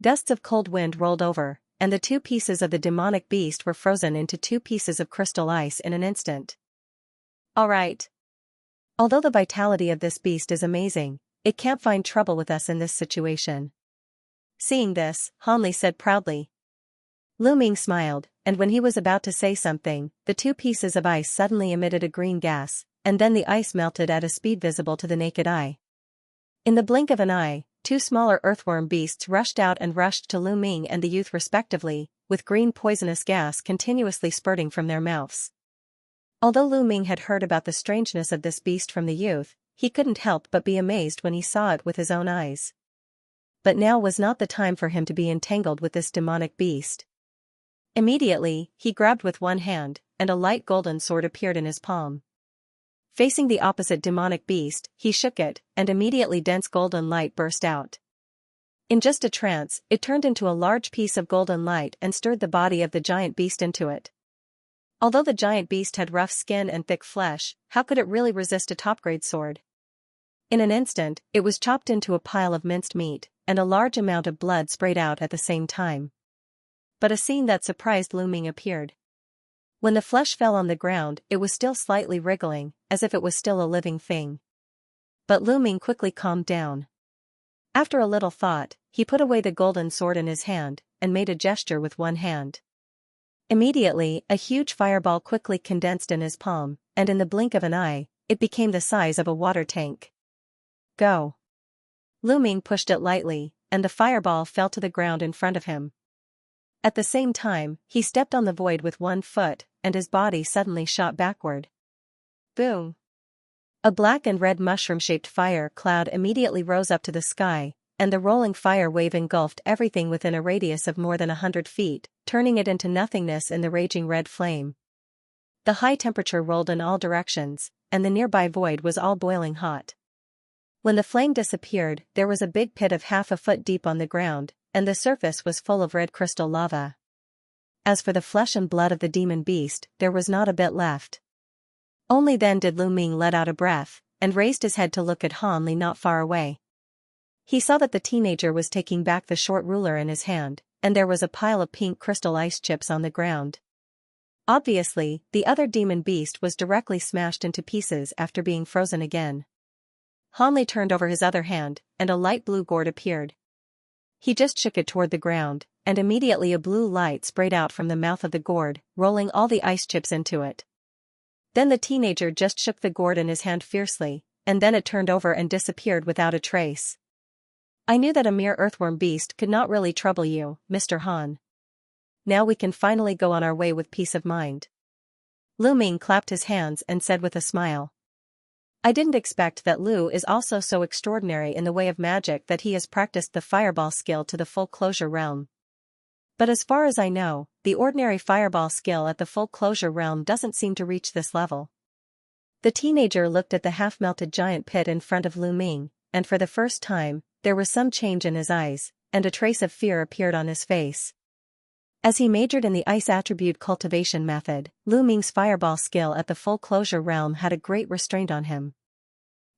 Gusts of cold wind rolled over, and the 2 pieces of the demonic beast were frozen into 2 pieces of crystal ice in an instant. All right. Although the vitality of this beast is amazing, it can't find trouble with us in this situation. Seeing this, Hanli said proudly. Lu Ming smiled, and when he was about to say something, the 2 pieces of ice suddenly emitted a green gas, and then the ice melted at a speed visible to the naked eye. In the blink of an eye, 2 smaller earthworm beasts rushed out and rushed to Lu Ming and the youth respectively, with green poisonous gas continuously spurting from their mouths. Although Lu Ming had heard about the strangeness of this beast from the youth, he couldn't help but be amazed when he saw it with his own eyes. But now was not the time for him to be entangled with this demonic beast. Immediately, he grabbed with one hand, and a light golden sword appeared in his palm. Facing the opposite demonic beast, he shook it, and immediately dense golden light burst out. In just a trance, it turned into a large piece of golden light and stirred the body of the giant beast into it. Although the giant beast had rough skin and thick flesh, how could it really resist a top-grade sword? In an instant, it was chopped into a pile of minced meat, and a large amount of blood sprayed out at the same time. But a scene that surprised Lu Ming appeared. When the flesh fell on the ground, it was still slightly wriggling, as if it was still a living thing. But Lu Ming quickly calmed down. After a little thought, he put away the golden sword in his hand, and made a gesture with one hand. Immediately, a huge fireball quickly condensed in his palm, and in the blink of an eye, it became the size of a water tank. Go! Lu Ming pushed it lightly, and the fireball fell to the ground in front of him. At the same time, he stepped on the void with one foot, and his body suddenly shot backward. Boom! A black and red mushroom-shaped fire cloud immediately rose up to the sky, and the rolling fire wave engulfed everything within a radius of more than 100 feet, turning it into nothingness in the raging red flame. The high temperature rolled in all directions, and the nearby void was all boiling hot. When the flame disappeared, there was a big pit of half a foot deep on the ground, and the surface was full of red crystal lava. As for the flesh and blood of the demon beast, there was not a bit left. Only then did Lu Ming let out a breath, and raised his head to look at Han Li not far away. He saw that the teenager was taking back the short ruler in his hand, and there was a pile of pink crystal ice chips on the ground. Obviously, the other demon beast was directly smashed into pieces after being frozen again. Han Li turned over his other hand, and a light blue gourd appeared. He just shook it toward the ground, and immediately a blue light sprayed out from the mouth of the gourd, rolling all the ice chips into it. Then the teenager just shook the gourd in his hand fiercely, and then it turned over and disappeared without a trace. I knew that a mere earthworm beast could not really trouble you, Mr. Han. Now we can finally go on our way with peace of mind. Lu Ming clapped his hands and said with a smile. I didn't expect that Lu is also so extraordinary in the way of magic that he has practiced the fireball skill to the full closure realm. But as far as I know, the ordinary fireball skill at the full closure realm doesn't seem to reach this level. The teenager looked at the half-melted giant pit in front of Lu Ming, and for the first time, there was some change in his eyes, and a trace of fear appeared on his face. As he majored in the ice attribute cultivation method, Lu Ming's fireball skill at the full closure realm had a great restraint on him.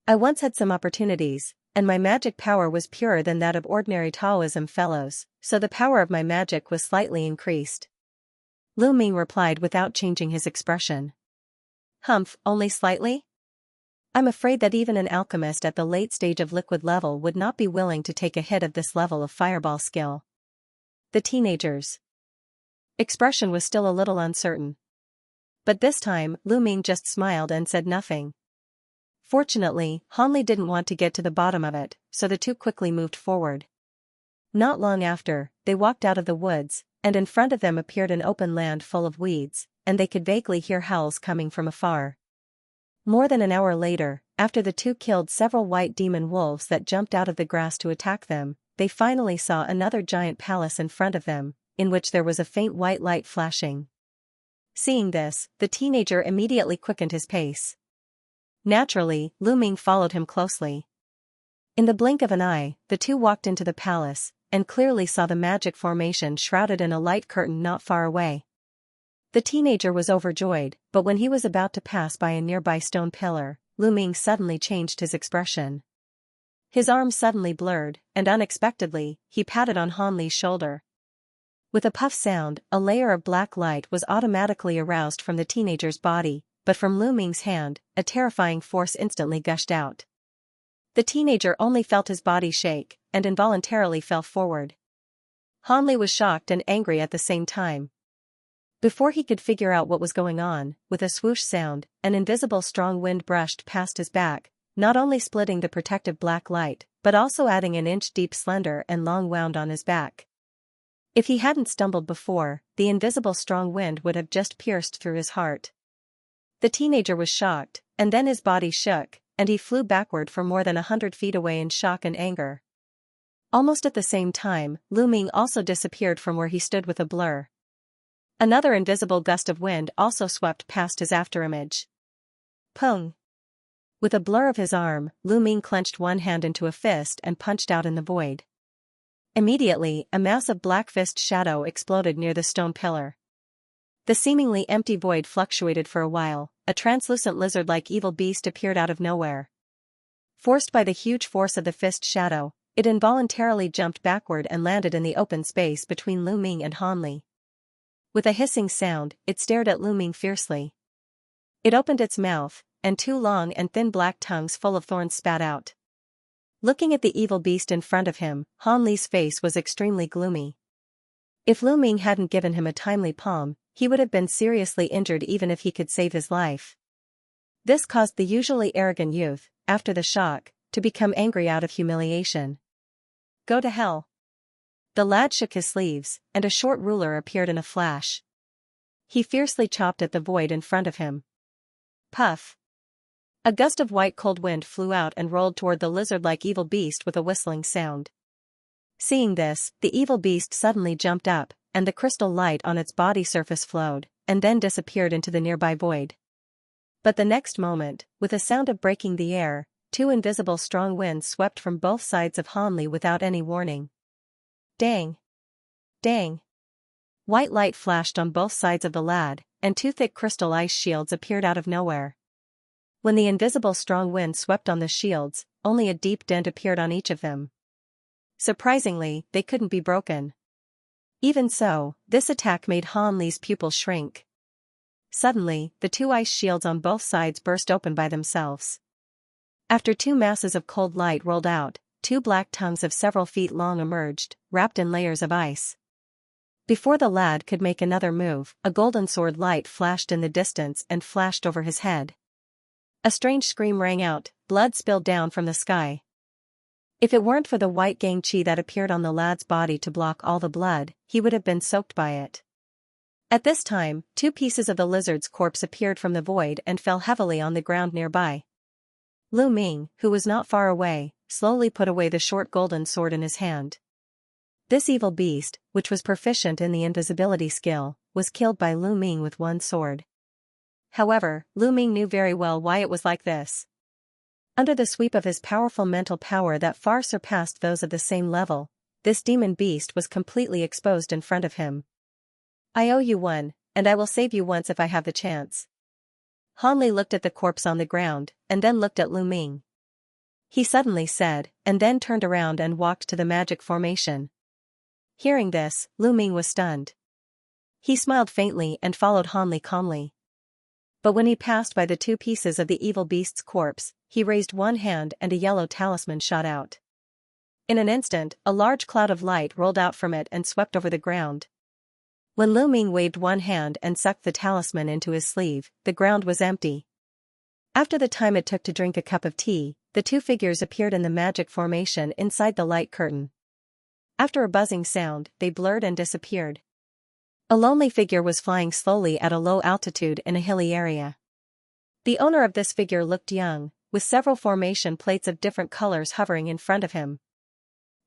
I once had some opportunities, and my magic power was purer than that of ordinary Taoism fellows, so the power of my magic was slightly increased. Lu Ming replied without changing his expression. Humph, only slightly? I'm afraid that even an alchemist at the late stage of liquid level would not be willing to take a hit of this level of fireball skill. The teenager's expression was still a little uncertain. But this time, Lu Ming just smiled and said nothing. Fortunately, Hanli didn't want to get to the bottom of it, so the two quickly moved forward. Not long after, they walked out of the woods, and in front of them appeared an open land full of weeds, and they could vaguely hear howls coming from afar. More than an hour later, after the two killed several white demon wolves that jumped out of the grass to attack them, they finally saw another giant palace in front of them, in which there was a faint white light flashing. Seeing this, the teenager immediately quickened his pace. Naturally, Lu Ming followed him closely. In the blink of an eye, the two walked into the palace, and clearly saw the magic formation shrouded in a light curtain not far away. The teenager was overjoyed, but when he was about to pass by a nearby stone pillar, Lu Ming suddenly changed his expression. His arms suddenly blurred, and unexpectedly, he patted on Hanli's shoulder. With a puff sound, a layer of black light was automatically aroused from the teenager's body, but from Lu Ming's hand, a terrifying force instantly gushed out. The teenager only felt his body shake, and involuntarily fell forward. Hanli was shocked and angry at the same time. Before he could figure out what was going on, with a swoosh sound, an invisible strong wind brushed past his back, not only splitting the protective black light, but also adding an inch-deep slender and long wound on his back. If he hadn't stumbled before, the invisible strong wind would have just pierced through his heart. The teenager was shocked, and then his body shook, and he flew backward for more than 100 feet away in shock and anger. Almost at the same time, Lu Ming also disappeared from where he stood with a blur. Another invisible gust of wind also swept past his afterimage. Pung! With a blur of his arm, Lu Ming clenched one hand into a fist and punched out in the void. Immediately, a massive black fist shadow exploded near the stone pillar. The seemingly empty void fluctuated for a while. A translucent lizard-like evil beast appeared out of nowhere. Forced by the huge force of the fist shadow, it involuntarily jumped backward and landed in the open space between Lu Ming and Hanli. With a hissing sound, it stared at Lu Ming fiercely. It opened its mouth, and two long and thin black tongues full of thorns spat out. Looking at the evil beast in front of him, Hanli's face was extremely gloomy. If Lu Ming hadn't given him a timely palm, he would have been seriously injured even if he could save his life. This caused the usually arrogant youth, after the shock, to become angry out of humiliation. Go to hell. The lad shook his sleeves, and a short ruler appeared in a flash. He fiercely chopped at the void in front of him. Puff! A gust of white cold wind flew out and rolled toward the lizard-like evil beast with a whistling sound. Seeing this, the evil beast suddenly jumped up, and the crystal light on its body surface flowed, and then disappeared into the nearby void. But the next moment, with a sound of breaking the air, two invisible strong winds swept from both sides of Hanli without any warning. Dang! Dang! White light flashed on both sides of the lad, and two thick crystal ice shields appeared out of nowhere. When the invisible strong wind swept on the shields, only a deep dent appeared on each of them. Surprisingly, they couldn't be broken. Even so, this attack made Hanli's pupils shrink. Suddenly, the two ice shields on both sides burst open by themselves. After two masses of cold light rolled out, two black tongues of several feet long emerged, wrapped in layers of ice. Before the lad could make another move, a golden sword light flashed in the distance and flashed over his head. A strange scream rang out, blood spilled down from the sky. If it weren't for the white gang chi that appeared on the lad's body to block all the blood, he would have been soaked by it. At this time, two pieces of the lizard's corpse appeared from the void and fell heavily on the ground nearby. Lu Ming, who was not far away, slowly put away the short golden sword in his hand. This evil beast, which was proficient in the invisibility skill, was killed by Lu Ming with one sword. However, Lu Ming knew very well why it was like this. Under the sweep of his powerful mental power that far surpassed those of the same level, this demon beast was completely exposed in front of him. I owe you one, and I will save you once if I have the chance. Hanli looked at the corpse on the ground, and then looked at Lu Ming. He suddenly said, and then turned around and walked to the magic formation. Hearing this, Lu Ming was stunned. He smiled faintly and followed Hanli calmly. But when he passed by the two pieces of the evil beast's corpse, he raised one hand and a yellow talisman shot out. In an instant, a large cloud of light rolled out from it and swept over the ground. When Lu Ming waved one hand and sucked the talisman into his sleeve, the ground was empty. After the time it took to drink a cup of tea, the two figures appeared in the magic formation inside the light curtain. After a buzzing sound, they blurred and disappeared. A lonely figure was flying slowly at a low altitude in a hilly area. The owner of this figure looked young, with several formation plates of different colors hovering in front of him.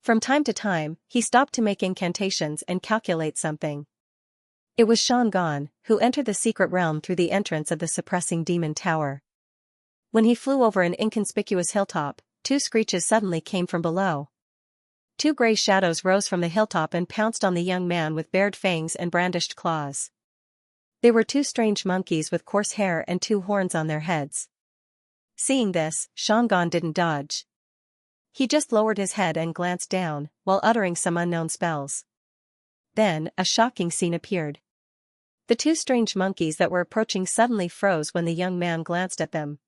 From time to time, he stopped to make incantations and calculate something. It was Xianxia, who entered the secret realm through the entrance of the suppressing demon tower. When he flew over an inconspicuous hilltop, two screeches suddenly came from below. Two gray shadows rose from the hilltop and pounced on the young man with bared fangs and brandished claws. They were two strange monkeys with coarse hair and two horns on their heads. Seeing this, Xianxia didn't dodge. He just lowered his head and glanced down, while uttering some unknown spells. Then, a shocking scene appeared. The two strange monkeys that were approaching suddenly froze when the young man glanced at them.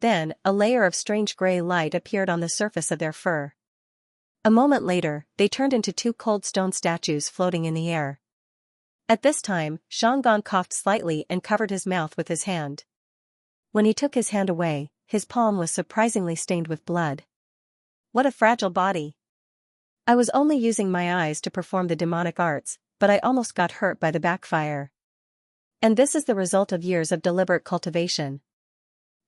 Then, a layer of strange gray light appeared on the surface of their fur. A moment later, they turned into two cold stone statues floating in the air. At this time, Xianxia coughed slightly and covered his mouth with his hand. When he took his hand away, his palm was surprisingly stained with blood. What a fragile body. I was only using my eyes to perform the demonic arts, but I almost got hurt by the backfire. And this is the result of years of deliberate cultivation.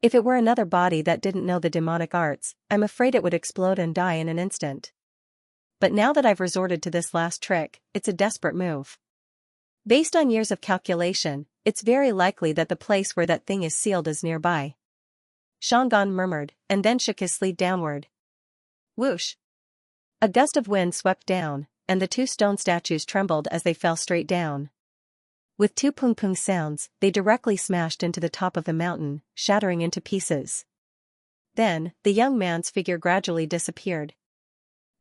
If it were another body that didn't know the demonic arts, I'm afraid it would explode and die in an instant. But now that I've resorted to this last trick, it's a desperate move. Based on years of calculation, it's very likely that the place where that thing is sealed is nearby. Xianxia murmured, and then shook his sleeve downward. Whoosh! A gust of wind swept down, and the two stone statues trembled as they fell straight down. With two pung-pung sounds, they directly smashed into the top of the mountain, shattering into pieces. Then, the young man's figure gradually disappeared.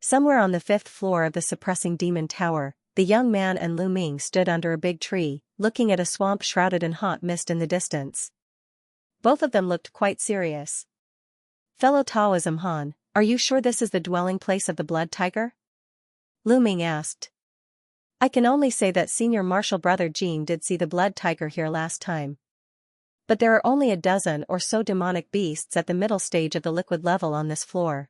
Somewhere on the 5th floor of the suppressing demon tower, the young man and Lu Ming stood under a big tree, looking at a swamp shrouded in hot mist in the distance. Both of them looked quite serious. Fellow Taoism Han, are you sure this is the dwelling place of the blood tiger? Lu Ming asked. I can only say that Senior Marshal Brother Jean did see the blood tiger here last time. But there are only a dozen or so demonic beasts at the middle stage of the liquid level on this floor.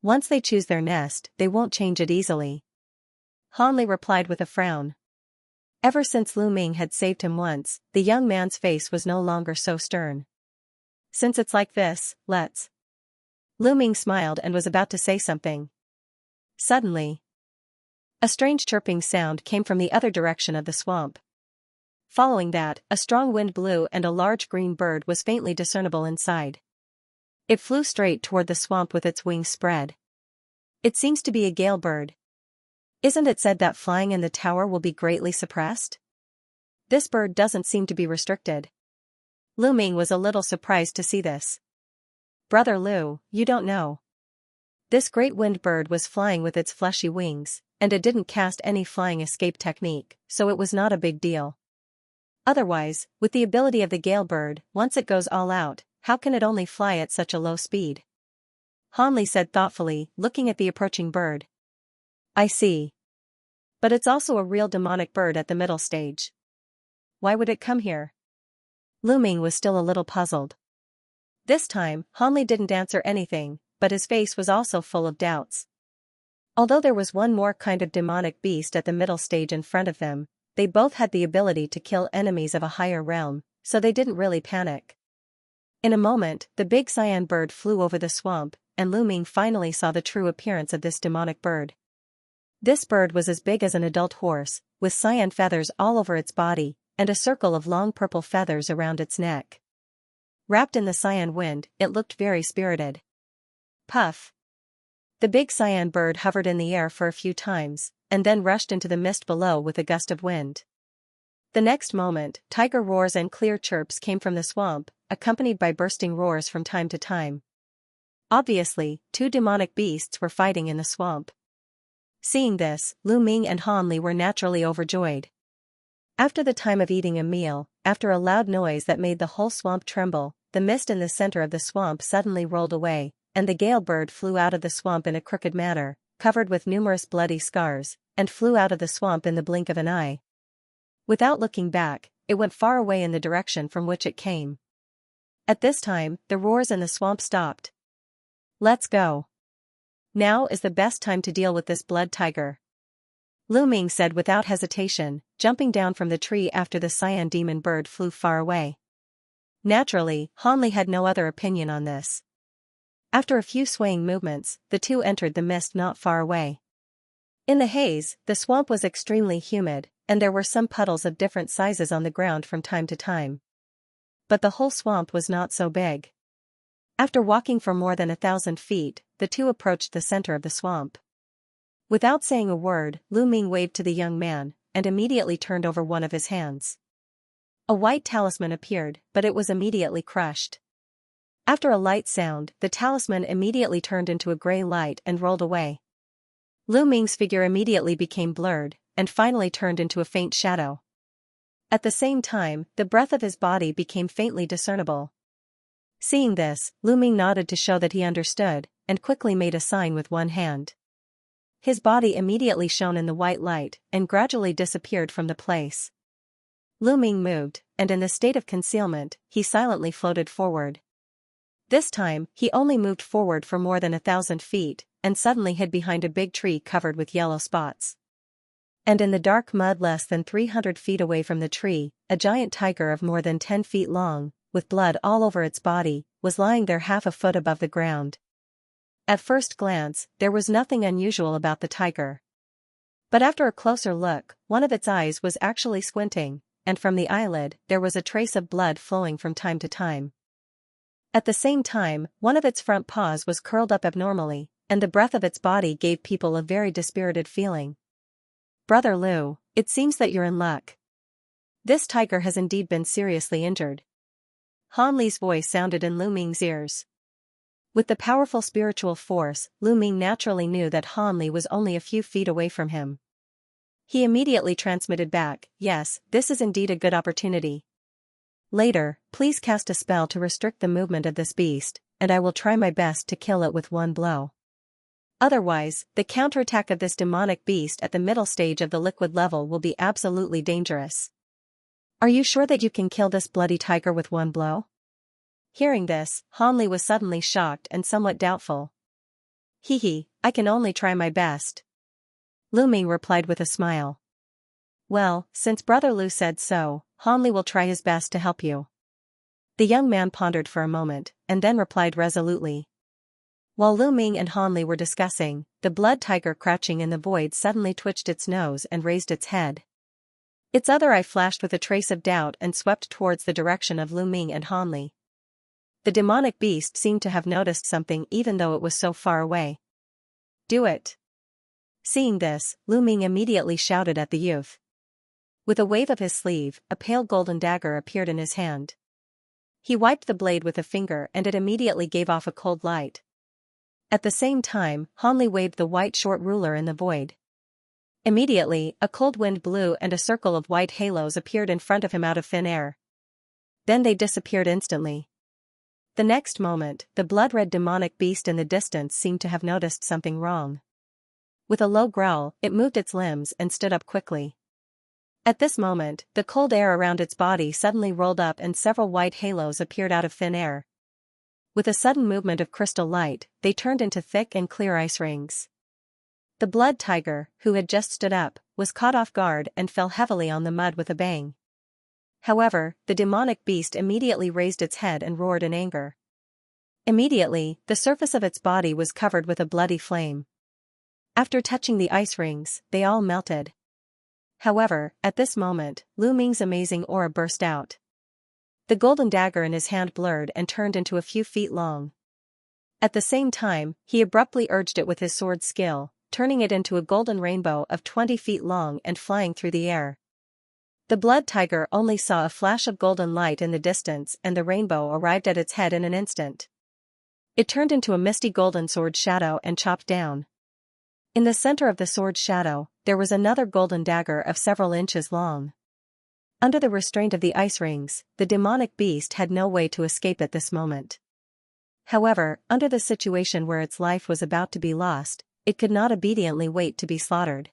Once they choose their nest, they won't change it easily. Han Li replied with a frown. Ever since Lu Ming had saved him once, the young man's face was no longer so stern. Since it's like this, let's. Lu Ming smiled and was about to say something. Suddenly, a strange chirping sound came from the other direction of the swamp. Following that, a strong wind blew and a large green bird was faintly discernible inside. It flew straight toward the swamp with its wings spread. It seems to be a gale bird. Isn't it said that flying in the tower will be greatly suppressed? This bird doesn't seem to be restricted. Lu Ming was a little surprised to see this. Brother Lu, you don't know. This great wind bird was flying with its fleshy wings, and it didn't cast any flying escape technique, so it was not a big deal. Otherwise, with the ability of the gale bird, once it goes all out, how can it only fly at such a low speed? Han Li said thoughtfully, looking at the approaching bird. I see. But it's also a real demonic bird at the middle stage. Why would it come here? Lu Ming was still a little puzzled. This time, Han Li didn't answer anything, but his face was also full of doubts. Although there was one more kind of demonic beast at the middle stage in front of them, they both had the ability to kill enemies of a higher realm, so they didn't really panic. In a moment, the big cyan bird flew over the swamp, and Lu Ming finally saw the true appearance of this demonic bird. This bird was as big as an adult horse, with cyan feathers all over its body, and a circle of long purple feathers around its neck. Wrapped in the cyan wind, it looked very spirited. Puff! The big cyan bird hovered in the air for a few times, and then rushed into the mist below with a gust of wind. The next moment, tiger roars and clear chirps came from the swamp, accompanied by bursting roars from time to time. Obviously, two demonic beasts were fighting in the swamp. Seeing this, Lu Ming and Han Li were naturally overjoyed. After the time of eating a meal, after a loud noise that made the whole swamp tremble, the mist in the center of the swamp suddenly rolled away, and the gale bird flew out of the swamp in a crooked manner, covered with numerous bloody scars, and flew out of the swamp in the blink of an eye. Without looking back, it went far away in the direction from which it came. At this time, the roars in the swamp stopped. "Let's go. Now is the best time to deal with this blood tiger," Lu Ming said without hesitation, jumping down from the tree after the cyan demon bird flew far away. Naturally, Han Li had no other opinion on this. After a few swaying movements, the two entered the mist not far away. In the haze, the swamp was extremely humid, and there were some puddles of different sizes on the ground from time to time. But the whole swamp was not so big. After walking for more than 1,000 feet, the two approached the center of the swamp. Without saying a word, Lu Ming waved to the young man, and immediately turned over one of his hands. A white talisman appeared, but it was immediately crushed. After a light sound, the talisman immediately turned into a gray light and rolled away. Lu Ming's figure immediately became blurred, and finally turned into a faint shadow. At the same time, the breath of his body became faintly discernible. Seeing this, Lu Ming nodded to show that he understood, and quickly made a sign with one hand. His body immediately shone in the white light, and gradually disappeared from the place. Lu Ming moved, and in the state of concealment, he silently floated forward. This time, he only moved forward for more than 1,000 feet, and suddenly hid behind a big tree covered with yellow spots. And in the dark mud less than 300 feet away from the tree, a giant tiger of more than 10 feet long, with blood all over its body, was lying there half a foot above the ground. At first glance, there was nothing unusual about the tiger. But after a closer look, one of its eyes was actually squinting, and from the eyelid, there was a trace of blood flowing from time to time. At the same time, one of its front paws was curled up abnormally, and the breath of its body gave people a very dispirited feeling. "Brother Lu, it seems that you're in luck. This tiger has indeed been seriously injured." Han Li's voice sounded in Lu Ming's ears. With the powerful spiritual force, Lu Ming naturally knew that Han Li was only a few feet away from him. He immediately transmitted back, "Yes, this is indeed a good opportunity. Later, please cast a spell to restrict the movement of this beast, and I will try my best to kill it with one blow. Otherwise, the counterattack of this demonic beast at the middle stage of the liquid level will be absolutely dangerous. Are you sure that you can kill this bloody tiger with one blow?" Hearing this, Han Li was suddenly shocked and somewhat doubtful. "Hee, I can only try my best," Lu Ming replied with a smile. "Well, since Brother Lu said so, Han Li will try his best to help you." The young man pondered for a moment, and then replied resolutely. While Lu Ming and Han Li were discussing, the blood tiger crouching in the void suddenly twitched its nose and raised its head. Its other eye flashed with a trace of doubt and swept towards the direction of Lu Ming and Han Li. The demonic beast seemed to have noticed something even though it was so far away. "Do it." Seeing this, Lu Ming immediately shouted at the youth. With a wave of his sleeve, a pale golden dagger appeared in his hand. He wiped the blade with a finger and it immediately gave off a cold light. At the same time, Han Li waved the white short ruler in the void. Immediately, a cold wind blew and a circle of white halos appeared in front of him out of thin air. Then they disappeared instantly. The next moment, the blood-red demonic beast in the distance seemed to have noticed something wrong. With a low growl, it moved its limbs and stood up quickly. At this moment, the cold air around its body suddenly rolled up and several white halos appeared out of thin air. With a sudden movement of crystal light, they turned into thick and clear ice rings. The blood tiger, who had just stood up, was caught off guard and fell heavily on the mud with a bang. However, the demonic beast immediately raised its head and roared in anger. Immediately, the surface of its body was covered with a bloody flame. After touching the ice rings, they all melted. However, at this moment, Lu Ming's amazing aura burst out. The golden dagger in his hand blurred and turned into a few feet long. At the same time, he abruptly urged it with his sword skill, turning it into a golden rainbow of 20 feet long and flying through the air. The blood tiger only saw a flash of golden light in the distance and the rainbow arrived at its head in an instant. It turned into a misty golden sword shadow and chopped down. In the center of the sword shadow, there was another golden dagger of several inches long. Under the restraint of the ice rings, the demonic beast had no way to escape at this moment. However, under the situation where its life was about to be lost, it could not obediently wait to be slaughtered.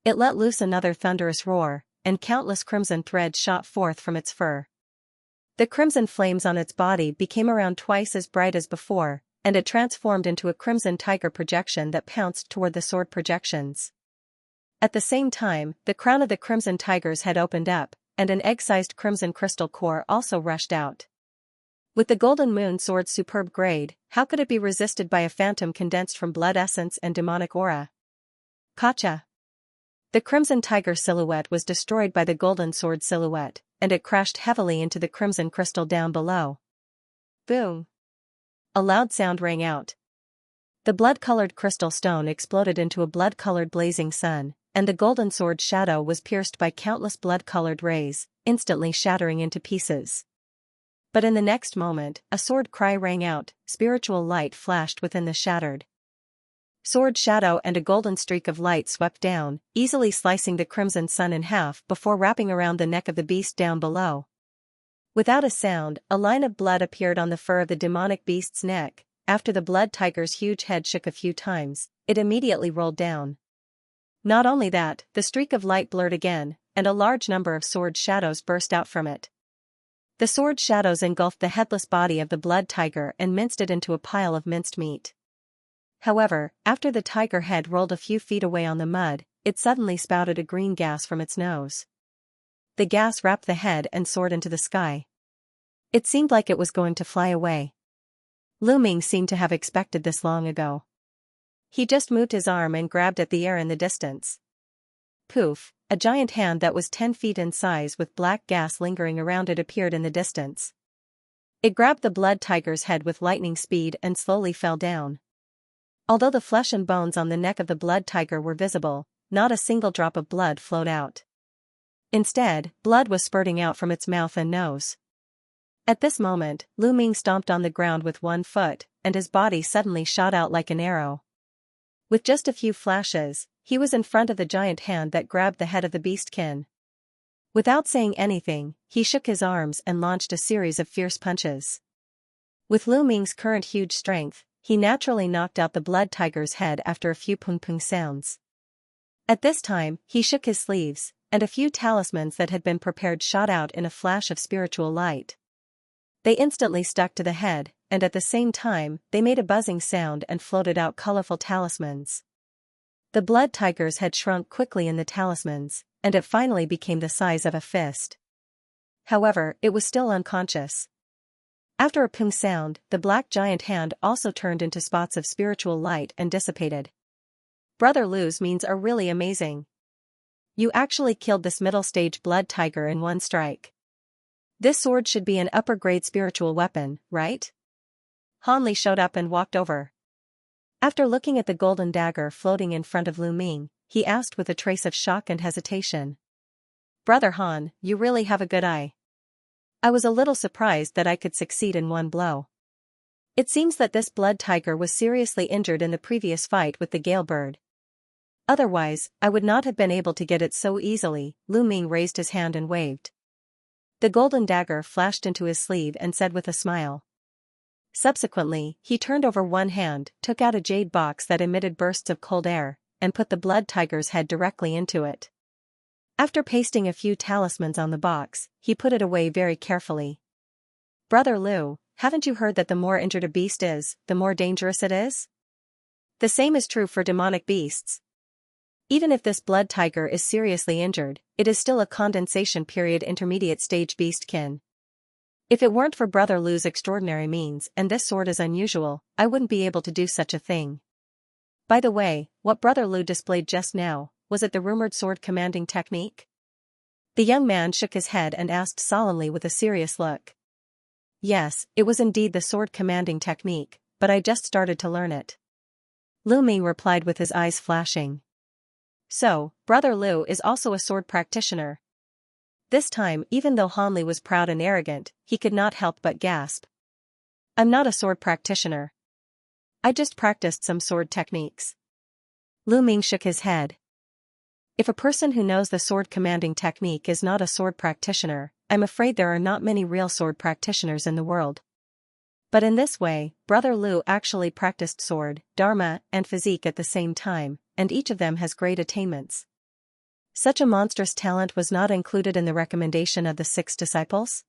It let loose another thunderous roar, and countless crimson threads shot forth from its fur. The crimson flames on its body became around twice as bright as before, and it transformed into a crimson tiger projection that pounced toward the sword projections. At the same time, the crown of the crimson tiger's head opened up, and an egg-sized crimson crystal core also rushed out. With the golden moon sword's superb grade, how could it be resisted by a phantom condensed from blood essence and demonic aura? Gotcha! The crimson tiger silhouette was destroyed by the golden sword silhouette, and it crashed heavily into the crimson crystal down below. Boom! A loud sound rang out. The blood-colored crystal stone exploded into a blood-colored blazing sun, and the golden sword's shadow was pierced by countless blood-colored rays, instantly shattering into pieces. But in the next moment, a sword cry rang out, spiritual light flashed within the shattered sword shadow, and a golden streak of light swept down, easily slicing the crimson sun in half before wrapping around the neck of the beast down below. Without a sound, a line of blood appeared on the fur of the demonic beast's neck. After the blood tiger's huge head shook a few times, it immediately rolled down. Not only that, the streak of light blurred again, and a large number of sword shadows burst out from it. The sword shadows engulfed the headless body of the blood tiger and minced it into a pile of minced meat. However, after the tiger head rolled a few feet away on the mud, it suddenly spouted a green gas from its nose. The gas wrapped the head and soared into the sky. It seemed like it was going to fly away. Lu Ming seemed to have expected this long ago. He just moved his arm and grabbed at the air in the distance. Poof, a giant hand that was 10 feet in size with black gas lingering around it appeared in the distance. It grabbed the blood tiger's head with lightning speed and slowly fell down. Although the flesh and bones on the neck of the blood tiger were visible, not a single drop of blood flowed out. Instead, blood was spurting out from its mouth and nose. At this moment, Lu Ming stomped on the ground with one foot, and his body suddenly shot out like an arrow. With just a few flashes, he was in front of the giant hand that grabbed the head of the beastkin. Without saying anything, he shook his arms and launched a series of fierce punches. With Lu Ming's current huge strength, he naturally knocked out the blood tiger's head after a few pung-pung sounds. At this time, he shook his sleeves, and a few talismans that had been prepared shot out in a flash of spiritual light. They instantly stuck to the head, and at the same time, they made a buzzing sound and floated out colorful talismans. The blood tiger's head shrunk quickly in the talismans, and it finally became the size of a fist. However, it was still unconscious. After a pung sound, the black giant hand also turned into spots of spiritual light and dissipated. Brother Lu's means are really amazing. You actually killed this middle-stage blood tiger in one strike. This sword should be an upper-grade spiritual weapon, right? Han Li showed up and walked over. After looking at the golden dagger floating in front of Lu Ming, he asked with a trace of shock and hesitation. Brother Han, you really have a good eye. I was a little surprised that I could succeed in one blow. It seems that this blood tiger was seriously injured in the previous fight with the Gale bird. Otherwise, I would not have been able to get it so easily. Lu Ming raised his hand and waved. The golden dagger flashed into his sleeve and said with a smile. Subsequently, he turned over one hand, took out a jade box that emitted bursts of cold air, and put the blood tiger's head directly into it. After pasting a few talismans on the box, he put it away very carefully. Brother Lu, haven't you heard that the more injured a beast is, the more dangerous it is? The same is true for demonic beasts. Even if this blood tiger is seriously injured, it is still a condensation period intermediate stage beastkin. If it weren't for Brother Lu's extraordinary means and this sword is unusual, I wouldn't be able to do such a thing. By the way, what Brother Lu displayed just now, was it the rumored sword commanding technique? The young man shook his head and asked solemnly with a serious look. Yes, it was indeed the sword commanding technique, but I just started to learn it. Lu Ming replied with his eyes flashing. So, Brother Lu is also a sword practitioner. This time, even though Han Li was proud and arrogant, he could not help but gasp. I'm not a sword practitioner. I just practiced some sword techniques. Lu Ming shook his head. If a person who knows the sword commanding technique is not a sword practitioner, I'm afraid there are not many real sword practitioners in the world. But in this way, Brother Lu actually practiced sword, dharma, and physique at the same time, and each of them has great attainments. Such a monstrous talent was not included in the recommendation of the 6 disciples?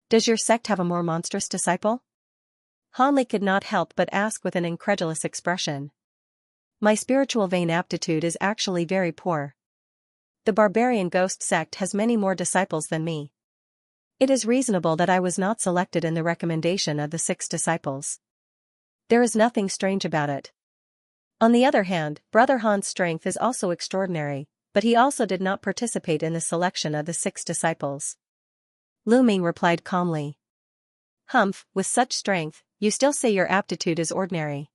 Does your sect have a more monstrous disciple? Hanli could not help but ask with an incredulous expression. My spiritual vein aptitude is actually very poor. The barbarian ghost sect has many more disciples than me. It is reasonable that I was not selected in the recommendation of the 6 disciples. There is nothing strange about it. On the other hand, Brother Han's strength is also extraordinary, but he also did not participate in the selection of the 6 disciples. Lu Ming replied calmly. Humph, with such strength, you still say your aptitude is ordinary.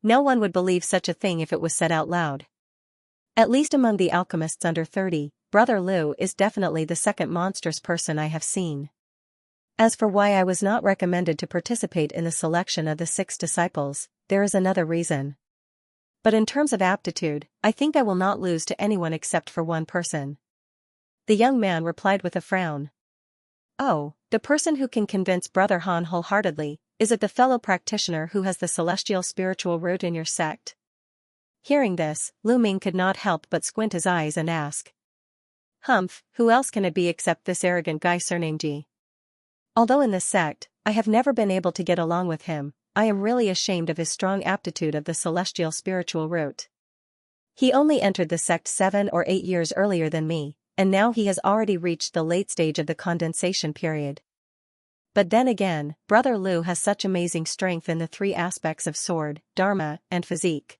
No one would believe such a thing if it was said out loud. At least among the alchemists under 30, Brother Lu is definitely the second monstrous person I have seen. As for why I was not recommended to participate in the selection of the 6 disciples, there is another reason. But in terms of aptitude, I think I will not lose to anyone except for one person. The young man replied with a frown. Oh, the person who can convince Brother Han wholeheartedly, is it the fellow practitioner who has the celestial spiritual root in your sect? Hearing this, Lu Ming could not help but squint his eyes and ask. Humph, who else can it be except this arrogant guy surnamed Ji? Although in this sect, I have never been able to get along with him, I am really ashamed of his strong aptitude of the celestial spiritual root. He only entered the sect 7 or 8 years earlier than me, and now he has already reached the late stage of the condensation period. But then again, Brother Lu has such amazing strength in the 3 aspects of sword, dharma, and physique.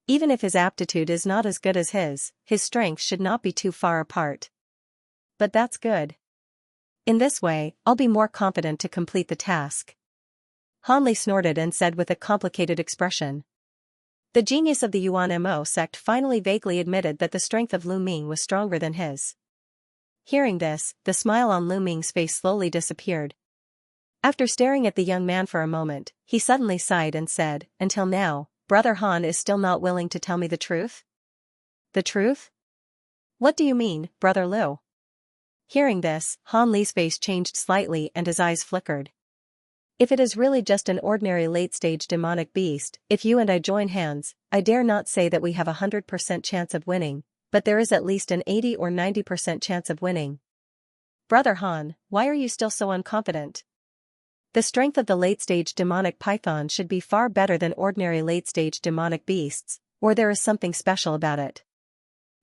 Even if his aptitude is not as good as his strength should not be too far apart. But that's good. In this way, I'll be more confident to complete the task. Hanli snorted and said with a complicated expression. The genius of the Yuan Mo sect finally vaguely admitted that the strength of Lu Ming was stronger than his. Hearing this, the smile on Lu Ming's face slowly disappeared. After staring at the young man for a moment, he suddenly sighed and said, until now, Brother Han is still not willing to tell me the truth? The truth? What do you mean, Brother Lu? Hearing this, Han Li's face changed slightly and his eyes flickered. If it is really just an ordinary late-stage demonic beast, if you and I join hands, I dare not say that we have 100% chance of winning, but there is at least an 80 or 90% chance of winning. Brother Han, why are you still so unconfident? The strength of the late-stage demonic python should be far better than ordinary late-stage demonic beasts, or there is something special about it.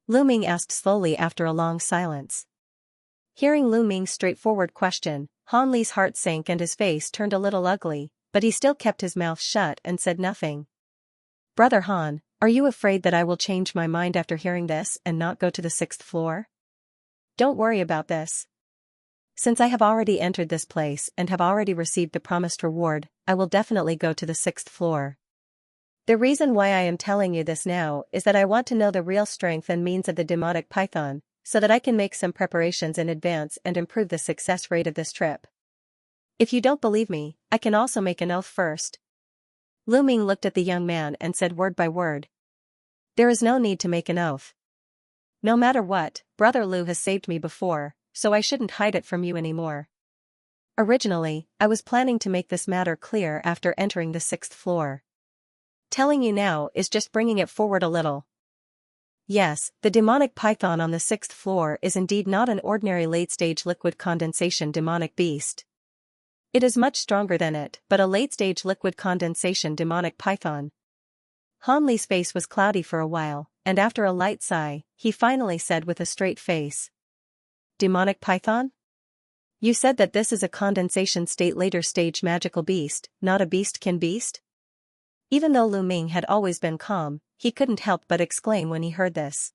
Lu Ming asked slowly after a long silence. Hearing Lu Ming's straightforward question, Han Li's heart sank and his face turned a little ugly, but he still kept his mouth shut and said nothing. Brother Han, are you afraid that I will change my mind after hearing this and not go to the 6th floor? Don't worry about this. Since I have already entered this place and have already received the promised reward, I will definitely go to the 6th floor. The reason why I am telling you this now is that I want to know the real strength and means of the demonic python, so that I can make some preparations in advance and improve the success rate of this trip. If you don't believe me, I can also make an oath first. Lu Ming looked at the young man and said word by word. There is no need to make an oath. No matter what, Brother Lu has saved me before, so I shouldn't hide it from you anymore. Originally, I was planning to make this matter clear after entering the 6th floor. Telling you now is just bringing it forward a little. Yes, the demonic python on the 6th floor is indeed not an ordinary late-stage liquid condensation demonic beast. It is much stronger than it, but a late-stage liquid condensation demonic python. Han Li's face was cloudy for a while, and after a light sigh, he finally said with a straight face. Demonic python? You said that this is a condensation state later stage magical beast, not a beastkin beast? Even though Lu Ming had always been calm, he couldn't help but exclaim when he heard this.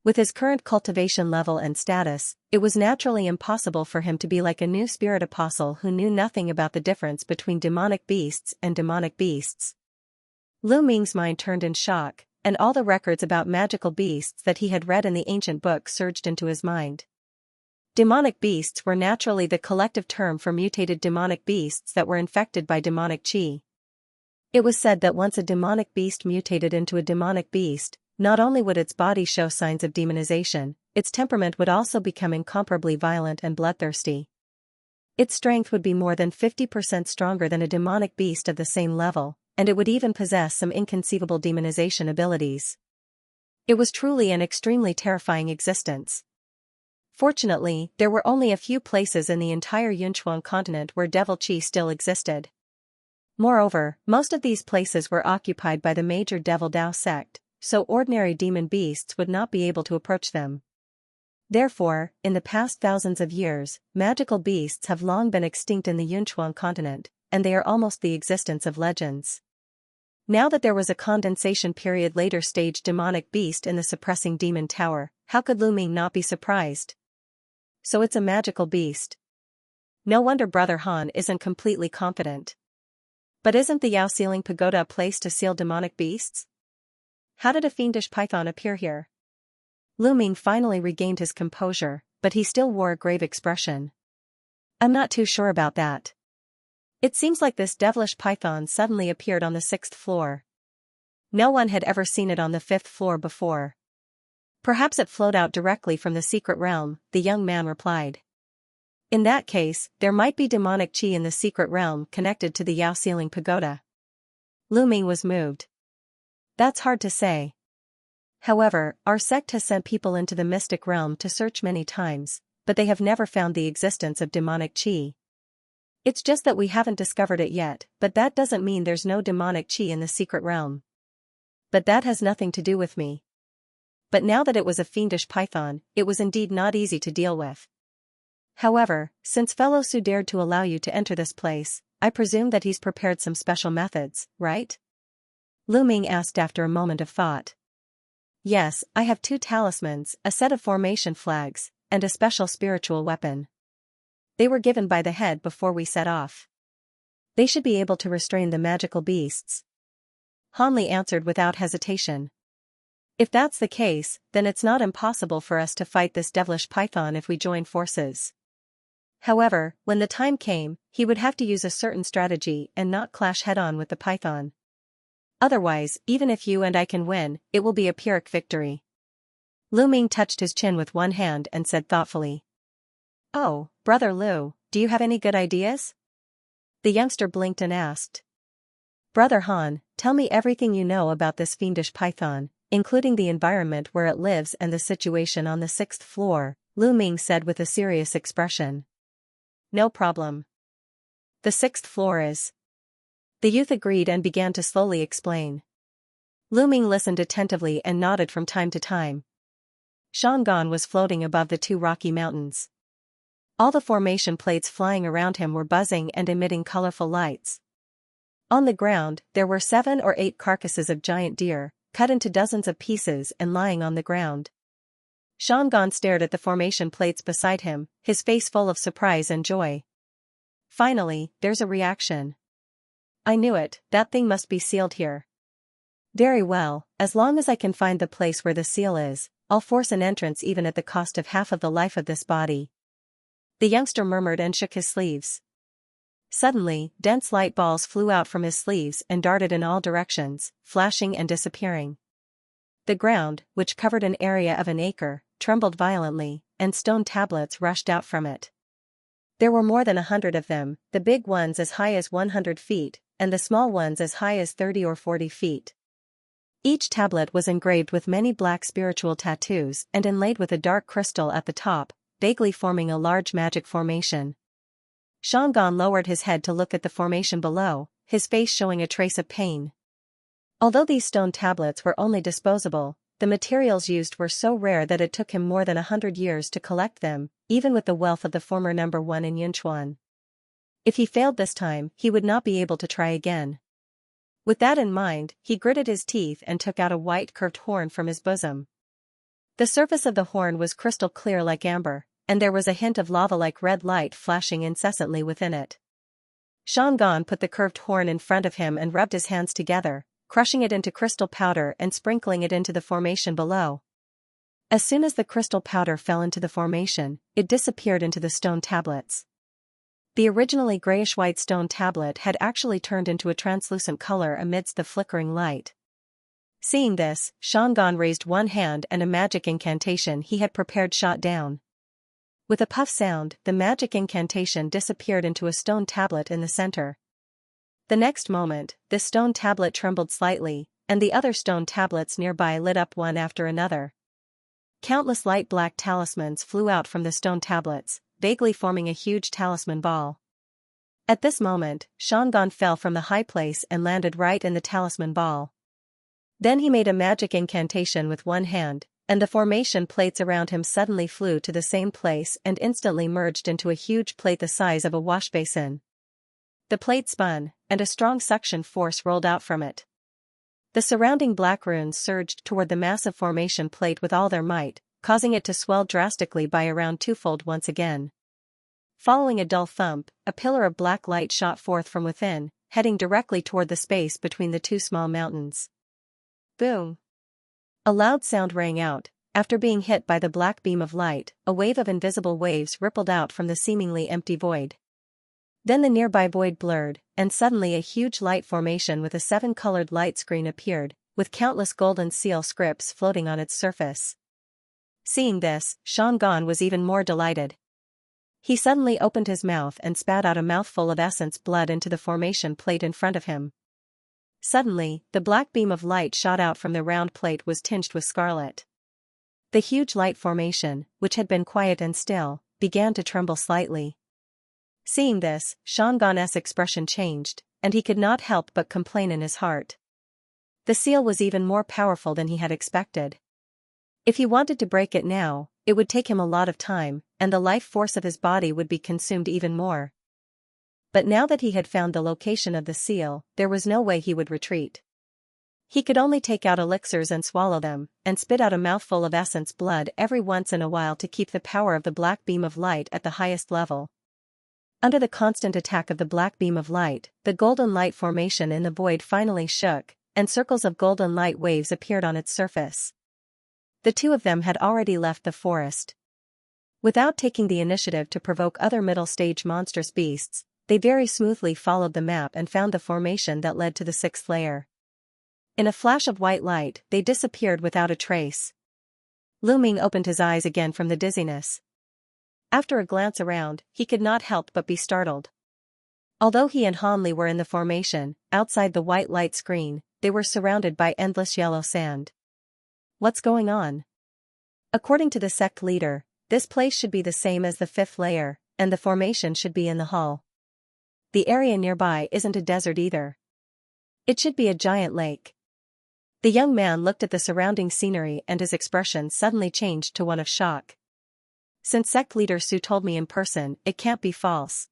With his current cultivation level and status, it was naturally impossible for him to be like a new spirit apostle who knew nothing about the difference between demonic beasts and demonic beasts. Lu Ming's mind turned in shock, and all the records about magical beasts that he had read in the ancient book surged into his mind. Demonic beasts were naturally the collective term for mutated demonic beasts that were infected by demonic qi. It was said that once a demonic beast mutated into a demonic beast, Not only would its body show signs of demonization, its temperament would also become incomparably violent and bloodthirsty. Its strength would be more than 50% stronger than a demonic beast of the same level, and it would even possess some inconceivable demonization abilities. It was truly an extremely terrifying existence. Fortunately, there were only a few places in the entire Yunchuan continent where devil qi still existed. Moreover, most of these places were occupied by the major Devil Dao sect, so ordinary demon beasts would not be able to approach them. Therefore, in the past thousands of years, magical beasts have long been extinct in the Yunchuan continent, and they are almost the existence of legends. Now that there was a condensation period later stage demonic beast in the suppressing demon tower, how could Lu Ming not be surprised? So it's a magical beast. No wonder Brother Han isn't completely confident. But isn't the Yao Sealing Pagoda a place to seal demonic beasts? How did a fiendish python appear here? Lu Ming finally regained his composure, but he still wore a grave expression. I'm not too sure about that. It seems like this devilish python suddenly appeared on the 6th floor. No one had ever seen it on the 5th floor before. Perhaps it flowed out directly from the secret realm, the young man replied. In that case, there might be demonic qi in the secret realm connected to the Yao Sealing Pagoda. Lu Ming was moved. That's hard to say. However, our sect has sent people into the mystic realm to search many times, but they have never found the existence of demonic qi. It's just that we haven't discovered it yet, but that doesn't mean there's no demonic qi in the secret realm. But that has nothing to do with me. But now that it was a fiendish python, it was indeed not easy to deal with. However, since Fellow Su dared to allow you to enter this place, I presume that he's prepared some special methods, right? Lu Ming asked after a moment of thought. Yes, I have 2 talismans, a set of formation flags, and a special spiritual weapon. They were given by the head before we set off. They should be able to restrain the magical beasts. Han Li answered without hesitation. If that's the case, then it's not impossible for us to fight this devilish python if we join forces. However, when the time came, he would have to use a certain strategy and not clash head-on with the python. Otherwise, even if you and I can win, it will be a Pyrrhic victory. Lu Ming touched his chin with one hand and said thoughtfully. Oh, Brother Lu, do you have any good ideas? The youngster blinked and asked. Brother Han, tell me everything you know about this fiendish python, including the environment where it lives and the situation on the 6th floor, Lu Ming said with a serious expression. No problem. The 6th floor is. The youth agreed and began to slowly explain. Lu Ming listened attentively and nodded from time to time. Shangan was floating above the 2 rocky mountains. All the formation plates flying around him were buzzing and emitting colorful lights. On the ground, there were 7 or 8 carcasses of giant deer, cut into dozens of pieces and lying on the ground. Shangan stared at the formation plates beside him, his face full of surprise and joy. Finally, there's a reaction. I knew it, that thing must be sealed here. Very well, as long as I can find the place where the seal is, I'll force an entrance even at the cost of half of the life of this body. The youngster murmured and shook his sleeves. Suddenly, dense light balls flew out from his sleeves and darted in all directions, flashing and disappearing. The ground, which covered an area of an acre, trembled violently, and stone tablets rushed out from it. There were more than 100 of them, the big ones as high as 100 feet, and the small ones as high as 30 or 40 feet. Each tablet was engraved with many black spiritual tattoos and inlaid with a dark crystal at the top, vaguely forming a large magic formation. Shangan lowered his head to look at the formation below, his face showing a trace of pain. Although these stone tablets were only disposable, the materials used were so rare that it took him more than 100 years to collect them, even with the wealth of the former number 1 in Yunchuan. If he failed this time, he would not be able to try again. With that in mind, he gritted his teeth and took out a white curved horn from his bosom. The surface of the horn was crystal clear like amber, and there was a hint of lava-like red light flashing incessantly within it. Shangan put the curved horn in front of him and rubbed his hands together, crushing it into crystal powder and sprinkling it into the formation below. As soon as the crystal powder fell into the formation, it disappeared into the stone tablets. The originally grayish-white stone tablet had actually turned into a translucent color amidst the flickering light. Seeing this, Xianxia raised one hand and a magic incantation he had prepared shot down. With a puff sound, the magic incantation disappeared into a stone tablet in the center. The next moment, this stone tablet trembled slightly, and the other stone tablets nearby lit up one after another. Countless light black talismans flew out from the stone tablets, vaguely forming a huge talisman ball. At this moment, Xianxia fell from the high place and landed right in the talisman ball. Then he made a magic incantation with one hand, and the formation plates around him suddenly flew to the same place and instantly merged into a huge plate the size of a washbasin. The plate spun, and a strong suction force rolled out from it. The surrounding black runes surged toward the massive formation plate with all their might, causing it to swell drastically by around twofold once again. Following a dull thump, a pillar of black light shot forth from within, heading directly toward the space between the two small mountains. Boom! A loud sound rang out. After being hit by the black beam of light, a wave of invisible waves rippled out from the seemingly empty void. Then the nearby void blurred, and suddenly a huge light formation with a 7-colored light screen appeared, with countless golden seal scripts floating on its surface. Seeing this, Xianxia was even more delighted. He suddenly opened his mouth and spat out a mouthful of essence blood into the formation plate in front of him. Suddenly, the black beam of light shot out from the round plate was tinged with scarlet. The huge light formation, which had been quiet and still, began to tremble slightly. Seeing this, Xianxia's expression changed, and he could not help but complain in his heart. The seal was even more powerful than he had expected. If he wanted to break it now, it would take him a lot of time, and the life force of his body would be consumed even more. But now that he had found the location of the seal, there was no way he would retreat. He could only take out elixirs and swallow them, and spit out a mouthful of essence blood every once in a while to keep the power of the black beam of light at the highest level. Under the constant attack of the black beam of light, the golden light formation in the void finally shook, and circles of golden light waves appeared on its surface. The two of them had already left the forest. Without taking the initiative to provoke other middle-stage monstrous beasts, they very smoothly followed the map and found the formation that led to the 6th layer. In a flash of white light, they disappeared without a trace. Lu Ming opened his eyes again from the dizziness. After a glance around, he could not help but be startled. Although he and Hanli were in the formation, outside the white light screen, they were surrounded by endless yellow sand. What's going on? According to the sect leader, this place should be the same as the 5th layer, and the formation should be in the hull. The area nearby isn't a desert either. It should be a giant lake. The young man looked at the surrounding scenery and his expression suddenly changed to one of shock. Since sect leader Su told me in person, it can't be false.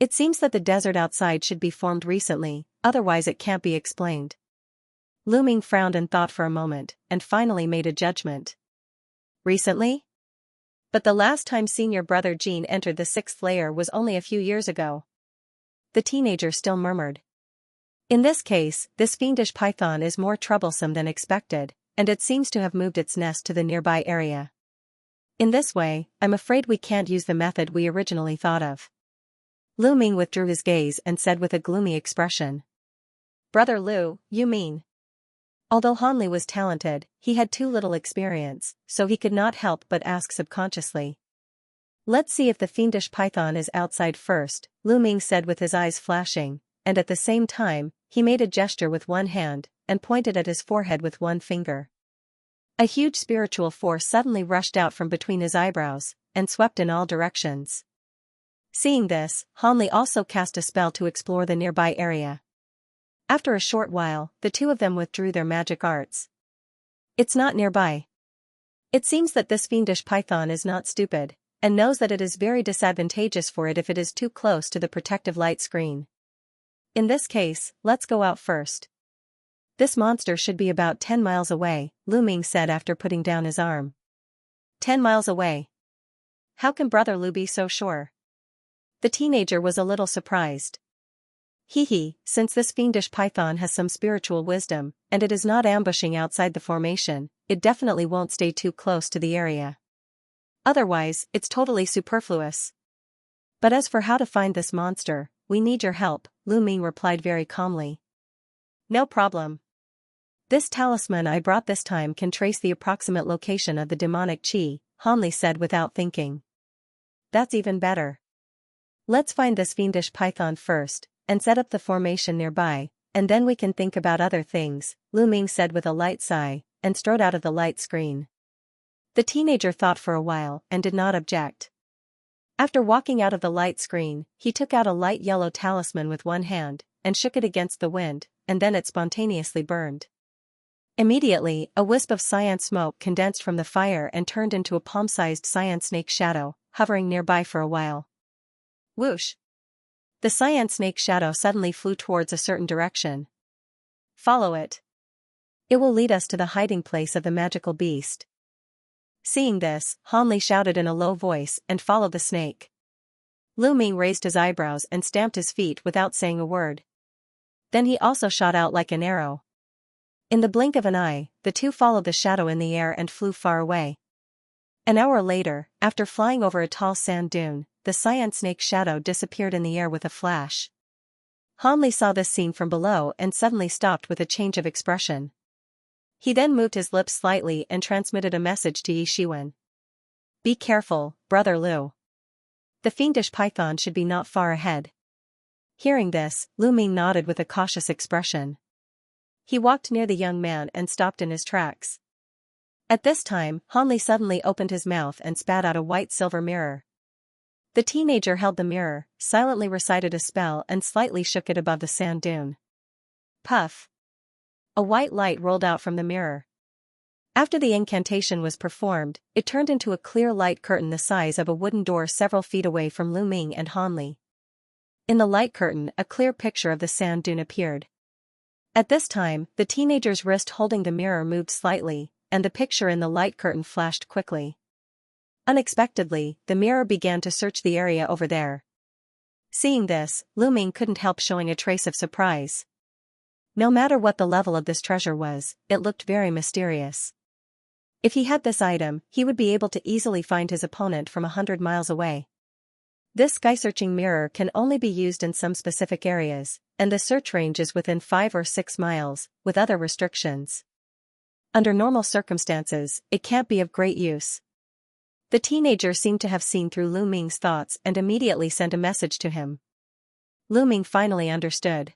It seems that the desert outside should be formed recently, otherwise it can't be explained. Lu Ming frowned and thought for a moment, and finally made a judgment. Recently? But the last time senior brother Jean entered the 6th layer was only a few years ago. The teenager still murmured. In this case, this fiendish python is more troublesome than expected, and it seems to have moved its nest to the nearby area. In this way, I'm afraid we can't use the method we originally thought of. Lu Ming withdrew his gaze and said with a gloomy expression. Brother Lu, you mean? Although Hanli was talented, he had too little experience, so he could not help but ask subconsciously. Let's see if the fiendish python is outside first, Lu Ming said with his eyes flashing, and at the same time, he made a gesture with one hand, and pointed at his forehead with one finger. A huge spiritual force suddenly rushed out from between his eyebrows, and swept in all directions. Seeing this, Hanli also cast a spell to explore the nearby area. After a short while, the two of them withdrew their magic arts. It's not nearby. It seems that this fiendish python is not stupid, and knows that it is very disadvantageous for it if it is too close to the protective light screen. In this case, let's go out first. This monster should be about 10 miles away, Lu Ming said after putting down his arm. 10 miles away? How can Brother Lu be so sure? The teenager was a little surprised. Since this fiendish python has some spiritual wisdom, and it is not ambushing outside the formation, it definitely won't stay too close to the area. Otherwise, it's totally superfluous. But as for how to find this monster, we need your help, Lu Ming replied very calmly. No problem. This talisman I brought this time can trace the approximate location of the demonic chi, Hanli said without thinking. That's even better. Let's find this fiendish python first, and set up the formation nearby, and then we can think about other things, Lu Ming said with a light sigh, and strode out of the light screen. The teenager thought for a while and did not object. After walking out of the light screen, he took out a light yellow talisman with one hand, and shook it against the wind, and then it spontaneously burned. Immediately, a wisp of cyan smoke condensed from the fire and turned into a palm-sized cyan snake shadow, hovering nearby for a while. Whoosh! The cyan snake shadow suddenly flew towards a certain direction. Follow it. It will lead us to the hiding place of the magical beast. Seeing this, Hanli shouted in a low voice and followed the snake. Lu Ming raised his eyebrows and stamped his feet without saying a word. Then he also shot out like an arrow. In the blink of an eye, the two followed the shadow in the air and flew far away. An hour later, after flying over a tall sand dune, the cyan snake shadow disappeared in the air with a flash. Hanli saw this scene from below and suddenly stopped with a change of expression. He then moved his lips slightly and transmitted a message to Yi Shiwen. Be careful, Brother Lu. The fiendish python should be not far ahead. Hearing this, Lu Ming nodded with a cautious expression. He walked near the young man and stopped in his tracks. At this time, Hanli suddenly opened his mouth and spat out a white silver mirror. The teenager held the mirror, silently recited a spell and slightly shook it above the sand dune. Puff! A white light rolled out from the mirror. After the incantation was performed, it turned into a clear light curtain the size of a wooden door several feet away from Lu Ming and Hanli. In the light curtain, a clear picture of the sand dune appeared. At this time, the teenager's wrist holding the mirror moved slightly, and the picture in the light curtain flashed quickly. Unexpectedly, the mirror began to search the area over there. Seeing this, Lu Ming couldn't help showing a trace of surprise. No matter what the level of this treasure was, it looked very mysterious. If he had this item, he would be able to easily find his opponent from 100 miles away. This sky-searching mirror can only be used in some specific areas, and the search range is within 5 or 6 miles, with other restrictions. Under normal circumstances, it can't be of great use. The teenager seemed to have seen through Lu Ming's thoughts and immediately sent a message to him. Lu Ming finally understood.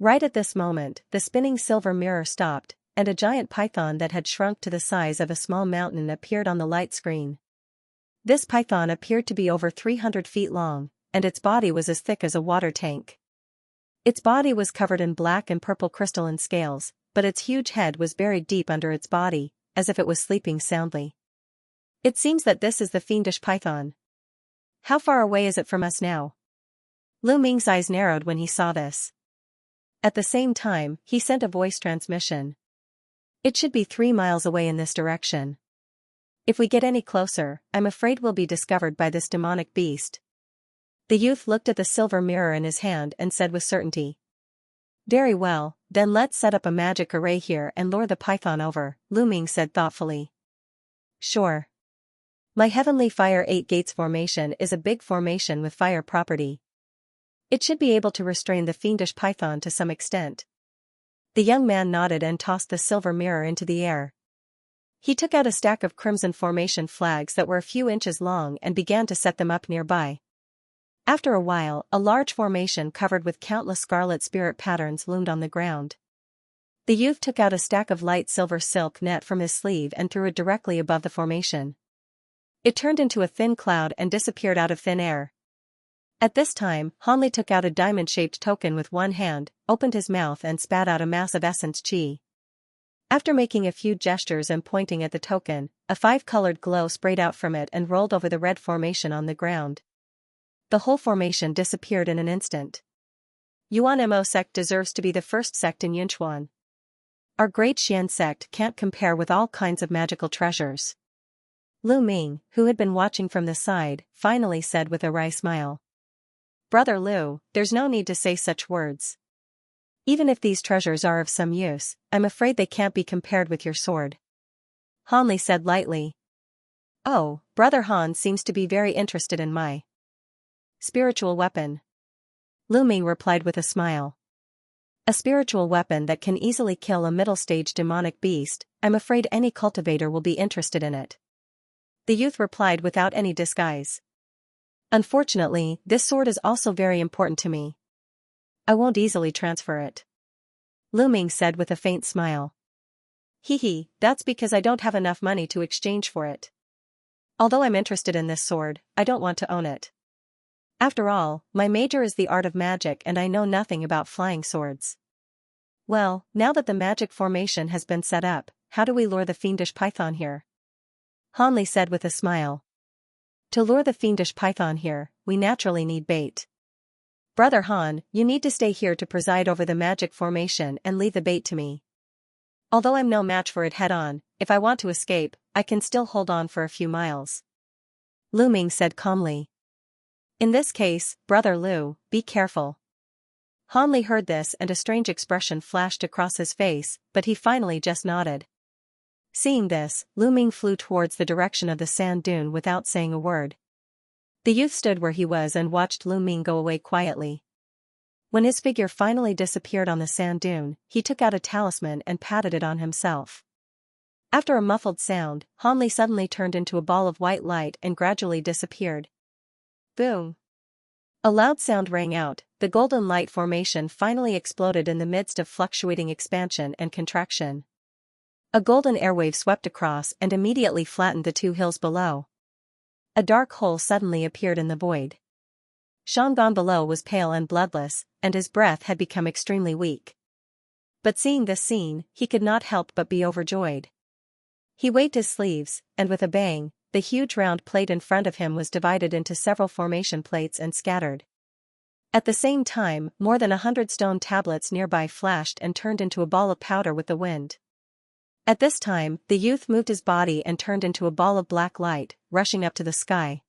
Right at this moment, the spinning silver mirror stopped, and a giant python that had shrunk to the size of a small mountain appeared on the light screen. This python appeared to be over 300 feet long, and its body was as thick as a water tank. Its body was covered in black and purple crystalline scales, but its huge head was buried deep under its body, as if it was sleeping soundly. It seems that this is the fiendish python. How far away is it from us now? Lu Ming's eyes narrowed when he saw this. At the same time, he sent a voice transmission. It should be 3 miles away in this direction. If we get any closer, I'm afraid we'll be discovered by this demonic beast. The youth looked at the silver mirror in his hand and said with certainty. Very well, then let's set up a magic array here and lure the python over, Lu Ming said thoughtfully. Sure. My Heavenly Fire 8 Gates formation is a big formation with fire property. It should be able to restrain the fiendish python to some extent. The young man nodded and tossed the silver mirror into the air. He took out a stack of crimson formation flags that were a few inches long and began to set them up nearby. After a while, a large formation covered with countless scarlet spirit patterns loomed on the ground. The youth took out a stack of light silver silk net from his sleeve and threw it directly above the formation. It turned into a thin cloud and disappeared out of thin air. At this time, Hanli took out a diamond-shaped token with one hand, opened his mouth and spat out a mass of essence chi. After making a few gestures and pointing at the token, a 5-colored glow sprayed out from it and rolled over the red formation on the ground. The whole formation disappeared in an instant. Yuan Mo sect deserves to be the first sect in Yunchuan. Our great Xian sect can't compare with all kinds of magical treasures. Lu Ming, who had been watching from the side, finally said with a wry smile. Brother Lu, there's no need to say such words. Even if these treasures are of some use, I'm afraid they can't be compared with your sword. Hanli said lightly. Oh, Brother Han seems to be very interested in my spiritual weapon. Lu Ming replied with a smile. A spiritual weapon that can easily kill a middle-stage demonic beast. I'm afraid any cultivator will be interested in it. The youth replied without any disguise. Unfortunately, this sword is also very important to me. I won't easily transfer it. Lu Ming said with a faint smile. Hee, that's because I don't have enough money to exchange for it. Although I'm interested in this sword, I don't want to own it. After all, my major is the art of magic and I know nothing about flying swords. Well, now that the magic formation has been set up, how do we lure the fiendish python here? Han Li said with a smile. To lure the fiendish python here, we naturally need bait. Brother Han, you need to stay here to preside over the magic formation and leave the bait to me. Although I'm no match for it head-on, if I want to escape, I can still hold on for a few miles. Lu Ming said calmly. In this case, Brother Lu, be careful. Han Li heard this and a strange expression flashed across his face, but he finally just nodded. Seeing this, Lu Ming flew towards the direction of the sand dune without saying a word. The youth stood where he was and watched Lu Ming go away quietly. When his figure finally disappeared on the sand dune, he took out a talisman and patted it on himself. After a muffled sound, Han Li suddenly turned into a ball of white light and gradually disappeared. Boom! A loud sound rang out, the golden light formation finally exploded in the midst of fluctuating expansion and contraction. A golden airwave swept across and immediately flattened the 2 hills below. A dark hole suddenly appeared in the void. Shangan below was pale and bloodless, and his breath had become extremely weak. But seeing this scene, he could not help but be overjoyed. He waved his sleeves, and with a bang, the huge round plate in front of him was divided into several formation plates and scattered. At the same time, more than 100 stone tablets nearby flashed and turned into a ball of powder with the wind. At this time, the youth moved his body and turned into a ball of black light, rushing up to the sky.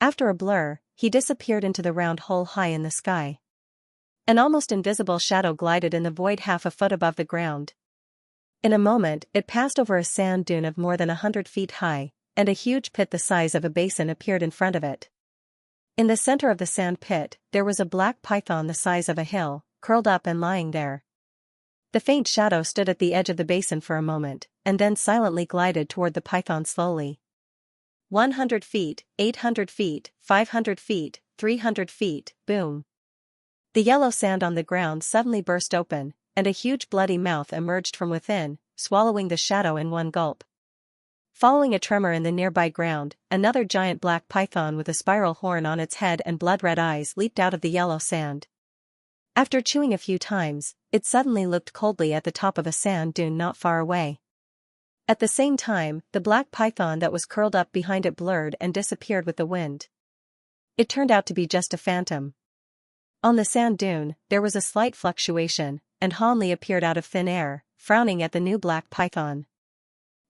After a blur, he disappeared into the round hole high in the sky. An almost invisible shadow glided in the void half a foot above the ground. In a moment, it passed over a sand dune of more than 100 feet high, and a huge pit the size of a basin appeared in front of it. In the center of the sand pit, there was a black python the size of a hill, curled up and lying there. The faint shadow stood at the edge of the basin for a moment, and then silently glided toward the python slowly. 100 feet, 800 feet, 500 feet, 300 feet, boom. The yellow sand on the ground suddenly burst open, and a huge bloody mouth emerged from within, swallowing the shadow in one gulp. Following a tremor in the nearby ground, another giant black python with a spiral horn on its head and blood-red eyes leaped out of the yellow sand. After chewing a few times, it suddenly looked coldly at the top of a sand dune not far away. At the same time, the black python that was curled up behind it blurred and disappeared with the wind. It turned out to be just a phantom. On the sand dune, there was a slight fluctuation, and Han Li appeared out of thin air, frowning at the new black python.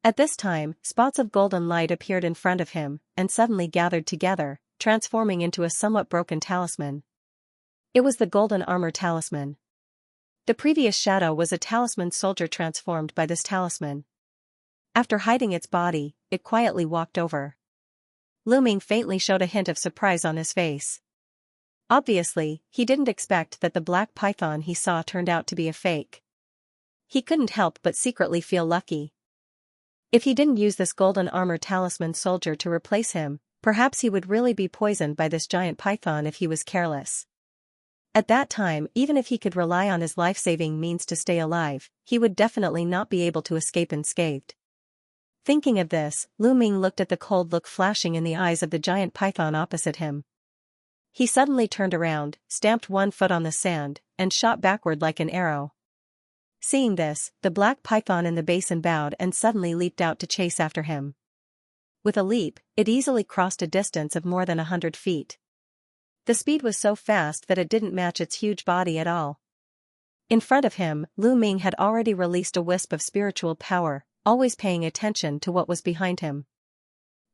At this time, spots of golden light appeared in front of him, and suddenly gathered together, transforming into a somewhat broken talisman. It was the golden armor talisman. The previous shadow was a talisman soldier transformed by this talisman. After hiding its body, it quietly walked over. Lu Ming faintly showed a hint of surprise on his face. Obviously, he didn't expect that the black python he saw turned out to be a fake. He couldn't help but secretly feel lucky. If he didn't use this golden armor talisman soldier to replace him, perhaps he would really be poisoned by this giant python if he was careless. At that time, even if he could rely on his life-saving means to stay alive, he would definitely not be able to escape unscathed. Thinking of this, Lu Ming looked at the cold look flashing in the eyes of the giant python opposite him. He suddenly turned around, stamped one foot on the sand, and shot backward like an arrow. Seeing this, the black python in the basin bowed and suddenly leaped out to chase after him. With a leap, it easily crossed a distance of more than 100 feet. The speed was so fast that it didn't match its huge body at all. In front of him, Lu Ming had already released a wisp of spiritual power, always paying attention to what was behind him.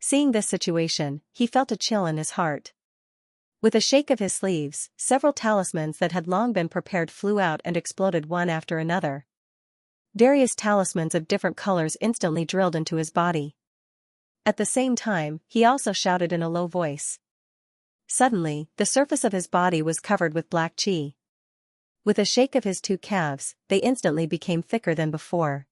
Seeing this situation, he felt a chill in his heart. With a shake of his sleeves, several talismans that had long been prepared flew out and exploded one after another. Various talismans of different colors instantly drilled into his body. At the same time, he also shouted in a low voice. Suddenly, the surface of his body was covered with black chi. With a shake of his two calves, they instantly became thicker than before.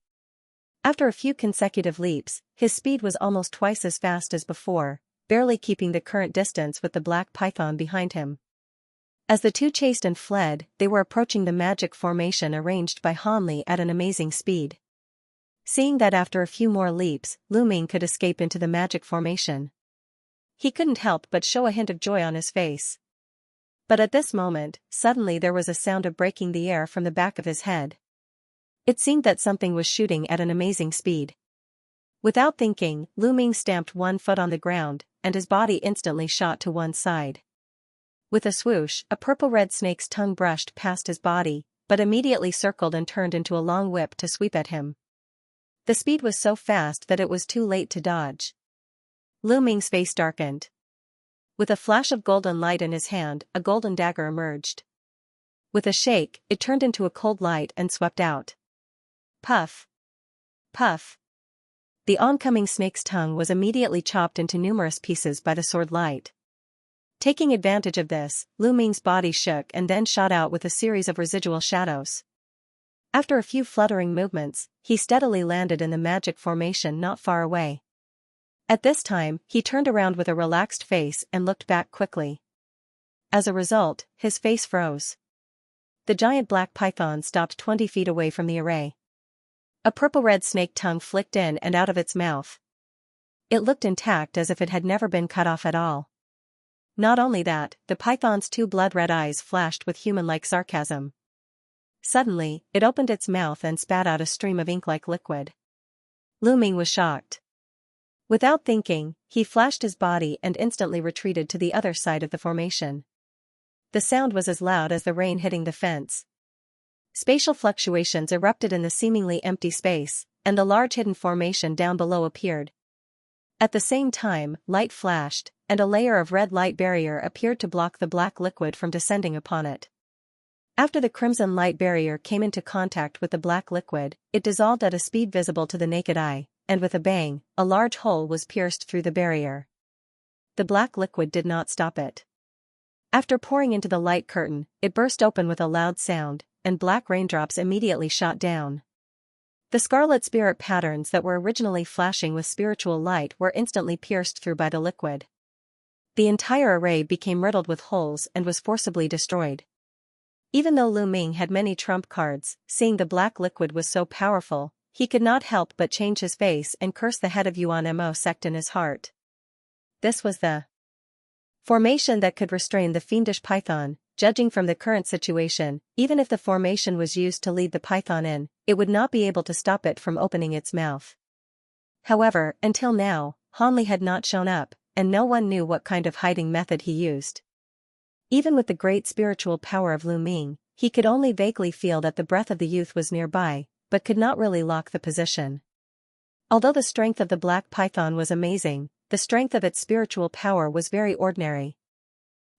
After a few consecutive leaps, his speed was almost twice as fast as before, barely keeping the current distance with the black python behind him. As the two chased and fled, they were approaching the magic formation arranged by Hanli at an amazing speed. Seeing that after a few more leaps, Lu Ming could escape into the magic formation, he couldn't help but show a hint of joy on his face. But at this moment, suddenly there was a sound of breaking the air from the back of his head. It seemed that something was shooting at an amazing speed. Without thinking, Lu Ming stamped one foot on the ground, and his body instantly shot to one side. With a swoosh, a purple-red snake's tongue brushed past his body, but immediately circled and turned into a long whip to sweep at him. The speed was so fast that it was too late to dodge. Lu Ming's face darkened. With a flash of golden light in his hand, a golden dagger emerged. With a shake, it turned into a cold light and swept out. Puff! Puff! The oncoming snake's tongue was immediately chopped into numerous pieces by the sword light. Taking advantage of this, Lu Ming's body shook and then shot out with a series of residual shadows. After a few fluttering movements, he steadily landed in the magic formation not far away. At this time, he turned around with a relaxed face and looked back quickly. As a result, his face froze. The giant black python stopped 20 feet away from the array. A purple-red snake tongue flicked in and out of its mouth. It looked intact as if it had never been cut off at all. Not only that, the python's two blood-red eyes flashed with human-like sarcasm. Suddenly, it opened its mouth and spat out a stream of ink-like liquid. Lu Ming was shocked. Without thinking, he flashed his body and instantly retreated to the other side of the formation. The sound was as loud as the rain hitting the fence. Spatial fluctuations erupted in the seemingly empty space, and the large hidden formation down below appeared. At the same time, light flashed, and a layer of red light barrier appeared to block the black liquid from descending upon it. After the crimson light barrier came into contact with the black liquid, it dissolved at a speed visible to the naked eye, and with a bang, a large hole was pierced through the barrier. The black liquid did not stop it. After pouring into the light curtain, it burst open with a loud sound, and black raindrops immediately shot down. The scarlet spirit patterns that were originally flashing with spiritual light were instantly pierced through by the liquid. The entire array became riddled with holes and was forcibly destroyed. Even though Lu Ming had many trump cards, seeing the black liquid was so powerful, he could not help but change his face and curse the head of Yuan Mo sect in his heart. This was the formation that could restrain the fiendish python. Judging from the current situation, even if the formation was used to lead the python in, it would not be able to stop it from opening its mouth. However, until now, Hanli had not shown up, and no one knew what kind of hiding method he used. Even with the great spiritual power of Lu Ming, he could only vaguely feel that the breath of the youth was nearby, but could not really lock the position. Although the strength of the black python was amazing, the strength of its spiritual power was very ordinary.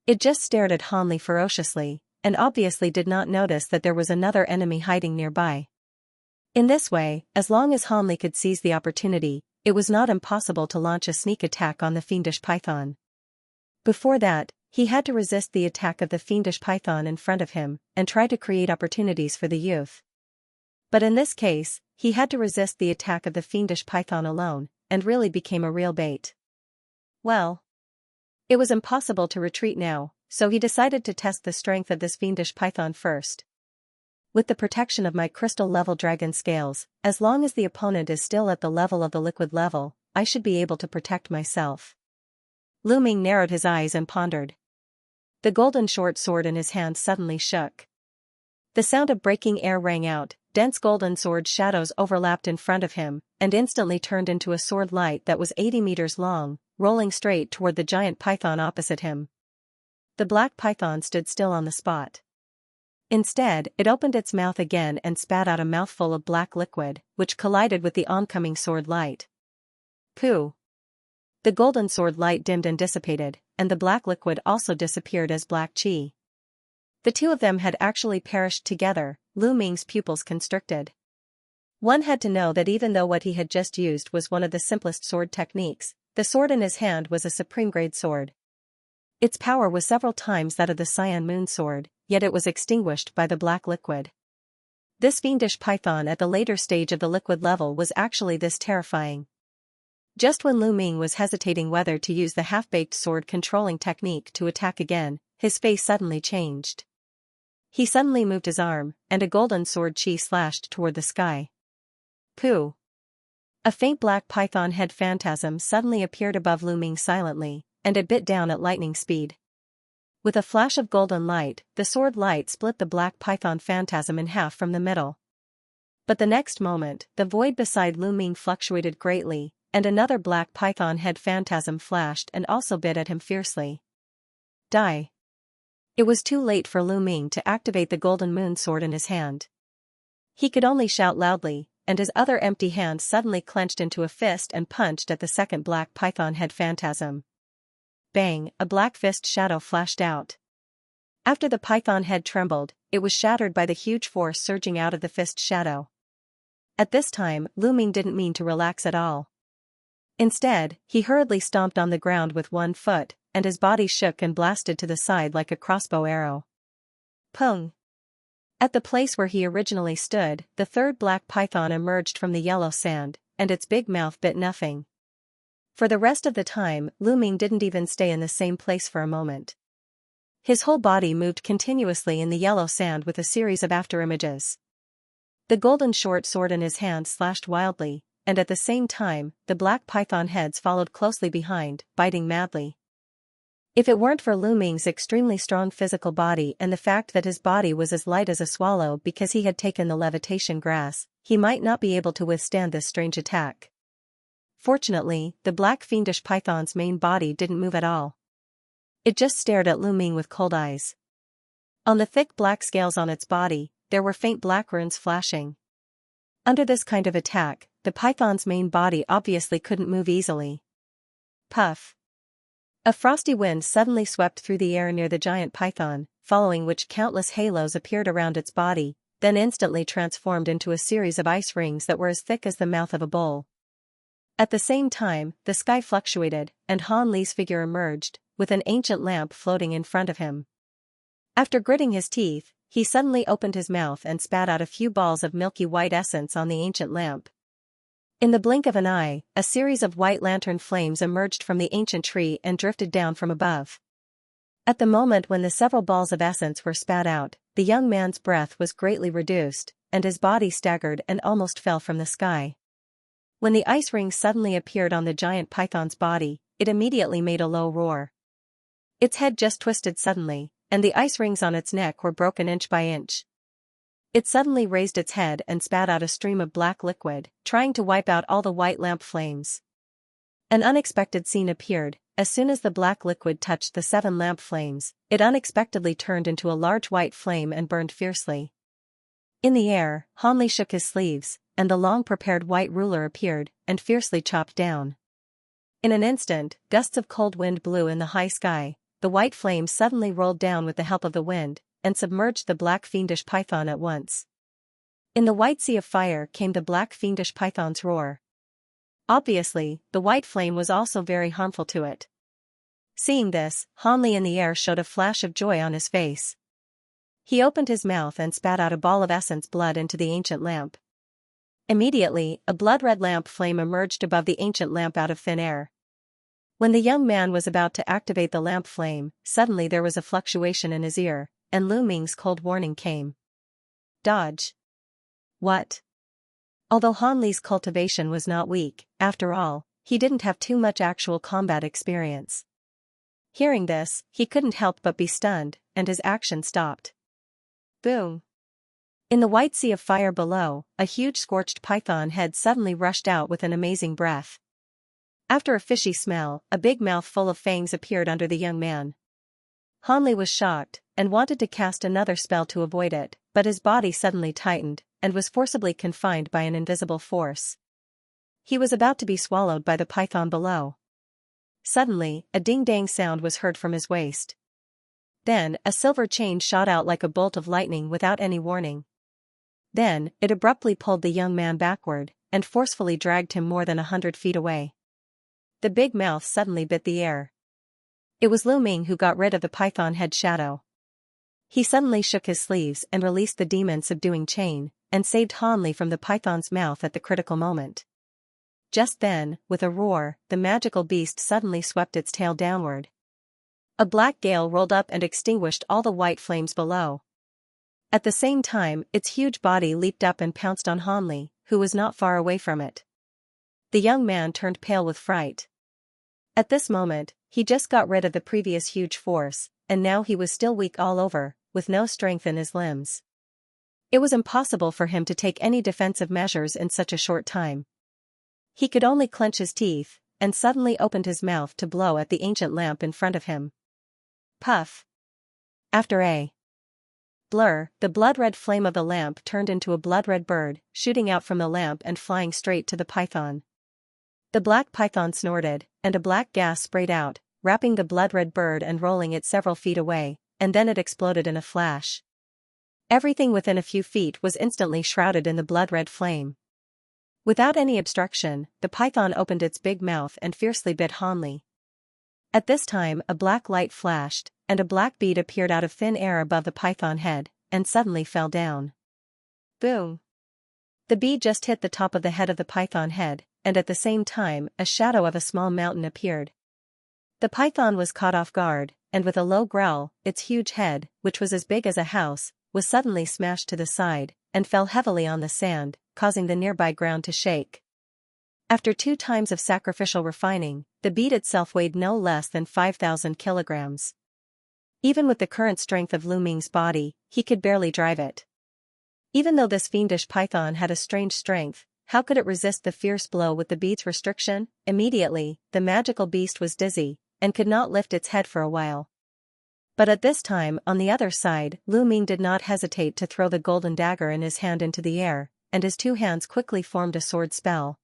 It just stared at Hanli ferociously, and obviously did not notice that there was another enemy hiding nearby. In this way, as long as Hanli could seize the opportunity, it was not impossible to launch a sneak attack on the fiendish python. Before that, he had to resist the attack of the fiendish python in front of him, and try to create opportunities for the youth. But in this case, he had to resist the attack of the fiendish python alone, and really became a real bait. Well, it was impossible to retreat now, so he decided to test the strength of this fiendish python first. With the protection of my crystal-level dragon scales, as long as the opponent is still at the level of the liquid level, I should be able to protect myself. Lu Ming narrowed his eyes and pondered. The golden short sword in his hand suddenly shook. The sound of breaking air rang out, dense golden sword shadows overlapped in front of him, and instantly turned into a sword light that was 80 meters long, rolling straight toward the giant python opposite him. The black python stood still on the spot. Instead, it opened its mouth again and spat out a mouthful of black liquid, which collided with the oncoming sword light. Pooh! The golden sword light dimmed and dissipated, and the black liquid also disappeared as black chi. The two of them had actually perished together. Lu Ming's pupils constricted. One had to know that even though what he had just used was one of the simplest sword techniques, the sword in his hand was a supreme grade sword. Its power was several times that of the Cyan Moon sword, yet it was extinguished by the black liquid. This fiendish python at the later stage of the liquid level was actually this terrifying. Just when Lu Ming was hesitating whether to use the half-baked sword-controlling technique to attack again, his face suddenly changed. He suddenly moved his arm, and a golden sword chi slashed toward the sky. Pooh! A faint black python head phantasm suddenly appeared above Lu Ming silently, and it bit down at lightning speed. With a flash of golden light, the sword light split the black python phantasm in half from the middle. But the next moment, the void beside Lu Ming fluctuated greatly, and another black python head phantasm flashed and also bit at him fiercely. Die! It was too late for Lu Ming to activate the golden moon sword in his hand. He could only shout loudly, and his other empty hand suddenly clenched into a fist and punched at the second black python head phantasm. Bang! A black fist shadow flashed out. After the python head trembled, it was shattered by the huge force surging out of the fist shadow. At this time, Lu Ming didn't mean to relax at all. Instead, he hurriedly stomped on the ground with one foot, and his body shook and blasted to the side like a crossbow arrow. Pung! At the place where he originally stood, the third black python emerged from the yellow sand, and its big mouth bit nothing. For the rest of the time, Lu Ming didn't even stay in the same place for a moment. His whole body moved continuously in the yellow sand with a series of afterimages. The golden short sword in his hand slashed wildly, and at the same time, the black python heads followed closely behind, biting madly. If it weren't for Lu Ming's extremely strong physical body and the fact that his body was as light as a swallow because he had taken the levitation grass, he might not be able to withstand this strange attack. Fortunately, the black fiendish python's main body didn't move at all. It just stared at Lu Ming with cold eyes. On the thick black scales on its body, there were faint black runes flashing. Under this kind of attack, the python's main body obviously couldn't move easily. Puff! A frosty wind suddenly swept through the air near the giant python, following which countless halos appeared around its body, then instantly transformed into a series of ice rings that were as thick as the mouth of a bull. At the same time, the sky fluctuated, and Han Li's figure emerged, with an ancient lamp floating in front of him. After gritting his teeth, he suddenly opened his mouth and spat out a few balls of milky white essence on the ancient lamp. In the blink of an eye, a series of white lantern flames emerged from the ancient tree and drifted down from above. At the moment when the several balls of essence were spat out, the young man's breath was greatly reduced, and his body staggered and almost fell from the sky. When the ice ring suddenly appeared on the giant python's body, it immediately made a low roar. Its head just twisted suddenly, and the ice rings on its neck were broken inch by inch. It suddenly raised its head and spat out a stream of black liquid, trying to wipe out all the white lamp flames. An unexpected scene appeared. As soon as the black liquid touched the 7 lamp flames, it unexpectedly turned into a large white flame and burned fiercely. In the air, Han Li shook his sleeves, and the long-prepared white ruler appeared, and fiercely chopped down. In an instant, gusts of cold wind blew in the high sky. The white flame suddenly rolled down with the help of the wind, and submerged the black fiendish python at once. In the white sea of fire came the black fiendish python's roar. Obviously, the white flame was also very harmful to it. Seeing this, Han Li in the air showed a flash of joy on his face. He opened his mouth and spat out a ball of essence blood into the ancient lamp. Immediately, a blood-red lamp flame emerged above the ancient lamp out of thin air. When the young man was about to activate the lamp flame, suddenly there was a fluctuation in his ear, and Lu Ming's cold warning came. Dodge. What? Although Han Li's cultivation was not weak, after all, he didn't have too much actual combat experience. Hearing this, he couldn't help but be stunned, and his action stopped. Boom! In the white sea of fire below, a huge scorched python head suddenly rushed out with an amazing breath. After a fishy smell, a big mouth full of fangs appeared under the young man. Han Li was shocked, and wanted to cast another spell to avoid it, but his body suddenly tightened, and was forcibly confined by an invisible force. He was about to be swallowed by the python below. Suddenly, a ding-dang sound was heard from his waist. Then, a silver chain shot out like a bolt of lightning without any warning. Then, it abruptly pulled the young man backward, and forcefully dragged him more than 100 feet away. The big mouth suddenly bit the air. It was Lu Ming who got rid of the python head shadow. He suddenly shook his sleeves and released the demon-subduing chain, and saved Hanli from the python's mouth at the critical moment. Just then, with a roar, the magical beast suddenly swept its tail downward. A black gale rolled up and extinguished all the white flames below. At the same time, its huge body leaped up and pounced on Hanli, who was not far away from it. The young man turned pale with fright. At this moment, he just got rid of the previous huge force, and now he was still weak all over, with no strength in his limbs. It was impossible for him to take any defensive measures in such a short time. He could only clench his teeth, and suddenly opened his mouth to blow at the ancient lamp in front of him. Puff. After a blur, the blood-red flame of the lamp turned into a blood-red bird, shooting out from the lamp and flying straight to the python. The black python snorted, and a black gas sprayed out, wrapping the blood-red bird and rolling it several feet away, and then it exploded in a flash. Everything within a few feet was instantly shrouded in the blood-red flame. Without any obstruction, the python opened its big mouth and fiercely bit Hanli. At this time a black light flashed, and a black bead appeared out of thin air above the python head, and suddenly fell down. Boom! The bead just hit the top of the head of the python head, and at the same time a shadow of a small mountain appeared. The python was caught off guard, and with a low growl, its huge head, which was as big as a house, was suddenly smashed to the side, and fell heavily on the sand, causing the nearby ground to shake. After 2 times of sacrificial refining, the bead itself weighed no less than 5,000 kilograms. Even with the current strength of Lu Ming's body, he could barely drive it. Even though this fiendish python had a strange strength, how could it resist the fierce blow with the bead's restriction? Immediately, the magical beast was dizzy, and could not lift its head for a while. But at this time, on the other side, Lu Ming did not hesitate to throw the golden dagger in his hand into the air, and his 2 hands quickly formed a sword spell.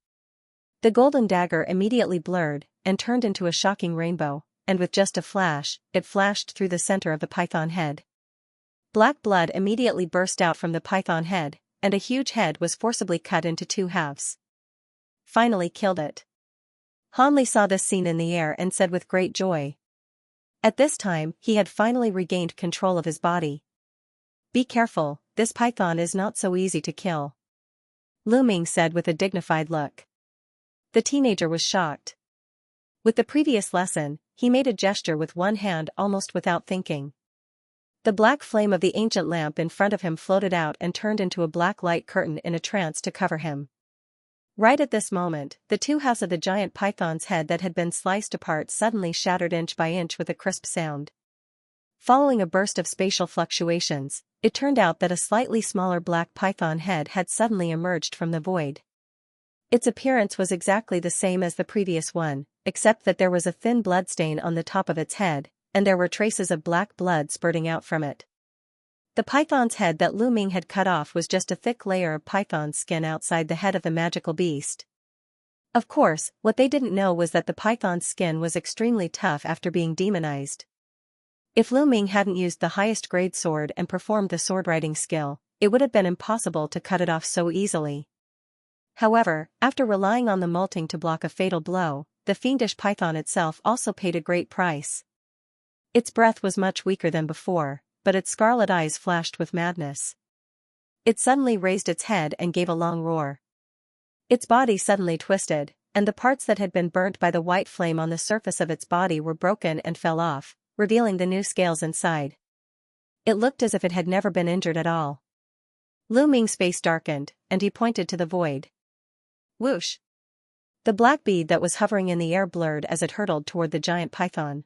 The golden dagger immediately blurred, and turned into a shocking rainbow, and with just a flash, it flashed through the center of the python head. Black blood immediately burst out from the python head, and a huge head was forcibly cut into 2 halves. Finally killed it. Hanli saw this scene in the air and said with great joy. At this time, he had finally regained control of his body. Be careful, this python is not so easy to kill, Lu Ming said with a dignified look. The teenager was shocked. With the previous lesson, he made a gesture with one hand almost without thinking. The black flame of the ancient lamp in front of him floated out and turned into a black light curtain in a trance to cover him. Right at this moment, the 2 halves of the giant python's head that had been sliced apart suddenly shattered inch by inch with a crisp sound. Following a burst of spatial fluctuations, it turned out that a slightly smaller black python head had suddenly emerged from the void. Its appearance was exactly the same as the previous one, except that there was a thin bloodstain on the top of its head, and there were traces of black blood spurting out from it. The python's head that Lu Ming had cut off was just a thick layer of python skin outside the head of the magical beast. Of course, what they didn't know was that the python's skin was extremely tough after being demonized. If Lu Ming hadn't used the highest grade sword and performed the sword-writing skill, it would have been impossible to cut it off so easily. However, after relying on the molting to block a fatal blow, the fiendish python itself also paid a great price. Its breath was much weaker than before, but its scarlet eyes flashed with madness. It suddenly raised its head and gave a long roar. Its body suddenly twisted, and the parts that had been burnt by the white flame on the surface of its body were broken and fell off, revealing the new scales inside. It looked as if it had never been injured at all. Lu Ming's face darkened, and he pointed to the void. Whoosh! The black bead that was hovering in the air blurred as it hurtled toward the giant python.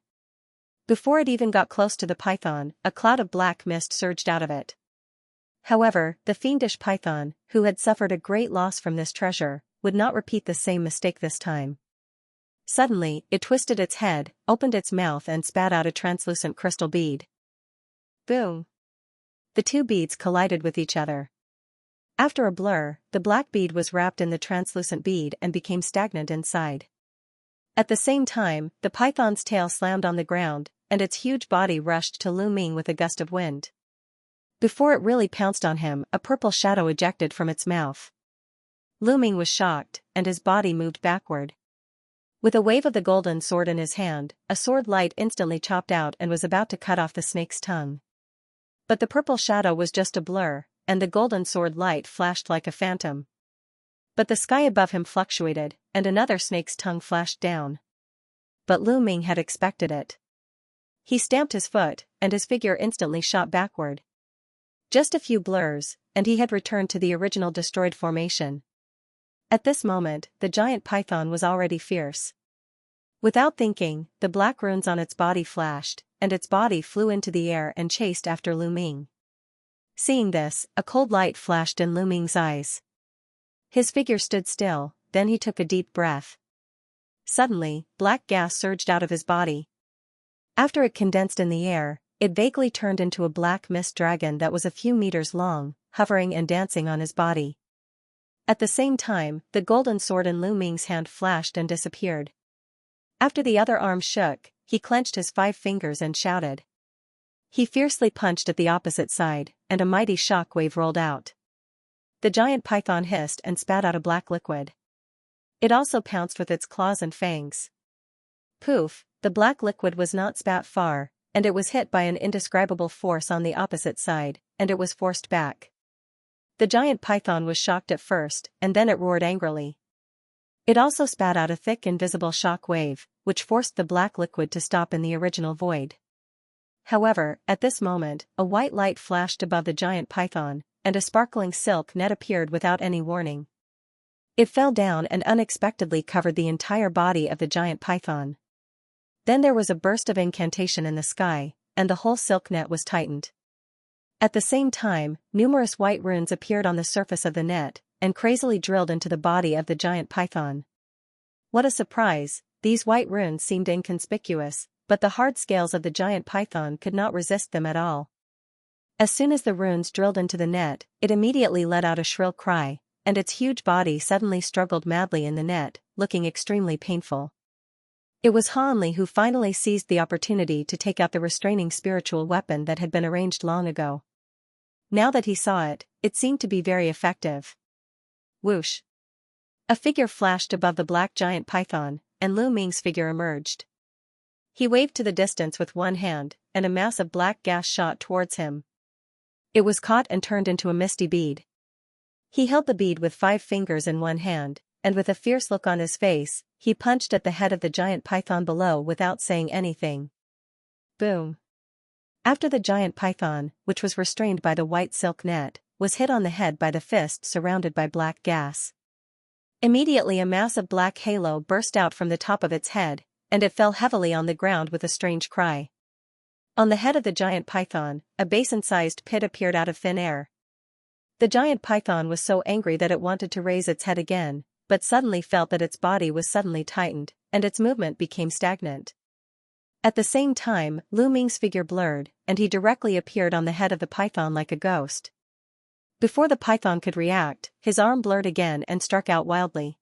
Before it even got close to the python, a cloud of black mist surged out of it. However, the fiendish python, who had suffered a great loss from this treasure, would not repeat the same mistake this time. Suddenly, it twisted its head, opened its mouth and spat out a translucent crystal bead. Boom! The 2 beads collided with each other. After a blur, the black bead was wrapped in the translucent bead and became stagnant inside. At the same time, the python's tail slammed on the ground, and its huge body rushed to Lu Ming with a gust of wind. Before it really pounced on him, a purple shadow ejected from its mouth. Lu Ming was shocked, and his body moved backward. With a wave of the golden sword in his hand, a sword light instantly chopped out and was about to cut off the snake's tongue. But the purple shadow was just a blur, and the golden sword light flashed like a phantom. But the sky above him fluctuated, and another snake's tongue flashed down. But Lu Ming had expected it. He stamped his foot, and his figure instantly shot backward. Just a few blurs, and he had returned to the original destroyed formation. At this moment, the giant python was already fierce. Without thinking, the black runes on its body flashed, and its body flew into the air and chased after Lu Ming. Seeing this, a cold light flashed in Lu Ming's eyes. His figure stood still, then he took a deep breath. Suddenly, black gas surged out of his body. After it condensed in the air, it vaguely turned into a black mist dragon that was a few meters long, hovering and dancing on his body. At the same time, the golden sword in Lu Ming's hand flashed and disappeared. After the other arm shook, he clenched his 5 fingers and shouted. He fiercely punched at the opposite side, and a mighty shock wave rolled out. The giant python hissed and spat out a black liquid. It also pounced with its claws and fangs. Poof, the black liquid was not spat far, and it was hit by an indescribable force on the opposite side, and it was forced back. The giant python was shocked at first, and then it roared angrily. It also spat out a thick invisible shock wave, which forced the black liquid to stop in the original void. However, at this moment, a white light flashed above the giant python, and a sparkling silk net appeared without any warning. It fell down and unexpectedly covered the entire body of the giant python. Then there was a burst of incantation in the sky, and the whole silk net was tightened. At the same time, numerous white runes appeared on the surface of the net, and crazily drilled into the body of the giant python. What a surprise, these white runes seemed inconspicuous, but the hard scales of the giant python could not resist them at all. As soon as the runes drilled into the net, it immediately let out a shrill cry, and its huge body suddenly struggled madly in the net, looking extremely painful. It was Hanli who finally seized the opportunity to take out the restraining spiritual weapon that had been arranged long ago. Now that he saw it, it seemed to be very effective. Whoosh! A figure flashed above the black giant python, and Lu Ming's figure emerged. He waved to the distance with one hand, and a mass of black gas shot towards him. It was caught and turned into a misty bead. He held the bead with 5 fingers in one hand, and with a fierce look on his face, he punched at the head of the giant python below without saying anything. Boom! After the giant python, which was restrained by the white silk net, was hit on the head by the fist surrounded by black gas. Immediately a mass of black halo burst out from the top of its head, and it fell heavily on the ground with a strange cry. On the head of the giant python, a basin-sized pit appeared out of thin air. The giant python was so angry that it wanted to raise its head again, but suddenly felt that its body was suddenly tightened, and its movement became stagnant. At the same time, Lu Ming's figure blurred, and he directly appeared on the head of the python like a ghost. Before the python could react, his arm blurred again and struck out wildly.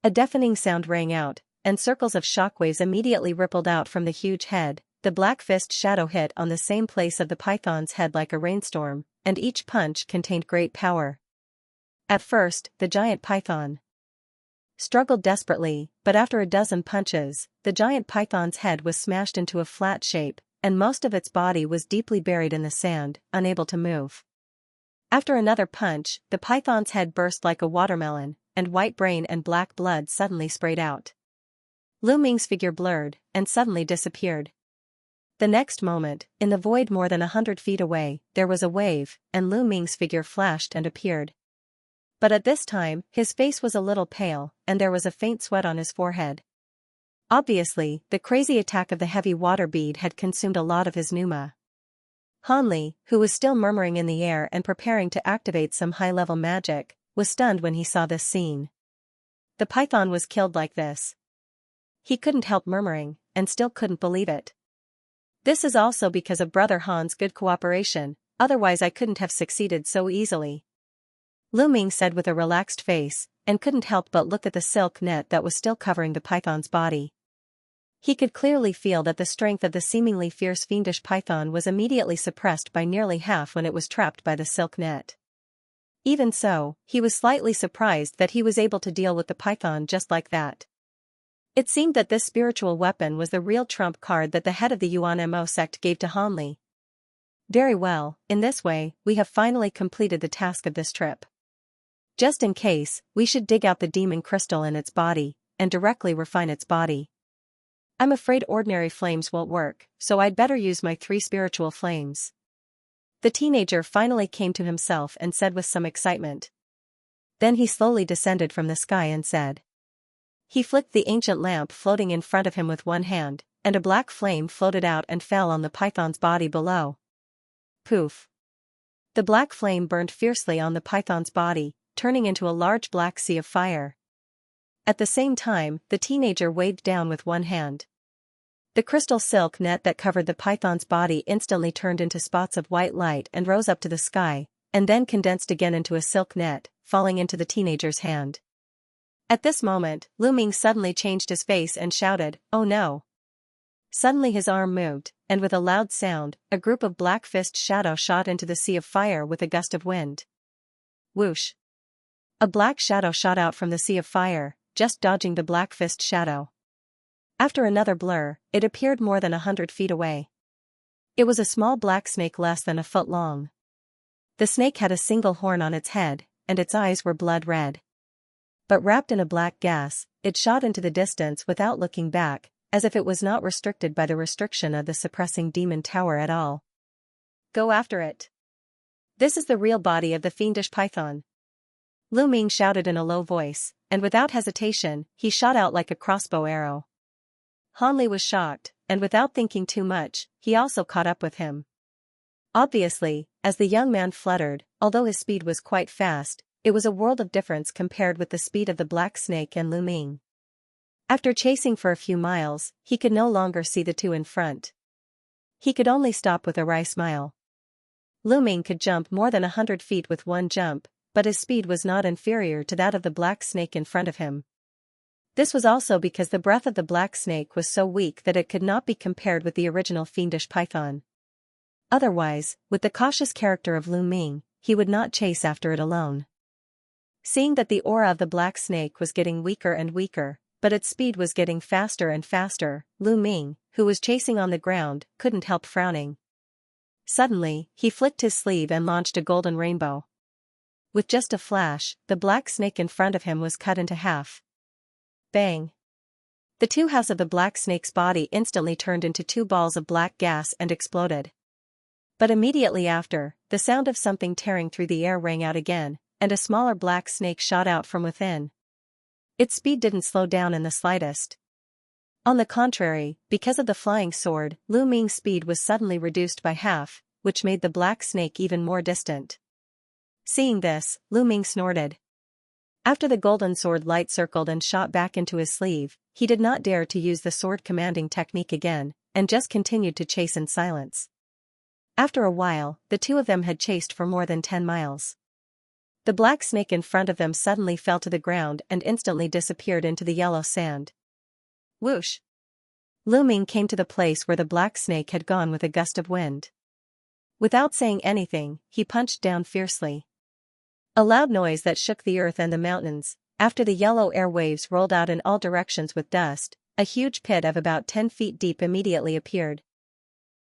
A deafening sound rang out, and circles of shockwaves immediately rippled out from the huge head. The black fist shadow hit on the same place of the python's head like a rainstorm, and each punch contained great power. At first, the giant python struggled desperately, but after a dozen punches, the giant python's head was smashed into a flat shape, and most of its body was deeply buried in the sand, unable to move. After another punch, the python's head burst like a watermelon, and white brain and black blood suddenly sprayed out. Lu Ming's figure blurred, and suddenly disappeared. The next moment, in the void more than 100 feet away, there was a wave, and Lu Ming's figure flashed and appeared. But at this time, his face was a little pale, and there was a faint sweat on his forehead. Obviously, the crazy attack of the heavy water bead had consumed a lot of his pneuma. Hanli, who was still murmuring in the air and preparing to activate some high-level magic, was stunned when he saw this scene. The python was killed like this. He couldn't help murmuring, and still couldn't believe it. This is also because of Brother Han's good cooperation, otherwise I couldn't have succeeded so easily. Lu Ming said with a relaxed face, and couldn't help but look at the silk net that was still covering the python's body. He could clearly feel that the strength of the seemingly fierce fiendish python was immediately suppressed by nearly half when it was trapped by the silk net. Even so, he was slightly surprised that he was able to deal with the python just like that. It seemed that this spiritual weapon was the real trump card that the head of the Yuan Mo sect gave to Hanli. Very well, in this way, we have finally completed the task of this trip. Just in case, we should dig out the demon crystal in its body, and directly refine its body. I'm afraid ordinary flames won't work, so I'd better use my 3 spiritual flames. The teenager finally came to himself and said with some excitement. Then he slowly descended from the sky and said. He flicked the ancient lamp floating in front of him with one hand, and a black flame floated out and fell on the python's body below. Poof! The black flame burned fiercely on the python's body, turning into a large black sea of fire. At the same time, the teenager waved down with one hand. The crystal silk net that covered the python's body instantly turned into spots of white light and rose up to the sky, and then condensed again into a silk net, falling into the teenager's hand. At this moment, Lu Ming suddenly changed his face and shouted, "Oh no!" Suddenly his arm moved, and with a loud sound, a group of black fist shadow shot into the sea of fire with a gust of wind. Whoosh! A black shadow shot out from the sea of fire, just dodging the black fist shadow. After another blur, it appeared more than 100 feet away. It was a small black snake less than a foot long. The snake had a single horn on its head, and its eyes were blood red. But wrapped in a black gas, it shot into the distance without looking back, as if it was not restricted by the restriction of the suppressing demon tower at all. Go after it. This is the real body of the fiendish python. Lu Ming shouted in a low voice, and without hesitation, he shot out like a crossbow arrow. Han Li was shocked, and without thinking too much, he also caught up with him. Obviously, as the young man fluttered, although his speed was quite fast, it was a world of difference compared with the speed of the black snake and Lu Ming. After chasing for a few miles, he could no longer see the two in front. He could only stop with a wry smile. Lu Ming could jump more than 100 feet with one jump, but his speed was not inferior to that of the black snake in front of him. This was also because the breath of the black snake was so weak that it could not be compared with the original fiendish python. Otherwise, with the cautious character of Lu Ming, he would not chase after it alone. Seeing that the aura of the black snake was getting weaker and weaker, but its speed was getting faster and faster, Lu Ming, who was chasing on the ground, couldn't help frowning. Suddenly, he flicked his sleeve and launched a golden rainbow. With just a flash, the black snake in front of him was cut into half. Bang! The two halves of the black snake's body instantly turned into 2 balls of black gas and exploded. But immediately after, the sound of something tearing through the air rang out again, and a smaller black snake shot out from within. Its speed didn't slow down in the slightest. On the contrary, because of the flying sword, Lu Ming's speed was suddenly reduced by half, which made the black snake even more distant. Seeing this, Lu Ming snorted. After the golden sword light circled and shot back into his sleeve, he did not dare to use the sword commanding technique again, and just continued to chase in silence. After a while, the two of them had chased for more than 10 miles. The black snake in front of them suddenly fell to the ground and instantly disappeared into the yellow sand. Whoosh! Lu Ming came to the place where the black snake had gone with a gust of wind. Without saying anything, he punched down fiercely. A loud noise that shook the earth and the mountains. After the yellow air waves rolled out in all directions with dust, a huge pit of about 10 feet deep immediately appeared.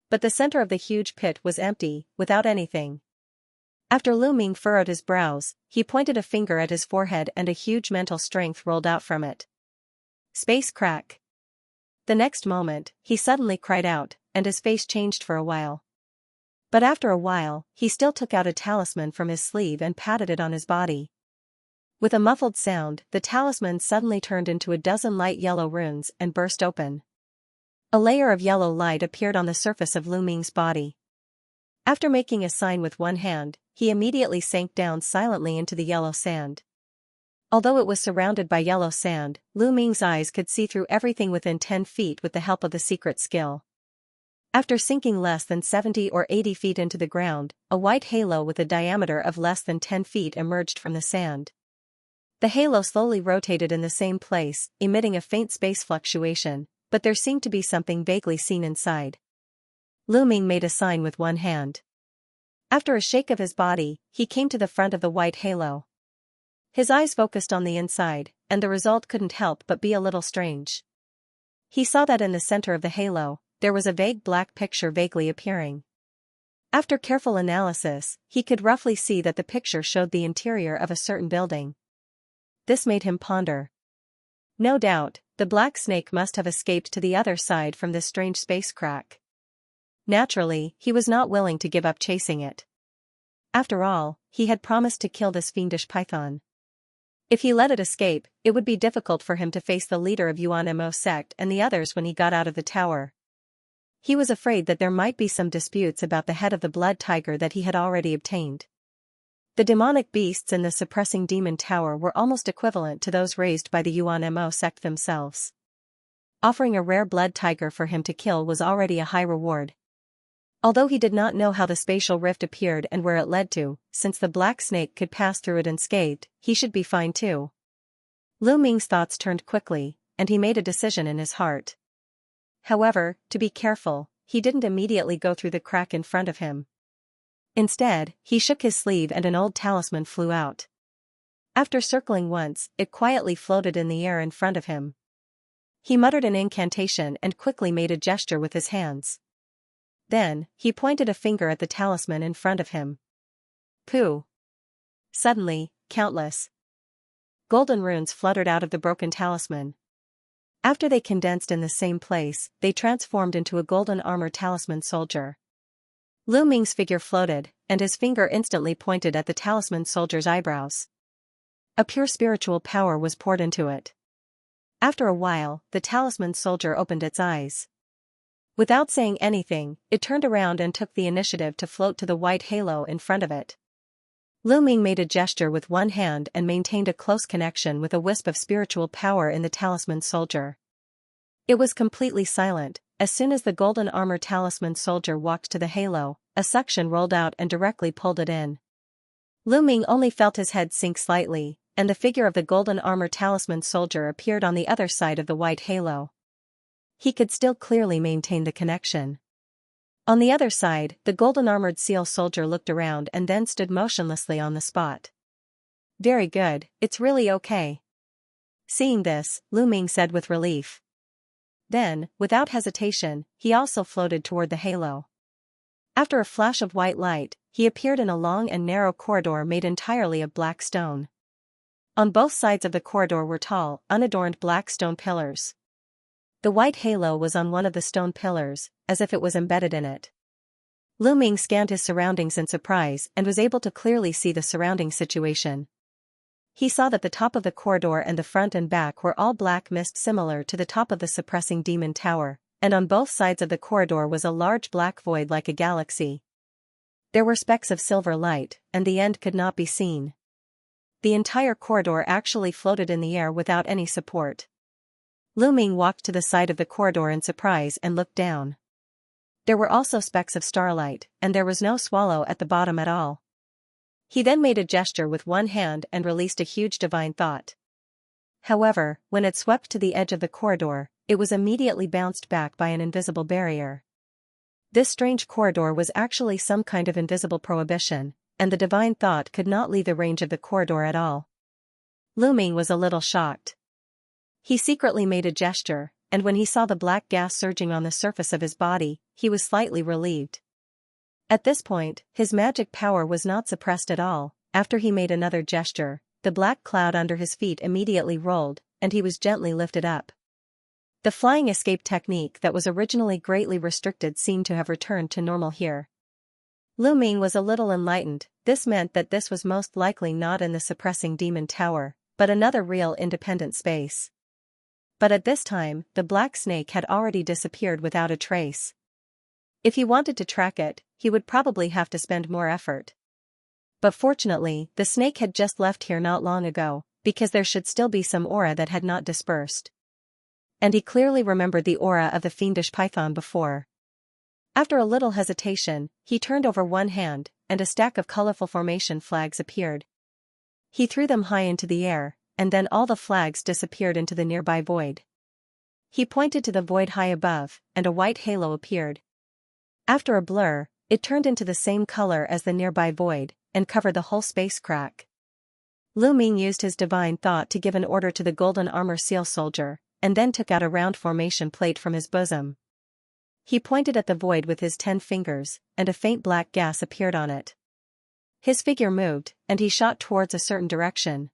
But the center of the huge pit was empty, without anything. After Lu Ming furrowed his brows, he pointed a finger at his forehead and a huge mental strength rolled out from it. Space crack. The next moment, he suddenly cried out, and his face changed for a while. But after a while, he still took out a talisman from his sleeve and patted it on his body. With a muffled sound, the talisman suddenly turned into a dozen light yellow runes and burst open. A layer of yellow light appeared on the surface of Lu Ming's body. After making a sign with one hand, he immediately sank down silently into the yellow sand. Although it was surrounded by yellow sand, Lu Ming's eyes could see through everything within 10 feet with the help of the secret skill. After sinking less than 70 or 80 feet into the ground, a white halo with a diameter of less than 10 feet emerged from the sand. The halo slowly rotated in the same place, emitting a faint space fluctuation, but there seemed to be something vaguely seen inside. Lu Ming made a sign with one hand. After a shake of his body, he came to the front of the white halo. His eyes focused on the inside, and the result couldn't help but be a little strange. He saw that in the center of the halo, there was a vague black picture vaguely appearing. After careful analysis, he could roughly see that the picture showed the interior of a certain building. This made him ponder. No doubt, the black snake must have escaped to the other side from this strange space crack. Naturally, he was not willing to give up chasing it. After all, he had promised to kill this fiendish python. If he let it escape, it would be difficult for him to face the leader of Yuan-Mo sect and the others when he got out of the tower. He was afraid that there might be some disputes about the head of the blood tiger that he had already obtained. The demonic beasts in the suppressing demon tower were almost equivalent to those raised by the Yuan-Mo sect themselves. Offering a rare blood tiger for him to kill was already a high reward. Although he did not know how the spatial rift appeared and where it led to, since the black snake could pass through it unscathed, he should be fine too. Lu Ming's thoughts turned quickly, and he made a decision in his heart. However, to be careful, he didn't immediately go through the crack in front of him. Instead, he shook his sleeve and an old talisman flew out. After circling once, it quietly floated in the air in front of him. He muttered an incantation and quickly made a gesture with his hands. Then, he pointed a finger at the talisman in front of him. Pooh! Suddenly, countless golden runes fluttered out of the broken talisman. After they condensed in the same place, they transformed into a golden armor talisman soldier. Lu Ming's figure floated, and his finger instantly pointed at the talisman soldier's eyebrows. A pure spiritual power was poured into it. After a while, the talisman soldier opened its eyes. Without saying anything, it turned around and took the initiative to float to the white halo in front of it. Lu Ming made a gesture with one hand and maintained a close connection with a wisp of spiritual power in the talisman soldier. It was completely silent. As soon as the golden armor talisman soldier walked to the halo, a suction rolled out and directly pulled it in. Lu Ming only felt his head sink slightly, and the figure of the golden armor talisman soldier appeared on the other side of the white halo. He could still clearly maintain the connection. On the other side, the golden-armored seal soldier looked around and then stood motionlessly on the spot. Very good, it's really okay. Seeing this, Lu Ming said with relief. Then, without hesitation, he also floated toward the halo. After a flash of white light, he appeared in a long and narrow corridor made entirely of black stone. On both sides of the corridor were tall, unadorned black stone pillars. The white halo was on one of the stone pillars, as if it was embedded in it. Lu Ming scanned his surroundings in surprise and was able to clearly see the surrounding situation. He saw that the top of the corridor and the front and back were all black mist similar to the top of the suppressing demon tower, and on both sides of the corridor was a large black void like a galaxy. There were specks of silver light, and the end could not be seen. The entire corridor actually floated in the air without any support. Lu Ming walked to the side of the corridor in surprise and looked down. There were also specks of starlight, and there was no swallow at the bottom at all. He then made a gesture with one hand and released a huge divine thought. However, when it swept to the edge of the corridor, it was immediately bounced back by an invisible barrier. This strange corridor was actually some kind of invisible prohibition, and the divine thought could not leave the range of the corridor at all. Lu Ming was a little shocked. He secretly made a gesture, and when he saw the black gas surging on the surface of his body, he was slightly relieved. At this point, his magic power was not suppressed at all. After he made another gesture, the black cloud under his feet immediately rolled, and he was gently lifted up. The flying escape technique that was originally greatly restricted seemed to have returned to normal here. Lu Ming was a little enlightened. This meant that this was most likely not in the suppressing demon tower, but another real independent space. But at this time, the black snake had already disappeared without a trace. If he wanted to track it, he would probably have to spend more effort. But fortunately, the snake had just left here not long ago, because there should still be some aura that had not dispersed. And he clearly remembered the aura of the fiendish python before. After a little hesitation, he turned over one hand, and a stack of colorful formation flags appeared. He threw them high into the air, and then all the flags disappeared into the nearby void. He pointed to the void high above, and a white halo appeared. After a blur, it turned into the same color as the nearby void, and covered the whole space crack. Lu Ming used his divine thought to give an order to the golden armor seal soldier, and then took out a round formation plate from his bosom. He pointed at the void with his 10 fingers, and a faint black gas appeared on it. His figure moved, and he shot towards a certain direction.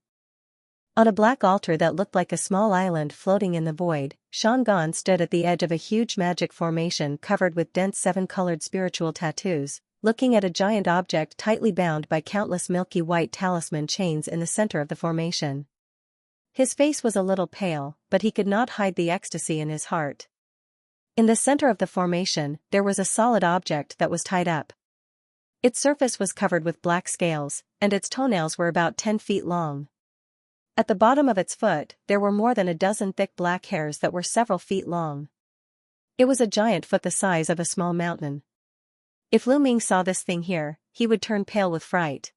On a black altar that looked like a small island floating in the void, Xianxia stood at the edge of a huge magic formation covered with dense 7-colored spiritual tattoos, looking at a giant object tightly bound by countless milky white talisman chains in the center of the formation. His face was a little pale, but he could not hide the ecstasy in his heart. In the center of the formation, there was a solid object that was tied up. Its surface was covered with black scales, and its toenails were about 10 feet long. At the bottom of its foot, there were more than a dozen thick black hairs that were several feet long. It was a giant foot the size of a small mountain. If Lu Ming saw this thing here, he would turn pale with fright.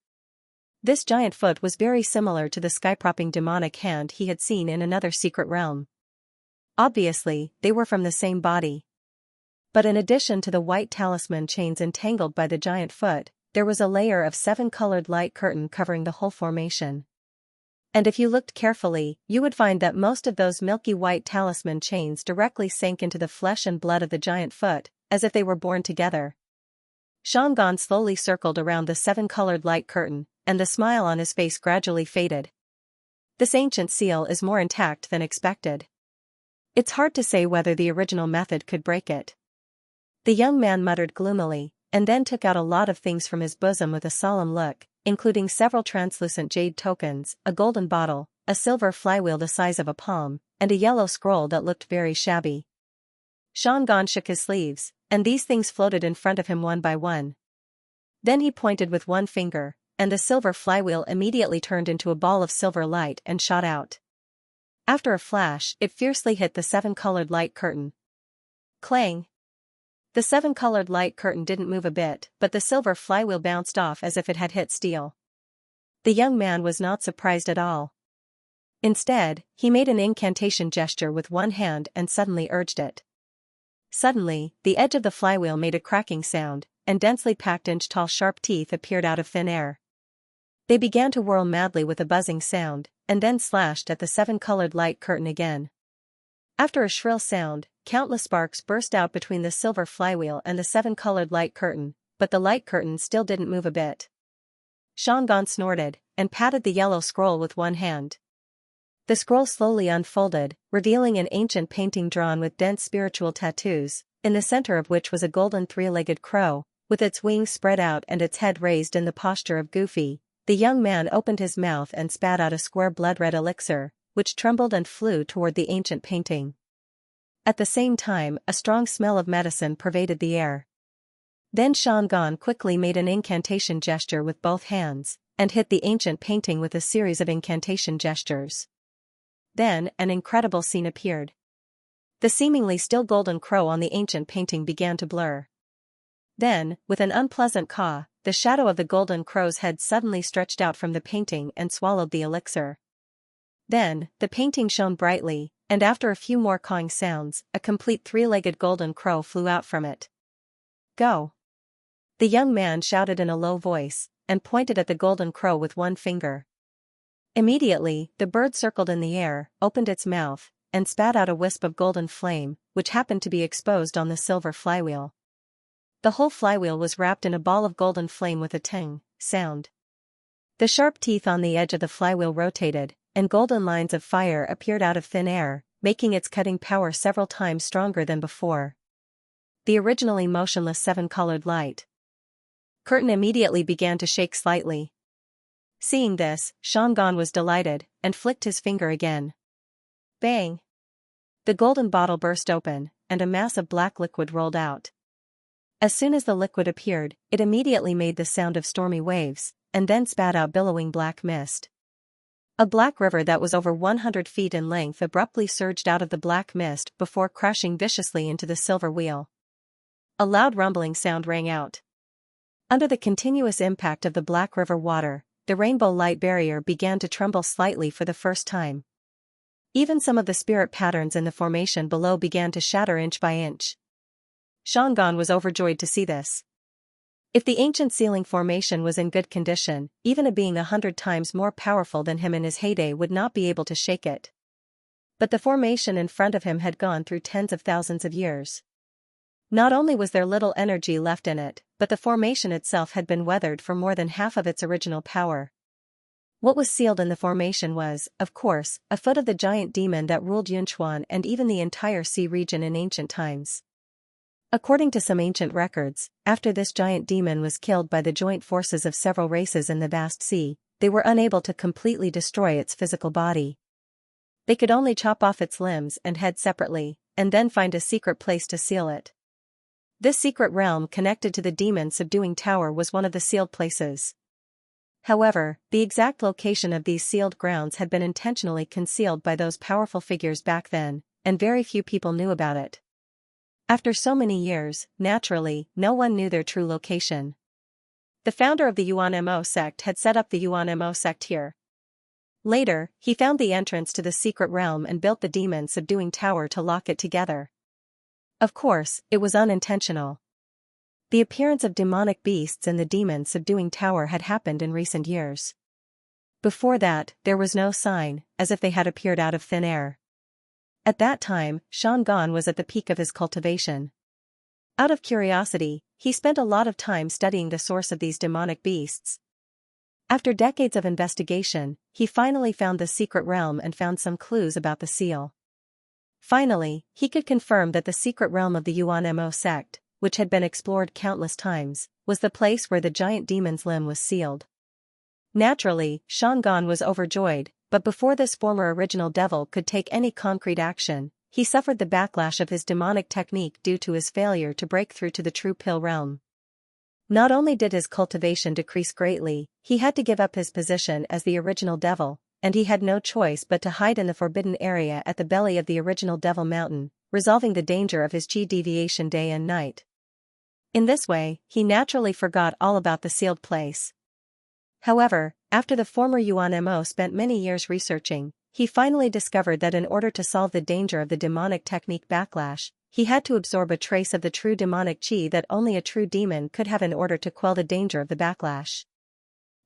This giant foot was very similar to the sky-propping demonic hand he had seen in another secret realm. Obviously, they were from the same body. But in addition to the white talisman chains entangled by the giant foot, there was a layer of 7-colored light curtain covering the whole formation. And if you looked carefully, you would find that most of those milky white talisman chains directly sank into the flesh and blood of the giant foot, as if they were born together. Xianxia slowly circled around the 7-colored light curtain, and the smile on his face gradually faded. This ancient seal is more intact than expected. It's hard to say whether the original method could break it. The young man muttered gloomily, and then took out a lot of things from his bosom with a solemn look, including several translucent jade tokens, a golden bottle, a silver flywheel the size of a palm, and a yellow scroll that looked very shabby. Xianxia shook his sleeves, and these things floated in front of him one by one. Then he pointed with one finger, and the silver flywheel immediately turned into a ball of silver light and shot out. After a flash, it fiercely hit the 7-colored light curtain. Clang! The 7-colored light curtain didn't move a bit, but the silver flywheel bounced off as if it had hit steel. The young man was not surprised at all. Instead, he made an incantation gesture with one hand and suddenly urged it. Suddenly, the edge of the flywheel made a cracking sound, and densely packed inch-tall sharp teeth appeared out of thin air. They began to whirl madly with a buzzing sound, and then slashed at the 7-colored light curtain again. After a shrill sound, countless sparks burst out between the silver flywheel and the 7-colored light curtain, but the light curtain still didn't move a bit. Xianxia snorted, and patted the yellow scroll with one hand. The scroll slowly unfolded, revealing an ancient painting drawn with dense spiritual tattoos, in the center of which was a golden 3-legged crow, with its wings spread out and its head raised in the posture of Goofy. The young man opened his mouth and spat out a square blood-red elixir, which trembled and flew toward the ancient painting. At the same time, a strong smell of medicine pervaded the air. Then Xianxia quickly made an incantation gesture with both hands, and hit the ancient painting with a series of incantation gestures. Then, an incredible scene appeared. The seemingly still golden crow on the ancient painting began to blur. Then, with an unpleasant caw, the shadow of the golden crow's head suddenly stretched out from the painting and swallowed the elixir. Then, the painting shone brightly, and after a few more cawing sounds, a complete 3-legged golden crow flew out from it. Go! The young man shouted in a low voice, and pointed at the golden crow with one finger. Immediately, the bird circled in the air, opened its mouth, and spat out a wisp of golden flame, which happened to be exposed on the silver flywheel. The whole flywheel was wrapped in a ball of golden flame with a ting sound. The sharp teeth on the edge of the flywheel rotated, and golden lines of fire appeared out of thin air, making its cutting power several times stronger than before. The originally motionless 7-colored light curtain immediately began to shake slightly. Seeing this, Xianxia was delighted, and flicked his finger again. Bang! The golden bottle burst open, and a mass of black liquid rolled out. As soon as the liquid appeared, it immediately made the sound of stormy waves, and then spat out billowing black mist. A black river that was over 100 feet in length abruptly surged out of the black mist before crashing viciously into the silver wheel. A loud rumbling sound rang out. Under the continuous impact of the black river water, the rainbow light barrier began to tremble slightly for the first time. Even some of the spirit patterns in the formation below began to shatter inch by inch. Xianxia was overjoyed to see this. If the ancient sealing formation was in good condition, even a being 100 times more powerful than him in his heyday would not be able to shake it. But the formation in front of him had gone through tens of thousands of years. Not only was there little energy left in it, but the formation itself had been weathered for more than half of its original power. What was sealed in the formation was, of course, a foot of the giant demon that ruled Yunchuan and even the entire sea region in ancient times. According to some ancient records, after this giant demon was killed by the joint forces of several races in the vast sea, they were unable to completely destroy its physical body. They could only chop off its limbs and head separately, and then find a secret place to seal it. This secret realm connected to the demon-subduing tower was one of the sealed places. However, the exact location of these sealed grounds had been intentionally concealed by those powerful figures back then, and very few people knew about it. After so many years, naturally, no one knew their true location. The founder of the Yuan Mo sect had set up the Yuan Mo sect here. Later, he found the entrance to the secret realm and built the demon-subduing tower to lock it together. Of course, it was unintentional. The appearance of demonic beasts in the demon-subduing tower had happened in recent years. Before that, there was no sign, as if they had appeared out of thin air. At that time, Xianxia was at the peak of his cultivation. Out of curiosity, he spent a lot of time studying the source of these demonic beasts. After decades of investigation, he finally found the secret realm and found some clues about the seal. Finally, he could confirm that the secret realm of the Yuan Mo sect, which had been explored countless times, was the place where the giant demon's limb was sealed. Naturally, Xianxia was overjoyed, but before this former original devil could take any concrete action, he suffered the backlash of his demonic technique due to his failure to break through to the true pill realm. Not only did his cultivation decrease greatly, he had to give up his position as the original devil, and he had no choice but to hide in the forbidden area at the belly of the original Devil Mountain, resolving the danger of his chi deviation day and night. In this way, he naturally forgot all about the sealed place. However, after the former Yuan Mo spent many years researching, he finally discovered that in order to solve the danger of the demonic technique backlash, he had to absorb a trace of the true demonic chi that only a true demon could have in order to quell the danger of the backlash.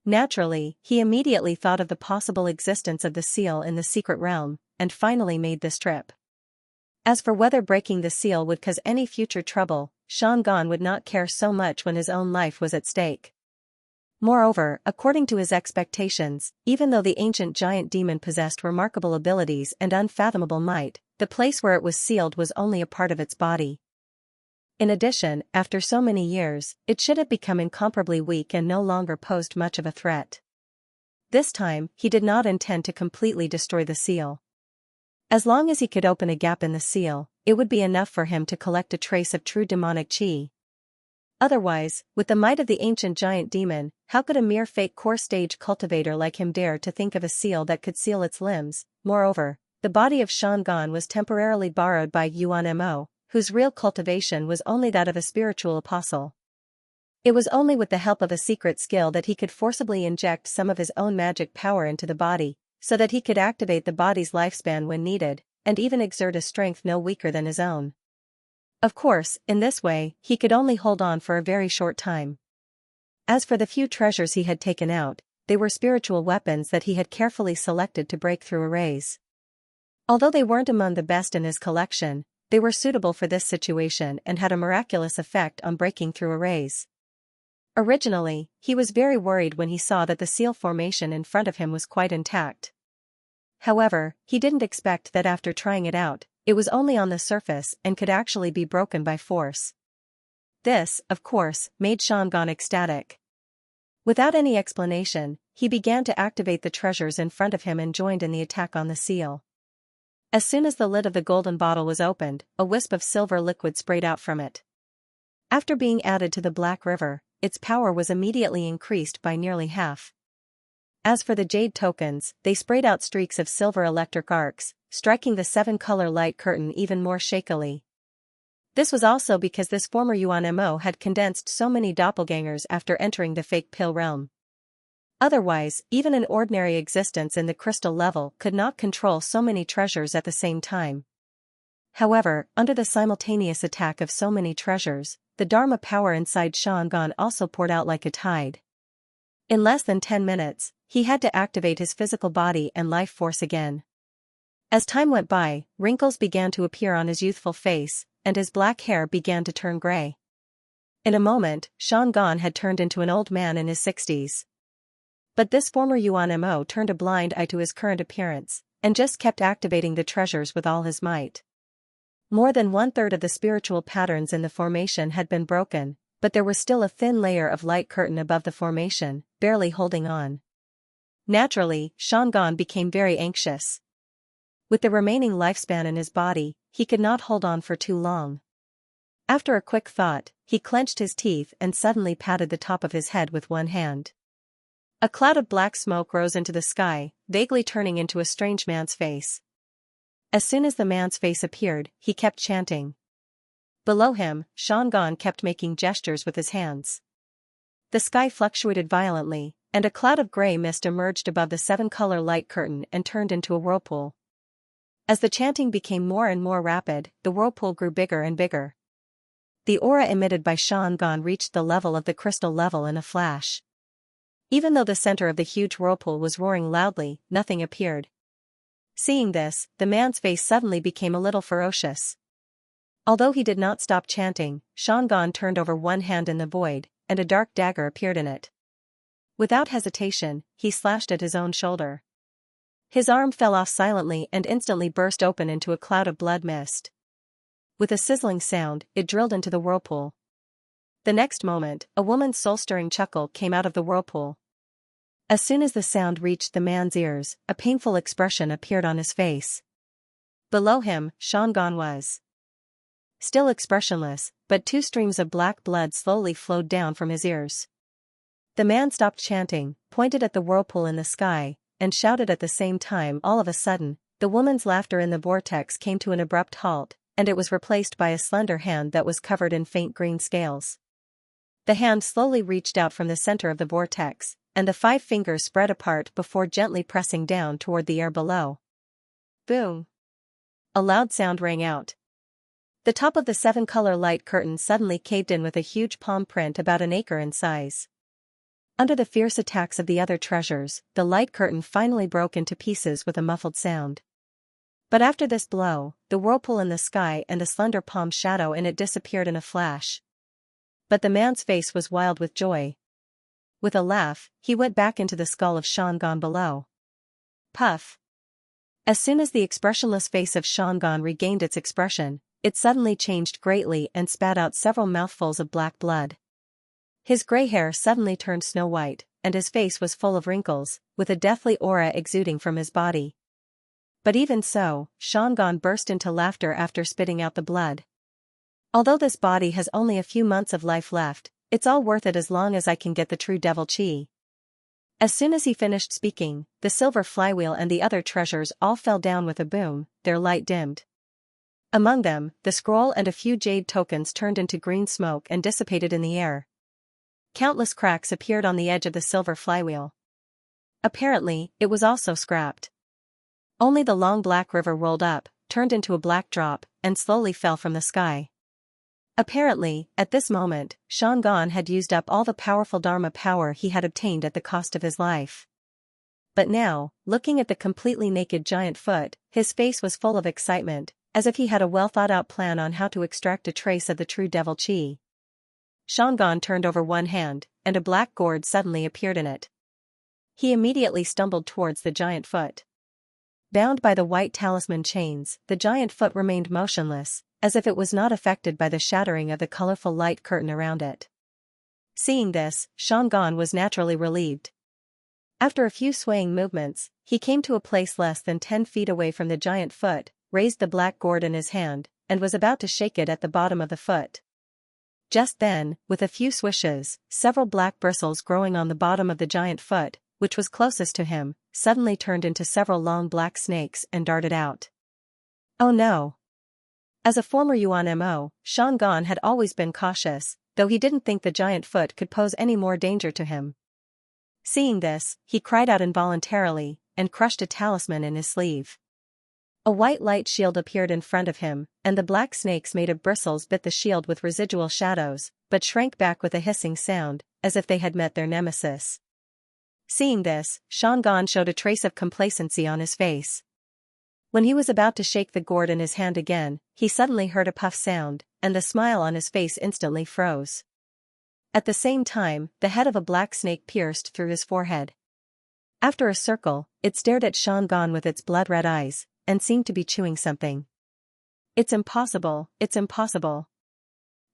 Naturally, he immediately thought of the possible existence of the seal in the secret realm, and finally made this trip. As for whether breaking the seal would cause any future trouble, Xianxia would not care so much when his own life was at stake. Moreover, according to his expectations, even though the ancient giant demon possessed remarkable abilities and unfathomable might, the place where it was sealed was only a part of its body. In addition, after so many years, it should have become incomparably weak and no longer posed much of a threat. This time, he did not intend to completely destroy the seal. As long as he could open a gap in the seal, it would be enough for him to collect a trace of true demonic chi. Otherwise, with the might of the ancient giant demon, how could a mere fake core stage cultivator like him dare to think of a seal that could seal its limbs? Moreover, the body of Xianxia was temporarily borrowed by Yuan Mo, whose real cultivation was only that of a spiritual apostle. It was only with the help of a secret skill that he could forcibly inject some of his own magic power into the body, so that he could activate the body's lifespan when needed, and even exert a strength no weaker than his own. Of course, in this way, he could only hold on for a very short time. As for the few treasures he had taken out, they were spiritual weapons that he had carefully selected to break through arrays. Although they weren't among the best in his collection, they were suitable for this situation and had a miraculous effect on breaking through arrays. Originally, he was very worried when he saw that the seal formation in front of him was quite intact. However, he didn't expect that after trying it out, it was only on the surface and could actually be broken by force. This, of course, made Xianxia ecstatic. Without any explanation, he began to activate the treasures in front of him and joined in the attack on the seal. As soon as the lid of the golden bottle was opened, a wisp of silver liquid sprayed out from it. After being added to the Black River, its power was immediately increased by nearly half. As for the jade tokens, they sprayed out streaks of silver electric arcs, striking the 7-color light curtain even more shakily. This was also because this former Yuan Mo had condensed so many doppelgangers after entering the fake pill realm. Otherwise, even an ordinary existence in the crystal level could not control so many treasures at the same time. However, under the simultaneous attack of so many treasures, the Dharma power inside Xianxia also poured out like a tide. In less than 10 minutes, he had to activate his physical body and life force again. As time went by, wrinkles began to appear on his youthful face, and his black hair began to turn gray. In a moment, Xianxia had turned into an old man in his 60s. But this former Yuan Mo turned a blind eye to his current appearance, and just kept activating the treasures with all his might. More than 1/3 of the spiritual patterns in the formation had been broken, but there was still a thin layer of light curtain above the formation, barely holding on. Naturally, Xianxia became very anxious. With the remaining lifespan in his body, he could not hold on for too long. After a quick thought, he clenched his teeth and suddenly patted the top of his head with one hand. A cloud of black smoke rose into the sky, vaguely turning into a strange man's face. As soon as the man's face appeared, he kept chanting. Below him, Xianxia kept making gestures with his hands. The sky fluctuated violently, and a cloud of gray mist emerged above the 7-color light curtain and turned into a whirlpool. As the chanting became more and more rapid, the whirlpool grew bigger and bigger. The aura emitted by Xianxia reached the level of the crystal level in a flash. Even though the center of the huge whirlpool was roaring loudly, nothing appeared. Seeing this, the man's face suddenly became a little ferocious. Although he did not stop chanting, Xianxia turned over one hand in the void, and a dark dagger appeared in it. Without hesitation, he slashed at his own shoulder. His arm fell off silently and instantly burst open into a cloud of blood mist. With a sizzling sound, it drilled into the whirlpool. The next moment, a woman's soul-stirring chuckle came out of the whirlpool. As soon as the sound reached the man's ears, a painful expression appeared on his face. Below him, Xianxia was still expressionless, but 2 streams of black blood slowly flowed down from his ears. The man stopped chanting, pointed at the whirlpool in the sky, and shouted at the same time. All of a sudden, the woman's laughter in the vortex came to an abrupt halt, and it was replaced by a slender hand that was covered in faint green scales. The hand slowly reached out from the center of the vortex, and the 5 fingers spread apart before gently pressing down toward the air below. Boom! A loud sound rang out. The top of the 7-color light curtain suddenly caved in with a huge palm print about an acre in size. Under the fierce attacks of the other treasures, the light curtain finally broke into pieces with a muffled sound. But after this blow, the whirlpool in the sky and a slender palm shadow in it disappeared in a flash. But the man's face was wild with joy. With a laugh, he went back into the skull of Xianxia below. Puff! As soon as the expressionless face of Xianxia regained its expression, it suddenly changed greatly and spat out several mouthfuls of black blood. His gray hair suddenly turned snow-white, and his face was full of wrinkles, with a deathly aura exuding from his body. But even so, Xianxia burst into laughter after spitting out the blood. Although this body has only a few months of life left, it's all worth it as long as I can get the true devil chi. As soon as he finished speaking, the silver flywheel and the other treasures all fell down with a boom, their light dimmed. Among them, the scroll and a few jade tokens turned into green smoke and dissipated in the air. Countless cracks appeared on the edge of the silver flywheel. Apparently, it was also scrapped. Only the long black river rolled up, turned into a black drop, and slowly fell from the sky. Apparently, at this moment, Xianxia had used up all the powerful Dharma power he had obtained at the cost of his life. But now, looking at the completely naked giant foot, his face was full of excitement, as if he had a well-thought-out plan on how to extract a trace of the true devil chi. Xianxia turned over one hand, and a black gourd suddenly appeared in it. He immediately stumbled towards the giant foot. Bound by the white talisman chains, the giant foot remained motionless, as if it was not affected by the shattering of the colorful light curtain around it. Seeing this, Xianxia was naturally relieved. After a few swaying movements, he came to a place less than 10 feet away from the giant foot, raised the black gourd in his hand, and was about to shake it at the bottom of the foot. Just then, with a few swishes, several black bristles growing on the bottom of the giant foot, which was closest to him, suddenly turned into several long black snakes and darted out. Oh no! As a former Yuan Mo, Xianxia had always been cautious, though he didn't think the giant foot could pose any more danger to him. Seeing this, he cried out involuntarily, and crushed a talisman in his sleeve. A white light shield appeared in front of him, and the black snakes made of bristles bit the shield with residual shadows, but shrank back with a hissing sound, as if they had met their nemesis. Seeing this, Xianxia showed a trace of complacency on his face. When he was about to shake the gourd in his hand again, he suddenly heard a puff sound, and the smile on his face instantly froze. At the same time, the head of a black snake pierced through his forehead. After a circle, it stared at Xianxia with its blood-red eyes, and seemed to be chewing something. It's impossible, it's impossible.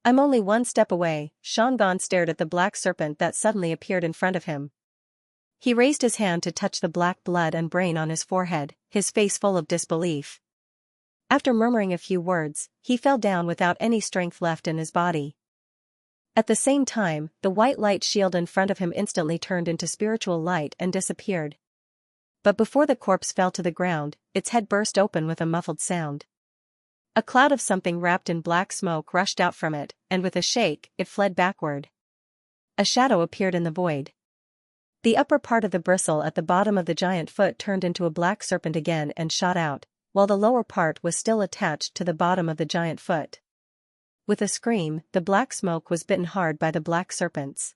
I'm only one step away. Xianxia stared at the black serpent that suddenly appeared in front of him. He raised his hand to touch the black blood and brain on his forehead, his face full of disbelief. After murmuring a few words, he fell down without any strength left in his body. At the same time, the white light shield in front of him instantly turned into spiritual light and disappeared. But before the corpse fell to the ground, its head burst open with a muffled sound. A cloud of something wrapped in black smoke rushed out from it, and with a shake, it fled backward. A shadow appeared in the void. The upper part of the bristle at the bottom of the giant foot turned into a black serpent again and shot out, while the lower part was still attached to the bottom of the giant foot. With a scream, the black smoke was bitten hard by the black serpents.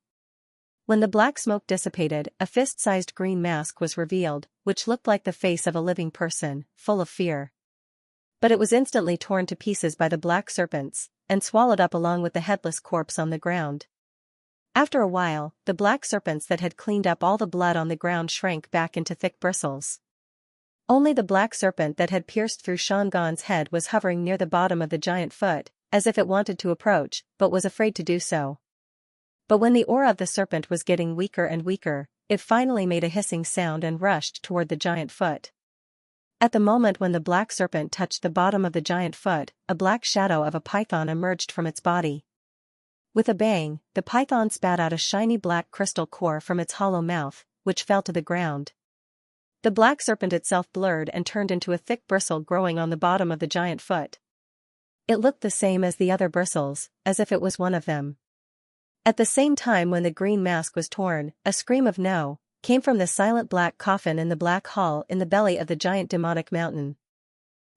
When the black smoke dissipated, a fist-sized green mask was revealed, which looked like the face of a living person, full of fear. But it was instantly torn to pieces by the black serpents, and swallowed up along with the headless corpse on the ground. After a while, the black serpents that had cleaned up all the blood on the ground shrank back into thick bristles. Only the black serpent that had pierced through Xianxia's head was hovering near the bottom of the giant foot, as if it wanted to approach, but was afraid to do so. But when the aura of the serpent was getting weaker and weaker, it finally made a hissing sound and rushed toward the giant foot. At the moment when the black serpent touched the bottom of the giant foot, a black shadow of a python emerged from its body. With a bang, the python spat out a shiny black crystal core from its hollow mouth, which fell to the ground. The black serpent itself blurred and turned into a thick bristle growing on the bottom of the giant foot. It looked the same as the other bristles, as if it was one of them. At the same time when the green mask was torn, a scream of no came from the silent black coffin in the black hall in the belly of the giant demonic mountain.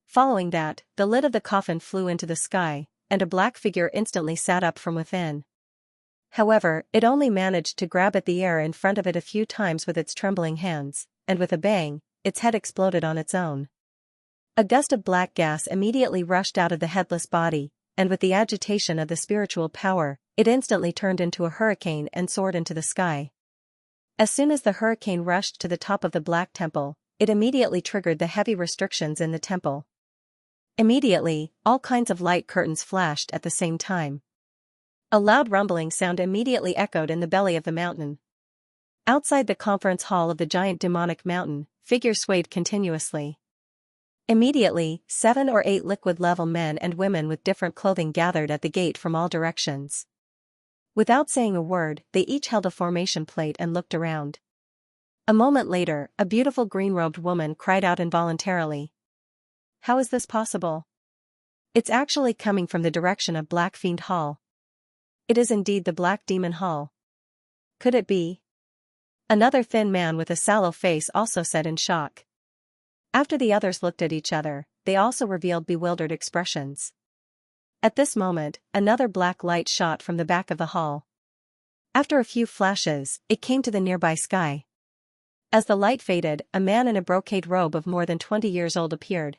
Following that, the lid of the coffin flew into the sky, and a black figure instantly sat up from within. However, it only managed to grab at the air in front of it a few times with its trembling hands, and with a bang, its head exploded on its own. A gust of black gas immediately rushed out of the headless body, and with the agitation of the spiritual power, it instantly turned into a hurricane and soared into the sky. As soon as the hurricane rushed to the top of the Black Temple, it immediately triggered the heavy restrictions in the temple. Immediately, all kinds of light curtains flashed at the same time. A loud rumbling sound immediately echoed in the belly of the mountain. Outside the conference hall of the giant demonic mountain, figures swayed continuously. Immediately, 7 or 8 liquid-level men and women with different clothing gathered at the gate from all directions. Without saying a word, they each held a formation plate and looked around. A moment later, a beautiful green-robed woman cried out involuntarily. "How is this possible? It's actually coming from the direction of Black Fiend Hall. It is indeed the Black Demon Hall. Could it be?" Another thin man with a sallow face also said in shock. After the others looked at each other, they also revealed bewildered expressions. At this moment, another black light shot from the back of the hall. After a few flashes, it came to the nearby sky. As the light faded, a man in a brocade robe of more than 20 years old appeared.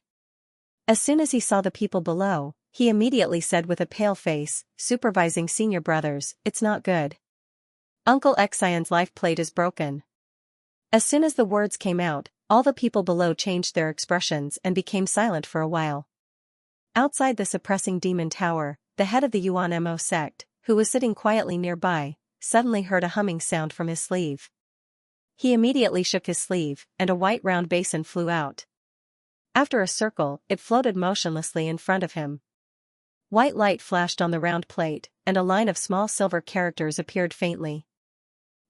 As soon as he saw the people below, he immediately said with a pale face, supervising senior brothers, "It's not good. Uncle Xian's life plate is broken." As soon as the words came out, all the people below changed their expressions and became silent for a while. Outside the suppressing demon tower, the head of the Yuan-Mo sect, who was sitting quietly nearby, suddenly heard a humming sound from his sleeve. He immediately shook his sleeve, and a white round basin flew out. After a circle, it floated motionlessly in front of him. White light flashed on the round plate, and a line of small silver characters appeared faintly.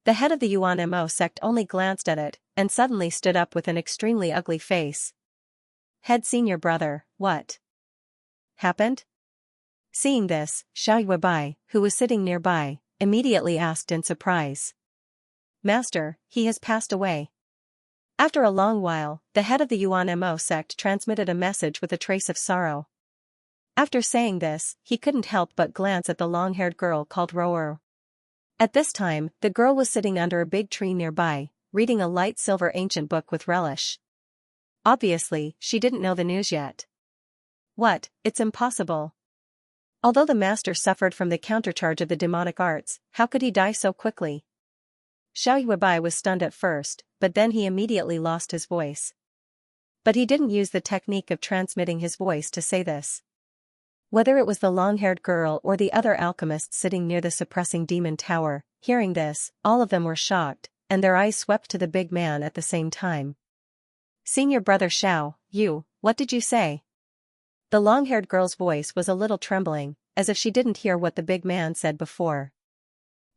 The head of the Yuan-Mo sect only glanced at it, and suddenly stood up with an extremely ugly face. "Head senior brother, what happened?" Seeing this, Xiaoyuebai, who was sitting nearby, immediately asked in surprise. "Master, he has passed away." After a long while, the head of the Yuan-Mo sect transmitted a message with a trace of sorrow. After saying this, he couldn't help but glance at the long-haired girl called Roer. At this time, the girl was sitting under a big tree nearby, reading a light silver ancient book with relish. obviously, she didn't know the news yet. What, it's impossible. Although the master suffered from the countercharge of the demonic arts, how could he die so quickly? Xiao Yuebai was stunned at first, but then he immediately lost his voice. But he didn't use the technique of transmitting his voice to say this. Whether it was the long-haired girl or the other alchemists sitting near the suppressing demon tower, hearing this, all of them were shocked, and their eyes swept to the big man at the same time. Senior brother Xiao, what did you say? The long-haired girl's voice was a little trembling, as if she didn't hear what the big man said before.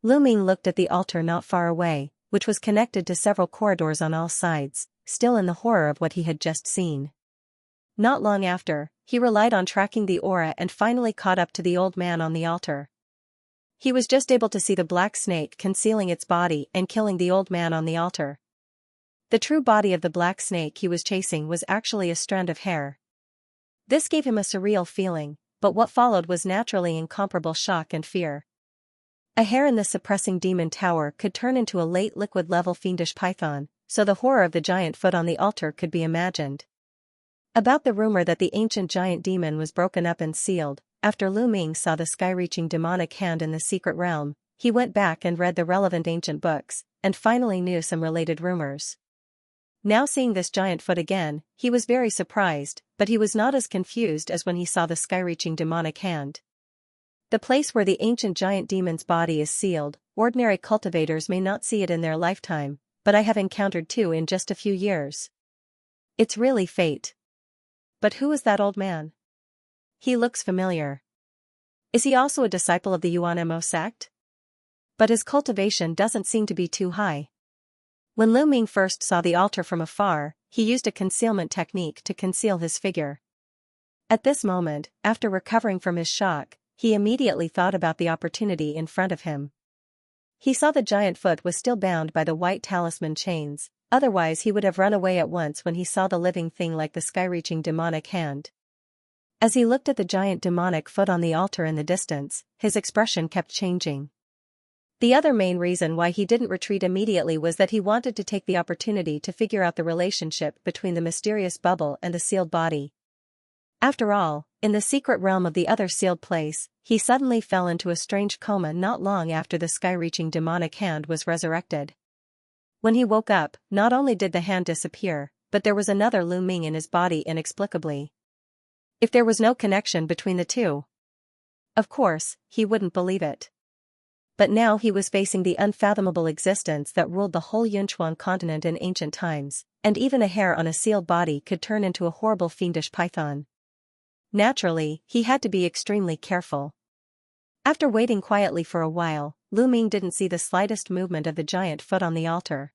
Lu Ming looked at the altar not far away, which was connected to several corridors on all sides, still in the horror of what he had just seen. Not long after, he relied on tracking the aura and finally caught up to the old man on the altar. He was just able to see the black snake concealing its body and killing the old man on the altar. The true body of the black snake he was chasing was actually a strand of hair. This gave him a surreal feeling, but what followed was naturally incomparable shock and fear. A hair in the suppressing demon tower could turn into a late liquid-level fiendish python, so the horror of the giant foot on the altar could be imagined. About the rumor that the ancient giant demon was broken up and sealed, after Lu Ming saw the sky-reaching demonic hand in the secret realm, he went back and read the relevant ancient books, and finally knew some related rumors. Now seeing this giant foot again, he was very surprised, but he was not as confused as when he saw the sky-reaching demonic hand. The place where the ancient giant demon's body is sealed, ordinary cultivators may not see it in their lifetime, but I have encountered two in just a few years. It's really fate. But who is that old man? He looks familiar. Is he also a disciple of the Yuan Mo sect? But his cultivation doesn't seem to be too high. When Lu Ming first saw the altar from afar, he used a concealment technique to conceal his figure. At this moment, after recovering from his shock, he immediately thought about the opportunity in front of him. He saw the giant foot was still bound by the white talisman chains, otherwise he would have run away at once when he saw the living thing like the sky-reaching demonic hand. As he looked at the giant demonic foot on the altar in the distance, his expression kept changing. The other main reason why he didn't retreat immediately was that he wanted to take the opportunity to figure out the relationship between the mysterious bubble and the sealed body. After all, in the secret realm of the other sealed place, he suddenly fell into a strange coma not long after the sky-reaching demonic hand was resurrected. When he woke up, not only did the hand disappear, but there was another Lu Ming in his body inexplicably. If there was no connection between the two. Of course, he wouldn't believe it. But now he was facing the unfathomable existence that ruled the whole Yunchuan continent in ancient times, and even a hair on a sealed body could turn into a horrible fiendish python. Naturally, he had to be extremely careful. After waiting quietly for a while, Lu Ming didn't see the slightest movement of the giant foot on the altar.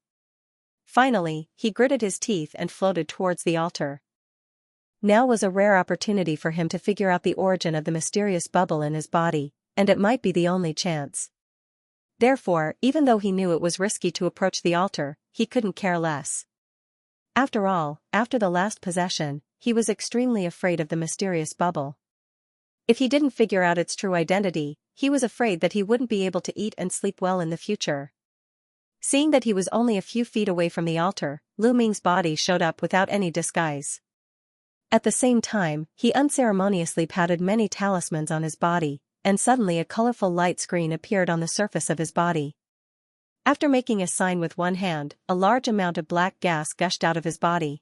Finally, he gritted his teeth and floated towards the altar. Now was a rare opportunity for him to figure out the origin of the mysterious bubble in his body, and it might be the only chance. Therefore, even though he knew it was risky to approach the altar, he couldn't care less. After all, after the last possession, he was extremely afraid of the mysterious bubble. If he didn't figure out its true identity, he was afraid that he wouldn't be able to eat and sleep well in the future. Seeing that he was only a few feet away from the altar, Lu Ming's body showed up without any disguise. At the same time, he unceremoniously patted many talismans on his body, and suddenly a colorful light screen appeared on the surface of his body. After making a sign with one hand, a large amount of black gas gushed out of his body.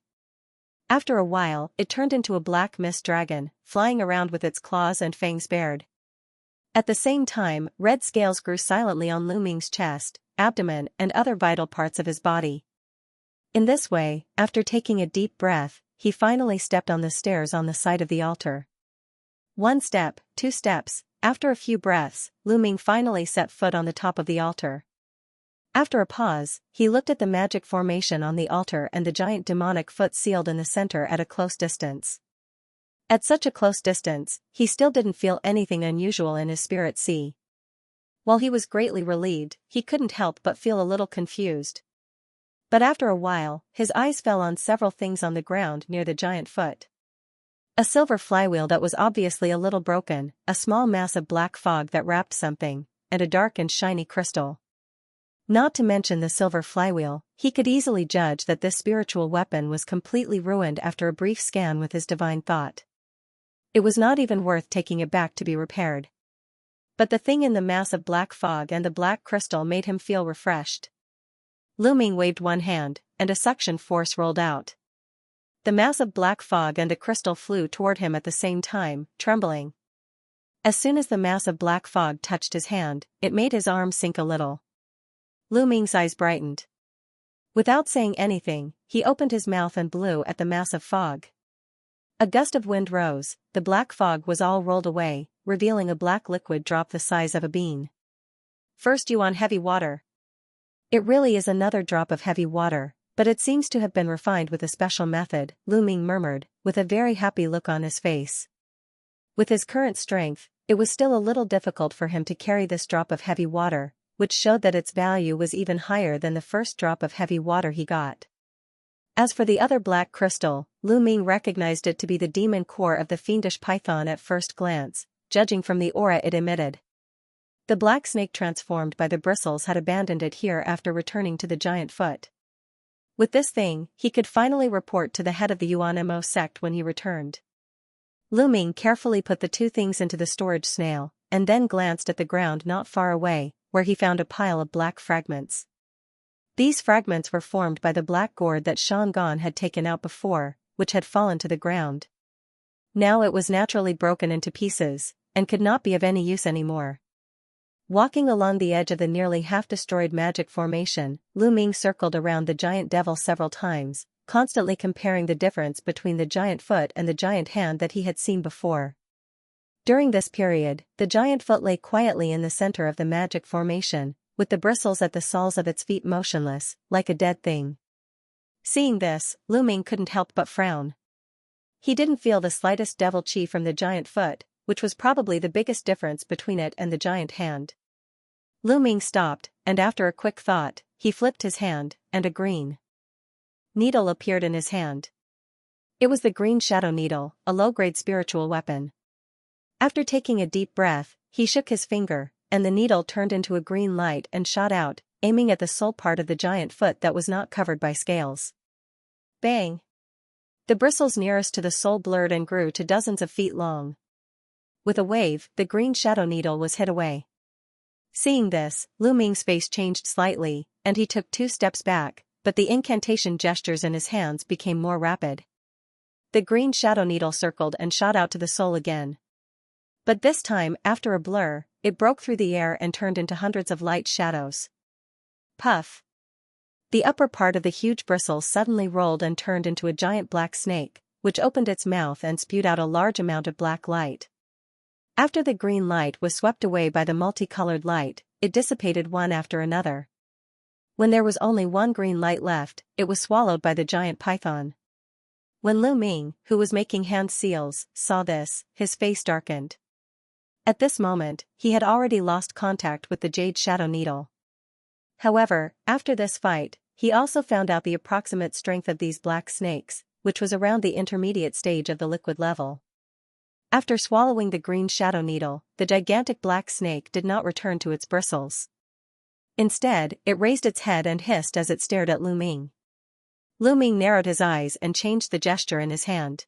After a while, it turned into a black mist dragon, flying around with its claws and fangs bared. At the same time, red scales grew silently on Lu Ming's chest, abdomen and other vital parts of his body. In this way, after taking a deep breath, he finally stepped on the stairs on the side of the altar. 1 step, 2 steps. After a few breaths, Lu Ming finally set foot on the top of the altar. After a pause, he looked at the magic formation on the altar and the giant demonic foot sealed in the center at a close distance. At such a close distance, he still didn't feel anything unusual in his spirit sea. While he was greatly relieved, he couldn't help but feel a little confused. But after a while, his eyes fell on several things on the ground near the giant foot. A silver flywheel that was obviously a little broken, a small mass of black fog that wrapped something, and a dark and shiny crystal. Not to mention the silver flywheel, he could easily judge that this spiritual weapon was completely ruined after a brief scan with his divine thought. It was not even worth taking it back to be repaired. But the thing in the mass of black fog and the black crystal made him feel refreshed. Lu Ming waved one hand, and a suction force rolled out. The mass of black fog and the crystal flew toward him at the same time, trembling. As soon as the mass of black fog touched his hand, it made his arm sink a little. Lu Ming's eyes brightened. Without saying anything, he opened his mouth and blew at the mass of fog. A gust of wind rose, the black fog was all rolled away, revealing a black liquid drop the size of a bean. First you on heavy water. It really is another drop of heavy water, but it seems to have been refined with a special method, Lu Ming murmured, with a very happy look on his face. With his current strength, it was still a little difficult for him to carry this drop of heavy water, which showed that its value was even higher than the first drop of heavy water he got. As for the other black crystal, Lu Ming recognized it to be the demon core of the fiendish python at first glance, judging from the aura it emitted. The black snake transformed by the bristles had abandoned it here after returning to the giant foot. With this thing, he could finally report to the head of the Yuan Mo sect when he returned. Lu Ming carefully put the two things into the storage snail, and then glanced at the ground not far away, where he found a pile of black fragments. These fragments were formed by the black gourd that Shan Gan had taken out before, which had fallen to the ground. Now it was naturally broken into pieces, and could not be of any use anymore. Walking along the edge of the nearly half-destroyed magic formation, Lu Ming circled around the giant devil several times, constantly comparing the difference between the giant foot and the giant hand that he had seen before. During this period, the giant foot lay quietly in the center of the magic formation, with the bristles at the soles of its feet motionless, like a dead thing. Seeing this, Lu Ming couldn't help but frown. He didn't feel the slightest devil chi from the giant foot, which was probably the biggest difference between it and the giant hand. Lu Ming stopped, and after a quick thought, he flipped his hand, and a green needle appeared in his hand. It was the green shadow needle, a low-grade spiritual weapon. After taking a deep breath, he shook his finger, and the needle turned into a green light and shot out, aiming at the sole part of the giant foot that was not covered by scales. Bang! The bristles nearest to the sole blurred and grew to dozens of feet long. With a wave, the green shadow needle was hit away. Seeing this, Lu Ming's face changed slightly, and he took 2 steps back, but the incantation gestures in his hands became more rapid. The green shadow needle circled and shot out to the sole again. But this time, after a blur, it broke through the air and turned into hundreds of light shadows. Puff! The upper part of the huge bristles suddenly rolled and turned into a giant black snake, which opened its mouth and spewed out a large amount of black light. After the green light was swept away by the multicolored light, it dissipated one after another. When there was only one green light left, it was swallowed by the giant python. When Lu Ming, who was making hand seals, saw this, his face darkened. At this moment, he had already lost contact with the jade shadow needle. However, after this fight, he also found out the approximate strength of these black snakes, which was around the intermediate stage of the liquid level. After swallowing the green shadow needle, the gigantic black snake did not return to its bristles. Instead, it raised its head and hissed as it stared at Lu Ming. Lu Ming narrowed his eyes and changed the gesture in his hand.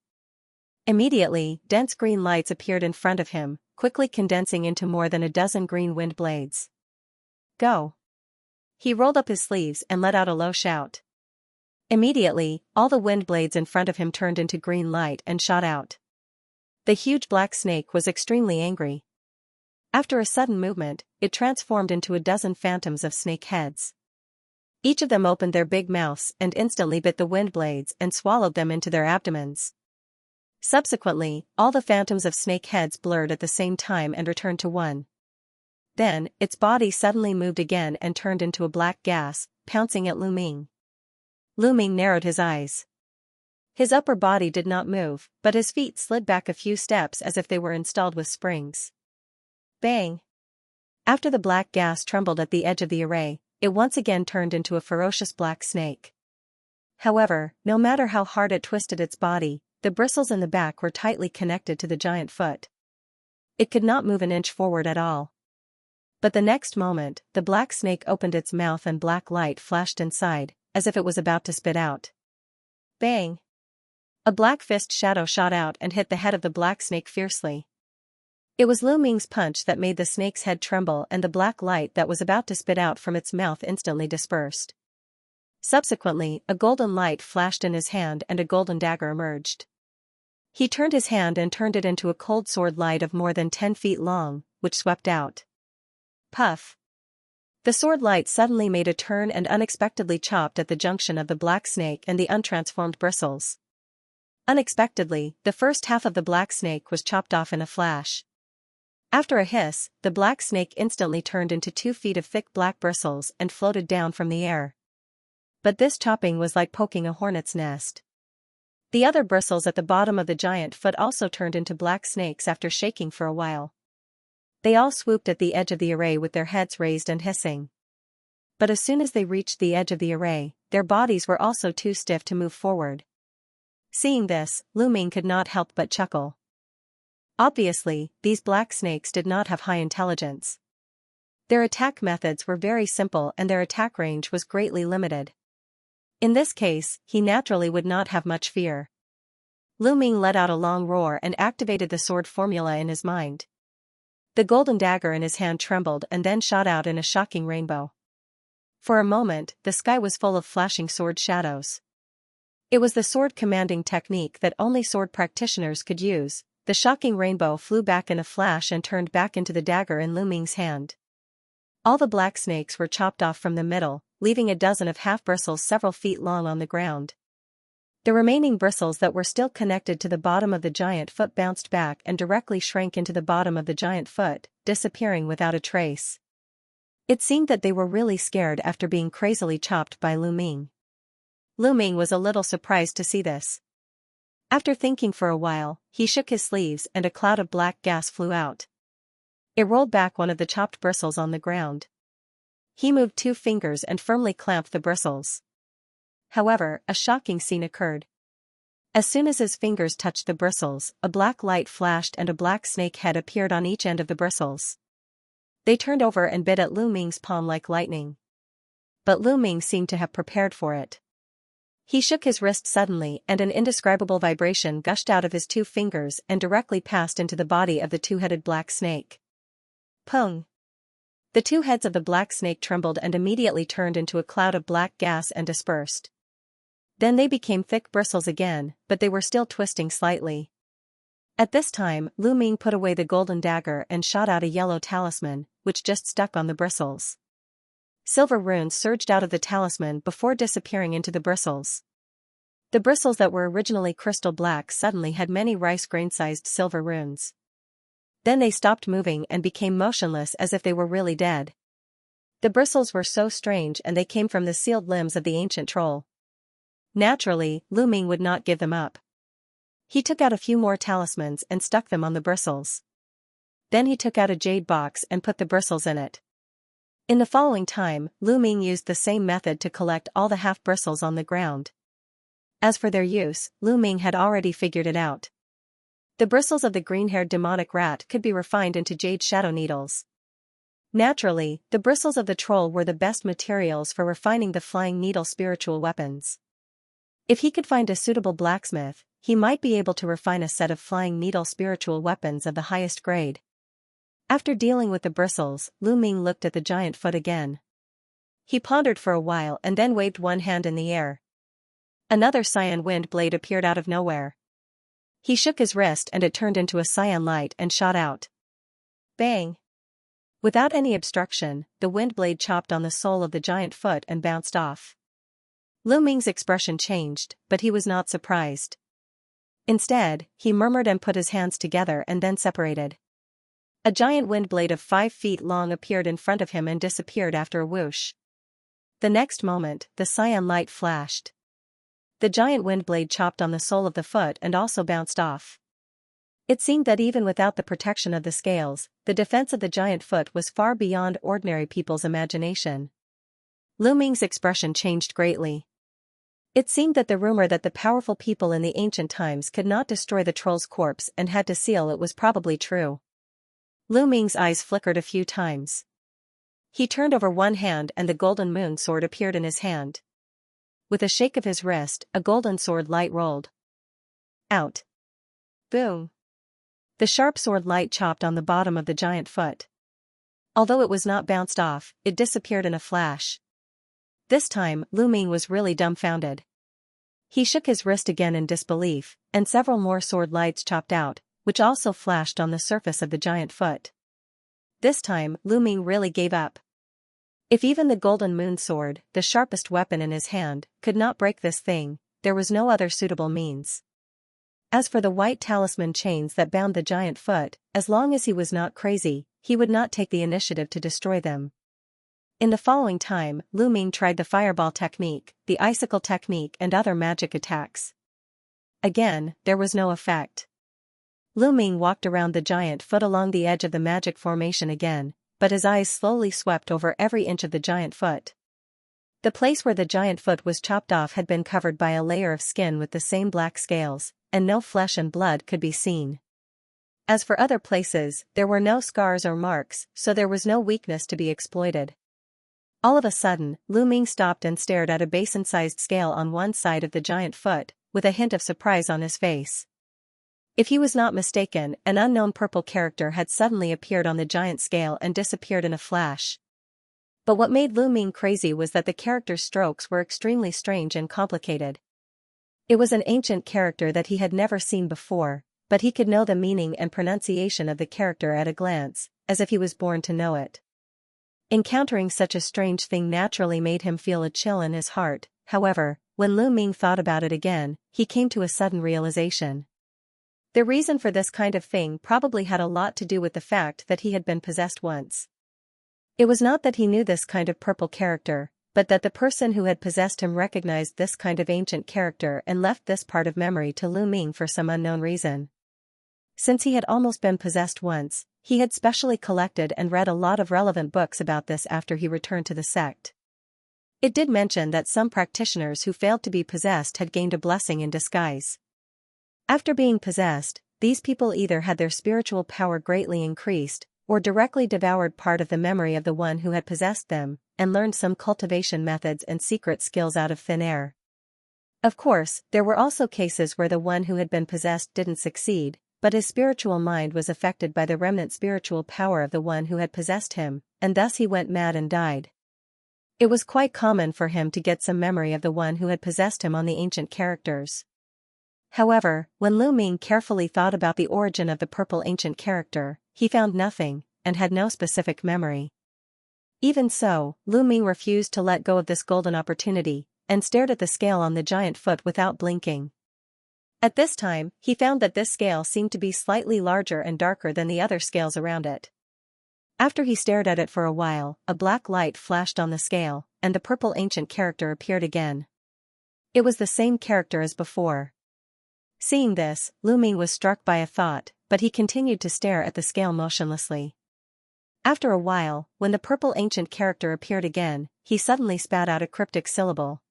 Immediately, dense green lights appeared in front of him, quickly condensing into more than a dozen green wind blades. Go! He rolled up his sleeves and let out a low shout. Immediately, all the wind blades in front of him turned into green light and shot out. The huge black snake was extremely angry. After a sudden movement, it transformed into a dozen phantoms of snake heads. Each of them opened their big mouths and instantly bit the wind blades and swallowed them into their abdomens. Subsequently, all the phantoms of snake heads blurred at the same time and returned to one. Then, its body suddenly moved again and turned into a black gas, pouncing at Lu Ming. Lu Ming narrowed his eyes. His upper body did not move, but his feet slid back a few steps as if they were installed with springs. Bang! After the black gas trembled at the edge of the array, it once again turned into a ferocious black snake. However, no matter how hard it twisted its body, the bristles in the back were tightly connected to the giant foot. It could not move an inch forward at all. But the next moment, the black snake opened its mouth and black light flashed inside, as if it was about to spit out. Bang! A black fist shadow shot out and hit the head of the black snake fiercely. It was Lu Ming's punch that made the snake's head tremble, and the black light that was about to spit out from its mouth instantly dispersed. Subsequently, a golden light flashed in his hand and a golden dagger emerged. He turned his hand and turned it into a cold sword light of more than 10 feet long, which swept out. Puff! The sword light suddenly made a turn and unexpectedly chopped at the junction of the black snake and the untransformed bristles. Unexpectedly, the first half of the black snake was chopped off in a flash. After a hiss, the black snake instantly turned into 2 feet of thick black bristles and floated down from the air. But this chopping was like poking a hornet's nest. The other bristles at the bottom of the giant foot also turned into black snakes after shaking for a while. They all swooped at the edge of the array with their heads raised and hissing. But as soon as they reached the edge of the array, their bodies were also too stiff to move forward. Seeing this, Lu Ming could not help but chuckle. Obviously, these black snakes did not have high intelligence. Their attack methods were very simple and their attack range was greatly limited. In this case, he naturally would not have much fear. Lu Ming let out a long roar and activated the sword formula in his mind. The golden dagger in his hand trembled and then shot out in a shocking rainbow. For a moment, the sky was full of flashing sword shadows. It was the sword commanding technique that only sword practitioners could use. The shocking rainbow flew back in a flash and turned back into the dagger in Lu Ming's hand. All the black snakes were chopped off from the middle, leaving a dozen of half-bristles several feet long on the ground. The remaining bristles that were still connected to the bottom of the giant foot bounced back and directly shrank into the bottom of the giant foot, disappearing without a trace. It seemed that they were really scared after being crazily chopped by Lu Ming. Lu Ming was a little surprised to see this. After thinking for a while, he shook his sleeves and a cloud of black gas flew out. It rolled back one of the chopped bristles on the ground. He moved 2 fingers and firmly clamped the bristles. However, a shocking scene occurred. As soon as his fingers touched the bristles, a black light flashed and a black snake head appeared on each end of the bristles. They turned over and bit at Lu Ming's palm like lightning. But Lu Ming seemed to have prepared for it. He shook his wrist suddenly and an indescribable vibration gushed out of his 2 fingers and directly passed into the body of the 2-headed black snake. Pung! The 2 heads of the black snake trembled and immediately turned into a cloud of black gas and dispersed. Then they became thick bristles again, but they were still twisting slightly. At this time, Lu Ming put away the golden dagger and shot out a yellow talisman, which just stuck on the bristles. Silver runes surged out of the talisman before disappearing into the bristles. The bristles that were originally crystal black suddenly had many rice grain-sized silver runes. Then they stopped moving and became motionless as if they were really dead. The bristles were so strange and they came from the sealed limbs of the ancient troll. Naturally, Lu Ming would not give them up. He took out a few more talismans and stuck them on the bristles. Then he took out a jade box and put the bristles in it. In the following time, Lu Ming used the same method to collect all the half-bristles on the ground. As for their use, Lu Ming had already figured it out. The bristles of the green-haired demonic rat could be refined into jade shadow needles. Naturally, the bristles of the troll were the best materials for refining the flying needle spiritual weapons. If he could find a suitable blacksmith, he might be able to refine a set of flying needle spiritual weapons of the highest grade. After dealing with the bristles, Lu Ming looked at the giant foot again. He pondered for a while and then waved one hand in the air. Another cyan wind blade appeared out of nowhere. He shook his wrist and it turned into a cyan light and shot out. Bang! Without any obstruction, the wind blade chopped on the sole of the giant foot and bounced off. Lu Ming's expression changed, but he was not surprised. Instead, he murmured and put his hands together and then separated. A giant wind blade of 5 feet long appeared in front of him and disappeared after a whoosh. The next moment, the cyan light flashed. The giant wind blade chopped on the sole of the foot and also bounced off. It seemed that even without the protection of the scales, the defense of the giant foot was far beyond ordinary people's imagination. Lu Ming's expression changed greatly. It seemed that the rumor that the powerful people in the ancient times could not destroy the troll's corpse and had to seal it was probably true. Lu Ming's eyes flickered a few times. He turned over one hand and the golden moon sword appeared in his hand. With a shake of his wrist, a golden sword light rolled out. Boom! The sharp sword light chopped on the bottom of the giant foot. Although it was not bounced off, it disappeared in a flash. This time, Lu Ming was really dumbfounded. He shook his wrist again in disbelief, and several more sword lights chopped out, which also flashed on the surface of the giant foot. This time, Lu Ming really gave up. If even the golden moon sword, the sharpest weapon in his hand, could not break this thing, there was no other suitable means. As for the white talisman chains that bound the giant foot, as long as he was not crazy, he would not take the initiative to destroy them. In the following time, Lu Ming tried the fireball technique, the icicle technique and other magic attacks. Again, there was no effect. Lu Ming walked around the giant foot along the edge of the magic formation again, but his eyes slowly swept over every inch of the giant foot. The place where the giant foot was chopped off had been covered by a layer of skin with the same black scales, and no flesh and blood could be seen. As for other places, there were no scars or marks, so there was no weakness to be exploited. All of a sudden, Lu Ming stopped and stared at a basin-sized scale on one side of the giant foot, with a hint of surprise on his face. If he was not mistaken, an unknown purple character had suddenly appeared on the giant scale and disappeared in a flash. But what made Lu Ming crazy was that the character's strokes were extremely strange and complicated. It was an ancient character that he had never seen before, but he could know the meaning and pronunciation of the character at a glance, as if he was born to know it. Encountering such a strange thing naturally made him feel a chill in his heart. However, when Lu Ming thought about it again, he came to a sudden realization. The reason for this kind of thing probably had a lot to do with the fact that he had been possessed once. It was not that he knew this kind of purple character, but that the person who had possessed him recognized this kind of ancient character and left this part of memory to Lu Ming for some unknown reason. Since he had almost been possessed once, he had specially collected and read a lot of relevant books about this after he returned to the sect. It did mention that some practitioners who failed to be possessed had gained a blessing in disguise. After being possessed, these people either had their spiritual power greatly increased, or directly devoured part of the memory of the one who had possessed them, and learned some cultivation methods and secret skills out of thin air. Of course, there were also cases where the one who had been possessed didn't succeed, but his spiritual mind was affected by the remnant spiritual power of the one who had possessed him, and thus he went mad and died. It was quite common for him to get some memory of the one who had possessed him on the ancient characters. However, when Lu Ming carefully thought about the origin of the purple ancient character, he found nothing, and had no specific memory. Even so, Lu Ming refused to let go of this golden opportunity, and stared at the scale on the giant foot without blinking. At this time, he found that this scale seemed to be slightly larger and darker than the other scales around it. After he stared at it for a while, a black light flashed on the scale, and the purple ancient character appeared again. It was the same character as before. Seeing this, Lu Ming was struck by a thought, but he continued to stare at the scale motionlessly. After a while, when the purple ancient character appeared again, he suddenly spat out a cryptic syllable.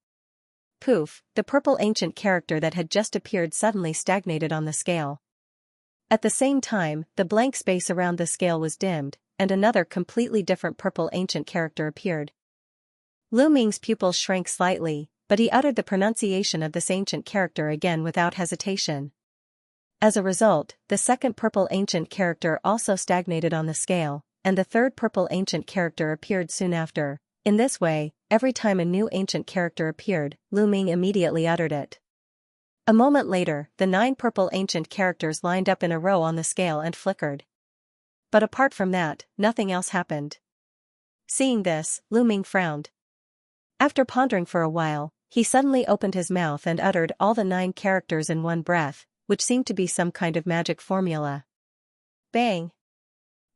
Poof, the purple ancient character that had just appeared suddenly stagnated on the scale. At the same time, the blank space around the scale was dimmed, and another completely different purple ancient character appeared. Lu Ming's pupils shrank slightly, but he uttered the pronunciation of this ancient character again without hesitation. As a result, the second purple ancient character also stagnated on the scale, and the third purple ancient character appeared soon after. In this way, every time a new ancient character appeared, Lu Ming immediately uttered it. A moment later, the 9 purple ancient characters lined up in a row on the scale and flickered. But apart from that, nothing else happened. Seeing this, Lu Ming frowned. After pondering for a while, he suddenly opened his mouth and uttered all the 9 characters in one breath, which seemed to be some kind of magic formula. Bang!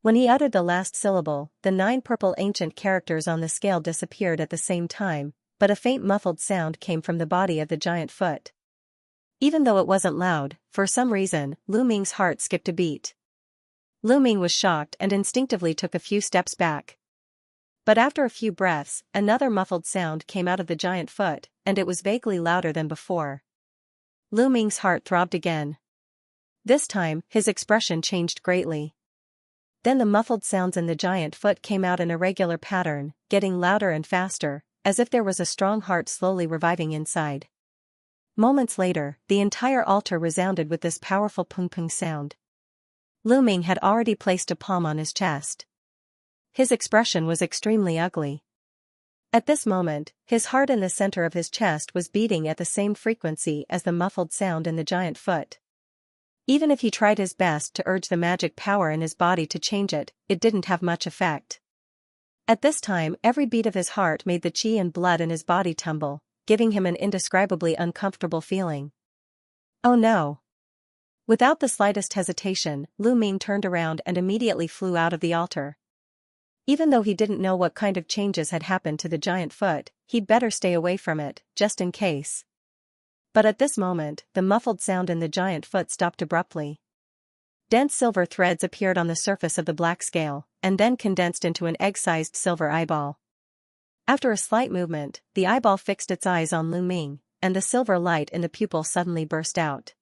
When he uttered the last syllable, the 9 purple ancient characters on the scale disappeared at the same time, but a faint muffled sound came from the body of the giant foot. Even though it wasn't loud, for some reason, Lu Ming's heart skipped a beat. Lu Ming was shocked and instinctively took a few steps back. But after a few breaths, another muffled sound came out of the giant foot, and it was vaguely louder than before. Lu Ming's heart throbbed again. This time, his expression changed greatly. Then the muffled sounds in the giant foot came out in a regular pattern, getting louder and faster, as if there was a strong heart slowly reviving inside. Moments later, the entire altar resounded with this powerful pung-pung sound. Lu Ming had already placed a palm on his chest. His expression was extremely ugly. At this moment, his heart in the center of his chest was beating at the same frequency as the muffled sound in the giant foot. Even if he tried his best to urge the magic power in his body to change it, it didn't have much effect. At this time, every beat of his heart made the qi and blood in his body tumble, giving him an indescribably uncomfortable feeling. Oh no! Without the slightest hesitation, Lu Ming turned around and immediately flew out of the altar. Even though he didn't know what kind of changes had happened to the giant foot, he'd better stay away from it, just in case. But at this moment, the muffled sound in the giant foot stopped abruptly. Dense silver threads appeared on the surface of the black scale, and then condensed into an egg-sized silver eyeball. After a slight movement, the eyeball fixed its eyes on Lu Ming, and the silver light in the pupil suddenly burst out.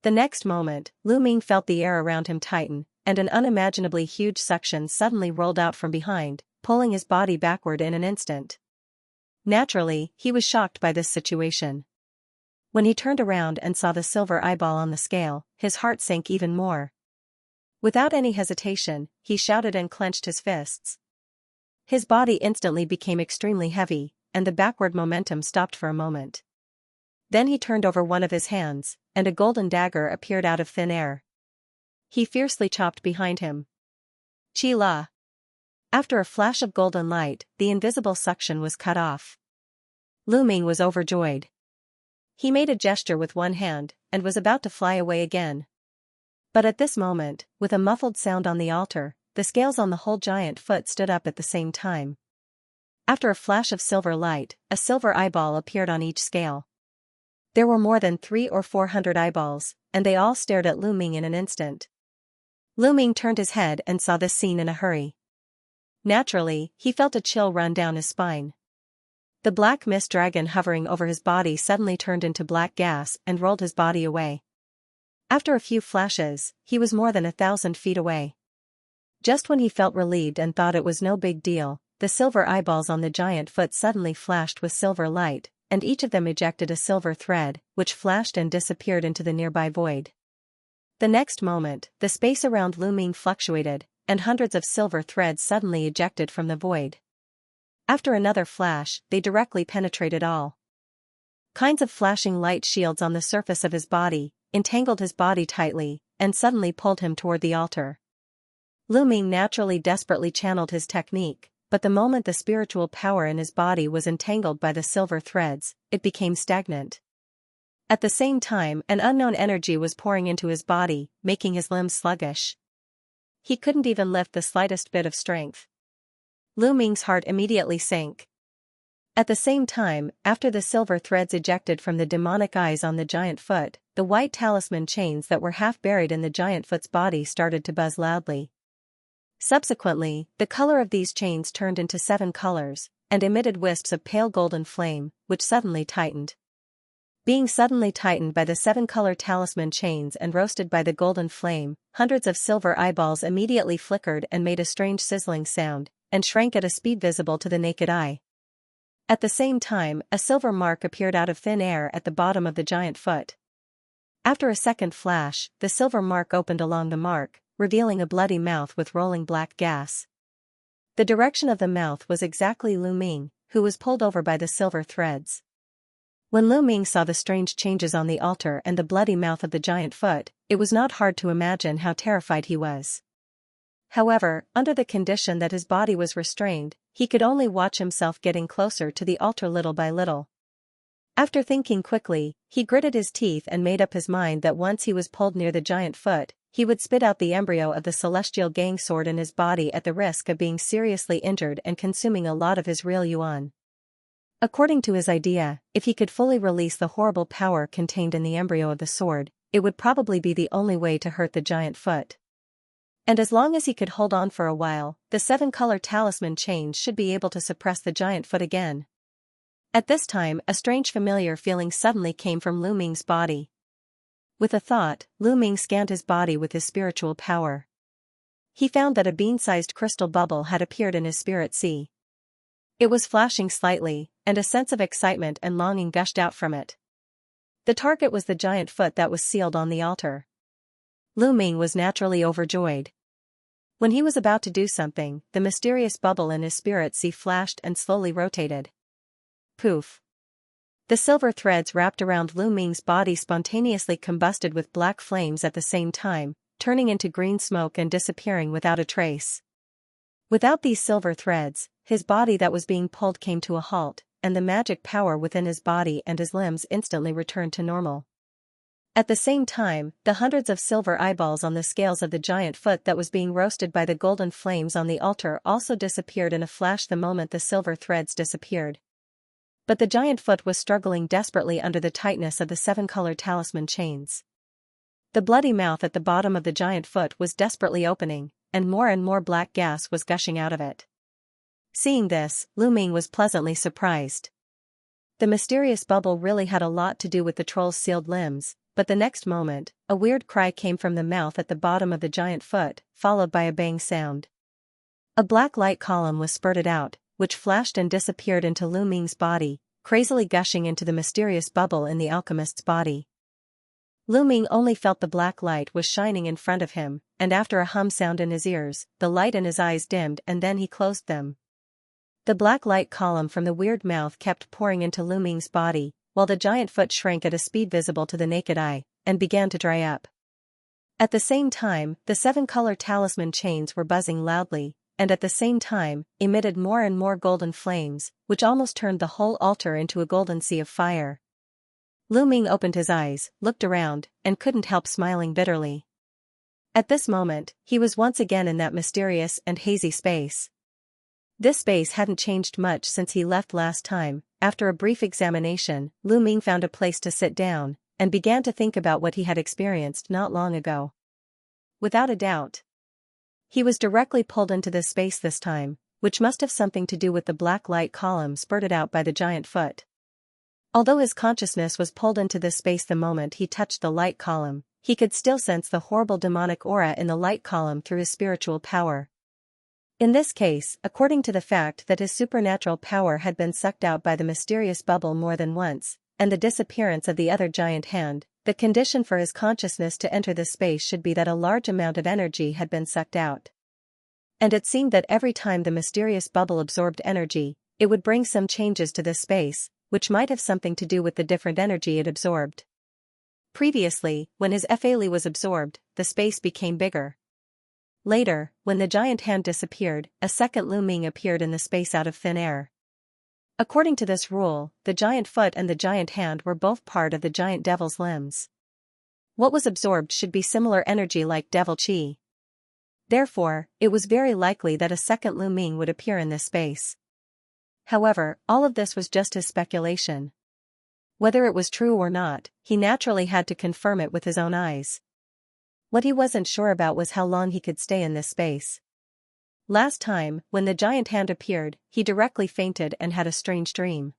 The next moment, Lu Ming felt the air around him tighten, and an unimaginably huge suction suddenly rolled out from behind, pulling his body backward in an instant. Naturally, he was shocked by this situation. When he turned around and saw the silver eyeball on the scale, his heart sank even more. Without any hesitation, he shouted and clenched his fists. His body instantly became extremely heavy, and the backward momentum stopped for a moment. Then he turned over one of his hands, and a golden dagger appeared out of thin air. He fiercely chopped behind him. Chi la! After a flash of golden light, the invisible suction was cut off. Lu Ming was overjoyed. He made a gesture with one hand, and was about to fly away again. But at this moment, with a muffled sound on the altar, the scales on the whole giant foot stood up at the same time. After a flash of silver light, a silver eyeball appeared on each scale. There were more than 300 or 400 eyeballs, and they all stared at Lu Ming in an instant. Lu Ming turned his head and saw this scene in a hurry. Naturally, he felt a chill run down his spine. The black mist dragon hovering over his body suddenly turned into black gas and rolled his body away. After a few flashes, he was more than 1,000 feet away. Just when he felt relieved and thought it was no big deal, the silver eyeballs on the giant foot suddenly flashed with silver light, and each of them ejected a silver thread, which flashed and disappeared into the nearby void. The next moment, the space around Lu Ming fluctuated, and hundreds of silver threads suddenly ejected from the void. After another flash, they directly penetrated all kinds of flashing light shields on the surface of his body, entangled his body tightly, and suddenly pulled him toward the altar. Lu Ming naturally desperately channeled his technique, but the moment the spiritual power in his body was entangled by the silver threads, it became stagnant. At the same time, an unknown energy was pouring into his body, making his limbs sluggish. He couldn't even lift the slightest bit of strength. Lu Ming's heart immediately sank. At the same time, after the silver threads ejected from the demonic eyes on the giant foot, the white talisman chains that were half buried in the giant foot's body started to buzz loudly. Subsequently, the color of these chains turned into 7 colors, and emitted wisps of pale golden flame, which suddenly tightened. Being suddenly tightened by the 7-color talisman chains and roasted by the golden flame, hundreds of silver eyeballs immediately flickered and made a strange sizzling sound, and shrank at a speed visible to the naked eye. At the same time, a silver mark appeared out of thin air at the bottom of the giant foot. After a second flash, the silver mark opened along the mark, revealing a bloody mouth with rolling black gas. The direction of the mouth was exactly Lu Ming, who was pulled over by the silver threads. When Lu Ming saw the strange changes on the altar and the bloody mouth of the giant foot, it was not hard to imagine how terrified he was. However, under the condition that his body was restrained, he could only watch himself getting closer to the altar little by little. After thinking quickly, he gritted his teeth and made up his mind that once he was pulled near the giant foot, he would spit out the embryo of the celestial gang sword in his body at the risk of being seriously injured and consuming a lot of his real yuan. According to his idea, if he could fully release the horrible power contained in the embryo of the sword, it would probably be the only way to hurt the giant foot. And as long as he could hold on for a while, the 7-color talisman chains should be able to suppress the giant foot again. At this time, a strange familiar feeling suddenly came from Lu Ming's body. With a thought, Lu Ming scanned his body with his spiritual power. he found that a bean-sized crystal bubble had appeared in his spirit sea. It was flashing slightly, and a sense of excitement and longing gushed out from it. The target was the giant foot that was sealed on the altar. Lu Ming was naturally overjoyed. When he was about to do something, the mysterious bubble in his spirit sea flashed and slowly rotated. Poof! The silver threads wrapped around Lu Ming's body spontaneously combusted with black flames at the same time, turning into green smoke and disappearing without a trace. Without these silver threads, his body that was being pulled came to a halt, and the magic power within his body and his limbs instantly returned to normal. At the same time, the hundreds of silver eyeballs on the scales of the giant foot that was being roasted by the golden flames on the altar also disappeared in a flash the moment the silver threads disappeared. But the giant foot was struggling desperately under the tightness of the 7-color talisman chains. The bloody mouth at the bottom of the giant foot was desperately opening, and more black gas was gushing out of it. Seeing this, Lu Ming was pleasantly surprised. The mysterious bubble really had a lot to do with the troll's sealed limbs, but the next moment, a weird cry came from the mouth at the bottom of the giant foot, followed by a bang sound. A black light column was spurted out, which flashed and disappeared into Lu Ming's body, crazily gushing into the mysterious bubble in the alchemist's body. Lu Ming only felt the black light was shining in front of him, and after a hum sound in his ears, the light in his eyes dimmed and then he closed them. The black light column from the weird mouth kept pouring into Lu Ming's body, while the giant foot shrank at a speed visible to the naked eye, and began to dry up. At the same time, the 7-color talisman chains were buzzing loudly, and at the same time, emitted more and more golden flames, which almost turned the whole altar into a golden sea of fire. Lu Ming opened his eyes, looked around, and couldn't help smiling bitterly. At this moment, he was once again in that mysterious and hazy space. This space hadn't changed much since he left last time. After a brief examination, Lu Ming found a place to sit down, and began to think about what he had experienced not long ago. Without a doubt, he was directly pulled into this space this time, which must have something to do with the black light column spurted out by the giant foot. Although his consciousness was pulled into this space the moment he touched the light column, he could still sense the horrible demonic aura in the light column through his spiritual power. In this case, according to the fact that his supernatural power had been sucked out by the mysterious bubble more than once, and the disappearance of the other giant hand, the condition for his consciousness to enter this space should be that a large amount of energy had been sucked out. And it seemed that every time the mysterious bubble absorbed energy, it would bring some changes to this space, which might have something to do with the different energy it absorbed. Previously, when his Fali was absorbed, the space became bigger. Later, when the giant hand disappeared, a second Lu Ming appeared in the space out of thin air. According to this rule, the giant foot and the giant hand were both part of the giant devil's limbs. What was absorbed should be similar energy like devil chi. Therefore, it was very likely that a second Lu Ming would appear in this space. However, all of this was just his speculation. Whether it was true or not, he naturally had to confirm it with his own eyes. What he wasn't sure about was how long he could stay in this space. Last time, when the giant hand appeared, he directly fainted and had a strange dream.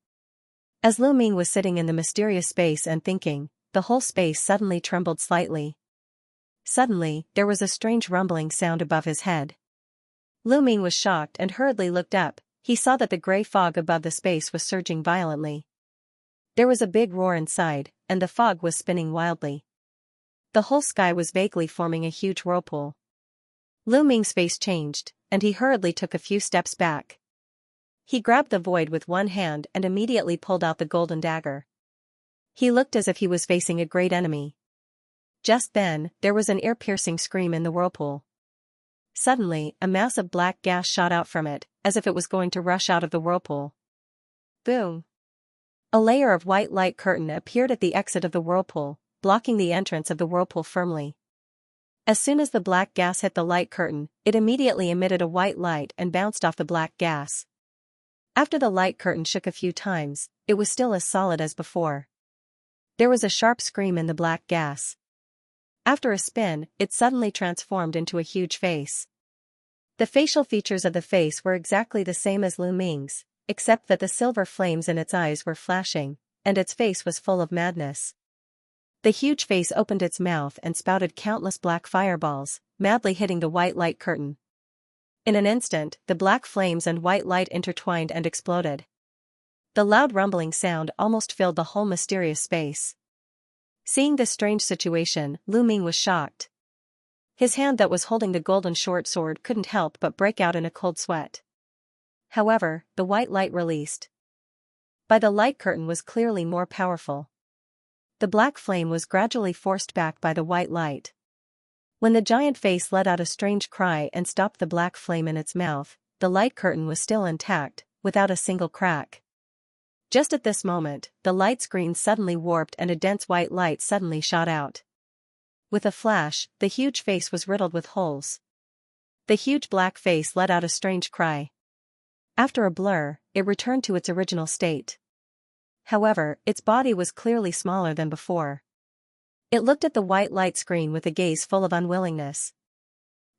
As Lu Ming was sitting in the mysterious space and thinking, the whole space suddenly trembled slightly. Suddenly, there was a strange rumbling sound above his head. Lu Ming was shocked and hurriedly looked up. He saw that the gray fog above the space was surging violently. There was a big roar inside, and the fog was spinning wildly. The whole sky was vaguely forming a huge whirlpool. Lu Ming's face changed, and he hurriedly took a few steps back. He grabbed the void with one hand and immediately pulled out the golden dagger. He looked as if he was facing a great enemy. Just then, there was an ear-piercing scream in the whirlpool. Suddenly, a mass of black gas shot out from it, as if it was going to rush out of the whirlpool. Boom! A layer of white light curtain appeared at the exit of the whirlpool, blocking the entrance of the whirlpool firmly. As soon as the black gas hit the light curtain, it immediately emitted a white light and bounced off the black gas. After the light curtain shook a few times, it was still as solid as before. There was a sharp scream in the black gas. After a spin, it suddenly transformed into a huge face. The facial features of the face were exactly the same as Lu Ming's, except that the silver flames in its eyes were flashing, and its face was full of madness. The huge face opened its mouth and spouted countless black fireballs, madly hitting the white light curtain. In an instant, the black flames and white light intertwined and exploded. The loud rumbling sound almost filled the whole mysterious space. Seeing this strange situation, Lu Ming was shocked. His hand that was holding the golden short sword couldn't help but break out in a cold sweat. However, the white light released by the light curtain was clearly more powerful. The black flame was gradually forced back by the white light. When the giant face let out a strange cry and stopped the black flame in its mouth, the light curtain was still intact, without a single crack. Just at this moment, the light screen suddenly warped and a dense white light suddenly shot out. With a flash, the huge face was riddled with holes. The huge black face let out a strange cry. After a blur, it returned to its original state. However, its body was clearly smaller than before. It looked at the white light screen with a gaze full of unwillingness.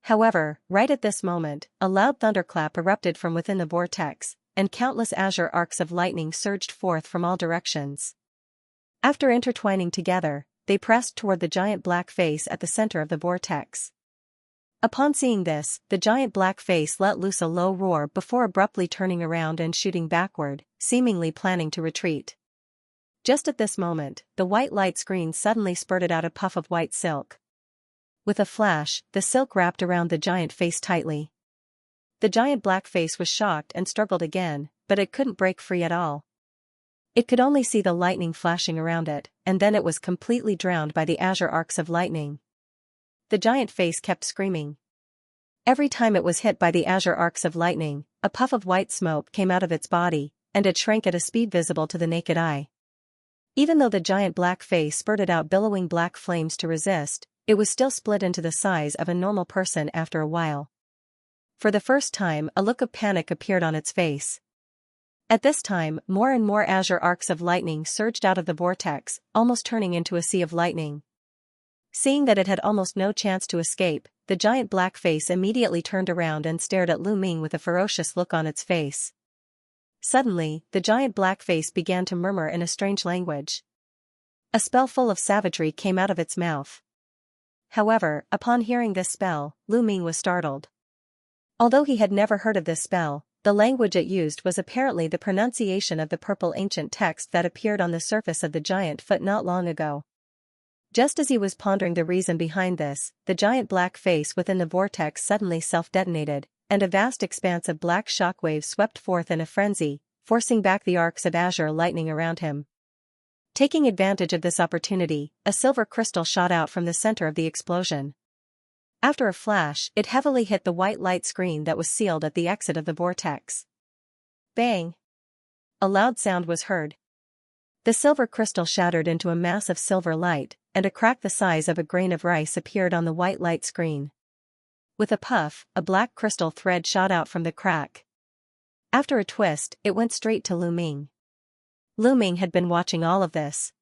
However, right at this moment, a loud thunderclap erupted from within the vortex, and countless azure arcs of lightning surged forth from all directions. After intertwining together, they pressed toward the giant black face at the center of the vortex. Upon seeing this, the giant black face let loose a low roar before abruptly turning around and shooting backward, seemingly planning to retreat. Just at this moment, the white light screen suddenly spurted out a puff of white silk. With a flash, the silk wrapped around the giant face tightly. The giant black face was shocked and struggled again, but it couldn't break free at all. It could only see the lightning flashing around it, and then it was completely drowned by the azure arcs of lightning. The giant face kept screaming. Every time it was hit by the azure arcs of lightning, a puff of white smoke came out of its body, and it shrank at a speed visible to the naked eye. Even though the giant black face spurted out billowing black flames to resist, it was still split into the size of a normal person after a while. For the first time, a look of panic appeared on its face. At this time, more and more azure arcs of lightning surged out of the vortex, almost turning into a sea of lightning. Seeing that it had almost no chance to escape, the giant black face immediately turned around and stared at Lu Ming with a ferocious look on its face. Suddenly, the giant black face began to murmur in a strange language. A spell full of savagery came out of its mouth. However, upon hearing this spell, Lu Ming was startled. Although he had never heard of this spell, the language it used was apparently the pronunciation of the purple ancient text that appeared on the surface of the giant foot not long ago. Just as he was pondering the reason behind this, the giant black face within the vortex suddenly self-detonated, and a vast expanse of black shockwaves swept forth in a frenzy, forcing back the arcs of azure lightning around him. Taking advantage of this opportunity, a silver crystal shot out from the center of the explosion. After a flash, it heavily hit the white light screen that was sealed at the exit of the vortex. Bang! A loud sound was heard. The silver crystal shattered into a mass of silver light, and a crack the size of a grain of rice appeared on the white light screen. With a puff, a black crystal thread shot out from the crack. After a twist, it went straight to Lu Ming. Lu Ming had been watching all of this.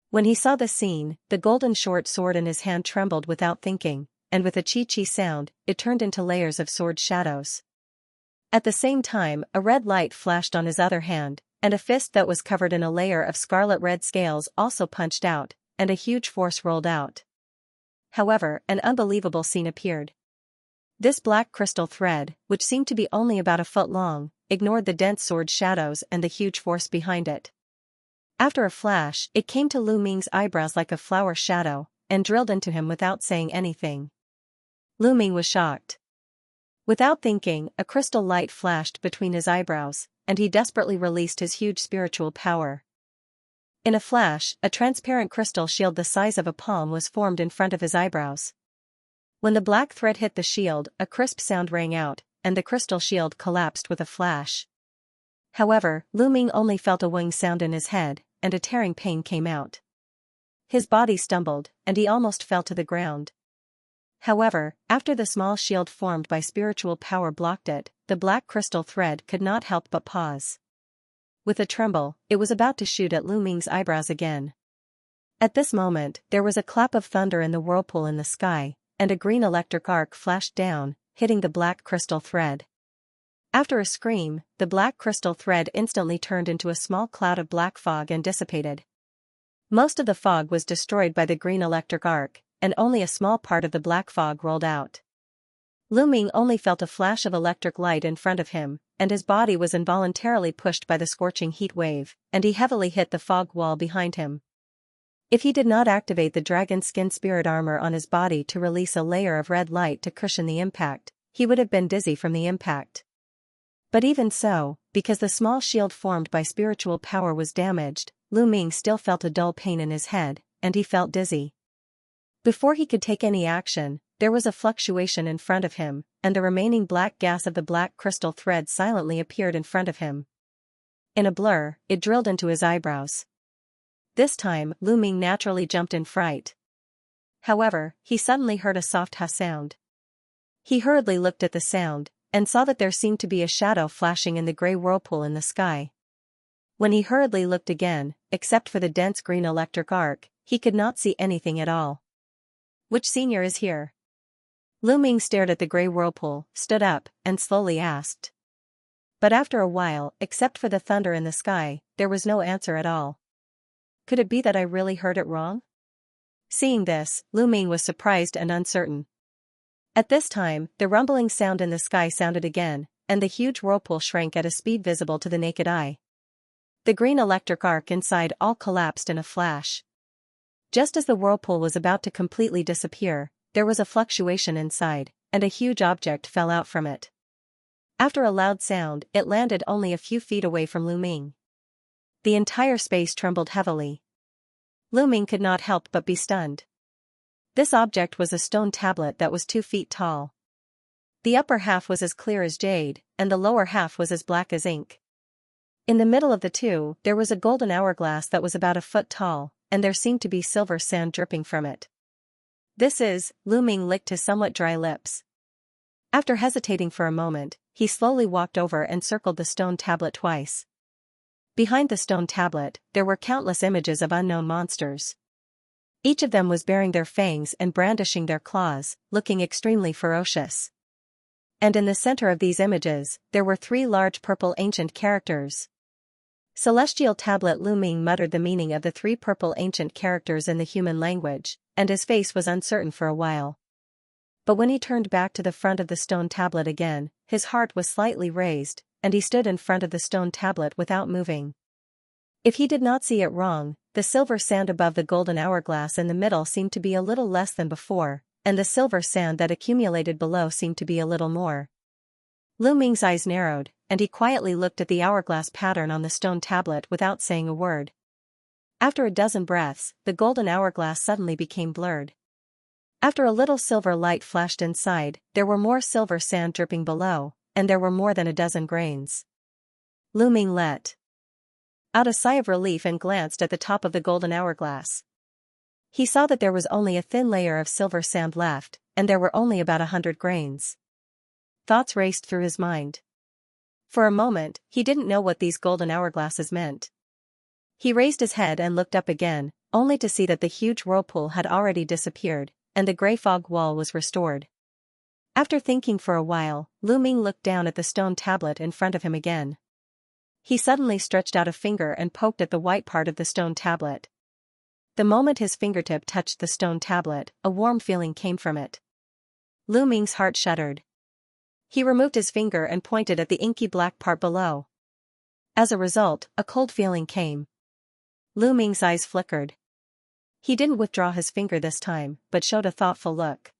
When he saw the scene, the golden short sword in his hand trembled without thinking, and with a chi-chi sound, it turned into layers of sword shadows. At the same time, a red light flashed on his other hand, and a fist that was covered in a layer of scarlet-red scales also punched out, and a huge force rolled out. However, an unbelievable scene appeared. This black crystal thread, which seemed to be only about a foot long, ignored the dense sword shadows and the huge force behind it. After a flash, it came to Lu Ming's eyebrows like a flower shadow, and drilled into him without saying anything. Lu Ming was shocked. Without thinking, a crystal light flashed between his eyebrows, and he desperately released his huge spiritual power. In a flash, a transparent crystal shield the size of a palm was formed in front of his eyebrows. When the black thread hit the shield, a crisp sound rang out, and the crystal shield collapsed with a flash. However, Lu Ming only felt a whing sound in his head, and a tearing pain came out. His body stumbled, and he almost fell to the ground. However, after the small shield formed by spiritual power blocked it, the black crystal thread could not help but pause. With a tremble, it was about to shoot at Lu Ming's eyebrows again. At this moment, there was a clap of thunder in the whirlpool in the sky, and a green electric arc flashed down, hitting the black crystal thread. After a scream, the black crystal thread instantly turned into a small cloud of black fog and dissipated. Most of the fog was destroyed by the green electric arc, and only a small part of the black fog rolled out. Lu Ming only felt a flash of electric light in front of him, and his body was involuntarily pushed by the scorching heat wave, and he heavily hit the fog wall behind him. If he did not activate the dragon skin spirit armor on his body to release a layer of red light to cushion the impact, he would have been dizzy from the impact. But even so, because the small shield formed by spiritual power was damaged, Lu Ming still felt a dull pain in his head, and he felt dizzy. Before he could take any action, there was a fluctuation in front of him, and the remaining black gas of the black crystal thread silently appeared in front of him. In a blur, it drilled into his eyebrows. This time, Lu Ming naturally jumped in fright. However, he suddenly heard a soft hush sound. He hurriedly looked at the sound, and saw that there seemed to be a shadow flashing in the gray whirlpool in the sky. When he hurriedly looked again, except for the dense green electric arc, he could not see anything at all. "Which senior is here?" Lu Ming stared at the gray whirlpool, stood up, and slowly asked. But after a while, except for the thunder in the sky, there was no answer at all. Could it be that I really heard it wrong? Seeing this, Lu Ming was surprised and uncertain. At this time, the rumbling sound in the sky sounded again, and the huge whirlpool shrank at a speed visible to the naked eye. The green electric arc inside all collapsed in a flash. Just as the whirlpool was about to completely disappear, there was a fluctuation inside, and a huge object fell out from it. After a loud sound, it landed only a few feet away from Lu Ming. The entire space trembled heavily. Lu Ming could not help but be stunned. This object was a stone tablet that was 2 feet tall. The upper half was as clear as jade, and the lower half was as black as ink. In the middle of the two, there was a golden hourglass that was about a foot tall, and there seemed to be silver sand dripping from it. "This is," Lu Ming licked his somewhat dry lips. After hesitating for a moment, he slowly walked over and circled the stone tablet twice. Behind the stone tablet, there were countless images of unknown monsters. Each of them was baring their fangs and brandishing their claws, looking extremely ferocious. And in the center of these images, there were 3 large purple ancient characters. Celestial tablet. Lu Ming muttered the meaning of the 3 purple ancient characters in the human language, and his face was uncertain for a while. But when he turned back to the front of the stone tablet again, his heart was slightly raised, and he stood in front of the stone tablet without moving. If he did not see it wrong, the silver sand above the golden hourglass in the middle seemed to be a little less than before, and the silver sand that accumulated below seemed to be a little more. Lu Ming's eyes narrowed, and he quietly looked at the hourglass pattern on the stone tablet without saying a word. After a dozen breaths, the golden hourglass suddenly became blurred. After a little silver light flashed inside, there were more silver sand dripping below, and there were more than a dozen grains. Lu Ming let out a sigh of relief and glanced at the top of the golden hourglass. He saw that there was only a thin layer of silver sand left, and there were only about 100 grains. Thoughts raced through his mind. For a moment, he didn't know what these golden hourglasses meant. He raised his head and looked up again, only to see that the huge whirlpool had already disappeared, and the gray fog wall was restored. After thinking for a while, Lu Ming looked down at the stone tablet in front of him again. He suddenly stretched out a finger and poked at the white part of the stone tablet. The moment his fingertip touched the stone tablet, a warm feeling came from it. Lu Ming's heart shuddered. He removed his finger and pointed at the inky black part below. As a result, a cold feeling came. Lu Ming's eyes flickered. He didn't withdraw his finger this time, but showed a thoughtful look.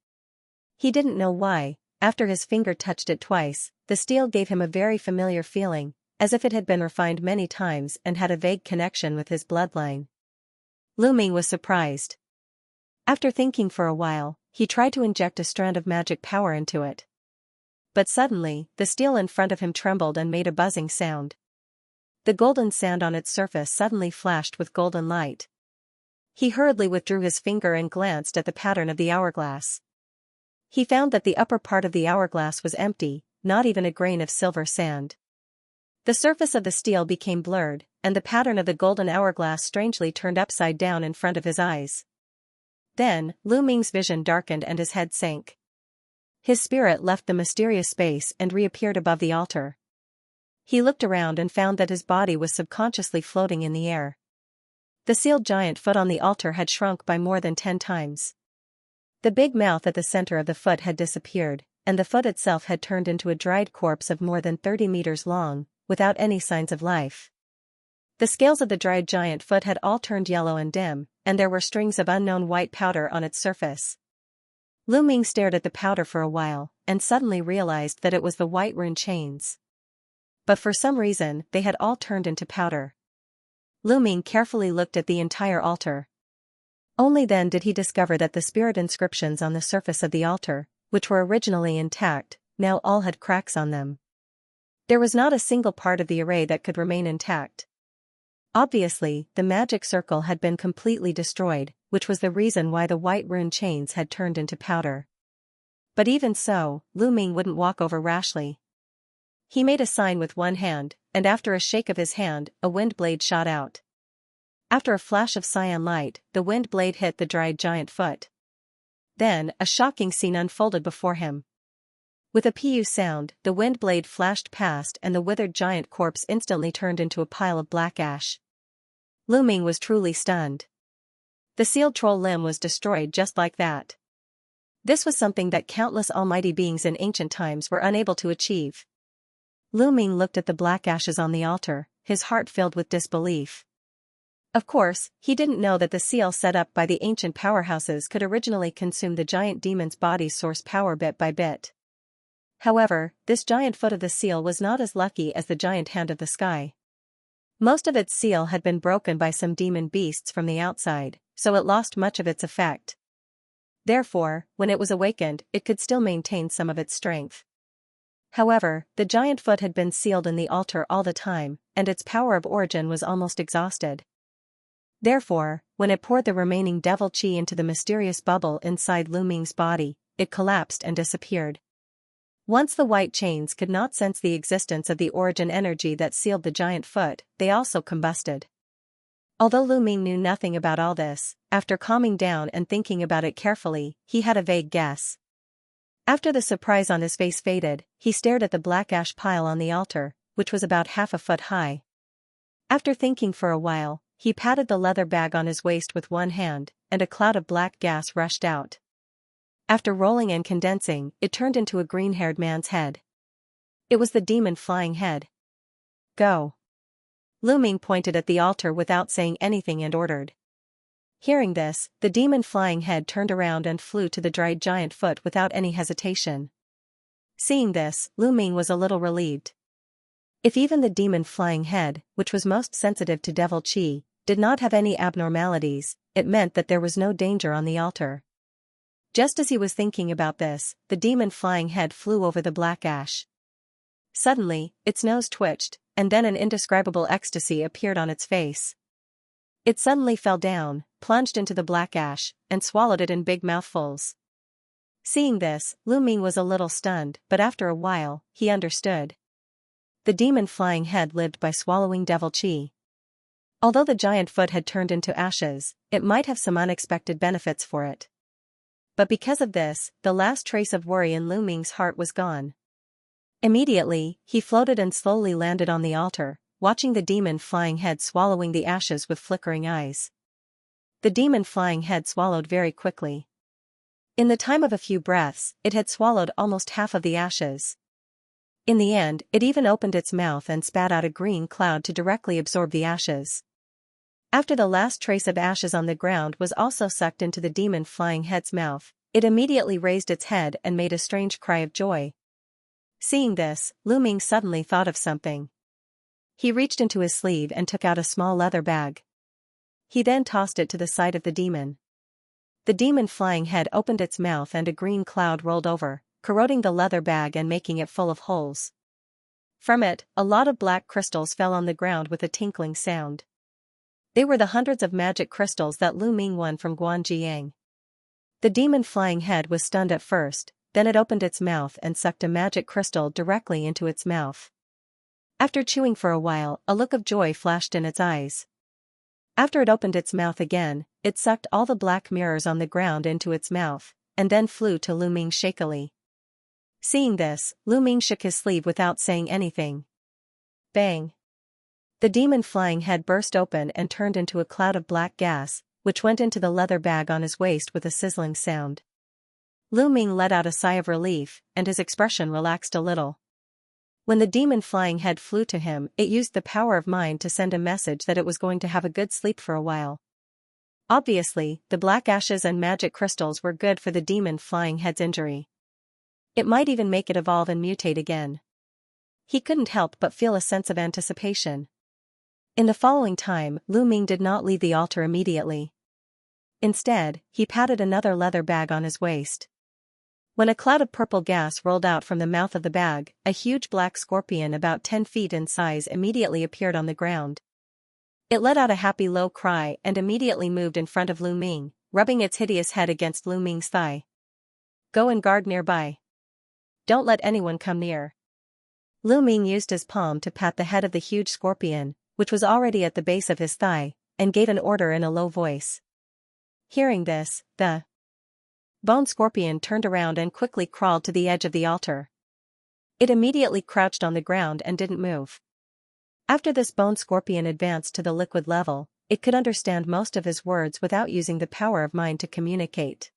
He didn't know why, after his finger touched it twice, the steel gave him a very familiar feeling, as if it had been refined many times and had a vague connection with his bloodline. Lu Ming was surprised. After thinking for a while, he tried to inject a strand of magic power into it. But suddenly, the steel in front of him trembled and made a buzzing sound. The golden sand on its surface suddenly flashed with golden light. He hurriedly withdrew his finger and glanced at the pattern of the hourglass. He found that the upper part of the hourglass was empty, not even a grain of silver sand. The surface of the steel became blurred, and the pattern of the golden hourglass strangely turned upside down in front of his eyes. Then, Lu Ming's vision darkened and his head sank. His spirit left the mysterious space and reappeared above the altar. He looked around and found that his body was subconsciously floating in the air. The sealed giant foot on the altar had shrunk by more than 10 times. The big mouth at the center of the foot had disappeared, and the foot itself had turned into a dried corpse of more than 30 meters long, without any signs of life. The scales of the dried giant foot had all turned yellow and dim, and there were strings of unknown white powder on its surface. Lu Ming stared at the powder for a while, and suddenly realized that it was the white rune chains. But for some reason, they had all turned into powder. Lu Ming carefully looked at the entire altar. Only then did he discover that the spirit inscriptions on the surface of the altar, which were originally intact, now all had cracks on them. There was not a single part of the array that could remain intact. Obviously, the magic circle had been completely destroyed, which was the reason why the white rune chains had turned into powder. But even so, Lu Ming wouldn't walk over rashly. He made a sign with one hand, and after a shake of his hand, a wind blade shot out. After a flash of cyan light, the wind blade hit the dried giant foot. Then, a shocking scene unfolded before him. With a pu sound, the wind blade flashed past and the withered giant corpse instantly turned into a pile of black ash. Lu Ming was truly stunned. The sealed troll limb was destroyed just like that. This was something that countless almighty beings in ancient times were unable to achieve. Lu Ming looked at the black ashes on the altar, his heart filled with disbelief. Of course, he didn't know that the seal set up by the ancient powerhouses could originally consume the giant demon's body's source power bit by bit. However, this giant foot of the seal was not as lucky as the giant hand of the sky. Most of its seal had been broken by some demon beasts from the outside, so it lost much of its effect. Therefore, when it was awakened, it could still maintain some of its strength. However, the giant foot had been sealed in the altar all the time, and its power of origin was almost exhausted. Therefore, when it poured the remaining devil chi into the mysterious bubble inside Lu Ming's body, it collapsed and disappeared. Once the white chains could not sense the existence of the origin energy that sealed the giant foot, they also combusted. Although Lu Ming knew nothing about all this, after calming down and thinking about it carefully, he had a vague guess. After the surprise on his face faded, he stared at the black ash pile on the altar, which was about half a foot high. After thinking for a while, he patted the leather bag on his waist with one hand, and a cloud of black gas rushed out. After rolling and condensing, it turned into a green-haired man's head. It was the demon flying head. Go. Lu Ming pointed at the altar without saying anything and ordered. Hearing this, the demon flying head turned around and flew to the dried giant foot without any hesitation. Seeing this, Lu Ming was a little relieved. If even the demon flying head, which was most sensitive to devil chi, did not have any abnormalities, it meant that there was no danger on the altar. Just as he was thinking about this, the demon flying head flew over the black ash. Suddenly, its nose twitched, and then an indescribable ecstasy appeared on its face. It suddenly fell down, plunged into the black ash, and swallowed it in big mouthfuls. Seeing this, Lu Ming was a little stunned, but after a while, he understood. The demon flying head lived by swallowing devil chi. Although the giant foot had turned into ashes, it might have some unexpected benefits for it. But because of this, the last trace of worry in Lu Ming's heart was gone. Immediately, he floated and slowly landed on the altar, watching the demon flying head swallowing the ashes with flickering eyes. The demon flying head swallowed very quickly. In the time of a few breaths, it had swallowed almost half of the ashes. In the end, it even opened its mouth and spat out a green cloud to directly absorb the ashes. After the last trace of ashes on the ground was also sucked into the demon flying head's mouth, it immediately raised its head and made a strange cry of joy. Seeing this, Lu Ming suddenly thought of something. He reached into his sleeve and took out a small leather bag. He then tossed it to the side of the demon. The demon flying head opened its mouth and a green cloud rolled over, corroding the leather bag and making it full of holes. From it, a lot of black crystals fell on the ground with a tinkling sound. They were the hundreds of magic crystals that Lu Ming won from Guanjiang. The demon flying head was stunned at first, then it opened its mouth and sucked a magic crystal directly into its mouth. After chewing for a while, a look of joy flashed in its eyes. After it opened its mouth again, it sucked all the black mirrors on the ground into its mouth, and then flew to Lu Ming shakily. Seeing this, Lu Ming shook his sleeve without saying anything. Bang! The demon flying head burst open and turned into a cloud of black gas, which went into the leather bag on his waist with a sizzling sound. Lu Ming let out a sigh of relief, and his expression relaxed a little. When the demon flying head flew to him, it used the power of mind to send a message that it was going to have a good sleep for a while. Obviously, the black ashes and magic crystals were good for the demon flying head's injury. It might even make it evolve and mutate again. He couldn't help but feel a sense of anticipation. In the following time, Lu Ming did not leave the altar immediately. Instead, he patted another leather bag on his waist. When a cloud of purple gas rolled out from the mouth of the bag, a huge black scorpion about 10 feet in size immediately appeared on the ground. It let out a happy low cry and immediately moved in front of Lu Ming, rubbing its hideous head against Lu Ming's thigh. "Go and guard nearby. Don't let anyone come near." Lu Ming used his palm to pat the head of the huge scorpion, which was already at the base of his thigh, and gave an order in a low voice. Hearing this, the bone scorpion turned around and quickly crawled to the edge of the altar. It immediately crouched on the ground and didn't move. After this bone scorpion advanced to the liquid level, it could understand most of his words without using the power of mind to communicate.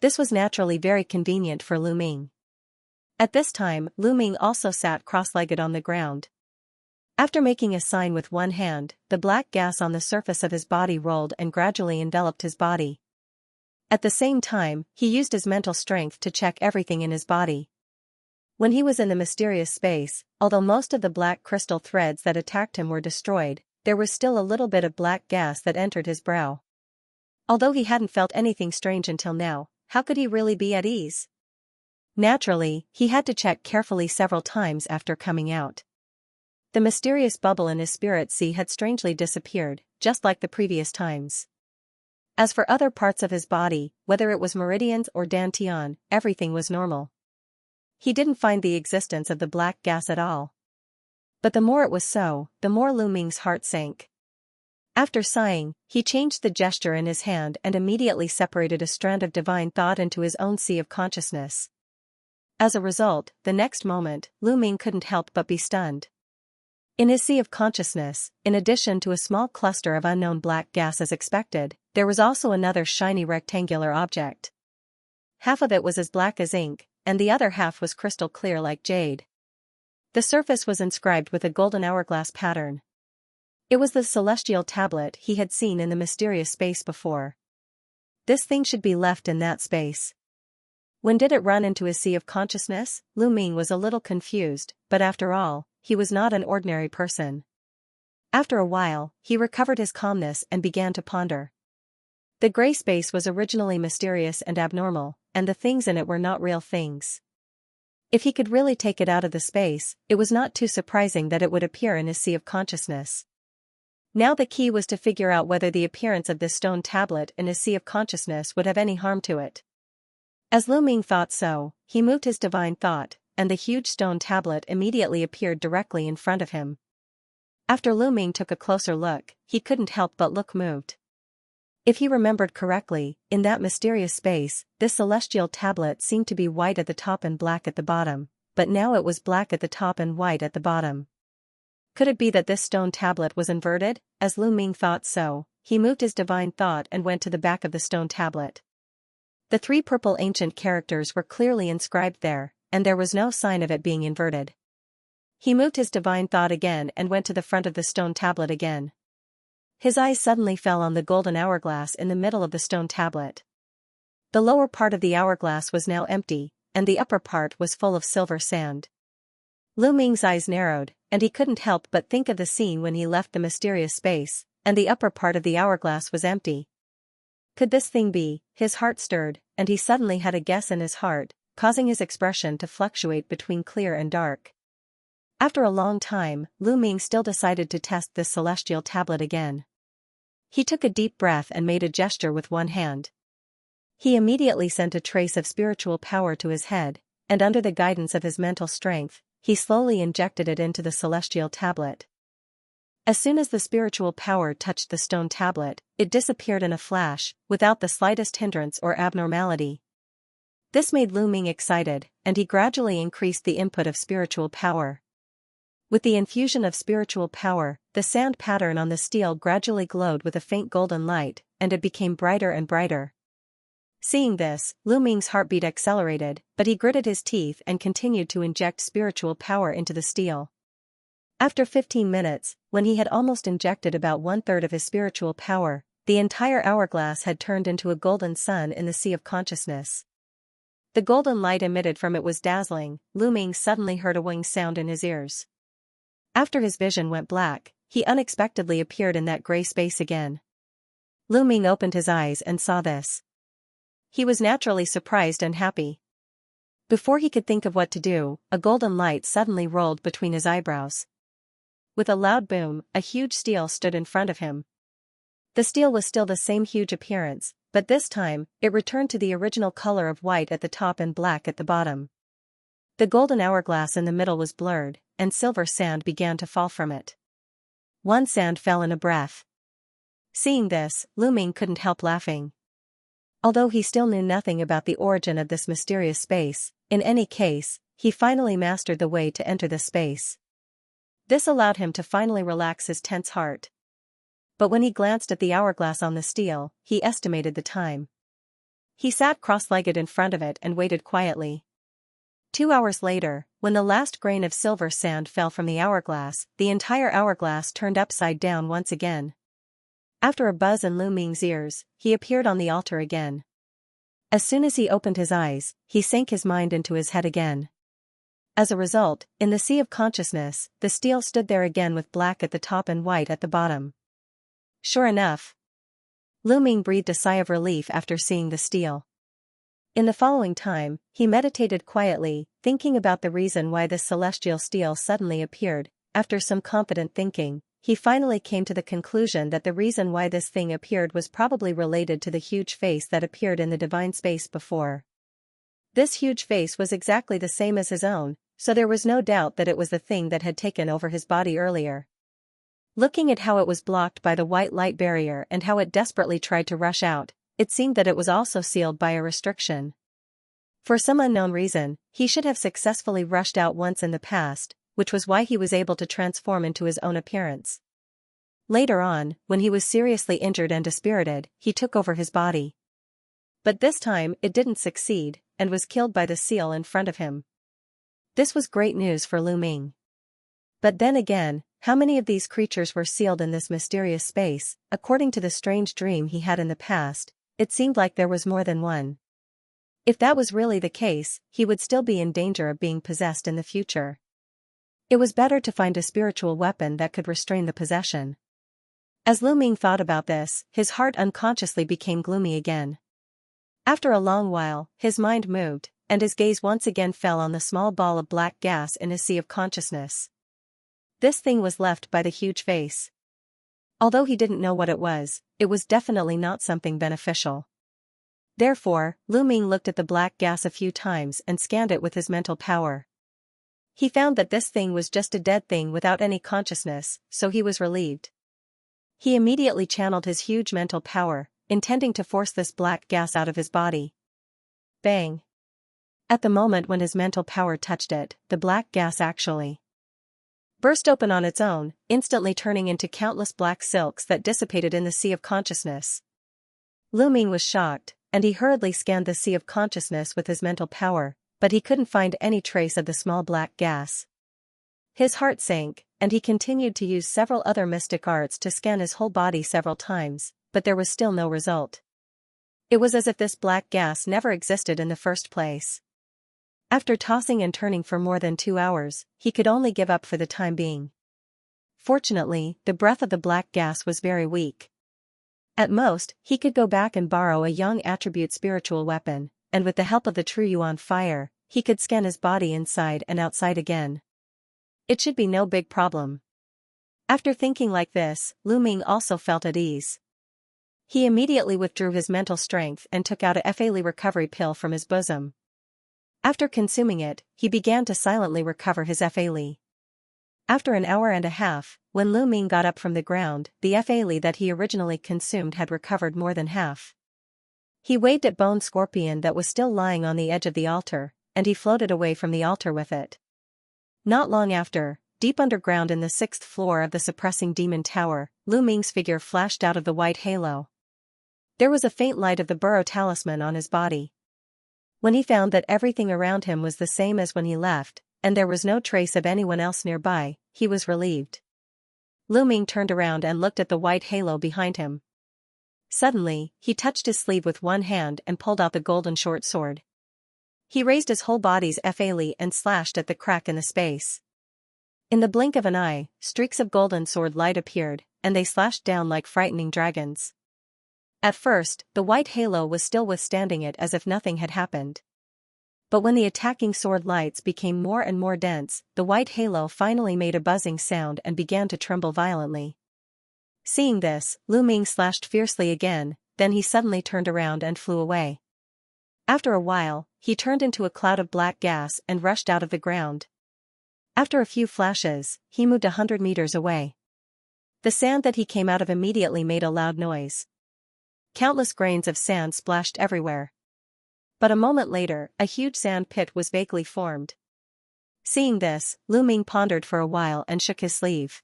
This was naturally very convenient for Lu Ming. At this time, Lu Ming also sat cross-legged on the ground. After making a sign with one hand, the black gas on the surface of his body rolled and gradually enveloped his body. At the same time, he used his mental strength to check everything in his body. When he was in the mysterious space, although most of the black crystal threads that attacked him were destroyed, there was still a little bit of black gas that entered his brow. Although he hadn't felt anything strange until now, how could he really be at ease? Naturally, he had to check carefully several times after coming out. The mysterious bubble in his spirit sea had strangely disappeared, just like the previous times. As for other parts of his body, whether it was meridians or dantian, everything was normal. He didn't find the existence of the black gas at all. But the more it was so, the more Lu Ming's heart sank. After sighing, he changed the gesture in his hand and immediately separated a strand of divine thought into his own sea of consciousness. As a result, the next moment, Lu Ming couldn't help but be stunned. In his sea of consciousness, in addition to a small cluster of unknown black gas as expected, there was also another shiny rectangular object. Half of it was as black as ink, and the other half was crystal clear like jade. The surface was inscribed with a golden hourglass pattern. It was the celestial tablet he had seen in the mysterious space before. This thing should be left in that space. When did it run into his sea of consciousness? Lu Ming was a little confused, but after all, he was not an ordinary person. After a while, he recovered his calmness and began to ponder. The gray space was originally mysterious and abnormal, and the things in it were not real things. If he could really take it out of the space, it was not too surprising that it would appear in his sea of consciousness. Now the key was to figure out whether the appearance of this stone tablet in his sea of consciousness would have any harm to it. As Lu Ming thought so, he moved his divine thought, and the huge stone tablet immediately appeared directly in front of him. After Lu Ming took a closer look, he couldn't help but look moved. If he remembered correctly, in that mysterious space, this celestial tablet seemed to be white at the top and black at the bottom, but now it was black at the top and white at the bottom. Could it be that this stone tablet was inverted? As Lu Ming thought so, he moved his divine thought and went to the back of the stone tablet. The 3 purple ancient characters were clearly inscribed there, and there was no sign of it being inverted. He moved his divine thought again and went to the front of the stone tablet again. His eyes suddenly fell on the golden hourglass in the middle of the stone tablet. The lower part of the hourglass was now empty, and the upper part was full of silver sand. Lu Ming's eyes narrowed, and he couldn't help but think of the scene when he left the mysterious space, and the upper part of the hourglass was empty. Could this thing be? His heart stirred, and he suddenly had a guess in his heart, causing his expression to fluctuate between clear and dark. After a long time, Lu Ming still decided to test this celestial tablet again. He took a deep breath and made a gesture with one hand. He immediately sent a trace of spiritual power to his head, and under the guidance of his mental strength, he slowly injected it into the celestial tablet. As soon as the spiritual power touched the stone tablet, it disappeared in a flash, without the slightest hindrance or abnormality. This made Lu Ming excited, and he gradually increased the input of spiritual power. With the infusion of spiritual power, the sand pattern on the steel gradually glowed with a faint golden light, and it became brighter and brighter. Seeing this, Lu Ming's heartbeat accelerated, but he gritted his teeth and continued to inject spiritual power into the steel. After 15 minutes, when he had almost injected about 1/3 of his spiritual power, the entire hourglass had turned into a golden sun in the sea of consciousness. The golden light emitted from it was dazzling. Lu Ming suddenly heard a wing sound in his ears. After his vision went black, he unexpectedly appeared in that gray space again. Lu Ming opened his eyes and saw this. He was naturally surprised and happy. Before he could think of what to do, a golden light suddenly rolled between his eyebrows. With a loud boom, a huge steel stood in front of him. The steel was still the same huge appearance, but this time, it returned to the original color of white at the top and black at the bottom. The golden hourglass in the middle was blurred, and silver sand began to fall from it. One sand fell in a breath. Seeing this, Lu Ming couldn't help laughing. Although he still knew nothing about the origin of this mysterious space, in any case, he finally mastered the way to enter this space. This allowed him to finally relax his tense heart. But when he glanced at the hourglass on the steel, he estimated the time. He sat cross-legged in front of it and waited quietly. 2 hours later, when the last grain of silver sand fell from the hourglass, the entire hourglass turned upside down once again. After a buzz in Lu Ming's ears, he appeared on the altar again. As soon as he opened his eyes, he sank his mind into his head again. As a result, in the sea of consciousness, the steel stood there again with black at the top and white at the bottom. Sure enough. Lu Ming breathed a sigh of relief after seeing the steel. In the following time, he meditated quietly, thinking about the reason why this celestial steel suddenly appeared. After some confident thinking, he finally came to the conclusion that the reason why this thing appeared was probably related to the huge face that appeared in the divine space before. This huge face was exactly the same as his own, so there was no doubt that it was the thing that had taken over his body earlier. Looking at how it was blocked by the white light barrier and how it desperately tried to rush out, it seemed that it was also sealed by a restriction. For some unknown reason, he should have successfully rushed out once in the past, which was why he was able to transform into his own appearance. Later on, when he was seriously injured and dispirited, he took over his body. But this time it didn't succeed, and was killed by the seal in front of him. This was great news for Lu Ming. But then again, how many of these creatures were sealed in this mysterious space? According to the strange dream he had in the past, it seemed like there was more than one. If that was really the case, he would still be in danger of being possessed in the future. It was better to find a spiritual weapon that could restrain the possession. As Lu Ming thought about this, his heart unconsciously became gloomy again. After a long while, his mind moved, and his gaze once again fell on the small ball of black gas in his sea of consciousness. This thing was left by the huge face. Although he didn't know what it was definitely not something beneficial. Therefore, Lu Ming looked at the black gas a few times and scanned it with his mental power. He found that this thing was just a dead thing without any consciousness, so he was relieved. He immediately channeled his huge mental power, intending to force this black gas out of his body. Bang! At the moment when his mental power touched it, the black gas actually burst open on its own, instantly turning into countless black silks that dissipated in the sea of consciousness. Lu Ming was shocked, and he hurriedly scanned the sea of consciousness with his mental power, but he couldn't find any trace of the small black gas. His heart sank, and he continued to use several other mystic arts to scan his whole body several times, but there was still no result. It was as if this black gas never existed in the first place. After tossing and turning for more than 2 hours, he could only give up for the time being. Fortunately, the breath of the black gas was very weak. At most, he could go back and borrow a young attribute spiritual weapon, and with the help of the true Yuan fire, he could scan his body inside and outside again. It should be no big problem. After thinking like this, Lu Ming also felt at ease. He immediately withdrew his mental strength and took out a Fa Li recovery pill from his bosom. After consuming it, he began to silently recover his Fa Li. After an hour and a half, when Lu Ming got up from the ground, the Fa Li that he originally consumed had recovered more than half. He waved at Bone Scorpion that was still lying on the edge of the altar, and he floated away from the altar with it. Not long after, deep underground in the 6th floor of the suppressing demon tower, Lu Ming's figure flashed out of the white halo. There was a faint light of the burrow talisman on his body. When he found that everything around him was the same as when he left, and there was no trace of anyone else nearby, he was relieved. Lu Ming turned around and looked at the white halo behind him. Suddenly, he touched his sleeve with one hand and pulled out the golden short sword. He raised his whole body's faily and slashed at the crack in the space. In the blink of an eye, streaks of golden sword light appeared, and they slashed down like frightening dragons. At first, the white halo was still withstanding it as if nothing had happened. But when the attacking sword lights became more and more dense, the white halo finally made a buzzing sound and began to tremble violently. Seeing this, Lu Ming slashed fiercely again, then he suddenly turned around and flew away. After a while, he turned into a cloud of black gas and rushed out of the ground. After a few flashes, he moved 100 meters away. The sand that he came out of immediately made a loud noise. Countless grains of sand splashed everywhere. But a moment later, a huge sand pit was vaguely formed. Seeing this, Lu Ming pondered for a while and shook his sleeve.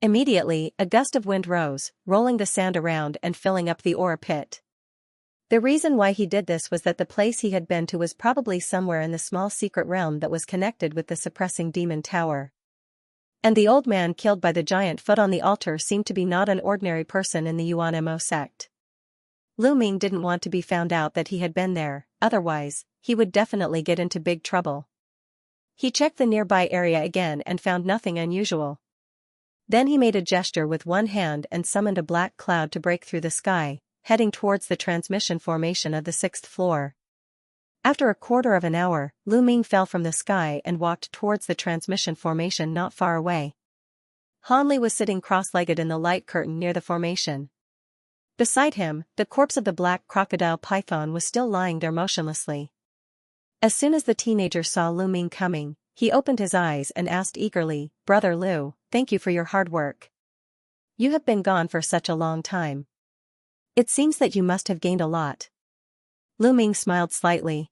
Immediately, a gust of wind rose, rolling the sand around and filling up the ore pit. The reason why he did this was that the place he had been to was probably somewhere in the small secret realm that was connected with the suppressing demon tower. And the old man killed by the giant foot on the altar seemed to be not an ordinary person in the Yuan Mo sect. Lu Ming didn't want to be found out that he had been there, otherwise, he would definitely get into big trouble. He checked the nearby area again and found nothing unusual. Then he made a gesture with one hand and summoned a black cloud to break through the sky, heading towards the transmission formation of the 6th floor. After a quarter of an hour, Lu Ming fell from the sky and walked towards the transmission formation not far away. Han Li was sitting cross-legged in the light curtain near the formation. Beside him, the corpse of the black crocodile python was still lying there motionlessly. As soon as the teenager saw Lu Ming coming, he opened his eyes and asked eagerly, "Brother Lu, thank you for your hard work. You have been gone for such a long time. It seems that you must have gained a lot." Lu Ming smiled slightly.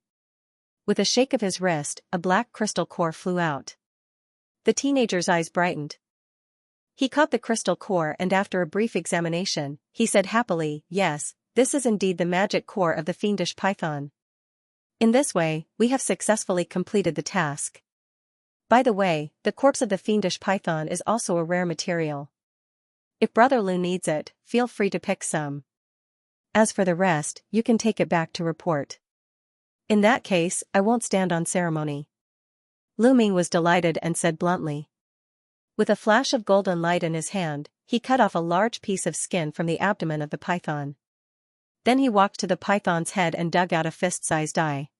With a shake of his wrist, a black crystal core flew out. The teenager's eyes brightened. He caught the crystal core and after a brief examination, he said happily, "Yes, this is indeed the magic core of the fiendish python. In this way, we have successfully completed the task. By the way, the corpse of the fiendish python is also a rare material. If Brother Lu needs it, feel free to pick some. As for the rest, you can take it back to report. In that case, I won't stand on ceremony." Lu Ming was delighted and said bluntly. With a flash of golden light in his hand, he cut off a large piece of skin from the abdomen of the python. Then he walked to the python's head and dug out a fist-sized eye.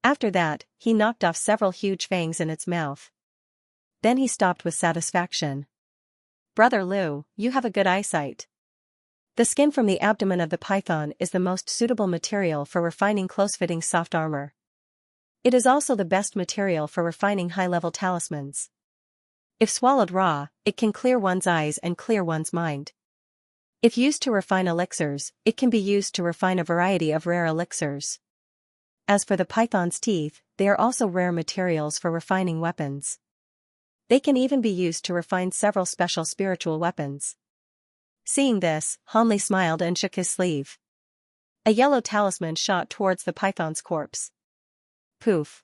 After that, he knocked off several huge fangs in its mouth. Then he stopped with satisfaction. "Brother Lu, you have a good eyesight. The skin from the abdomen of the python is the most suitable material for refining close-fitting soft armor. It is also the best material for refining high-level talismans. If swallowed raw, it can clear one's eyes and clear one's mind. If used to refine elixirs, it can be used to refine a variety of rare elixirs. As for the python's teeth, they are also rare materials for refining weapons. They can even be used to refine several special spiritual weapons." Seeing this, Han Li smiled and shook his sleeve. A yellow talisman shot towards the python's corpse. Poof!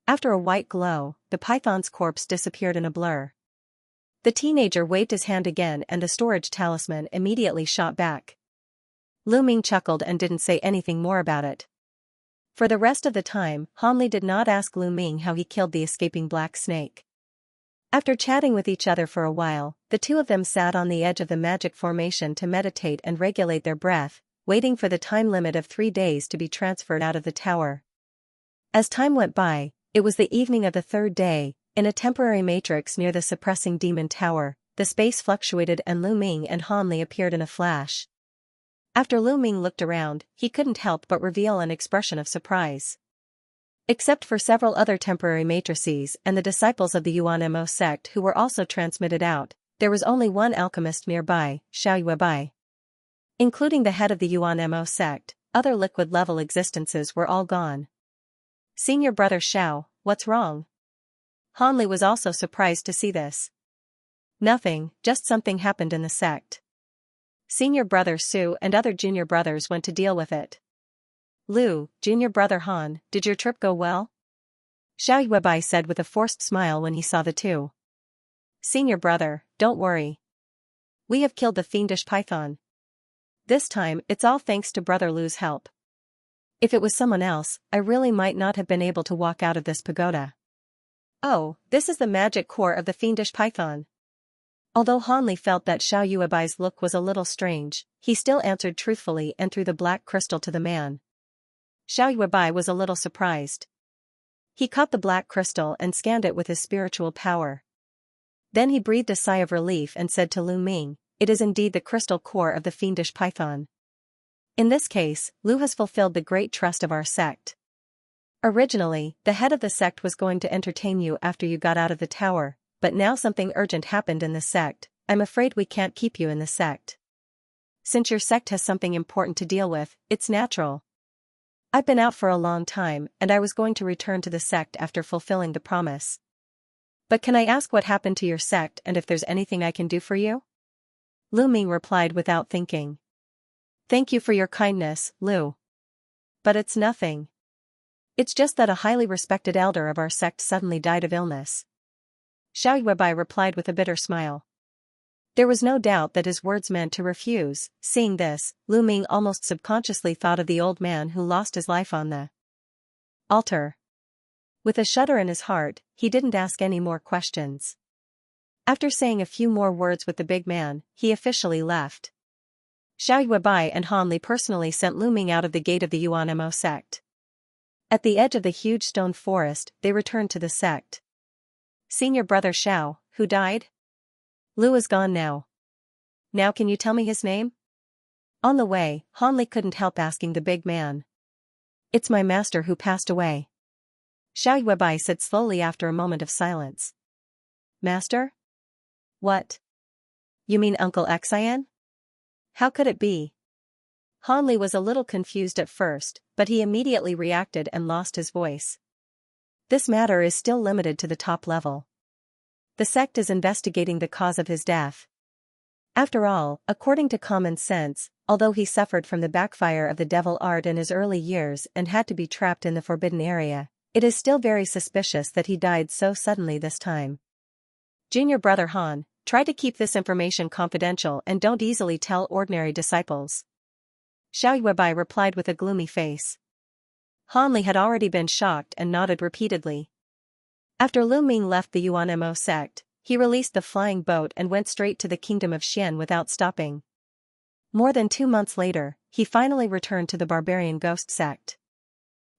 After a white glow, the python's corpse disappeared in a blur. The teenager waved his hand again and the storage talisman immediately shot back. Lu Ming chuckled and didn't say anything more about it. For the rest of the time, Han Li did not ask Lu Ming how he killed the escaping black snake. After chatting with each other for a while, the two of them sat on the edge of the magic formation to meditate and regulate their breath, waiting for the time limit of 3 days to be transferred out of the tower. As time went by, it was the evening of the 3rd day. In a temporary matrix near the suppressing demon tower, the space fluctuated and Lu Ming and Han Li appeared in a flash. After Lu Ming looked around, he couldn't help but reveal an expression of surprise. Except for several other temporary matrices and the disciples of the Yuan Mo sect who were also transmitted out, there was only one alchemist nearby, Xianxia. Including the head of the Yuan Mo sect, other liquid-level existences were all gone. "Senior brother Xiao, what's wrong?" Han was also surprised to see this. Nothing, just something happened in the sect. Senior brother Su and other junior brothers went to deal with it. Lu, junior brother Han, did your trip go well? Xiao Yuebai said with a forced smile when he saw the two. Senior brother, don't worry. We have killed the fiendish python. This time, it's all thanks to brother Lu's help. If it was someone else, I really might not have been able to walk out of this pagoda. Oh, this is the magic core of the fiendish python. Although Han felt that Xiao Yuebai's look was a little strange, he still answered truthfully and threw the black crystal to the man. Xiao Yuebai was a little surprised. He caught the black crystal and scanned it with his spiritual power. Then he breathed a sigh of relief and said to Lu Ming, "It is indeed the crystal core of the fiendish python. In this case, Lu has fulfilled the great trust of our sect. Originally, the head of the sect was going to entertain you after you got out of the tower, but now something urgent happened in the sect. I'm afraid we can't keep you in the sect. Since your sect has something important to deal with, it's natural. I've been out for a long time and I was going to return to the sect after fulfilling the promise. But can I ask what happened to your sect and if there's anything I can do for you?" Lu Ming replied without thinking. "Thank you for your kindness, Lu. But it's nothing. It's just that a highly respected elder of our sect suddenly died of illness." Xiao Yuebai replied with a bitter smile. There was no doubt that his words meant to refuse. Seeing this, Lu Ming almost subconsciously thought of the old man who lost his life on the altar. With a shudder in his heart, he didn't ask any more questions. After saying a few more words with the big man, he officially left. Xiao Yuebai and Han Li personally sent Lu Ming out of the gate of the Yuanmo sect. At the edge of the huge stone forest, they returned to the sect. "Senior brother Xiao, who died? Lu is gone now. Now can you tell me his name?" On the way, Han Li couldn't help asking the big man. "It's my master who passed away," Xiao Yuebai said slowly after a moment of silence. "Master? What? You mean Uncle Xian? How could it be?" Han Li was a little confused at first, but he immediately reacted and lost his voice. "This matter is still limited to the top level. The sect is investigating the cause of his death. After all, according to common sense, although he suffered from the backfire of the devil art in his early years and had to be trapped in the forbidden area, it is still very suspicious that he died so suddenly this time. Junior brother Han, try to keep this information confidential and don't easily tell ordinary disciples." Xiao Yuebai replied with a gloomy face. Han Li had already been shocked and nodded repeatedly. After Lu Ming left the Yuanmo sect, he released the flying boat and went straight to the kingdom of Xian without stopping. More than 2 months later, he finally returned to the barbarian ghost sect.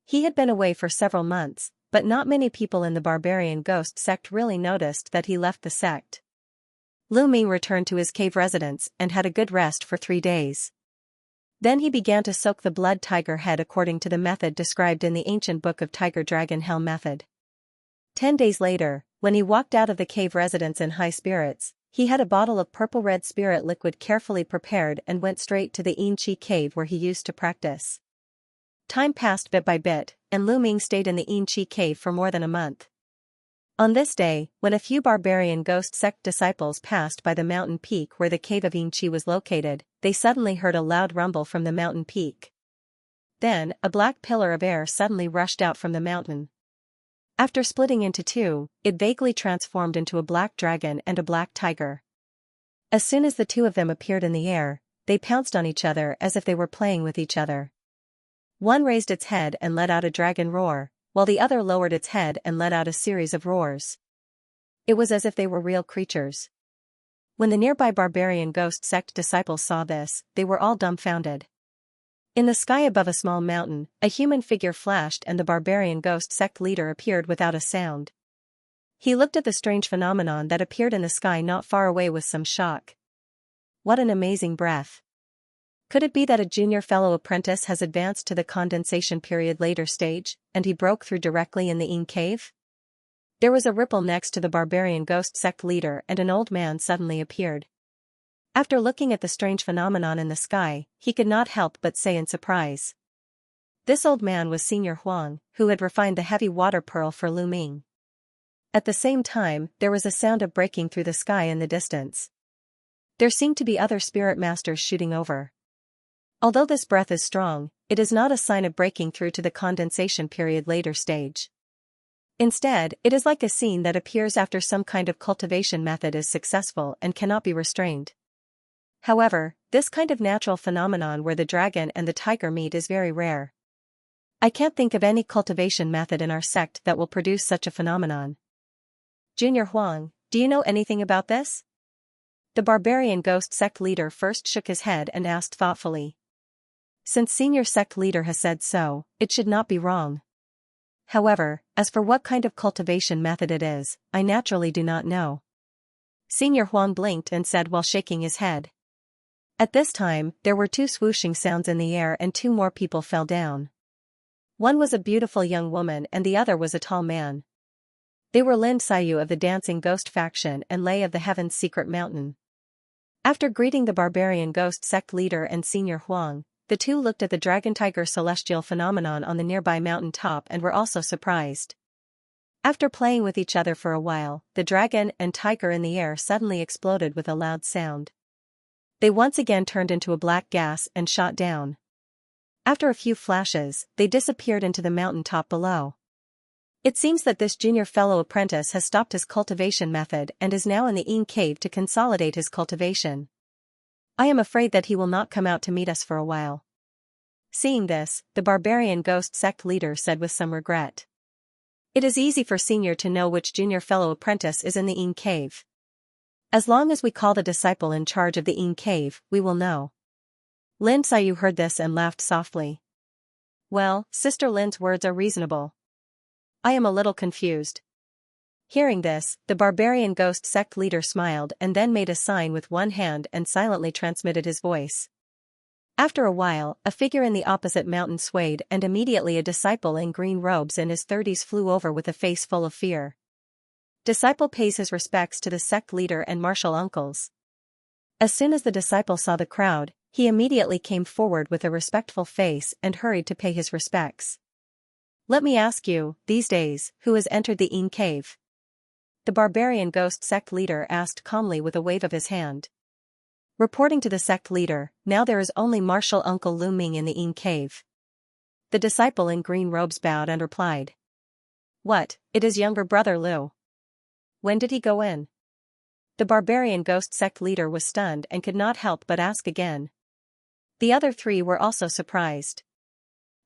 He had been away for several months, but not many people in the barbarian ghost sect really noticed that he left the sect. Lu Ming returned to his cave residence and had a good rest for 3 days. Then he began to soak the blood tiger head according to the method described in the ancient book of Tiger Dragon Hell method. 10 days later, when he walked out of the cave residence in high spirits, he had a bottle of purple-red spirit liquid carefully prepared and went straight to the Xianxia cave where he used to practice. Time passed bit by bit, and Lu Ming stayed in the Xianxia cave for more than a month. On this day, when a few barbarian ghost sect disciples passed by the mountain peak where the cave of Xianxia was located, they suddenly heard a loud rumble from the mountain peak. Then, a black pillar of air suddenly rushed out from the mountain. After splitting into two, it vaguely transformed into a black dragon and a black tiger. As soon as the two of them appeared in the air, they pounced on each other as if they were playing with each other. One raised its head and let out a dragon roar, while the other lowered its head and let out a series of roars. It was as if they were real creatures. When the nearby barbarian ghost sect disciples saw this, they were all dumbfounded. In the sky above a small mountain, a human figure flashed and the barbarian ghost sect leader appeared without a sound. He looked at the strange phenomenon that appeared in the sky not far away with some shock. What an amazing breath! Could it be that a junior fellow apprentice has advanced to the condensation period later stage, and he broke through directly in the Yin cave? There was a ripple next to the barbarian ghost sect leader and an old man suddenly appeared. After looking at the strange phenomenon in the sky, he could not help but say in surprise. This old man was Senior Huang, who had refined the heavy water pearl for Lu Ming. At the same time, there was a sound of breaking through the sky in the distance. There seemed to be other spirit masters shooting over. Although this breath is strong, it is not a sign of breaking through to the condensation period later stage. Instead, it is like a scene that appears after some kind of cultivation method is successful and cannot be restrained. However, this kind of natural phenomenon where the dragon and the tiger meet is very rare. I can't think of any cultivation method in our sect that will produce such a phenomenon. Junior Huang, do you know anything about this? The barbarian ghost sect leader first shook his head and asked thoughtfully. Since senior sect leader has said so, it should not be wrong. However, as for what kind of cultivation method it is, I naturally do not know. Senior Huang blinked and said while shaking his head. At this time, there were 2 swooshing sounds in the air and 2 more people fell down. One was a beautiful young woman and the other was a tall man. They were Lin Xiaoyu of the Dancing Ghost faction and Lei of the Heaven's Secret Mountain. After greeting the barbarian ghost sect leader and senior Huang, the 2 looked at the dragon-tiger celestial phenomenon on the nearby mountain top and were also surprised. After playing with each other for a while, the dragon and tiger in the air suddenly exploded with a loud sound. They once again turned into a black gas and shot down. After a few flashes, they disappeared into the mountain top below. It seems that this junior fellow apprentice has stopped his cultivation method and is now in the Yin cave to consolidate his cultivation. I am afraid that he will not come out to meet us for a while. Seeing this, the barbarian ghost sect leader said with some regret. It is easy for senior to know which junior fellow apprentice is in the Yin cave. As long as we call the disciple in charge of the Yin cave, we will know. Lin Xiaoyu heard this and laughed softly. Well, Sister Lin's words are reasonable. I am a little confused. Hearing this, the barbarian ghost sect leader smiled and then made a sign with one hand and silently transmitted his voice. After a while, a figure in the opposite mountain swayed and immediately a disciple in green robes in his 30s flew over with a face full of fear. Disciple pays his respects to the sect leader and martial uncles. As soon as the disciple saw the crowd, he immediately came forward with a respectful face and hurried to pay his respects. Let me ask you, these days, who has entered the Yin cave? The barbarian ghost sect leader asked calmly with a wave of his hand. Reporting to the sect leader, now there is only martial uncle Lu Ming in the Yin cave. The disciple in green robes bowed and replied. What, it is younger brother Lu. When did he go in? The barbarian ghost sect leader was stunned and could not help but ask again. The other 3 were also surprised.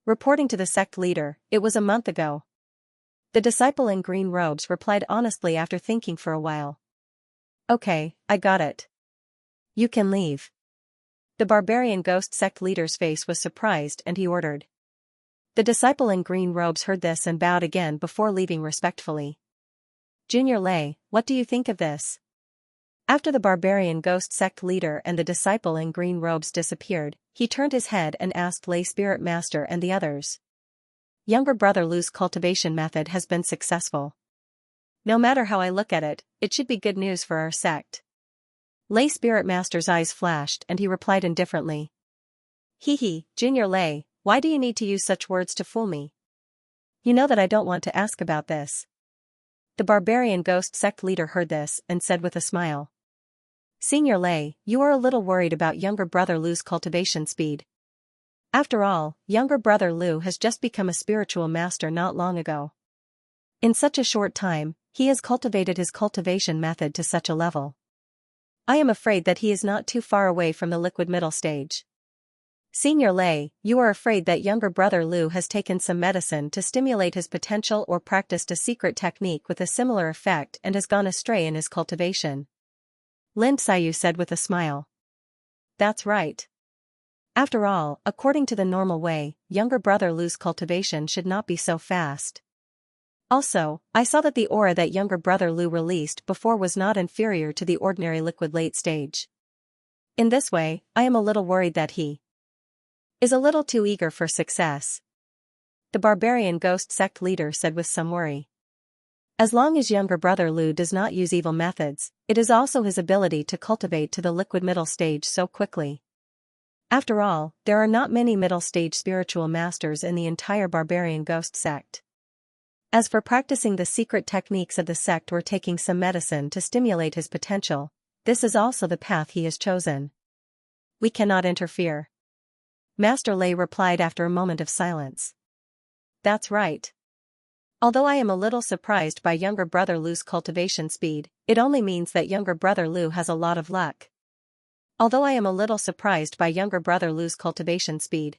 Reporting to the sect leader, it was a month ago. The disciple in green robes replied honestly after thinking for a while. Okay, I got it. You can leave. The barbarian ghost sect leader's face was surprised and he ordered. The disciple in green robes heard this and bowed again before leaving respectfully. Junior Lei, what do you think of this? After the barbarian ghost sect leader and the disciple in green robes disappeared, he turned his head and asked Lei Spirit Master and the others. Younger brother Lu's cultivation method has been successful. No matter how I look at it, it should be good news for our sect. Lei Spirit Master's eyes flashed and he replied indifferently. Hee, Junior Lei, why do you need to use such words to fool me? You know that I don't want to ask about this. The barbarian ghost sect leader heard this and said with a smile. Senior Lei, you are a little worried about younger brother Lu's cultivation speed. After all, younger brother Lu has just become a spiritual master not long ago. In such a short time, he has cultivated his cultivation method to such a level. I am afraid that he is not too far away from the liquid middle stage. Senior Lei, you are afraid that younger brother Lu has taken some medicine to stimulate his potential or practiced a secret technique with a similar effect and has gone astray in his cultivation. Lin Xiaoyu said with a smile. That's right. After all, according to the normal way, younger brother Lu's cultivation should not be so fast. Also, I saw that the aura that younger brother Lu released before was not inferior to the ordinary liquid late stage. In this way, I am a little worried that he is a little too eager for success. The barbarian ghost sect leader said with some worry. As long as younger brother Lu does not use evil methods, it is also his ability to cultivate to the liquid middle stage so quickly. After all, there are not many middle stage spiritual masters in the entire barbarian ghost sect. As for practicing the secret techniques of the sect or taking some medicine to stimulate his potential, this is also the path he has chosen. We cannot interfere. Master Lei replied after a moment of silence. That's right. Although I am a little surprised by younger brother Lu's cultivation speed, it only means that younger brother Lu has a lot of luck. Although I am a little surprised by younger brother Lu's cultivation speed.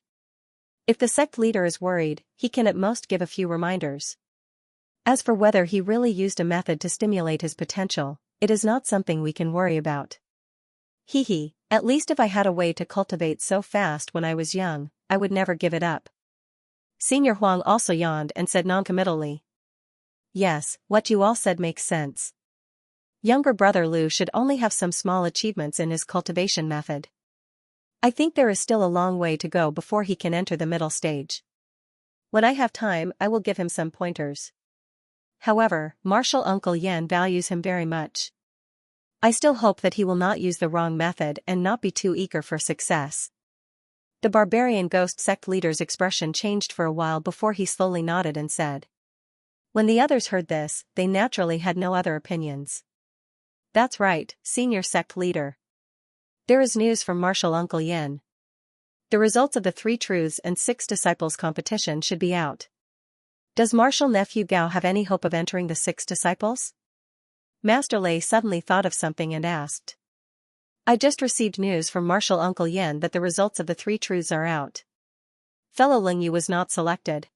If the sect leader is worried, he can at most give a few reminders. As for whether he really used a method to stimulate his potential, it is not something we can worry about. Hee, at least if I had a way to cultivate so fast when I was young, I would never give it up. Senior Huang also yawned and said noncommittally. Yes, what you all said makes sense. Younger brother Lu should only have some small achievements in his cultivation method. I think there is still a long way to go before he can enter the middle stage. When I have time, I will give him some pointers. However, Martial Uncle Yan values him very much. I still hope that he will not use the wrong method and not be too eager for success. The barbarian ghost sect leader's expression changed for a while before he slowly nodded and said. When the others heard this, they naturally had no other opinions. That's right, senior sect leader. There is news from Martial Uncle Yan. The results of the 3 Truths and 6 Disciples competition should be out. Does Martial Nephew Gao have any hope of entering the 6 Disciples? Master Lei suddenly thought of something and asked. I just received news from Martial Uncle Yan that the results of the 3 Truths are out. Fellow Lingyu was not selected.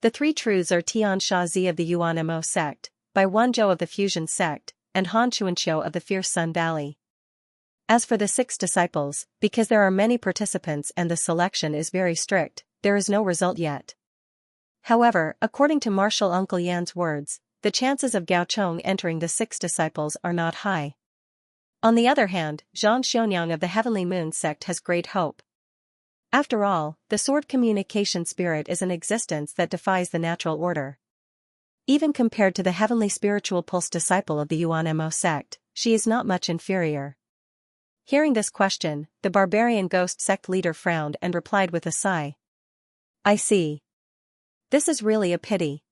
The 3 Truths are Tian Shazi of the Yuan Mo sect, Bai Wanzhou of the Fusion sect, and Han Chuanqiu of the Fierce Sun Valley. As for the 6 Disciples, because there are many participants and the selection is very strict, there is no result yet. However, according to Martial Uncle Yan's words, the chances of Gao Chong entering the 6 Disciples are not high. On the other hand, Zhang Xionyang of the Heavenly Moon sect has great hope. After all, the sword communication spirit is an existence that defies the natural order. Even compared to the Heavenly Spiritual Pulse disciple of the Yuan Mo sect, she is not much inferior. Hearing this question, the barbarian ghost sect leader frowned and replied with a sigh. I see. This is really a pity.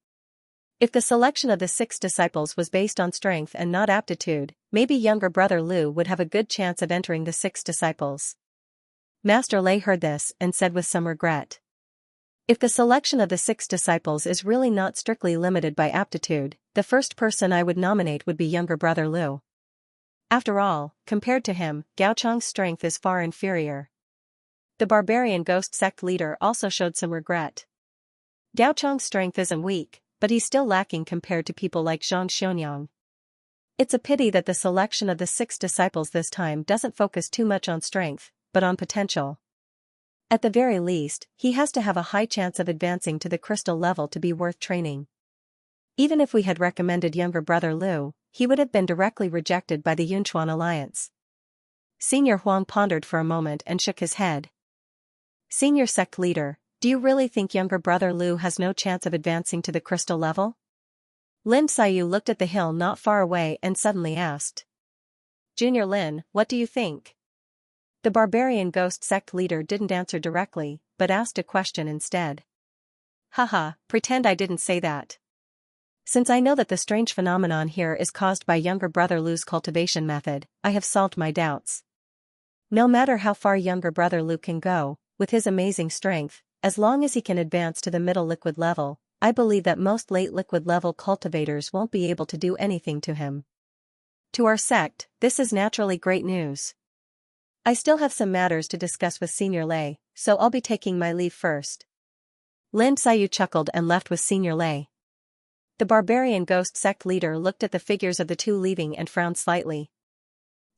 If the selection of the 6 disciples was based on strength and not aptitude, maybe younger brother Lu would have a good chance of entering the 6 disciples. Master Lei heard this and said with some regret. If the selection of the 6 disciples is really not strictly limited by aptitude, the first person I would nominate would be younger brother Lu. After all, compared to him, Gao Chong's strength is far inferior. The barbarian ghost sect leader also showed some regret. Gao Chong's strength isn't weak, but he's still lacking compared to people like Zhang Xionyang. It's a pity that the selection of the 6 disciples this time doesn't focus too much on strength, but on potential. At the very least, he has to have a high chance of advancing to the crystal level to be worth training. Even if we had recommended younger brother Lu, he would have been directly rejected by the Yunchuan Alliance. Senior Huang pondered for a moment and shook his head. Senior sect leader, do you really think younger brother Lu has no chance of advancing to the crystal level? Lin Xiaoyu looked at the hill not far away and suddenly asked. Junior Lin, what do you think? The barbarian ghost sect leader didn't answer directly, but asked a question instead. Haha, pretend I didn't say that. Since I know that the strange phenomenon here is caused by younger brother Lu's cultivation method, I have solved my doubts. No matter how far younger brother Lu can go, with his amazing strength, as long as he can advance to the middle liquid level, I believe that most late liquid level cultivators won't be able to do anything to him. To our sect, this is naturally great news. I still have some matters to discuss with Senior Lei, so I'll be taking my leave first. Lin Xiaoyu chuckled and left with Senior Lei. The barbarian ghost sect leader looked at the figures of the two leaving and frowned slightly.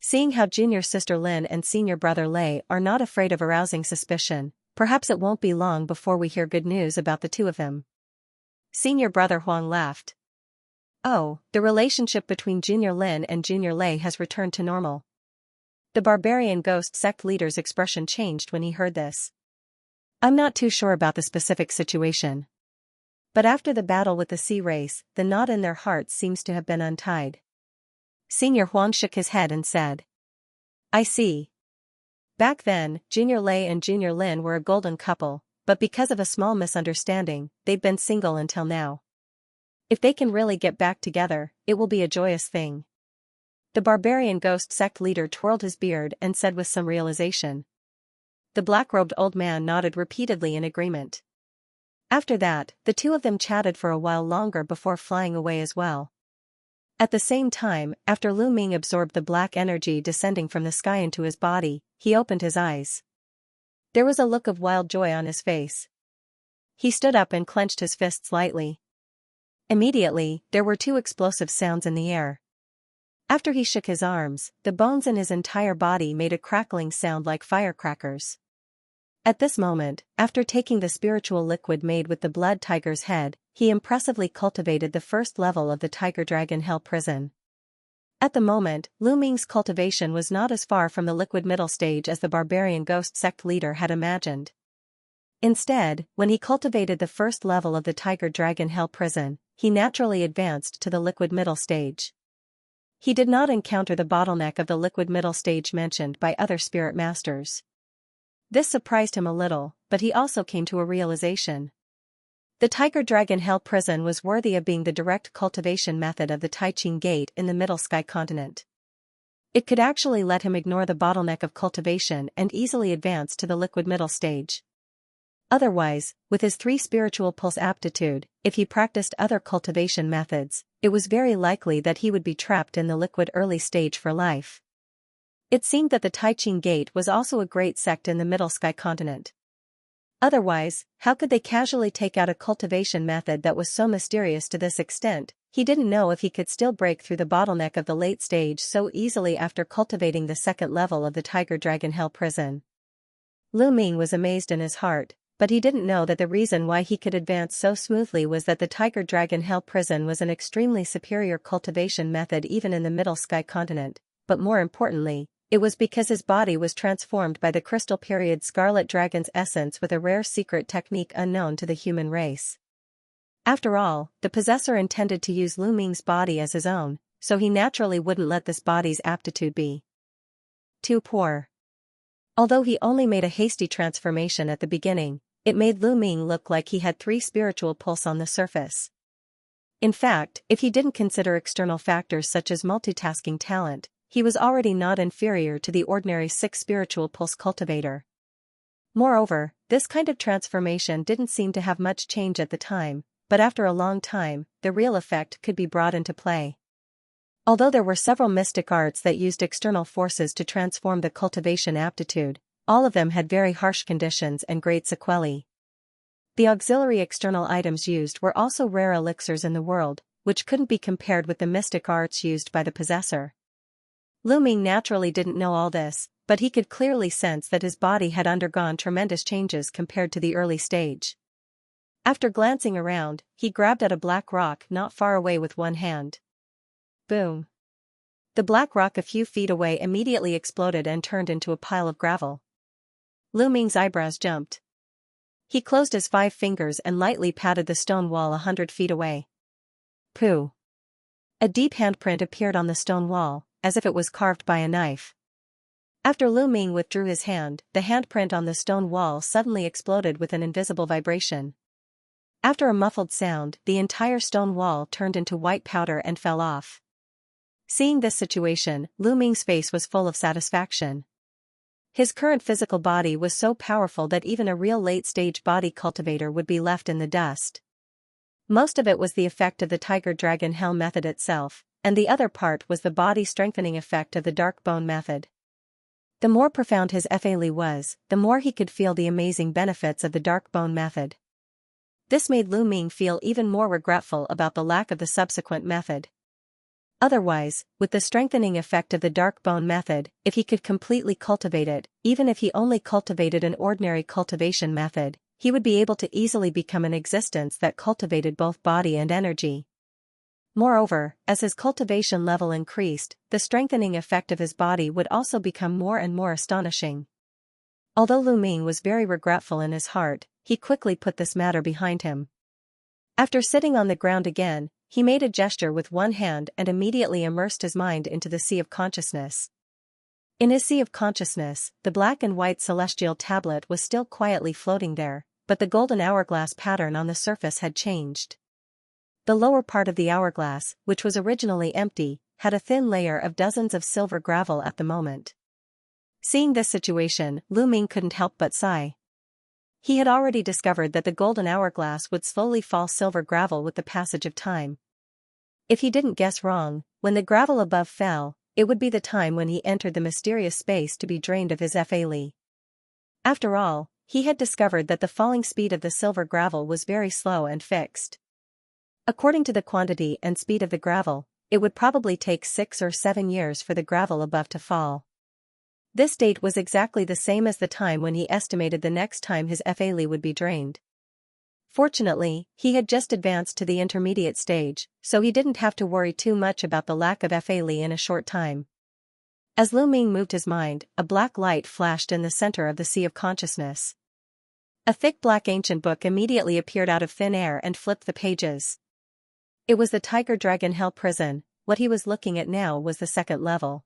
Seeing how junior sister Lin and senior brother Lei are not afraid of arousing suspicion, perhaps it won't be long before we hear good news about the two of them. Senior brother Huang laughed. Oh, the relationship between Junior Lin and Junior Lei has returned to normal. The barbarian ghost sect leader's expression changed when he heard this. I'm not too sure about the specific situation. But after the battle with the sea race, the knot in their hearts seems to have been untied. Senior Huang shook his head and said. I see. Back then, Junior Lei and Junior Lin were a golden couple, but because of a small misunderstanding, they've been single until now. If they can really get back together, it will be a joyous thing. The barbarian ghost sect leader twirled his beard and said with some realization. The black-robed old man nodded repeatedly in agreement. After that, the two of them chatted for a while longer before flying away as well. At the same time, after Lu Ming absorbed the black energy descending from the sky into his body, he opened his eyes. There was a look of wild joy on his face. He stood up and clenched his fists lightly. Immediately, there were two explosive sounds in the air. After he shook his arms, the bones in his entire body made a crackling sound like firecrackers. At this moment, after taking the spiritual liquid made with the blood tiger's head, he impressively cultivated the first level of the Tiger Dragon Hell prison. At the moment, Lu Ming's cultivation was not as far from the liquid middle stage as the barbarian ghost sect leader had imagined. Instead, when he cultivated the first level of the Tiger Dragon Hell prison, he naturally advanced to the liquid middle stage. He did not encounter the bottleneck of the liquid middle stage mentioned by other spirit masters. This surprised him a little, but he also came to a realization. The Tiger Dragon Hell prison was worthy of being the direct cultivation method of the Taiqing Gate in the Middle Sky continent. It could actually let him ignore the bottleneck of cultivation and easily advance to the liquid middle stage. Otherwise, with his 3 spiritual pulse aptitude, if he practiced other cultivation methods, it was very likely that he would be trapped in the liquid early stage for life. It seemed that the Taiqing Gate was also a great sect in the Middle Sky continent. Otherwise, how could they casually take out a cultivation method that was so mysterious to this extent? He didn't know if he could still break through the bottleneck of the late stage so easily after cultivating the second level of the Tiger Dragon Hell prison. Lu Ming was amazed in his heart, but he didn't know that the reason why he could advance so smoothly was that the Tiger Dragon Hell prison was an extremely superior cultivation method even in the Middle Sky continent, but more importantly, it was because his body was transformed by the Crystal Period Scarlet Dragon's essence with a rare secret technique unknown to the human race. After all, the possessor intended to use Lu Ming's body as his own, so he naturally wouldn't let this body's aptitude be too poor. Although he only made a hasty transformation at the beginning, it made Lu Ming look like he had 3 spiritual pulse on the surface. In fact, if he didn't consider external factors such as multitasking talent, he was already not inferior to the ordinary 6 spiritual pulse cultivator. Moreover, this kind of transformation didn't seem to have much change at the time, but after a long time, the real effect could be brought into play. Although there were several mystic arts that used external forces to transform the cultivation aptitude, all of them had very harsh conditions and great sequelae. The auxiliary external items used were also rare elixirs in the world, which couldn't be compared with the mystic arts used by the possessor. Lu Ming naturally didn't know all this, but he could clearly sense that his body had undergone tremendous changes compared to the early stage. After glancing around, he grabbed at a black rock not far away with one hand. Boom! The black rock a few feet away immediately exploded and turned into a pile of gravel. Lu Ming's eyebrows jumped. He closed his 5 fingers and lightly patted the stone wall 100 feet away. Pooh! A deep handprint appeared on the stone wall, as if it was carved by a knife. After Lu Ming withdrew his hand, the handprint on the stone wall suddenly exploded with an invisible vibration. After a muffled sound, the entire stone wall turned into white powder and fell off. Seeing this situation, Lu Ming's face was full of satisfaction. His current physical body was so powerful that even a real late-stage body cultivator would be left in the dust. Most of it was the effect of the Tiger Dragon Hell method itself, and the other part was the body-strengthening effect of the Dark Bone method. The more profound his FA was, the more he could feel the amazing benefits of the Dark Bone method. This made Lu Ming feel even more regretful about the lack of the subsequent method. Otherwise, with the strengthening effect of the Dark Bone method, if he could completely cultivate it, even if he only cultivated an ordinary cultivation method, he would be able to easily become an existence that cultivated both body and energy. Moreover, as his cultivation level increased, the strengthening effect of his body would also become more and more astonishing. Although Lu Ming was very regretful in his heart, he quickly put this matter behind him. After sitting on the ground again, he made a gesture with one hand and immediately immersed his mind into the sea of consciousness. In his sea of consciousness, the black and white celestial tablet was still quietly floating there, but the golden hourglass pattern on the surface had changed. The lower part of the hourglass, which was originally empty, had a thin layer of dozens of silver gravel at the moment. Seeing this situation, Lu Ming couldn't help but sigh. He had already discovered that the golden hourglass would slowly fall silver gravel with the passage of time. If he didn't guess wrong, when the gravel above fell, it would be the time when he entered the mysterious space to be drained of his fa li. After all, he had discovered that the falling speed of the silver gravel was very slow and fixed. According to the quantity and speed of the gravel, it would probably take 6 or 7 years for the gravel above to fall. This date was exactly the same as the time when he estimated the next time his fa li would be drained. Fortunately, he had just advanced to the intermediate stage, so he didn't have to worry too much about the lack of fa li in a short time. As Lu Ming moved his mind, a black light flashed in the center of the sea of consciousness. A thick black ancient book immediately appeared out of thin air and flipped the pages. It was the Tiger Dragon Hell Prison. What he was looking at now was the second level.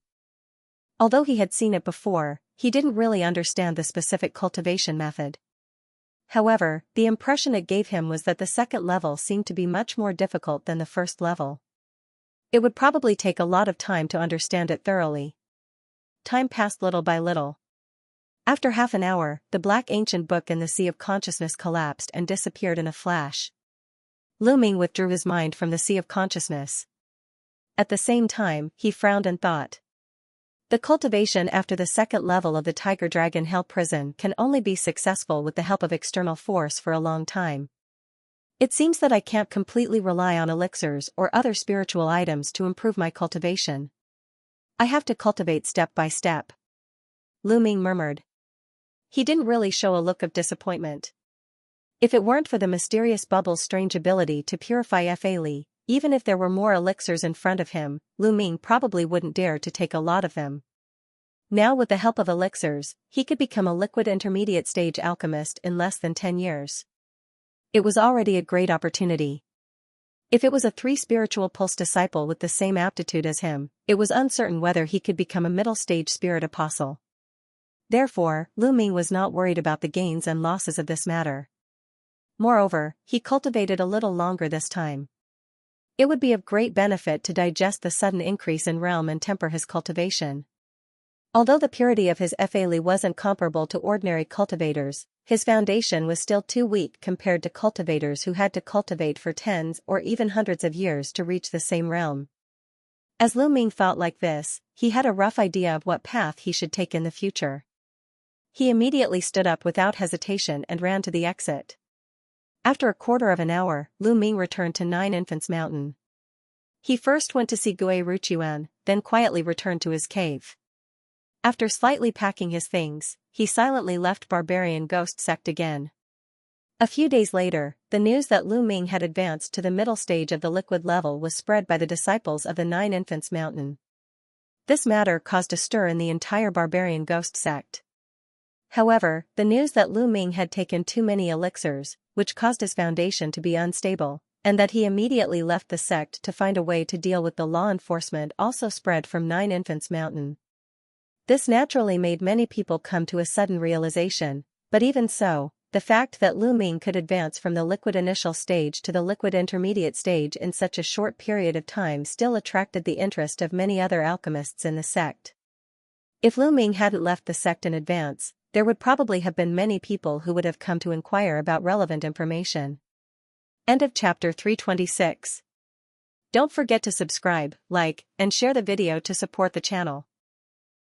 Although he had seen it before, he didn't really understand the specific cultivation method. However, the impression it gave him was that the second level seemed to be much more difficult than the first level. It would probably take a lot of time to understand it thoroughly. Time passed little by little. After half an hour, the black ancient book in the sea of consciousness collapsed and disappeared in a flash. Lu Ming withdrew his mind from the sea of consciousness. At the same time, he frowned and thought. The cultivation after the second level of the Tiger Dragon Hell Prison can only be successful with the help of external force for a long time. It seems that I can't completely rely on elixirs or other spiritual items to improve my cultivation. I have to cultivate step by step. Lu Ming murmured. He didn't really show a look of disappointment. If it weren't for the mysterious bubble's strange ability to purify fa li, even if there were more elixirs in front of him, Lu Ming probably wouldn't dare to take a lot of them. Now with the help of elixirs, he could become a liquid intermediate stage alchemist in less than 10 years. It was already a great opportunity. If it was a 3 spiritual pulse disciple with the same aptitude as him, it was uncertain whether he could become a middle stage spirit apostle. Therefore, Lu Ming was not worried about the gains and losses of this matter. Moreover, he cultivated a little longer this time. It would be of great benefit to digest the sudden increase in realm and temper his cultivation. Although the purity of his fa li wasn't comparable to ordinary cultivators, his foundation was still too weak compared to cultivators who had to cultivate for tens or even hundreds of years to reach the same realm. As Lu Ming felt like this, he had a rough idea of what path he should take in the future. He immediately stood up without hesitation and ran to the exit. After a quarter of an hour, Lu Ming returned to Nine Infants Mountain. He first went to see Gui Ruchuan, then quietly returned to his cave. After slightly packing his things, he silently left Barbarian Ghost Sect again. A few days later, the news that Lu Ming had advanced to the middle stage of the liquid level was spread by the disciples of the Nine Infants Mountain. This matter caused a stir in the entire Barbarian Ghost Sect. However, the news that Lu Ming had taken too many elixirs, which caused his foundation to be unstable, and that he immediately left the sect to find a way to deal with the law enforcement also spread from Nine Infants Mountain. This naturally made many people come to a sudden realization, but even so, the fact that Lu Ming could advance from the liquid initial stage to the liquid intermediate stage in such a short period of time still attracted the interest of many other alchemists in the sect. If Lu Ming hadn't left the sect in advance, there would probably have been many people who would have come to inquire about relevant information. End of chapter 326. Don't forget to subscribe, like, and share the video to support the channel.